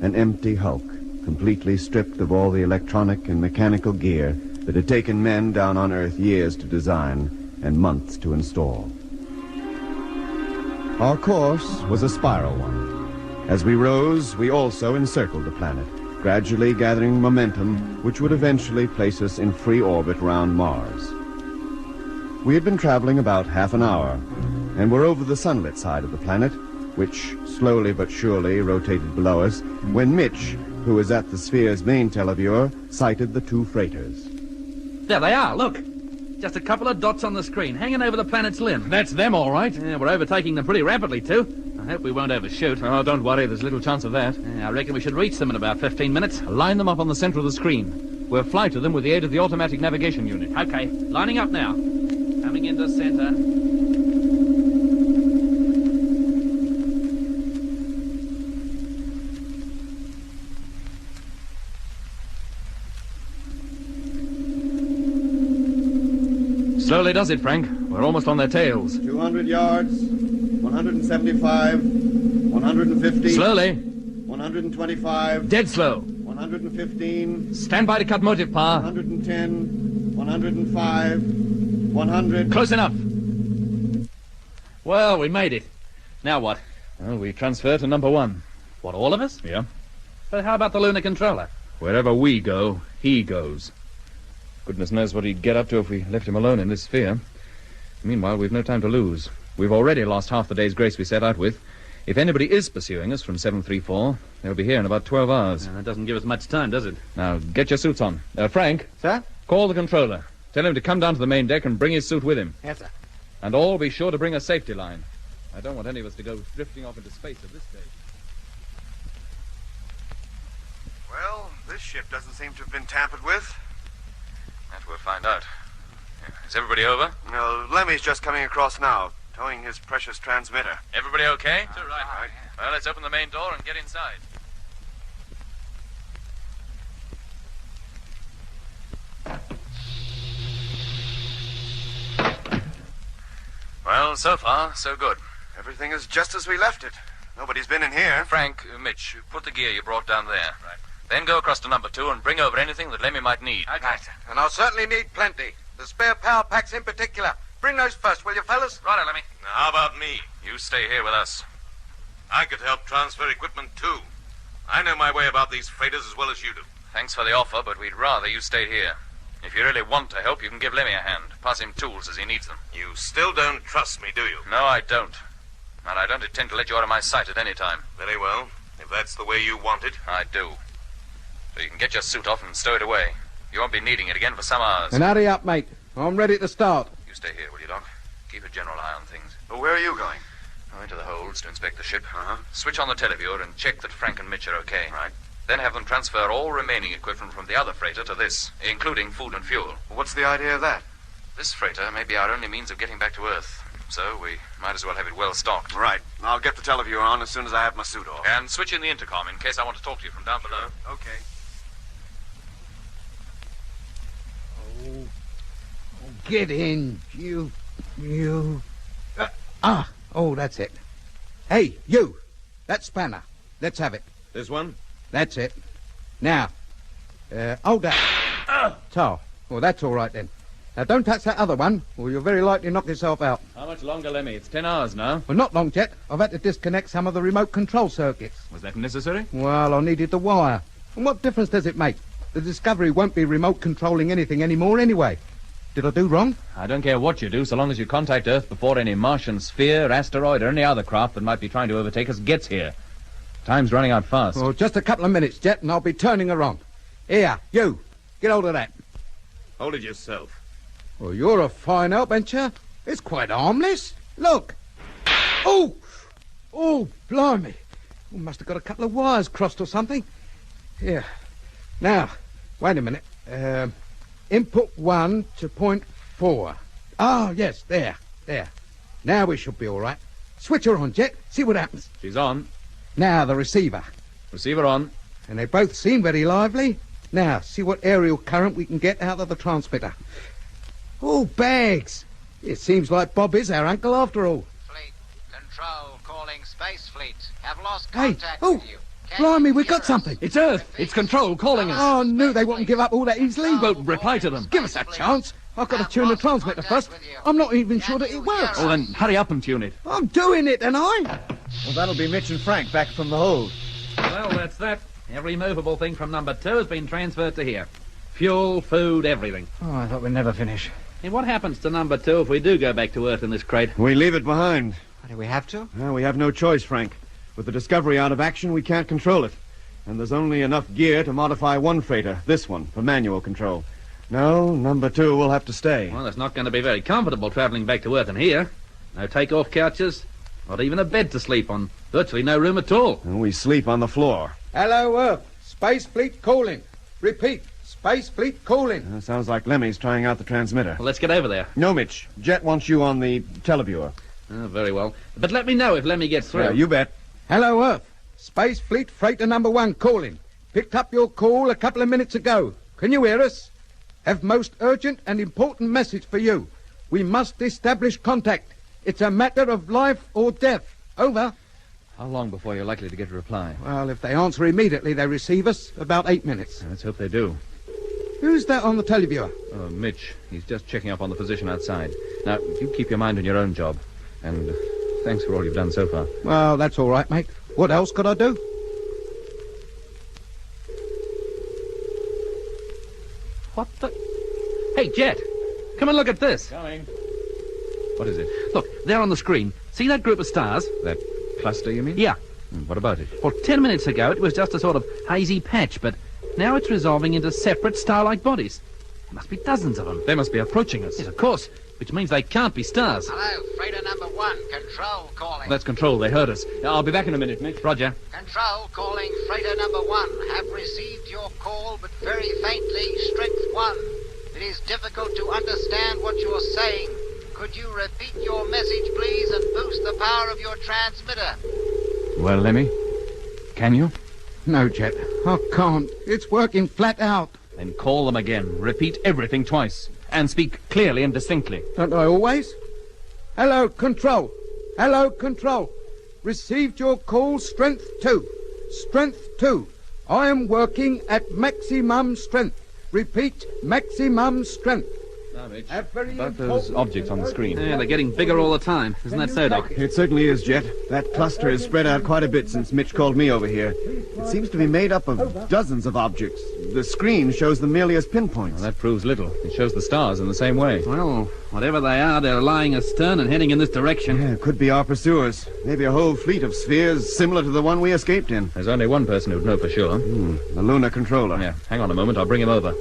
An empty hulk, completely stripped of all the electronic and mechanical gear that had taken men down on Earth years to design and months to install. Our course was a spiral one. As we rose, we also encircled the planet, gradually gathering momentum which would eventually place us in free orbit round Mars. We had been traveling about half an hour, and were over the sunlit side of the planet, which slowly but surely rotated below us, when Mitch, who was at the sphere's main televiewer, sighted the 2 freighters. There they are, look. Just a couple of dots on the screen, hanging over the planet's limb. That's them, all right. Yeah, we're overtaking them pretty rapidly, too. I hope we won't overshoot. Oh, don't worry, there's little chance of that. Yeah, I reckon we should reach them in about 15 minutes. Line them up on the center of the screen. We'll fly to them with the aid of the automatic navigation unit. Okay, lining up now. Coming into center. Slowly does it, Frank. We're almost on their tails. 200 yards. 175. 150. Slowly. 125. Dead slow. 115. Stand by to cut motive power. 110. 105. 100. Close enough. Well, we made it. Now what? Well, we transfer to number 1. What, all of us? Yeah. But how about the lunar controller? Wherever we go, he goes. Goodness knows what he'd get up to if we left him alone in this sphere. Meanwhile, we've no time to lose. We've already lost half the day's grace we set out with. If anybody is pursuing us from 734, they'll be here in about 12 hours. That doesn't give us much time, does it? Now, get your suits on. Frank? Sir? Call the controller. Tell him to come down to the main deck and bring his suit with him. Yes, sir. And all be sure to bring a safety line. I don't want any of us to go drifting off into space at this stage. Well, this ship doesn't seem to have been tampered with. That we'll find out. Is everybody over? No, Lemmy's just coming across now, towing his precious transmitter. Everybody okay? All right. Well, let's open the main door and get inside. Well, so far, so good. Everything is just as we left it. Nobody's been in here. Frank, Mitch, put the gear you brought down there. Right. Then go across to number 2 and bring over anything that Lemmy might need. Right. And I'll certainly need plenty. The spare power packs in particular. Bring those first, will you, fellas? Righto, Lemmy. Now, how about me? You stay here with us. I could help transfer equipment, too. I know my way about these freighters as well as you do. Thanks for the offer, but we'd rather you stayed here. If you really want to help, you can give Lemmy a hand. Pass him tools as he needs them. You still don't trust me, do you? No, I don't. And I don't intend to let you out of my sight at any time. Very well. If that's the way you want it. I do. So you can get your suit off and stow it away. You won't be needing it again for some hours. And hurry up, mate. I'm ready to start. You stay here, will you, Doc? Keep a general eye on things. Well, where are you going? Go into the holds to inspect the ship. Switch on the televiewer and check that Frank and Mitch are okay. Right. Then have them transfer all remaining equipment from the other freighter to this, including food and fuel. What's the idea of that? This freighter may be our only means of getting back to Earth, so we might as well have it well stocked. Right. I'll get the televiewer on as soon as I have my suit off. And switch in the intercom in case I want to talk to you from down below. Okay. Get in, you. Oh, that's it. Hey, you. That spanner. Let's have it. This one? That's it. Now, hold that. So, well, that's all right then. Now, don't touch that other one, or you'll very likely knock yourself out. How much longer, Lemmy? It's 10 hours now. Well, not long, Jet. I've had to disconnect some of the remote control circuits. Was that necessary? Well, I needed the wire. And what difference does it make? The Discovery won't be remote controlling anything anymore anyway. Did I do wrong? I don't care what you do, so long as you contact Earth before any Martian sphere, asteroid, or any other craft that might be trying to overtake us gets here. Time's running out fast. Well, just a couple of minutes, Jet, and I'll be turning her on. Here, you. Get hold of that. Hold it yourself. Well, you're a fine help, ain't you? It's quite harmless. Look. Oh! Oh, blimey. We must have got a couple of wires crossed or something. Here. Now, wait a minute. Input 1 to point 4. Oh, yes, there. Now we should be all right. Switch her on, Jet. See what happens. She's on. Now, the receiver. Receiver on. And they both seem very lively. Now, see what aerial current we can get out of the transmitter. Oh, bags. It seems like Bob is our uncle after all. Fleet Control calling Space Fleet. Have lost Hey, contact oh, with you. blimey, we got something. It's Earth. It's Control calling us. Oh, no, they won't give up all that easily. Well, reply to them. Give us a chance. I've got to tune the transmitter first. I'm not even sure that it works. Oh, then hurry up and tune it. I'm doing it, and I. Well, that'll be Mitch and Frank back from the hold. Well, that's that. Every movable thing from number 2 has been transferred to here. Fuel, food, everything. Oh, I thought we'd never finish. And what happens to number 2 if we do go back to Earth in this crate? We leave it behind. Do we have to? Well, we have no choice, Frank. With the Discovery out of action, we can't control it. And there's only enough gear to modify one freighter, this one, for manual control. No, number 2 will have to stay. Well, it's not going to be very comfortable traveling back to Earth in here. No take-off couches, not even a bed to sleep on. Virtually no room at all. And we sleep on the floor. Hello, Earth. Space Fleet calling. Repeat. Space Fleet calling. Sounds like Lemmy's trying out the transmitter. Well, let's get over there. No, Mitch. Jet wants you on the televiewer. Oh, very well. But let me know if Lemmy gets through. Yeah, you bet. Hello, Earth. Space Fleet Freighter number 1 calling. Picked up your call a couple of minutes ago. Can you hear us? Have most urgent and important message for you. We must establish contact. It's a matter of life or death. Over. How long before you're likely to get a reply? Well, if they answer immediately, they receive us. About 8 minutes. Let's hope they do. Who's that on the televiewer? Oh, Mitch. He's just checking up on the position outside. Now, you keep your mind on your own job. And thanks for all you've done so far. Well, that's all right, mate. What else could I do? What the... Hey, Jet, come and look at this. Coming. What is it? Look, there on the screen. See that group of stars? That cluster, you mean? Yeah. What about it? Well, 10 minutes ago, it was just a sort of hazy patch, but now it's resolving into separate star-like bodies. There must be dozens of them. They must be approaching us. Yes, of course, which means they can't be stars. Hello, freighter number 1, Control calling. That's Control. They heard us. I'll be back in a minute, Mitch. Roger. Control calling freighter number 1. Have received your call, but very faintly, strength 1. It is difficult to understand what you're saying. Could you repeat your message, please, and boost the power of your transmitter? Well, Lemmy, can you? No, Jet. I can't. It's working flat out. Then call them again. Repeat everything twice. And speak clearly and distinctly. Don't I always? Hello, Control. Hello, Control. Received your call, Strength 2. Strength 2. I am working at maximum strength. Repeat, maximum strength. Now, Mitch, about those objects on the screen. Yeah, they're getting bigger all the time. Isn't that so, Doc? It certainly is, Jet. That cluster has spread out quite a bit since Mitch called me over here. It seems to be made up of dozens of objects. The screen shows them merely as pinpoints. Well, that proves little. It shows the stars in the same way. Well, whatever they are, they're lying astern and heading in this direction. Yeah, it could be our pursuers. Maybe a whole fleet of spheres similar to the one we escaped in. There's only one person who'd know for sure. The lunar controller. Yeah, hang on a moment. I'll bring him over.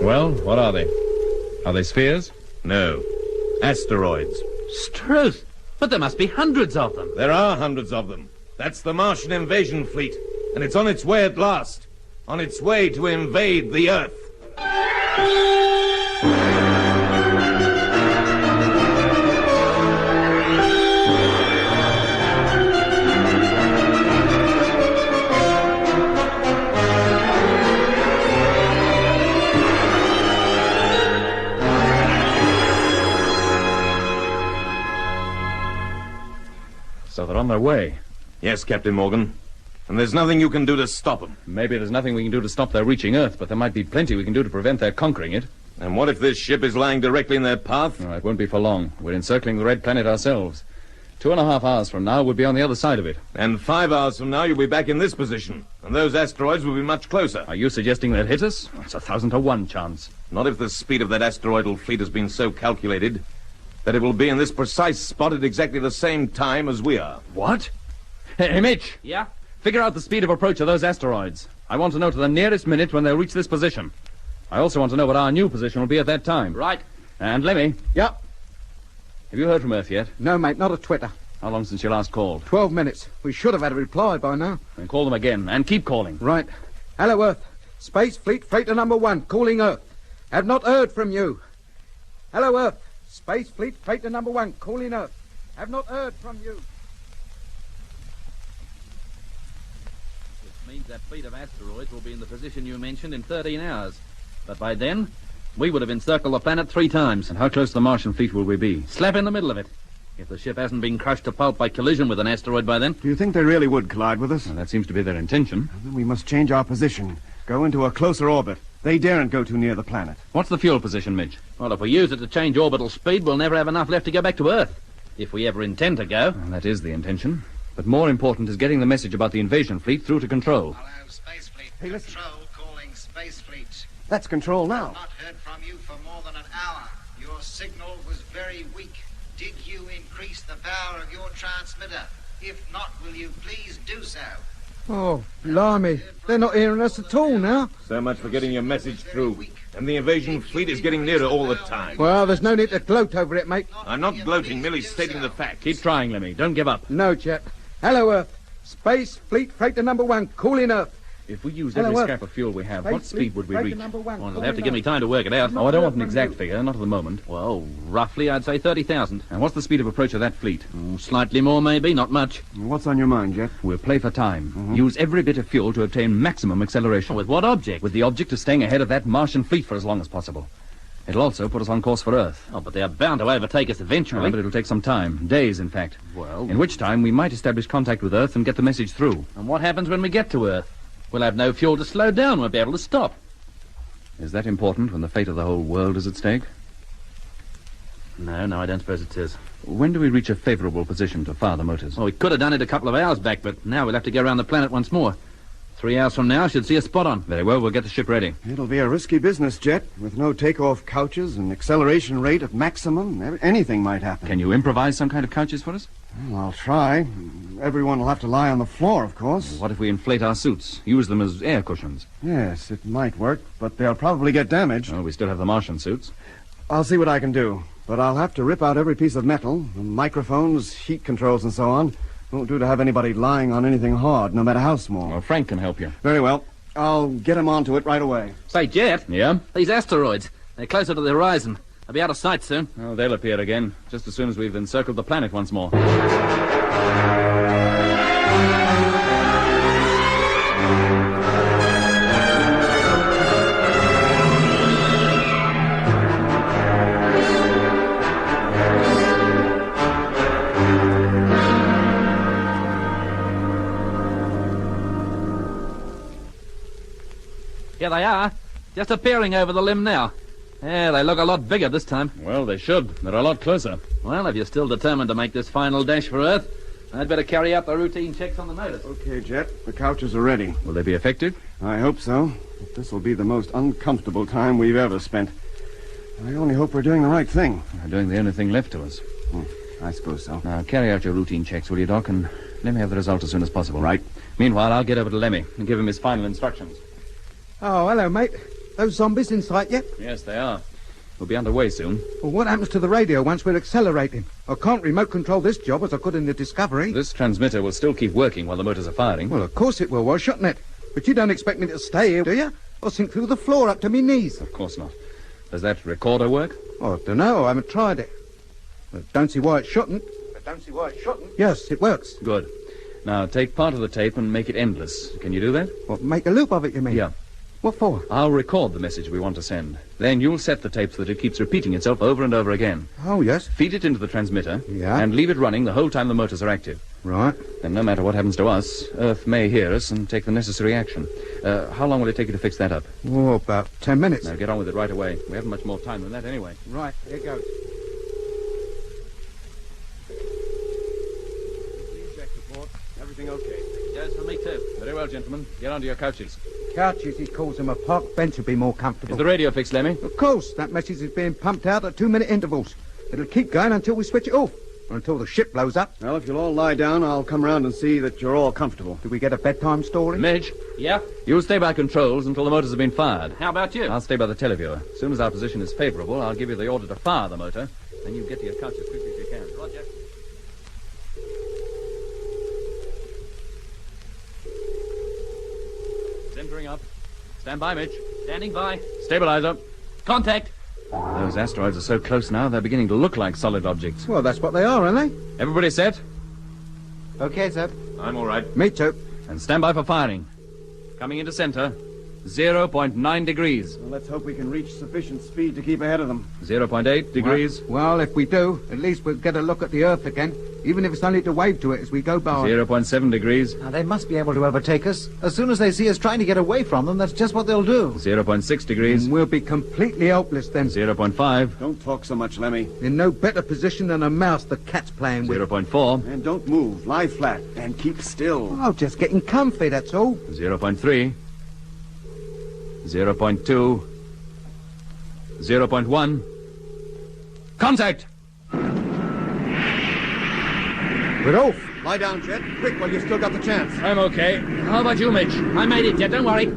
Well, what are they? Are they spheres? No. Asteroids. Struth! But there must be hundreds of them. There are hundreds of them. That's the Martian invasion fleet. And it's on its way at last. On its way to invade the Earth. So they're on their way. Yes, Captain Morgan. And there's nothing you can do to stop them. Maybe there's nothing we can do to stop their reaching Earth, but there might be plenty we can do to prevent their conquering it. And what if this ship is lying directly in their path? Oh, it won't be for long. We're encircling the Red Planet ourselves. 2.5 hours from now, we'll be on the other side of it. And 5 hours from now, you'll be back in this position. And those asteroids will be much closer. Are you suggesting they'll hit us? It's 1,000 to 1 chance. Not if the speed of that asteroidal fleet has been so calculated that it will be in this precise spot at exactly the same time as we are. What? Hey, Mitch. Yeah? Figure out the speed of approach of those asteroids. I want to know to the nearest minute when they'll reach this position. I also want to know what our new position will be at that time. Right. And Lemmy. Yep. Have you heard from Earth yet? No, mate, not a twitter. How long since you last called? 12 minutes. We should have had a reply by now. Then call them again, and keep calling. Right. Hello, Earth. Space Fleet Freighter number 1, calling Earth. Have not heard from you. Hello, Earth. Space Fleet Freighter number 1, calling Earth. Have not heard from you. Which means that fleet of asteroids will be in the position you mentioned in 13 hours. But by then, we would have encircled the planet 3 times. And how close to the Martian fleet will we be? Slap in the middle of it. If the ship hasn't been crushed to pulp by collision with an asteroid by then. Do you think they really would collide with us? Well, that seems to be their intention. Then we must change our position. Go into a closer orbit. They daren't go too near the planet. What's the fuel position, Mitch? Well, if we use it to change orbital speed, we'll never have enough left to go back to Earth. If we ever intend to go. Well, that is the intention. But more important is getting the message about the invasion fleet through to Control. Hello, Space Fleet. Hey, listen. Control calling Space Fleet. That's Control now. I've not heard from you for more than an hour. Your signal was very weak. Did you increase the power of your transmitter? If not, will you please do so? Oh, blimey. They're not hearing us at all now. So much for getting your message through. And the invasion fleet is getting nearer all the time. Well, there's no need to gloat over it, mate. I'm not gloating, merely stating the facts. Keep trying, Lemmy. Don't give up. No, chap. Hello, Earth. Space Fleet Freighter number 1, calling Earth. If we used Hello, every what? scrap of fuel we have, Hey, what speed would we breaker reach? number one. Well, Call it'll have me to give me back. time to work it out. Not Oh, I don't bad, want an not exact good. figure, not at the moment. Well, roughly, I'd say 30,000. And what's the speed of approach of that fleet? Slightly more, maybe, not much. What's on your mind, Jet? We'll play for time. Use every bit of fuel to obtain maximum acceleration. With what object? With the object of staying ahead of that Martian fleet for as long as possible. It'll also put us on course for Earth. Oh, but they're bound to overtake us eventually. But it'll take some time. Days, in fact. Well... In which time we might establish contact with Earth and get the message through. And what happens when we get to Earth? We'll have no fuel to slow down. We'll be able to stop. Is that important when the fate of the whole world is at stake? No, I don't suppose it is. When do we reach a favorable position to fire the motors? Well, we could have done it a couple of hours back, but now we'll have to go around the planet once more. 3 hours from now, should see a spot on. Very well, we'll get the ship ready. It'll be a risky business, Jet. With no takeoff couches and acceleration rate at maximum, anything might happen. Can you improvise some kind of couches for us? Well, I'll try. Everyone will have to lie on the floor, of course. What if we inflate our suits? Use them as air cushions? Yes, it might work, but they'll probably get damaged. Well, we still have the Martian suits. I'll see what I can do, but I'll have to rip out every piece of metal, the microphones, heat controls, and so on. Won't do to have anybody lying on anything hard, no matter how small. Well, Frank can help you. Very well. I'll get him onto it right away. Say, Jet. Yeah? These asteroids, they're closer to the horizon. They'll be out of sight soon. Oh, they'll appear again, just as soon as we've encircled the planet once more. Here they are, just appearing over the limb now. Yeah, they look a lot bigger this time. Well, they should. They're a lot closer. Well, if you're still determined to make this final dash for Earth, I'd better carry out the routine checks on the motors. Okay, Jet. The couches are ready. Will they be effective? I hope so. But this will be the most uncomfortable time we've ever spent. I only hope we're doing the right thing. We're doing the only thing left to us. I suppose so. Now, carry out your routine checks, will you, Doc? And let me have the result as soon as possible. Right. Meanwhile, I'll get over to Lemmy and give him his final instructions. Oh, hello, mate. Those zombies in sight yet? Yes, they are. We'll be underway soon. Well, what happens to the radio once we're accelerating? I can't remote control this job as I could in the Discovery. This transmitter will still keep working while the motors are firing. Well, of course it will, why shouldn't it? But you don't expect me to stay here, do you? I'll sink through the floor up to me knees. Of course not. Does that recorder work? Oh, I don't know. I haven't tried it. I don't see why it shouldn't. Yes, it works. Good. Now, take part of the tape and make it endless. Can you do that? What, make a loop of it, you mean? Yeah. What for? I'll record the message we want to send. Then you'll set the tape so that it keeps repeating itself over and over again. Oh, yes. Feed it into the transmitter. Yeah. And leave it running the whole time the motors are active. Right. Then no matter what happens to us, Earth may hear us and take the necessary action. How long will it take you to fix that up? Oh, about 10 minutes. Now, get on with it right away. We haven't much more time than that anyway. Right, here goes. Everything okay? Goes for me, too. Very well, gentlemen. Get onto your couches. Couches, he calls them. A park bench would be more comfortable. Is the radio fixed, Lemmy? Of course. That message is being pumped out at 2-minute intervals. It'll keep going until we switch it off. Or until the ship blows up. Well, if you'll all lie down, I'll come round and see that you're all comfortable. Do we get a bedtime story? Midge. Yeah? You'll stay by controls until the motors have been fired. How about you? I'll stay by the televiewer. As soon as our position is favorable, I'll give you the order to fire the motor. Then you get to your couch as quickly as you can. Roger. Centering up. Stand by, Mitch. Standing by. Stabilizer. Contact. Those asteroids are so close now, they're beginning to look like solid objects. Well, that's what they are, aren't they? Everybody set? Okay, sir. I'm all right. Me too. And stand by for firing. Coming into center. 0.9 degrees. Well, let's hope we can reach sufficient speed to keep ahead of them. 0.8 degrees. Well, if we do, at least we'll get a look at the Earth again, even if it's only to wave to it as we go by. 0.7 degrees. Now, they must be able to overtake us. As soon as they see us trying to get away from them, that's just what they'll do. 0.6 degrees. And we'll be completely helpless then. 0.5. Don't talk so much, Lemmy. In no better position than a mouse the cat's playing with. 0.4. And don't move. Lie flat. And keep still. Oh, just getting comfy, that's all. 0.3. 0.2. 0.1. Contact! We're off. Lie down, Jet. Quick, while you've still got the chance. I'm okay. How about you, Mitch? I made it, Jet. Don't worry.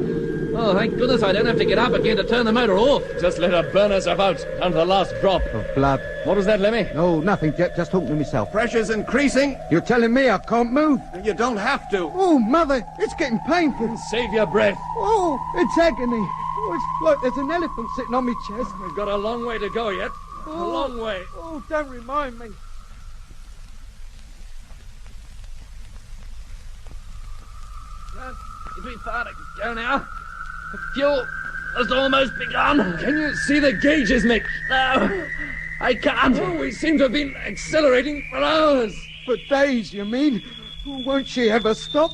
Oh, thank goodness I don't have to get up again to turn the motor off. Just let her burn herself out down to the last drop. Of blood. What was that, Lemmy? Oh, nothing, Jet. Just talking to myself. Pressure's increasing. You're telling me I can't move? You don't have to. Oh, Mother, it's getting painful. Save your breath. Oh, it's agony. Oh, it's like there's an elephant sitting on my chest. We've got a long way to go yet. A long way. Oh, don't remind me. It'll be far to go now. The fuel has almost begun. Can you see the gauges, Mick? No, I can't. Oh, we seem to have been accelerating for hours. For days, you mean? Oh, won't she ever stop?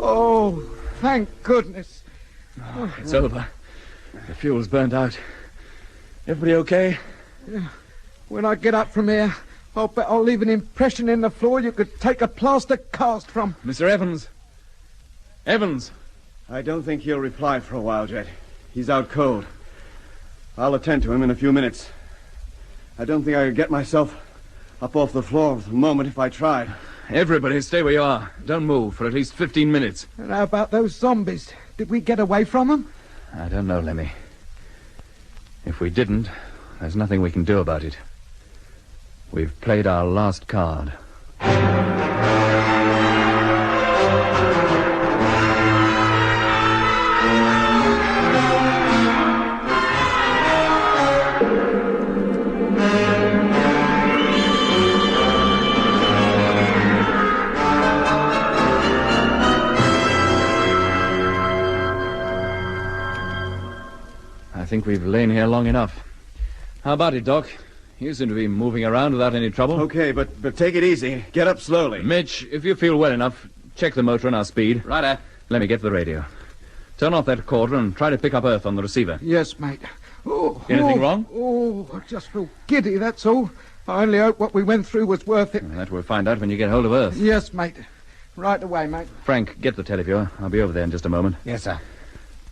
Oh, thank goodness. Oh, it's over. The fuel's burnt out. Everybody okay? Yeah. When I get up from here, I'll bet I'll leave an impression in the floor you could take a plaster cast from. Mr. Evans. Evans. I don't think he'll reply for a while, Jet. He's out cold. I'll attend to him in a few minutes. I don't think I could get myself up off the floor at the moment if I tried. Everybody stay where you are. Don't move for at least 15 minutes. And how about those zombies? Did we get away from them? I don't know, Lemmy. If we didn't, there's nothing we can do about it. We've played our last card. I think we've lain here long enough. How about it, Doc? You seem to be moving around without any trouble. Okay, but take it easy. Get up slowly. Mitch, if you feel well enough, check the motor and our speed. Righto. Let me get the radio. Turn off that recorder and try to pick up Earth on the receiver. Yes, mate. Oh, Anything wrong? Oh, I just feel giddy, that's all. I only hope what we went through was worth it. That we'll find out when you get hold of Earth. Yes, mate. Right away, mate. Frank, get the televiewer. I'll be over there in just a moment. Yes, sir.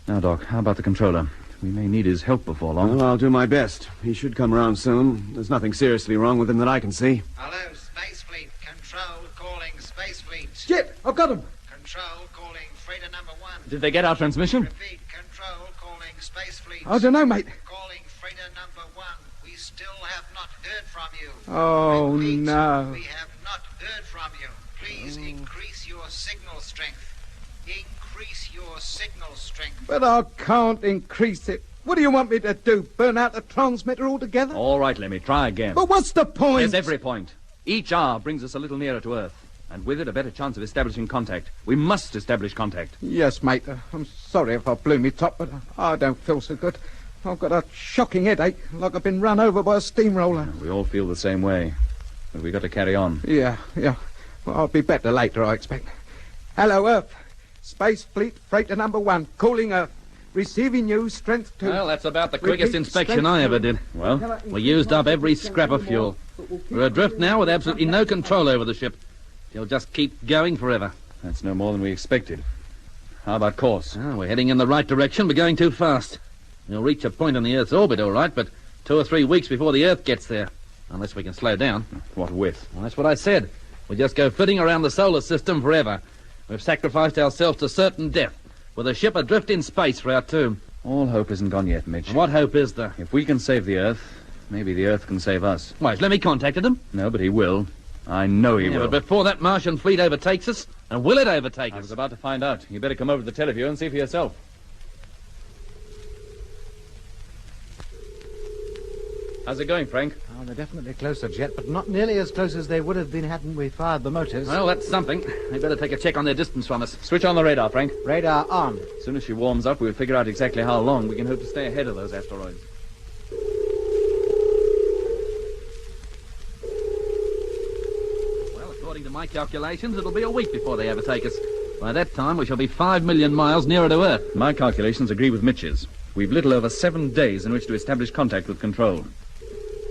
Now, Doc, how about the controller? We may need his help before long. Well, I'll do my best. He should come around soon. There's nothing seriously wrong with him that I can see. Hello, Space Fleet. Control calling Space Fleet. Jet, I've got him. Control calling freighter number 1. Did they get our transmission? Repeat, control calling Space Fleet. I don't know, mate. Calling freighter number 1. We still have not heard from you. Oh, Repeat, no. We have not heard from you. Please increase your signal strength. Increase your signal strength. But I can't increase it. What do you want me to do? Burn out the transmitter altogether? All right, Lemmy, try again. But what's the point? There's every point. Each hour brings us a little nearer to Earth, and with it a better chance of establishing contact. We must establish contact. Yes, mate. I'm sorry if I blew me top, but I don't feel so good. I've got a shocking headache, like I've been run over by a steamroller. We all feel the same way, but we've got to carry on. Yeah. Well, I'll be better later, I expect. Hello, Earth. Space Fleet Freighter number 1, calling Earth. Receiving you, strength 2. Well, that's about the quickest Repeat, inspection strength I ever 2. did. Well, we used up every scrap of fuel. We're adrift now with absolutely no control over the ship. She'll just keep going forever. That's no more than we expected. How about course? Oh, we're heading in the right direction, but going too fast. We'll reach a point on the Earth's orbit, all right, but 2 or 3 weeks before the Earth gets there. Unless we can slow down. What with? Well, that's what I said. We'll just go flitting around the solar system forever. We've sacrificed ourselves to certain death, with a ship adrift in space for our tomb. All hope isn't gone yet, Mitch. What hope is there? If we can save the Earth, maybe the Earth can save us. Why, has Lemmy contacted them? No, but he will. I know he will. But before that Martian fleet overtakes us, and will it overtake us? I was about to find out. You better come over to the teleview and see for yourself. How's it going, Frank? Oh, they're definitely closer, Jet, but not nearly as close as they would have been hadn't we fired the motors. Well, that's something. They better take a check on their distance from us. Switch on the radar, Frank. Radar on. As soon as she warms up, we'll figure out exactly how long we can hope to stay ahead of those asteroids. Well, according to my calculations, it'll be a week before they overtake us. By that time, we shall be 5 million miles nearer to Earth. My calculations agree with Mitch's. We've little over 7 days in which to establish contact with Control.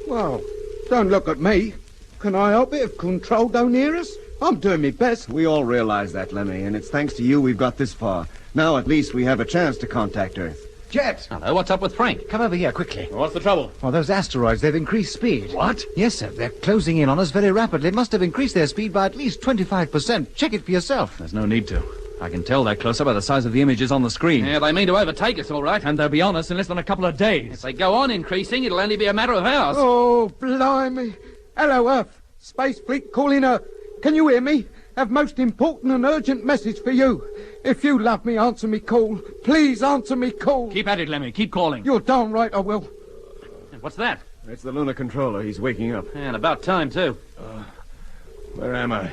Well, don't look at me. Can I help it if Control don't hear us? I'm doing my best. We all realize that, Lemmy, and it's thanks to you we've got this far. Now at least we have a chance to contact Earth. Jet! Hello, what's up with Frank? Come over here, quickly. What's the trouble? Well, those asteroids, they've increased speed. What? Yes, sir. They're closing in on us very rapidly. They must have increased their speed by at least 25%. Check it for yourself. There's no need to. I can tell they're closer by the size of the images on the screen. Yeah, they mean to overtake us, all right. And they'll be on us in less than a couple of days. If they go on increasing, it'll only be a matter of hours. Oh, blimey. Hello, Earth. Space Fleet calling Earth. Can you hear me? Have most important and urgent message for you. If you love me, answer me call. Please answer me call. Keep at it, Lemmy. Keep calling. You're darn right I will. What's that? It's the lunar controller. He's waking up. And about time, too. Where am I?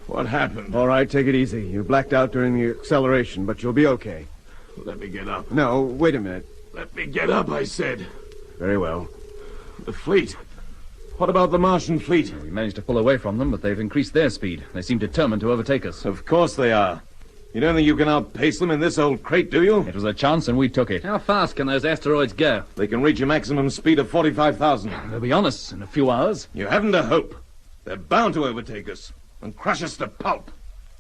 What happened? All right, take it easy. You blacked out during the acceleration, but you'll be okay. Let me get up. No, wait a minute. Let me get up, I said. Very well. The fleet. What about the Martian fleet? We managed to pull away from them, but they've increased their speed. They seem determined to overtake us. Of course they are. You don't think you can outpace them in this old crate, do you? It was a chance, and we took it. How fast can those asteroids go? They can reach a maximum speed of 45,000. They'll be on us in a few hours. You haven't a hope. They're bound to overtake us and crush us to pulp.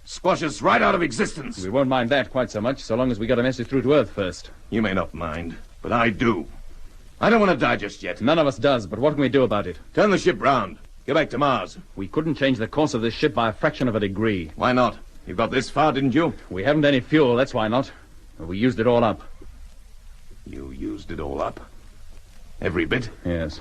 Squash us right out of existence. We won't mind that quite so much, so long as we get a message through to Earth first. You may not mind, but I do. I don't want to die just yet. None of us does, but what can we do about it? Turn the ship round. Get back to Mars. We couldn't change the course of this ship by a fraction of a degree. Why not? You got this far, didn't you? We haven't any fuel, that's why not. We used it all up. You used it all up? Every bit? Yes.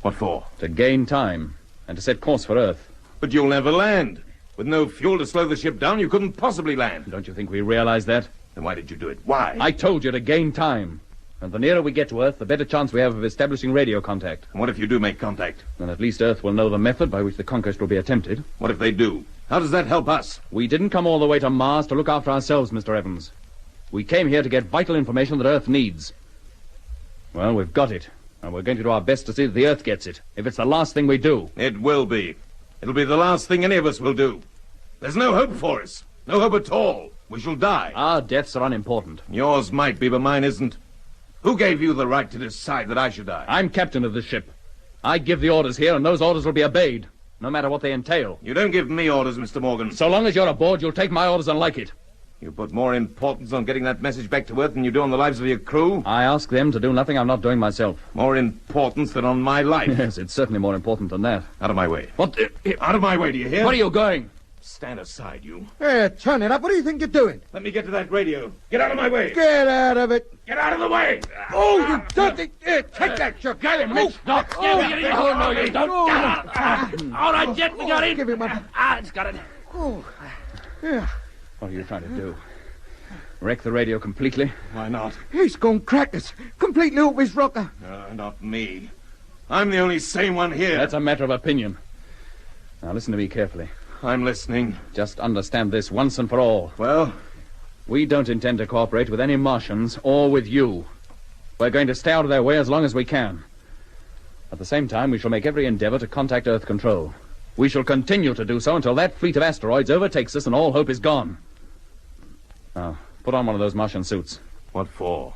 What for? To gain time, and to set course for Earth. But you'll never land. With no fuel to slow the ship down, you couldn't possibly land. Don't you think we realize that? Then why did you do it? Why? I told you to gain time. And the nearer we get to Earth, the better chance we have of establishing radio contact. And what if you do make contact? Then at least Earth will know the method by which the conquest will be attempted. What if they do? How does that help us? We didn't come all the way to Mars to look after ourselves, Mr. Evans. We came here to get vital information that Earth needs. Well, we've got it. And we're going to do our best to see that the Earth gets it, if it's the last thing we do. It will be. It'll be the last thing any of us will do. There's no hope for us. No hope at all. We shall die. Our deaths are unimportant. Yours might be, but mine isn't. Who gave you the right to decide that I should die? I'm captain of this ship. I give the orders here, and those orders will be obeyed, no matter what they entail. You don't give me orders, Mr. Morgan. So long as you're aboard, you'll take my orders and like it. You put more importance on getting that message back to Earth than you do on the lives of your crew? I ask them to do nothing I'm not doing myself. More importance than on my life? Yes, it's certainly more important than that. Out of my way. What? Out of my way, do you hear? Where are you going? Stand aside, you. Hey, turn it up. What do you think you're doing? Let me get to that radio. Get out of my way. Get out of it. Get out of the way. Oh, you dirty... take that, you... Get him, Mitch. Stop. Oh, no, you don't. All right, Jet, we got it. Give him one. It's got it. Oh, yeah. What are you trying to do? Wreck the radio completely? Why not? He's gone crackers. Completely off his rocker. Not me. I'm the only sane one here. That's a matter of opinion. Now, listen to me carefully. I'm listening. Just understand this once and for all. Well? We don't intend to cooperate with any Martians or with you. We're going to stay out of their way as long as we can. At the same time, we shall make every endeavor to contact Earth Control. We shall continue to do so until that fleet of asteroids overtakes us and all hope is gone. Now, put on one of those Martian suits. What for?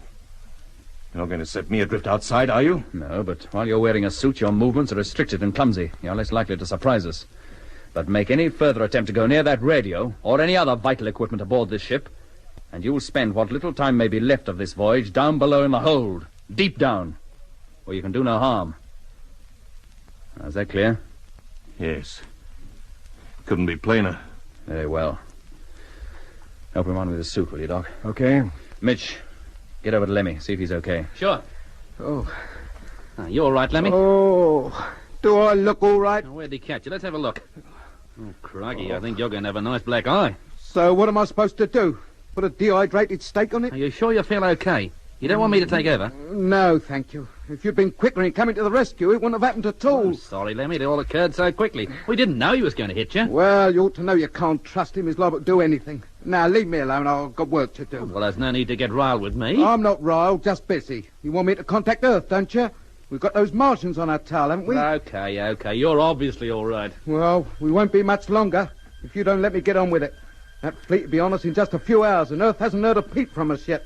You're not going to set me adrift outside, are you? No, but while you're wearing a suit, your movements are restricted and clumsy. You're less likely to surprise us. But make any further attempt to go near that radio or any other vital equipment aboard this ship, and you'll spend what little time may be left of this voyage down below in the hold, deep down, where you can do no harm. Now, is that clear? Yes. Couldn't be plainer. Very well. Help him on with his suit, will you, Doc? Okay. Mitch, get over to Lemmy, see if he's okay. Sure. Oh. You all right, Lemmy? Oh. Do I look all right? Where'd he catch you? Let's have a look. Oh, crikey, I think you're going to have a nice black eye. So what am I supposed to do? Put a dehydrated steak on it? Are you sure you feel okay? You don't want me to take over? No, thank you. If you'd been quicker in coming to the rescue, it wouldn't have happened at all. Oh, sorry, Lemmy, it all occurred so quickly. We didn't know he was going to hit you. Well, you ought to know you can't trust him. He's liable to do anything. Now, leave me alone. I've got work to do. Well, there's no need to get riled with me. I'm not riled, just busy. You want me to contact Earth, don't you? We've got those Martians on our tail, haven't we? Okay. You're obviously all right. Well, we won't be much longer if you don't let me get on with it. That fleet will be on us in just a few hours, and Earth hasn't heard a peep from us yet.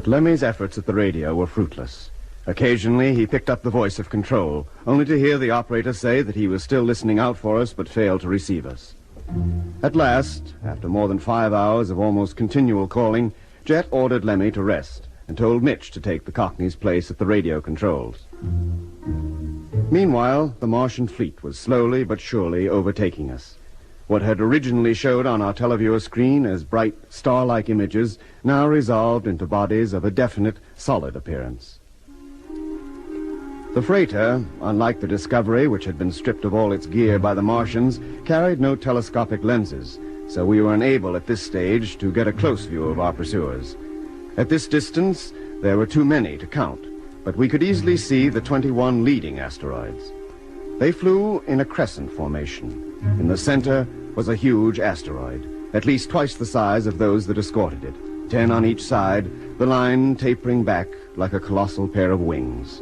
But Lemmy's efforts at the radio were fruitless. Occasionally, he picked up the voice of control, only to hear the operator say that he was still listening out for us but failed to receive us. At last, after more than 5 hours of almost continual calling, Jet ordered Lemmy to rest and told Mitch to take the Cockney's place at the radio controls. Meanwhile, the Martian fleet was slowly but surely overtaking us. What had originally showed on our televiewer screen as bright, star-like images now resolved into bodies of a definite, solid appearance. The freighter, unlike the Discovery, which had been stripped of all its gear by the Martians, carried no telescopic lenses, so we were unable at this stage to get a close view of our pursuers. At this distance, there were too many to count, but we could easily see the 21 leading asteroids. They flew in a crescent formation. In the center was a huge asteroid, at least twice the size of those that escorted it, 10 on each side, the line tapering back like a colossal pair of wings.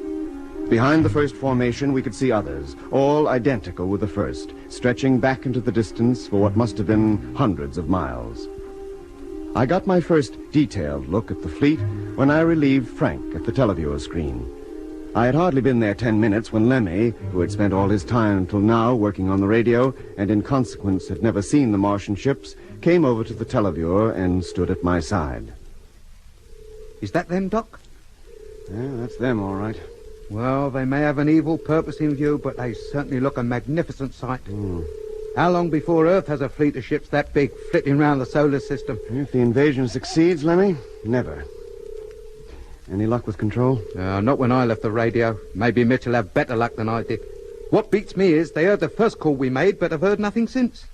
Behind the first formation, we could see others, all identical with the first, stretching back into the distance for what must have been hundreds of miles. I got my first detailed look at the fleet when I relieved Frank at the televiewer screen. I had hardly been there 10 minutes when Lemmy, who had spent all his time until now working on the radio and in consequence had never seen the Martian ships, came over to the televiewer and stood at my side. Is that them, Doc? Yeah, that's them, all right. Well, they may have an evil purpose in view, but they certainly look a magnificent sight. How long before Earth has a fleet of ships that big flitting round the solar system? If the invasion succeeds, Lemmy, never. Any luck with control? Not when I left the radio. Maybe Mitch will have better luck than I did. What beats me is they heard the first call we made, but have heard nothing since.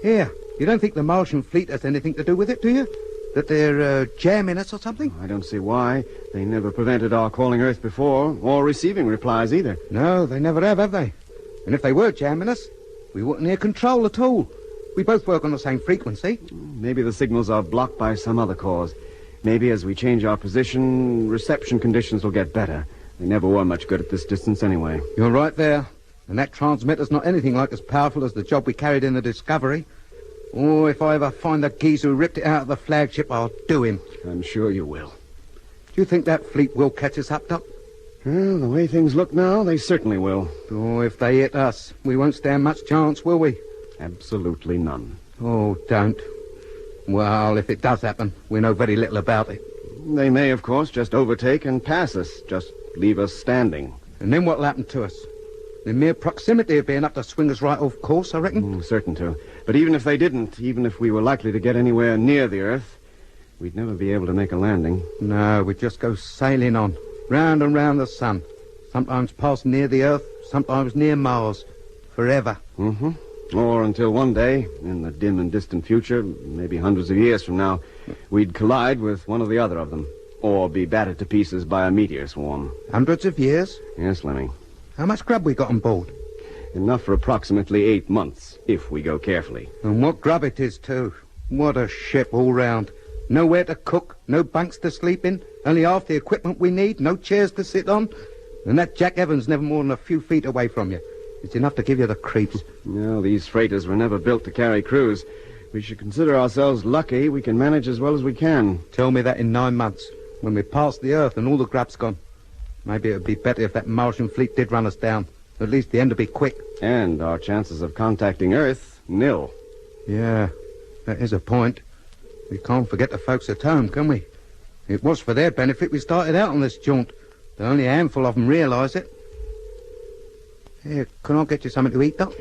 Here, you don't think the Martian fleet has anything to do with it, do you? That they're jamming us or something? I don't see why. They never prevented our calling Earth before, or receiving replies either. No, they never have they? And if they were jamming us, we wouldn't hear control at all. We both work on the same frequency. Maybe the signals are blocked by some other cause. Maybe as we change our position, reception conditions will get better. They never were much good at this distance anyway. You're right there. And that transmitter's not anything like as powerful as the job we carried in the Discovery. Oh, if I ever find the geezer who ripped it out of the flagship, I'll do him. I'm sure you will. Do you think that fleet will catch us up, Doc? Well, the way things look now, they certainly will. Oh, if they hit us, we won't stand much chance, will we? Absolutely none. Oh, don't. Well, if it does happen, we know very little about it. They may, of course, just overtake and pass us, just leave us standing. And then what'll happen to us? The mere proximity of being up to swing us right off course, I reckon. Certain to. But even if they didn't, even if we were likely to get anywhere near the Earth, we'd never be able to make a landing. No, we'd just go sailing on, round and round the sun. Sometimes past near the Earth, sometimes near Mars. Forever. Or until one day, in the dim and distant future, maybe hundreds of years from now, we'd collide with one or the other of them, or be battered to pieces by a meteor swarm. Hundreds of years? Yes, Lemmy. How much grub we got on board? Enough for approximately 8 months, if we go carefully. And what grub it is, too. What a ship all round. Nowhere to cook, no bunks to sleep in, only half the equipment we need, no chairs to sit on. And that Jack Evans never more than a few feet away from you. It's enough to give you the creeps. No, these freighters were never built to carry crews. We should consider ourselves lucky we can manage as well as we can. Tell me that in 9 months, when we're past the Earth and all the grub's gone. Maybe it would be better if that Martian fleet did run us down. At least the end would be quick. And our chances of contacting Earth, nil. Yeah, that is a point. We can't forget the folks at home, can we? It was for their benefit we started out on this jaunt. Though only a handful of them realise it. Here, can I get you something to eat, Doc?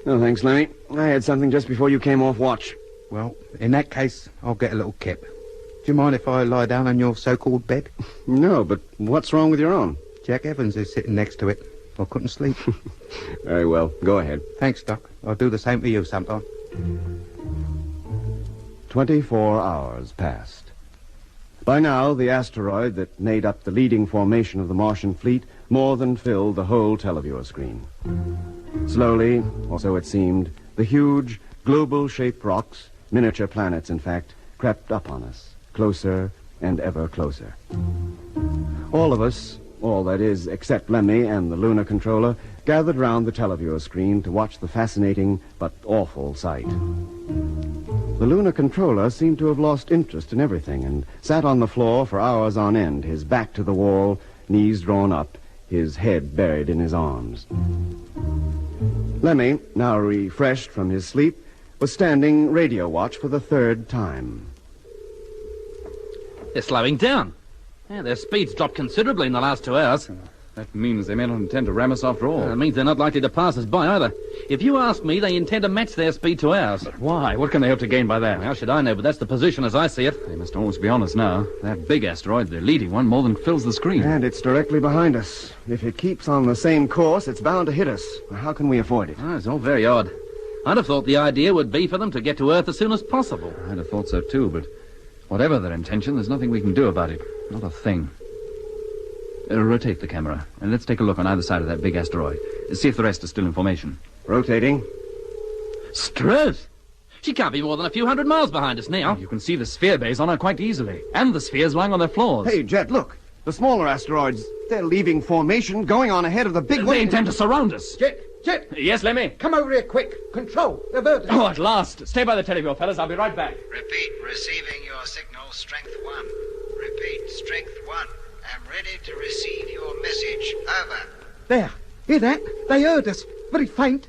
No, thanks, Lemmy. I had something just before you came off watch. Well, in that case, I'll get a little kip. Do you mind if I lie down on your so-called bed? No, but what's wrong with your own? Jack Evans is sitting next to it. I couldn't sleep. Very well. Go ahead. Thanks, Doc. I'll do the same for you sometime. 24 hours passed. By now, the asteroid that made up the leading formation of the Martian fleet more than filled the whole televiewer screen. Slowly, or so it seemed, the huge, global-shaped rocks, miniature planets, in fact, crept up on us, closer and ever closer. All of us, all that is, except Lemmy and the lunar controller, gathered round the televiewer screen to watch the fascinating but awful sight. The lunar controller seemed to have lost interest in everything and sat on the floor for hours on end, his back to the wall, knees drawn up, his head buried in his arms. Lemmy, now refreshed from his sleep, was standing radio watch for the third time. They're slowing down. Yeah, their speed's dropped considerably in the last 2 hours. That means they may not intend to ram us after all. That means they're not likely to pass us by either. If you ask me, they intend to match their speed to ours. But why? What can they hope to gain by that? How should I know? But that's the position as I see it. They must almost be on us now. That big asteroid, the leading one, more than fills the screen. And it's directly behind us. If it keeps on the same course, it's bound to hit us. How can we avoid it? It's all very odd. I'd have thought the idea would be for them to get to Earth as soon as possible. I'd have thought so too, but whatever their intention, there's nothing we can do about it. Not a thing. Rotate the camera, and let's take a look on either side of that big asteroid. See if the rest is still in formation. Rotating. Struth! She can't be more than a few hundred miles behind us now. You can see the sphere bays on her quite easily, and the spheres lying on their floors. Hey, Jet, look. The smaller asteroids, they're leaving formation, going on ahead of the big one. They intend to surround us. Jet! Yes, Lemmy? Come over here quick. Control. They've heard us. Oh, at last. Stay by the telephone, fellas. I'll be right back. Repeat, receiving your signal, strength 1. Repeat, strength 1. I'm ready to receive your message. Over. There. Hear that? They heard us. Very faint.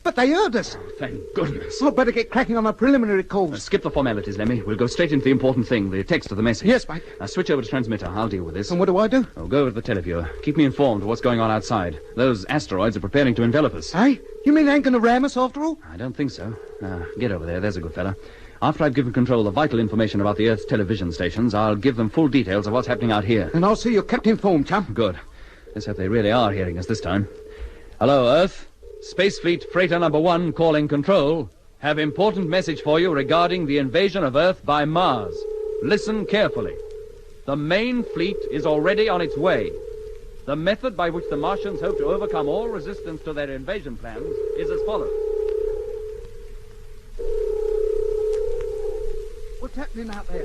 But they heard us. Oh, thank goodness. I'd better get cracking on the preliminary calls. Skip the formalities, Lemmy. We'll go straight into the important thing, the text of the message. Yes, mate. Now switch over to transmitter. I'll deal with this. And what do I do? Oh, go over to the televiewer. Keep me informed of what's going on outside. Those asteroids are preparing to envelop us. Hey? You mean they ain't going to ram us after all? I don't think so. Now, get over there. There's a good fella. After I've given control of vital information about the Earth's television stations, I'll give them full details of what's happening out here. And I'll see you're kept informed, chum. Good. Let's hope they really are hearing us this time. Hello, Earth. Space Fleet Freighter number 1 calling control. Have important message for you regarding the invasion of Earth by Mars. Listen carefully. The main fleet is already on its way. The method by which the Martians hope to overcome all resistance to their invasion plans is as follows. What's happening out there?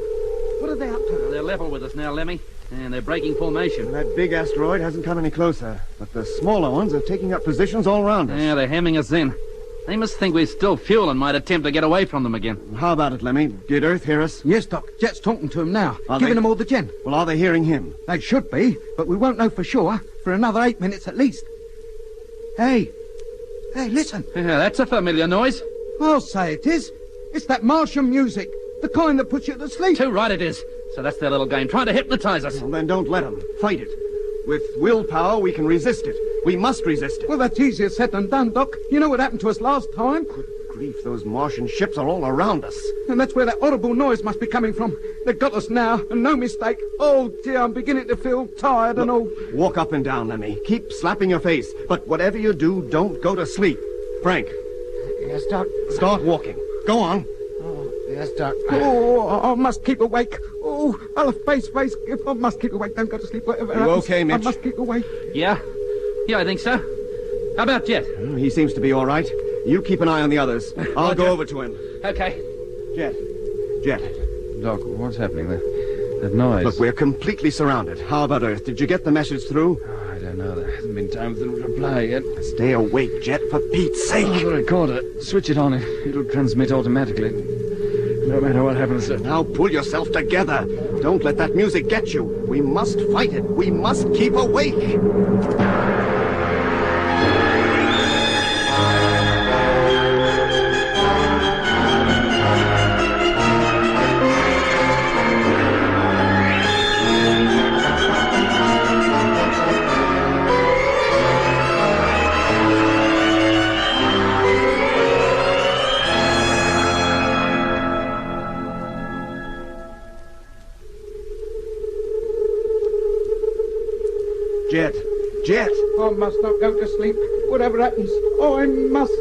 What are they up to? They're level with us now, Lemmy. And they're breaking formation. That big asteroid hasn't come any closer, but the smaller ones are taking up positions all around us. Yeah, they're hemming us in. They must think we're still fuel and might attempt to get away from them again. How about it, Lemmy? Did Earth hear us? Yes, Doc. Jet's talking to him now. Giving them all the gen. Well, are they hearing him? They should be, but we won't know for sure for another 8 minutes at least. Hey, listen. Yeah, that's a familiar noise. I'll say it is. It's that Martian music, the kind that puts you to sleep. Too right it is. So that's their little game, trying to hypnotize us. Well, then don't let them. Fight it. With willpower, we can resist it. We must resist it. Well, that's easier said than done, Doc. You know what happened to us last time? Good grief, those Martian ships are all around us. And that's where that audible noise must be coming from. They've got us now, and no mistake. Oh, dear, I'm beginning to feel tired and all. Walk up and down, Lemmy. Keep slapping your face. But whatever you do, don't go to sleep. Frank. Yes, Doc. Start walking. Go on. Yes, Doc. Oh, I must keep awake. Oh, I'll face. I must keep awake. Don't go to sleep. Whatever happens, okay, Mitch? I must keep awake. Yeah, I think so. How about Jet? He seems to be all right. You keep an eye on the others. I'll go over to him. Okay. Jet. Doc, what's happening there? That noise. Look, we're completely surrounded. How about Earth? Did you get the message through? Oh, I don't know. There hasn't been time for them to reply yet. Stay awake, Jet, for Pete's sake. Oh, the recorder. Switch it on. It'll transmit automatically. No matter what happens. Now pull yourself together. Don't let that music get you. We must fight it. We must keep awake. Jet! I must not go to sleep, whatever happens. Oh, I must.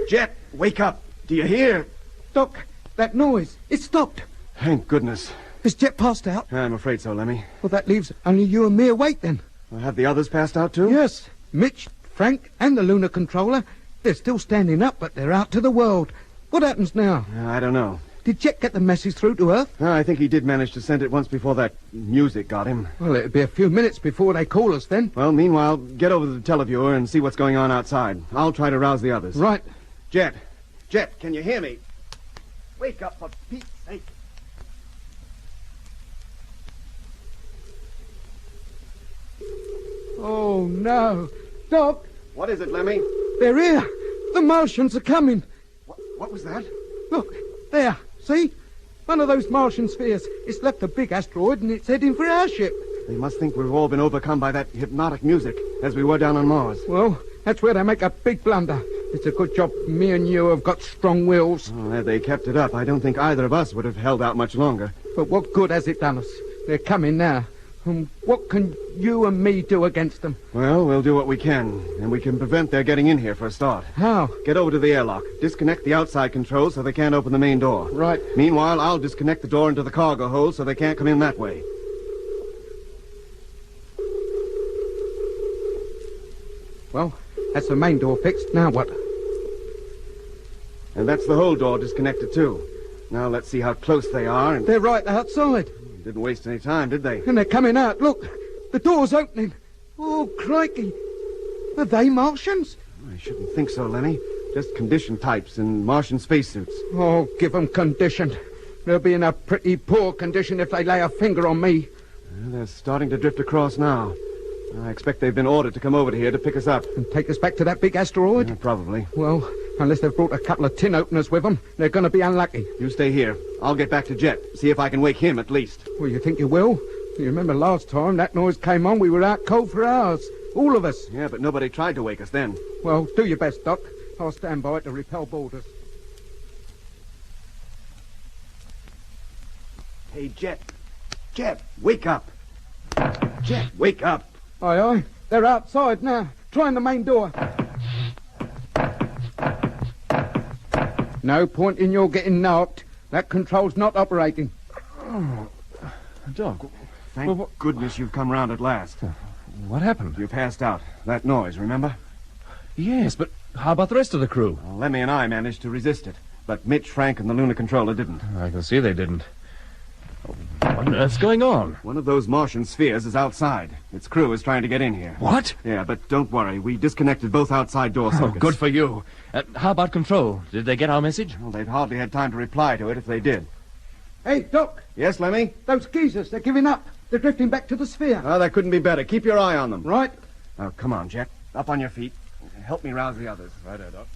Jet, wake up. Do you hear? Doc, that noise, it stopped. Thank goodness. Has Jet passed out? I'm afraid so, Lemmy. Well, that leaves only you and me awake then. Well, have the others passed out too? Yes. Mitch, Frank, and the lunar controller. They're still standing up, but they're out to the world. What happens now? I don't know. Did Jet get the message through to Earth? I think he did manage to send it once before that music got him. Well, it'll be a few minutes before they call us then. Well, meanwhile, get over to the televiewer and see what's going on outside. I'll try to rouse the others. Right. Jet, can you hear me? Wake up, for Pete's sake. Oh, no. Doc, What is it, Lemmy? they're here. The Martians are coming. What was that? Look, there. See? One of those Martian spheres. It's left a big asteroid and it's heading for our ship. They must think we've all been overcome by that hypnotic music, as we were down on Mars. Well, that's where they make a big blunder. It's a good job me and you have got strong wills. Oh, had they kept it up, I don't think either of us would have held out much longer. But what good has it done us? They're coming now. And what can you and me do against them? Well, we'll do what we can, and we can prevent their getting in here for a start. How? Get over to the airlock. Disconnect the outside controls so they can't open the main door. Right. Meanwhile, I'll disconnect the door into the cargo hold so they can't come in that way. Well, that's the main door fixed. Now what? And that's the hold door disconnected, too. Now let's see how close they are and... They're right outside. Didn't waste any time, did they? And they're coming out. Look, the door's opening. Oh, crikey. Are they Martians? I shouldn't think so, Lenny. Just condition types in Martian spacesuits. Oh, give them condition. They'll be in a pretty poor condition if they lay a finger on me. They're starting to drift across now. I expect they've been ordered to come over here to pick us up. And take us back to that big asteroid? Yeah, probably. Well, unless they've brought a couple of tin openers with them, they're going to be unlucky. You stay here. I'll get back to Jet. See if I can wake him at least. Well, you think you will? You remember last time that noise came on, we were out cold for hours. All of us. Yeah, but nobody tried to wake us then. Well, do your best, Doc. I'll stand by to repel boarders. Hey, Jet. Jet, wake up. Jet, wake up. Aye, aye. They're outside now. Trying the main door. No point in your getting knocked. That control's not operating. Oh, Doc. Thank goodness you've come round at last. What happened? You passed out. That noise, remember? Yes, but how about the rest of the crew? Well, Lemmy and I managed to resist it, but Mitch, Frank, and the lunar controller didn't. I can see they didn't. What on earth's going on? One of those Martian spheres is outside. Its crew is trying to get in here. What? Yeah, but don't worry. We disconnected both outside door sockets. Oh, good for you. How about control? Did they get our message? Well, they've hardly had time to reply to it if they did. Hey, Doc. Yes, Lemmy? Those geezers, they're giving up. They're drifting back to the sphere. Oh, that couldn't be better. Keep your eye on them. Right. Oh, come on, Jet. Up on your feet. Help me rouse the others. Righto, Doc.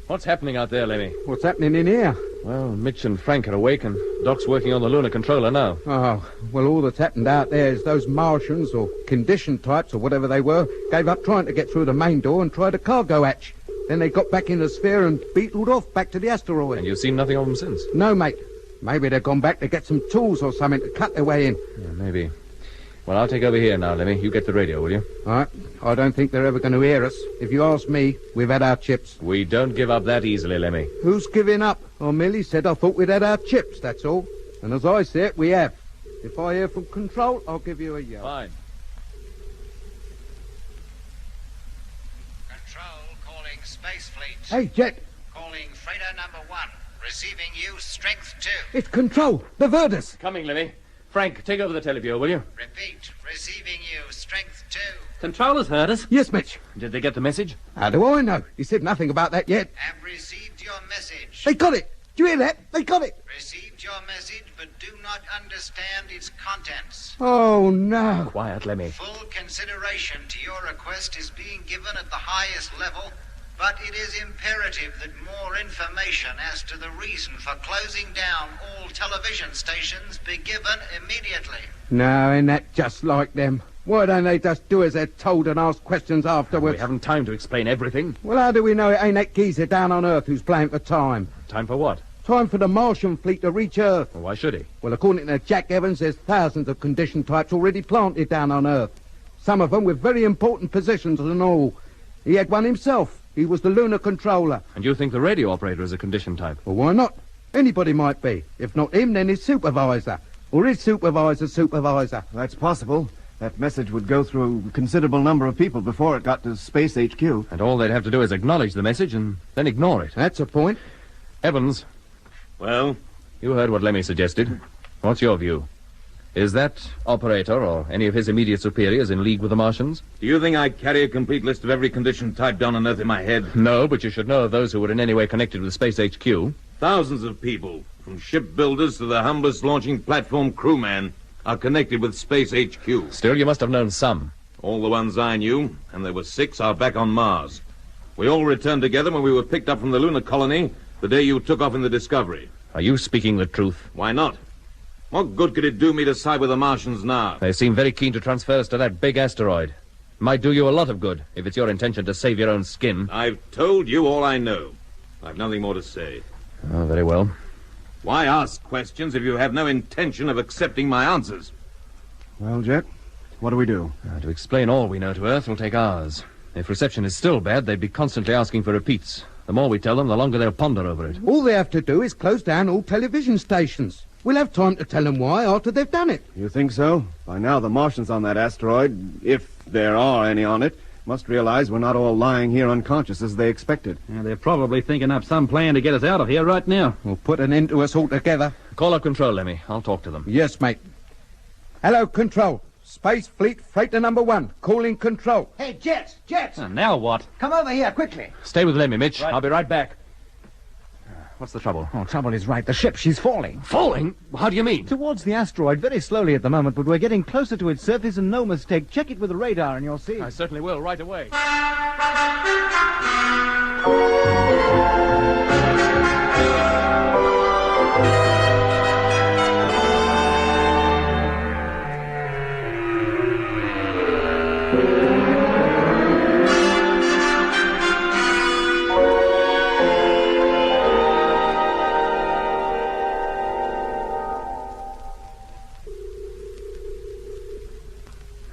What's happening out there, Lemmy? What's happening in here? Well, Mitch and Frank are awake, and Doc's working on the lunar controller now. Oh, well, all that's happened out there is those Martians, or condition types, or whatever they were, gave up trying to get through the main door and tried a cargo hatch. Then they got back in the sphere and beetled off back to the asteroid. And you've seen nothing of them since? No, mate. Maybe they've gone back to get some tools or something to cut their way in. Yeah, maybe. Well, I'll take over here now, Lemmy. You get the radio, will you? All right. I don't think they're ever going to hear us. If you ask me, we've had our chips. We don't give up that easily, Lemmy. Who's giving up? I merely said I thought we'd had our chips, that's all. And as I say it, we have. If I hear from control, I'll give you a yell. Fine. Control calling Space Fleet. Hey, Jet. Calling freighter number 1. Receiving you, strength 2. It's control. The Verdus. Coming, Lemmy. Frank, take over the teleview, will you? Repeat, receiving you, strength 2. Controllers heard us. Yes, Mitch. Did they get the message? How do I know? He said nothing about that yet. Have received your message. They got it. Do you hear that? They got it. Received your message, but do not understand its contents. Oh, no. Quiet, Lemmy. Full consideration to your request is being given at the highest level, but it is imperative that more information as to the reason for closing down all television stations be given immediately. No, ain't that just like them? Why don't they just do as they're told and ask questions afterwards? We haven't time to explain everything. Well, how do we know it ain't that geezer down on Earth who's playing for time? Time for what? Time for the Martian fleet to reach Earth. Well, why should he? Well, according to Jack Evans, there's thousands of condition types already planted down on Earth. Some of them with very important positions and all. He had one himself. He was the lunar controller. And you think the radio operator is a condition type? Well, why not? Anybody might be. If not him, then his supervisor. Or his supervisor's supervisor. That's possible. That message would go through a considerable number of people before it got to Space HQ. And all they'd have to do is acknowledge the message and then ignore it. That's a point. Evans. Well? You heard what Lemmy suggested. What's your view? Is that operator or any of his immediate superiors in league with the Martians? Do you think I carry a complete list of every condition typed down on Earth in my head? No, but you should know of those who were in any way connected with Space HQ. Thousands of people, from shipbuilders to the humblest launching platform crewman, are connected with Space HQ. Still, you must have known some. All the ones I knew, and there were 6, are back on Mars. We all returned together when we were picked up from the lunar colony the day you took off in the Discovery. Are you speaking the truth? Why not? What good could it do me to side with the Martians now? They seem very keen to transfer us to that big asteroid. Might do you a lot of good if it's your intention to save your own skin. I've told you all I know. I've nothing more to say. Oh, very well. Why ask questions if you have no intention of accepting my answers? Well, Jet, what do we do? To explain all we know to Earth will take hours. If reception is still bad, they'd be constantly asking for repeats. The more we tell them, the longer they'll ponder over it. All they have to do is close down all television stations. We'll have time to tell them why after they've done it. You think so? By now, the Martians on that asteroid, if there are any on it, must realize we're not all lying here unconscious as they expected. Yeah, they're probably thinking up some plan to get us out of here right now. We'll put an end to us altogether. Call up Control, Lemmy. I'll talk to them. Yes, mate. Hello, Control. Space Fleet Freighter number 1. Calling Control. Hey, Jets! Now what? Come over here, quickly. Stay with Lemmy, Mitch. Right. I'll be right back. What's the trouble? Oh, trouble is right. The ship, she's falling. Falling? How do you mean? Towards the asteroid, very slowly at the moment, but we're getting closer to its surface and no mistake. Check it with the radar and you'll see. I certainly will, right away.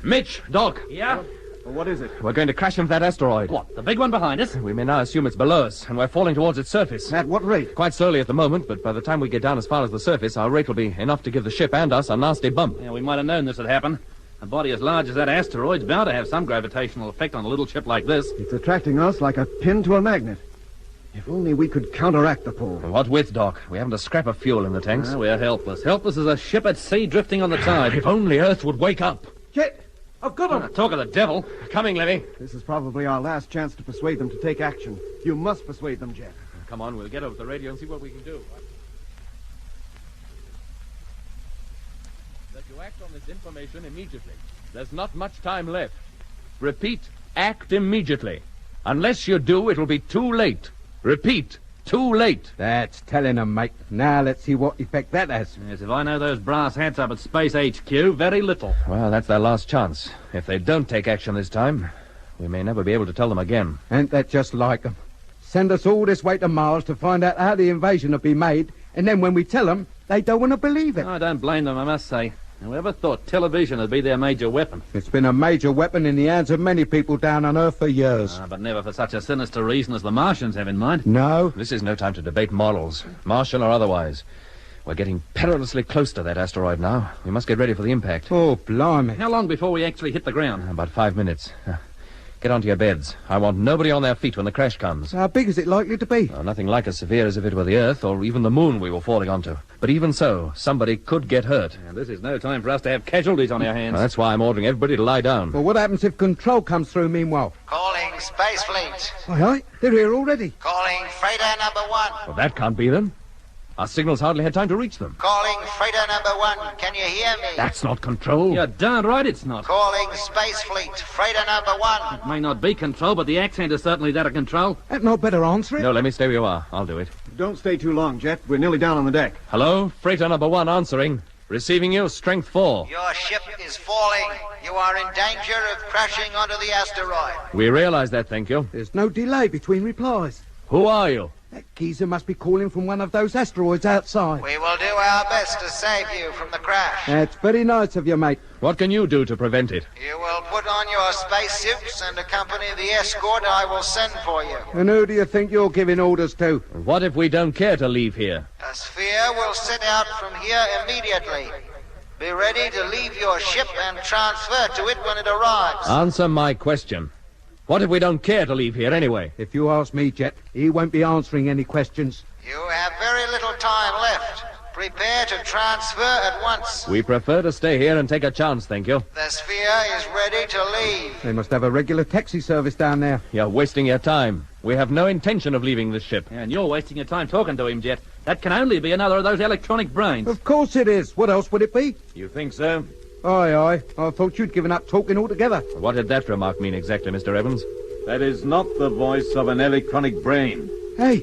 Mitch, Doc. Yeah? Well, what is it? We're going to crash into that asteroid. What, the big one behind us? We may now assume it's below us, and we're falling towards its surface. At what rate? Quite slowly at the moment, but by the time we get down as far as the surface, our rate will be enough to give the ship and us a nasty bump. Yeah, we might have known this would happen. A body as large as that asteroid's bound to have some gravitational effect on a little ship like this. It's attracting us like a pin to a magnet. If only we could counteract the pull. What with, Doc? We haven't a scrap of fuel in the tanks. We're helpless. Helpless as a ship at sea drifting on the tide. If only Earth would wake up. Jet, I've got him. Talk of the devil. Coming, Lemmy. This is probably our last chance to persuade them to take action. You must persuade them, Jet. Come on, we'll get over the radio and see what we can do. That you act on this information immediately. There's not much time left. Repeat, act immediately. Unless you do, it'll be too late. Repeat, too late. That's telling them, mate. Now let's see what effect that has. Yes, if I know those brass hats up at Space HQ, very little. Well, that's their last chance. If they don't take action this time, we may never be able to tell them again. Ain't that just like them? Send us all this way to Mars to find out how the invasion will be made, and then when we tell them, they don't want to believe it. I don't blame them, I must say. Whoever thought television would be their major weapon? It's been a major weapon in the hands of many people down on Earth for years. But never for such a sinister reason as the Martians have in mind. No. This is no time to debate morals, Martian or otherwise. We're getting perilously close to that asteroid now. We must get ready for the impact. Oh, blimey. How long before we actually hit the ground? About 5 minutes. Get onto your beds. I want nobody on their feet when the crash comes. How big is it likely to be? Nothing like as severe as if it were the Earth or even the Moon we were falling onto. But even so, somebody could get hurt. This is no time for us to have casualties on our hands. That's why I'm ordering everybody to lie down. Well, what happens if Control comes through meanwhile? Calling Space Fleet. Aye, they're here already. Calling Freighter number 1. Well, that can't be them. Our signals hardly had time to reach them. Calling Freighter number 1. Can you hear me? That's not Control. You're darn right it's not. Calling Space Fleet. Freighter number 1. It may not be Control, but the accent is certainly that of Control. That not better answer it? No, let me stay where you are. I'll do it. Don't stay too long, Jet. We're nearly down on the deck. Hello? Freighter number 1 answering. Receiving you, strength 4. Your ship is falling. You are in danger of crashing onto the asteroid. We realize that, thank you. There's no delay between replies. Who are you? That geezer must be calling from one of those asteroids outside. We will do our best to save you from the crash. That's very nice of you, mate. What can you do to prevent it? You will put on your spacesuits and accompany the escort I will send for you. And who do you think you're giving orders to? What if we don't care to leave here? A sphere will set out from here immediately. Be ready to leave your ship and transfer to it when it arrives. Answer my question. What if we don't care to leave here anyway? If you ask me, Jet, he won't be answering any questions. You have very little time left. Prepare to transfer at once. We prefer to stay here and take a chance, thank you. The sphere is ready to leave. They must have a regular taxi service down there. You're wasting your time. We have no intention of leaving this ship. And you're wasting your time talking to him, Jet. That can only be another of those electronic brains. Of course it is. What else would it be? You think so? Aye, aye. I thought you'd given up talking altogether. What did that remark mean exactly, Mr. Evans? That is not the voice of an electronic brain. Hey,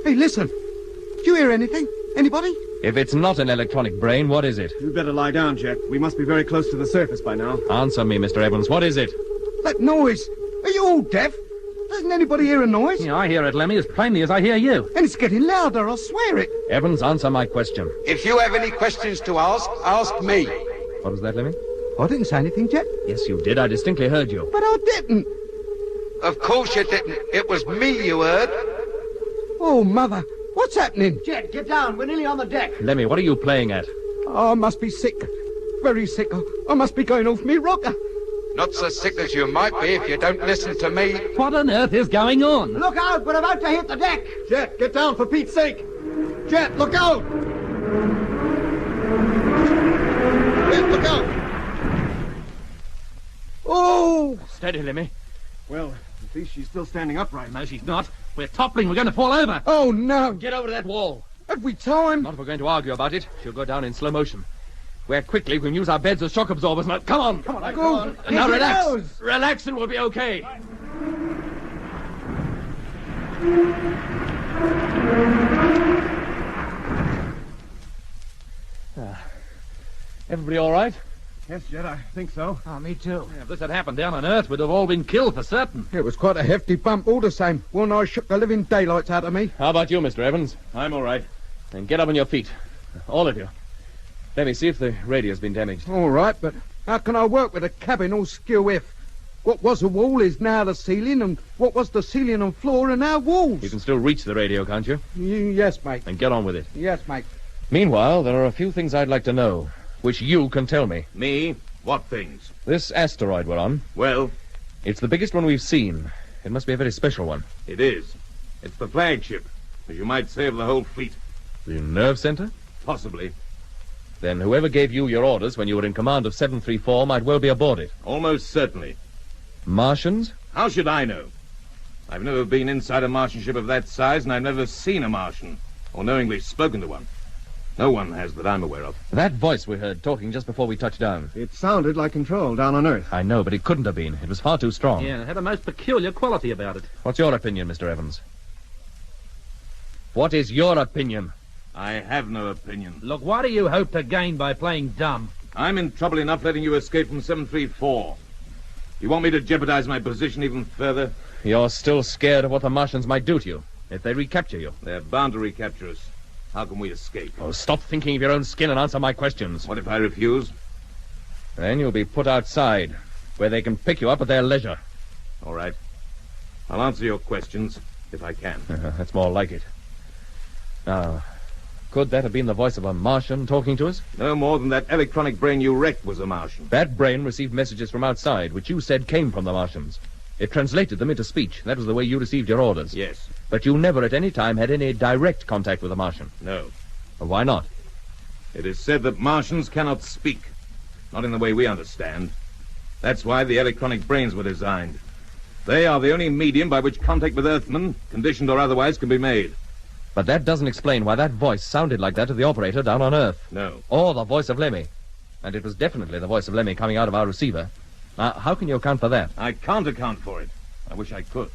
listen. Do you hear anything? Anybody? If it's not an electronic brain, what is it? You'd better lie down, Jet. We must be very close to the surface by now. Answer me, Mr. Evans. What is it? That noise. Are you all deaf? Doesn't anybody hear a noise? Yeah, I hear it, Lemmy, as plainly as I hear you. And it's getting louder, I swear it. Evans, answer my question. If you have any questions to ask me. What was that, Lemmy? I didn't say anything, Jet. Yes, you did. I distinctly heard you. But I didn't. Of course you didn't. It was me you heard. Oh, Mother. What's happening? Jet, get down. We're nearly on the deck. Lemmy, what are you playing at? Oh, I must be sick. Very sick. I must be going off me rocker. Not so sick as you might be if you don't listen to me. What on earth is going on? Look out, we're about to hit the deck. Jet, get down for Pete's sake. Jet, look out. Jet, look out. Oh! Steady, Lemmy. Well, at least she's still standing upright. No, she's not. We're toppling. We're going to fall over. Oh, no. Get over that wall. Have we time? Not if we're going to argue about it. She'll go down in slow motion. We're quickly. We can use our beds as shock absorbers. Now, come on. Come on, go on. Now, relax. Relax and we'll be okay. Everybody all right? Yes, Jet, I think so. Oh, me too. Yeah, if this had happened down on Earth, we'd have all been killed for certain. It was quite a hefty bump all the same. Well, I shook the living daylights out of me. How about you, Mr. Evans? I'm all right. Then get up on your feet. All of you. Let me see if the radio's been damaged. All right, but how can I work with a cabin all skew if what was a wall is now the ceiling, and what was the ceiling and floor are now walls? You can still reach the radio, can't you? Yes, mate. Then get on with it. Yes, mate. Meanwhile, there are a few things I'd like to know, which you can tell me. Me? What things? This asteroid we're on. Well? It's the biggest one we've seen. It must be a very special one. It is. It's the flagship, as you might say, of the whole fleet. The nerve center? Possibly. Then whoever gave you your orders when you were in command of 734 might well be aboard it. Almost certainly. Martians? How should I know? I've never been inside a Martian ship of that size, and I've never seen a Martian, or knowingly spoken to one. No one has that I'm aware of. That voice we heard talking just before we touched down. It sounded like control down on Earth. I know, but it couldn't have been. It was far too strong. Yeah, it had a most peculiar quality about it. What's your opinion, Mr. Evans? What is your opinion? I have no opinion. Look, what do you hope to gain by playing dumb? I'm in trouble enough letting you escape from 734. You want me to jeopardize my position even further? You're still scared of what the Martians might do to you if they recapture you. They're bound to recapture us. How can we escape? Oh, stop thinking of your own skin and answer my questions. What if I refuse? Then you'll be put outside, where they can pick you up at their leisure. All right. I'll answer your questions, if I can. That's more like it. Now, could that have been the voice of a Martian talking to us? No more than that electronic brain you wrecked was a Martian. That brain received messages from outside, which you said came from the Martians. It translated them into speech. That was the way you received your orders. Yes. But you never at any time had any direct contact with a Martian. No. Why not? It is said that Martians cannot speak. Not in the way we understand. That's why the electronic brains were designed. They are the only medium by which contact with Earthmen, conditioned or otherwise, can be made. But that doesn't explain why that voice sounded like that to the operator down on Earth. No. Or the voice of Lemmy. And it was definitely the voice of Lemmy coming out of our receiver. Now, how can you account for that? I can't account for it. I wish I could.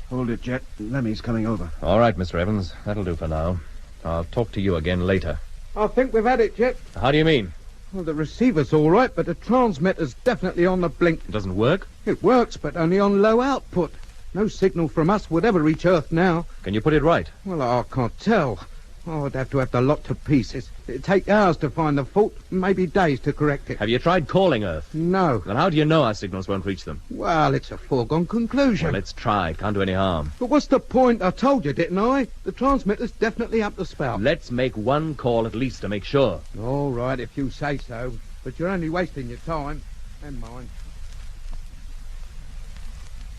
Hold it, Jet. Lemmy's coming over. All right, Mr. Evans. That'll do for now. I'll talk to you again later. I think we've had it, Jet. How do you mean? Well, the receiver's all right, but the transmitter's definitely on the blink. It doesn't work? It works, but only on low output. No signal from us would ever reach Earth now. Can you put it right? Well, I can't tell. I'd have the lot to pieces. It'd take hours to find the fault, maybe days to correct it. Have you tried calling Earth? No. Then how do you know our signals won't reach them? Well, it's a foregone conclusion. Well, let's try. It can't do any harm. But what's the point? I told you, didn't I? The transmitter's definitely up the spout. Let's make one call at least to make sure. All right, if you say so. But you're only wasting your time and mine.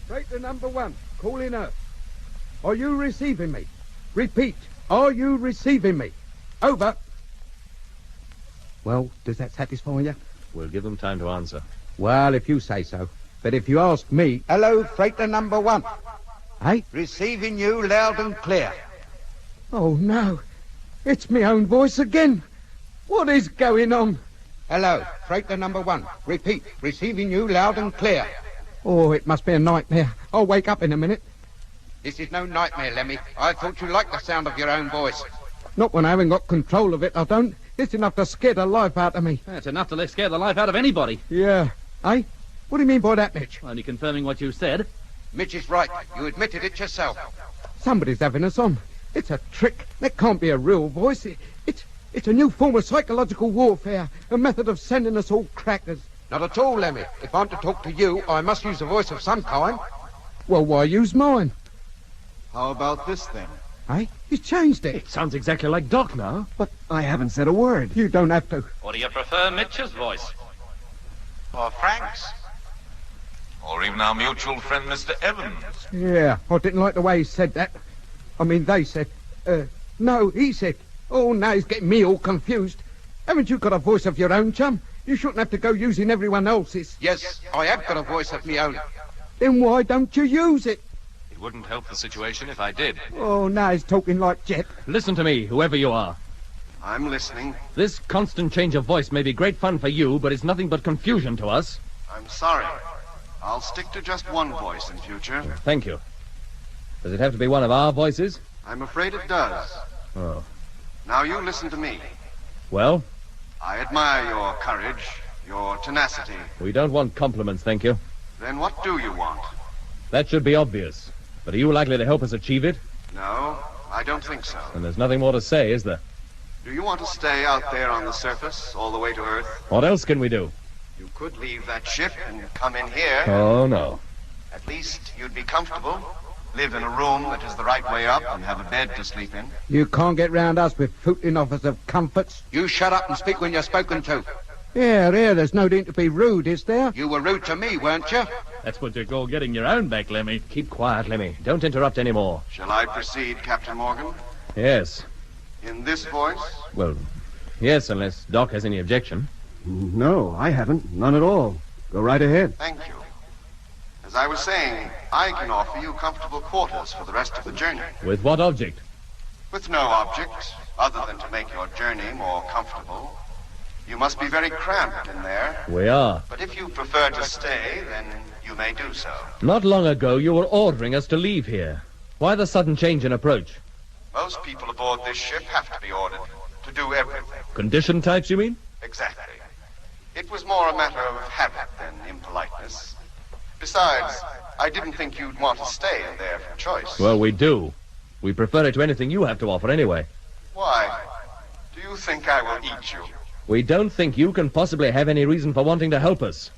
Freighter number 1, calling Earth. Are you receiving me? Repeat, are you receiving me? Over. Well, does that satisfy you? We'll give them time to answer. Well, if you say so. But if you ask me... Hello, freighter number 1. Hey? Receiving you loud and clear. Oh, no. It's my own voice again. What is going on? Hello, freighter number 1. Repeat, receiving you loud and clear. Oh, it must be a nightmare. I'll wake up in a minute. This is no nightmare, Lemmy. I thought you liked the sound of your own voice. Not when I haven't got control of it, I don't. It's enough to scare the life out of me. That's enough to scare the life out of anybody. Yeah. Eh? What do you mean by that, Mitch? Only confirming what you said. Mitch is right. You admitted it yourself. Somebody's having us on. It's a trick. That can't be a real voice. It's a new form of psychological warfare. A method of sending us all crackers. Not at all, Lemmy. If I'm to talk to you, I must use a voice of some kind. Well, why use mine? How about this, then? Eh? He's changed it. It sounds exactly like Doc now. But I haven't said a word. You don't have to. Or do you prefer Mitch's voice? Or Frank's? Or even our mutual friend, Mr. Evans. Yeah, I didn't like the way he said that. I mean, they said. No, he said. Oh, now he's getting me all confused. Haven't you got a voice of your own, chum? You shouldn't have to go using everyone else's. Yes, I have got a voice of my own. Then why don't you use it? It wouldn't help the situation if I did. Oh, now he's talking like Jet. Listen to me, whoever you are. I'm listening. This constant change of voice may be great fun for you, but it's nothing but confusion to us. I'm sorry. I'll stick to just one voice in future. Thank you. Does it have to be one of our voices? I'm afraid it does. Oh. Now you listen to me. Well? I admire your courage, your tenacity. We don't want compliments, thank you. Then what do you want? That should be obvious. But are you likely to help us achieve it? No, I don't think so. And there's nothing more to say, is there? Do you want to stay out there on the surface all the way to Earth? What else can we do? You could leave that ship and come in here. Oh, no. At least you'd be comfortable. Live in a room that is the right way up and have a bed to sleep in. You can't get round us with footing offers of comforts. You shut up and speak when you're spoken to. Yeah, there's no need to be rude, is there? You were rude to me, weren't you? That's what you call getting your own back, Lemmy. Keep quiet, Lemmy. Don't interrupt any more. Shall I proceed, Captain Morgan? Yes. In this voice? Well, yes, unless Doc has any objection. No, I haven't. None at all. Go right ahead. Thank you. As I was saying, I can offer you comfortable quarters for the rest of the journey. With what object? With no object, other than to make your journey more comfortable. You must be very cramped in there. We are. But if you prefer to stay, then you may do so. Not long ago, you were ordering us to leave here. Why the sudden change in approach? Most people aboard this ship have to be ordered to do everything. Condition types, you mean? Exactly. It was more a matter of habit than impoliteness. Besides, I didn't think you'd want to stay in there from choice. Well, we do. We prefer it to anything you have to offer anyway. Why? Do you think I will eat you? We don't think you can possibly have any reason for wanting to help us.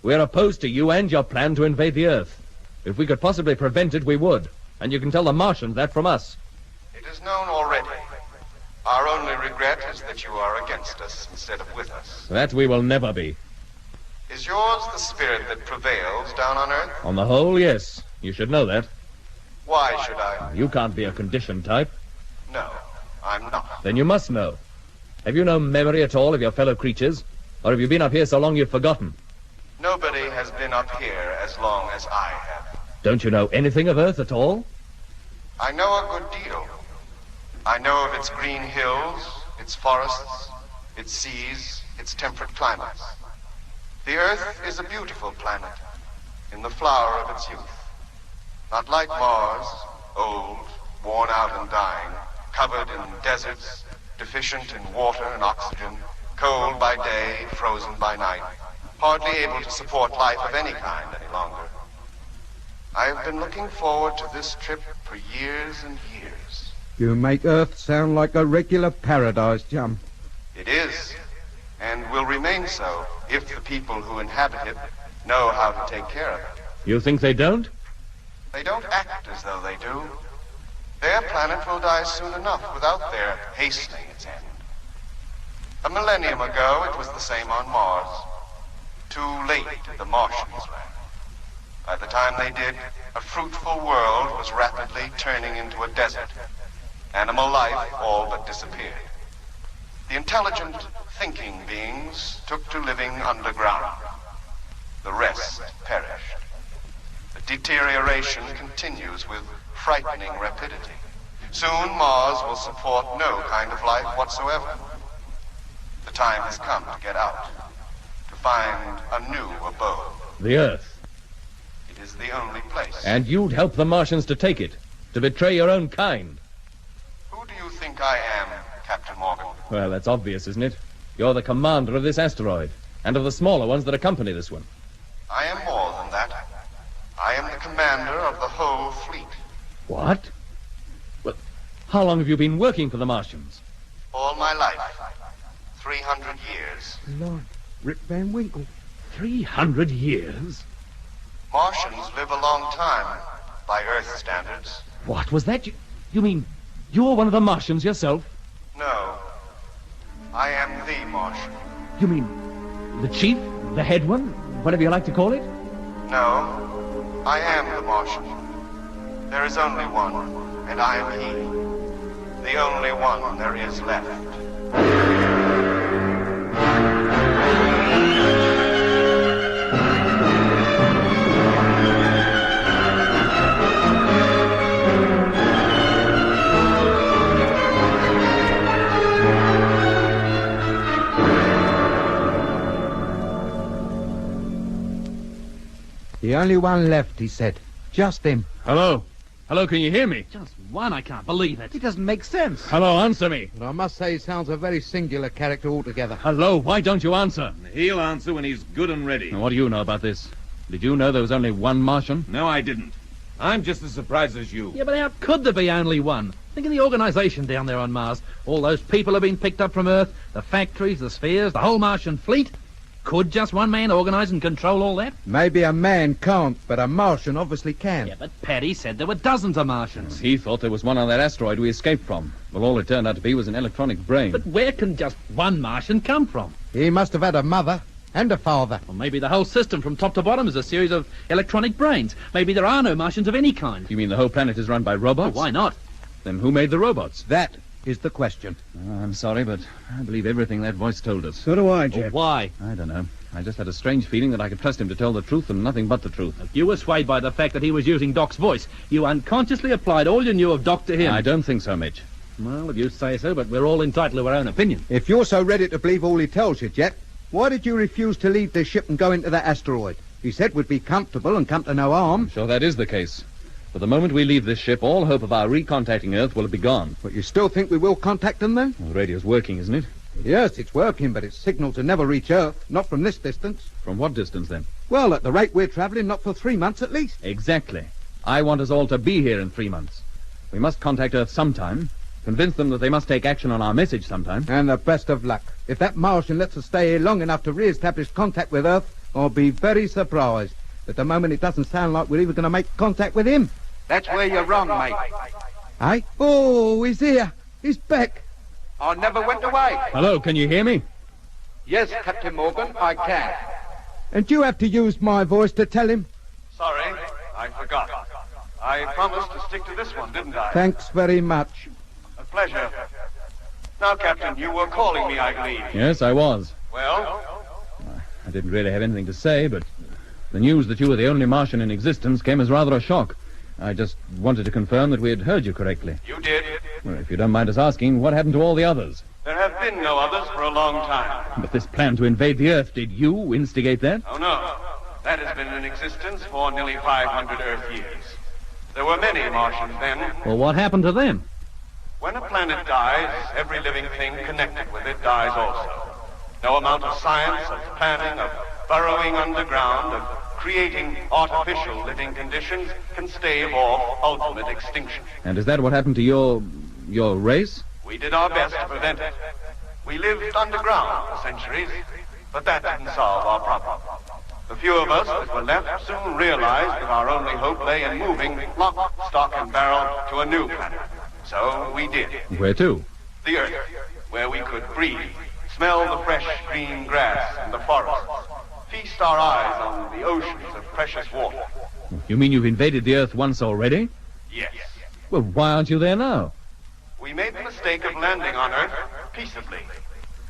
We're opposed to you and your plan to invade the Earth. If we could possibly prevent it, we would. And you can tell the Martians that from us. It is known already. Our only regret is that you are against us instead of with us. That we will never be. Is yours the spirit that prevails down on Earth? On the whole, yes. You should know that. Why should I? You can't be a conditioned type. No, I'm not. Then you must know. Have you no memory at all of your fellow creatures? Or have you been up here so long you've forgotten? Nobody has been up here as long as I have. Don't you know anything of Earth at all? I know a good deal. I know of its green hills, its forests, its seas, its temperate climates. The Earth is a beautiful planet, in the flower of its youth. Not like Mars, old, worn out and dying, covered in deserts, deficient in water and oxygen, cold by day, frozen by night, hardly able to support life of any kind any longer. I have been looking forward to this trip for years and years. You make Earth sound like a regular paradise, chum. It is, and will remain so, if the people who inhabit it know how to take care of it. You think they don't? They don't act as though they do. Their planet will die soon enough without their hastening its end. A millennium ago, it was the same on Mars. Too late did the Martians land. By the time they did, a fruitful world was rapidly turning into a desert. Animal life all but disappeared. The intelligent thinking beings took to living underground. The rest perished. The deterioration continues with frightening rapidity. Soon Mars will support no kind of life whatsoever. The time has come to get out, to find a new abode. The Earth. It is the only place. And you'd help the Martians to take it, to betray your own kind. Who do you think I am, Captain Morgan? Well, that's obvious, isn't it? You're the commander of this asteroid, and of the smaller ones that accompany this one. I am more than that. I am the commander of the whole fleet. What? Well, how long have you been working for the Martians? All my life. 300 years. Lord, Rip Van Winkle. 300 years? Martians live a long time, by Earth standards. What was that? You mean you're one of the Martians yourself? No. I am the Martian. You mean the chief, the head one, whatever you like to call it? No. I am the Martian. There is only one, and I am he. The only one there is left. The only one left, he said. Just him. Hello? Hello, can you hear me? Just one, I can't believe it. It doesn't make sense. Hello, answer me. But I must say he sounds a very singular character altogether. Hello, why don't you answer? He'll answer when he's good and ready. Now, what do you know about this? Did you know there was only one Martian? No, I didn't. I'm just as surprised as you. Yeah, but how could there be only one? Think of the organisation down there on Mars. All those people have been picked up from Earth, the factories, the spheres, the whole Martian fleet. Could just one man organise and control all that? Maybe a man can't, but a Martian obviously can. Yeah, but Paddy said there were dozens of Martians. He thought there was one on that asteroid we escaped from. Well, all it turned out to be was an electronic brain. But where can just one Martian come from? He must have had a mother and a father. Or maybe the whole system from top to bottom is a series of electronic brains. Maybe there are no Martians of any kind. You mean the whole planet is run by robots? Well, why not? Then who made the robots? That is the question. Oh, I'm sorry, but I believe everything that voice told us. So do I, Jeff. Why? I don't know. I just had a strange feeling that I could trust him to tell the truth and nothing but the truth. If you were swayed by the fact that he was using Doc's voice, you unconsciously applied all you knew of Doc to him. I don't think so, Mitch. Well, if you say so, but we're all entitled to our own opinion. If you're so ready to believe all he tells you, Jack, why did you refuse to leave this ship and go into that asteroid? He said we'd be comfortable and come to no harm. I'm sure that is the case. But the moment we leave this ship, all hope of our recontacting Earth will be gone. But you still think we will contact them, then? Well, the radio's working, isn't it? Yes, it's working, but its signals will never reach Earth. Not from this distance. From what distance, then? Well, at the rate we're travelling, not for 3 months at least. Exactly. I want us all to be here in 3 months. We must contact Earth sometime, convince them that they must take action on our message sometime. And the best of luck. If that Martian lets us stay here long enough to re-establish contact with Earth, I'll be very surprised. At the moment, it doesn't sound like we're even going to make contact with him. That's where you're wrong, mate. Eh? Oh, he's here. He's back. I never went away. Hello, can you hear me? Yes, Captain Morgan, I can. And you have to use my voice to tell him? Sorry, I forgot. I promised to stick to this one, didn't I? Thanks very much. A pleasure. Now, Captain, you were calling me, I believe. Yes, I was. Well? I didn't really have anything to say, but the news that you were the only Martian in existence came as rather a shock. I just wanted to confirm that we had heard you correctly. You did. Well, if you don't mind us asking, what happened to all the others? There have been no others for a long time. But this plan to invade the Earth, did you instigate that? Oh, no. That has been in existence for nearly 500 Earth years. There were many Martians then. Well, what happened to them? When a planet dies, every living thing connected with it dies also. No amount of science, of planning, of burrowing underground, of creating artificial living conditions can stave off ultimate extinction. And is that what happened to your race? We did our best to prevent it. We lived underground for centuries, but that didn't solve our problem. The few of us that were left soon realized that our only hope lay in moving lock, stock, and barrel to a new planet. So we did. Where to? The Earth, where we could breathe, smell the fresh green grass and the forests, feast our eyes on the oceans of precious water. You mean you've invaded the Earth once already? Yes. Well, why aren't you there now? We made the mistake of landing on Earth peaceably.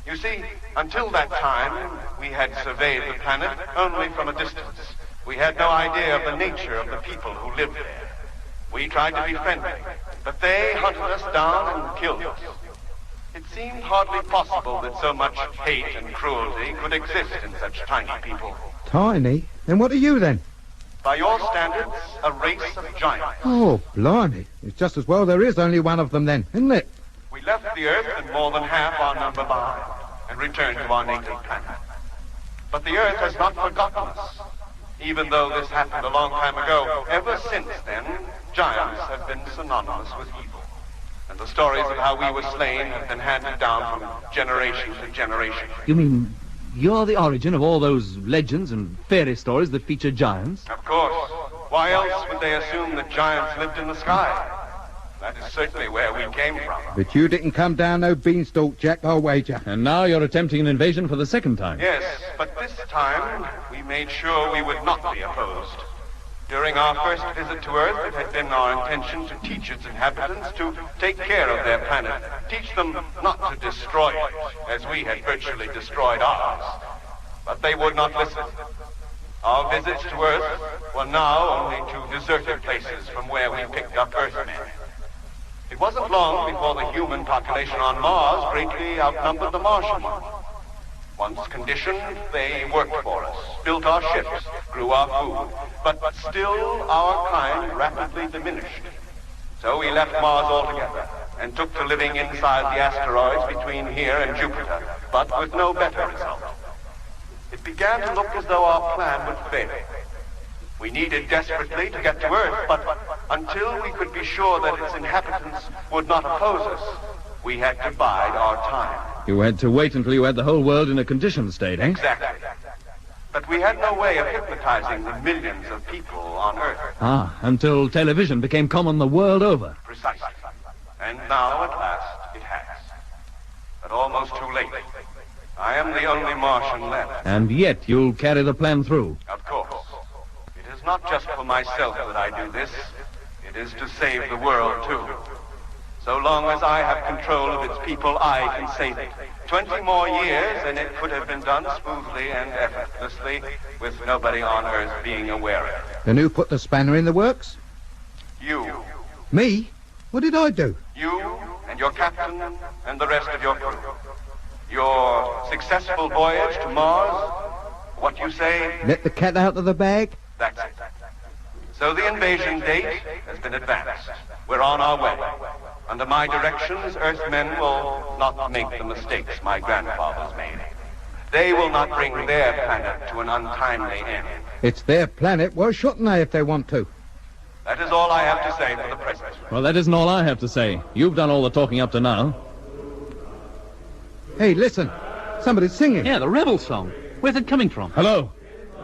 You see, until that time, we had surveyed the planet only from a distance. We had no idea of the nature of the people who lived there. We tried to be friendly, but they hunted us down and killed us. It seemed hardly possible that so much hate and cruelty could exist in such tiny people. Tiny? Then what are you then? By your standards, a race of giants. Oh, blimey. It's just as well there is only one of them then, isn't it? We left the Earth and more than half our number behind and returned to our native planet. But the Earth has not forgotten us. Even though this happened a long time ago, ever since then, giants have been synonymous with evil. And the stories of how we were slain have been handed down from generation to generation. You mean you're the origin of all those legends and fairy stories that feature giants? Of course. Why else would they assume that giants lived in the sky? That is certainly where we came from. But you didn't come down no beanstalk, Jack, I'll wager. And now you're attempting an invasion for the second time. Yes, but this time we made sure we would not be opposed. During our first visit to Earth, it had been our intention to teach its inhabitants to take care of their planet, teach them not to destroy it, as we had virtually destroyed ours. But they would not listen. Our visits to Earth were now only to deserted places from where we picked up Earthmen. It wasn't long before the human population on Mars greatly outnumbered the Martian one. Once conditioned, they worked for us, built our ships, grew our food, but still our kind rapidly diminished. So we left Mars altogether and took to living inside the asteroids between here and Jupiter, but with no better result. It began to look as though our plan would fail. We needed desperately to get to Earth, but until we could be sure that its inhabitants would not oppose us, we had to bide our time. You had to wait until you had the whole world in a conditioned state, eh? Exactly. But we had no way of hypnotizing the millions of people on Earth. Ah, until television became common the world over. Precisely. And now, at last, it has. But almost too late. I am the only Martian left. And yet you'll carry the plan through. Of course. It is not just for myself that I do this. It is to save the world, too. So long as I have control of its people, I can save it. 20 more years, and it could have been done smoothly and effortlessly, with nobody on Earth being aware of it. Then who put the spanner in the works? You. Me? What did I do? You and your captain and the rest of your crew. Your successful voyage to Mars, what you say? Let the cat out of the bag? That's it. So the invasion date has been advanced. We're on our way. Under my directions, Earthmen will not make the mistakes my grandfathers made. They will not bring their planet to an untimely end. It's their planet. Why shouldn't they if they want to? That is all I have to say for the present. Well, that isn't all I have to say. You've done all the talking up to now. Hey, listen. Somebody's singing. Yeah, the rebel song. Where's it coming from? Hello?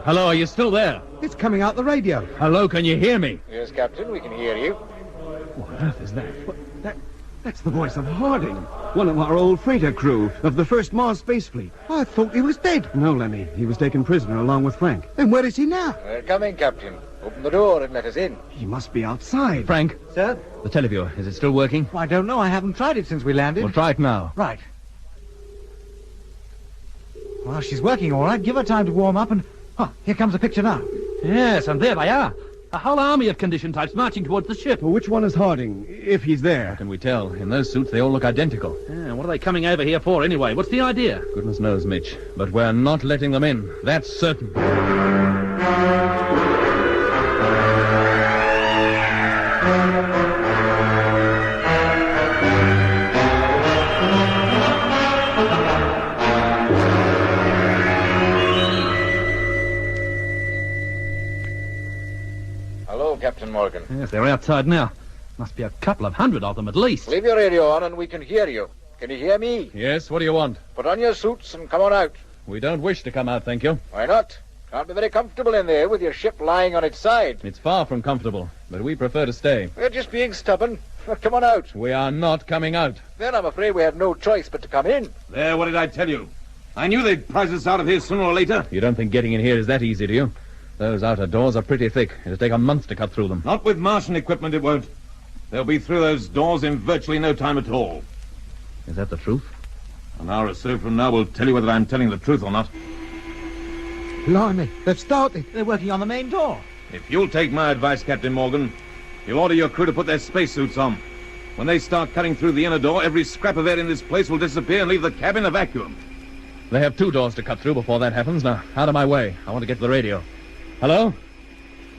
Hello, are you still there? It's coming out the radio. Hello, can you hear me? Yes, Captain, we can hear you. What on earth is that? That's the voice of Harding, one of our old freighter crew of the first Mars space fleet. I thought he was dead. No, Lemmy. He was taken prisoner along with Frank. Then where is he now? We're coming, Captain. Open the door and let us in. He must be outside. Frank? Sir? The televiewer, is it still working? I don't know. I haven't tried it since we landed. Well, try it now. Right. Well, she's working all right. Give her time to warm up and... Oh, here comes the picture now. Yes, and there they are. A whole army of condition types marching towards the ship. Well, which one is Harding, if he's there? How can we tell? In those suits, they all look identical. Yeah, what are they coming over here for, anyway? What's the idea? Goodness knows, Mitch. But we're not letting them in. That's certain. Captain Morgan. Yes, they're outside now. Must be a couple of hundred of them at least. Leave your radio on and we can hear you. Can you hear me? Yes, what do you want? Put on your suits and come on out. We don't wish to come out, thank you. Why not? Can't be very comfortable in there with your ship lying on its side. It's far from comfortable, but we prefer to stay. We're just being stubborn. Come on out. We are not coming out. Then I'm afraid we have no choice but to come in. There, what did I tell you? I knew they'd prize us out of here sooner or later. You don't think getting in here is that easy, do you? Those outer doors are pretty thick. It'll take a month to cut through them. Not with Martian equipment, it won't. They'll be through those doors in virtually no time at all. Is that the truth? An hour or so from now, we'll tell you whether I'm telling the truth or not. Blimey, they've started. They're working on the main door. If you'll take my advice, Captain Morgan, you'll order your crew to put their spacesuits on. When they start cutting through the inner door, every scrap of air in this place will disappear and leave the cabin a vacuum. They have 2 doors to cut through before that happens. Now, out of my way. I want to get to the radio. Hello?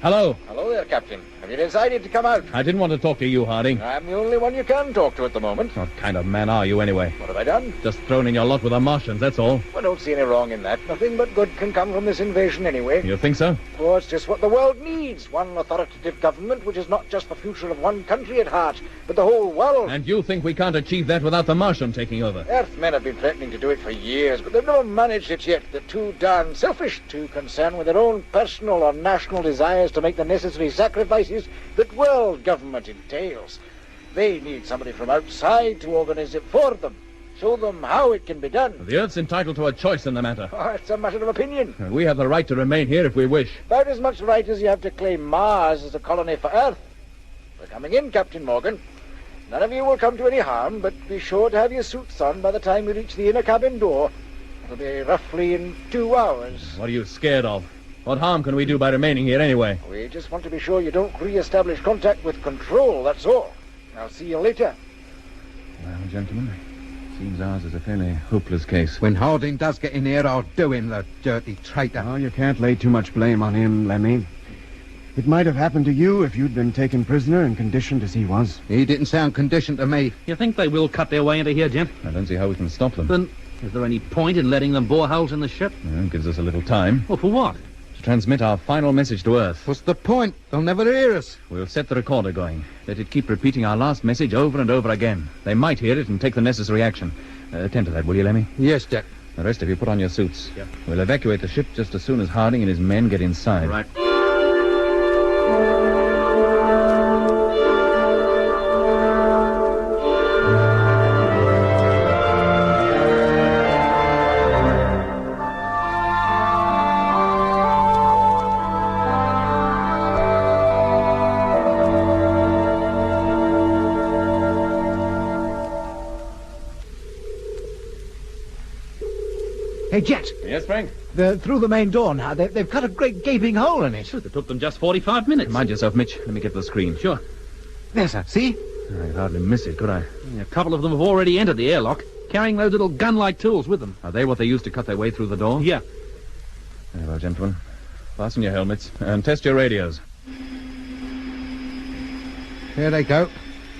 Hello? Hello there, Captain. Have you decided to come out? I didn't want to talk to you, Harding. I'm the only one you can talk to at the moment. What kind of man are you, anyway? What have I done? Just thrown in your lot with the Martians, that's all. I don't see any wrong in that. Nothing but good can come from this invasion anyway. You think so? Oh, it's just what the world needs. One authoritative government which is not just the future of one country at heart, but the whole world. And you think we can't achieve that without the Martian taking over? Earthmen have been threatening to do it for years, but they've never managed it yet. They're too darn selfish, too concerned with their own personal or national desires to make the necessary sacrifices that world government entails. They need somebody from outside to organize it for them, show them how it can be done. The Earth's entitled to a choice in the matter. Oh, it's a matter of opinion. And we have the right to remain here if we wish. About as much right as you have to claim Mars as a colony for Earth. We're coming in, Captain Morgan. None of you will come to any harm, but be sure to have your suits on by the time we reach the inner cabin door. It'll be roughly in 2 hours. What are you scared of? What harm can we do by remaining here anyway? We just want to be sure you don't re-establish contact with Control, that's all. I'll see you later. Well, gentlemen, seems ours is a fairly hopeless case. When Harding does get in here, I'll do him, the dirty traitor. Oh, you can't lay too much blame on him, Lemmy. It might have happened to you if you'd been taken prisoner and conditioned as he was. He didn't sound conditioned to me. You think they will cut their way into here, Jim? I don't see how we can stop them. Then, is there any point in letting them bore holes in the ship? Well, it gives us a little time. Well, for what? To transmit our final message to Earth. What's the point? They'll never hear us. We'll set the recorder going. Let it keep repeating our last message over and over again. They might hear it and take the necessary action. Attend to that, will you, Lemmy? Yes, Jack. The rest of you put on your suits. Yeah. We'll evacuate the ship just as soon as Harding and his men get inside. Right. Hey, Jet. Yes, Frank? They're through the main door now. They've cut a great gaping hole in it. It took them just 45 minutes. Mind yourself, Mitch. Let me get to the screen. Sure. There, sir. See? I hardly missed it, could I? A couple of them have already entered the airlock, carrying those little gun-like tools with them. Are they what they used to cut their way through the door? Yeah. Very well, gentlemen. Fasten your helmets and test your radios. Here they go.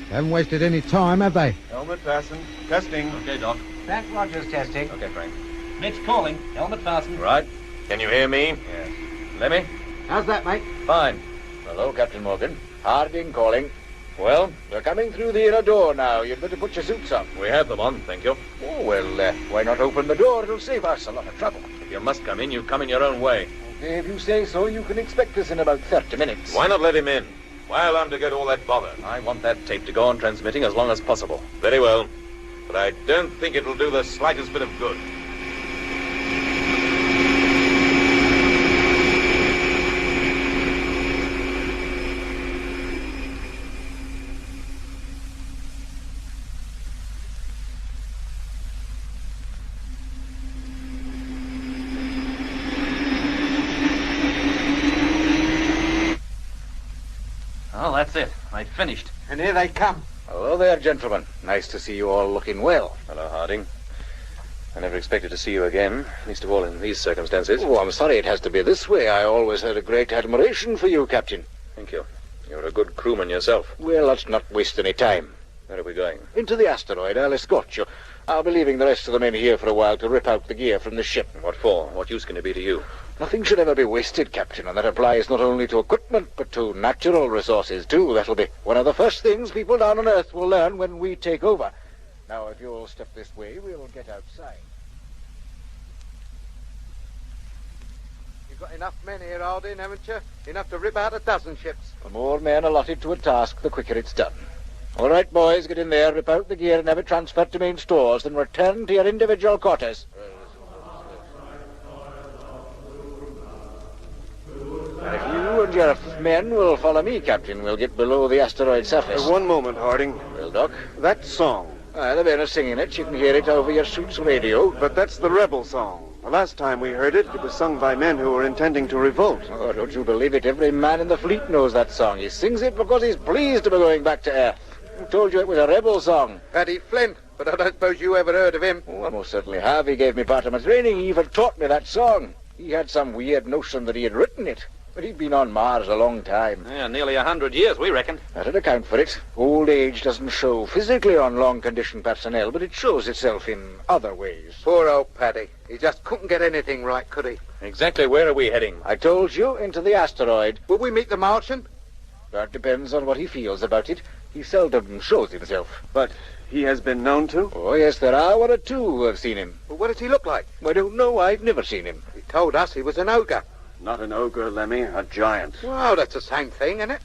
They haven't wasted any time, have they? Helmet fastened. Testing. Okay, Doc. Frank Rogers testing. Okay, Frank. Mitch calling. Helmet fastened. Right. Can you hear me? Yes. Lemmy? How's that, mate? Fine. Hello, Captain Morgan. Harding calling. Well, we're coming through the inner door now. You'd better put your suits on. We have them on, thank you. Oh, well, why not open the door? It'll save us a lot of trouble. If you must come in, you come in your own way. Okay, if you say so, you can expect us in about 30 minutes. Why not let him in? Why allow him to go to all that bother? I want that tape to go on transmitting as long as possible. Very well. But I don't think it'll do the slightest bit of good. Well, that's it. I finished. And here they come. Hello there, gentlemen. Nice to see you all looking well. Hello, Harding. I never expected to see you again, least of all in these circumstances. Oh, I'm sorry it has to be this way. I always had a great admiration for you, Captain. Thank you. You're a good crewman yourself. Well, let's not waste any time. Where are we going? Into the asteroid. I'll escort you. I'll be leaving the rest of the men here for a while to rip out the gear from the ship. What for? What use can it be to you? Nothing should ever be wasted, Captain, and that applies not only to equipment, but to natural resources, too. That'll be one of the first things people down on Earth will learn when we take over. Now, if you'll step this way, we'll get outside. You've got enough men here, Harding, haven't you? Enough to rip out a dozen ships. The more men allotted to a task, the quicker it's done. All right, boys, get in there, rip out the gear and have it transferred to main stores, then return to your individual quarters. And if you and your men will follow me, Captain, we'll get below the asteroid surface. One moment, Harding. Well, Doc? That song, The men are singing it. You can hear it over your suit's radio. But that's the rebel song. The last time we heard it, it was sung by men who were intending to revolt. Oh, don't you believe it? Every man in the fleet knows that song. He sings it because he's pleased to be going back to Earth. Who told you it was a rebel song? Paddy Flint, but I don't suppose you ever heard of him. Oh, I most certainly have. He gave me part of my training. He even taught me that song. He had some weird notion that he had written it. But he'd been on Mars a long time. Yeah, nearly 100 years, we reckon. That'd account for it. Old age doesn't show physically on long-conditioned personnel, but it shows itself in other ways. Poor old Paddy. He just couldn't get anything right, could he? Exactly where are we heading? I told you, into the asteroid. Will we meet the Martian? That depends on what he feels about it. He seldom shows himself. But he has been known to? Oh, yes, there are one or two who have seen him. Well, what does he look like? I don't know. I've never seen him. He told us he was an ogre. Not an ogre, Lemmy, a giant. Well, that's the same thing, isn't it?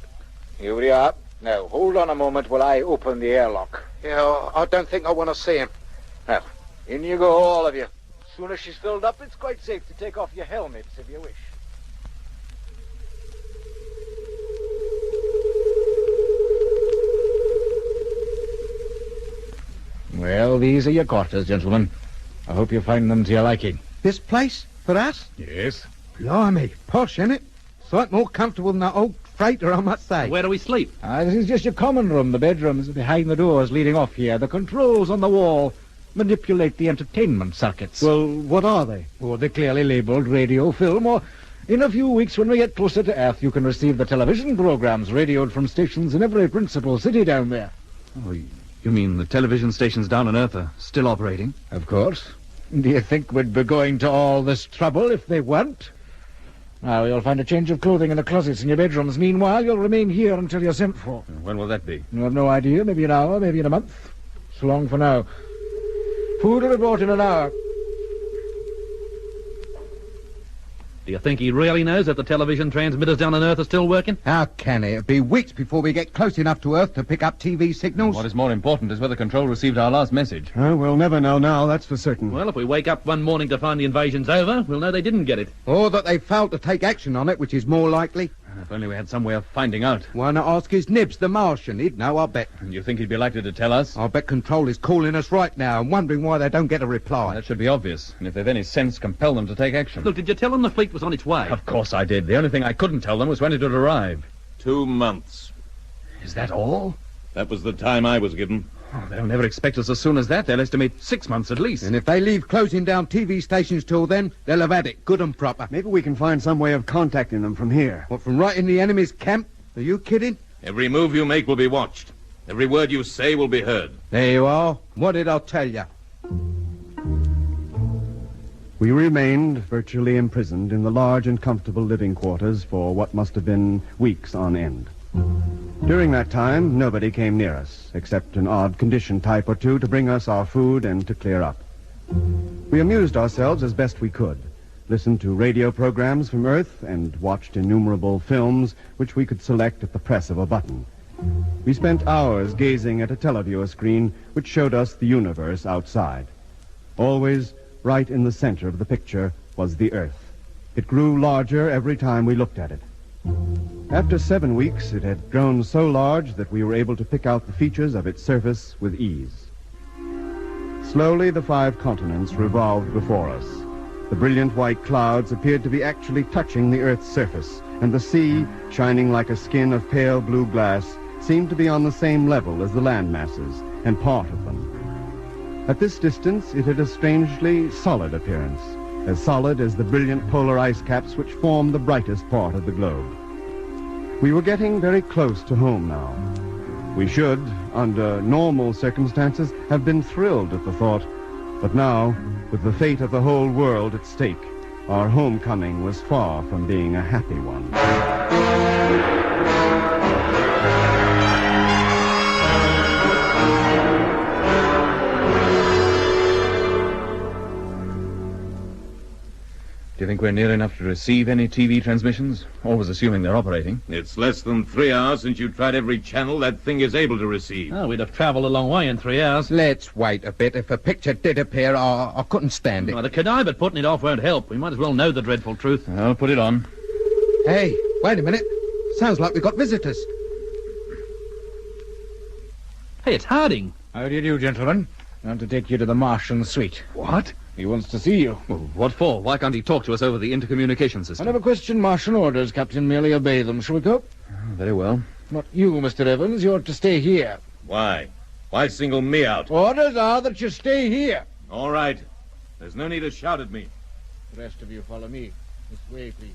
Here we are. Now, hold on a moment while I open the airlock. Yeah, I don't think I want to see him. Now, in you go, all of you. As soon as she's filled up, it's quite safe to take off your helmets if you wish. Well, these are your quarters, gentlemen. I hope you find them to your liking. This place? For us? Yes. Blimey, posh, isn't it? Sight more comfortable than that old freighter, I must say. Where do we sleep? This is just your common room. The bedrooms are behind the doors leading off here. The controls on the wall manipulate the entertainment circuits. Well, what are they? Oh, they're clearly labelled radio, film, or in a few weeks when we get closer to Earth, you can receive the television programs radioed from stations in every principal city down there. Oh, you mean the television stations down on Earth are still operating? Of course. Do you think we'd be going to all this trouble if they weren't? Now, you'll find a change of clothing in the closets in your bedrooms. Meanwhile, you'll remain here until you're sent for. When will that be? You have no idea. Maybe an hour, maybe in a month. So long for now. Food will be brought in an hour. Do you think he really knows that the television transmitters down on Earth are still working? How can it? It'll be weeks before we get close enough to Earth to pick up TV signals. What is more important is whether Control received our last message. We'll never know now, that's for certain. Well, if we wake up one morning to find the invasion's over, we'll know they didn't get it. Or that they failed to take action on it, which is more likely. If only we had some way of finding out. Why not ask his nibs, the Martian? He'd know, I bet. And you think he'd be likely to tell us? I bet Control is calling us right now and wondering why they don't get a reply. That should be obvious. And if they've any sense, compel them to take action. Look, did you tell them the fleet was on its way? Of course I did. The only thing I couldn't tell them was when it would arrive. 2 months. Is that all? That was the time I was given. Oh, they'll never expect us as soon as that. They'll estimate 6 months at least. And if they leave closing down TV stations till then, they'll have had it good and proper. Maybe we can find some way of contacting them from here. What, from right in the enemy's camp? Are you kidding? Every move you make will be watched. Every word you say will be heard. There you are. What did I tell you? We remained virtually imprisoned in the large and comfortable living quarters for what must have been weeks on end. During that time, nobody came near us, except an odd condition type or two to bring us our food and to clear up. We amused ourselves as best we could, listened to radio programs from Earth, and watched innumerable films which we could select at the press of a button. We spent hours gazing at a televiewer screen which showed us the universe outside. Always, right in the center of the picture, was the Earth. It grew larger every time we looked at it. After 7 weeks, it had grown so large that we were able to pick out the features of its surface with ease. Slowly, the 5 continents revolved before us. The brilliant white clouds appeared to be actually touching the Earth's surface, and the sea, shining like a skin of pale blue glass, seemed to be on the same level as the land masses, and part of them. At this distance, it had a strangely solid appearance, as solid as the brilliant polar ice caps which form the brightest part of the globe. We were getting very close to home now. We should, under normal circumstances, have been thrilled at the thought, but now, with the fate of the whole world at stake, our homecoming was far from being a happy one. Do you think we're near enough to receive any TV transmissions? Always assuming they're operating. It's less than 3 hours since you tried every channel that thing is able to receive. Oh, we'd have travelled a long way in 3 hours. Let's wait a bit. If a picture did appear, I couldn't stand it. Well, the connive at putting it off won't help. We might as well know the dreadful truth. I'll put it on. Hey, wait a minute. Sounds like we've got visitors. Hey, it's Harding. How do you do, gentlemen? I want to take you to the Martian suite. What? He wants to see you. Well, what for? Why can't he talk to us over the intercommunication system? I never question Martian orders, Captain. Merely obey them. Shall we go? Very well. Not you, Mr. Evans. You're to stay here. Why? Why single me out? Orders are that you stay here. All right. There's no need to shout at me. The rest of you follow me. This way, please.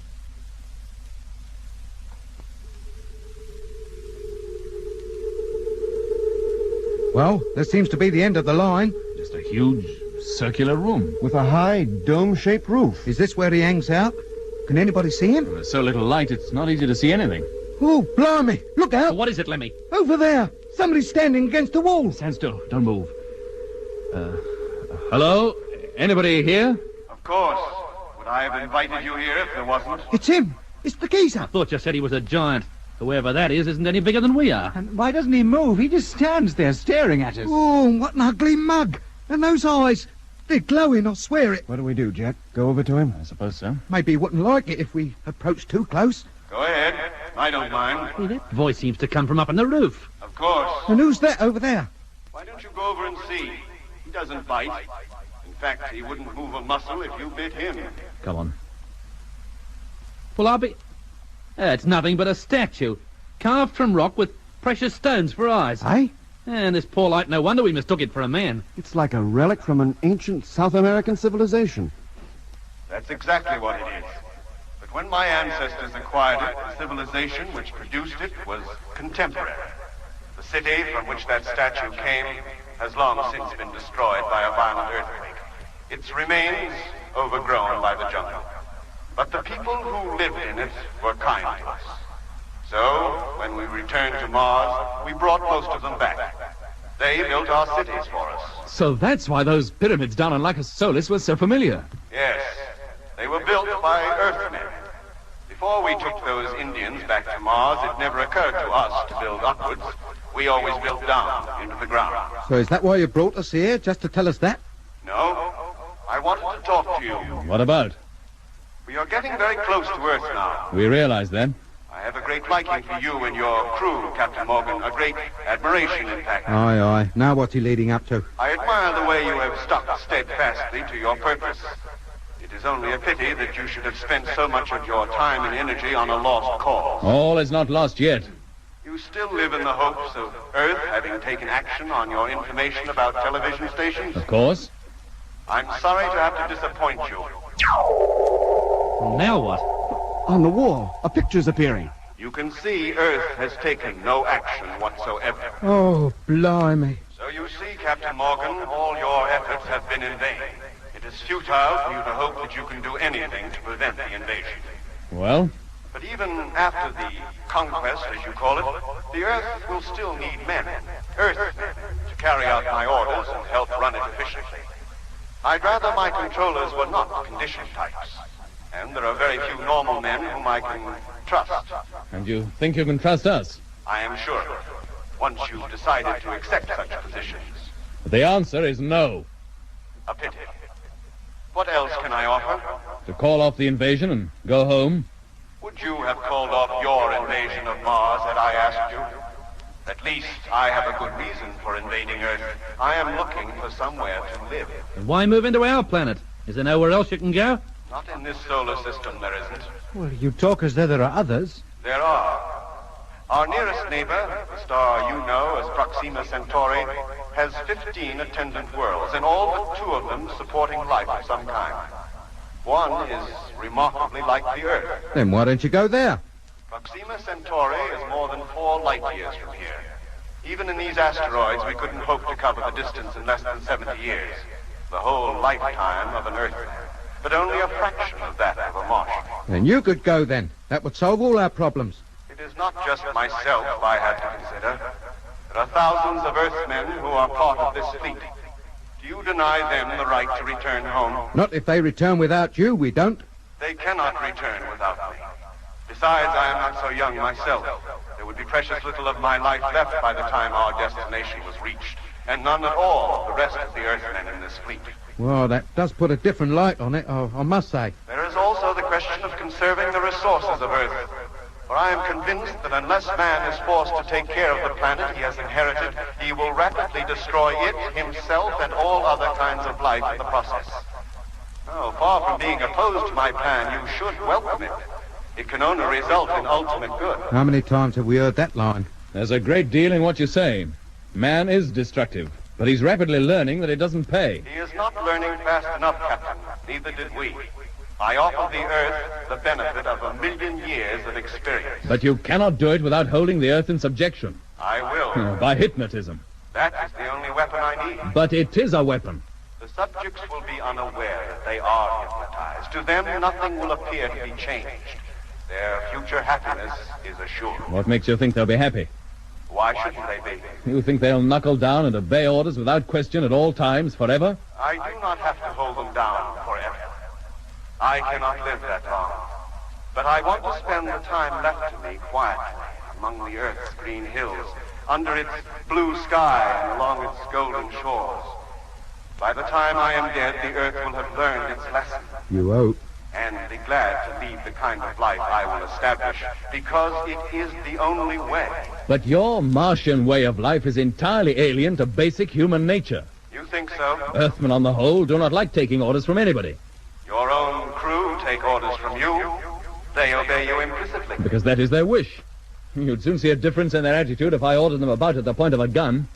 Well, this seems to be the end of the line. Just a huge circular room. With a high, dome-shaped roof. Is this where he hangs out? Can anybody see him? There's so little light, it's not easy to see anything. Oh, blimey! Look out! What is it, Lemmy? Over there! Somebody's standing against the wall. Stand still. Don't move. Hello? Anybody here? Of course. Would I have invited you here if there wasn't? It's him! It's the geezer! I thought you said he was a giant. Whoever that is isn't any bigger than we are. And why doesn't he move? He just stands there staring at us. Oh, what an ugly mug! And those eyes! They're glowing, I swear it. What do we do, Jet? Go over to him? I suppose so. Maybe he wouldn't like it if we approached too close. Go ahead. I don't mind. Hey, that voice seems to come from up on the roof. Of course. And who's that over there? Why don't you go over and see? He doesn't bite. In fact, he wouldn't move a muscle if you bit him. Come on. Well, I'll be... it's nothing but a statue. Carved from rock with precious stones for eyes. Eh? And this poor light, no wonder we mistook it for a man. It's like a relic from an ancient South American civilization. That's exactly what it is. But when my ancestors acquired it, the civilization which produced it was contemporary. The city from which that statue came has long since been destroyed by a violent earthquake. Its remains overgrown by the jungle. But the people who lived in it were kind to us. So, when we returned to Mars, we brought most of them back. They built our cities for us. So that's why those pyramids down on Lycus Solis were so familiar. Yes, they were built by Earthmen. Before we took those Indians back to Mars, it never occurred to us to build upwards. We always built down into the ground. So is that why you brought us here, just to tell us that? No, I wanted to talk to you. What about? We are getting very close to Earth now. We realize that. I have a great liking for you and your crew, Captain Morgan. A great admiration, in fact. Aye, aye. Now what's he leading up to? I admire the way you have stuck steadfastly to your purpose. It is only a pity that you should have spent so much of your time and energy on a lost cause. All is not lost yet. You still live in the hopes of Earth having taken action on your information about television stations? Of course. I'm sorry to have to disappoint you. Now what? On the wall, a picture's appearing. You can see Earth has taken no action whatsoever. Oh, blimey. So you see, Captain Morgan, all your efforts have been in vain. It is futile for you to hope that you can do anything to prevent the invasion. Well? But even after the conquest, as you call it, the Earth will still need men, Earthmen, to carry out my orders and help run it efficiently. I'd rather my controllers were not condition types. And there are very few normal men whom I can trust. And you think you can trust us? I am sure. Once you've decided to accept such positions. The answer is no. A pity. What else can I offer? To call off the invasion and go home? Would you have called off your invasion of Mars had I asked you? At least I have a good reason for invading Earth. I am looking for somewhere to live. And why move into our planet? Is there nowhere else you can go? Not in this solar system, there isn't. Well, you talk as though there are others. There are. Our nearest neighbor, the star you know as Proxima Centauri, has 15 attendant worlds, and all but 2 of them supporting life of some kind. One is remarkably like the Earth. Then why don't you go there? Proxima Centauri is more than 4 light years from here. Even in these asteroids, we couldn't hope to cover the distance in less than 70 years. The whole lifetime of an Earthman. But only a fraction of that of a Martian. Then you could go then. That would solve all our problems. It is not just myself I have to consider. There are thousands of Earthmen who are part of this fleet. Do you deny them the right to return home? Not if they return without you, we don't. They cannot return without me. Besides, I am not so young myself. There would be precious little of my life left by the time our destination was reached, and none at all of the rest of the Earthmen in this fleet. Well, that does put a different light on it, I must say. There is also the question of conserving the resources of Earth. For I am convinced that unless man is forced to take care of the planet he has inherited, he will rapidly destroy it, himself, and all other kinds of life in the process. Oh, far from being opposed to my plan, you should welcome it. It can only result in ultimate good. How many times have we heard that line? There's a great deal in what you say. Man is destructive, but he's rapidly learning that it doesn't pay. He is not learning fast enough, Captain. Neither did we. I offer the Earth the benefit of 1,000,000 years of experience. But you cannot do it without holding the Earth in subjection. I will. By hypnotism. That is the only weapon I need. But it is a weapon. The subjects will be unaware that they are hypnotized. To them, nothing will appear to be changed. Their future happiness is assured. What makes you think they'll be happy? Why shouldn't they be? You think they'll knuckle down and obey orders without question at all times, forever? I do not have to hold them down forever. I cannot live that long. But I want to spend the time left to me quietly among the Earth's green hills, under its blue sky and along its golden shores. By the time I am dead, the Earth will have learned its lesson. You hope. And be glad to lead the kind of life I will establish, because it is the only way. But your Martian way of life is entirely alien to basic human nature. You think so? Earthmen, on the whole, do not like taking orders from anybody. Your own crew take orders from you. They obey you implicitly. Because that is their wish. You'd soon see a difference in their attitude if I ordered them about at the point of a gun.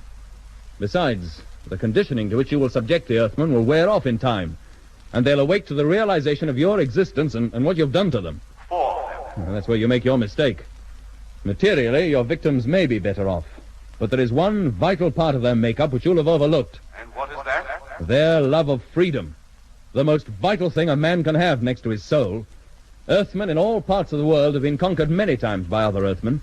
Besides, the conditioning to which you will subject the Earthmen will wear off in time, and they'll awake to the realization of your existence and what you've done to them. Well, that's where you make your mistake. Materially, your victims may be better off, but there is one vital part of their makeup which you'll have overlooked. And what is that? Their love of freedom. The most vital thing a man can have next to his soul. Earthmen in all parts of the world have been conquered many times by other Earthmen.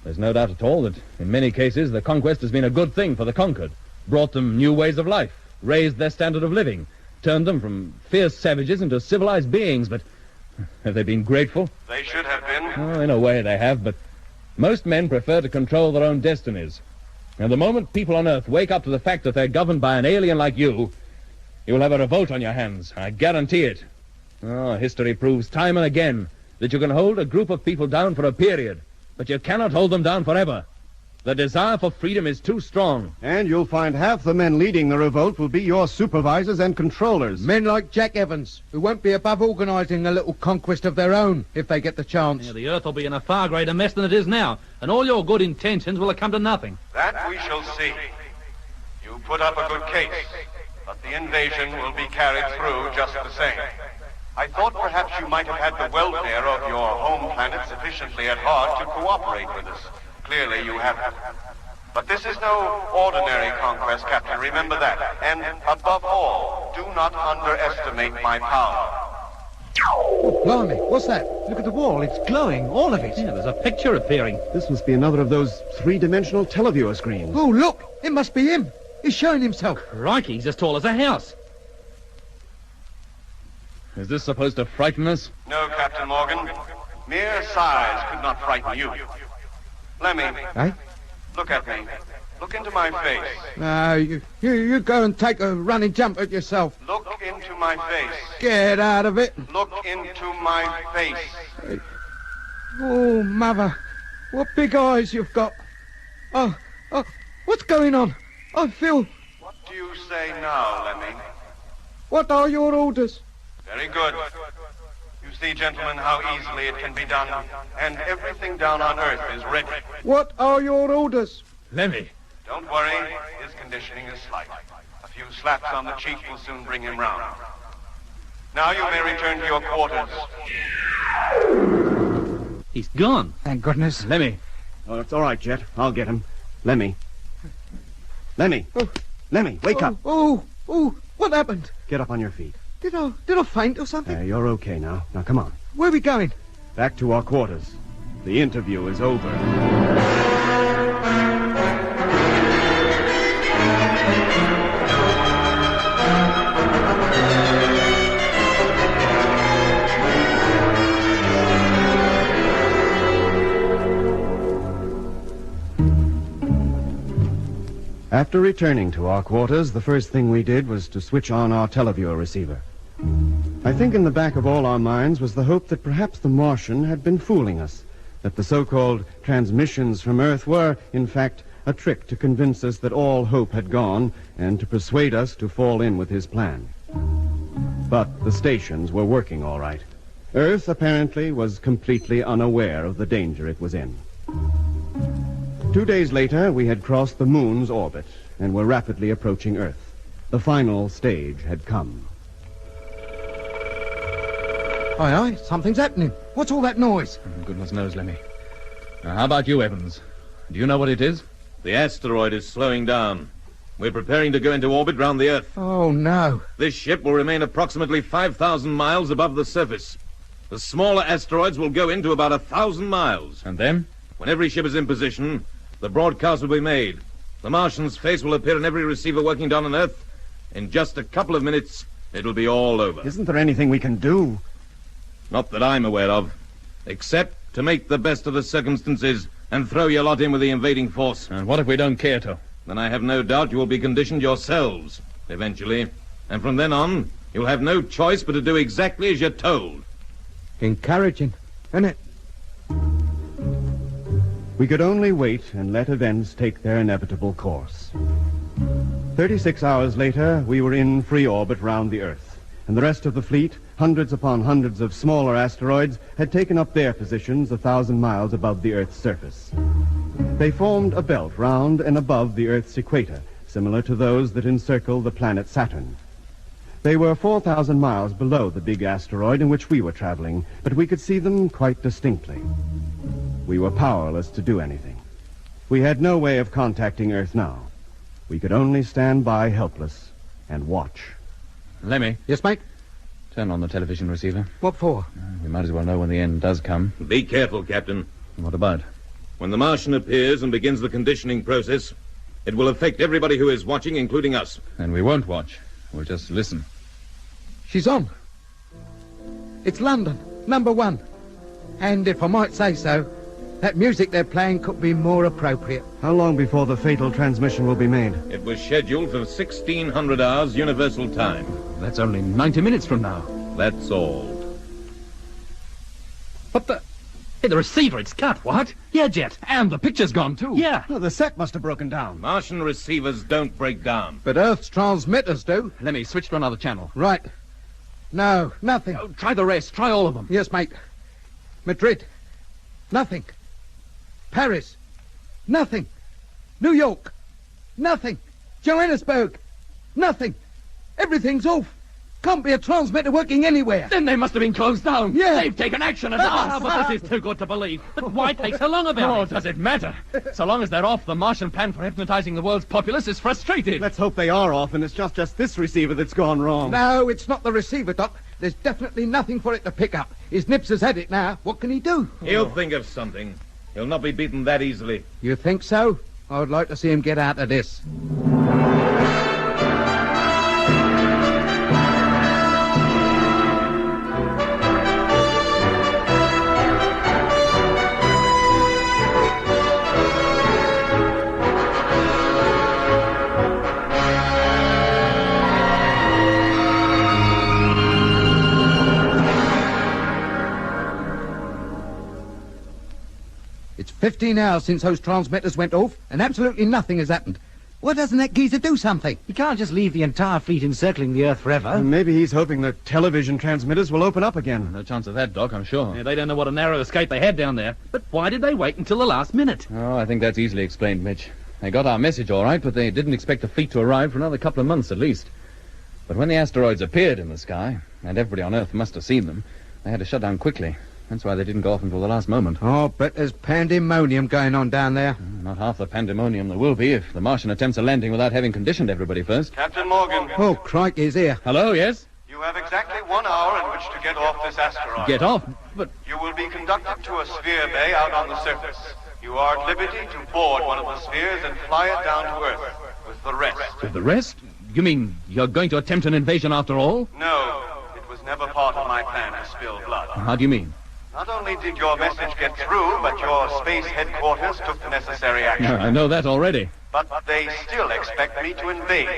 There's no doubt at all that in many cases the conquest has been a good thing for the conquered, brought them new ways of life, raised their standard of living, turned them from fierce savages into civilized beings, but have they been grateful? They should have been. Oh, in a way they have, but most men prefer to control their own destinies. And the moment people on Earth wake up to the fact that they're governed by an alien like you'll have a revolt on your hands. I guarantee it. Oh, history proves time and again that you can hold a group of people down for a period, but you cannot hold them down forever. The desire for freedom is too strong. And you'll find half the men leading the revolt will be your supervisors and controllers. Men like Jack Evans, who won't be above organizing a little conquest of their own if they get the chance. Yeah, the Earth will be in a far greater mess than it is now, and all your good intentions will have come to nothing. That we shall see. You put up a good case, but the invasion will be carried through just the same. I thought perhaps you might have had the welfare of your home planet sufficiently at heart to cooperate with us. Clearly you haven't. But this is no ordinary conquest, Captain. Remember that. And above all, do not underestimate my power. Oh, blimey, what's that? Look at the wall. It's glowing, all of it. Yeah, there's a picture appearing. This must be another of those three-dimensional televiewer screens. Oh, look! It must be him. He's showing himself. Crikey, he's as tall as a house. Is this supposed to frighten us? No, Captain Morgan. Mere size could not frighten you. Lemmy, Eh? look at me. Look into my face. You go and take a running jump at yourself. Look into my face. Get out of it. Look into my face. Oh, Mother, what big eyes you've got. Oh, what's going on? I feel... What do you say now, Lemmy? What are your orders? Very good. You see, gentlemen, how easily it can be done, and everything down on Earth is ready. What are your orders? Lemmy. Don't worry, his conditioning is slight. A few slaps on the cheek will soon bring him round. Now you may return to your quarters. He's gone. Thank goodness. Lemmy. Oh, it's all right, Jet. I'll get him. Lemmy. Lemmy. Oh. Lemmy, wake up. Oh, what happened? Get up on your feet. Did I faint or something? You're okay now. Now, come on. Where are we going? Back to our quarters. The interview is over. After returning to our quarters, the first thing we did was to switch on our televiewer receiver. I think in the back of all our minds was the hope that perhaps the Martian had been fooling us, that the so-called transmissions from Earth were, in fact, a trick to convince us that all hope had gone and to persuade us to fall in with his plan. But the stations were working all right. Earth, apparently, was completely unaware of the danger it was in. 2 days later, we had crossed the moon's orbit and were rapidly approaching Earth. The final stage had come. Aye, something's happening. What's all that noise? Goodness knows, Lemmy. Now, how about you, Evans? Do you know what it is? The asteroid is slowing down. We're preparing to go into orbit round the Earth. Oh, no. This ship will remain approximately 5,000 miles above the surface. The smaller asteroids will go into about 1,000 miles. And then? When every ship is in position, the broadcast will be made. The Martian's face will appear in every receiver working down on Earth. In just a couple of minutes, it'll be all over. Isn't there anything we can do? Not that I'm aware of, except to make the best of the circumstances and throw your lot in with the invading force. And what if we don't care to? Then I have no doubt you will be conditioned yourselves, eventually. And from then on, you'll have no choice but to do exactly as you're told. Encouraging, isn't it? We could only wait and let events take their inevitable course. 36 hours later, we were in free orbit round the Earth, and the rest of the fleet, hundreds upon hundreds of smaller asteroids, had taken up their positions 1,000 miles above the Earth's surface. They formed a belt round and above the Earth's equator, similar to those that encircle the planet Saturn. They were 4,000 miles below the big asteroid in which we were traveling, but we could see them quite distinctly. We were powerless to do anything. We had no way of contacting Earth now. We could only stand by helpless and watch. Lemmy. Yes, mate? Turn on the television receiver. What for? We might as well know when the end does come. Be careful, Captain. What about? When the Martian appears and begins the conditioning process, it will affect everybody who is watching, including us. And we won't watch. We'll just listen. She's on. It's London, #1. And if I might say so, that music they're playing could be more appropriate. How long before the fatal transmission will be made? It was scheduled for 1600 hours Universal Time. That's only 90 minutes from now. That's all. But the receiver, it's cut, what? Yeah, Jet. And the picture's gone, too. Yeah. Well, the set must have broken down. Martian receivers don't break down. But Earth's transmitters do. Let me switch to another channel. Right. No, nothing. Oh, try the rest. Try all of them. Yes, mate. Madrid. Nothing. Paris. Nothing. New York. Nothing. Johannesburg. Nothing. Everything's off. Can't be a transmitter working anywhere. Then they must have been closed down. Yeah. They've taken action at last. But this is too good to believe. But why take so long about it? Oh, does it matter? So long as they're off, the Martian plan for hypnotizing the world's populace is frustrated. Let's hope they are off, and it's just this receiver that's gone wrong. No, it's not the receiver, Doc. There's definitely nothing for it to pick up. His Nips has had it now. What can he do? He'll think of something. He'll not be beaten that easily. You think so? I would like to see him get out of this. It's 15 hours since those transmitters went off, and absolutely nothing has happened. Why doesn't that geezer do something? He can't just leave the entire fleet encircling the Earth forever. Maybe he's hoping the television transmitters will open up again. No chance of that, Doc, I'm sure. Yeah, they don't know what a narrow escape they had down there. But why did they wait until the last minute? Oh, I think that's easily explained, Mitch. They got our message all right, but they didn't expect the fleet to arrive for another couple of months at least. But when the asteroids appeared in the sky, and everybody on Earth must have seen them, they had to shut down quickly. That's why they didn't go off until the last moment. Oh, but there's pandemonium going on down there. Not half the pandemonium there will be if the Martian attempts a landing without having conditioned everybody first. Captain Morgan. Oh, crikey, he's here. Hello, yes? You have exactly 1 hour in which to get off this asteroid. Get off? But... You will be conducted to a sphere bay out on the surface. You are at liberty to board one of the spheres and fly it down to Earth with the rest. With the rest? You mean you're going to attempt an invasion after all? No, it was never part of my plan to spill blood. How do you mean? Not only did your message get through, but your space headquarters took the necessary action. I know that already. But they still expect me to invade.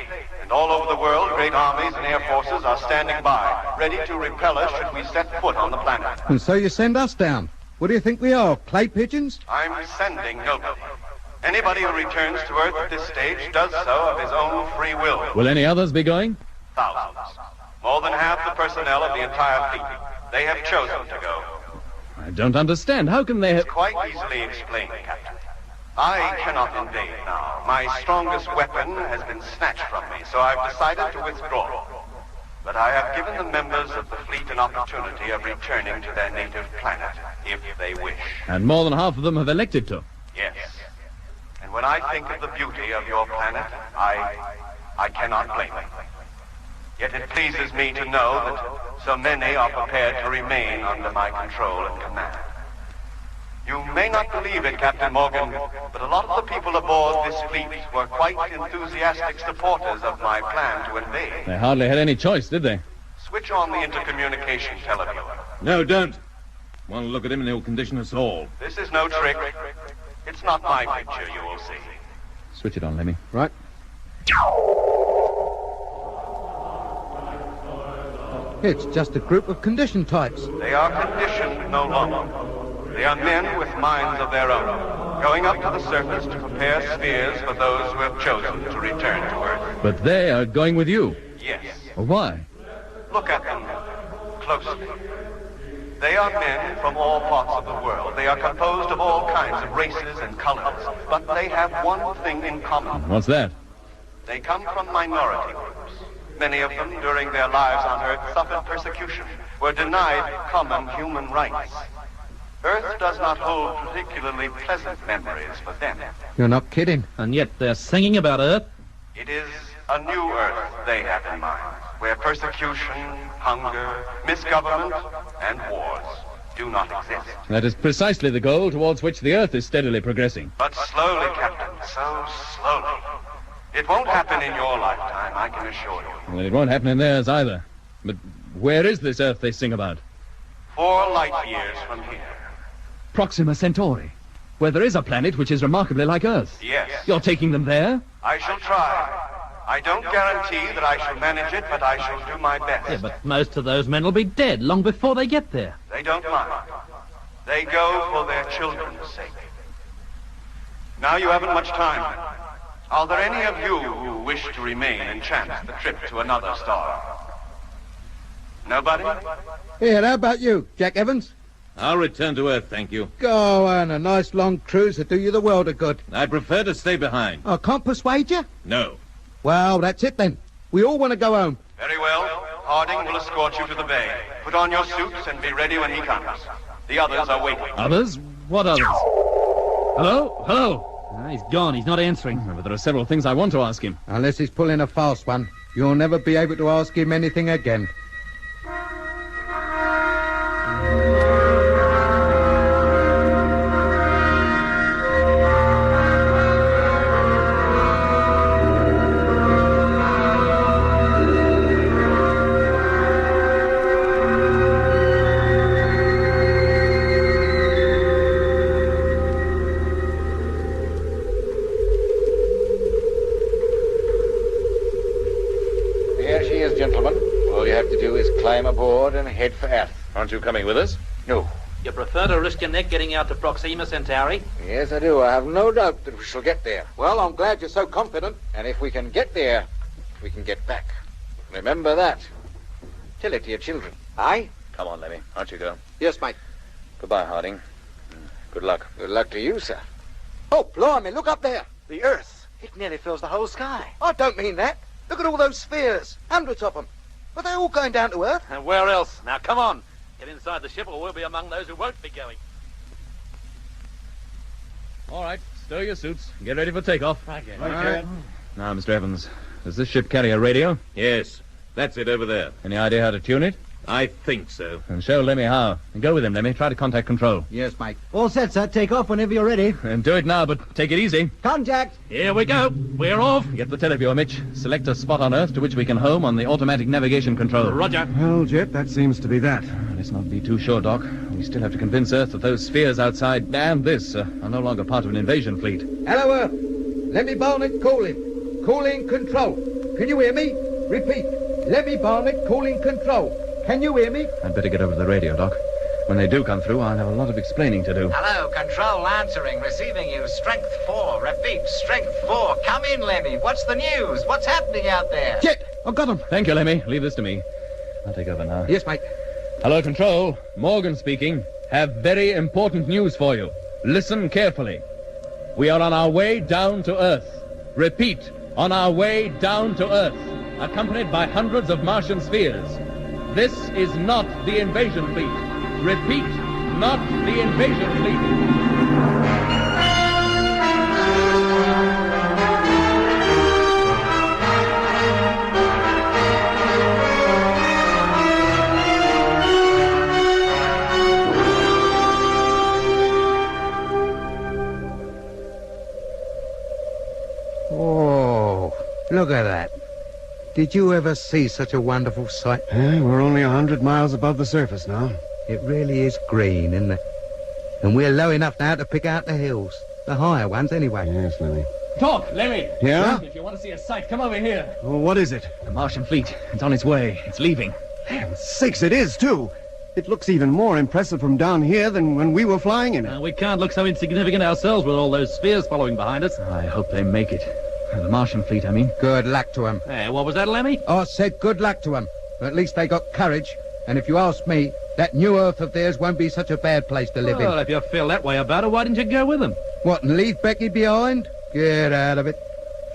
And all over the world, great armies and air forces are standing by, ready to repel us should we set foot on the planet. And so you send us down? What do you think we are, clay pigeons? I'm sending nobody. Anybody who returns to Earth at this stage does so of his own free will. Will any others be going? Thousands. More than half the personnel of the entire fleet. They have chosen to go. I don't understand. How can they have... It's quite easily explained, Captain. I cannot invade now. My strongest weapon has been snatched from me, so I've decided to withdraw. But I have given the members of the fleet an opportunity of returning to their native planet, if they wish. And more than half of them have elected to. Yes. And when I think of the beauty of your planet, I cannot blame them. Yet it pleases me to know that so many are prepared to remain under my control and command. You may not believe it, Captain Morgan, but a lot of the people aboard this fleet were quite enthusiastic supporters of my plan to invade. They hardly had any choice, did they? Switch on the intercommunication televiewer. No, don't. One look at him and he'll condition us all. This is no trick. It's not my picture, you will see. Switch it on, Lemmy. Right. It's just a group of condition types. They are conditioned no longer. They are men with minds of their own, going up to the surface to prepare spheres for those who have chosen to return to Earth. But they are going with you. Yes. Well, why? Look at them closely. They are men from all parts of the world. They are composed of all kinds of races and colors, but they have one thing in common. What's that? They come from minority groups. Many of them, during their lives on Earth, suffered persecution, were denied common human rights. Earth does not hold particularly pleasant memories for them. You're not kidding. And yet they're singing about Earth. It is a new Earth they have in mind, where persecution, hunger, misgovernment, and wars do not exist. That is precisely the goal towards which the Earth is steadily progressing. But slowly, Captain, so slowly. It won't happen in your lifetime, I can assure you. Well, it won't happen in theirs either. But where is this Earth they sing about? 4 light years from here. Proxima Centauri, where there is a planet which is remarkably like Earth. Yes. You're taking them there? I shall try. I don't guarantee that I shall manage it, but I shall do my best. Yeah, but most of those men will be dead long before they get there. They don't mind. They go for their children's sake. Now you haven't much time. Are there any of you who wish to remain and chance the trip to another star? Nobody? Here, how about you, Jack Evans? I'll return to Earth, thank you. Go on, a nice long cruise to do you the world of good. I prefer to stay behind. I can't persuade you? No. Well, that's it then. We all want to go home. Very well. Harding will escort you to the bay. Put on your suits and be ready when he comes. The others are waiting. Others? What others? Hello? Hello? He's gone. He's not answering. But there are several things I want to ask him. Unless he's pulling a fast one, you'll never be able to ask him anything again. Aboard and head for Earth. Aren't you coming with us? No. You prefer to risk your neck getting out to Proxima Centauri? Yes, I do. I have no doubt that we shall get there. Well, I'm glad you're so confident. And if we can get there, we can get back. Remember that. Tell it to your children. Aye? Come on, Lemmy. Aren't you go? Yes, mate. Goodbye, Harding. Good luck. Good luck to you, sir. Oh, blimey, look up there. The Earth. It nearly fills the whole sky. I don't mean that. Look at all those spheres. Hundreds of them. Are they all going down to Earth? And where else? Now, come on. Get inside the ship or we'll be among those who won't be going. All right, stow your suits. Get ready for takeoff. Right. Now, Mr. Evans, does this ship carry a radio? Yes, that's it over there. Any idea how to tune it? I think so. And show Lemmy how. And go with him, Lemmy. Try to contact control. Yes, mate. All set, sir. Take off whenever you're ready. And do it now, but take it easy. Contact. Here we go. We're off. Get the televiewer, Mitch. Select a spot on Earth to which we can home on the automatic navigation control. Roger. Well, Jet, that seems to be that. Let's not be too sure, Doc. We still have to convince Earth that those spheres outside and this are no longer part of an invasion fleet. Hello, Earth. Lemmy Barnett calling. Calling control. Can you hear me? Repeat. Lemmy Barnett calling control. Can you hear me? I'd better get over to the radio, Doc. When they do come through, I'll have a lot of explaining to do. Hello, Control answering, receiving you. Strength 4. Repeat, Strength 4. Come in, Lemmy. What's the news? What's happening out there? Jet, I've got him. Thank you, Lemmy. Leave this to me. I'll take over now. Yes, mate. Hello, Control. Morgan speaking. Have very important news for you. Listen carefully. We are on our way down to Earth. Repeat, on our way down to Earth, accompanied by hundreds of Martian spheres. This is not the invasion fleet. Repeat, not the invasion fleet. Oh, look at that. Did you ever see such a wonderful sight? We're only 100 miles above the surface now. It really is green, isn't it? And we're low enough now to pick out the hills. The higher ones, anyway. Yes, Lemmy. Talk, Lemmy. Yeah? If you want to see a sight, come over here. Well, what is it? The Martian fleet. It's on its way. It's leaving. Sakes, it is, too. It looks even more impressive from down here than when we were flying in it. We can't look so insignificant ourselves with all those spheres following behind us. I hope they make it. The Martian fleet, I mean. Good luck to them. Hey, what was that, Lemmy? I said good luck to them. At least they got courage. And if you ask me, that new Earth of theirs won't be such a bad place to live in. Well, if you feel that way about her, why didn't you go with them? What, and leave Becky behind? Get out of it.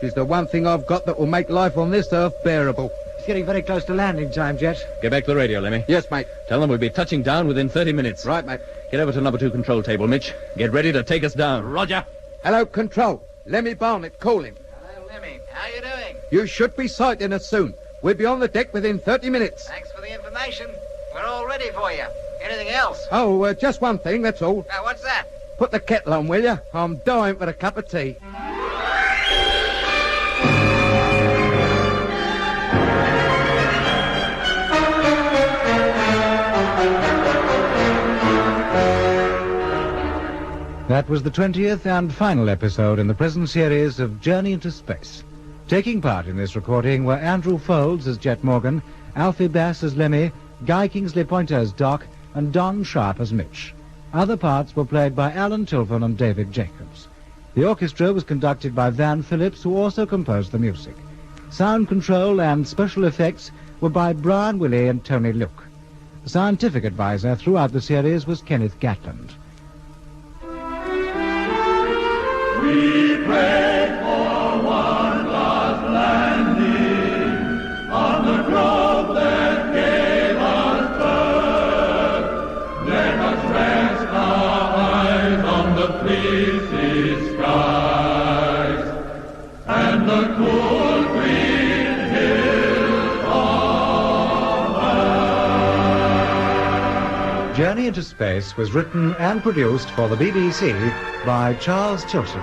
She's the one thing I've got that will make life on this Earth bearable. It's getting very close to landing time, Jet. Get back to the radio, Lemmy. Yes, mate. Tell them we'll be touching down within 30 minutes. Right, mate. Get over to number 2 control table, Mitch. Get ready to take us down. Roger. Hello, Control. Lemmy Barnett calling. Hello, Lemmy. How you doing? You should be sighting us soon. We'll be on the deck within 30 minutes. Thanks for the information. We're all ready for you. Anything else? Oh, just one thing, that's all. What's that? Put the kettle on, will you? I'm dying for a cup of tea. That was the 20th and final episode in the present series of Journey into Space. Taking part in this recording were Andrew Folds as Jet Morgan, Alfie Bass as Lemmy, Guy Kingsley Pointer as Doc, and Don Sharp as Mitch. Other parts were played by Alan Tilfon and David Jacobs. The orchestra was conducted by Van Phillips, who also composed the music. Sound control and special effects were by Brian Willey and Tony Luke. The scientific advisor throughout the series was Kenneth Gatland. We pray for one last landing on the globe that gave us birth. Let us rest our eyes on the fleecy skies and the cool green hills of Earth. Journey into Space was written and produced for the BBC by Charles Chilton.